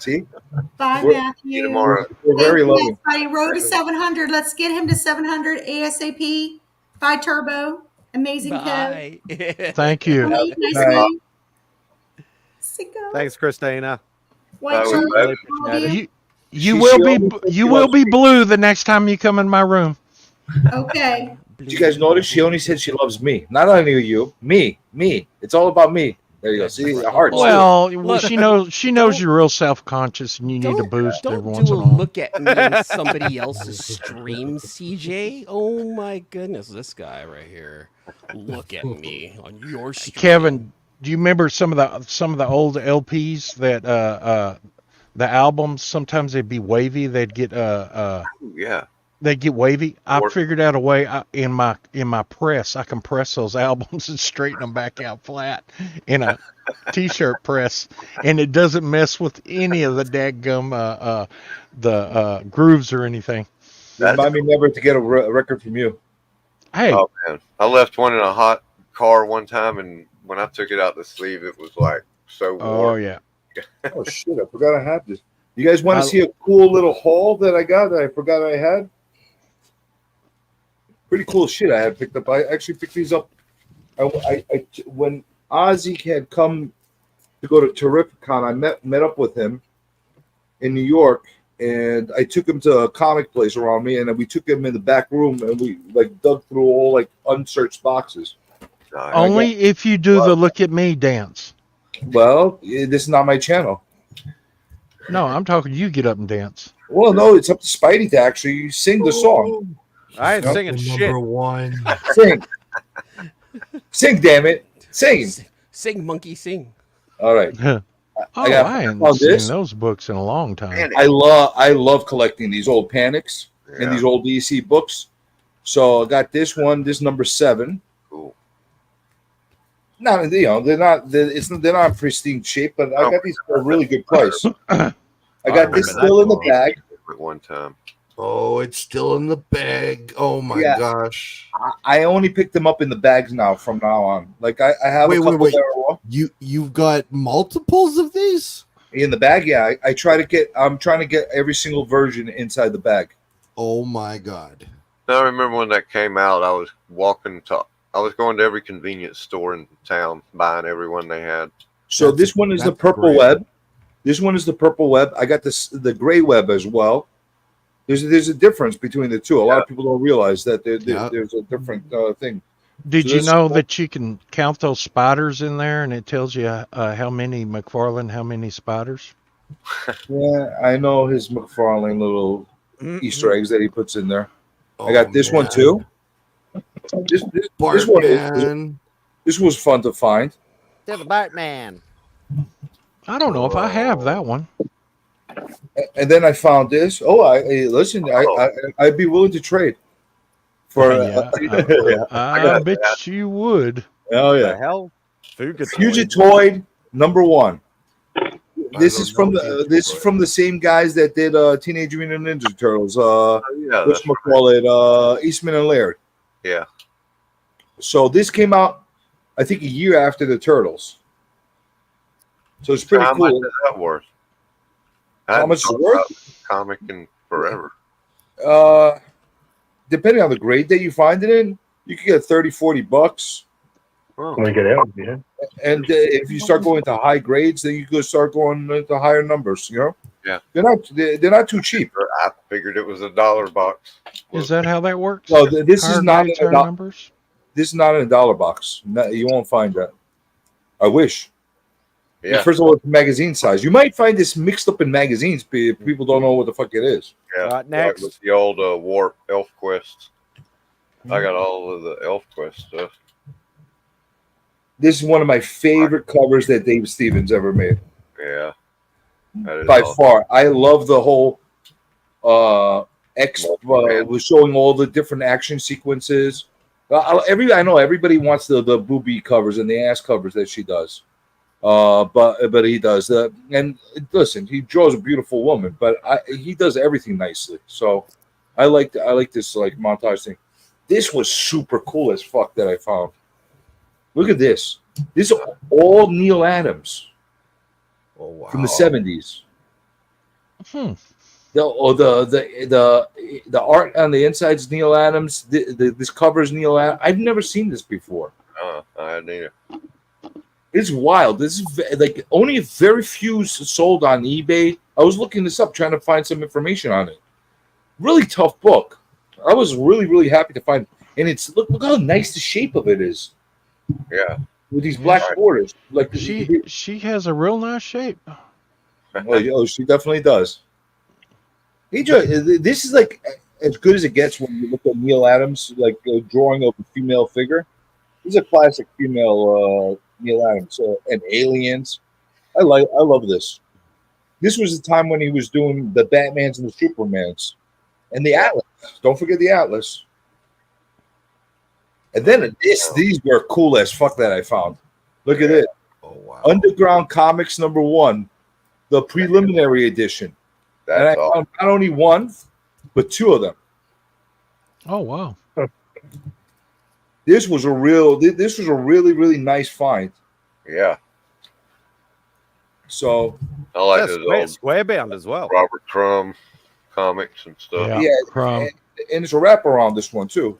Speaker 8: See?
Speaker 18: Bye,
Speaker 8: We're-
Speaker 18: Matthew.
Speaker 11: tomorrow.
Speaker 8: We're very
Speaker 18: Thank you,
Speaker 8: loving.
Speaker 18: everybody. Road to 700. Let's get him to 700 ASAP. Bye, Turbo. Amazing
Speaker 7: Bye.
Speaker 17: Thank you.
Speaker 18: Nice
Speaker 8: Bye.
Speaker 18: meeting. Sicko.
Speaker 1: Thanks, Christina.
Speaker 18: White
Speaker 11: Bye,
Speaker 18: shirt.
Speaker 11: bye.
Speaker 18: Love you.
Speaker 17: You
Speaker 8: She
Speaker 17: will be blue the next time you come in my room.
Speaker 18: Okay.
Speaker 8: Did you guys notice she only said she loves me? Not only you, me. It's all about me. There you go. See, the heart.
Speaker 17: Well,
Speaker 7: Look,
Speaker 17: she knows you're real self-conscious and you need a boost every
Speaker 7: Don't
Speaker 17: once
Speaker 7: do
Speaker 17: in
Speaker 7: a
Speaker 17: a while.
Speaker 7: look at me on somebody else's stream, CJ. Oh my goodness, this guy right here. Look at me on your stream.
Speaker 17: Kevin, do you remember some of the old LPs that the albums, sometimes they'd be wavy, they'd get
Speaker 11: Yeah.
Speaker 17: They'd get wavy. I
Speaker 11: Or-
Speaker 17: figured out a way in my press. I can press those albums and straighten them back out flat in a t-shirt press, and it doesn't mess with any of the dadgum the grooves or anything.
Speaker 8: Remind me never to get a record from you.
Speaker 17: Hey,
Speaker 11: Oh man, I left one in a hot car one time, and when I took it out the sleeve, it was like so warm.
Speaker 17: oh yeah.
Speaker 8: Oh shit! I forgot I had this. You guys want to see a cool little haul that I got that I forgot I had? Pretty cool shit I had picked up. I actually picked these up. When Ozzy had come to go to Terrificon, I met up with him in New York, and I took him to a comic place around me, and we took him in the back room, and we like dug through all like unsearched boxes.
Speaker 17: Only if you do the look at me dance.
Speaker 8: Well, this is not my channel.
Speaker 17: No, I'm talking you get up and dance.
Speaker 8: Well, no, it's up to Spidey to actually sing the song.
Speaker 1: I ain't
Speaker 8: Yep.
Speaker 1: singing shit.
Speaker 9: Number one.
Speaker 8: Sing. Sing, damn it. Sing.
Speaker 7: Sing, monkey, sing.
Speaker 8: All right.
Speaker 17: I haven't seen those books in a long time.
Speaker 8: I love collecting these old Panics and these old DC books. So I got this one, this number 7.
Speaker 11: Cool.
Speaker 8: No, they're not in pristine shape, but I got these for a really good price. I got this still in the bag.
Speaker 11: At one time.
Speaker 9: Oh, it's still in the bag. Oh my gosh.
Speaker 8: I only picked them up in the bags now from now on. Like I have a couple that are raw.
Speaker 9: You've got multiples of these?
Speaker 8: In the bag, yeah. I'm trying to get every single version inside the bag.
Speaker 9: Oh my god.
Speaker 11: Now I remember when that came out, I was going to every convenience store in town buying every one they had.
Speaker 8: So this one is the purple web. This one is the purple web. I got the gray web as well. There's a difference between the two. A lot of people don't realize that there's a different thing.
Speaker 17: Did you know that you can count those spiders in there, and it tells you how many McFarlane, how many spiders?
Speaker 8: Yeah, I know his McFarlane little Easter eggs that he puts in there. I got this one too. This was fun to find.
Speaker 1: They're the Batman.
Speaker 17: I don't know if I have that one.
Speaker 8: And then I found this. Listen, I'd be willing to trade for.
Speaker 17: I bet you would.
Speaker 8: Oh yeah.
Speaker 1: The hell?
Speaker 8: Fugitoid number 1. This is from the same guys that did Teenage Mutant Ninja Turtles. Eastman and Laird.
Speaker 11: Yeah.
Speaker 8: So this came out, I think, a year after the Turtles. So it's pretty
Speaker 11: How
Speaker 8: cool.
Speaker 11: much is that worth?
Speaker 8: How much is it worth?
Speaker 11: Comic in forever.
Speaker 8: Depending on the grade that you find it in, you can get $30-$40. And if you start going to high grades, then you could start going into higher numbers. You know,
Speaker 11: Yeah.
Speaker 8: they're not too cheap.
Speaker 11: I figured it was $1 box.
Speaker 17: Is that how that works?
Speaker 8: No, this is
Speaker 17: Higher
Speaker 8: not
Speaker 17: grades,
Speaker 8: in a
Speaker 17: higher
Speaker 8: dollar.
Speaker 17: numbers?
Speaker 8: This is not in a dollar box. No, you won't find that. I wish.
Speaker 11: Yeah.
Speaker 8: First of all, it's magazine size. You might find this mixed up in magazines, but people don't know what the fuck it is.
Speaker 11: Yeah. Next. With the old Warp Elf Quest. I got all of the Elf Quest stuff.
Speaker 8: This is one of my favorite covers that Dave Stevens ever made.
Speaker 11: Yeah.
Speaker 8: By far. I love the whole was showing all the different action sequences. I know everybody wants the booby covers and the ass covers that she does. But he does and listen, he draws a beautiful woman, but he does everything nicely. So I like this like montage thing. This was super cool as fuck that I found. Look at this. This is all Neil Adams.
Speaker 9: Oh wow.
Speaker 8: From the 70s. The art on the inside is Neil Adams. This cover is Neil Adams. I've never seen this before.
Speaker 11: I hadn't either.
Speaker 8: It's wild. This is like only very few sold on eBay. I was looking this up, trying to find some information on it. Really tough book. I was really, really happy to find. And it's look how nice the shape of it is.
Speaker 11: Yeah.
Speaker 8: With these black borders, like
Speaker 17: she has a real nice shape.
Speaker 8: Oh, she definitely does. This is like as good as it gets when you look at Neil Adams, like a drawing of a female figure. This is a classic female Neil Adams and Aliens. I love this. This was the time when he was doing the Batmans and the Supermans, and the Atlas. Don't forget the Atlas. And then these were cool as fuck that I found. Look at it.
Speaker 9: Oh wow.
Speaker 8: Underground Comics number 1, the preliminary edition. And I found not only one, but 2 of them.
Speaker 17: Oh wow.
Speaker 8: This was a really, really nice find.
Speaker 11: Yeah.
Speaker 8: So
Speaker 11: I like
Speaker 1: That's
Speaker 11: those
Speaker 1: Square,
Speaker 11: old
Speaker 1: Squarebound as well.
Speaker 11: Robert Crumb comics and stuff.
Speaker 8: Yeah, and it's a wrapper on this one too.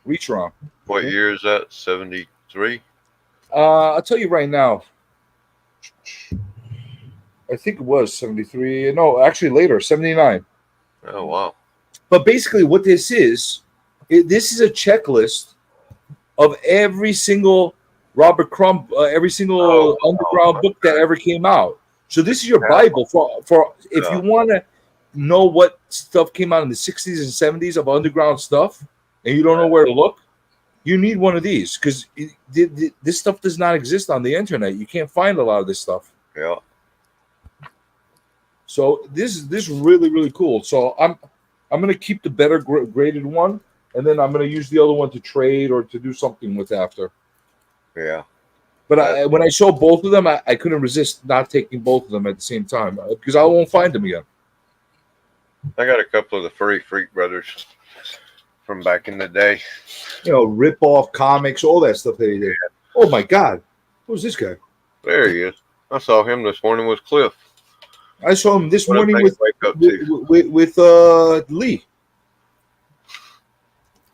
Speaker 8: Reach around.
Speaker 11: What year is that? 73?
Speaker 8: I'll tell you right now. I think it was 73. No, actually later, 79.
Speaker 11: Oh wow!
Speaker 8: But basically, what this is this is a checklist of every single Robert Crumb, every single underground book that ever came out. So this is your Bible for if you want to know what stuff came out in the 60s and 70s of underground stuff, and you don't know where to look. You need one of these because this stuff does not exist on the internet. You can't find a lot of this stuff.
Speaker 11: Yeah.
Speaker 8: So this is really, really cool. So I'm gonna keep the better graded one, and then I'm gonna use the other one to trade or to do something with after.
Speaker 11: Yeah.
Speaker 8: But when I saw both of them, I couldn't resist not taking both of them at the same time because I won't find them again.
Speaker 11: I got a couple of the Furry Freak brothers from back in the day.
Speaker 8: You know, rip off comics, all that stuff that he did. Oh my God, who's this guy?
Speaker 11: There he is. I saw him this morning with Cliff.
Speaker 8: I saw him this
Speaker 11: What
Speaker 8: morning
Speaker 11: did
Speaker 8: with
Speaker 11: they wake up to?
Speaker 8: Lee.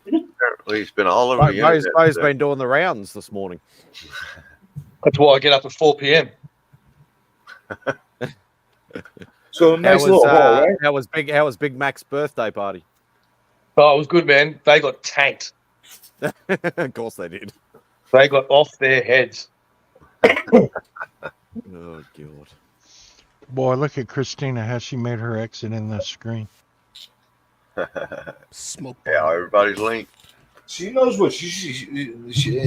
Speaker 11: Apparently, he's been all over the internet.
Speaker 1: Mo's been doing the rounds this morning.
Speaker 5: That's why I get up at 4 p.m.
Speaker 8: So nice little haul, right?
Speaker 1: How was Big Mac's birthday party?
Speaker 5: Oh, it was good, man. They got tanked.
Speaker 1: Of course they did.
Speaker 5: They got off their heads.
Speaker 1: Oh God.
Speaker 17: Boy, look at Christina, how she made her exit in the screen.
Speaker 7: Smoke.
Speaker 11: Yeah, everybody's linked.
Speaker 8: She knows what she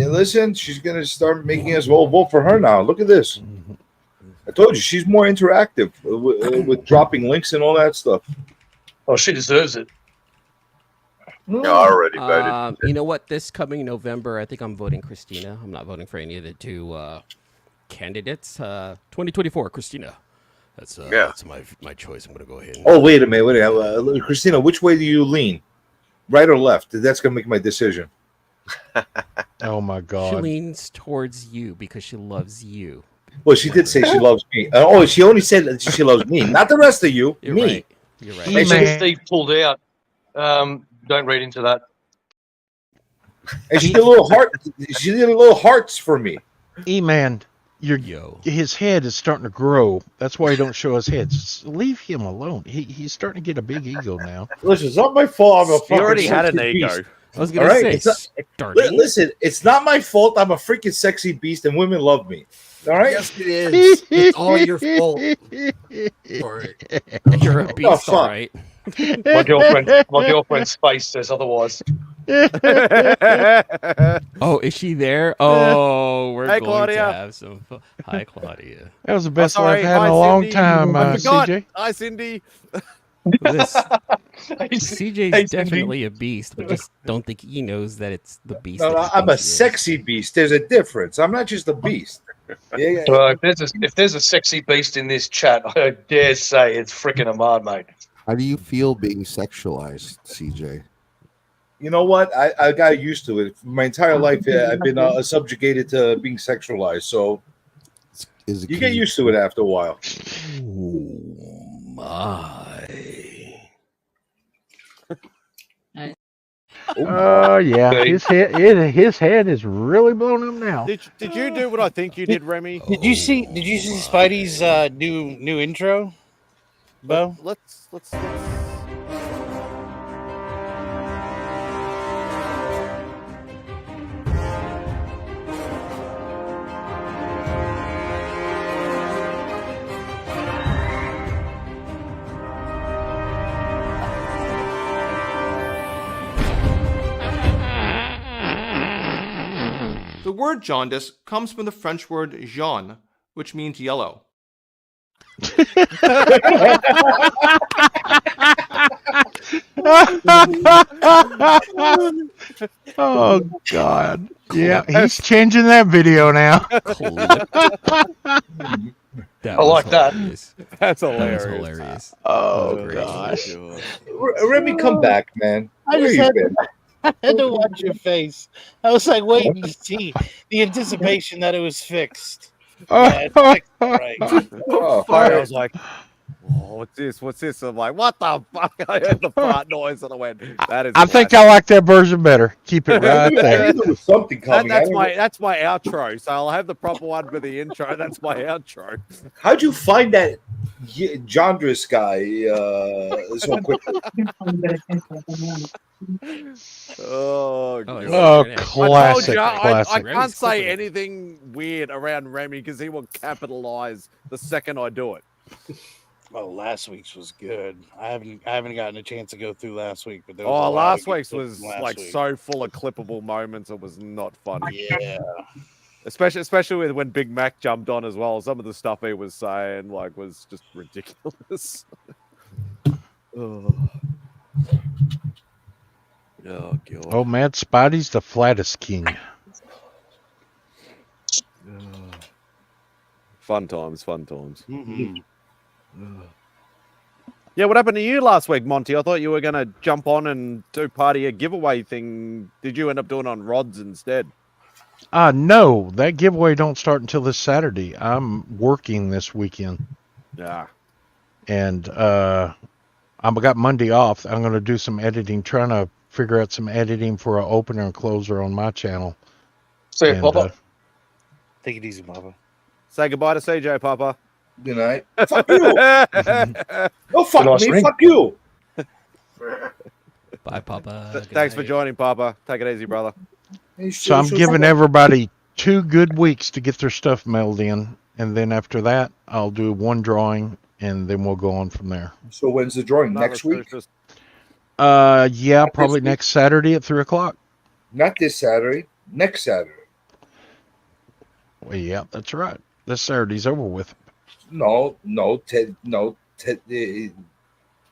Speaker 8: listen. She's gonna start making us all vote for her now. Look at this. I told you she's more interactive with dropping links and all that stuff.
Speaker 5: Oh, she deserves it.
Speaker 11: Yeah, I already voted.
Speaker 7: You know what? This coming November, I think I'm voting Christina. I'm not voting for any of the two candidates. 2024, Christina. That's my choice. I'm gonna go ahead.
Speaker 8: Oh, wait a minute, Christina. Which way do you lean? Right or left? That's gonna make my decision.
Speaker 17: Oh my
Speaker 7: She
Speaker 17: God.
Speaker 7: leans towards you because she loves you.
Speaker 8: Well, she did say she loves me. She only said that she loves me, not the rest of you.
Speaker 7: You're
Speaker 8: me.
Speaker 7: right. You're right.
Speaker 5: Hey, since Steve pulled out, don't read into that.
Speaker 8: And she did a little heart. She did a little hearts for me.
Speaker 17: E-Man, his head is starting to grow. That's why he don't show his head. Just leave him alone. He's starting to get a big ego now.
Speaker 8: Listen, it's not my fault. I'm a
Speaker 1: He already
Speaker 8: fucking
Speaker 1: had an
Speaker 8: sexy
Speaker 1: ego.
Speaker 8: beast.
Speaker 7: I was
Speaker 8: All
Speaker 7: gonna
Speaker 8: right?
Speaker 7: say,
Speaker 8: It's not, listen, it's not my fault. I'm a freaking sexy beast, and women love me. All right?
Speaker 2: Yes, it is. It's all your fault. Sorry.
Speaker 7: You're a beast, all right.
Speaker 5: My girlfriend's face says otherwise.
Speaker 7: Oh, is she there? Oh, we're
Speaker 1: Hey,
Speaker 7: going
Speaker 1: Claudia.
Speaker 7: to have some fun. Hi, Claudia.
Speaker 17: That was the best
Speaker 1: Sorry,
Speaker 17: I've had in
Speaker 1: hi,
Speaker 17: a long
Speaker 1: Cindy.
Speaker 17: time,
Speaker 1: I forgot.
Speaker 17: CJ.
Speaker 1: Hi, Cindy.
Speaker 7: This
Speaker 5: Hey,
Speaker 7: CJ's definitely a beast, but just don't think he knows that it's the beast.
Speaker 8: No,
Speaker 7: that
Speaker 8: no,
Speaker 7: he
Speaker 8: I'm a
Speaker 7: thinks he is.
Speaker 8: sexy beast. There's a difference. I'm not just a beast. Yeah.
Speaker 5: Well, if there's a sexy beast in this chat, I dare say it's freaking Ahmad, mate.
Speaker 9: How do you feel being sexualized, CJ?
Speaker 8: You know what? I got used to it. My entire life, I've been subjugated to being sexualized. So
Speaker 9: Is it
Speaker 8: you get used to it after a while.
Speaker 17: Oh yeah, his head is really blown up now.
Speaker 1: Did you do what I think you did, Remy?
Speaker 20: Did you see Spidey's new intro, Bo?
Speaker 1: Let's.
Speaker 22: The word jaundice comes from the French word jaune, which means yellow.
Speaker 17: Oh God! Yeah, he's changing that video now.
Speaker 5: I like that.
Speaker 1: That's
Speaker 7: That was
Speaker 1: hilarious.
Speaker 7: hilarious.
Speaker 17: Oh
Speaker 7: Great.
Speaker 17: gosh!
Speaker 8: Remy, come back, man.
Speaker 20: I
Speaker 8: Where
Speaker 20: just
Speaker 8: you
Speaker 20: had,
Speaker 8: been?
Speaker 20: I had to watch your face. I was like waiting to see the anticipation that it was fixed. Yeah, it's like, right.
Speaker 8: Oh,
Speaker 1: I was like, oh, what's this? What's this? I'm like, what the fuck? I heard the fart noise and I went, that is
Speaker 17: I think I like that version better. Keep it right
Speaker 8: I
Speaker 17: there.
Speaker 8: knew there was something coming.
Speaker 1: That's my outro. So I'll have the proper one for the intro. That's my outro.
Speaker 8: How'd you find that Jandris guy so quickly?
Speaker 1: Oh,
Speaker 7: Oh,
Speaker 1: God.
Speaker 7: it's
Speaker 17: classic,
Speaker 1: I
Speaker 17: classic.
Speaker 1: can't say anything weird around Remy because he will capitalize the second I do it.
Speaker 20: Oh, last week's was good. I haven't gotten a chance to go through last week, but there was a
Speaker 1: Oh,
Speaker 20: lot
Speaker 1: last
Speaker 20: of good
Speaker 1: week's
Speaker 20: stuff
Speaker 1: was
Speaker 20: from last
Speaker 1: like
Speaker 20: week.
Speaker 1: so full of clippable moments. It was not funny.
Speaker 20: Yeah.
Speaker 1: Especially with when Big Mac jumped on as well. Some of the stuff he was saying like was just ridiculous. Oh. Oh, God.
Speaker 17: Oh, MadSpidey's the flattest king.
Speaker 1: Fun times, fun times.
Speaker 20: Mm-hmm.
Speaker 1: Yeah, what happened to you last week, Monty? I thought you were going to jump on and do part of your giveaway thing. Did you end up doing it on rods instead?
Speaker 17: No, that giveaway don't start until this Saturday. I'm working this weekend.
Speaker 1: Yeah.
Speaker 17: And I've got Monday off. I'm going to do some editing, trying to figure out some editing for an opener and closer on my channel.
Speaker 5: See you,
Speaker 17: And,
Speaker 5: Papa.
Speaker 20: Take it easy, Papa.
Speaker 1: Say goodbye to CJ, Papa.
Speaker 8: Good night. Fuck you. No, fuck
Speaker 5: Nice
Speaker 8: me.
Speaker 5: ring.
Speaker 8: Fuck you.
Speaker 7: Bye, Papa. Good
Speaker 1: Thanks for
Speaker 7: night.
Speaker 1: joining, Papa. Take it easy, brother.
Speaker 17: So I'm giving everybody 2 good weeks to get their stuff mailed in. And then after that, I'll do one drawing and then we'll go on from there.
Speaker 8: So when's the drawing? Next week?
Speaker 17: Yeah, probably next Saturday at 3:00.
Speaker 8: Not this Saturday. Next Saturday.
Speaker 17: Well, yeah, that's right. This Saturday's over with.
Speaker 8: No, Ted.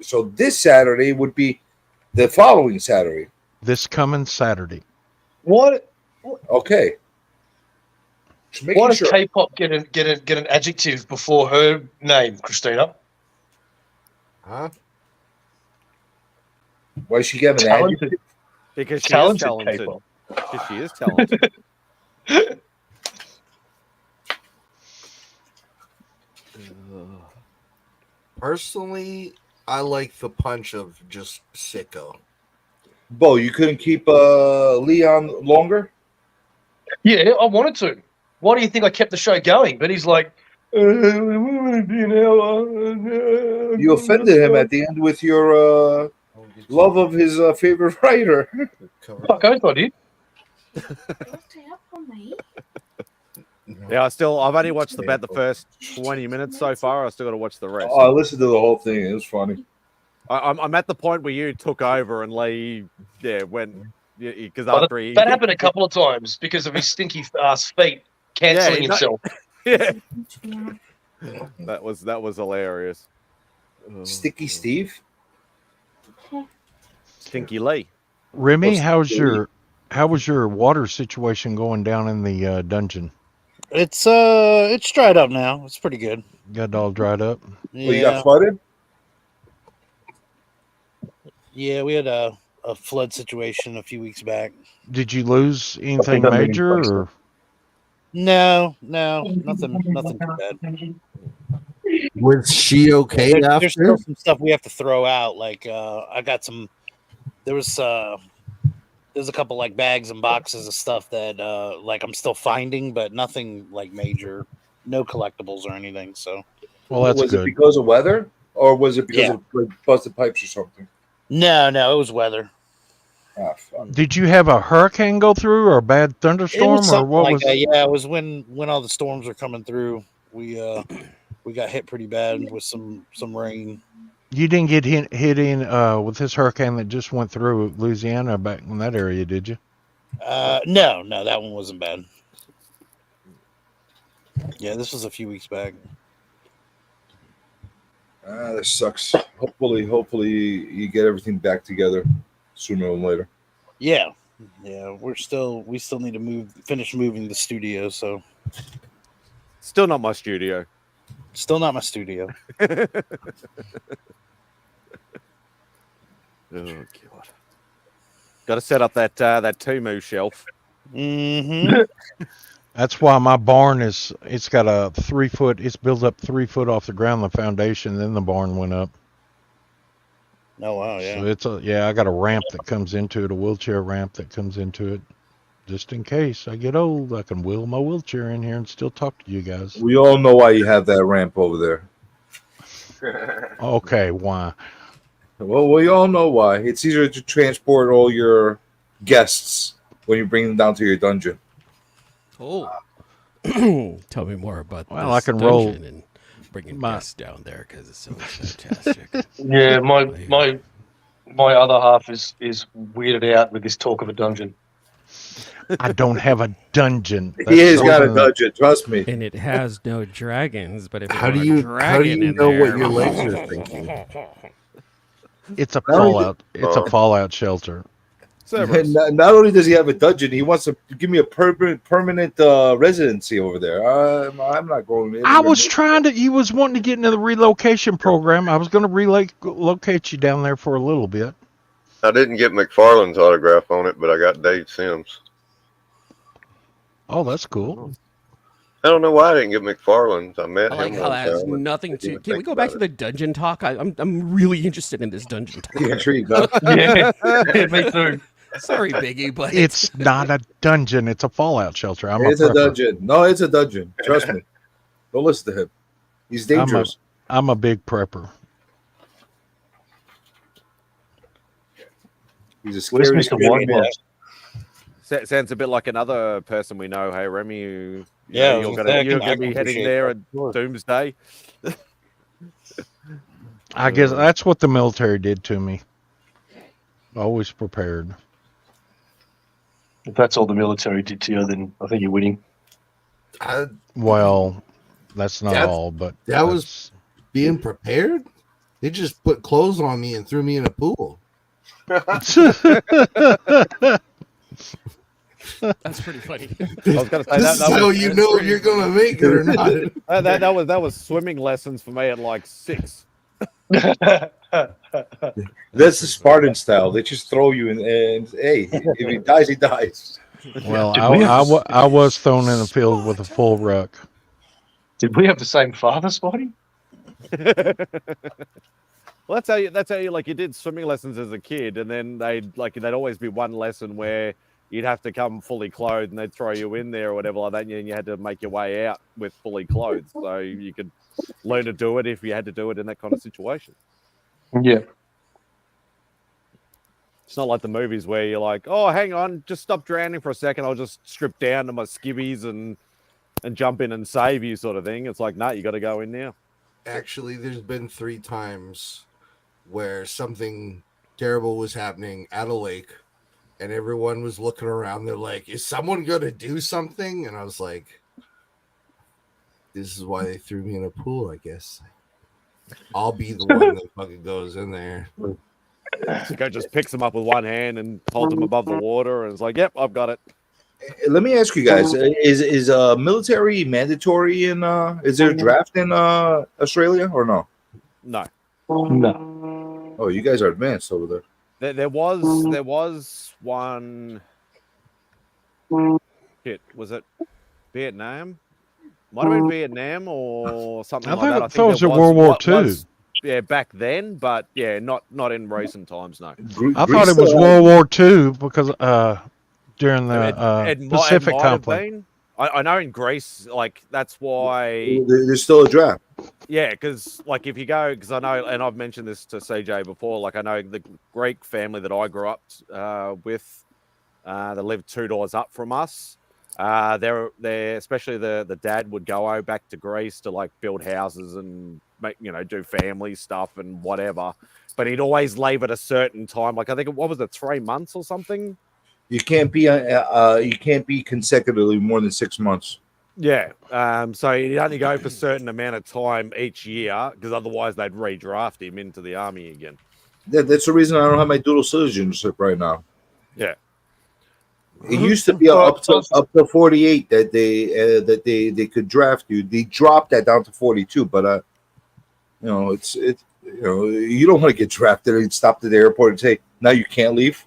Speaker 8: So this Saturday would be the following Saturday.
Speaker 17: This coming Saturday.
Speaker 5: What?
Speaker 8: Okay. Just making
Speaker 5: Why does
Speaker 8: sure.
Speaker 5: K-pop get an adjective before her name, Christina?
Speaker 2: Huh?
Speaker 8: Why does she get an
Speaker 5: Talented.
Speaker 8: adjective?
Speaker 1: Because she
Speaker 5: Talented
Speaker 1: is talented.
Speaker 5: K-pop.
Speaker 1: Because she is talented.
Speaker 2: Personally, I like the punch of just sicko.
Speaker 8: Bo, you couldn't keep Leon longer?
Speaker 5: Yeah, I wanted to. Why do you think I kept the show going? But he's like,
Speaker 8: You offended him at the end with your love of his favorite writer.
Speaker 5: Fuck, I thought he.
Speaker 1: Yeah, I've only watched about the first 20 minutes so far. I still got to watch the rest.
Speaker 8: Oh, I listened to the whole thing. It was funny.
Speaker 1: I'm at the point where you took over and Lee, went because
Speaker 5: Well,
Speaker 1: after he
Speaker 5: that happened a couple of times because of his stinky ass feet cancelling himself.
Speaker 1: Yeah, that was hilarious.
Speaker 8: Sticky Steve,
Speaker 1: Stinky Lee.
Speaker 17: Remy, how was your water situation going down in the dungeon?
Speaker 20: It's dried up now. It's pretty good.
Speaker 17: Got it all dried up?
Speaker 20: Yeah.
Speaker 8: Well, you got flooded?
Speaker 20: Yeah, we had a flood situation a few weeks back.
Speaker 17: Did you lose anything major? Or?
Speaker 20: No, nothing too bad.
Speaker 9: Was she okay
Speaker 20: There's
Speaker 9: after?
Speaker 20: still some stuff we have to throw out. Like I got some. There's a couple like bags and boxes of stuff that like I'm still finding, but nothing like major. No collectibles or anything. So.
Speaker 17: Well, that's
Speaker 8: was
Speaker 17: good.
Speaker 8: it because of weather, or was it because of like, busted pipes or something?
Speaker 20: No, it was weather.
Speaker 8: Ah, fuck.
Speaker 17: Did you have a hurricane go through or a bad
Speaker 20: It
Speaker 17: thunderstorm
Speaker 20: was
Speaker 17: or
Speaker 20: something
Speaker 17: what
Speaker 20: like
Speaker 17: was
Speaker 20: that.
Speaker 17: it?
Speaker 20: Yeah, it was when all the storms were coming through. We got hit pretty bad with some rain.
Speaker 17: You didn't get hit in with this hurricane that just went through Louisiana back in that area, did you?
Speaker 20: No, that one wasn't bad. Yeah, this was a few weeks back.
Speaker 8: This sucks. Hopefully you get everything back together sooner or later.
Speaker 20: Yeah, we still need to finish moving the studio. So
Speaker 1: Still not my studio.
Speaker 20: Still not my studio.
Speaker 1: Oh God! Got to set up that Temu shelf.
Speaker 20: Mm-hmm.
Speaker 17: That's why my barn it's got a 3 foot, it's built up 3 foot off the ground, the foundation, then the barn went up.
Speaker 20: Oh wow,
Speaker 17: So
Speaker 20: yeah.
Speaker 17: I got a ramp that comes into it, a wheelchair ramp that comes into it. Just in case I get old, I can wheel my wheelchair in here and still talk to you guys.
Speaker 8: We all know why you have that ramp over there.
Speaker 17: Okay, why?
Speaker 8: Well, we all know why. It's easier to transport all your guests when you bring them down to your dungeon.
Speaker 7: Oh, tell me more about
Speaker 17: Well,
Speaker 7: this
Speaker 17: I can roll
Speaker 7: dungeon and bringing guests down there because it's so fantastic.
Speaker 5: Yeah, my other half is weirded out with this talk of a dungeon.
Speaker 17: I don't have a dungeon.
Speaker 8: He has got a dungeon, trust me.
Speaker 7: And it has no dragons, but if
Speaker 9: How do
Speaker 7: you
Speaker 9: you
Speaker 7: want a dragon in
Speaker 9: know what
Speaker 7: there-
Speaker 9: your legs are thinking?
Speaker 17: It's a fallout. It's a fallout shelter.
Speaker 8: Not only does he have a dungeon, he wants to give me a permanent residency over there. I'm not going in.
Speaker 17: I was trying to. You was wanting to get into the relocation program. I was going to relocate you down there for a little bit.
Speaker 11: I didn't get McFarlane's autograph on it, but I got Dave Sims.
Speaker 17: Oh, that's cool.
Speaker 11: I don't know why I didn't get McFarlane's. I met
Speaker 7: I like
Speaker 11: him
Speaker 7: how
Speaker 11: one
Speaker 7: that has
Speaker 11: time and
Speaker 7: nothing to.
Speaker 11: didn't
Speaker 7: Can we
Speaker 11: think
Speaker 7: go back
Speaker 11: about
Speaker 7: to the dungeon talk? I'm really interested in this dungeon talk.
Speaker 8: Yeah, sure you go.
Speaker 5: Yeah, me too.
Speaker 7: Sorry, Biggie, but
Speaker 17: It's not a dungeon. It's a fallout shelter.
Speaker 8: It's a dungeon. No, it's a dungeon. Trust me. Don't listen to him. He's dangerous.
Speaker 17: I'm a big prepper.
Speaker 8: He's a
Speaker 5: Where's
Speaker 8: scary,
Speaker 5: Mr.
Speaker 8: scary man.
Speaker 5: Whitebox?
Speaker 1: Sounds a bit like another person we know. Hey, Remy, you're
Speaker 5: I
Speaker 1: going
Speaker 5: can
Speaker 1: to be heading
Speaker 5: appreciate
Speaker 1: there
Speaker 5: that.
Speaker 1: at Doomsday.
Speaker 17: I guess that's what the military did to me. Always prepared.
Speaker 5: If that's all the military did to you, then I think you're winning.
Speaker 17: Well, that's not all, but
Speaker 9: that was being prepared. They just put clothes on me and threw me in a pool.
Speaker 7: That's pretty funny.
Speaker 1: I was going to say
Speaker 9: This is how you know if you're going to make it or not.
Speaker 1: that was swimming lessons for me at like 6.
Speaker 8: That's the Spartan style. They just throw you in, and hey, if he dies, he dies.
Speaker 17: Well, I was thrown in the field with a full ruck.
Speaker 5: Did we have the same father, Spidey?
Speaker 1: Well, that's how you like you did swimming lessons as a kid, and then they'd always be one lesson where you'd have to come fully clothed, and they'd throw you in there or whatever like that, and you had to make your way out with fully clothed, so you could learn to do it if you had to do it in that kind of situation.
Speaker 5: Yeah.
Speaker 1: It's not like the movies where you're like, oh, hang on, just stop drowning for a second. I'll just strip down to my skivvies and jump in and save you sort of thing. It's like, no, you got to go in now.
Speaker 9: Actually, there's been 3 times where something terrible was happening at a lake and everyone was looking around. They're like, is someone going to do something? And I was like, this is why they threw me in a pool, I guess. I'll be the one that fucking goes in there.
Speaker 1: The guy just picks them up with one hand and holds them above the water, and it's like, "Yep, I've got it."
Speaker 8: Let me ask you guys: is military mandatory in? Is there a draft in Australia or no?
Speaker 1: No.
Speaker 5: No.
Speaker 8: Oh, you guys are advanced over there.
Speaker 1: There was one. Shit, was it Vietnam? Might have been Vietnam or something like that. I
Speaker 17: thought it was World War II.
Speaker 1: Yeah, back then, but yeah, not in recent times. No,
Speaker 17: I thought it was World War II because during the Pacific conflict.
Speaker 1: I know in Greece, like that's why
Speaker 8: there's still a draft.
Speaker 1: Yeah, because like if you go, because I know, and I've mentioned this to CJ before. Like I know the Greek family that I grew up with, that lived 2 doors up from us. They're especially the dad would go back to Greece to like build houses and make, do family stuff and whatever. But he'd always leave at a certain time. Like I think what was it, 3 months or something?
Speaker 8: You can't be consecutively more than 6 months.
Speaker 1: Yeah. So he'd only go for a certain amount of time each year because otherwise they'd redraft him into the army again.
Speaker 8: That's the reason I don't have my dual citizenship right now.
Speaker 1: Yeah.
Speaker 8: It used to be up to 48 that they could draft you. They dropped that down to 42, but you don't want to get drafted and stopped at the airport and say now you can't leave.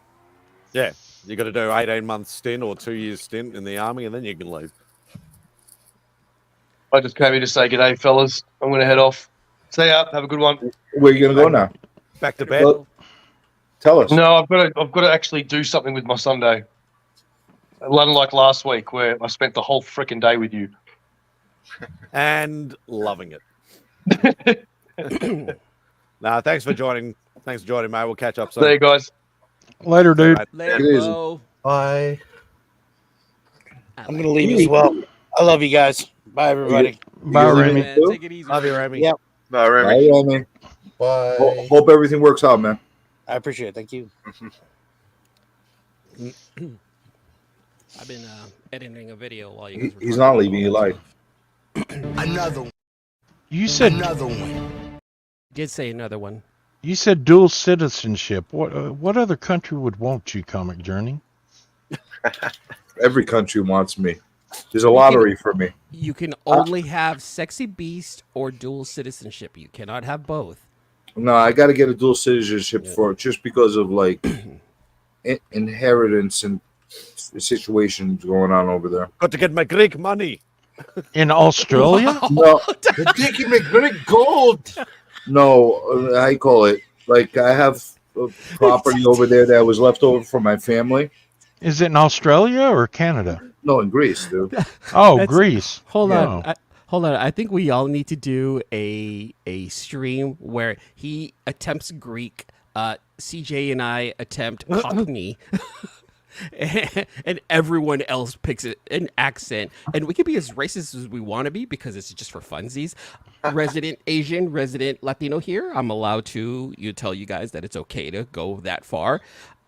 Speaker 1: Yeah, you got to do 18 months stint or 2 years stint in the army, and then you can leave.
Speaker 5: I just came here to say g'day, fellas. I'm going to head off. See ya. Have a good one.
Speaker 8: Where are you gonna go now?
Speaker 1: Back to bed.
Speaker 8: Well, tell us.
Speaker 5: No, I've got to actually do something with my Sunday. Unlike last week, where I spent the whole freaking day with you.
Speaker 1: And loving it. Nah, thanks for joining. Thanks for joining, mate. We'll catch up soon.
Speaker 5: See you guys.
Speaker 17: Later, dude.
Speaker 7: Later,
Speaker 8: It is.
Speaker 7: bro.
Speaker 2: Bye.
Speaker 20: I'm gonna leave as well. I love you guys. Bye, everybody.
Speaker 17: Bye,
Speaker 8: You
Speaker 17: Remy.
Speaker 7: Man, take it easy.
Speaker 1: Love you, Remy.
Speaker 20: Yep.
Speaker 11: Bye, Remy.
Speaker 8: Bye, Remy.
Speaker 2: Bye.
Speaker 8: Hope everything works out, man.
Speaker 20: I appreciate it. Thank you.
Speaker 7: I've been editing a video while you guys were
Speaker 8: He's
Speaker 7: talking
Speaker 8: not
Speaker 7: about
Speaker 8: leaving
Speaker 7: all
Speaker 8: you
Speaker 7: that
Speaker 8: live.
Speaker 7: stuff.
Speaker 2: Another one.
Speaker 17: You said
Speaker 2: Another one.
Speaker 7: Did say another one.
Speaker 17: you said dual citizenship. What other country would want you, Comic Journey?
Speaker 8: Every country wants me. There's a lottery for me.
Speaker 7: You can only have Sexy Beast or dual citizenship. You cannot have both.
Speaker 8: No, I got to get a dual citizenship for it just because of like inheritance and situations going on over there.
Speaker 1: Got to get my Greek money.
Speaker 17: In Australia?
Speaker 8: No,
Speaker 2: The Dickie McGregor gold.
Speaker 8: no, I call it like I have a property over there that was left over from my family.
Speaker 17: Is it in Australia or Canada?
Speaker 8: No, in Greece, dude.
Speaker 17: Oh,
Speaker 7: That's-
Speaker 17: Greece.
Speaker 7: Hold
Speaker 17: Yeah.
Speaker 7: on. Hold on. I think we all need to do a stream where he attempts Greek, CJ and I attempt Cockney, and everyone else picks an accent. And we can be as racist as we want to be because it's just for funsies. Resident Asian, resident Latino here. I'm allowed to tell you guys that it's okay to go that far.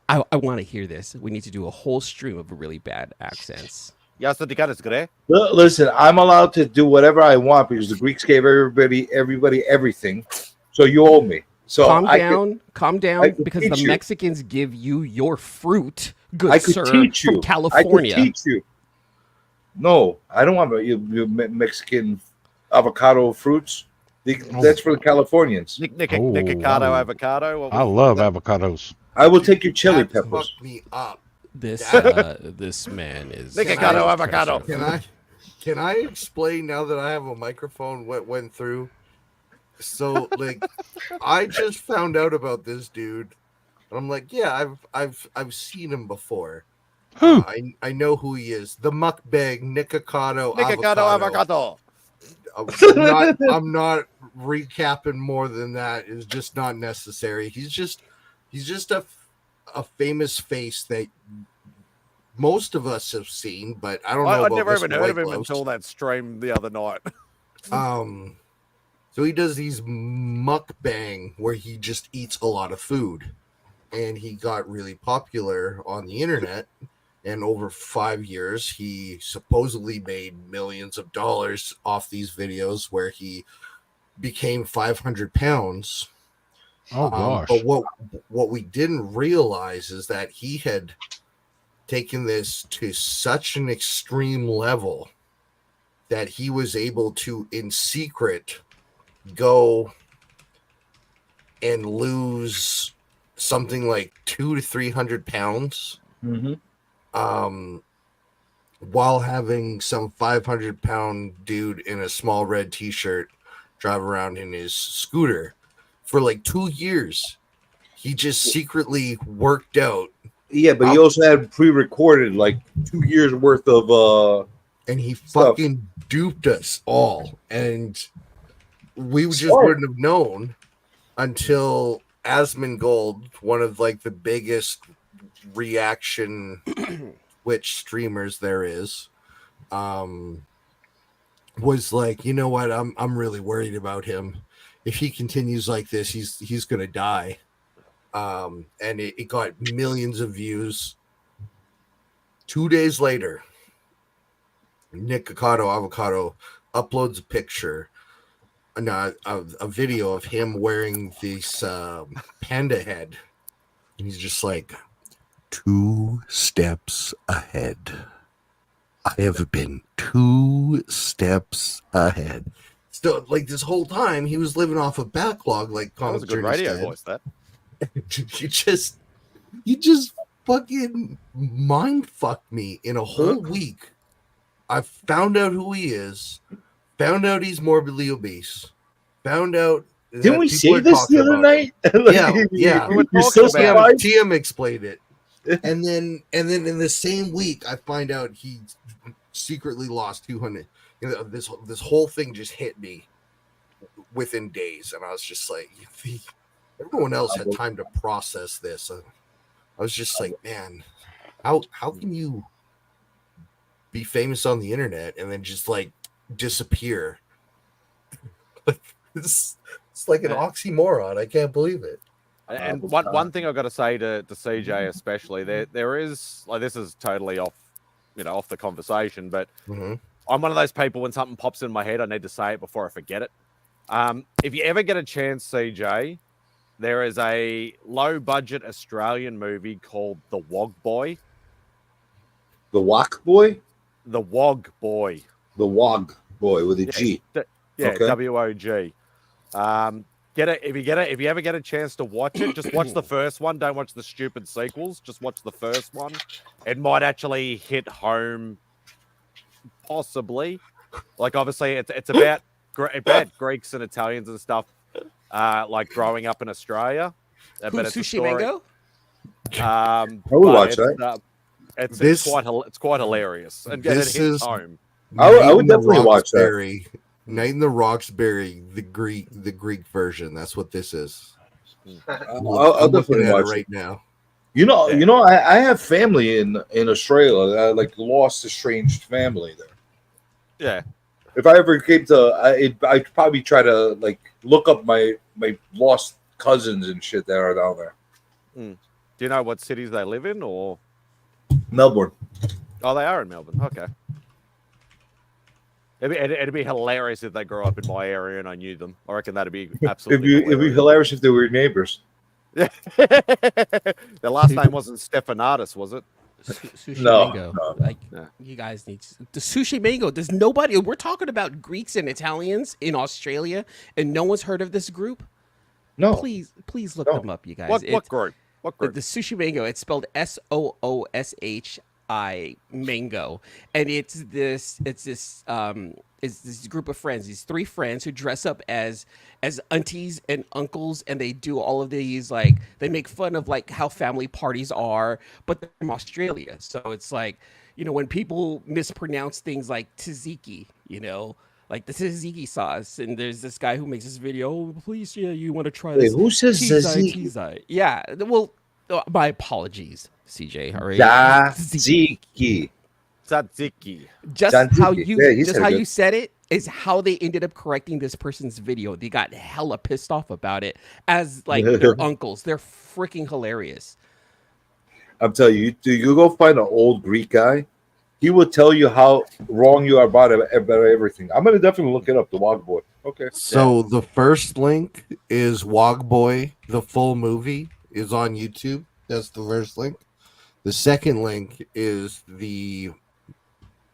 Speaker 7: I want to hear this. We need to do a whole stream of really bad accents.
Speaker 8: Listen, I'm allowed to do whatever I want because the Greeks gave everybody everything. So you owe me. So
Speaker 7: calm
Speaker 8: I
Speaker 7: down, calm
Speaker 8: I
Speaker 7: down,
Speaker 8: could
Speaker 7: because
Speaker 8: teach
Speaker 7: the
Speaker 8: you.
Speaker 7: Mexicans give you your fruit, good
Speaker 8: I could
Speaker 7: sir,
Speaker 8: teach you.
Speaker 7: from California.
Speaker 8: I could teach you. No, I don't want you Mexican avocado fruits. That's for the Californians.
Speaker 1: Avocado.
Speaker 17: I love avocados.
Speaker 8: I will take your chili
Speaker 2: That
Speaker 8: peppers.
Speaker 2: fucked me up.
Speaker 7: This man is
Speaker 1: avocado.
Speaker 2: Can I explain now that I have a microphone what went through? So like I just found out about this dude. And I'm like, yeah, I've seen him before.
Speaker 17: Who?
Speaker 2: I know who he is. The mukbang Nikocado
Speaker 1: avocado.
Speaker 2: I'm not recapping more than that. It's just not necessary. He's just a famous face that most of us have seen, but I don't know.
Speaker 1: I'd
Speaker 2: about
Speaker 1: never
Speaker 2: Mr.
Speaker 1: even heard of him
Speaker 2: White
Speaker 1: until that stream the other night.
Speaker 2: So he does these mukbang where he just eats a lot of food, and he got really popular on the internet. And over 5 years, he supposedly made millions of dollars off these videos where he became 500 pounds.
Speaker 17: Oh gosh.
Speaker 2: But what we didn't realize is that he had taken this to such an extreme level that he was able to, in secret, go and lose something like 200 to 300 pounds. While having some 500-pound dude in a small red t-shirt drive around in his scooter for like 2 years. He just secretly worked out.
Speaker 8: Yeah, but he also had pre-recorded like 2 years worth of
Speaker 2: and he
Speaker 8: stuff.
Speaker 2: fucking duped us all, and we just
Speaker 8: Smart.
Speaker 2: wouldn't have known until Asmongold, one of like the biggest reaction Twitch streamers there is, was like, you know what, I'm really worried about him. If he continues like this, he's gonna die. And it got millions of views. 2 days later, Nikocado Avocado uploads a picture, a video of him wearing this panda head. And he's just like, 2 steps ahead. I have been 2 steps ahead. So, like, this whole time, he was living off a backlog, like
Speaker 1: That was
Speaker 2: Comic
Speaker 1: a good
Speaker 2: Journey
Speaker 1: radio
Speaker 2: said.
Speaker 1: voice, that.
Speaker 2: you just fucking mind fucked me in a whole week. I found out who he is, Found out he's morbidly obese. Found out.
Speaker 8: Didn't we
Speaker 2: people
Speaker 8: say
Speaker 2: are
Speaker 8: this
Speaker 2: talking
Speaker 8: the other
Speaker 2: about
Speaker 8: night?
Speaker 2: it. Yeah.
Speaker 8: You're so surprised?
Speaker 2: TM explained it, and then in the same week, I find out he secretly lost 200. This whole thing just hit me within days, and I was just like, everyone else had time to process this. I was just like, man, how can you be famous on the internet and then just like disappear? Like it's like an oxymoron. I can't believe it.
Speaker 1: And one thing I've got to say to CJ especially, there is, like, this is totally off the conversation, but I'm one of those people, when something pops in my head, I need to say it before I forget it. If you ever get a chance, CJ, there is a low-budget Australian movie called The Wog Boy.
Speaker 8: The Wog Boy?
Speaker 1: The Wog Boy.
Speaker 8: The Wog Boy with a G.
Speaker 1: Yeah,
Speaker 8: Okay.
Speaker 1: WOG. If you ever get a chance to watch it, just watch the first one. Don't watch the stupid sequels. Just watch the first one. It might actually hit home, possibly. Like, obviously, it's about Greeks and Italians and stuff, like growing up in Australia. But it's a
Speaker 7: Sushi
Speaker 1: story.
Speaker 7: Mango?
Speaker 8: I would watch that.
Speaker 1: It's quite hilarious, and it hits home.
Speaker 8: I would definitely watch that.
Speaker 2: Night in the Roxbury, the Greek version. That's what this is.
Speaker 8: I'll definitely watch
Speaker 2: it right
Speaker 8: it
Speaker 2: now.
Speaker 8: You know, I have family in Australia. Like lost estranged family there.
Speaker 1: Yeah.
Speaker 8: If I ever came to, I'd probably try to like look up my lost cousins and shit that are down there.
Speaker 1: Do you know what cities they live in, or
Speaker 8: Melbourne?
Speaker 1: Oh, they are in Melbourne. Okay. It'd be hilarious if they grew up in my area and I knew them. I reckon that'd be absolutely
Speaker 8: It'd be hilarious if they were neighbors.
Speaker 1: Their last name wasn't Stephanatis, was it?
Speaker 7: Sushi
Speaker 8: No,
Speaker 7: Mango.
Speaker 8: no.
Speaker 7: Like, you guys need the Sushi Mango. There's nobody. We're talking about Greeks and Italians in Australia, and no one's heard of this group.
Speaker 8: No.
Speaker 7: Please look them up, you guys.
Speaker 1: What group? What group?
Speaker 7: The Sushi Mango. It's spelled SOOSHI Mango, and it's this group of friends, these three friends who dress up as aunties and uncles, and they do all of these, like, they make fun of like how family parties are, but they're from Australia. So it's like, when people mispronounce things like tzatziki, like the tzatziki sauce, and there's this guy who makes this video, oh, please, you want to try this?
Speaker 8: Wait, who says tzatziki?
Speaker 7: Tzatziki. Yeah, well, my apologies, CJ. All right,
Speaker 8: Tzatziki.
Speaker 1: Tzatziki.
Speaker 7: Just how you
Speaker 8: you
Speaker 7: said it is how they ended up correcting this person's video. They got hella pissed off about it as like their uncles. They're freaking hilarious.
Speaker 8: I'm telling you, you go find an old Greek guy. He will tell you how wrong you are about everything. I'm gonna definitely look it up. The Wog Boy. Okay.
Speaker 2: So the first link is Wog Boy. The full movie is on YouTube. That's the first link. The second link is the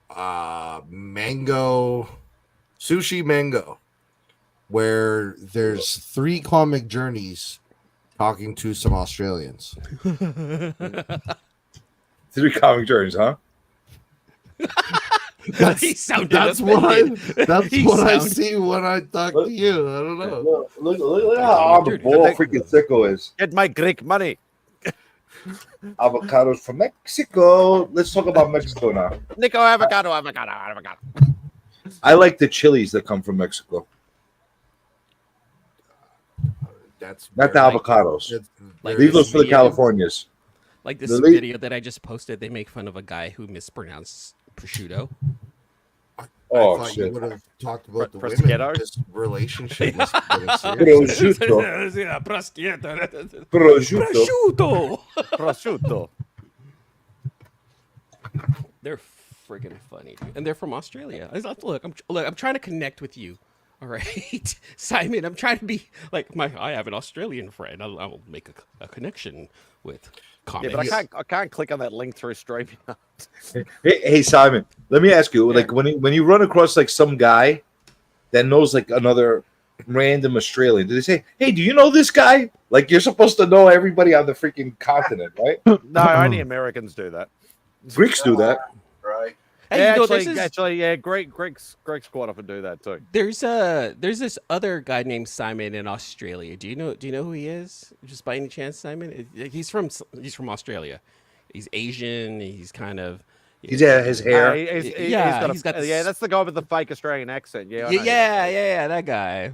Speaker 2: Sushi Mango, where there's 3 comic journeys talking to some Australians.
Speaker 8: 3 comic journeys, huh?
Speaker 2: That's what I see when I talk to you. I don't know.
Speaker 8: Look how on the ball freaking sicko is.
Speaker 1: Get my Greek money.
Speaker 8: Avocados from Mexico. Let's talk about Mexico now.
Speaker 1: Nico, avocado.
Speaker 8: I like the chilies that come from Mexico.
Speaker 2: That's
Speaker 8: not the avocados.
Speaker 7: Like
Speaker 8: Leave those
Speaker 7: this
Speaker 8: for the
Speaker 7: video.
Speaker 8: Californias.
Speaker 7: Like this video that I just posted, they make fun of a guy who mispronounced prosciutto.
Speaker 8: Oh,
Speaker 2: I thought
Speaker 8: shit.
Speaker 2: you would have talked about the
Speaker 1: Prosciutto?
Speaker 2: women. This relationship was
Speaker 7: Prosciutto. They're freaking funny, dude. And they're from Australia. Look, I'm trying to connect with you. All right, Simon. I'm trying to be like I have an Australian friend. I'll make a connection with comics.
Speaker 1: Yeah, but I can't click on that link through StreamYard.
Speaker 8: Hey, Simon. Let me ask you, like when you run across like some guy that knows like another random Australian, do they say, "Hey, do you know this guy?" Like you're supposed to know everybody on the freaking continent, right?
Speaker 1: No, only Americans do that.
Speaker 8: Greeks do that.
Speaker 2: Right.
Speaker 7: Hey, you know,
Speaker 1: actually, yeah, Greg's quite often do that too.
Speaker 7: There's this other guy named Simon in Australia. Do you know who he is? Just by any chance, Simon? He's from Australia. He's Asian. He's kind of
Speaker 8: He's his hair.
Speaker 7: He's got
Speaker 1: yeah, that's the guy with the fake Australian accent. Yeah, I know
Speaker 7: yeah, that guy.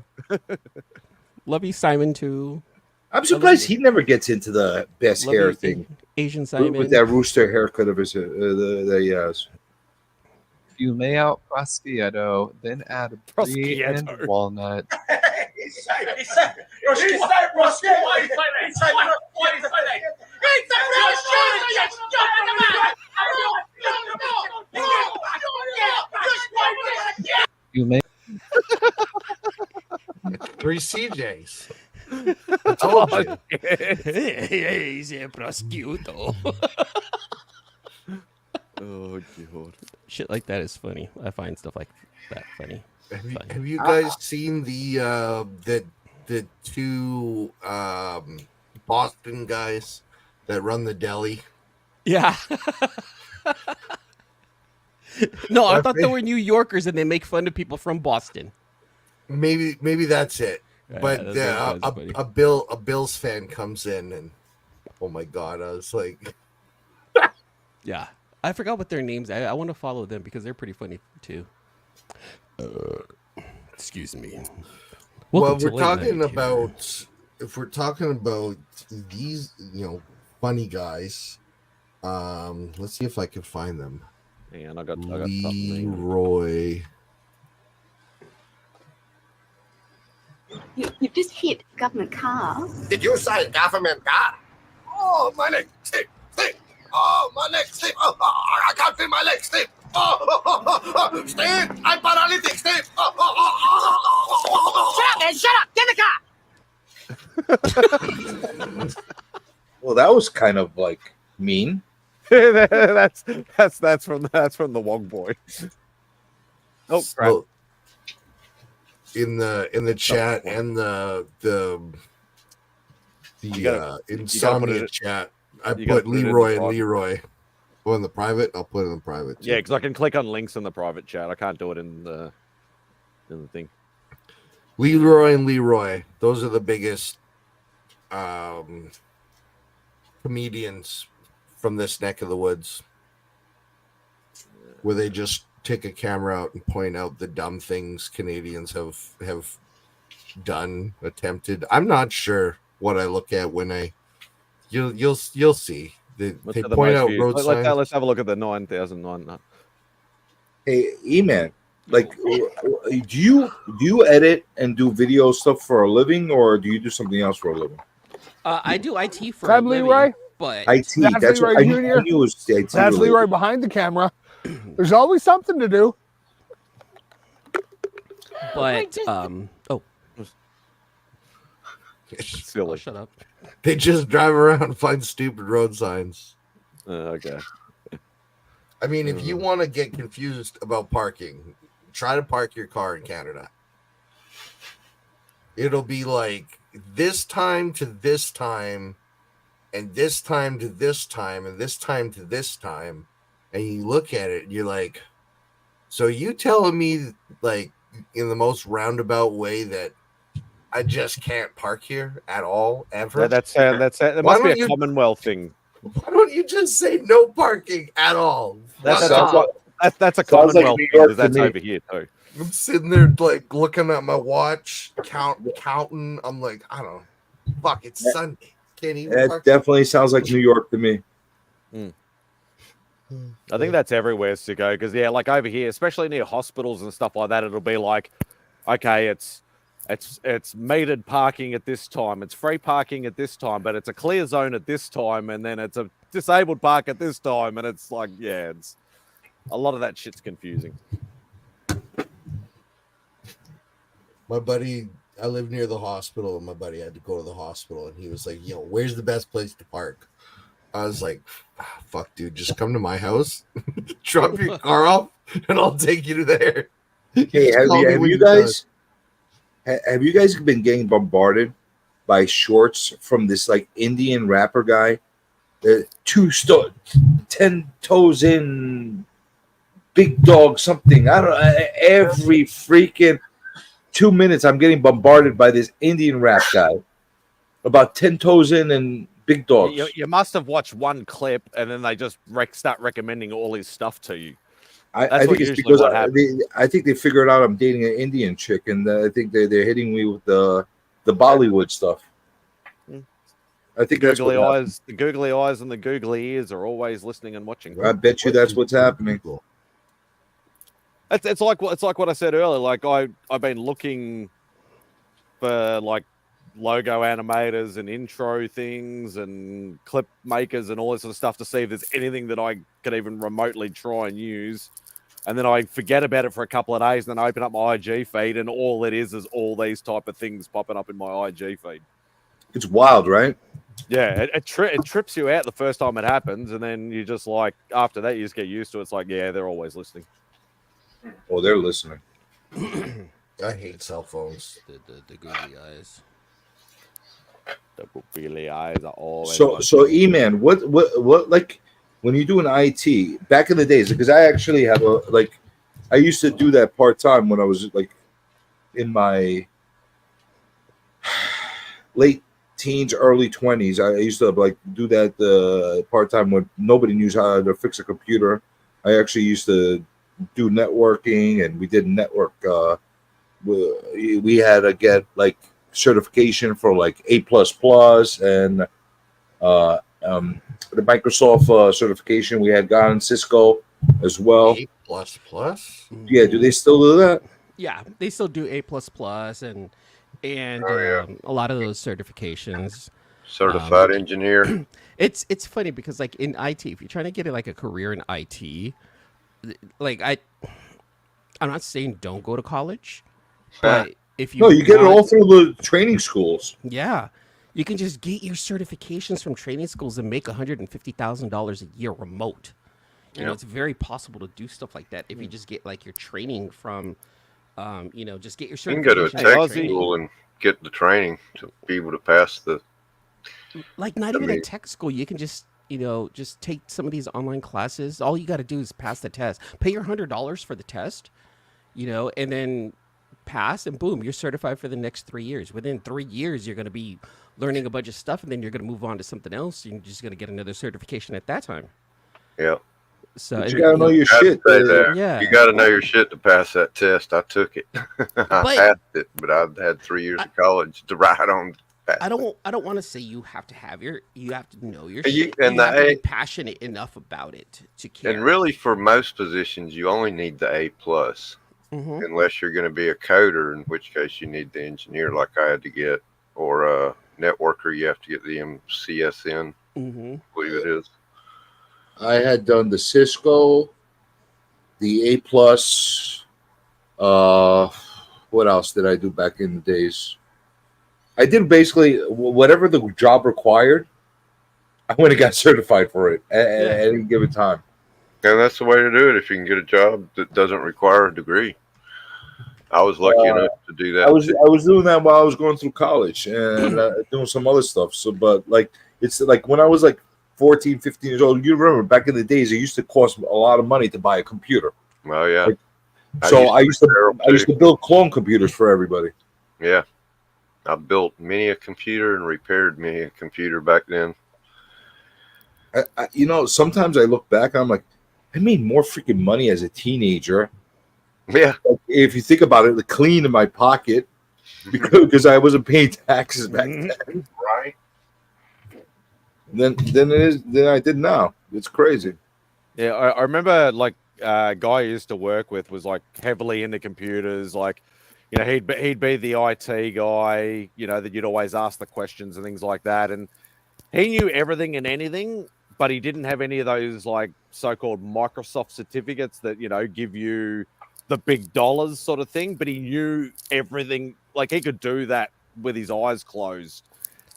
Speaker 7: Love you, Simon, too.
Speaker 8: I'm surprised he never gets into the best
Speaker 7: Love
Speaker 8: hair
Speaker 7: you,
Speaker 8: thing.
Speaker 7: Asian Simon
Speaker 8: with that rooster haircut of his.
Speaker 4: Fume out prosciutto, then add brie and walnut. Fume.
Speaker 2: 3 CJs. I told you.
Speaker 7: He's a prosciutto.
Speaker 1: Oh god,
Speaker 7: shit like that is funny. I find stuff like that funny.
Speaker 2: Have you guys seen the 2 Boston guys that run the deli?
Speaker 7: Yeah. No, I thought they were New Yorkers and they make fun of people from Boston.
Speaker 2: Maybe that's it.
Speaker 7: Yeah,
Speaker 2: But
Speaker 7: that's funny.
Speaker 2: a Bills fan comes in and oh my god, I was like,
Speaker 7: Yeah, I forgot what their names. I want to follow them because they're pretty funny too. Excuse me.
Speaker 2: well, we're talking about if we're talking about these, funny guys. Let's see if I can find them.
Speaker 1: Hang on, I got
Speaker 2: Leroy.
Speaker 14: You've just hit government car.
Speaker 9: Did you say government car? Oh, my leg slip. Oh, my leg slip. Oh, I can't feel my leg slip. Oh, Steve, I'm paralytic, Steve.
Speaker 14: Shut up, man! Shut up! Get in the car.
Speaker 8: Well, that was kind of like mean.
Speaker 1: that's from the Wong boy. Oh, crap.
Speaker 2: So, in the chat and the insomnia chat, I put Leroy and Leroy. Well, in the private, I'll put it in the private.
Speaker 1: Yeah, because I can click on links in the private chat. I can't do it in the thing.
Speaker 2: Leroy and Leroy, those are the biggest comedians from this neck of the woods, where they just take a camera out and point out the dumb things Canadians have done, attempted. I'm not sure what I look at when you'll see. They point out road signs.
Speaker 1: Let's have a look at the 9,009.
Speaker 8: Hey, E-Man, like, do you edit and do video stuff for a living, or do you do something else for a living?
Speaker 7: I do IT for a living,
Speaker 23: Leroy?
Speaker 7: but
Speaker 8: IT. That's
Speaker 23: Leroy
Speaker 8: what
Speaker 23: Jr.
Speaker 8: I knew it was the IT.
Speaker 23: That's Leroy behind the camera. There's always something to do.
Speaker 7: But
Speaker 1: silly.
Speaker 7: Shut up.
Speaker 2: They just drive around and find stupid road signs.
Speaker 1: Okay.
Speaker 2: I mean, if you want to get confused about parking, try to park your car in Canada. It'll be like this time to this time, and this time to this time, and this time to this time. And you look at it and you're like, so you telling me, like, in the most roundabout way that I just can't park here at all, ever?
Speaker 1: That must be a Commonwealth thing.
Speaker 2: Why don't you just say no parking at all?
Speaker 1: That's a Commonwealth thing, because that's over here too.
Speaker 2: I'm sitting there like looking at my watch, counting. I'm like, I don't know. Fuck, it's Sunday. Can't even
Speaker 8: That
Speaker 2: park.
Speaker 8: definitely sounds like New York to me.
Speaker 1: I think that's everywhere to go, because like over here, especially near hospitals and stuff like that, it'll be like, okay, it's metered parking at this time, it's free parking at this time, but it's a clear zone at this time, and then it's a disabled park at this time, and it's like, it's a lot of that shit's confusing.
Speaker 2: My buddy, I live near the hospital, and my buddy had to go to the hospital, and he was like, where's the best place to park? I was like, fuck, dude, just come to my house, drop your car off, and I'll take you to there.
Speaker 8: Hey, have you guys been getting bombarded by shorts from this like Indian rapper guy? 10 toes in, big dog something. I don't know. Every freaking 2 minutes, I'm getting bombarded by this Indian rap guy about 10 toes in and big dogs.
Speaker 1: You must have watched one clip and then they just start recommending all his stuff to you.
Speaker 8: I think it's because I think they figured out I'm dating an Indian chick, and I think they're hitting me with the Bollywood stuff. I think that's what happened.
Speaker 1: The googly eyes and the googly ears are always listening and watching.
Speaker 8: I bet you that's what's happening.
Speaker 1: It's like what I said earlier. Like I've been looking for like logo animators and intro things and clip makers and all this sort of stuff to see if there's anything that I could even remotely try and use. And then I forget about it for a couple of days, and then I open up my IG feed, and all it is all these type of things popping up in my IG feed.
Speaker 8: It's wild, right?
Speaker 1: Yeah, it trips you out the first time it happens, and then you just like after that you just get used to it. It's like, yeah, they're always listening.
Speaker 8: Oh, they're listening.
Speaker 9: I hate cell phones.
Speaker 7: The googly eyes.
Speaker 1: The googly eyes are always.
Speaker 8: So E-Man, what like when you do an IT back in the days? Because I actually have I used to do that part time when I was like in my late teens, early 20s. I used to like do that part time when nobody knew how to fix a computer. I actually used to do networking, and we did network. We had to get like certification for like A++ and the Microsoft certification we had gotten, Cisco as well.
Speaker 9: A++?
Speaker 8: Yeah, do they still do that?
Speaker 7: Yeah, they still do A++ and a lot of those certifications.
Speaker 11: Certified engineer.
Speaker 7: It's funny because like in IT, if you're trying to get like a career in IT, like I'm not saying don't go to college, but if you
Speaker 8: you get it all through the training schools.
Speaker 7: Yeah, you can just get your certifications from training schools and make $150,000 a year remote. You know, it's very possible to do stuff like that if you just get like your training from, just get your
Speaker 11: You can go to a
Speaker 7: certification.
Speaker 11: tech school and get the training to be able to pass the.
Speaker 7: Like not even a tech school, you can just just take some of these online classes. All you got to do is pass the test. Pay your $100 for the test, and then pass, and boom, you're certified for the next 3 years. Within 3 years, you're going to be learning a bunch of stuff, and then you're going to move on to something else. You're just going to get another certification at that time.
Speaker 11: Yeah.
Speaker 7: So
Speaker 8: you got to know your shit.
Speaker 7: Yeah.
Speaker 11: You got to know your shit to pass that test. I took it. I passed it, but I had 3 years of college to write on.
Speaker 7: I don't want to say you have to know your
Speaker 11: You-
Speaker 7: shit.
Speaker 11: and
Speaker 7: You have
Speaker 11: the
Speaker 7: to be
Speaker 11: A-
Speaker 7: passionate enough about it to care.
Speaker 11: And really, for most positions, you only need the A+,
Speaker 7: Mhm.
Speaker 11: unless you're going to be a coder, in which case you need the engineer, like I had to get, or a networker. You have to get the MCSN.
Speaker 7: Mm-hmm.
Speaker 11: I believe it is.
Speaker 8: I had done the Cisco, the A+. What else did I do back in the days? I did basically whatever the job required. I went and got certified for it at any given time.
Speaker 11: And that's the way to do it if you can get a job that doesn't require a degree. I was lucky enough to do that.
Speaker 8: I was doing that while I was going through college and doing some other stuff. So, but like it's like when I was like 14, 15 years old. You remember back in the days, it used to cost a lot of money to buy a computer.
Speaker 11: Well, yeah.
Speaker 8: I used to build clone computers for everybody.
Speaker 11: Yeah. I built many a computer and repaired many a computer back then.
Speaker 8: Sometimes I look back, I'm like, I made more freaking money as a teenager.
Speaker 11: Yeah.
Speaker 8: Like, if you think about it, the clean in my pocket because I wasn't paying taxes back then.
Speaker 11: Right.
Speaker 8: Than I did now. It's crazy.
Speaker 1: Yeah, I remember like a guy I used to work with was like heavily into computers. Like, he'd be the IT guy, that you'd always ask the questions and things like that. And he knew everything and anything, but he didn't have any of those like so-called Microsoft certificates that, give you the big dollars sort of thing. But he knew everything. Like he could do that with his eyes closed.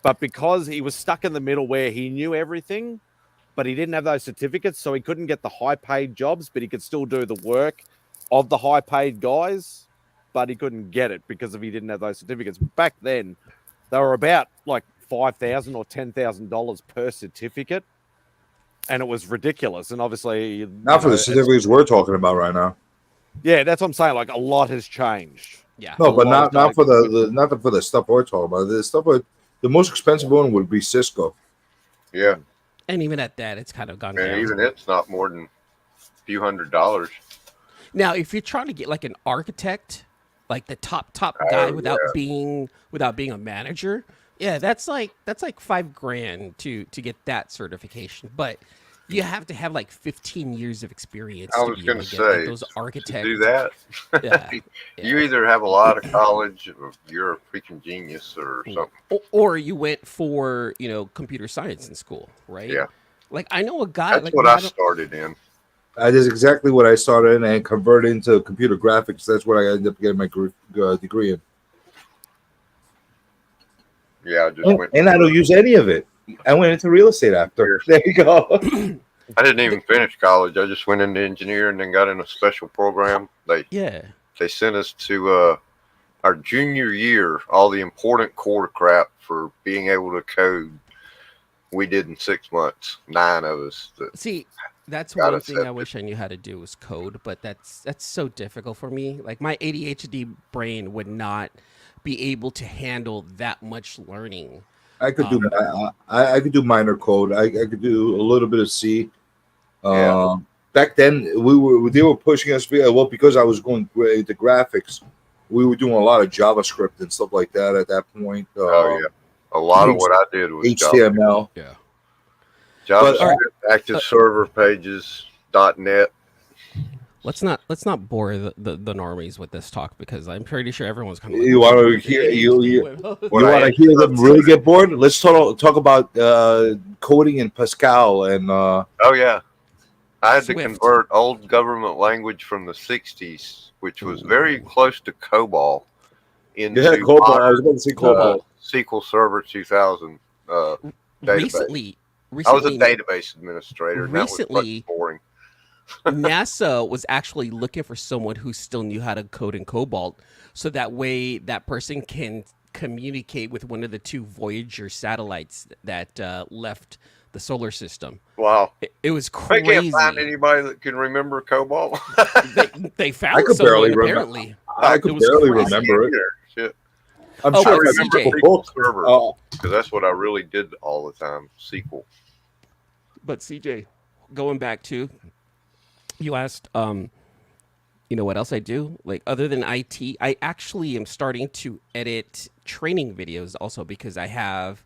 Speaker 1: But because he was stuck in the middle where he knew everything, but he didn't have those certificates, so he couldn't get the high-paid jobs, but he could still do the work of the high-paid guys, but he couldn't get it because he didn't have those certificates. Back then, they were about like $5,000 or $10,000 per certificate. and it was ridiculous. And obviously,
Speaker 8: Not for the certificates we're talking about right now.
Speaker 1: Yeah, that's what I'm saying. Like a lot has changed.
Speaker 7: Yeah.
Speaker 8: No, but not for the stuff we're talking about. The stuff the most expensive one would be Cisco.
Speaker 11: Yeah.
Speaker 7: And even at that, it's kind of gone
Speaker 11: And
Speaker 7: down.
Speaker 11: even it's not more than a few $100s.
Speaker 7: Now, if you're trying to get like an architect, like the top guy without being a manager, yeah, that's like $5,000 to get that certification. But you have to have like 15 years of experience.
Speaker 11: I
Speaker 7: to
Speaker 11: was
Speaker 7: be
Speaker 11: going
Speaker 7: able
Speaker 11: to
Speaker 7: to get, like,
Speaker 11: say,
Speaker 7: those architects.
Speaker 11: to do that,
Speaker 7: Yeah.
Speaker 11: you either have a lot of college or you're a freaking genius or something.
Speaker 7: Or you went for computer science in school, right?
Speaker 11: Yeah.
Speaker 7: Like I know a guy.
Speaker 11: That's what I started in.
Speaker 8: That is exactly what I started in and converted into computer graphics. That's what I ended up getting my degree in.
Speaker 11: Yeah, I just went.
Speaker 8: And I don't use any of it. I went into real estate after. There you go.
Speaker 11: I didn't even finish college. I just went into engineering and then got in a special program. They sent us to our junior year, all the important core crap for being able to code. We did in 6 months, 9 of us.
Speaker 7: See, that's one thing I wish I knew how to do was code, but that's so difficult for me. Like my ADHD brain would not be able to handle that much learning.
Speaker 8: I could do I could do minor code. I could do a little bit of C. Back then they were pushing us because I was going into graphics. We were doing a lot of JavaScript and stuff like that at that point.
Speaker 11: A lot of what I did was
Speaker 8: HTML.
Speaker 7: Yeah.
Speaker 11: JavaScript, active server pages, .NET.
Speaker 7: Let's not bore the normies with this talk because I'm pretty sure everyone's kind of.
Speaker 8: You want to hear you want to hear them really get bored? Let's talk about coding in Pascal and.
Speaker 11: Oh yeah, I had to convert old government language from the '60s, which was very close to COBOL, into
Speaker 8: COBOL. I was going to say COBOL.
Speaker 11: SQL Server 2000 database.
Speaker 7: Recently,
Speaker 11: I was a database administrator. And
Speaker 7: recently,
Speaker 11: that was boring.
Speaker 7: NASA was actually looking for someone who still knew how to code in COBOL, so that way that person can communicate with one of the 2 Voyager satellites that left the solar system.
Speaker 11: Wow,
Speaker 7: it was crazy.
Speaker 11: They can't find anybody that can remember COBOL.
Speaker 7: they found someone apparently.
Speaker 8: I could barely remember it.
Speaker 11: Shit.
Speaker 8: I'm sure I
Speaker 11: remember
Speaker 8: CJ.
Speaker 11: SQL Server because that's what I really did all the time. SQL.
Speaker 7: But CJ, going back to, you asked, what else I do? Like other than IT, I actually am starting to edit training videos also because I have,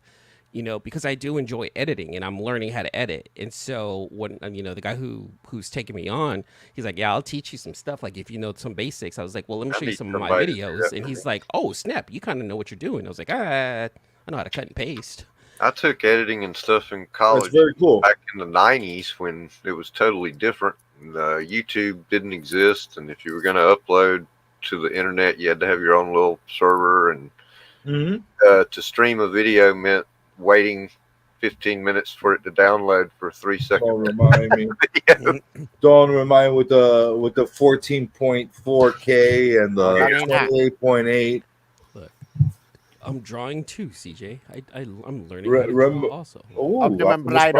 Speaker 7: because I do enjoy editing and I'm learning how to edit. And so when the guy who's taking me on, he's like, yeah, I'll teach you some stuff. Like if you know some basics. I was like, well, let me show you some of my videos. And he's like, oh snap, you kind of know what you're doing. I was like, I know how to cut and paste.
Speaker 11: I took editing and stuff in college.
Speaker 8: That's very cool.
Speaker 11: Back in the '90s when it was totally different. YouTube didn't exist, and if you were going to upload to the internet, you had to have your own little server. And to stream a video meant waiting 15 minutes for it to download for 3 seconds.
Speaker 8: Don't remind me. Don't remind me with the 14.4K and the 28.8.
Speaker 7: I'm drawing too, CJ. I'm learning how to draw also.
Speaker 1: Optimum Pride.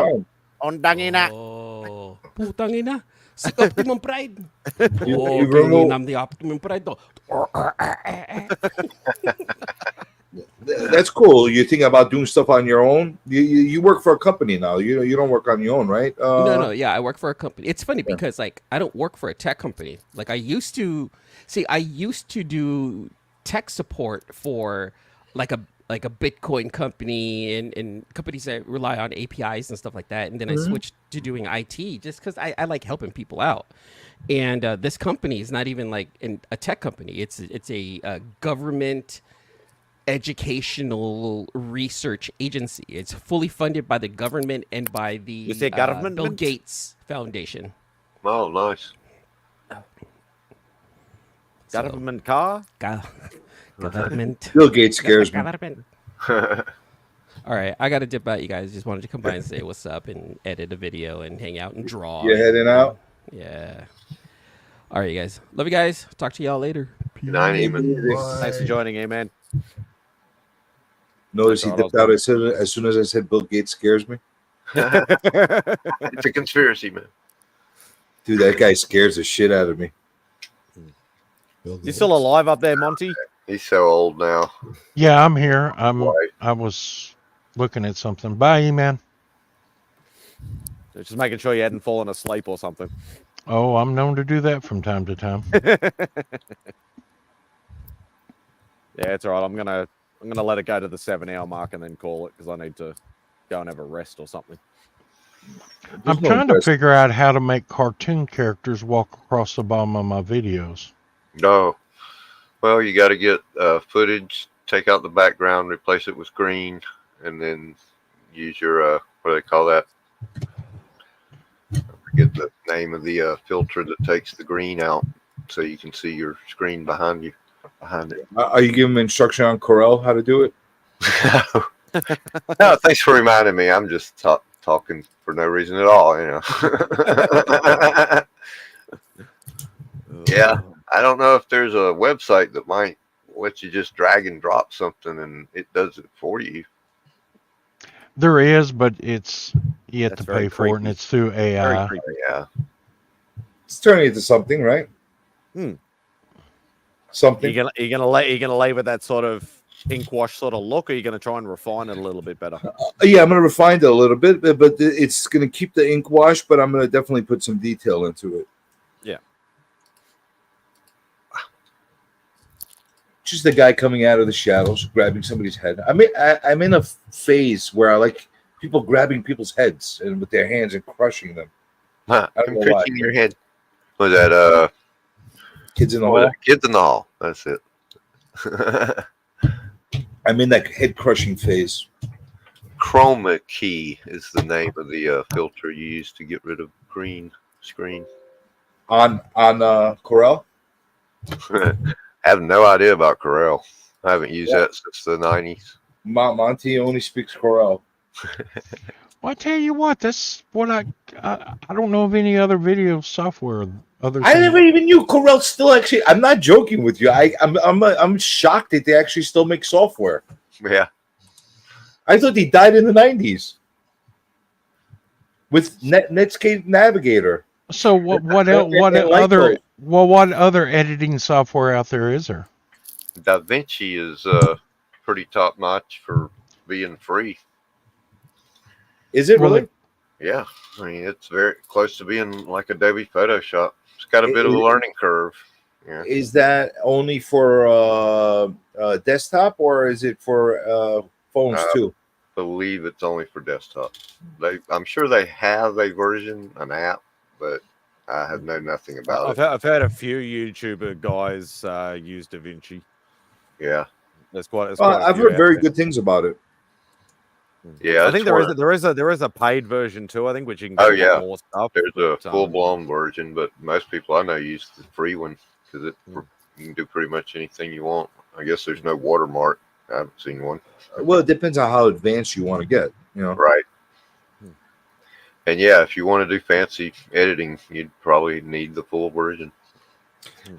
Speaker 1: Ondangina.
Speaker 7: Oh, putang ina. Si Optimum Pride.
Speaker 8: You remember
Speaker 7: the Optimum Pride.
Speaker 8: That's cool. You think about doing stuff on your own. You work for a company now. You don't work on your own, right?
Speaker 7: No. Yeah, I work for a company. It's funny because like I don't work for a tech company. Like I used to do tech support for like a Bitcoin company and companies that rely on APIs and stuff like that. And then I switched to doing IT just because I like helping people out. And this company is not even like a tech company. It's a government educational research agency. It's fully funded by the government and by the Bill Gates Foundation.
Speaker 11: Oh, nice.
Speaker 1: Government car?
Speaker 7: Government.
Speaker 8: Bill Gates scares me.
Speaker 7: All right, I got to dip out, you guys. Just wanted to come by and say what's up and edit a video and hang out and draw.
Speaker 8: You're heading out?
Speaker 7: Yeah. All right, you guys. Love you guys. Talk to y'all later.
Speaker 11: Good night, Eamon.
Speaker 1: Thanks for joining, man.
Speaker 8: Notice he dipped out as soon as I said Bill Gates scares me.
Speaker 11: It's a conspiracy, man.
Speaker 8: Dude, that guy scares the shit out of me.
Speaker 1: You still alive up there, Monty?
Speaker 11: He's so old now.
Speaker 17: Yeah, I'm here. I was looking at something. Bye, E-Man.
Speaker 1: Just making sure you hadn't fallen asleep or something.
Speaker 17: Oh, I'm known to do that from time to time.
Speaker 1: Yeah, it's all right. I'm gonna let it go to the 7-hour mark and then call it because I need to go and have a rest or something.
Speaker 17: I'm trying to figure out how to make cartoon characters walk across the bottom of my videos.
Speaker 11: No. Well, you got to get footage, take out the background, replace it with green, and then use your, what do they call that? I forget the name of the filter that takes the green out so you can see your screen behind you. Behind it.
Speaker 8: Are you giving him instruction on Corel how to do it?
Speaker 11: No, thanks for reminding me. I'm just talking for no reason at all, you know. Yeah, I don't know if there's a website that might let you just drag and drop something and it does it for you.
Speaker 17: There is, but you have to pay for it, and it's through AI.
Speaker 11: Yeah,
Speaker 8: it's turning into something, right? Something.
Speaker 1: You gonna lay with that sort of ink wash sort of look, or are you gonna try and refine it a little bit better?
Speaker 8: Yeah, I'm gonna refine it a little bit, but it's gonna keep the ink wash, but I'm gonna definitely put some detail into it.
Speaker 1: Yeah.
Speaker 8: Just the guy coming out of the shadows, grabbing somebody's head. I mean, I'm in a phase where I like people grabbing people's heads and with their hands and crushing them.
Speaker 11: Huh,
Speaker 8: I don't know why.
Speaker 11: your head. Was that
Speaker 8: Kids in the Hall?
Speaker 11: Kids in the Hall. That's it.
Speaker 8: I'm in that head crushing phase.
Speaker 11: Chroma key is the name of the filter you use to get rid of green screen.
Speaker 8: On Corel?
Speaker 11: I have no idea about Corel. I haven't used that since the 90s.
Speaker 8: Monty only speaks Corel.
Speaker 17: Well, I tell you what, that's what I don't know of any other video software other.
Speaker 8: I never even knew Corel still actually. I'm not joking with you. I'm shocked that they actually still make software.
Speaker 11: Yeah,
Speaker 8: I thought he died in the 90s with Netscape Navigator.
Speaker 17: So what other editing software out there is there?
Speaker 11: DaVinci is pretty top notch for being free.
Speaker 8: Is it really?
Speaker 11: Yeah, I mean it's very close to being like Adobe Photoshop. It's got a bit of a learning curve. Yeah.
Speaker 8: Is that only for desktop or is it for phones too?
Speaker 11: I believe it's only for desktop. I'm sure they have a version, an app, but I have known nothing about it.
Speaker 1: I've heard a few YouTuber guys use DaVinci.
Speaker 11: Yeah,
Speaker 1: there's quite.
Speaker 8: I've heard very good things about it.
Speaker 11: Yeah,
Speaker 1: I think there is a paid version too. I think which you can get more stuff.
Speaker 11: There's a full blown version, but most people I know use the free one because you can do pretty much anything you want. I guess there's no watermark. I haven't seen one.
Speaker 8: Well, it depends on how advanced you want to get. You know,
Speaker 11: right? And yeah, if you want to do fancy editing, you'd probably need the full version.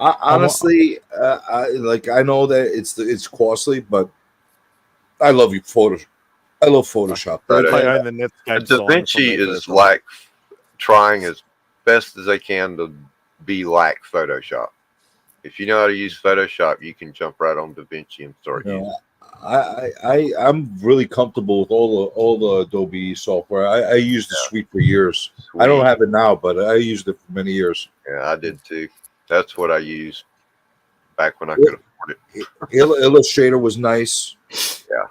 Speaker 8: Honestly, I know that it's costly, but I love Photoshop. I love Photoshop.
Speaker 11: DaVinci is like trying as best as they can to be like Photoshop. If you know how to use Photoshop, you can jump right on DaVinci and start using it.
Speaker 8: I'm really comfortable with all the Adobe software. I used the suite for years. I don't have it now, but I used it for many years.
Speaker 11: Yeah, I did too. That's what I used back when I could afford it.
Speaker 8: Illustrator was nice.
Speaker 11: Yeah.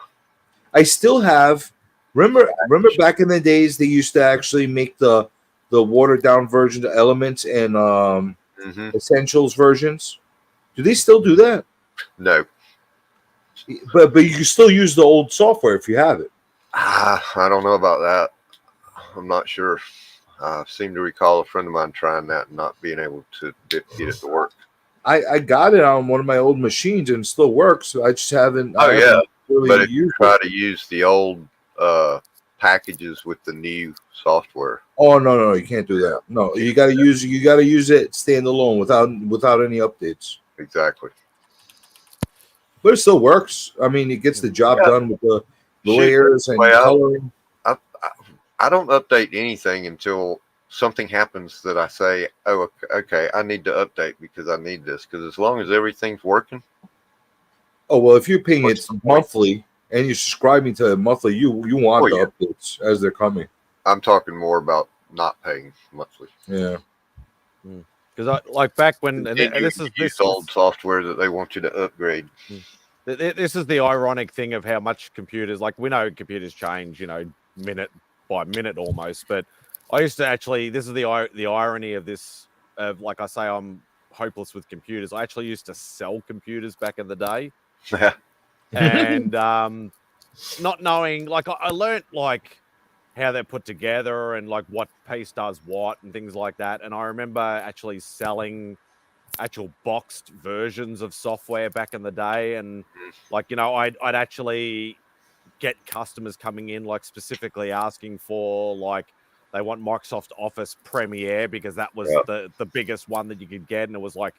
Speaker 8: I still have. Remember back in the days they used to actually make the watered down version of Elements and Essentials versions. Do they still do that?
Speaker 11: No.
Speaker 8: But you can still use the old software if you have it.
Speaker 11: I don't know about that. I'm not sure. I seem to recall a friend of mine trying that and not being able to get it to work.
Speaker 8: I got it on one of my old machines and it still works. I just haven't.
Speaker 11: Oh, yeah.
Speaker 8: Really
Speaker 11: but if you try to use the old packages with the new software.
Speaker 8: Oh no, you can't do that. No, you gotta use it standalone without any updates.
Speaker 11: Exactly.
Speaker 8: But it still works. I mean, it gets the job done with the layers and coloring.
Speaker 11: I don't update anything until something happens that I say, oh, okay, I need to update because I need this. Because as long as everything's working.
Speaker 8: Oh, well, if you're paying it monthly and you're subscribing to it monthly, you want the updates as they're coming.
Speaker 11: I'm talking more about not paying monthly.
Speaker 8: Yeah.
Speaker 1: Because I like back when, and this
Speaker 11: is old software that they want you to upgrade.
Speaker 1: This is the ironic thing of how much computers, like we know computers change, you know, minute by minute almost. But I used to actually, this is the irony of this, of like I say, I'm hopeless with computers. I actually used to sell computers back in the day, and not knowing, like I learned like how they're put together and like what piece does what and things like that. And I remember actually selling actual boxed versions of software back in the day, and like, you know, I'd actually get customers coming in like specifically asking for, like, they want Microsoft Office Premiere because that was the biggest one that you could get, and it was like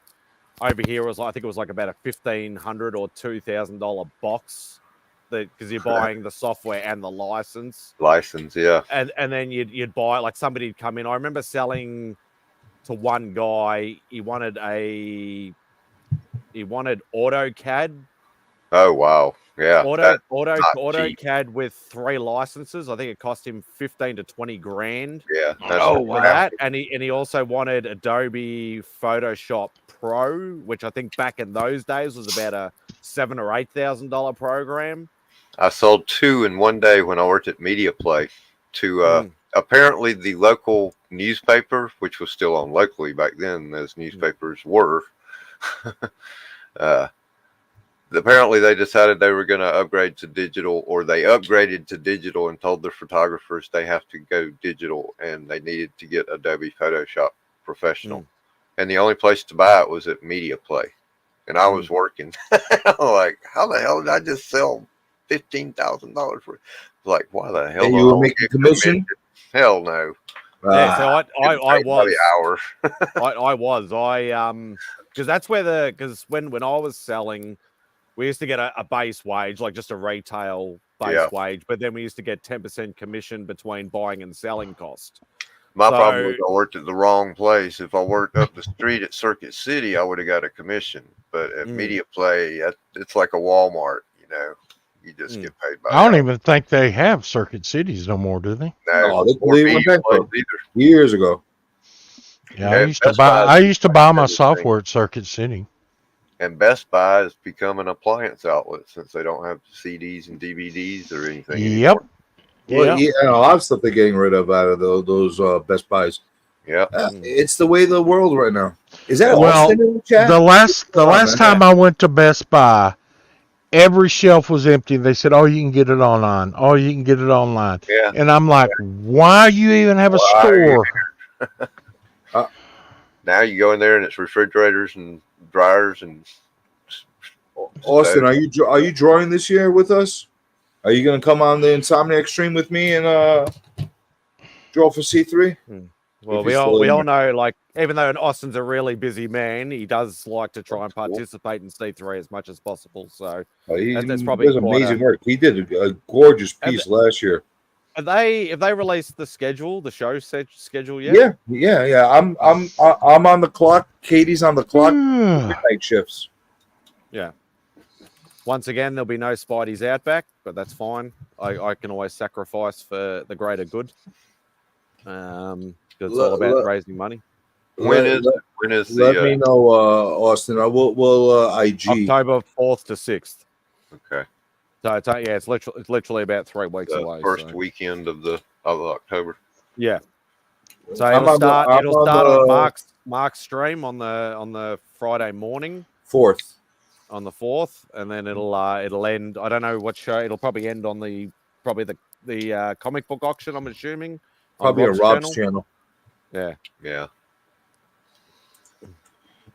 Speaker 1: over here it was, I think it was like about a $1,500 or $2,000 box, that because you're buying the software and the license,
Speaker 11: yeah,
Speaker 1: and then you'd buy, like, somebody'd come in. I remember selling to one guy, he wanted AutoCAD.
Speaker 11: Oh wow, yeah,
Speaker 1: AutoCAD with 3 licenses. I think it cost him 15 to 20 grand.
Speaker 11: Yeah,
Speaker 1: for that, and he also wanted Adobe Photoshop Pro, which I think back in those days was about a $7,000 or $8,000 program.
Speaker 11: I sold 2 in one day when I worked at Media Play to apparently the local newspaper, which was still on locally back then, as newspapers were. Apparently they decided they were going to upgrade to digital, or they upgraded to digital and told their photographers they have to go digital, and they needed to get Adobe Photoshop Professional. And the only place to buy it was at Media Play. And I was working. I'm like, how the hell did I just sell $15,000 for it? Like, why the hell?
Speaker 8: And you were making commission?
Speaker 11: Hell no.
Speaker 1: Yeah, so I was
Speaker 11: hour.
Speaker 1: I was because that's where because when I was selling, we used to get a base wage, like just a retail base wage, but then we used to get 10% commission between buying and selling cost.
Speaker 11: My problem was I worked at the wrong place. If I worked up the street at Circuit City, I would have got a commission. But at Media Play, it's like a Walmart, you know. You just get paid by
Speaker 17: I don't even think they have Circuit Cities no more, do they?
Speaker 11: No,
Speaker 8: they went bankrupt years ago.
Speaker 17: Yeah, I used to buy my software at Circuit City.
Speaker 11: And Best Buy is becoming an appliance outlet since they don't have CDs and DVDs or anything.
Speaker 17: Yep.
Speaker 8: Well, yeah, a lot of stuff they're getting rid of out of those Best Buys.
Speaker 11: Yeah,
Speaker 8: it's the way of the world right now. Is that
Speaker 17: well?
Speaker 8: Austin in the chat?
Speaker 17: The last time I went to Best Buy, every shelf was empty. They said, "Oh, you can get it online. Oh, you can get it online."
Speaker 11: Yeah.
Speaker 17: And I'm like, "Why you even have a store?"
Speaker 11: Now you go in there and it's refrigerators and dryers and.
Speaker 8: Austin, are you drawing this year with us? Are you going to come on the Insomniac stream with me and draw for C3?
Speaker 1: Well, we all know, like, even though Austin's a really busy man, he does like to try and participate in C3 as much as possible. So that's probably
Speaker 8: does amazing work. He did a gorgeous piece last year.
Speaker 1: Have they released the schedule, the show schedule yet?
Speaker 8: Yeah. I'm on the clock. Katie's on the clock. Midnight shifts.
Speaker 1: Yeah. Once again, there'll be no Spidey'S Outback, but that's fine. I can always sacrifice for the greater good. Because it's all about raising money.
Speaker 11: When is the?
Speaker 8: Let me know, Austin. I will IG
Speaker 1: October 4th to 6th.
Speaker 11: Okay.
Speaker 1: So it's literally about 3 weeks away.
Speaker 11: First weekend of October.
Speaker 1: Yeah. So it'll start on Mark's stream on the Friday morning.
Speaker 8: 4th.
Speaker 1: On the 4th, and then it'll end. I don't know what show. It'll probably end on the comic book auction. I'm assuming.
Speaker 8: Probably a Rob's channel.
Speaker 11: Yeah.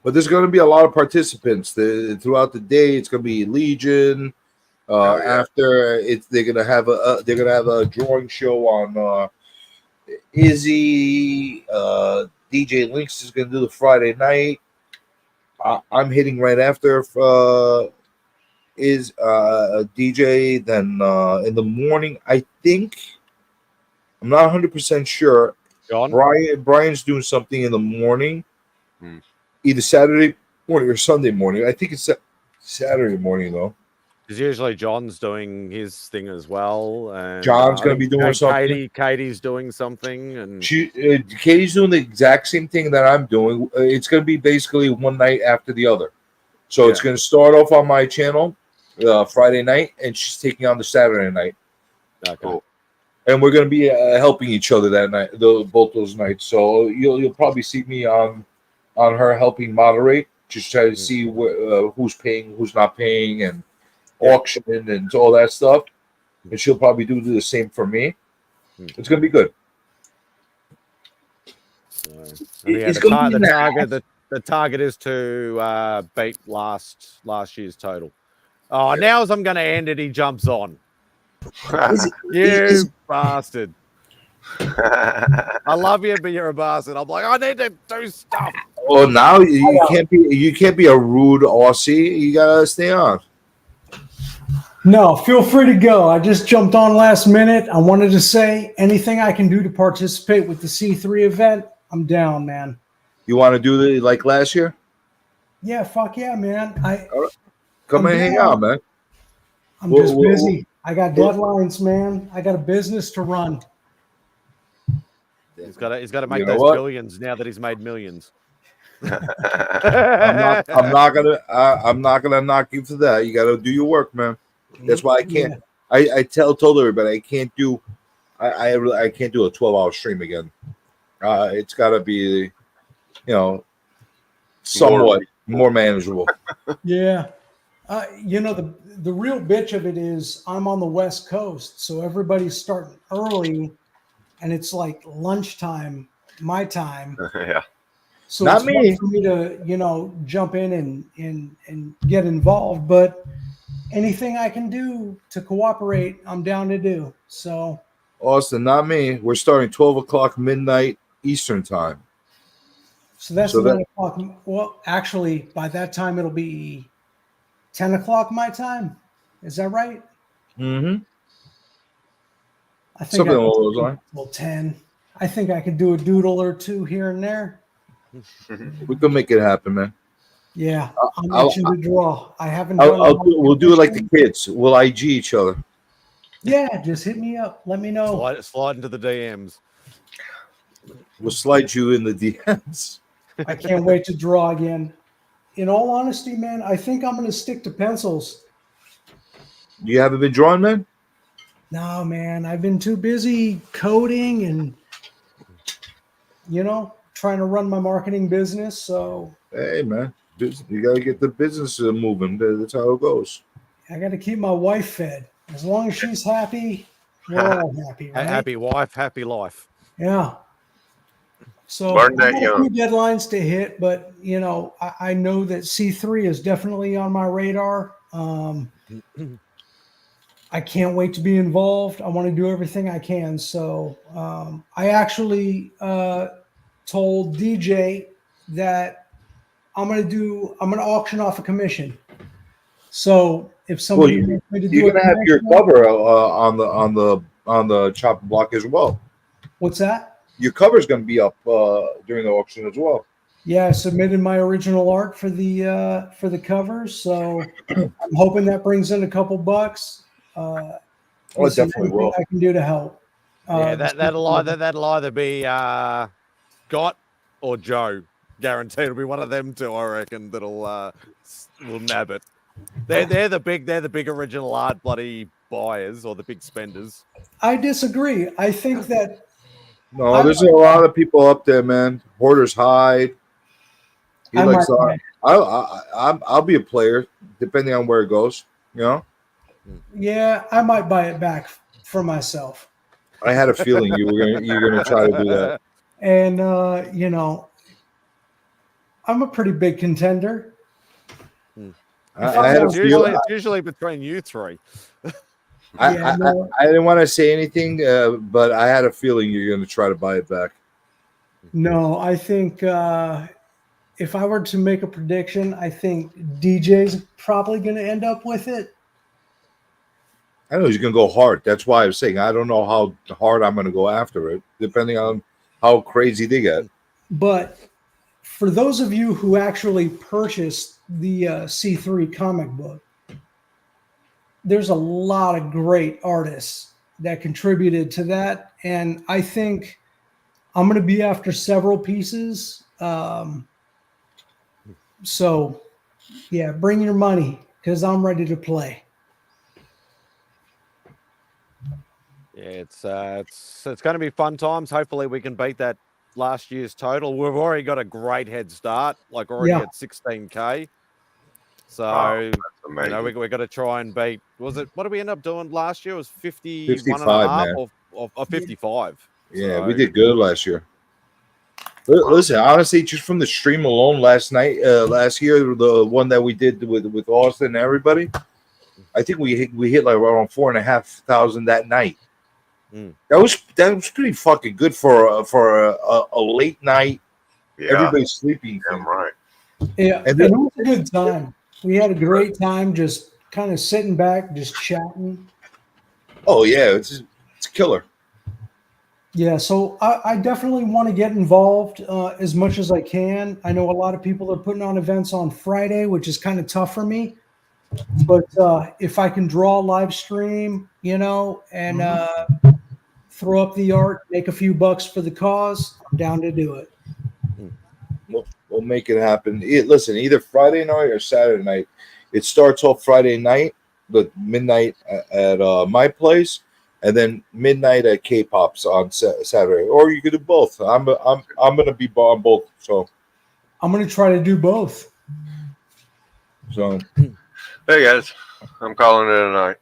Speaker 8: But there's going to be a lot of participants throughout the day. It's going to be Legion. After they're going to have a drawing show on Izzy. DJ Lynx is going to do the Friday night. I'm hitting right after is DJ. Then in the morning, I think I'm not 100% sure.
Speaker 1: John?
Speaker 8: Brian's doing something in the morning,
Speaker 11: Hmm.
Speaker 8: either Saturday morning or Sunday morning. I think it's Saturday morning though.
Speaker 1: Because usually John's doing his thing as well, and
Speaker 8: John's
Speaker 1: I
Speaker 8: gonna
Speaker 1: think
Speaker 8: be doing something.
Speaker 1: Katie's doing something, and
Speaker 8: Katie's doing the exact same thing that I'm doing. It's going to be basically one night after the other. So it's going to start off on my channel Friday night, and she's taking on the Saturday night.
Speaker 1: Okay.
Speaker 8: And we're going to be helping each other that night, both those nights. So you'll probably see me on her helping moderate, just try to see who's paying, who's not paying, and auctioning and all that stuff. And she'll probably do the same for me. It's going to be good.
Speaker 1: And the target is to beat last year's total. Oh, now as I'm going to end it, he jumps on. You bastard! I love you, but you're a bastard. I'm like, I need to do stuff.
Speaker 8: Oh, now you can't be a rude Aussie. You gotta stay on.
Speaker 3: No, feel free to go. I just jumped on last minute. I wanted to say anything I can do to participate with the C3 event, I'm down, man.
Speaker 8: You want to do it like last year?
Speaker 3: Yeah, fuck yeah, man.
Speaker 8: Come
Speaker 3: I'm
Speaker 8: and hang
Speaker 3: down.
Speaker 8: out, man.
Speaker 3: I'm just busy. I got deadlines, man. I got a business to run.
Speaker 1: He's got to make
Speaker 8: You know
Speaker 1: those
Speaker 8: what?
Speaker 1: billions now that he's made millions.
Speaker 8: I'm not gonna knock you for that. You gotta do your work, man. That's why I can't. I told everybody I can't do. I can't do a 12-hour stream again. It's got to be, somewhat more manageable.
Speaker 3: Yeah. The real bitch of it is I'm on the West Coast, so everybody's starting early, and it's like lunchtime, my time.
Speaker 11: Yeah.
Speaker 3: So
Speaker 8: Not
Speaker 3: it's hard
Speaker 8: me.
Speaker 3: for me to, jump in and get involved, but anything I can do to cooperate, I'm down to do. So
Speaker 8: Austin, not me. We're starting 12 o'clock midnight Eastern time.
Speaker 3: So that's
Speaker 8: So
Speaker 3: 9 o'clock. Well, actually, by that time, it'll be 10 o'clock my time. Is that right?
Speaker 8: Mm-hmm.
Speaker 3: I think
Speaker 8: Something
Speaker 3: I
Speaker 8: along
Speaker 3: could
Speaker 8: those
Speaker 3: do
Speaker 8: lines.
Speaker 3: till 10. I think I could do a doodle or two here and there.
Speaker 8: We can make it happen, man.
Speaker 3: Yeah, I'm
Speaker 8: I'll-
Speaker 3: itching to draw. I haven't done
Speaker 8: We'll do it like the kids. We'll IG each other.
Speaker 3: Yeah, just hit me up. Let me know.
Speaker 1: Slide into the DMs.
Speaker 8: We'll slide you in the DMs.
Speaker 3: I can't wait to draw again. In all honesty, man, I think I'm going to stick to pencils.
Speaker 8: You haven't been drawing, man?
Speaker 3: No, man, I've been too busy coding and, trying to run my marketing business. So
Speaker 8: Hey, man. You got to get the business moving. That's how it goes.
Speaker 3: I got to keep my wife fed. As long as she's happy, we're all happy, right?
Speaker 1: Happy wife, happy life.
Speaker 3: Yeah. So
Speaker 11: Learn
Speaker 3: I
Speaker 11: that
Speaker 3: got a few deadlines to hit, but I know that C3 is definitely on my radar. I can't wait to be involved. I want to do everything I can. So I actually told DJ that I'm gonna auction off a commission. So if somebody wants me to do
Speaker 8: You're gonna have your
Speaker 3: commission-
Speaker 8: cover on the chopping block as well.
Speaker 3: What's that?
Speaker 8: Your cover is going to be up during the auction as well.
Speaker 3: Yeah, I submitted my original art for the cover, so I'm hoping that brings in a couple bucks.
Speaker 8: Oh, it definitely
Speaker 3: anything
Speaker 8: will.
Speaker 3: I can do to help.
Speaker 1: Yeah, that'll either be Scott or Joe. Guaranteed, it'll be one of them two. I reckon will nab it. They're the big original art bloody buyers or the big spenders.
Speaker 3: I disagree. I think that
Speaker 8: No, there's a lot of people up there, man. Hoarders Hide. He
Speaker 3: I
Speaker 8: likes
Speaker 3: might
Speaker 8: art. I'll be a player depending on where it goes.
Speaker 3: yeah, I might buy it back for myself.
Speaker 8: I had a feeling you're gonna try to do that.
Speaker 3: And I'm a pretty big contender.
Speaker 8: I had a
Speaker 1: It's
Speaker 8: feeling.
Speaker 1: usually between you three.
Speaker 8: I
Speaker 3: no.
Speaker 8: didn't want to say anything, but I had a feeling you're going to try to buy it back.
Speaker 3: No, I think if I were to make a prediction, I think DJ's probably going to end up with it.
Speaker 8: I know he's going to go hard. That's why I was saying I don't know how hard I'm going to go after it, depending on how crazy they get.
Speaker 3: But for those of you who actually purchased the C3 comic book, there's a lot of great artists that contributed to that. And I think I'm going to be after several pieces. So, yeah, bring your money because I'm ready to play.
Speaker 1: Yeah, it's going to be fun times. Hopefully, we can beat that last year's total. We've already got a great head start, like already
Speaker 3: Yeah.
Speaker 1: at 16K. So,
Speaker 11: that's
Speaker 1: you know,
Speaker 11: amazing.
Speaker 1: we got to try and beat. Was it what did we end up doing last year? It was 51 and a
Speaker 8: 55,
Speaker 1: half
Speaker 8: man.
Speaker 1: or 55.
Speaker 8: Yeah,
Speaker 1: So,
Speaker 8: we did good last year. Listen, honestly, just from the stream alone last year, the one that we did with Austin and everybody, I think we hit like around 4,500 that night. That was pretty fucking good for a late night.
Speaker 11: Yeah.
Speaker 8: Everybody's sleeping.
Speaker 11: I'm right.
Speaker 3: Yeah,
Speaker 8: And
Speaker 3: and it was a good time. We had a great time just kind of sitting back, just chatting.
Speaker 8: Oh yeah, it's killer.
Speaker 3: Yeah, so I definitely want to get involved as much as I can. I know a lot of people are putting on events on Friday, which is kind of tough for me. But if I can draw a live stream, you know, and throw up the art, make a few bucks for the cause, I'm down to do it.
Speaker 8: We'll make it happen. Listen, either Friday night or Saturday night. It starts off Friday night, the midnight at my place, and then midnight at K-Pop's on Saturday. Or you could do both. I'm gonna be on both. So
Speaker 3: I'm going to try to do both.
Speaker 8: So
Speaker 11: hey guys, I'm calling it a night.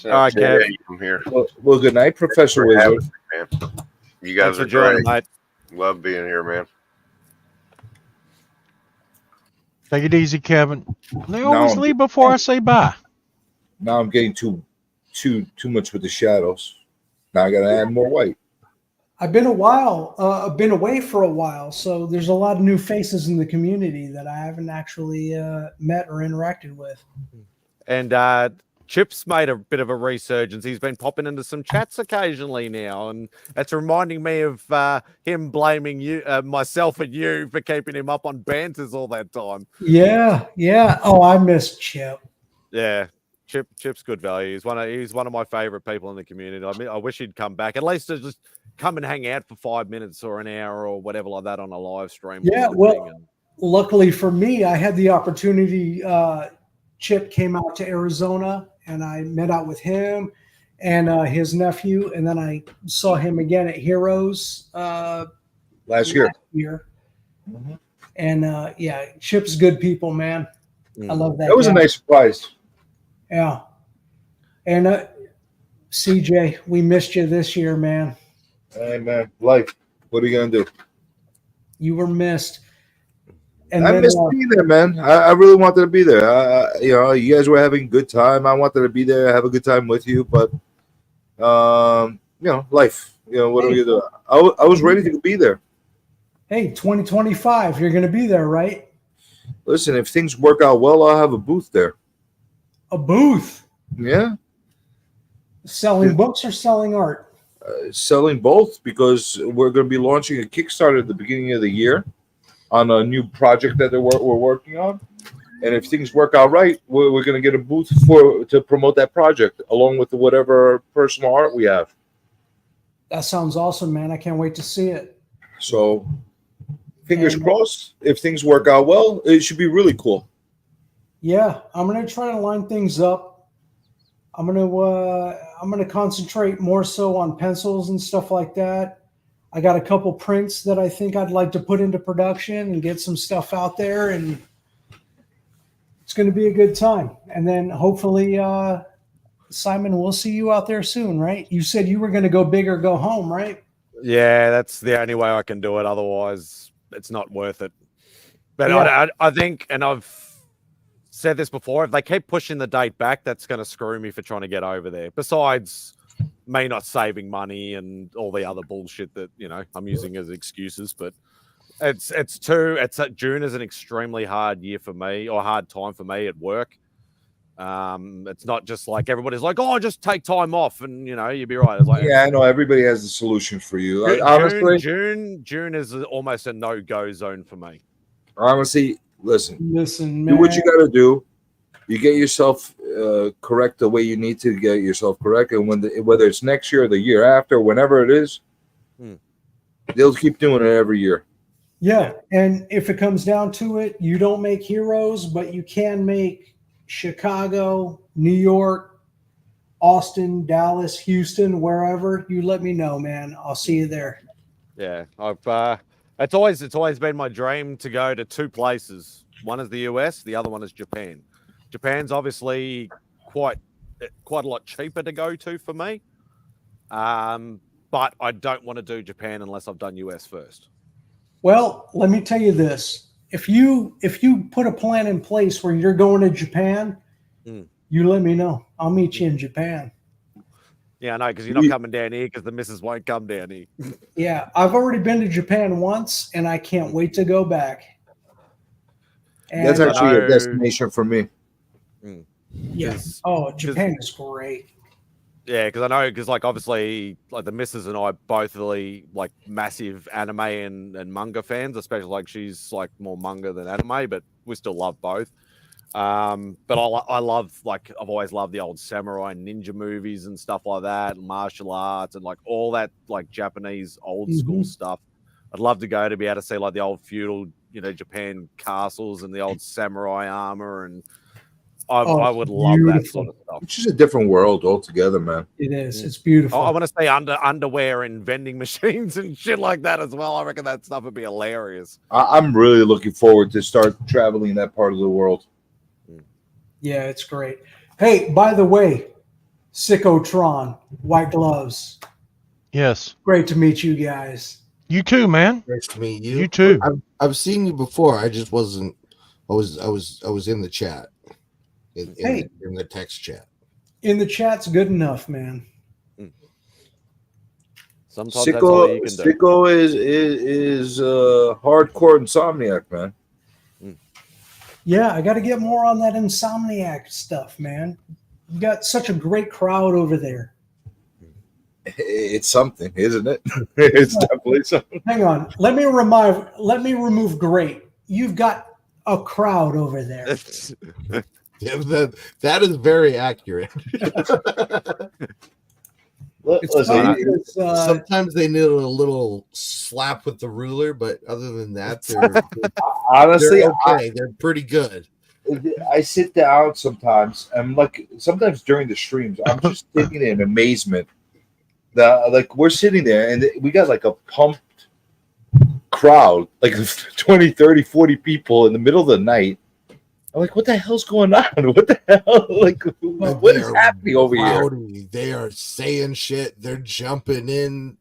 Speaker 1: All right, Kev.
Speaker 11: I'm here.
Speaker 8: Well, good night, Professor
Speaker 11: Thanks for
Speaker 8: Wizard.
Speaker 11: having me, man. You guys
Speaker 1: Thanks for
Speaker 11: are
Speaker 1: joining,
Speaker 11: great.
Speaker 1: mate.
Speaker 11: Love being here, man.
Speaker 17: Take it easy, Kevin. They
Speaker 8: No.
Speaker 17: always leave before I say bye.
Speaker 8: Now I'm getting too much with the shadows. Now I gotta add more white.
Speaker 3: I've been I've been away for a while, so there's a lot of new faces in the community that I haven't actually met or interacted with.
Speaker 1: And Chip's made a bit of a resurgence. He's been popping into some chats occasionally now, and it's reminding me of him blaming you, myself, and you for keeping him up on banters all that time.
Speaker 3: Yeah, yeah. Oh, I miss Chip.
Speaker 1: Yeah, Chip's good value. He's one of my favorite people in the community. I mean, I wish he'd come back at least to just come and hang out for 5 minutes or an hour or whatever like that on a live stream.
Speaker 3: Yeah, well, luckily for me, I had the opportunity. Chip came out to Arizona, and I met out with him and his nephew, and then I saw him again at Heroes
Speaker 8: last year.
Speaker 3: Mm-hmm. And yeah, Chip's good people, man. I love that.
Speaker 8: That was a nice surprise.
Speaker 3: Yeah. And CJ, we missed you this year, man.
Speaker 8: Hey man, life. What are you gonna do?
Speaker 3: You were missed. And
Speaker 8: I
Speaker 3: then,
Speaker 8: missed being there, man. I really wanted to be there. You know, you guys were having a good time. I wanted to be there, have a good time with you, but you know, life. You know, what are you do? I was ready to be there.
Speaker 3: Hey, 2025, you're going to be there, right?
Speaker 8: Listen, if things work out well, I'll have a booth there.
Speaker 3: A booth?
Speaker 8: Yeah.
Speaker 3: Selling books or selling art?
Speaker 8: Selling both, because we're going to be launching a Kickstarter at the beginning of the year on a new project that we're working on. And if things work out right, we're going to get a booth to promote that project along with whatever personal art we have.
Speaker 3: That sounds awesome, man. I can't wait to see it.
Speaker 8: So fingers crossed, if things work out well, it should be really cool.
Speaker 3: Yeah, I'm going to try to line things up. I'm going to concentrate more so on pencils and stuff like that. I got a couple prints that I think I'd like to put into production and get some stuff out there, and it's going to be a good time. And then hopefully, Simon, we'll see you out there soon, right? You said you were going to go big or go home, right?
Speaker 1: Yeah, that's the only way I can do it. Otherwise, it's not worth it. But
Speaker 3: Yeah.
Speaker 1: I think, and I've said this before, if they keep pushing the date back, that's going to screw me for trying to get over there. Besides me not saving money and all the other bullshit that, you know, I'm using as excuses, but June is an extremely hard year for me, or hard time for me at work. It's not just like everybody's like, oh, just take time off, and you'd be right. It's like,
Speaker 8: Yeah, I know everybody has a solution for you.
Speaker 1: June is almost a no-go zone for me.
Speaker 8: Honestly, listen,
Speaker 3: man.
Speaker 8: Do what you got to do. You get yourself correct the way you need to get yourself correct, and whether it's next year or the year after, whenever it is, they'll keep doing it every year.
Speaker 3: Yeah, and if it comes down to it, you don't make heroes, but you can make Chicago, New York, Austin, Dallas, Houston, wherever. You let me know, man. I'll see you there.
Speaker 1: Yeah, it's always been my dream to go to two places. One is the US, the other one is Japan. Japan's obviously quite a lot cheaper to go to for me. But I don't want to do Japan unless I've done US first.
Speaker 3: Well, let me tell you this. If you put a plan in place where you're going to Japan, you let me know. I'll meet you in Japan.
Speaker 1: Yeah, I know, because you're not coming down here because the missus won't come down here.
Speaker 3: Yeah, I've already been to Japan once, and I can't wait to go back. And
Speaker 8: That's actually a destination for me.
Speaker 3: Yes. Oh, Japan is great.
Speaker 1: Yeah, because I know, like obviously, like the missus and I both really like massive anime and manga fans, especially like she's like more manga than anime, but we still love both. But I love, like, I've always loved the old samurai and ninja movies and stuff like that, and martial arts and like all that like Japanese old school stuff. I'd love to go to be able to see like the old feudal, Japan castles and the old samurai armor, and I would love that sort of stuff.
Speaker 8: It's just a different world altogether, man.
Speaker 3: It is. It's beautiful.
Speaker 1: I want to say underwear and vending machines and shit like that as well. I reckon that stuff would be hilarious.
Speaker 8: I'm really looking forward to start traveling that part of the world.
Speaker 3: Yeah, it's great. Hey, by the way, Sycotron, White Gloves.
Speaker 17: Yes.
Speaker 3: Great to meet you guys.
Speaker 17: You too, man.
Speaker 9: Nice to meet you.
Speaker 17: You too.
Speaker 9: I've seen you before. I just wasn't. I was in the chat. In the text chat.
Speaker 3: In the chat's good enough, man.
Speaker 1: Sometimes that's all you can do.
Speaker 8: Sicko is hardcore insomniac, man.
Speaker 3: Yeah, I got to get more on that insomniac stuff, man. You got such a great crowd over there.
Speaker 8: It's something, isn't it? It's definitely something.
Speaker 3: Hang on. Let me remove great. You've got a crowd over there.
Speaker 9: Yeah, that is very accurate. Sometimes they need a little slap with the ruler, but other than that, they're
Speaker 8: honestly
Speaker 9: they're okay. They're pretty good.
Speaker 8: I sit down sometimes. I'm like, sometimes during the streams, I'm just sitting in amazement. Like we're sitting there and we got like a pumped crowd, like 20, 30, 40 people in the middle of the night. I'm like, what the hell's going on? What the hell? Like, what is happening over here?
Speaker 9: They are saying shit. They're jumping in.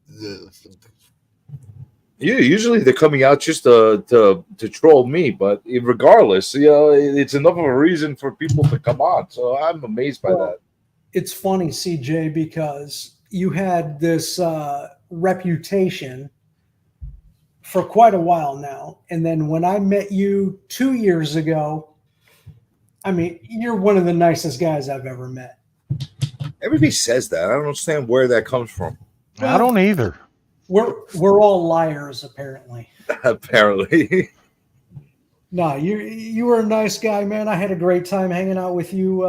Speaker 8: Usually they're coming out just to troll me, but regardless, it's enough of a reason for people to come on. So I'm amazed by that.
Speaker 3: It's funny, CJ, because you had this reputation for quite a while now. And then when I met you 2 years ago, I mean, you're one of the nicest guys I've ever met.
Speaker 8: Everybody says that. I don't understand where that comes from.
Speaker 17: I don't either.
Speaker 3: We're all liars, apparently.
Speaker 8: Apparently.
Speaker 3: No, you were a nice guy, man. I had a great time hanging out with you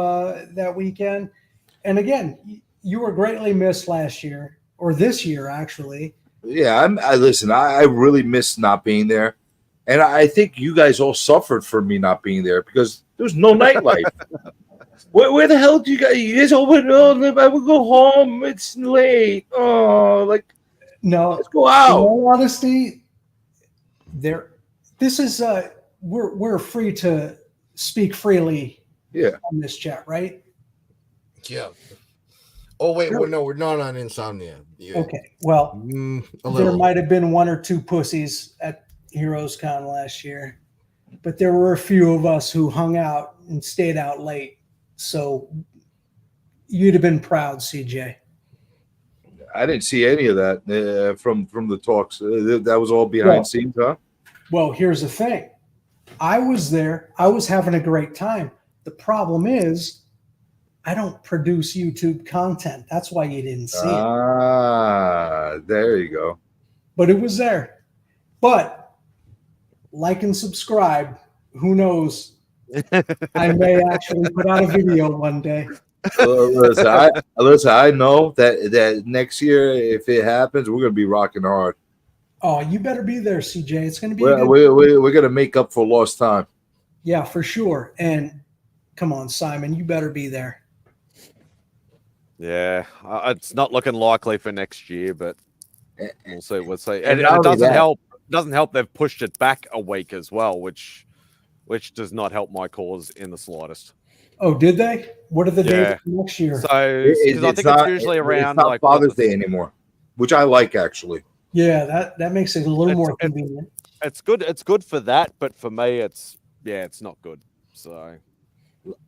Speaker 3: that weekend. And again, you were greatly missed last year, or this year, actually.
Speaker 8: Yeah, listen, I really miss not being there. And I think you guys all suffered for me not being there because there was no nightlife. Where the hell do you guys? You guys all went, I would go home. It's late. Oh, like,
Speaker 3: no.
Speaker 8: Let's go out.
Speaker 3: In all honesty, this is we're free to speak freely. On this chat, right?
Speaker 9: Yeah. Oh wait, no, we're not on Insomnia. Yeah.
Speaker 3: Okay, well, there might have been one or two pussies at Heroes Con last year, but there were a few of us who hung out and stayed out late. So you'd have been proud, CJ.
Speaker 8: I didn't see any of that from the talks. That was all behind scenes, huh?
Speaker 3: Well, here's the thing. I was there. I was having a great time. The problem is I don't produce YouTube content. That's why you didn't see it.
Speaker 8: Ah, there you go.
Speaker 3: But it was there. But like and subscribe. Who knows? I may actually put out a video one day.
Speaker 8: Listen, I know that next year, if it happens, we're gonna be rocking hard.
Speaker 3: Oh, you better be there, CJ. It's going to be
Speaker 8: We're,
Speaker 3: a good.
Speaker 8: we're gonna make up for lost time.
Speaker 3: Yeah, for sure. And come on, Simon, you better be there.
Speaker 1: Yeah, it's not looking likely for next year, but we'll see. We'll see.
Speaker 8: And
Speaker 1: And
Speaker 8: not
Speaker 1: it
Speaker 8: only
Speaker 1: doesn't
Speaker 8: that-
Speaker 1: help. Doesn't help. They've pushed it back a week as well, which does not help my cause in the slightest.
Speaker 3: Oh, did they? What are the
Speaker 1: Yeah.
Speaker 3: dates for next year?
Speaker 1: So because I think it's usually around
Speaker 8: not
Speaker 1: like
Speaker 8: Father's Day anymore, which I like actually.
Speaker 3: Yeah, that makes it a little more convenient.
Speaker 1: It's good. It's good for that, but for me, it's not good. So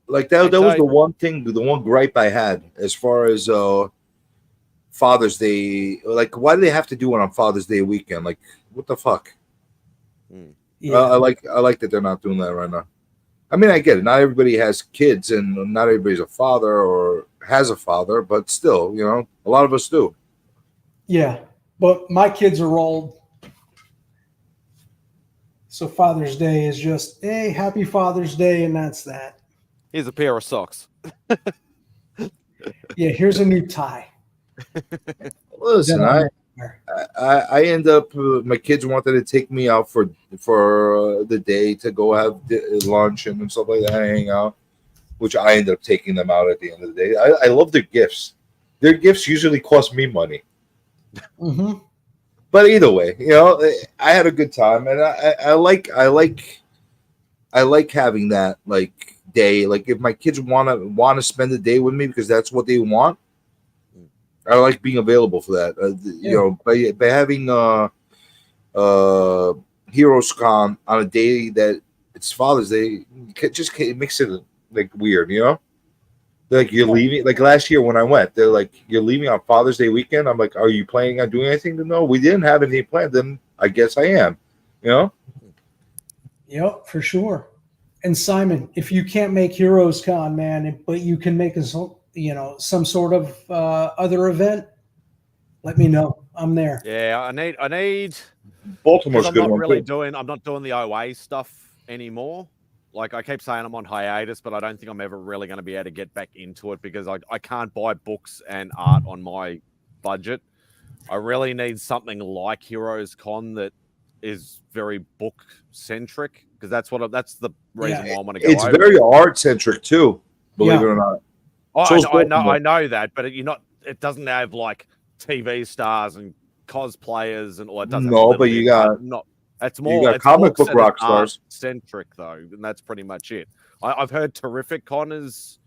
Speaker 8: Like that was the one thing, the one gripe I had as far as Father's Day. Like, why do they have to do it on Father's Day weekend? Like, what the fuck?
Speaker 3: Yeah.
Speaker 8: I like that they're not doing that right now. I mean, I get it. Not everybody has kids, and not everybody's a father or has a father, but still, a lot of us do.
Speaker 3: Yeah, but my kids are old. So Father's Day is just, hey, happy Father's Day, and that's that.
Speaker 1: here's a pair of socks.
Speaker 3: Yeah, here's a new tie.
Speaker 8: Listen, I end up. My kids wanted to take me out for the day to go have lunch and stuff like that, hang out. Which I end up taking them out at the end of the day. I love their gifts. Their gifts usually cost me money.
Speaker 3: Mm-hmm.
Speaker 8: But either way, I had a good time, and I like having that like day. Like if my kids want to spend the day with me because that's what they want, I like being available for that. By having Heroes Con on a day that it's Father's Day, it makes it like weird, Like you're leaving. Like last year when I went, they're like, "You're leaving on Father's Day weekend." I'm like, "Are you planning on doing anything?" No, we didn't have anything planned. Then I guess I am.
Speaker 3: Yep, for sure. And Simon, if you can't make Heroes Con, man, but you can make some sort of other event, let me know. I'm there.
Speaker 1: Yeah, I need.
Speaker 8: Baltimore's
Speaker 1: 'cause I'm
Speaker 8: good
Speaker 1: not
Speaker 8: one,
Speaker 1: really
Speaker 8: too.
Speaker 1: I'm not doing the OA stuff anymore. Like I keep saying I'm on hiatus, but I don't think I'm ever really going to be able to get back into it because I can't buy books and art on my budget. I really need something like Heroes Con that is very book centric because that's the reason why I want to go.
Speaker 8: It's
Speaker 1: over
Speaker 8: very
Speaker 1: it.
Speaker 8: art centric too. Believe it or not. So's
Speaker 1: I
Speaker 8: Baltimore.
Speaker 1: know that, but it doesn't have like TV stars and cosplayers and all. It does have a
Speaker 8: No,
Speaker 1: little
Speaker 8: but
Speaker 1: bit,
Speaker 8: you got
Speaker 1: It's
Speaker 8: you
Speaker 1: more.
Speaker 8: got
Speaker 1: It's
Speaker 8: comic
Speaker 1: books
Speaker 8: book
Speaker 1: and
Speaker 8: rock
Speaker 1: it's art
Speaker 8: stars.
Speaker 1: centric though, and that's pretty much it. I've heard Terrific Con is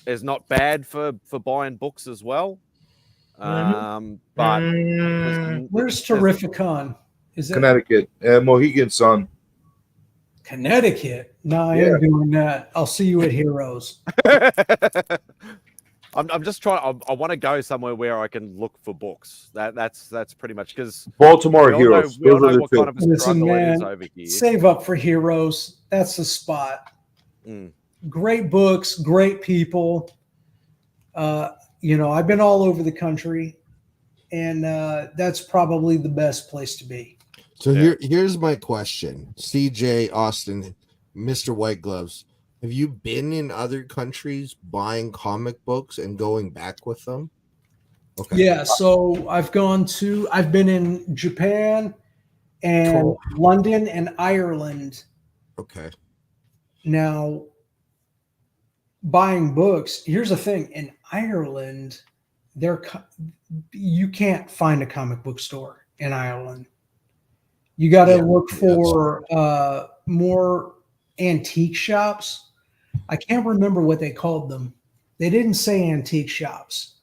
Speaker 1: not bad for buying books as well. But
Speaker 3: Where's Terrificon? Is it
Speaker 8: Connecticut, Mohegan Sun.
Speaker 3: Connecticut? No, I
Speaker 8: Yeah.
Speaker 3: ain't doing that. I'll see you at Heroes.
Speaker 1: I'm just trying. I want to go somewhere where I can look for books. That's pretty much because
Speaker 8: Baltimore Heroes.
Speaker 1: We all
Speaker 8: Those are
Speaker 1: know
Speaker 8: the
Speaker 1: what
Speaker 8: two.
Speaker 1: kind of a
Speaker 3: Listen,
Speaker 1: struggle it is
Speaker 3: man,
Speaker 1: over here.
Speaker 3: save up for Heroes. That's the spot.
Speaker 1: Mm.
Speaker 3: Great books, great people. I've been all over the country, and that's probably the best place to be.
Speaker 9: So here's my question. CJ, Austin, Mr. White Gloves. Have you been in other countries buying comic books and going back with them? Okay.
Speaker 3: Yeah, so I've been in Japan and
Speaker 9: Cool.
Speaker 3: London and Ireland.
Speaker 9: Okay.
Speaker 3: Now, buying books, here's the thing. In Ireland, you can't find a comic book store in Ireland. You got to look for more antique shops. I can't remember what they called them. They didn't say antique shops,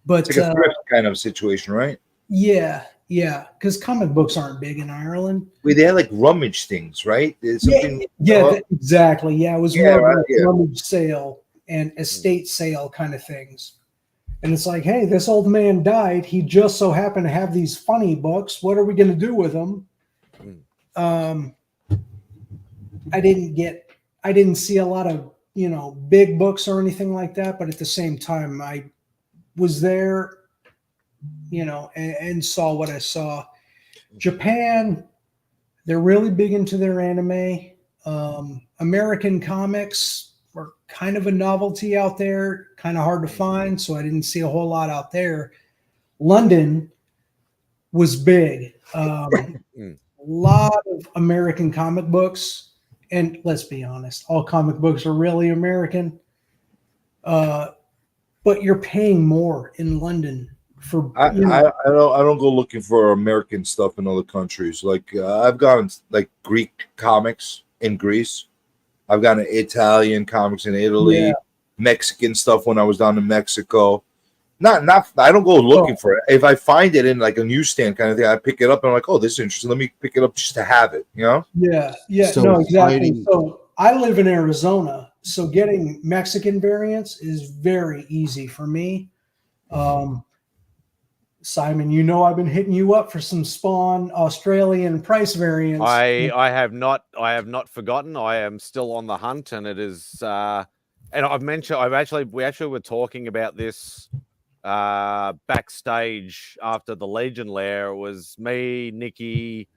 Speaker 3: but
Speaker 8: It's like a thrift kind of situation, right?
Speaker 3: yeah, because comic books aren't big in Ireland.
Speaker 8: Wait, they had like rummage things, right? There's something.
Speaker 3: Exactly. Yeah, it was
Speaker 8: Yeah,
Speaker 3: more
Speaker 8: right,
Speaker 3: like
Speaker 8: yeah.
Speaker 3: rummage sale and estate sale kind of things. And it's like, hey, this old man died. He just so happened to have these funny books. What are we going to do with them? I didn't see a lot of big books or anything like that, but at the same time, I was there, and saw what I saw. Japan, they're really big into their anime. American comics are kind of a novelty out there, kind of hard to find, so I didn't see a whole lot out there. London was big. A lot of American comic books, and let's be honest, all comic books are really American. But you're paying more in London for.
Speaker 8: I don't go looking for American stuff in other countries. Like I've gotten like Greek comics in Greece. I've gotten Italian comics in Italy,
Speaker 3: Yeah.
Speaker 8: Mexican stuff when I was down in Mexico. Not. I don't go looking for it. If I find it in like a newsstand kind of thing, I pick it up and I'm like, oh, this is interesting. Let me pick it up just to have it.
Speaker 3: Yeah,
Speaker 8: So
Speaker 3: no, exactly.
Speaker 8: fighting-
Speaker 3: So I live in Arizona, so getting Mexican variants is very easy for me. Simon, I've been hitting you up for some Spawn Australian price variants.
Speaker 1: I have not forgotten. I am still on the hunt, and it is and we actually were talking about this backstage after the Legion Lair. It was me, Nikki,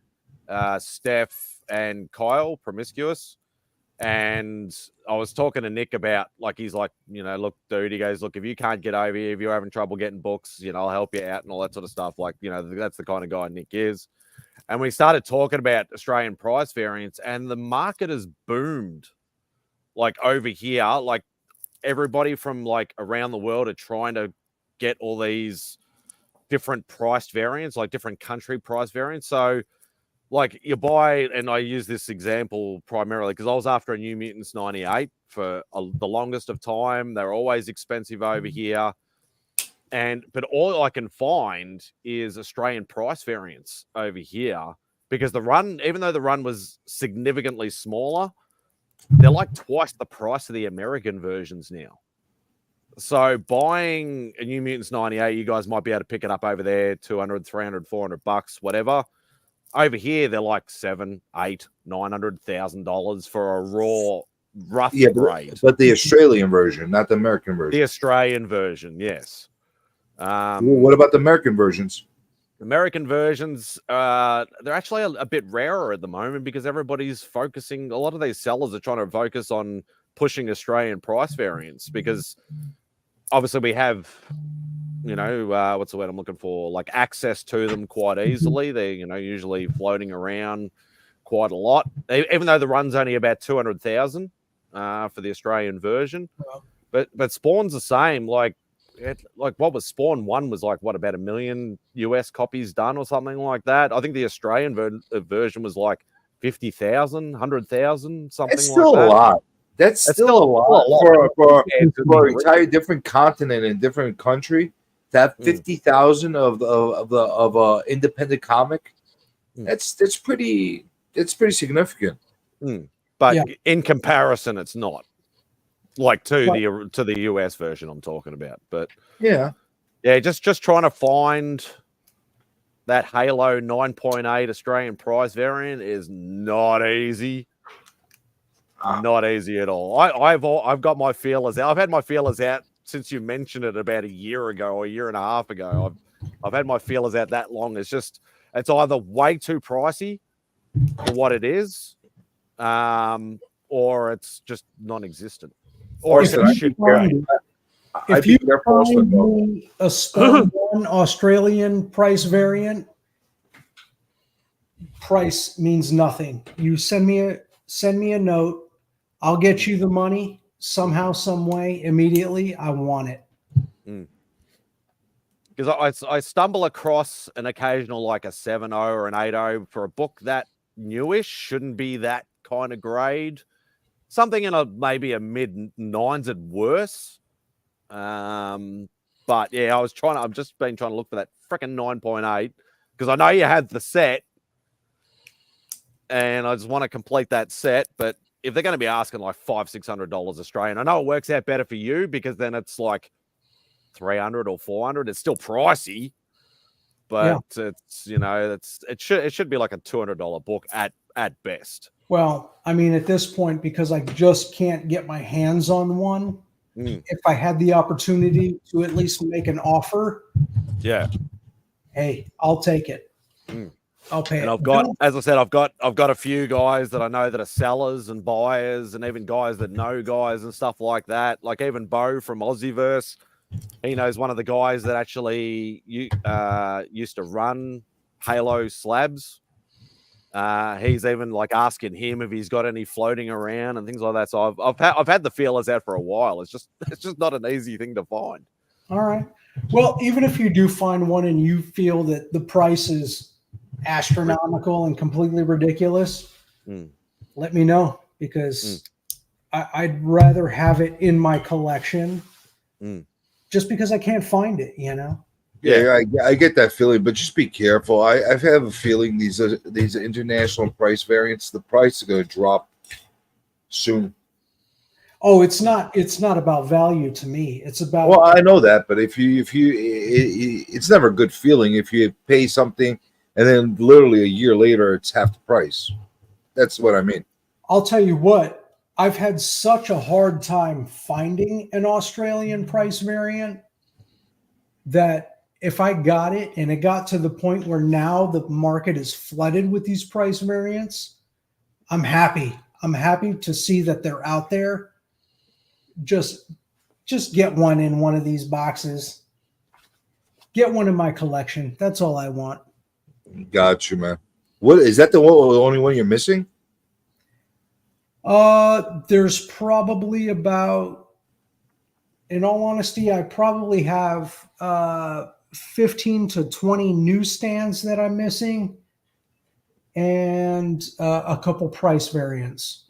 Speaker 1: Steph, and Kyle Promiscuous. And I was talking to Nick about, like, he's like, look, dude, he goes, look, if you can't get over here, if you're having trouble getting books, I'll help you out and all that sort of stuff. Like, that's the kind of guy Nick is. And we started talking about Australian price variants, and the market has boomed. Like, over here, like, everybody from like around the world are trying to get all these different priced variants, like different country price variants. So, like, you buy, and I use this example primarily because I was after a New Mutants 98 for the longest of time. They're always expensive over here. But all I can find is Australian price variants over here because the run, even though the run was significantly smaller, they're like twice the price of the American versions now. So buying a New Mutants 98, you guys might be able to pick it up over there, 200, 300, 400 bucks, whatever. Over here, they're like $700,000, $800,000, $900,000 for a raw rough grade.
Speaker 8: but the Australian version, not the American version.
Speaker 1: The Australian version, yes.
Speaker 8: What about the American versions?
Speaker 1: American versions, they're actually a bit rarer at the moment because everybody's focusing. A lot of these sellers are trying to focus on pushing Australian price variants because obviously we have, what's the word I'm looking for? Like access to them quite easily. They're, usually floating around quite a lot, even though the run's only about 200,000 for the Australian version. But Spawn's the same. Like what was Spawn 1 was like, what, about 1 million US copies done or something like that. I think the Australian version was like 50,000, 100,000, something
Speaker 8: That's still
Speaker 1: like that.
Speaker 8: a lot. That's still a lot for an entire different continent and different country to have 50,000 of a independent comic. That's pretty significant.
Speaker 1: But in comparison, it's not like to the US version I'm talking about. But
Speaker 8: yeah,
Speaker 1: just trying to find that Halo 9.8 Australian price variant is not easy. Not easy at all. I've got my feelers out. I've had my feelers out since you mentioned it about a year ago or a year and a half ago. I've had my feelers out that long. It's either way too pricey for what it is, or it's just non-existent. Or it's a shit game.
Speaker 3: If you find me a Spawn 1 Australian price variant, price means nothing. You send me a note. I'll get you the money somehow, some way, immediately. I want it.
Speaker 1: Because I stumble across an occasional like a 7.0 or an 8.0 for a book that newish, shouldn't be that kind of grade. Something in maybe a mid 9s at worst. But yeah, I've just been trying to look for that freaking 9.8 because I know you had the set and I just want to complete that set. But if they're going to be asking like $500-$600 Australian, I know it works out better for you because then it's like 300 or 400. It's still pricey, but it's it should be like a $200 book at best.
Speaker 3: Well, I mean, at this point, because I just can't get my hands on one, if I had the opportunity to at least make an offer,
Speaker 1: Yeah.
Speaker 3: hey, I'll take it. I'll pay
Speaker 1: And
Speaker 3: it.
Speaker 1: I've got, as I said, I've got a few guys that I know that are sellers and buyers, and even guys that know guys and stuff like that. Like even Bo from Aussieverse, he knows one of the guys that actually used to run Halo slabs. He's even like asking him if he's got any floating around and things like that. So I've had the feelers out for a while. It's just not an easy thing to find.
Speaker 3: All right. Well, even if you do find one and you feel that the price is astronomical and completely ridiculous, let me know, because I'd rather have it in my collection just because I can't find it, you know?
Speaker 8: Yeah, I get that feeling, but just be careful. I have a feeling these international price variants, the price is going to drop soon.
Speaker 3: Oh, it's not about value to me. It's about,
Speaker 8: Well, I know that, but it's never a good feeling if you pay something and then literally a year later it's half the price. That's what I mean.
Speaker 3: I'll tell you what, I've had such a hard time finding an Australian price variant that if I got it and it got to the point where now the market is flooded with these price variants, I'm happy. I'm happy to see that they're out there. Just get one in one of these boxes. Get one in my collection. That's all I want.
Speaker 8: Got you, man. What is that? The only one you're missing?
Speaker 3: There's probably about, in all honesty, I probably have 15 to 20 newsstands that I'm missing, and a couple price variants.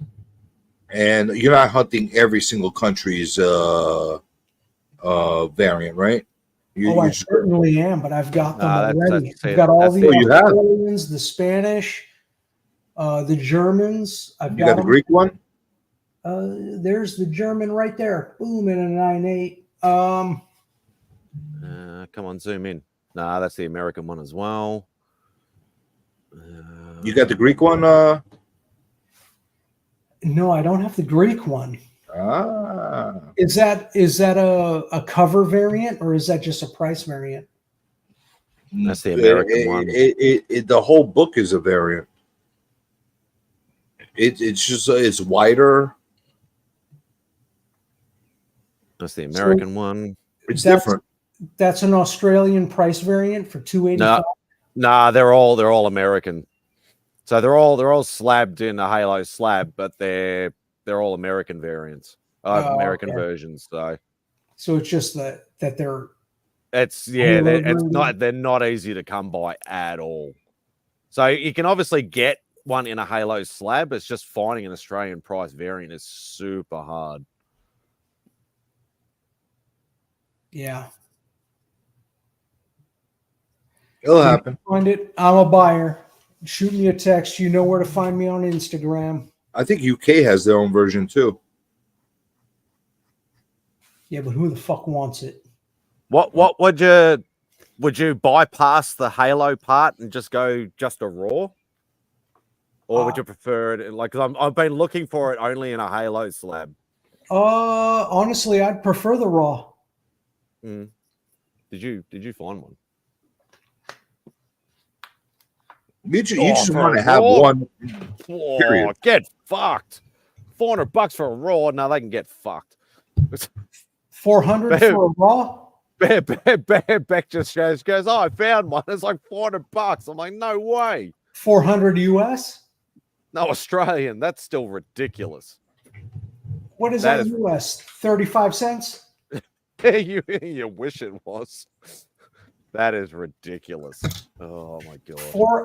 Speaker 8: And you're not hunting every single country's variant, right?
Speaker 3: I certainly am, but I've got them already. I've got
Speaker 8: all
Speaker 3: all the
Speaker 8: you have.
Speaker 3: Australians, the Spanish, the Germans.
Speaker 8: You got the Greek one?
Speaker 3: There's the German right there. Boom, in a 9.8.
Speaker 1: Come on, zoom in. Nah, that's the American one as well.
Speaker 8: You got the Greek one?
Speaker 3: No, I don't have the Greek one.
Speaker 8: Ah.
Speaker 3: Is that a cover variant, or is that just a price variant?
Speaker 1: That's the American one.
Speaker 8: The whole book is a variant. It's wider.
Speaker 1: That's the American one.
Speaker 8: It's different.
Speaker 3: That's an Australian price variant for $285.
Speaker 1: Nah, they're all American. So they're all slabbed in a Halo slab, but they're all American variants, American versions. So
Speaker 3: it's just that they're
Speaker 1: they're not easy to come by at all. So you can obviously get one in a Halo slab. It's just finding an Australian price variant is super hard.
Speaker 3: Yeah.
Speaker 8: It'll happen.
Speaker 3: Find it. I'm a buyer. Shoot me a text. You know where to find me on Instagram.
Speaker 8: I think UK has their own version too.
Speaker 3: Yeah, but who the fuck wants it?
Speaker 1: What would you bypass the Halo part and just go just a raw? Or would you prefer it like, cuz I've been looking for it only in a Halo slab.
Speaker 3: Honestly, I'd prefer the raw.
Speaker 1: Did you find one?
Speaker 8: You just want to have one. Period.
Speaker 1: Get fucked. $400 for a raw. Now they can get fucked.
Speaker 3: 400 for a raw?
Speaker 1: Beck just goes, oh, I found one. It's like $400. I'm like, no way.
Speaker 3: 400 US?
Speaker 1: No, Australian. That's still ridiculous.
Speaker 3: What is that US? 35 cents?
Speaker 1: You wish it was. That is ridiculous. Oh my god.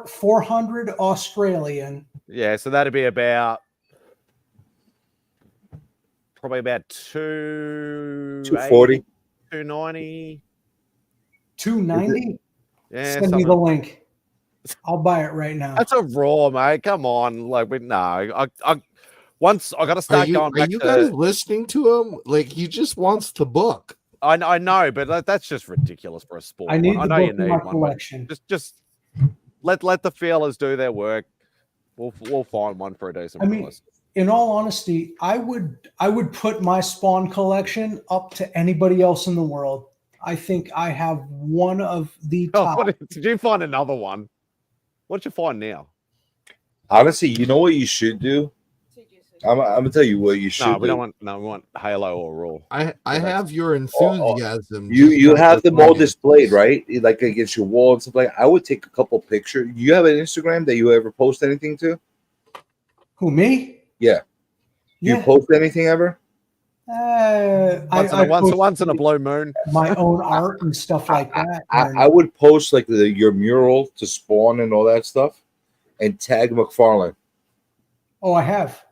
Speaker 3: 400 Australian.
Speaker 1: Yeah, so that'd be probably about
Speaker 8: 240,
Speaker 1: 290,
Speaker 3: 290.
Speaker 1: Yeah,
Speaker 3: send me the link. I'll buy it right now.
Speaker 1: That's a raw, mate. Come on, like once I got to start going back.
Speaker 9: Are you guys listening to him? Like he just wants the book.
Speaker 1: I know, but that's just ridiculous for a sport.
Speaker 3: I need
Speaker 1: I
Speaker 3: the
Speaker 1: know
Speaker 3: book
Speaker 1: you
Speaker 3: in
Speaker 1: need
Speaker 3: my
Speaker 1: one.
Speaker 3: collection.
Speaker 1: Just let the feelers do their work. We'll find one for a decent
Speaker 3: I mean,
Speaker 1: price.
Speaker 3: in all honesty, I would put my Spawn collection up to anybody else in the world. I think I have one of the top.
Speaker 1: Did you find another one? What'd you find now?
Speaker 8: Honestly, you know what you should do? I'm gonna tell you what you should
Speaker 1: No, we
Speaker 8: do.
Speaker 1: don't want. No, we want Halo or Raw.
Speaker 9: I have your enthusiasm.
Speaker 8: You have them all displayed, right? Like against your wall and stuff like that. I would take a couple pictures. You have an Instagram that you ever post anything to?
Speaker 3: Who, me?
Speaker 8: Yeah. You
Speaker 3: Yeah.
Speaker 8: post anything ever?
Speaker 1: Once in a blue moon.
Speaker 3: My own art and stuff like that.
Speaker 8: I would post like your mural to Spawn and all that stuff, and tag McFarlane.
Speaker 3: Oh, I have.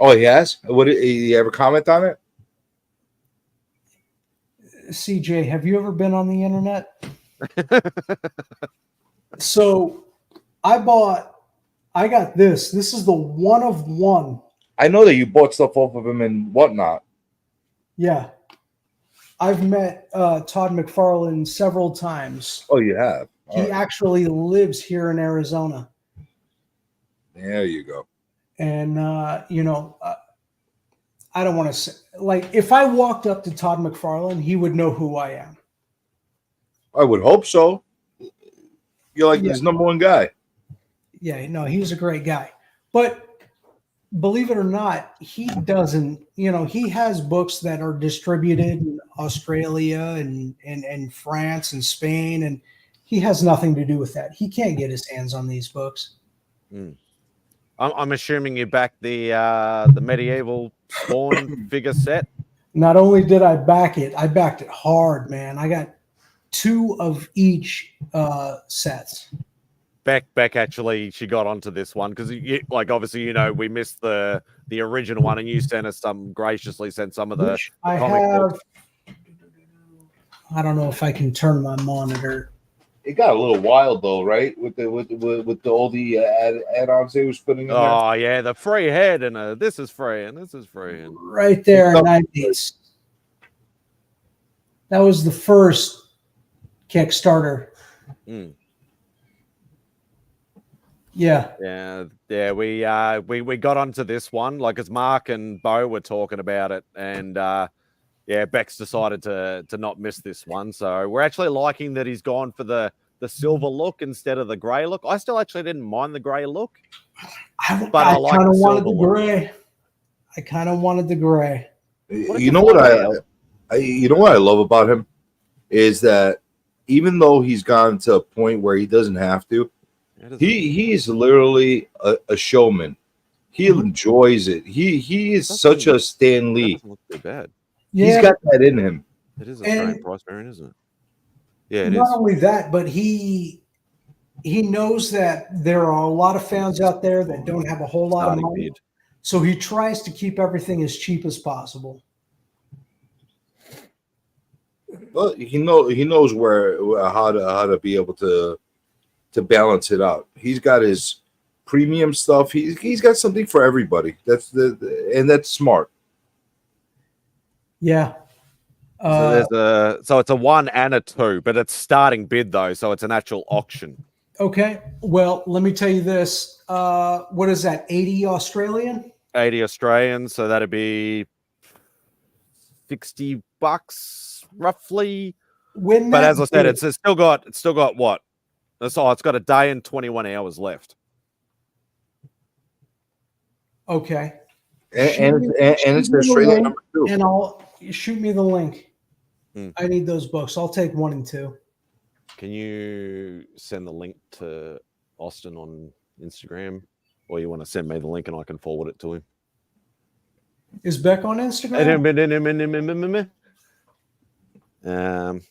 Speaker 8: Oh, he has. What? You ever comment on it?
Speaker 3: CJ, have you ever been on the internet? So I got this. This is the one of one.
Speaker 8: I know that you bought stuff off of him and whatnot.
Speaker 3: Yeah. I've met Todd McFarlane several times.
Speaker 8: Oh, you have?
Speaker 3: He actually lives here in Arizona.
Speaker 8: There you go.
Speaker 3: And, I don't want to say, like, if I walked up to Todd McFarlane, he would know who I am.
Speaker 8: I would hope so. You're like his number one guy.
Speaker 3: Yeah, no, he's a great guy. But believe it or not, he doesn't, he has books that are distributed in Australia and France and Spain, and he has nothing to do with that. He can't get his hands on these books.
Speaker 1: I'm assuming you backed the medieval Spawn figure set.
Speaker 3: Not only did I back it, I backed it hard, man. I got 2 of each sets.
Speaker 1: Beck actually, she got onto this one because, obviously, we missed the original one, and you graciously sent some of the
Speaker 3: I
Speaker 1: comic
Speaker 3: have.
Speaker 1: books.
Speaker 3: I don't know if I can turn my monitor.
Speaker 8: It got a little wild though, right? With all the add-ons they was putting in there.
Speaker 1: Oh yeah, the free head and this is free and this is free. And...
Speaker 3: Right there, 90s. That was the first Kickstarter. Yeah. We got onto this one, like as Mark and Bo were talking about it, and Beck's decided to not miss this one. So we're actually liking that he's gone for the silver look instead of the grey look. I still actually didn't mind the grey look, but I like kind of
Speaker 1: the
Speaker 3: wanted
Speaker 1: silver
Speaker 3: the
Speaker 1: look.
Speaker 3: gray. I kind of wanted the gray.
Speaker 8: You know what I love about him is that even though he's gotten to a point where he doesn't have to, he's literally a showman. He enjoys it. He is such a Stan Lee.
Speaker 1: Doesn't look too bad.
Speaker 8: He's got that in him.
Speaker 1: It is a strange price variant, isn't it? Yeah, it
Speaker 3: Not
Speaker 1: is.
Speaker 3: only that, but he knows that there are a lot of fans out there that don't have a whole lot of money.
Speaker 1: Bid.
Speaker 3: So he tries to keep everything as cheap as possible.
Speaker 8: Well, he knows how to be able to balance it out. He's got his premium stuff. He's got something for everybody. That's smart.
Speaker 3: Yeah.
Speaker 1: So it's a 1 and a 2, but it's starting bid though, so it's an actual auction.
Speaker 3: Okay. Well, let me tell you this. What is that? 80 Australian?
Speaker 1: 80 Australian, so that'd be $60 roughly. But as I said, it's still got what? It's got a day and 21 hours left.
Speaker 3: Okay.
Speaker 8: And it's Australian number 2.
Speaker 3: And shoot me the link. I need those books. I'll take 1 and 2.
Speaker 1: Can you send the link to Austin on Instagram, or you want to send me the link and I can forward it to him?
Speaker 3: Is Beck on Instagram?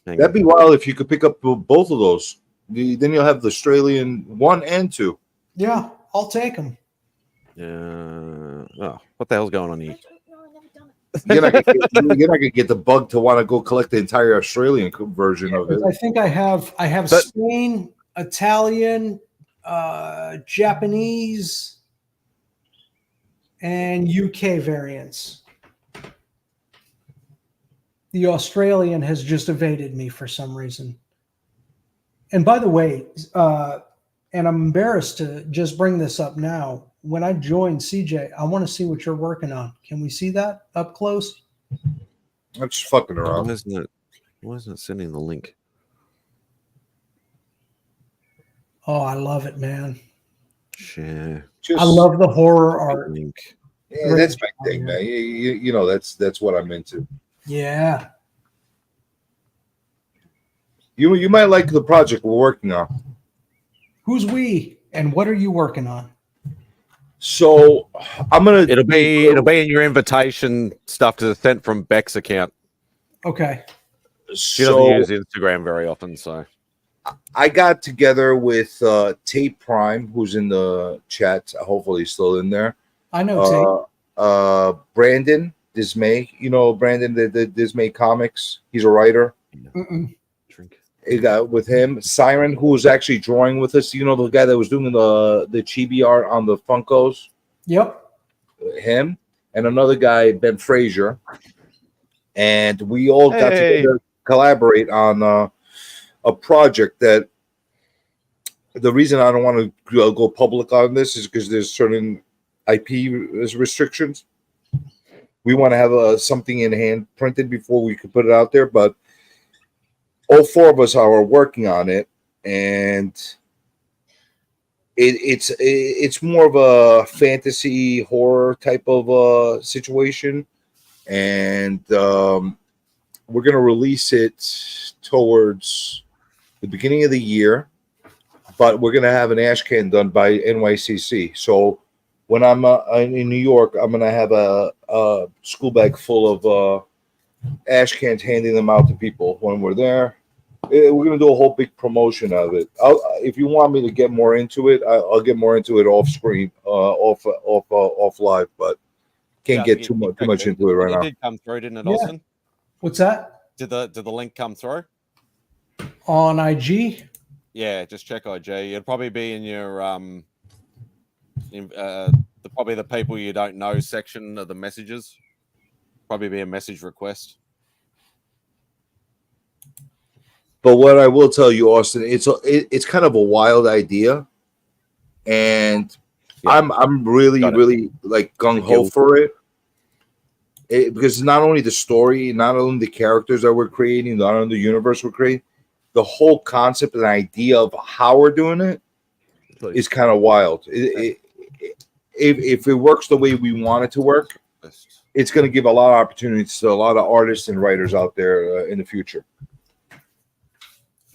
Speaker 8: That'd be wild if you could pick up both of those. Then you'll have the Australian 1 and 2.
Speaker 3: Yeah, I'll take them.
Speaker 1: What the hell's going on here?
Speaker 8: You're not gonna get the bug to want to go collect the entire Australian version of it.
Speaker 3: I think I have Spain, Italian, Japanese, and UK variants. The Australian has just evaded me for some reason. And by the way, and I'm embarrassed to just bring this up now. When I joined CJ, I want to see what you're working on. Can we see that up close?
Speaker 8: I'm just fucking around.
Speaker 1: Why isn't it sending the link?
Speaker 3: Oh, I love it, man.
Speaker 1: Share.
Speaker 3: I love the horror art.
Speaker 1: Link.
Speaker 8: Yeah,
Speaker 3: Great
Speaker 8: that's my
Speaker 3: job,
Speaker 8: thing, man. You know, that's what I'm into.
Speaker 3: Yeah.
Speaker 8: You might like the project we're working on.
Speaker 3: Who's we, and what are you working on?
Speaker 8: So I'm gonna.
Speaker 1: It'll be in your invitation stuff because it's sent from Beck's account.
Speaker 3: Okay.
Speaker 1: She doesn't use Instagram very often, so
Speaker 8: I got together with Tate Prime, who's in the chat. Hopefully, he's still in there.
Speaker 3: I know Tate.
Speaker 8: Brandon Dismay. You know Brandon, the Dismay Comics. He's a writer.
Speaker 3: Mm-mm.
Speaker 8: I got with him Siren, who was actually drawing with us. You know the guy that was doing the chibi art on the Funkos.
Speaker 3: Yep.
Speaker 8: Him and another guy, Ben Frazier, and we all got together to collaborate on a project that. The reason I don't want to go public on this is because there's certain IP restrictions. We want to have something in hand printed before we could put it out there, but all four of us are working on it, and it's more of a fantasy horror type of situation, and we're going to release it towards the beginning of the year. But we're going to have an ash can done by NYCC. So when I'm in New York, I'm going to have a school bag full of ash cans, handing them out to people when we're there. We're going to do a whole big promotion of it. If you want me to get more into it, I'll get more into it off screen, off live, but can't get too much into it right now.
Speaker 1: It did come through, didn't it,
Speaker 3: Yeah.
Speaker 1: Austin?
Speaker 3: What's that?
Speaker 1: Did the link come through?
Speaker 3: On IG?
Speaker 1: Yeah, just check IG. It'll probably be in your probably the people you don't know section of the messages. Probably be a message request.
Speaker 8: But what I will tell you, Austin, it's kind of a wild idea, and I'm really like gung ho for it. Because not only the story, not only the characters that we're creating, not only the universe we're creating, the whole concept and idea of how we're doing it is kind of wild. If it works the way we want it to work, it's going to give a lot of opportunities to a lot of artists and writers out there in the future.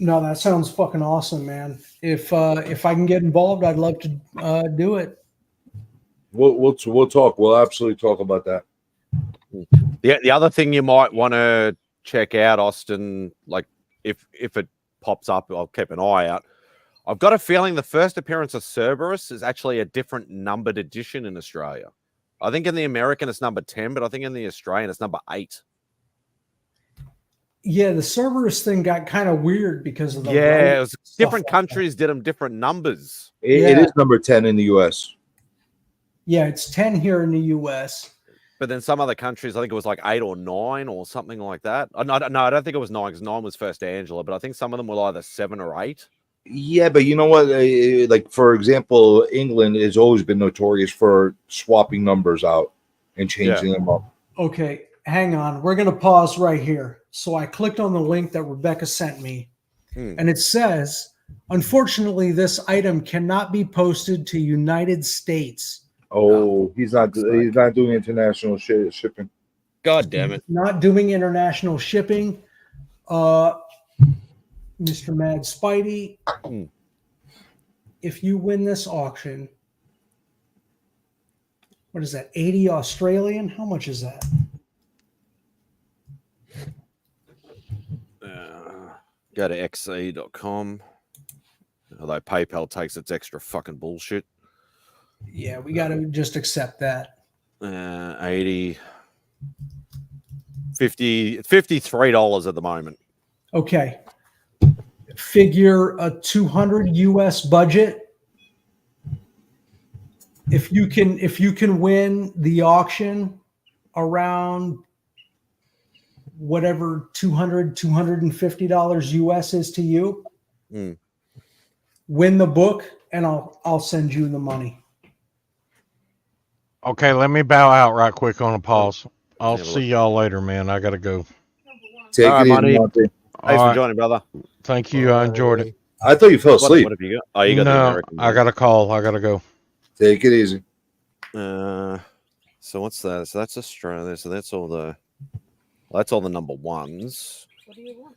Speaker 3: No, that sounds fucking awesome, man. If I can get involved, I'd love to do it.
Speaker 8: We'll talk. We'll absolutely talk about that.
Speaker 1: The other thing you might want to check out, Austin, like if it pops up, I'll keep an eye out. I've got a feeling the first appearance of Cerberus is actually a different numbered edition in Australia. I think in the American it's number 10, but I think in the Australian it's number 8.
Speaker 3: Yeah, the Cerberus thing got kind of weird because of the
Speaker 1: it was different countries did them different numbers.
Speaker 8: It is number 10 in the US.
Speaker 3: Yeah, it's 10 here in the US.
Speaker 1: But then some other countries, I think it was like 8 or 9 or something like that. No, I don't think it was 9 because 9 was first Angela, but I think some of them were either 7 or 8.
Speaker 8: Yeah, but you know what? Like, for example, England has always been notorious for swapping numbers out and changing them up.
Speaker 3: Okay, hang on. We're going to pause right here. So I clicked on the link that Rebecca sent me, and it says, unfortunately, this item cannot be posted to United States.
Speaker 8: Oh, he's not doing international shipping.
Speaker 1: God damn it.
Speaker 3: Not doing international shipping. Mr. MadSpidey, if you win this auction, what is that, 80 Australian? How much is that?
Speaker 1: Go to xe.com. Although PayPal takes its extra fucking bullshit.
Speaker 3: Yeah, we got to just accept that.
Speaker 1: 80, 50, $53 at the moment.
Speaker 3: Okay. Figure a 200 US budget. If you can win the auction around whatever $250 US is to you, win the book and I'll send you the money.
Speaker 17: Okay, let me bow out right quick on a pause. I'll
Speaker 1: Yeah,
Speaker 17: see y'all later, man. I gotta go.
Speaker 8: Take
Speaker 1: All
Speaker 8: it
Speaker 1: right,
Speaker 8: easy,
Speaker 1: Monty.
Speaker 8: Monty.
Speaker 1: Thanks
Speaker 17: All
Speaker 1: for
Speaker 17: right.
Speaker 1: joining, brother.
Speaker 17: Thank you. I enjoyed it.
Speaker 8: I thought you fell
Speaker 1: What
Speaker 8: asleep.
Speaker 1: have you got? Oh, you got the
Speaker 17: No,
Speaker 1: American.
Speaker 17: I got a call. I gotta go.
Speaker 8: Take it easy.
Speaker 1: So what's that? So that's Australia. So that's all the number ones.
Speaker 14: What do you want?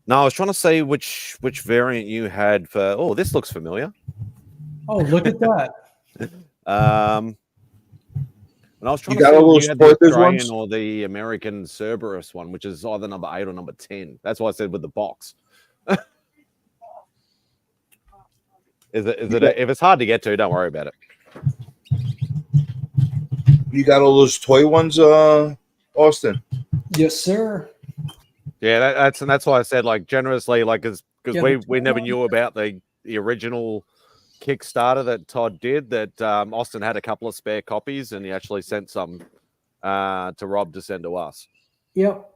Speaker 1: No, I was trying to say which variant you had for. Oh, this looks familiar.
Speaker 3: Oh, look at that.
Speaker 1: And I was trying
Speaker 8: You
Speaker 1: to
Speaker 8: got
Speaker 1: see
Speaker 8: all
Speaker 1: if
Speaker 8: those
Speaker 1: you had the
Speaker 8: Poiters
Speaker 1: Australian
Speaker 8: ones?
Speaker 1: or the American Cerberus one, which is either number 8 or number 10. That's why I said with the box. Is it if it's hard to get to, don't worry about it.
Speaker 8: You got all those toy ones, Austin?
Speaker 3: Yes, sir.
Speaker 1: Yeah, that's why I said like generously, like because
Speaker 3: Yeah,
Speaker 1: we never knew about the original Kickstarter that Todd did. That Austin had a couple of spare copies, and he actually sent some to Rob to send to us.
Speaker 3: Yep.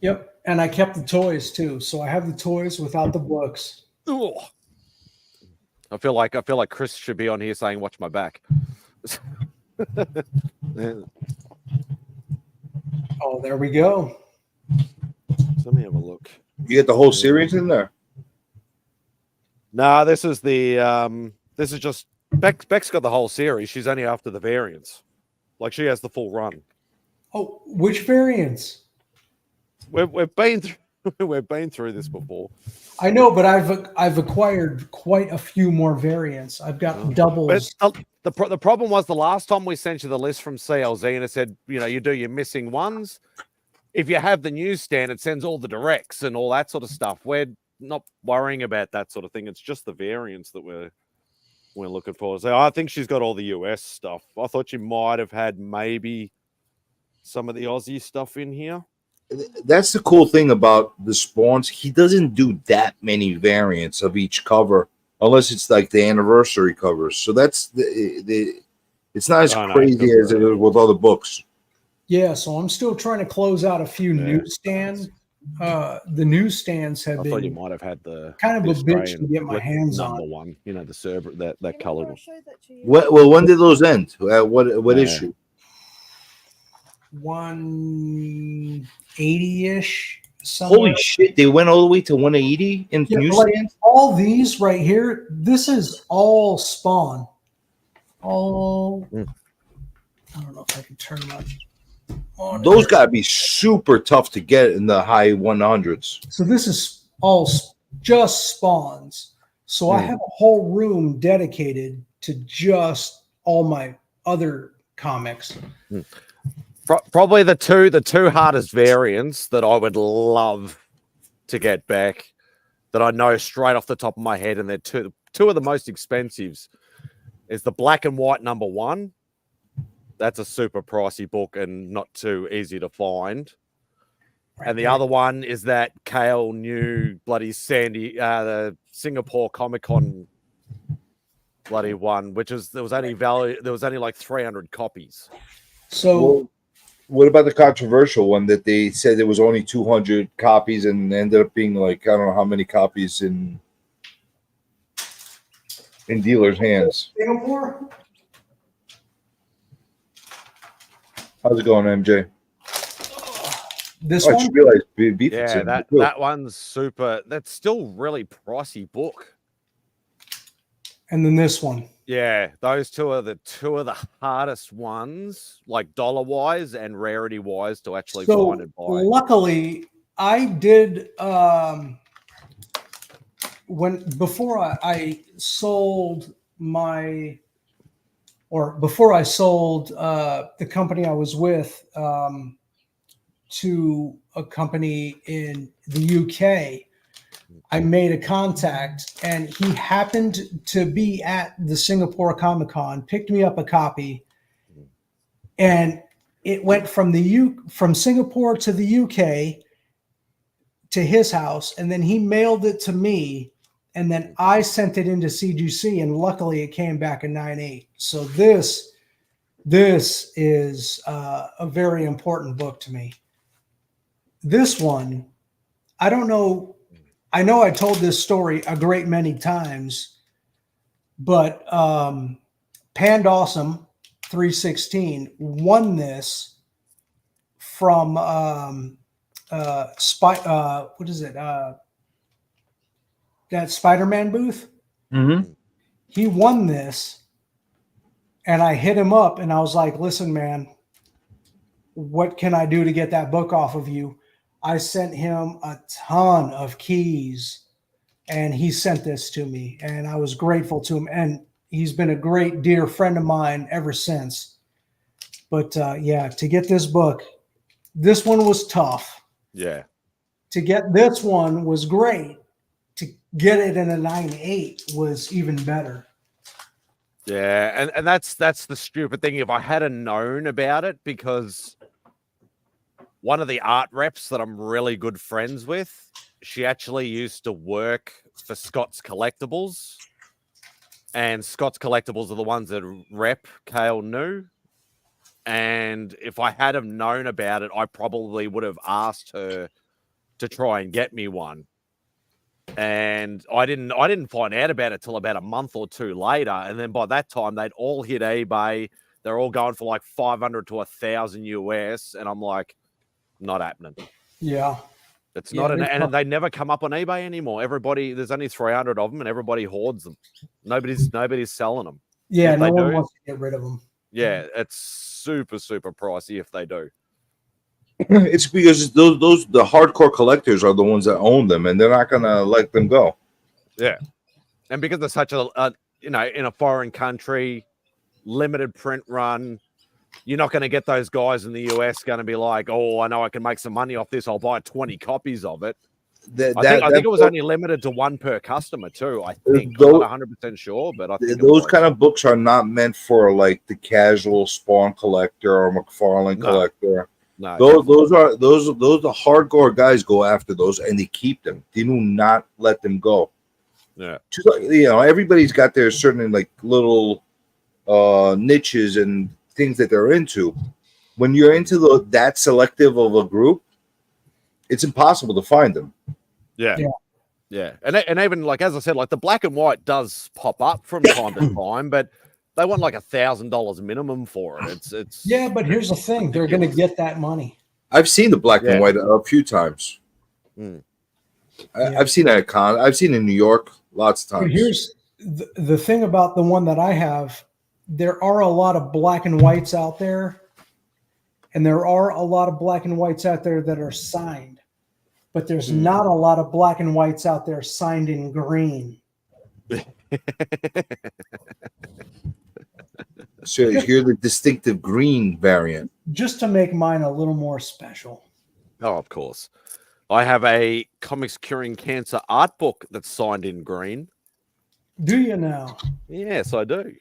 Speaker 3: Yep. And I kept the toys too. So I have the toys without the books.
Speaker 1: Ugh. I feel like Chris should be on here saying, "Watch my back."
Speaker 3: Oh, there we go.
Speaker 1: Let me have a look.
Speaker 8: You get the whole series in there?
Speaker 1: Nah, this is just Beck's got the whole series. She's only after the variants. Like she has the full run.
Speaker 3: Oh, which variants?
Speaker 1: We've been through this before.
Speaker 3: I know, but I've acquired quite a few more variants. I've got doubles.
Speaker 1: But the problem was the last time we sent you the list from CLZ and it said, you do your missing ones. If you have the newsstand, it sends all the directs and all that sort of stuff. We're not worrying about that sort of thing. It's just the variants that we're looking for. So I think she's got all the US stuff. I thought you might have had maybe some of the Aussie stuff in here.
Speaker 8: That's the cool thing about the Spawns. He doesn't do that many variants of each cover, unless it's like the anniversary covers. So that's it's not as crazy as it is with other books.
Speaker 3: Yeah, so I'm still trying to close out a few newsstands. The newsstands have
Speaker 1: I
Speaker 3: been
Speaker 1: thought you might have had the
Speaker 3: kind of
Speaker 1: the
Speaker 3: a bitch to
Speaker 1: Australian
Speaker 3: get my hands
Speaker 1: number
Speaker 3: on.
Speaker 1: one. The server that color one.
Speaker 8: Well, when did those end? What issue?
Speaker 3: 180-ish.
Speaker 8: Holy shit! They went all the way to 180 in newsstands.
Speaker 3: All these right here. This is all Spawn. All. I don't know if I can turn them on.
Speaker 8: Those gotta be super tough to get in the high 100s.
Speaker 3: So this is all just Spawns. So I have a whole room dedicated to just all my other comics.
Speaker 1: Probably the two hardest variants that I would love to get back, that I know straight off the top of my head, and they're two of the most expensives, is the black and white number 1. That's a super pricey book and not too easy to find. And the other one is that Kale new bloody the Singapore Comic Con bloody one, which is there was only like 300 copies.
Speaker 3: So
Speaker 8: what about the controversial one that they said there was only 200 copies and ended up being like I don't know how many copies in dealers' hands?
Speaker 3: Singapore?
Speaker 8: How's it going, MJ?
Speaker 3: This
Speaker 8: I
Speaker 3: one?
Speaker 8: just realized Beef is
Speaker 1: Yeah,
Speaker 8: in there, too.
Speaker 1: that one's super. That's still really pricey book.
Speaker 3: And then this one.
Speaker 1: Yeah, those two are the hardest ones, like dollar wise and rarity wise, to actually find and buy.
Speaker 3: Luckily, I did before I sold the company I was with to a company in the UK. I made a contact, and he happened to be at the Singapore Comic Con, picked me up a copy, and it went from Singapore to the UK to his house, and then he mailed it to me, and then I sent it into CGC, and luckily it came back in 9.8. So this is a very important book to me. This one, I don't know I know I told this story a great many times, but Pand Awesome 316 won this from what is it? That Spider-Man booth.
Speaker 8: Mm-hmm.
Speaker 3: He won this, and I hit him up and I was like, listen, man, what can I do to get that book off of you? I sent him a ton of keys and he sent this to me and I was grateful to him. And he's been a great dear friend of mine ever since. But yeah, to get this book, this one was tough.
Speaker 1: Yeah.
Speaker 3: To get this one was great. To get it in a 9.8 was even better.
Speaker 1: Yeah, and that's the stupid thing. If I had known about it, because one of the art reps that I'm really good friends with, she actually used to work for Scott's Collectibles, and Scott's Collectibles are the ones that rep Kale New. And if I had have known about it, I probably would have asked her to try and get me one. And I didn't find out about it till about a month or two later. And then by that time, they'd all hit eBay. They're all going for like 500 to 1,000 US. And I'm like, not happening.
Speaker 3: Yeah.
Speaker 1: It's
Speaker 3: Yeah,
Speaker 1: not, and they never come up on eBay anymore. There's only 300 of them and everybody hoards them. Nobody's selling them.
Speaker 3: Yeah,
Speaker 1: If
Speaker 3: no
Speaker 1: they
Speaker 3: one
Speaker 1: do,
Speaker 3: wants to get rid of them.
Speaker 1: yeah, it's super, super pricey if they do.
Speaker 8: It's because those the hardcore collectors are the ones that own them, and they're not gonna let them go.
Speaker 1: Yeah, and because they're such a in a foreign country, limited print run, you're not going to get those guys in the US going to be like, oh, I know I can make some money off this. I'll buy 20 copies of it. I think it was only limited to one per customer too. I think I'm not 100% sure, but I think
Speaker 8: those kind of books are not meant for like the casual Spawn collector or McFarlane collector.
Speaker 1: No,
Speaker 8: those are the hardcore guys go after those and they keep them. They do not let them go.
Speaker 1: Yeah,
Speaker 8: Just like, everybody's got their certain like little niches and things that they're into. When you're into that selective of a group, it's impossible to find them.
Speaker 1: Yeah. And even like, as I said, like the black and white does pop up from time to time, but they want like $1,000 minimum for it. It's
Speaker 3: yeah, but here's the thing: they're going to get that money.
Speaker 8: I've seen the black and white a few times. I've seen it at con. I've seen it in New York lots of
Speaker 3: But
Speaker 8: times.
Speaker 3: here's the thing about the one that I have: there are a lot of black and whites out there, and there are a lot of black and whites out there that are signed, but there's not a lot of black and whites out there signed in green.
Speaker 8: So you're the distinctive green variant.
Speaker 3: Just to make mine a little more special.
Speaker 1: Oh, of course. I have a Comics Curing Cancer art book that's signed in green.
Speaker 3: Do you now?
Speaker 1: Yes, I do.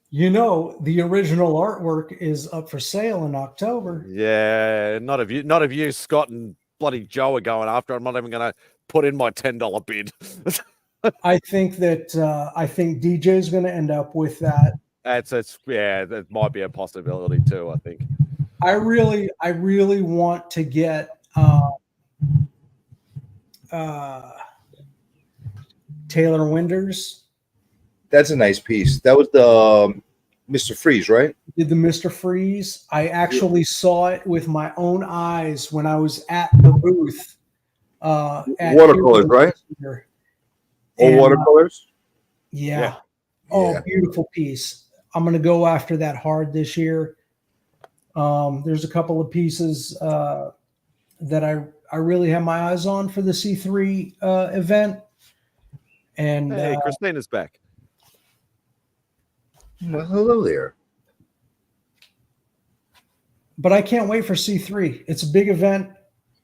Speaker 3: You know, the original artwork is up for sale in October.
Speaker 1: Yeah, not of you, Scott and bloody Joe are going after. I'm not even going to put in my $10 bid.
Speaker 3: I think DJ is going to end up with that.
Speaker 1: That might be a possibility too. I think.
Speaker 3: I really want to get Taylor Winders.
Speaker 8: That's a nice piece. That was the Mr. Freeze, right?
Speaker 3: Did the Mr. Freeze? I actually saw it with my own eyes when I was at the booth.
Speaker 8: Watercolors, right? All watercolors?
Speaker 3: Yeah. Oh, yeah. Beautiful piece. I'm going to go after that hard this year. There's a couple of pieces that I really have my eyes on for the C3 event. And
Speaker 1: hey, Christina's back.
Speaker 8: Well, hello there.
Speaker 3: But I can't wait for C3. It's a big event.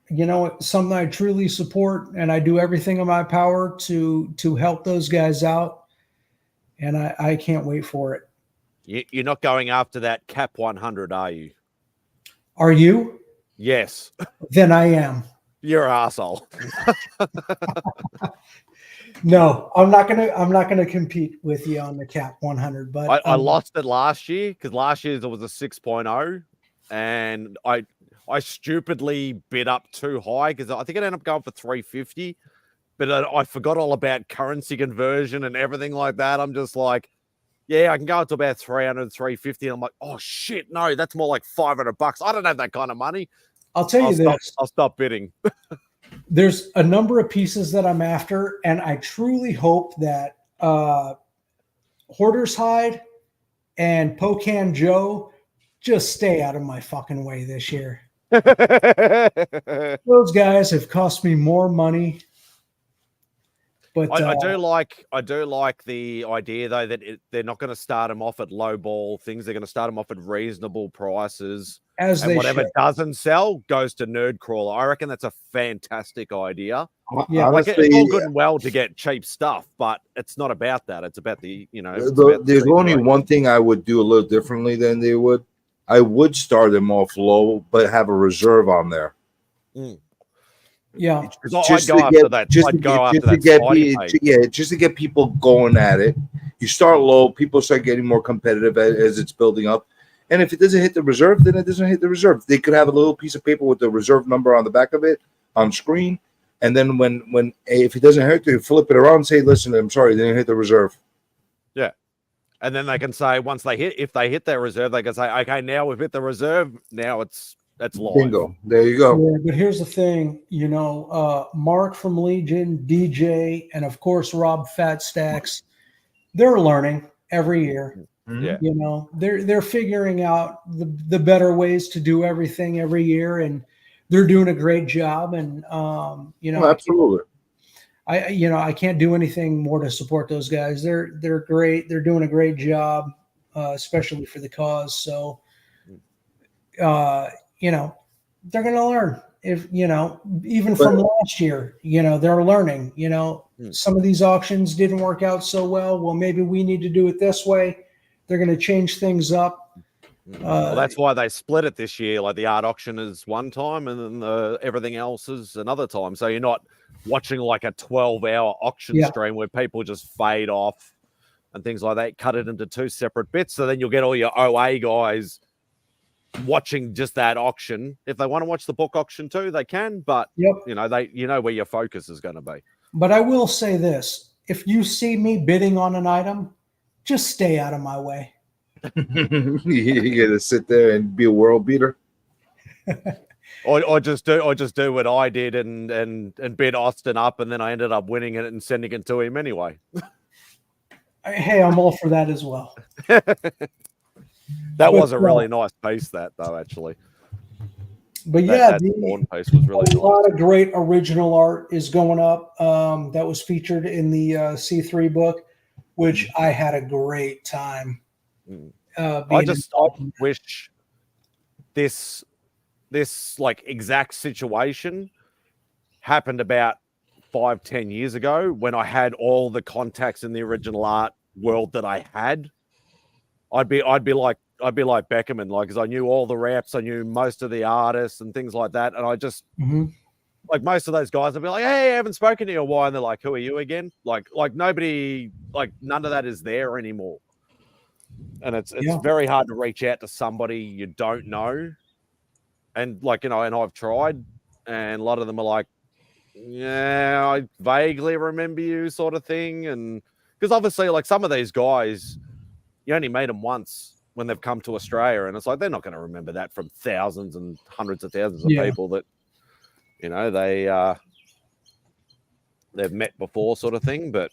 Speaker 3: You know, it's something I truly support, and I do everything in my power to help those guys out. And I can't wait for it.
Speaker 1: You're not going after that Cap 100, are you?
Speaker 3: Are you?
Speaker 1: Yes.
Speaker 3: Then I am.
Speaker 1: You're an asshole.
Speaker 3: No, I'm not gonna compete with you on the Cap 100. But
Speaker 1: I lost it last year because last year there was a 6.0, and I stupidly bid up too high because I think it ended up going for 350, but I forgot all about currency conversion and everything like that. I'm just like, yeah, I can go up to about 300, 350. And I'm like, oh shit, no, that's more like $500. I don't have that kind of money.
Speaker 3: I'll tell you this.
Speaker 1: I'll stop bidding.
Speaker 3: There's a number of pieces that I'm after, and I truly hope that Hoarder's Hide and Pocan Joe just stay out of my fucking way this year. Those guys have cost me more money. But
Speaker 1: I do like the idea though that they're not going to start them off at low ball things. They're going to start them off at reasonable prices,
Speaker 3: As
Speaker 1: and
Speaker 3: they
Speaker 1: whatever
Speaker 3: should.
Speaker 1: doesn't sell goes to Nerdcrawler. I reckon that's a fantastic idea.
Speaker 8: Yeah.
Speaker 1: Like
Speaker 8: Honestly,
Speaker 1: it's all good and well to get cheap stuff, but it's not about that. It's about the
Speaker 8: there's only one thing I would do a little differently than they would. I would start them off low, but have a reserve on there.
Speaker 3: Yeah,
Speaker 8: Just to get people going at it. You start low, people start getting more competitive as it's building up. And if it doesn't hit the reserve, then it doesn't hit the reserve. They could have a little piece of paper with the reserve number on the back of it on screen. And then when if it doesn't hit, they flip it around and say, listen, I'm sorry, they didn't hit the reserve.
Speaker 1: Yeah. And then they can say if they hit their reserve, they can say, okay, now we've hit the reserve. Now that's live.
Speaker 8: Bingo. There you go.
Speaker 3: Yeah, but here's the thing, Mark from Legion, DJ, and of course Rob Fat Stacks, they're learning every year.
Speaker 1: Yeah.
Speaker 3: They're figuring out the better ways to do everything every year, and they're doing a great job. And
Speaker 8: absolutely.
Speaker 3: I can't do anything more to support those guys. They're great. They're doing a great job, especially for the cause. So, they're going to learn even from last year, they're learning, some of these auctions didn't work out so well. Well, maybe we need to do it this way. They're going to change things up.
Speaker 1: Well, that's why they split it this year. Like the art auction is one time and then everything else is another time. So you're not watching like a 12-hour auction stream where people just fade off and things like that. Cut it into two separate bits. So then you'll get all your OA guys watching just that auction. If they want to watch the book auction too, they can, but where your focus is going to be.
Speaker 3: But I will say this, if you see me bidding on an item, just stay out of my way.
Speaker 8: You gotta sit there and be a world beater.
Speaker 1: or just do what I did and bid Austin up, and then I ended up winning it and sending it to him anyway.
Speaker 3: Hey, I'm all for that as well.
Speaker 1: That was a really nice piece, that though, actually.
Speaker 3: But
Speaker 1: that Spawn piece was really
Speaker 3: a lot of great original art is going up. That was featured in the C3 book, which I had a great time.
Speaker 1: I wish this like exact situation happened about 5-10 years ago when I had all the contacts in the original art world that I had. I'd be like Beckerman, like, because I knew all the reps, I knew most of the artists and things like that, and I just like most of those guys would be like, hey, I haven't spoken to you in a while, and they're like, who are you again? Like nobody, like none of that is there anymore, and it's very hard to reach out to somebody you don't know, and and I've tried, and a lot of them are like, yeah, I vaguely remember you, sort of thing, and because obviously, like some of these guys, you only meet them once when they've come to Australia, and it's like they're not going to remember that from thousands and hundreds of thousands of people that they've met before, sort of thing. But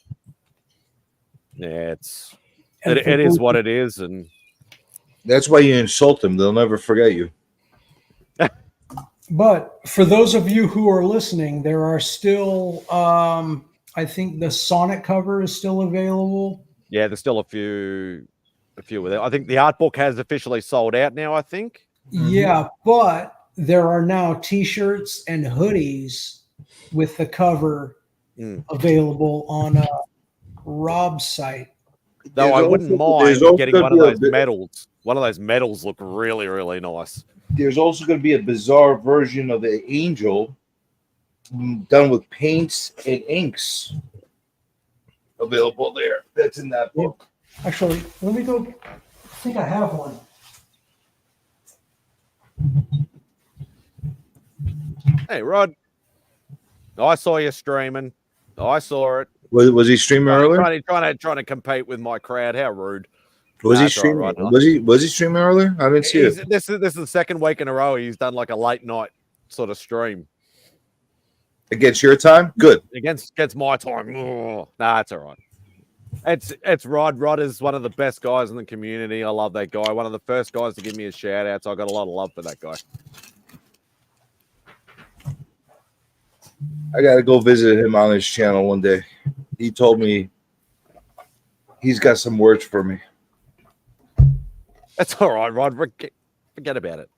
Speaker 1: yeah, it is what it is, and
Speaker 8: that's why you insult them. They'll never forget you.
Speaker 3: But for those of you who are listening, there are still, I think the Sonic cover is still available.
Speaker 1: Yeah, there's still a few with it. I think the art book has officially sold out now, I think.
Speaker 3: Yeah, but there are now t-shirts and hoodies with the cover available on Rob's site.
Speaker 1: Though I wouldn't mind getting one of those medals. One of those medals look really, really nice.
Speaker 8: There's also going to be a bizarre version of the Angel done with paints and inks available there. That's in that book.
Speaker 3: Actually, let me go. I think I have one.
Speaker 1: Hey, Rod. I saw you streaming. I saw it.
Speaker 8: Was he streaming earlier?
Speaker 1: Trying to compete with my crowd. How rude.
Speaker 8: Was he
Speaker 1: it's all
Speaker 8: streaming?
Speaker 1: right.
Speaker 8: Was he streaming earlier? I didn't see it.
Speaker 1: This is the second week in a row he's done like a late night sort of stream
Speaker 8: Against your time? Good.
Speaker 1: against my time. Ugh. Nah, it's all right. It's Rod. Rod is one of the best guys in the community. I love that guy. One of the first guys to give me a shout out. So I got a lot of love for that guy.
Speaker 8: I gotta go visit him on his channel one day. He told me he's got some words for me.
Speaker 1: That's all right, Rod. Forget about it.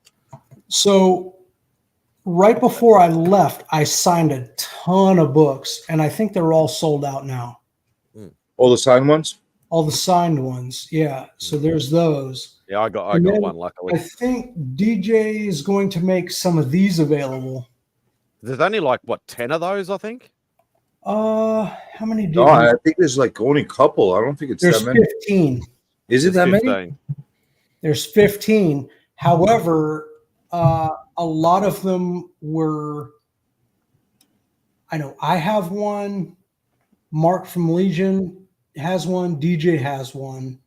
Speaker 3: So right before I left, I signed a ton of books, and I think they're all sold out now.
Speaker 8: All the signed ones?
Speaker 3: All the signed ones, yeah. So there's those.
Speaker 1: Yeah, I got
Speaker 3: And then
Speaker 1: one luckily.
Speaker 3: I think DJ is going to make some of these available.
Speaker 1: There's only like what 10 of those, I think.
Speaker 3: How many?
Speaker 8: No, I think there's like only a couple. I don't think it's
Speaker 3: There's
Speaker 8: that many.
Speaker 3: 15.
Speaker 8: Is it that many?
Speaker 3: There's 15. However, a lot of them were. I know I have one. Mark from Legion has one. DJ has one.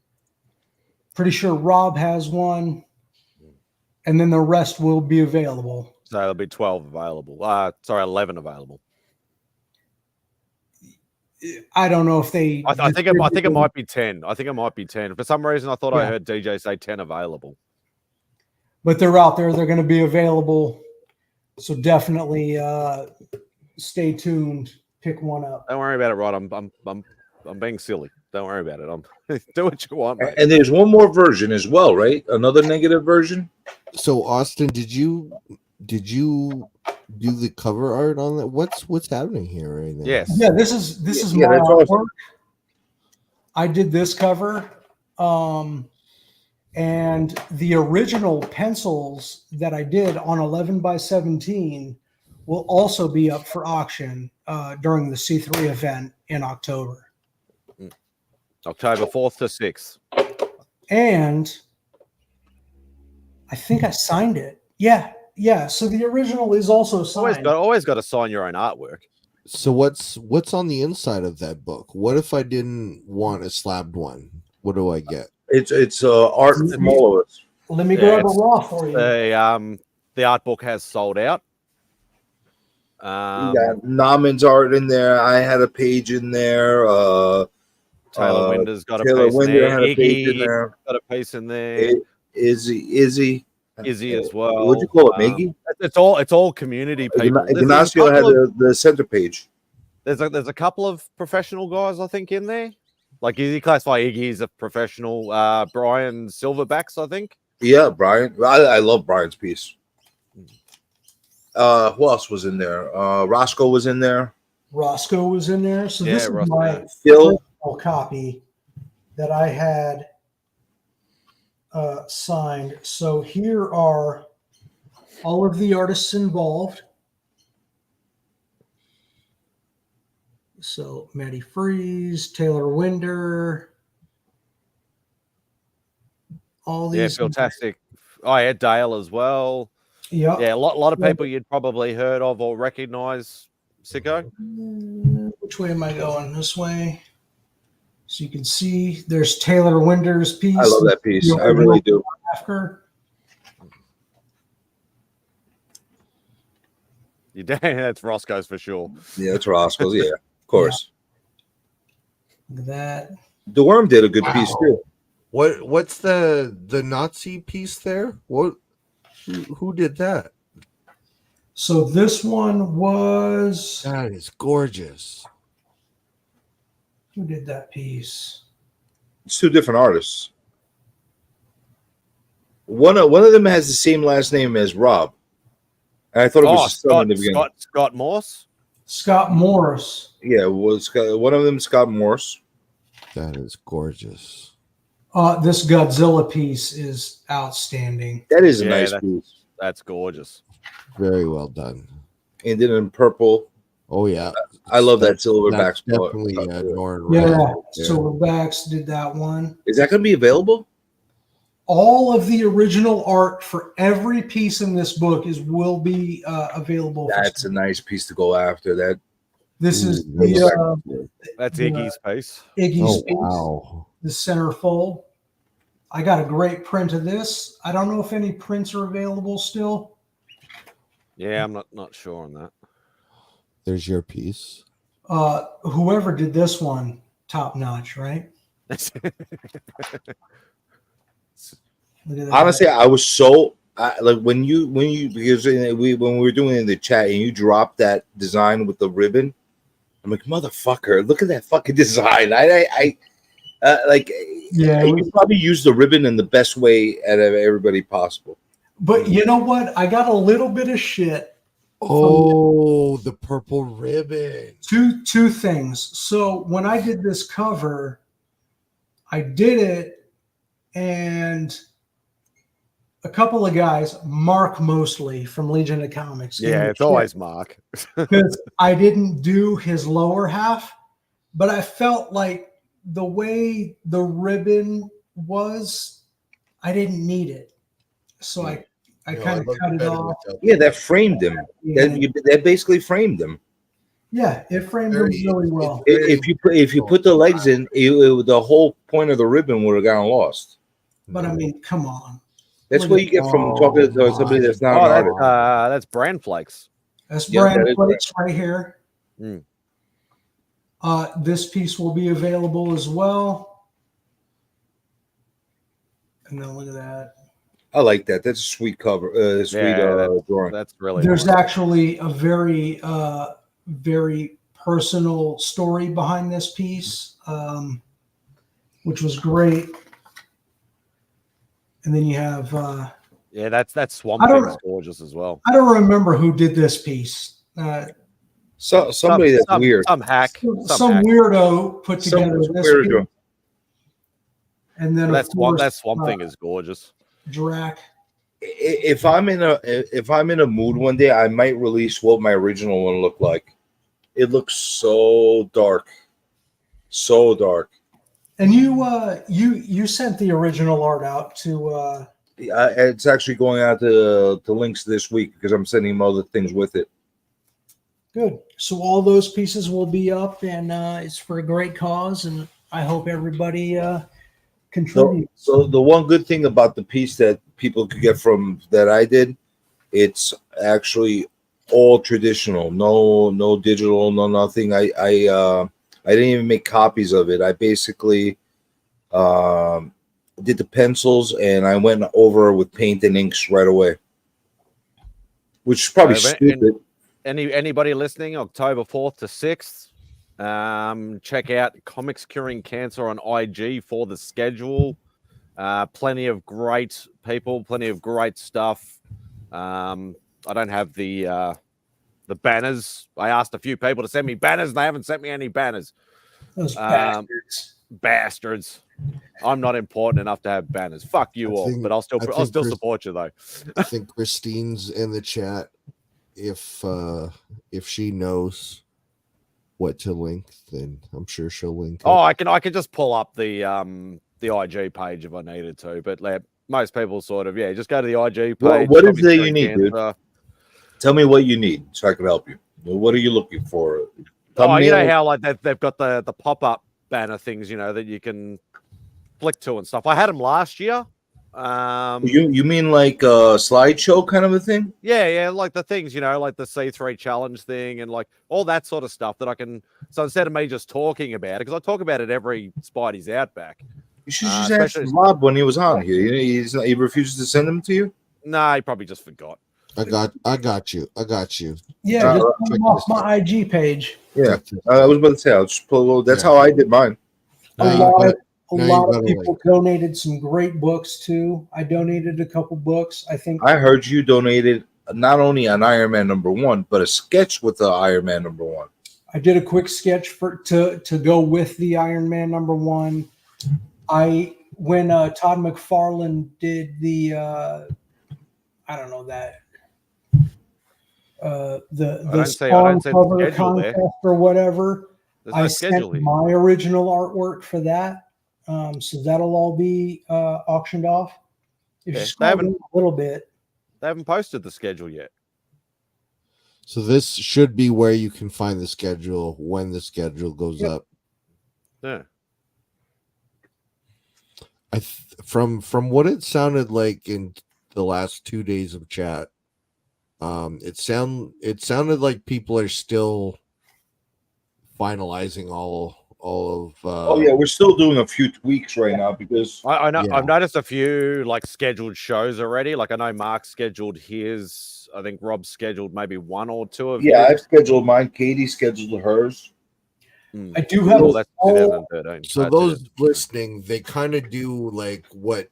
Speaker 3: Pretty sure Rob has one. And then the rest will be available.
Speaker 1: So there'll be 12 available. 11 available.
Speaker 3: I don't know if they.
Speaker 1: I think it might be 10. I think it might be 10. For some reason, I thought I
Speaker 3: Yeah.
Speaker 1: heard DJ say 10 available.
Speaker 3: But they're out there. They're going to be available. So definitely stay tuned. Pick one up.
Speaker 1: Don't worry about it, Rod. I'm being silly. Don't worry about it. I'm do what you want, mate.
Speaker 8: And there's one more version as well, right? Another negative version.
Speaker 9: So Austin, did you do the cover art on that? What's happening here right now?
Speaker 1: Yes.
Speaker 3: Yeah, this is
Speaker 8: Yeah,
Speaker 3: my
Speaker 8: that's
Speaker 3: artwork.
Speaker 8: awesome.
Speaker 3: I did this cover. And the original pencils that I did on 11 by 17 will also be up for auction during the C3 event in October.
Speaker 1: October 4th to 6th.
Speaker 3: And I think I signed it. Yeah. So the original is also signed.
Speaker 1: Always got to sign your own artwork.
Speaker 9: So what's on the inside of that book? What if I didn't want a slabbed one? What do I get?
Speaker 8: It's art from all of us.
Speaker 3: Let me grab a raw for you.
Speaker 1: The art book has sold out.
Speaker 8: You got Naman's art in there. I had a page in there.
Speaker 1: Taylor Winder's got a
Speaker 8: Taylor
Speaker 1: piece in
Speaker 8: Winder
Speaker 1: there.
Speaker 8: had a page in
Speaker 1: Iggy
Speaker 8: there.
Speaker 1: got a piece in there.
Speaker 8: Izzy
Speaker 1: as well.
Speaker 8: What'd you call it, Maggie?
Speaker 1: It's all community people.
Speaker 8: Ignacio had the center page.
Speaker 1: There's a couple of professional guys I think in there. Like Izzy, classify Iggy as a professional. Brian Silverbacks, I think.
Speaker 8: Yeah, Brian. I love Brian's piece. Who else was in there? Roscoe was in there.
Speaker 3: Roscoe was in there. So this is
Speaker 1: Roscoe.
Speaker 3: my
Speaker 8: Phil.
Speaker 3: original copy that I had signed. So here are all of the artists involved. So Matty Freeze, Taylor Winder, all these.
Speaker 1: Yeah, fantastic. Oh, yeah, Dale as well.
Speaker 3: Yeah.
Speaker 1: Yeah, a lot of people you'd probably heard of or recognize. Sicko.
Speaker 3: Which way am I going? This way. So you can see there's Taylor Winder's piece.
Speaker 8: I love that piece. I really do.
Speaker 3: After.
Speaker 1: You that's Roscoe's for sure.
Speaker 8: Yeah, it's Roscoe's. Yeah, of course.
Speaker 3: Look at that.
Speaker 8: The Worm did a good piece too.
Speaker 2: What's the Nazi piece there? Who did that?
Speaker 3: So this one was.
Speaker 9: That is gorgeous.
Speaker 3: Who did that piece?
Speaker 8: It's two different artists. One of them has the same last name as Rob. And I thought it was his son in the beginning.
Speaker 1: Scott Morse?
Speaker 3: Scott Morse.
Speaker 8: Yeah, one of them, Scott Morse.
Speaker 9: That is gorgeous.
Speaker 3: This Godzilla piece is outstanding.
Speaker 8: That is a nice piece.
Speaker 1: That's gorgeous.
Speaker 9: Very well done.
Speaker 8: And then in purple.
Speaker 9: Oh yeah,
Speaker 8: I love that Silverback.
Speaker 9: That's definitely Norn.
Speaker 3: Yeah, Silverbacks did that one.
Speaker 8: Is that going to be available?
Speaker 3: All of the original art for every piece in this book will be available.
Speaker 8: That's a nice piece to go after.
Speaker 3: This is
Speaker 1: That's
Speaker 3: the
Speaker 1: Iggy's piece.
Speaker 3: Iggy's piece,
Speaker 9: wow.
Speaker 3: the centerfold. I got a great print of this. I don't know if any prints are available still.
Speaker 1: Yeah, I'm not sure on that.
Speaker 9: There's your piece.
Speaker 3: Whoever did this one, top notch, right? Look at that.
Speaker 8: Honestly, I was so like when you because when we were doing it in the chat and you dropped that design with the ribbon, I'm like, motherfucker, look at that fucking design. I like,
Speaker 3: yeah,
Speaker 8: you probably used the ribbon in the best way out of everybody possible.
Speaker 3: But you know what? I got a little bit of shit.
Speaker 9: Oh, the purple ribbon.
Speaker 3: Two things. So when I did this cover, I did it, and a couple of guys, Mark mostly from Legion of Comics.
Speaker 1: Yeah, it's always Mark.
Speaker 3: Because I didn't do his lower half, but I felt like the way the ribbon was, I didn't need it. So I kind of cut it off.
Speaker 8: Yeah, that framed him. That basically framed him.
Speaker 3: Yeah, it framed him really well.
Speaker 8: If you put the legs in, the whole point of the ribbon would have gotten lost.
Speaker 3: But I mean, come on.
Speaker 8: That's what you get from talking to somebody that's not an artist.
Speaker 1: That's brand flakes.
Speaker 3: That's
Speaker 8: Yeah,
Speaker 3: brand
Speaker 8: that is
Speaker 3: plates right here.
Speaker 1: Mm.
Speaker 3: This piece will be available as well. And then look at that.
Speaker 8: I like that. That's a sweet cover. Drawing.
Speaker 1: That's really
Speaker 3: There's
Speaker 1: nice.
Speaker 3: actually a very, very personal story behind this piece, which was great. And then you have.
Speaker 1: Yeah, that's Swamp
Speaker 3: I don't-
Speaker 1: Thing's gorgeous as well.
Speaker 3: I don't remember who did this piece.
Speaker 8: Somebody that's weird.
Speaker 1: Some hack.
Speaker 3: Some
Speaker 1: hack.
Speaker 3: weirdo put together
Speaker 8: Some
Speaker 3: this
Speaker 8: weirdo.
Speaker 3: piece. And then
Speaker 1: That
Speaker 3: of course,
Speaker 1: Swamp Thing is gorgeous.
Speaker 3: Drac.
Speaker 8: If I'm in a mood one day, I might release what my original one looked like. It looks so dark, so dark.
Speaker 3: And you sent the original art out to.
Speaker 8: It's actually going out to links this week because I'm sending other things with it.
Speaker 3: Good. So all those pieces will be up, and it's for a great cause, and I hope everybody contributes.
Speaker 8: So the one good thing about the piece that people could get from that I did, it's actually all traditional. No digital, no nothing. I didn't even make copies of it. I basically did the pencils and I went over with paint and inks right away, which is probably stupid.
Speaker 1: Anybody listening, October 4th to 6th, check out Comics Curing Cancer on IG for the schedule. Plenty of great people, plenty of great stuff. I don't have the banners. I asked a few people to send me banners, and they haven't sent me any banners.
Speaker 3: Those bastards.
Speaker 1: Bastards. I'm not important enough to have banners. Fuck you all, but I'll still support you though.
Speaker 9: I think Christine's in the chat. If she knows what to link, then I'm sure she'll link.
Speaker 1: Oh, I can just pull up the IG page if I needed to, but like most people sort of just go to the IG page.
Speaker 8: What is it you need, dude? Tell me what you need so I can help you. What are you looking for?
Speaker 1: You know how like they've got the pop-up banner things, that you can flick to and stuff. I had them last year.
Speaker 8: You mean like a slideshow kind of a thing?
Speaker 1: Yeah, like the things, like the C3 challenge thing and like all that sort of stuff that I can. So instead of me just talking about it, because I talk about it every Spidey's Outback.
Speaker 8: You should just ask Rob when he was on here. He refuses to send them to you.
Speaker 1: Nah, he probably just forgot.
Speaker 9: I got you.
Speaker 3: Yeah, just put them off my IG page.
Speaker 8: Yeah, I was about to say I'll just pull. That's how I did mine.
Speaker 3: A lot of people donated some great books too. I donated a couple books. I think
Speaker 8: I heard you donated not only an Iron Man #1, but a sketch with the Iron Man #1.
Speaker 3: I did a quick sketch to go with the Iron Man #1. When Todd McFarlane did the the Spawn cover contest or whatever, I sent my original artwork for that. So that'll all be auctioned off. If you scroll down a little bit,
Speaker 1: they haven't posted the schedule yet.
Speaker 9: So this should be where you can find the schedule when the schedule goes up.
Speaker 1: Yeah.
Speaker 9: From what it sounded like in the last 2 days of chat, it sounded like people are still finalizing all of.
Speaker 8: Oh yeah, we're still doing a few tweaks right now because
Speaker 1: I know
Speaker 9: Yeah.
Speaker 1: I've noticed a few like scheduled shows already. Like I know Mark scheduled his. I think Rob scheduled maybe one or two of
Speaker 8: yeah,
Speaker 1: his.
Speaker 8: I've scheduled mine. Katie scheduled hers.
Speaker 3: I do have
Speaker 1: Well,
Speaker 3: a
Speaker 1: that's
Speaker 3: small,
Speaker 1: 2013.
Speaker 9: So those listening, they kind of do like what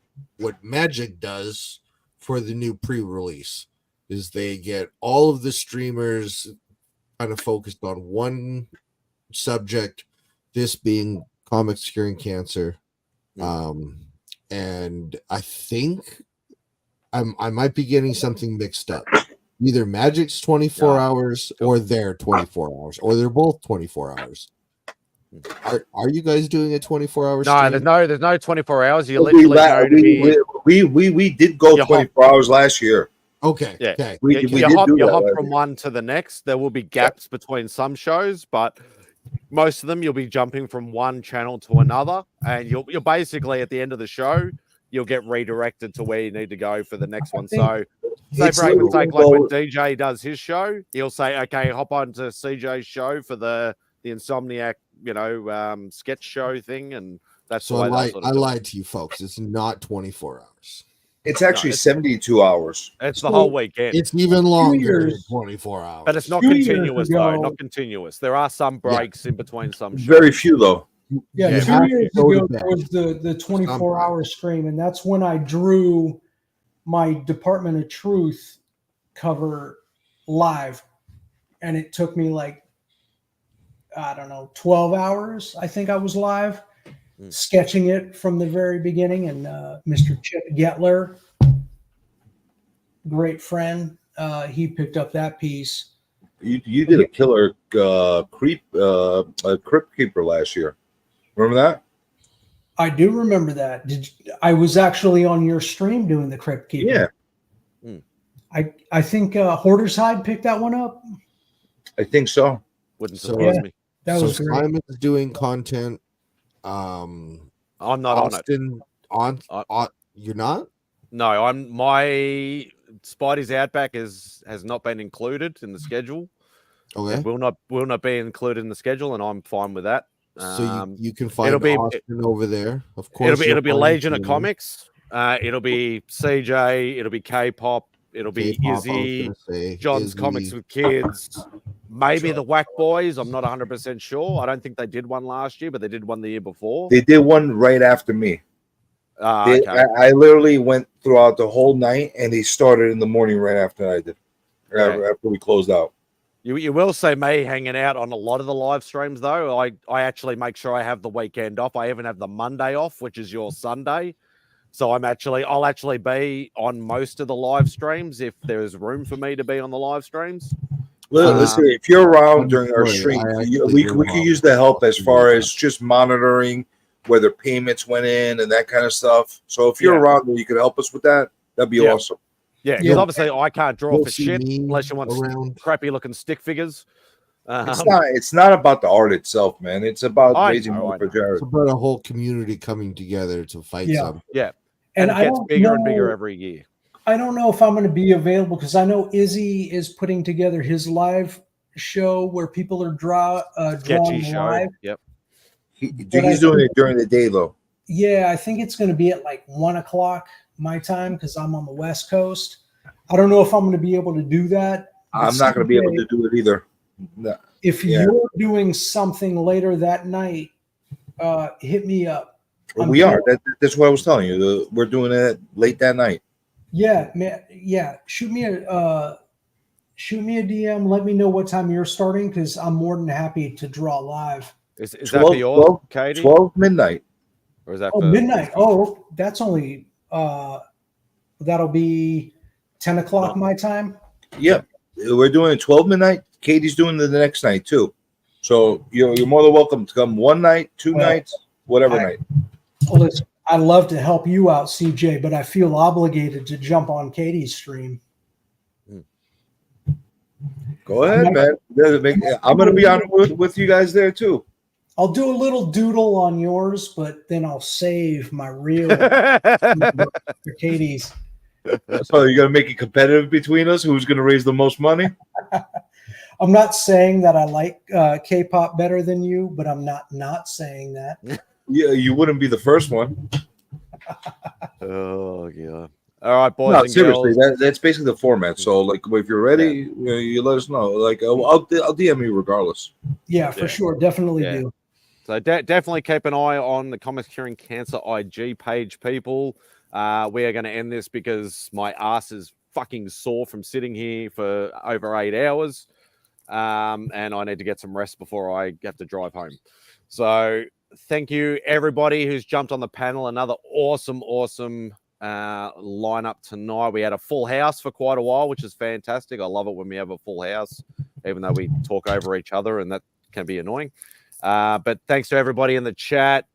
Speaker 9: Magic does for the new pre-release is they get all of the streamers kind of focused on one subject, this being comics curing cancer. And I think I might be getting something mixed up. Either Magic's 24 hours or they're 24 hours, or they're both 24 hours. Are you guys doing a 24-hour stream?
Speaker 1: No, there's no 24 hours. You're literally going to be.
Speaker 8: We did go 24 hours last year.
Speaker 9: Okay.
Speaker 1: Yeah.
Speaker 9: Okay.
Speaker 8: We
Speaker 1: you
Speaker 8: did
Speaker 1: hop,
Speaker 8: do
Speaker 1: you
Speaker 8: that
Speaker 1: hop
Speaker 8: last
Speaker 1: from
Speaker 8: year.
Speaker 1: one to the next. There will be gaps between some shows, but most of them you'll be jumping from one channel to another, and you'll basically at the end of the show you'll get redirected to where you need to go for the next one. So, say for argument's sake, like when DJ does his show, he'll say, "Okay, hop on to CJ's show for the Insomniac, sketch show thing," and that's
Speaker 9: So
Speaker 1: the way
Speaker 9: I
Speaker 1: they'll sort of do it.
Speaker 9: lied to you folks. It's not 24 hours.
Speaker 8: It's actually 72 hours.
Speaker 1: It's the whole weekend.
Speaker 9: It's even longer than 24 hours.
Speaker 1: But it's not
Speaker 3: 2 years
Speaker 1: continuous, though.
Speaker 3: ago-
Speaker 1: Not continuous. There are some breaks in between some shows.
Speaker 8: Very few though.
Speaker 3: Yeah,
Speaker 9: You
Speaker 3: 2
Speaker 9: have to
Speaker 3: years
Speaker 9: go to
Speaker 3: ago
Speaker 9: bed.
Speaker 3: there was the 24-hour stream, and that's when I drew my Department of Truth cover live, and it took me like 12 hours. I think I was live sketching it from the very beginning, and Mr. Chip Gettler, great friend, he picked up that piece.
Speaker 8: You did a killer crypt keeper last year. Remember that?
Speaker 3: I do remember that. I was actually on your stream doing the Crypt Keeper.
Speaker 8: Yeah.
Speaker 3: I think Hoarder's Hide picked that one up.
Speaker 8: I think so.
Speaker 1: Wouldn't
Speaker 9: So,
Speaker 1: surprise me.
Speaker 3: That was great.
Speaker 9: Simon's doing content.
Speaker 1: I'm not
Speaker 9: Austin, you're not?
Speaker 1: No, my Spidey's Outback has not been included in the schedule.
Speaker 9: Okay.
Speaker 1: It will not be included in the schedule, and I'm fine with that.
Speaker 9: So you can find Austin over there. Of course,
Speaker 1: It'll be
Speaker 9: you'll
Speaker 1: Legion
Speaker 9: find
Speaker 1: of
Speaker 9: Jamie.
Speaker 1: Comics. It'll be CJ. It'll be K-pop. It'll be
Speaker 9: K-pop, I was
Speaker 1: Izzy.
Speaker 9: gonna say,
Speaker 1: John's
Speaker 9: Izzy.
Speaker 1: Comics with Kids. Maybe the Whack Boys. I'm not 100% sure. I don't think they did one last year, but they did one the year before.
Speaker 8: They did one right after me.
Speaker 1: Okay.
Speaker 8: I literally went throughout the whole night, and they started in the morning right after I did. After we closed out.
Speaker 1: You will see me hanging out on a lot of the live streams, though. I actually make sure I have the weekend off. I even have the Monday off, which is your Sunday. So I'll actually be on most of the live streams if there's room for me to be on the live streams.
Speaker 8: Listen, if you're around during our stream, we could use the help as far as just monitoring whether payments went in and that kind of stuff. So if you're around and you could help us with that, that'd be awesome.
Speaker 1: Yeah, because obviously I can't draw
Speaker 9: You'll
Speaker 1: for
Speaker 9: see
Speaker 1: shit
Speaker 9: me
Speaker 1: unless you want
Speaker 9: around.
Speaker 1: crappy looking stick figures.
Speaker 8: It's not about the art itself, man. It's about
Speaker 1: I
Speaker 8: raising
Speaker 1: know,
Speaker 8: money
Speaker 1: I
Speaker 8: for
Speaker 1: know.
Speaker 8: Jared.
Speaker 9: It's about a whole community coming together to fight something.
Speaker 1: Yeah.
Speaker 3: And
Speaker 1: And
Speaker 3: I
Speaker 1: it gets
Speaker 3: don't
Speaker 1: bigger and
Speaker 3: know-
Speaker 1: bigger every year.
Speaker 3: I don't know if I'm going to be available because I know Izzy is putting together his live show where people are drawing
Speaker 1: Sketchy show.
Speaker 3: live.
Speaker 1: Yep.
Speaker 8: He's doing it during the day, though.
Speaker 3: Yeah, I think it's going to be at like 1:00 my time because I'm on the West Coast. I don't know if I'm going to be able to do that.
Speaker 8: I'm not going to be able to do it either. No.
Speaker 3: If you're doing something later that night, hit me up.
Speaker 8: We are. That's what I was telling you. We're doing it late that night.
Speaker 3: Yeah, man. Yeah, shoot me a DM. Let me know what time you're starting because I'm more than happy to draw live.
Speaker 1: Is that for yours, Katie?
Speaker 8: 12 midnight.
Speaker 1: Or is that
Speaker 3: Oh,
Speaker 1: for
Speaker 3: midnight. Oh, that's only that'll be 10 o'clock my time.
Speaker 8: Yep. We're doing it 12 midnight. Katie's doing it the next night, too. So you're more than welcome to come one night, two nights, whatever night.
Speaker 3: Well, listen, I love to help you out, CJ, but I feel obligated to jump on Katie's stream.
Speaker 8: Go ahead, man. I'm gonna be on with you guys there too.
Speaker 3: I'll do a little doodle on yours, but then I'll save my real for Katie's.
Speaker 8: So you're gonna make it competitive between us? Who's gonna raise the most money?
Speaker 3: I'm not saying that I like K-pop better than you, but I'm not saying that.
Speaker 8: Yeah, you wouldn't be the first one.
Speaker 1: Oh yeah. All right, boys
Speaker 8: No,
Speaker 1: and
Speaker 8: seriously,
Speaker 1: girls.
Speaker 8: that's basically the format. So, like, if you're ready, you let us know. Like, I'll DM you regardless.
Speaker 3: Yeah, for sure, definitely
Speaker 1: Yeah.
Speaker 3: do.
Speaker 1: So definitely keep an eye on the Comics Curing Cancer IG page, people. We are going to end this because my ass is fucking sore from sitting here for over 8 hours. And I need to get some rest before I have to drive home. So thank you, everybody who's jumped on the panel. Another awesome lineup tonight. We had a full house for quite a while, which is fantastic. I love it when we have a full house, even though we talk over each other, and that can be annoying. But thanks to everybody in the chat.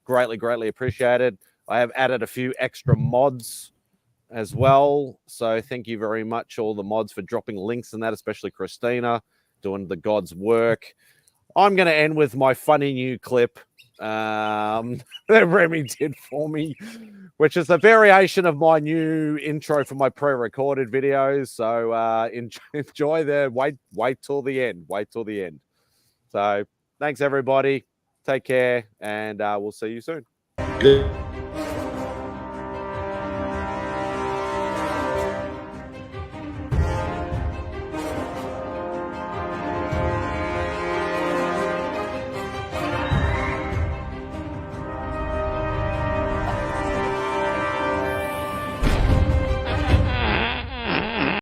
Speaker 1: Greatly appreciated. I have added a few extra mods as well. So thank you very much, all the mods, for dropping links and that, especially Christina, doing the God's work. I'm going to end with my funny new clip that Remy did for me, which is a variation of my new intro for my pre-recorded videos. So enjoy the wait till the end. Wait till the end. So thanks, everybody. Take care, and we'll see you soon.
Speaker 8: Good.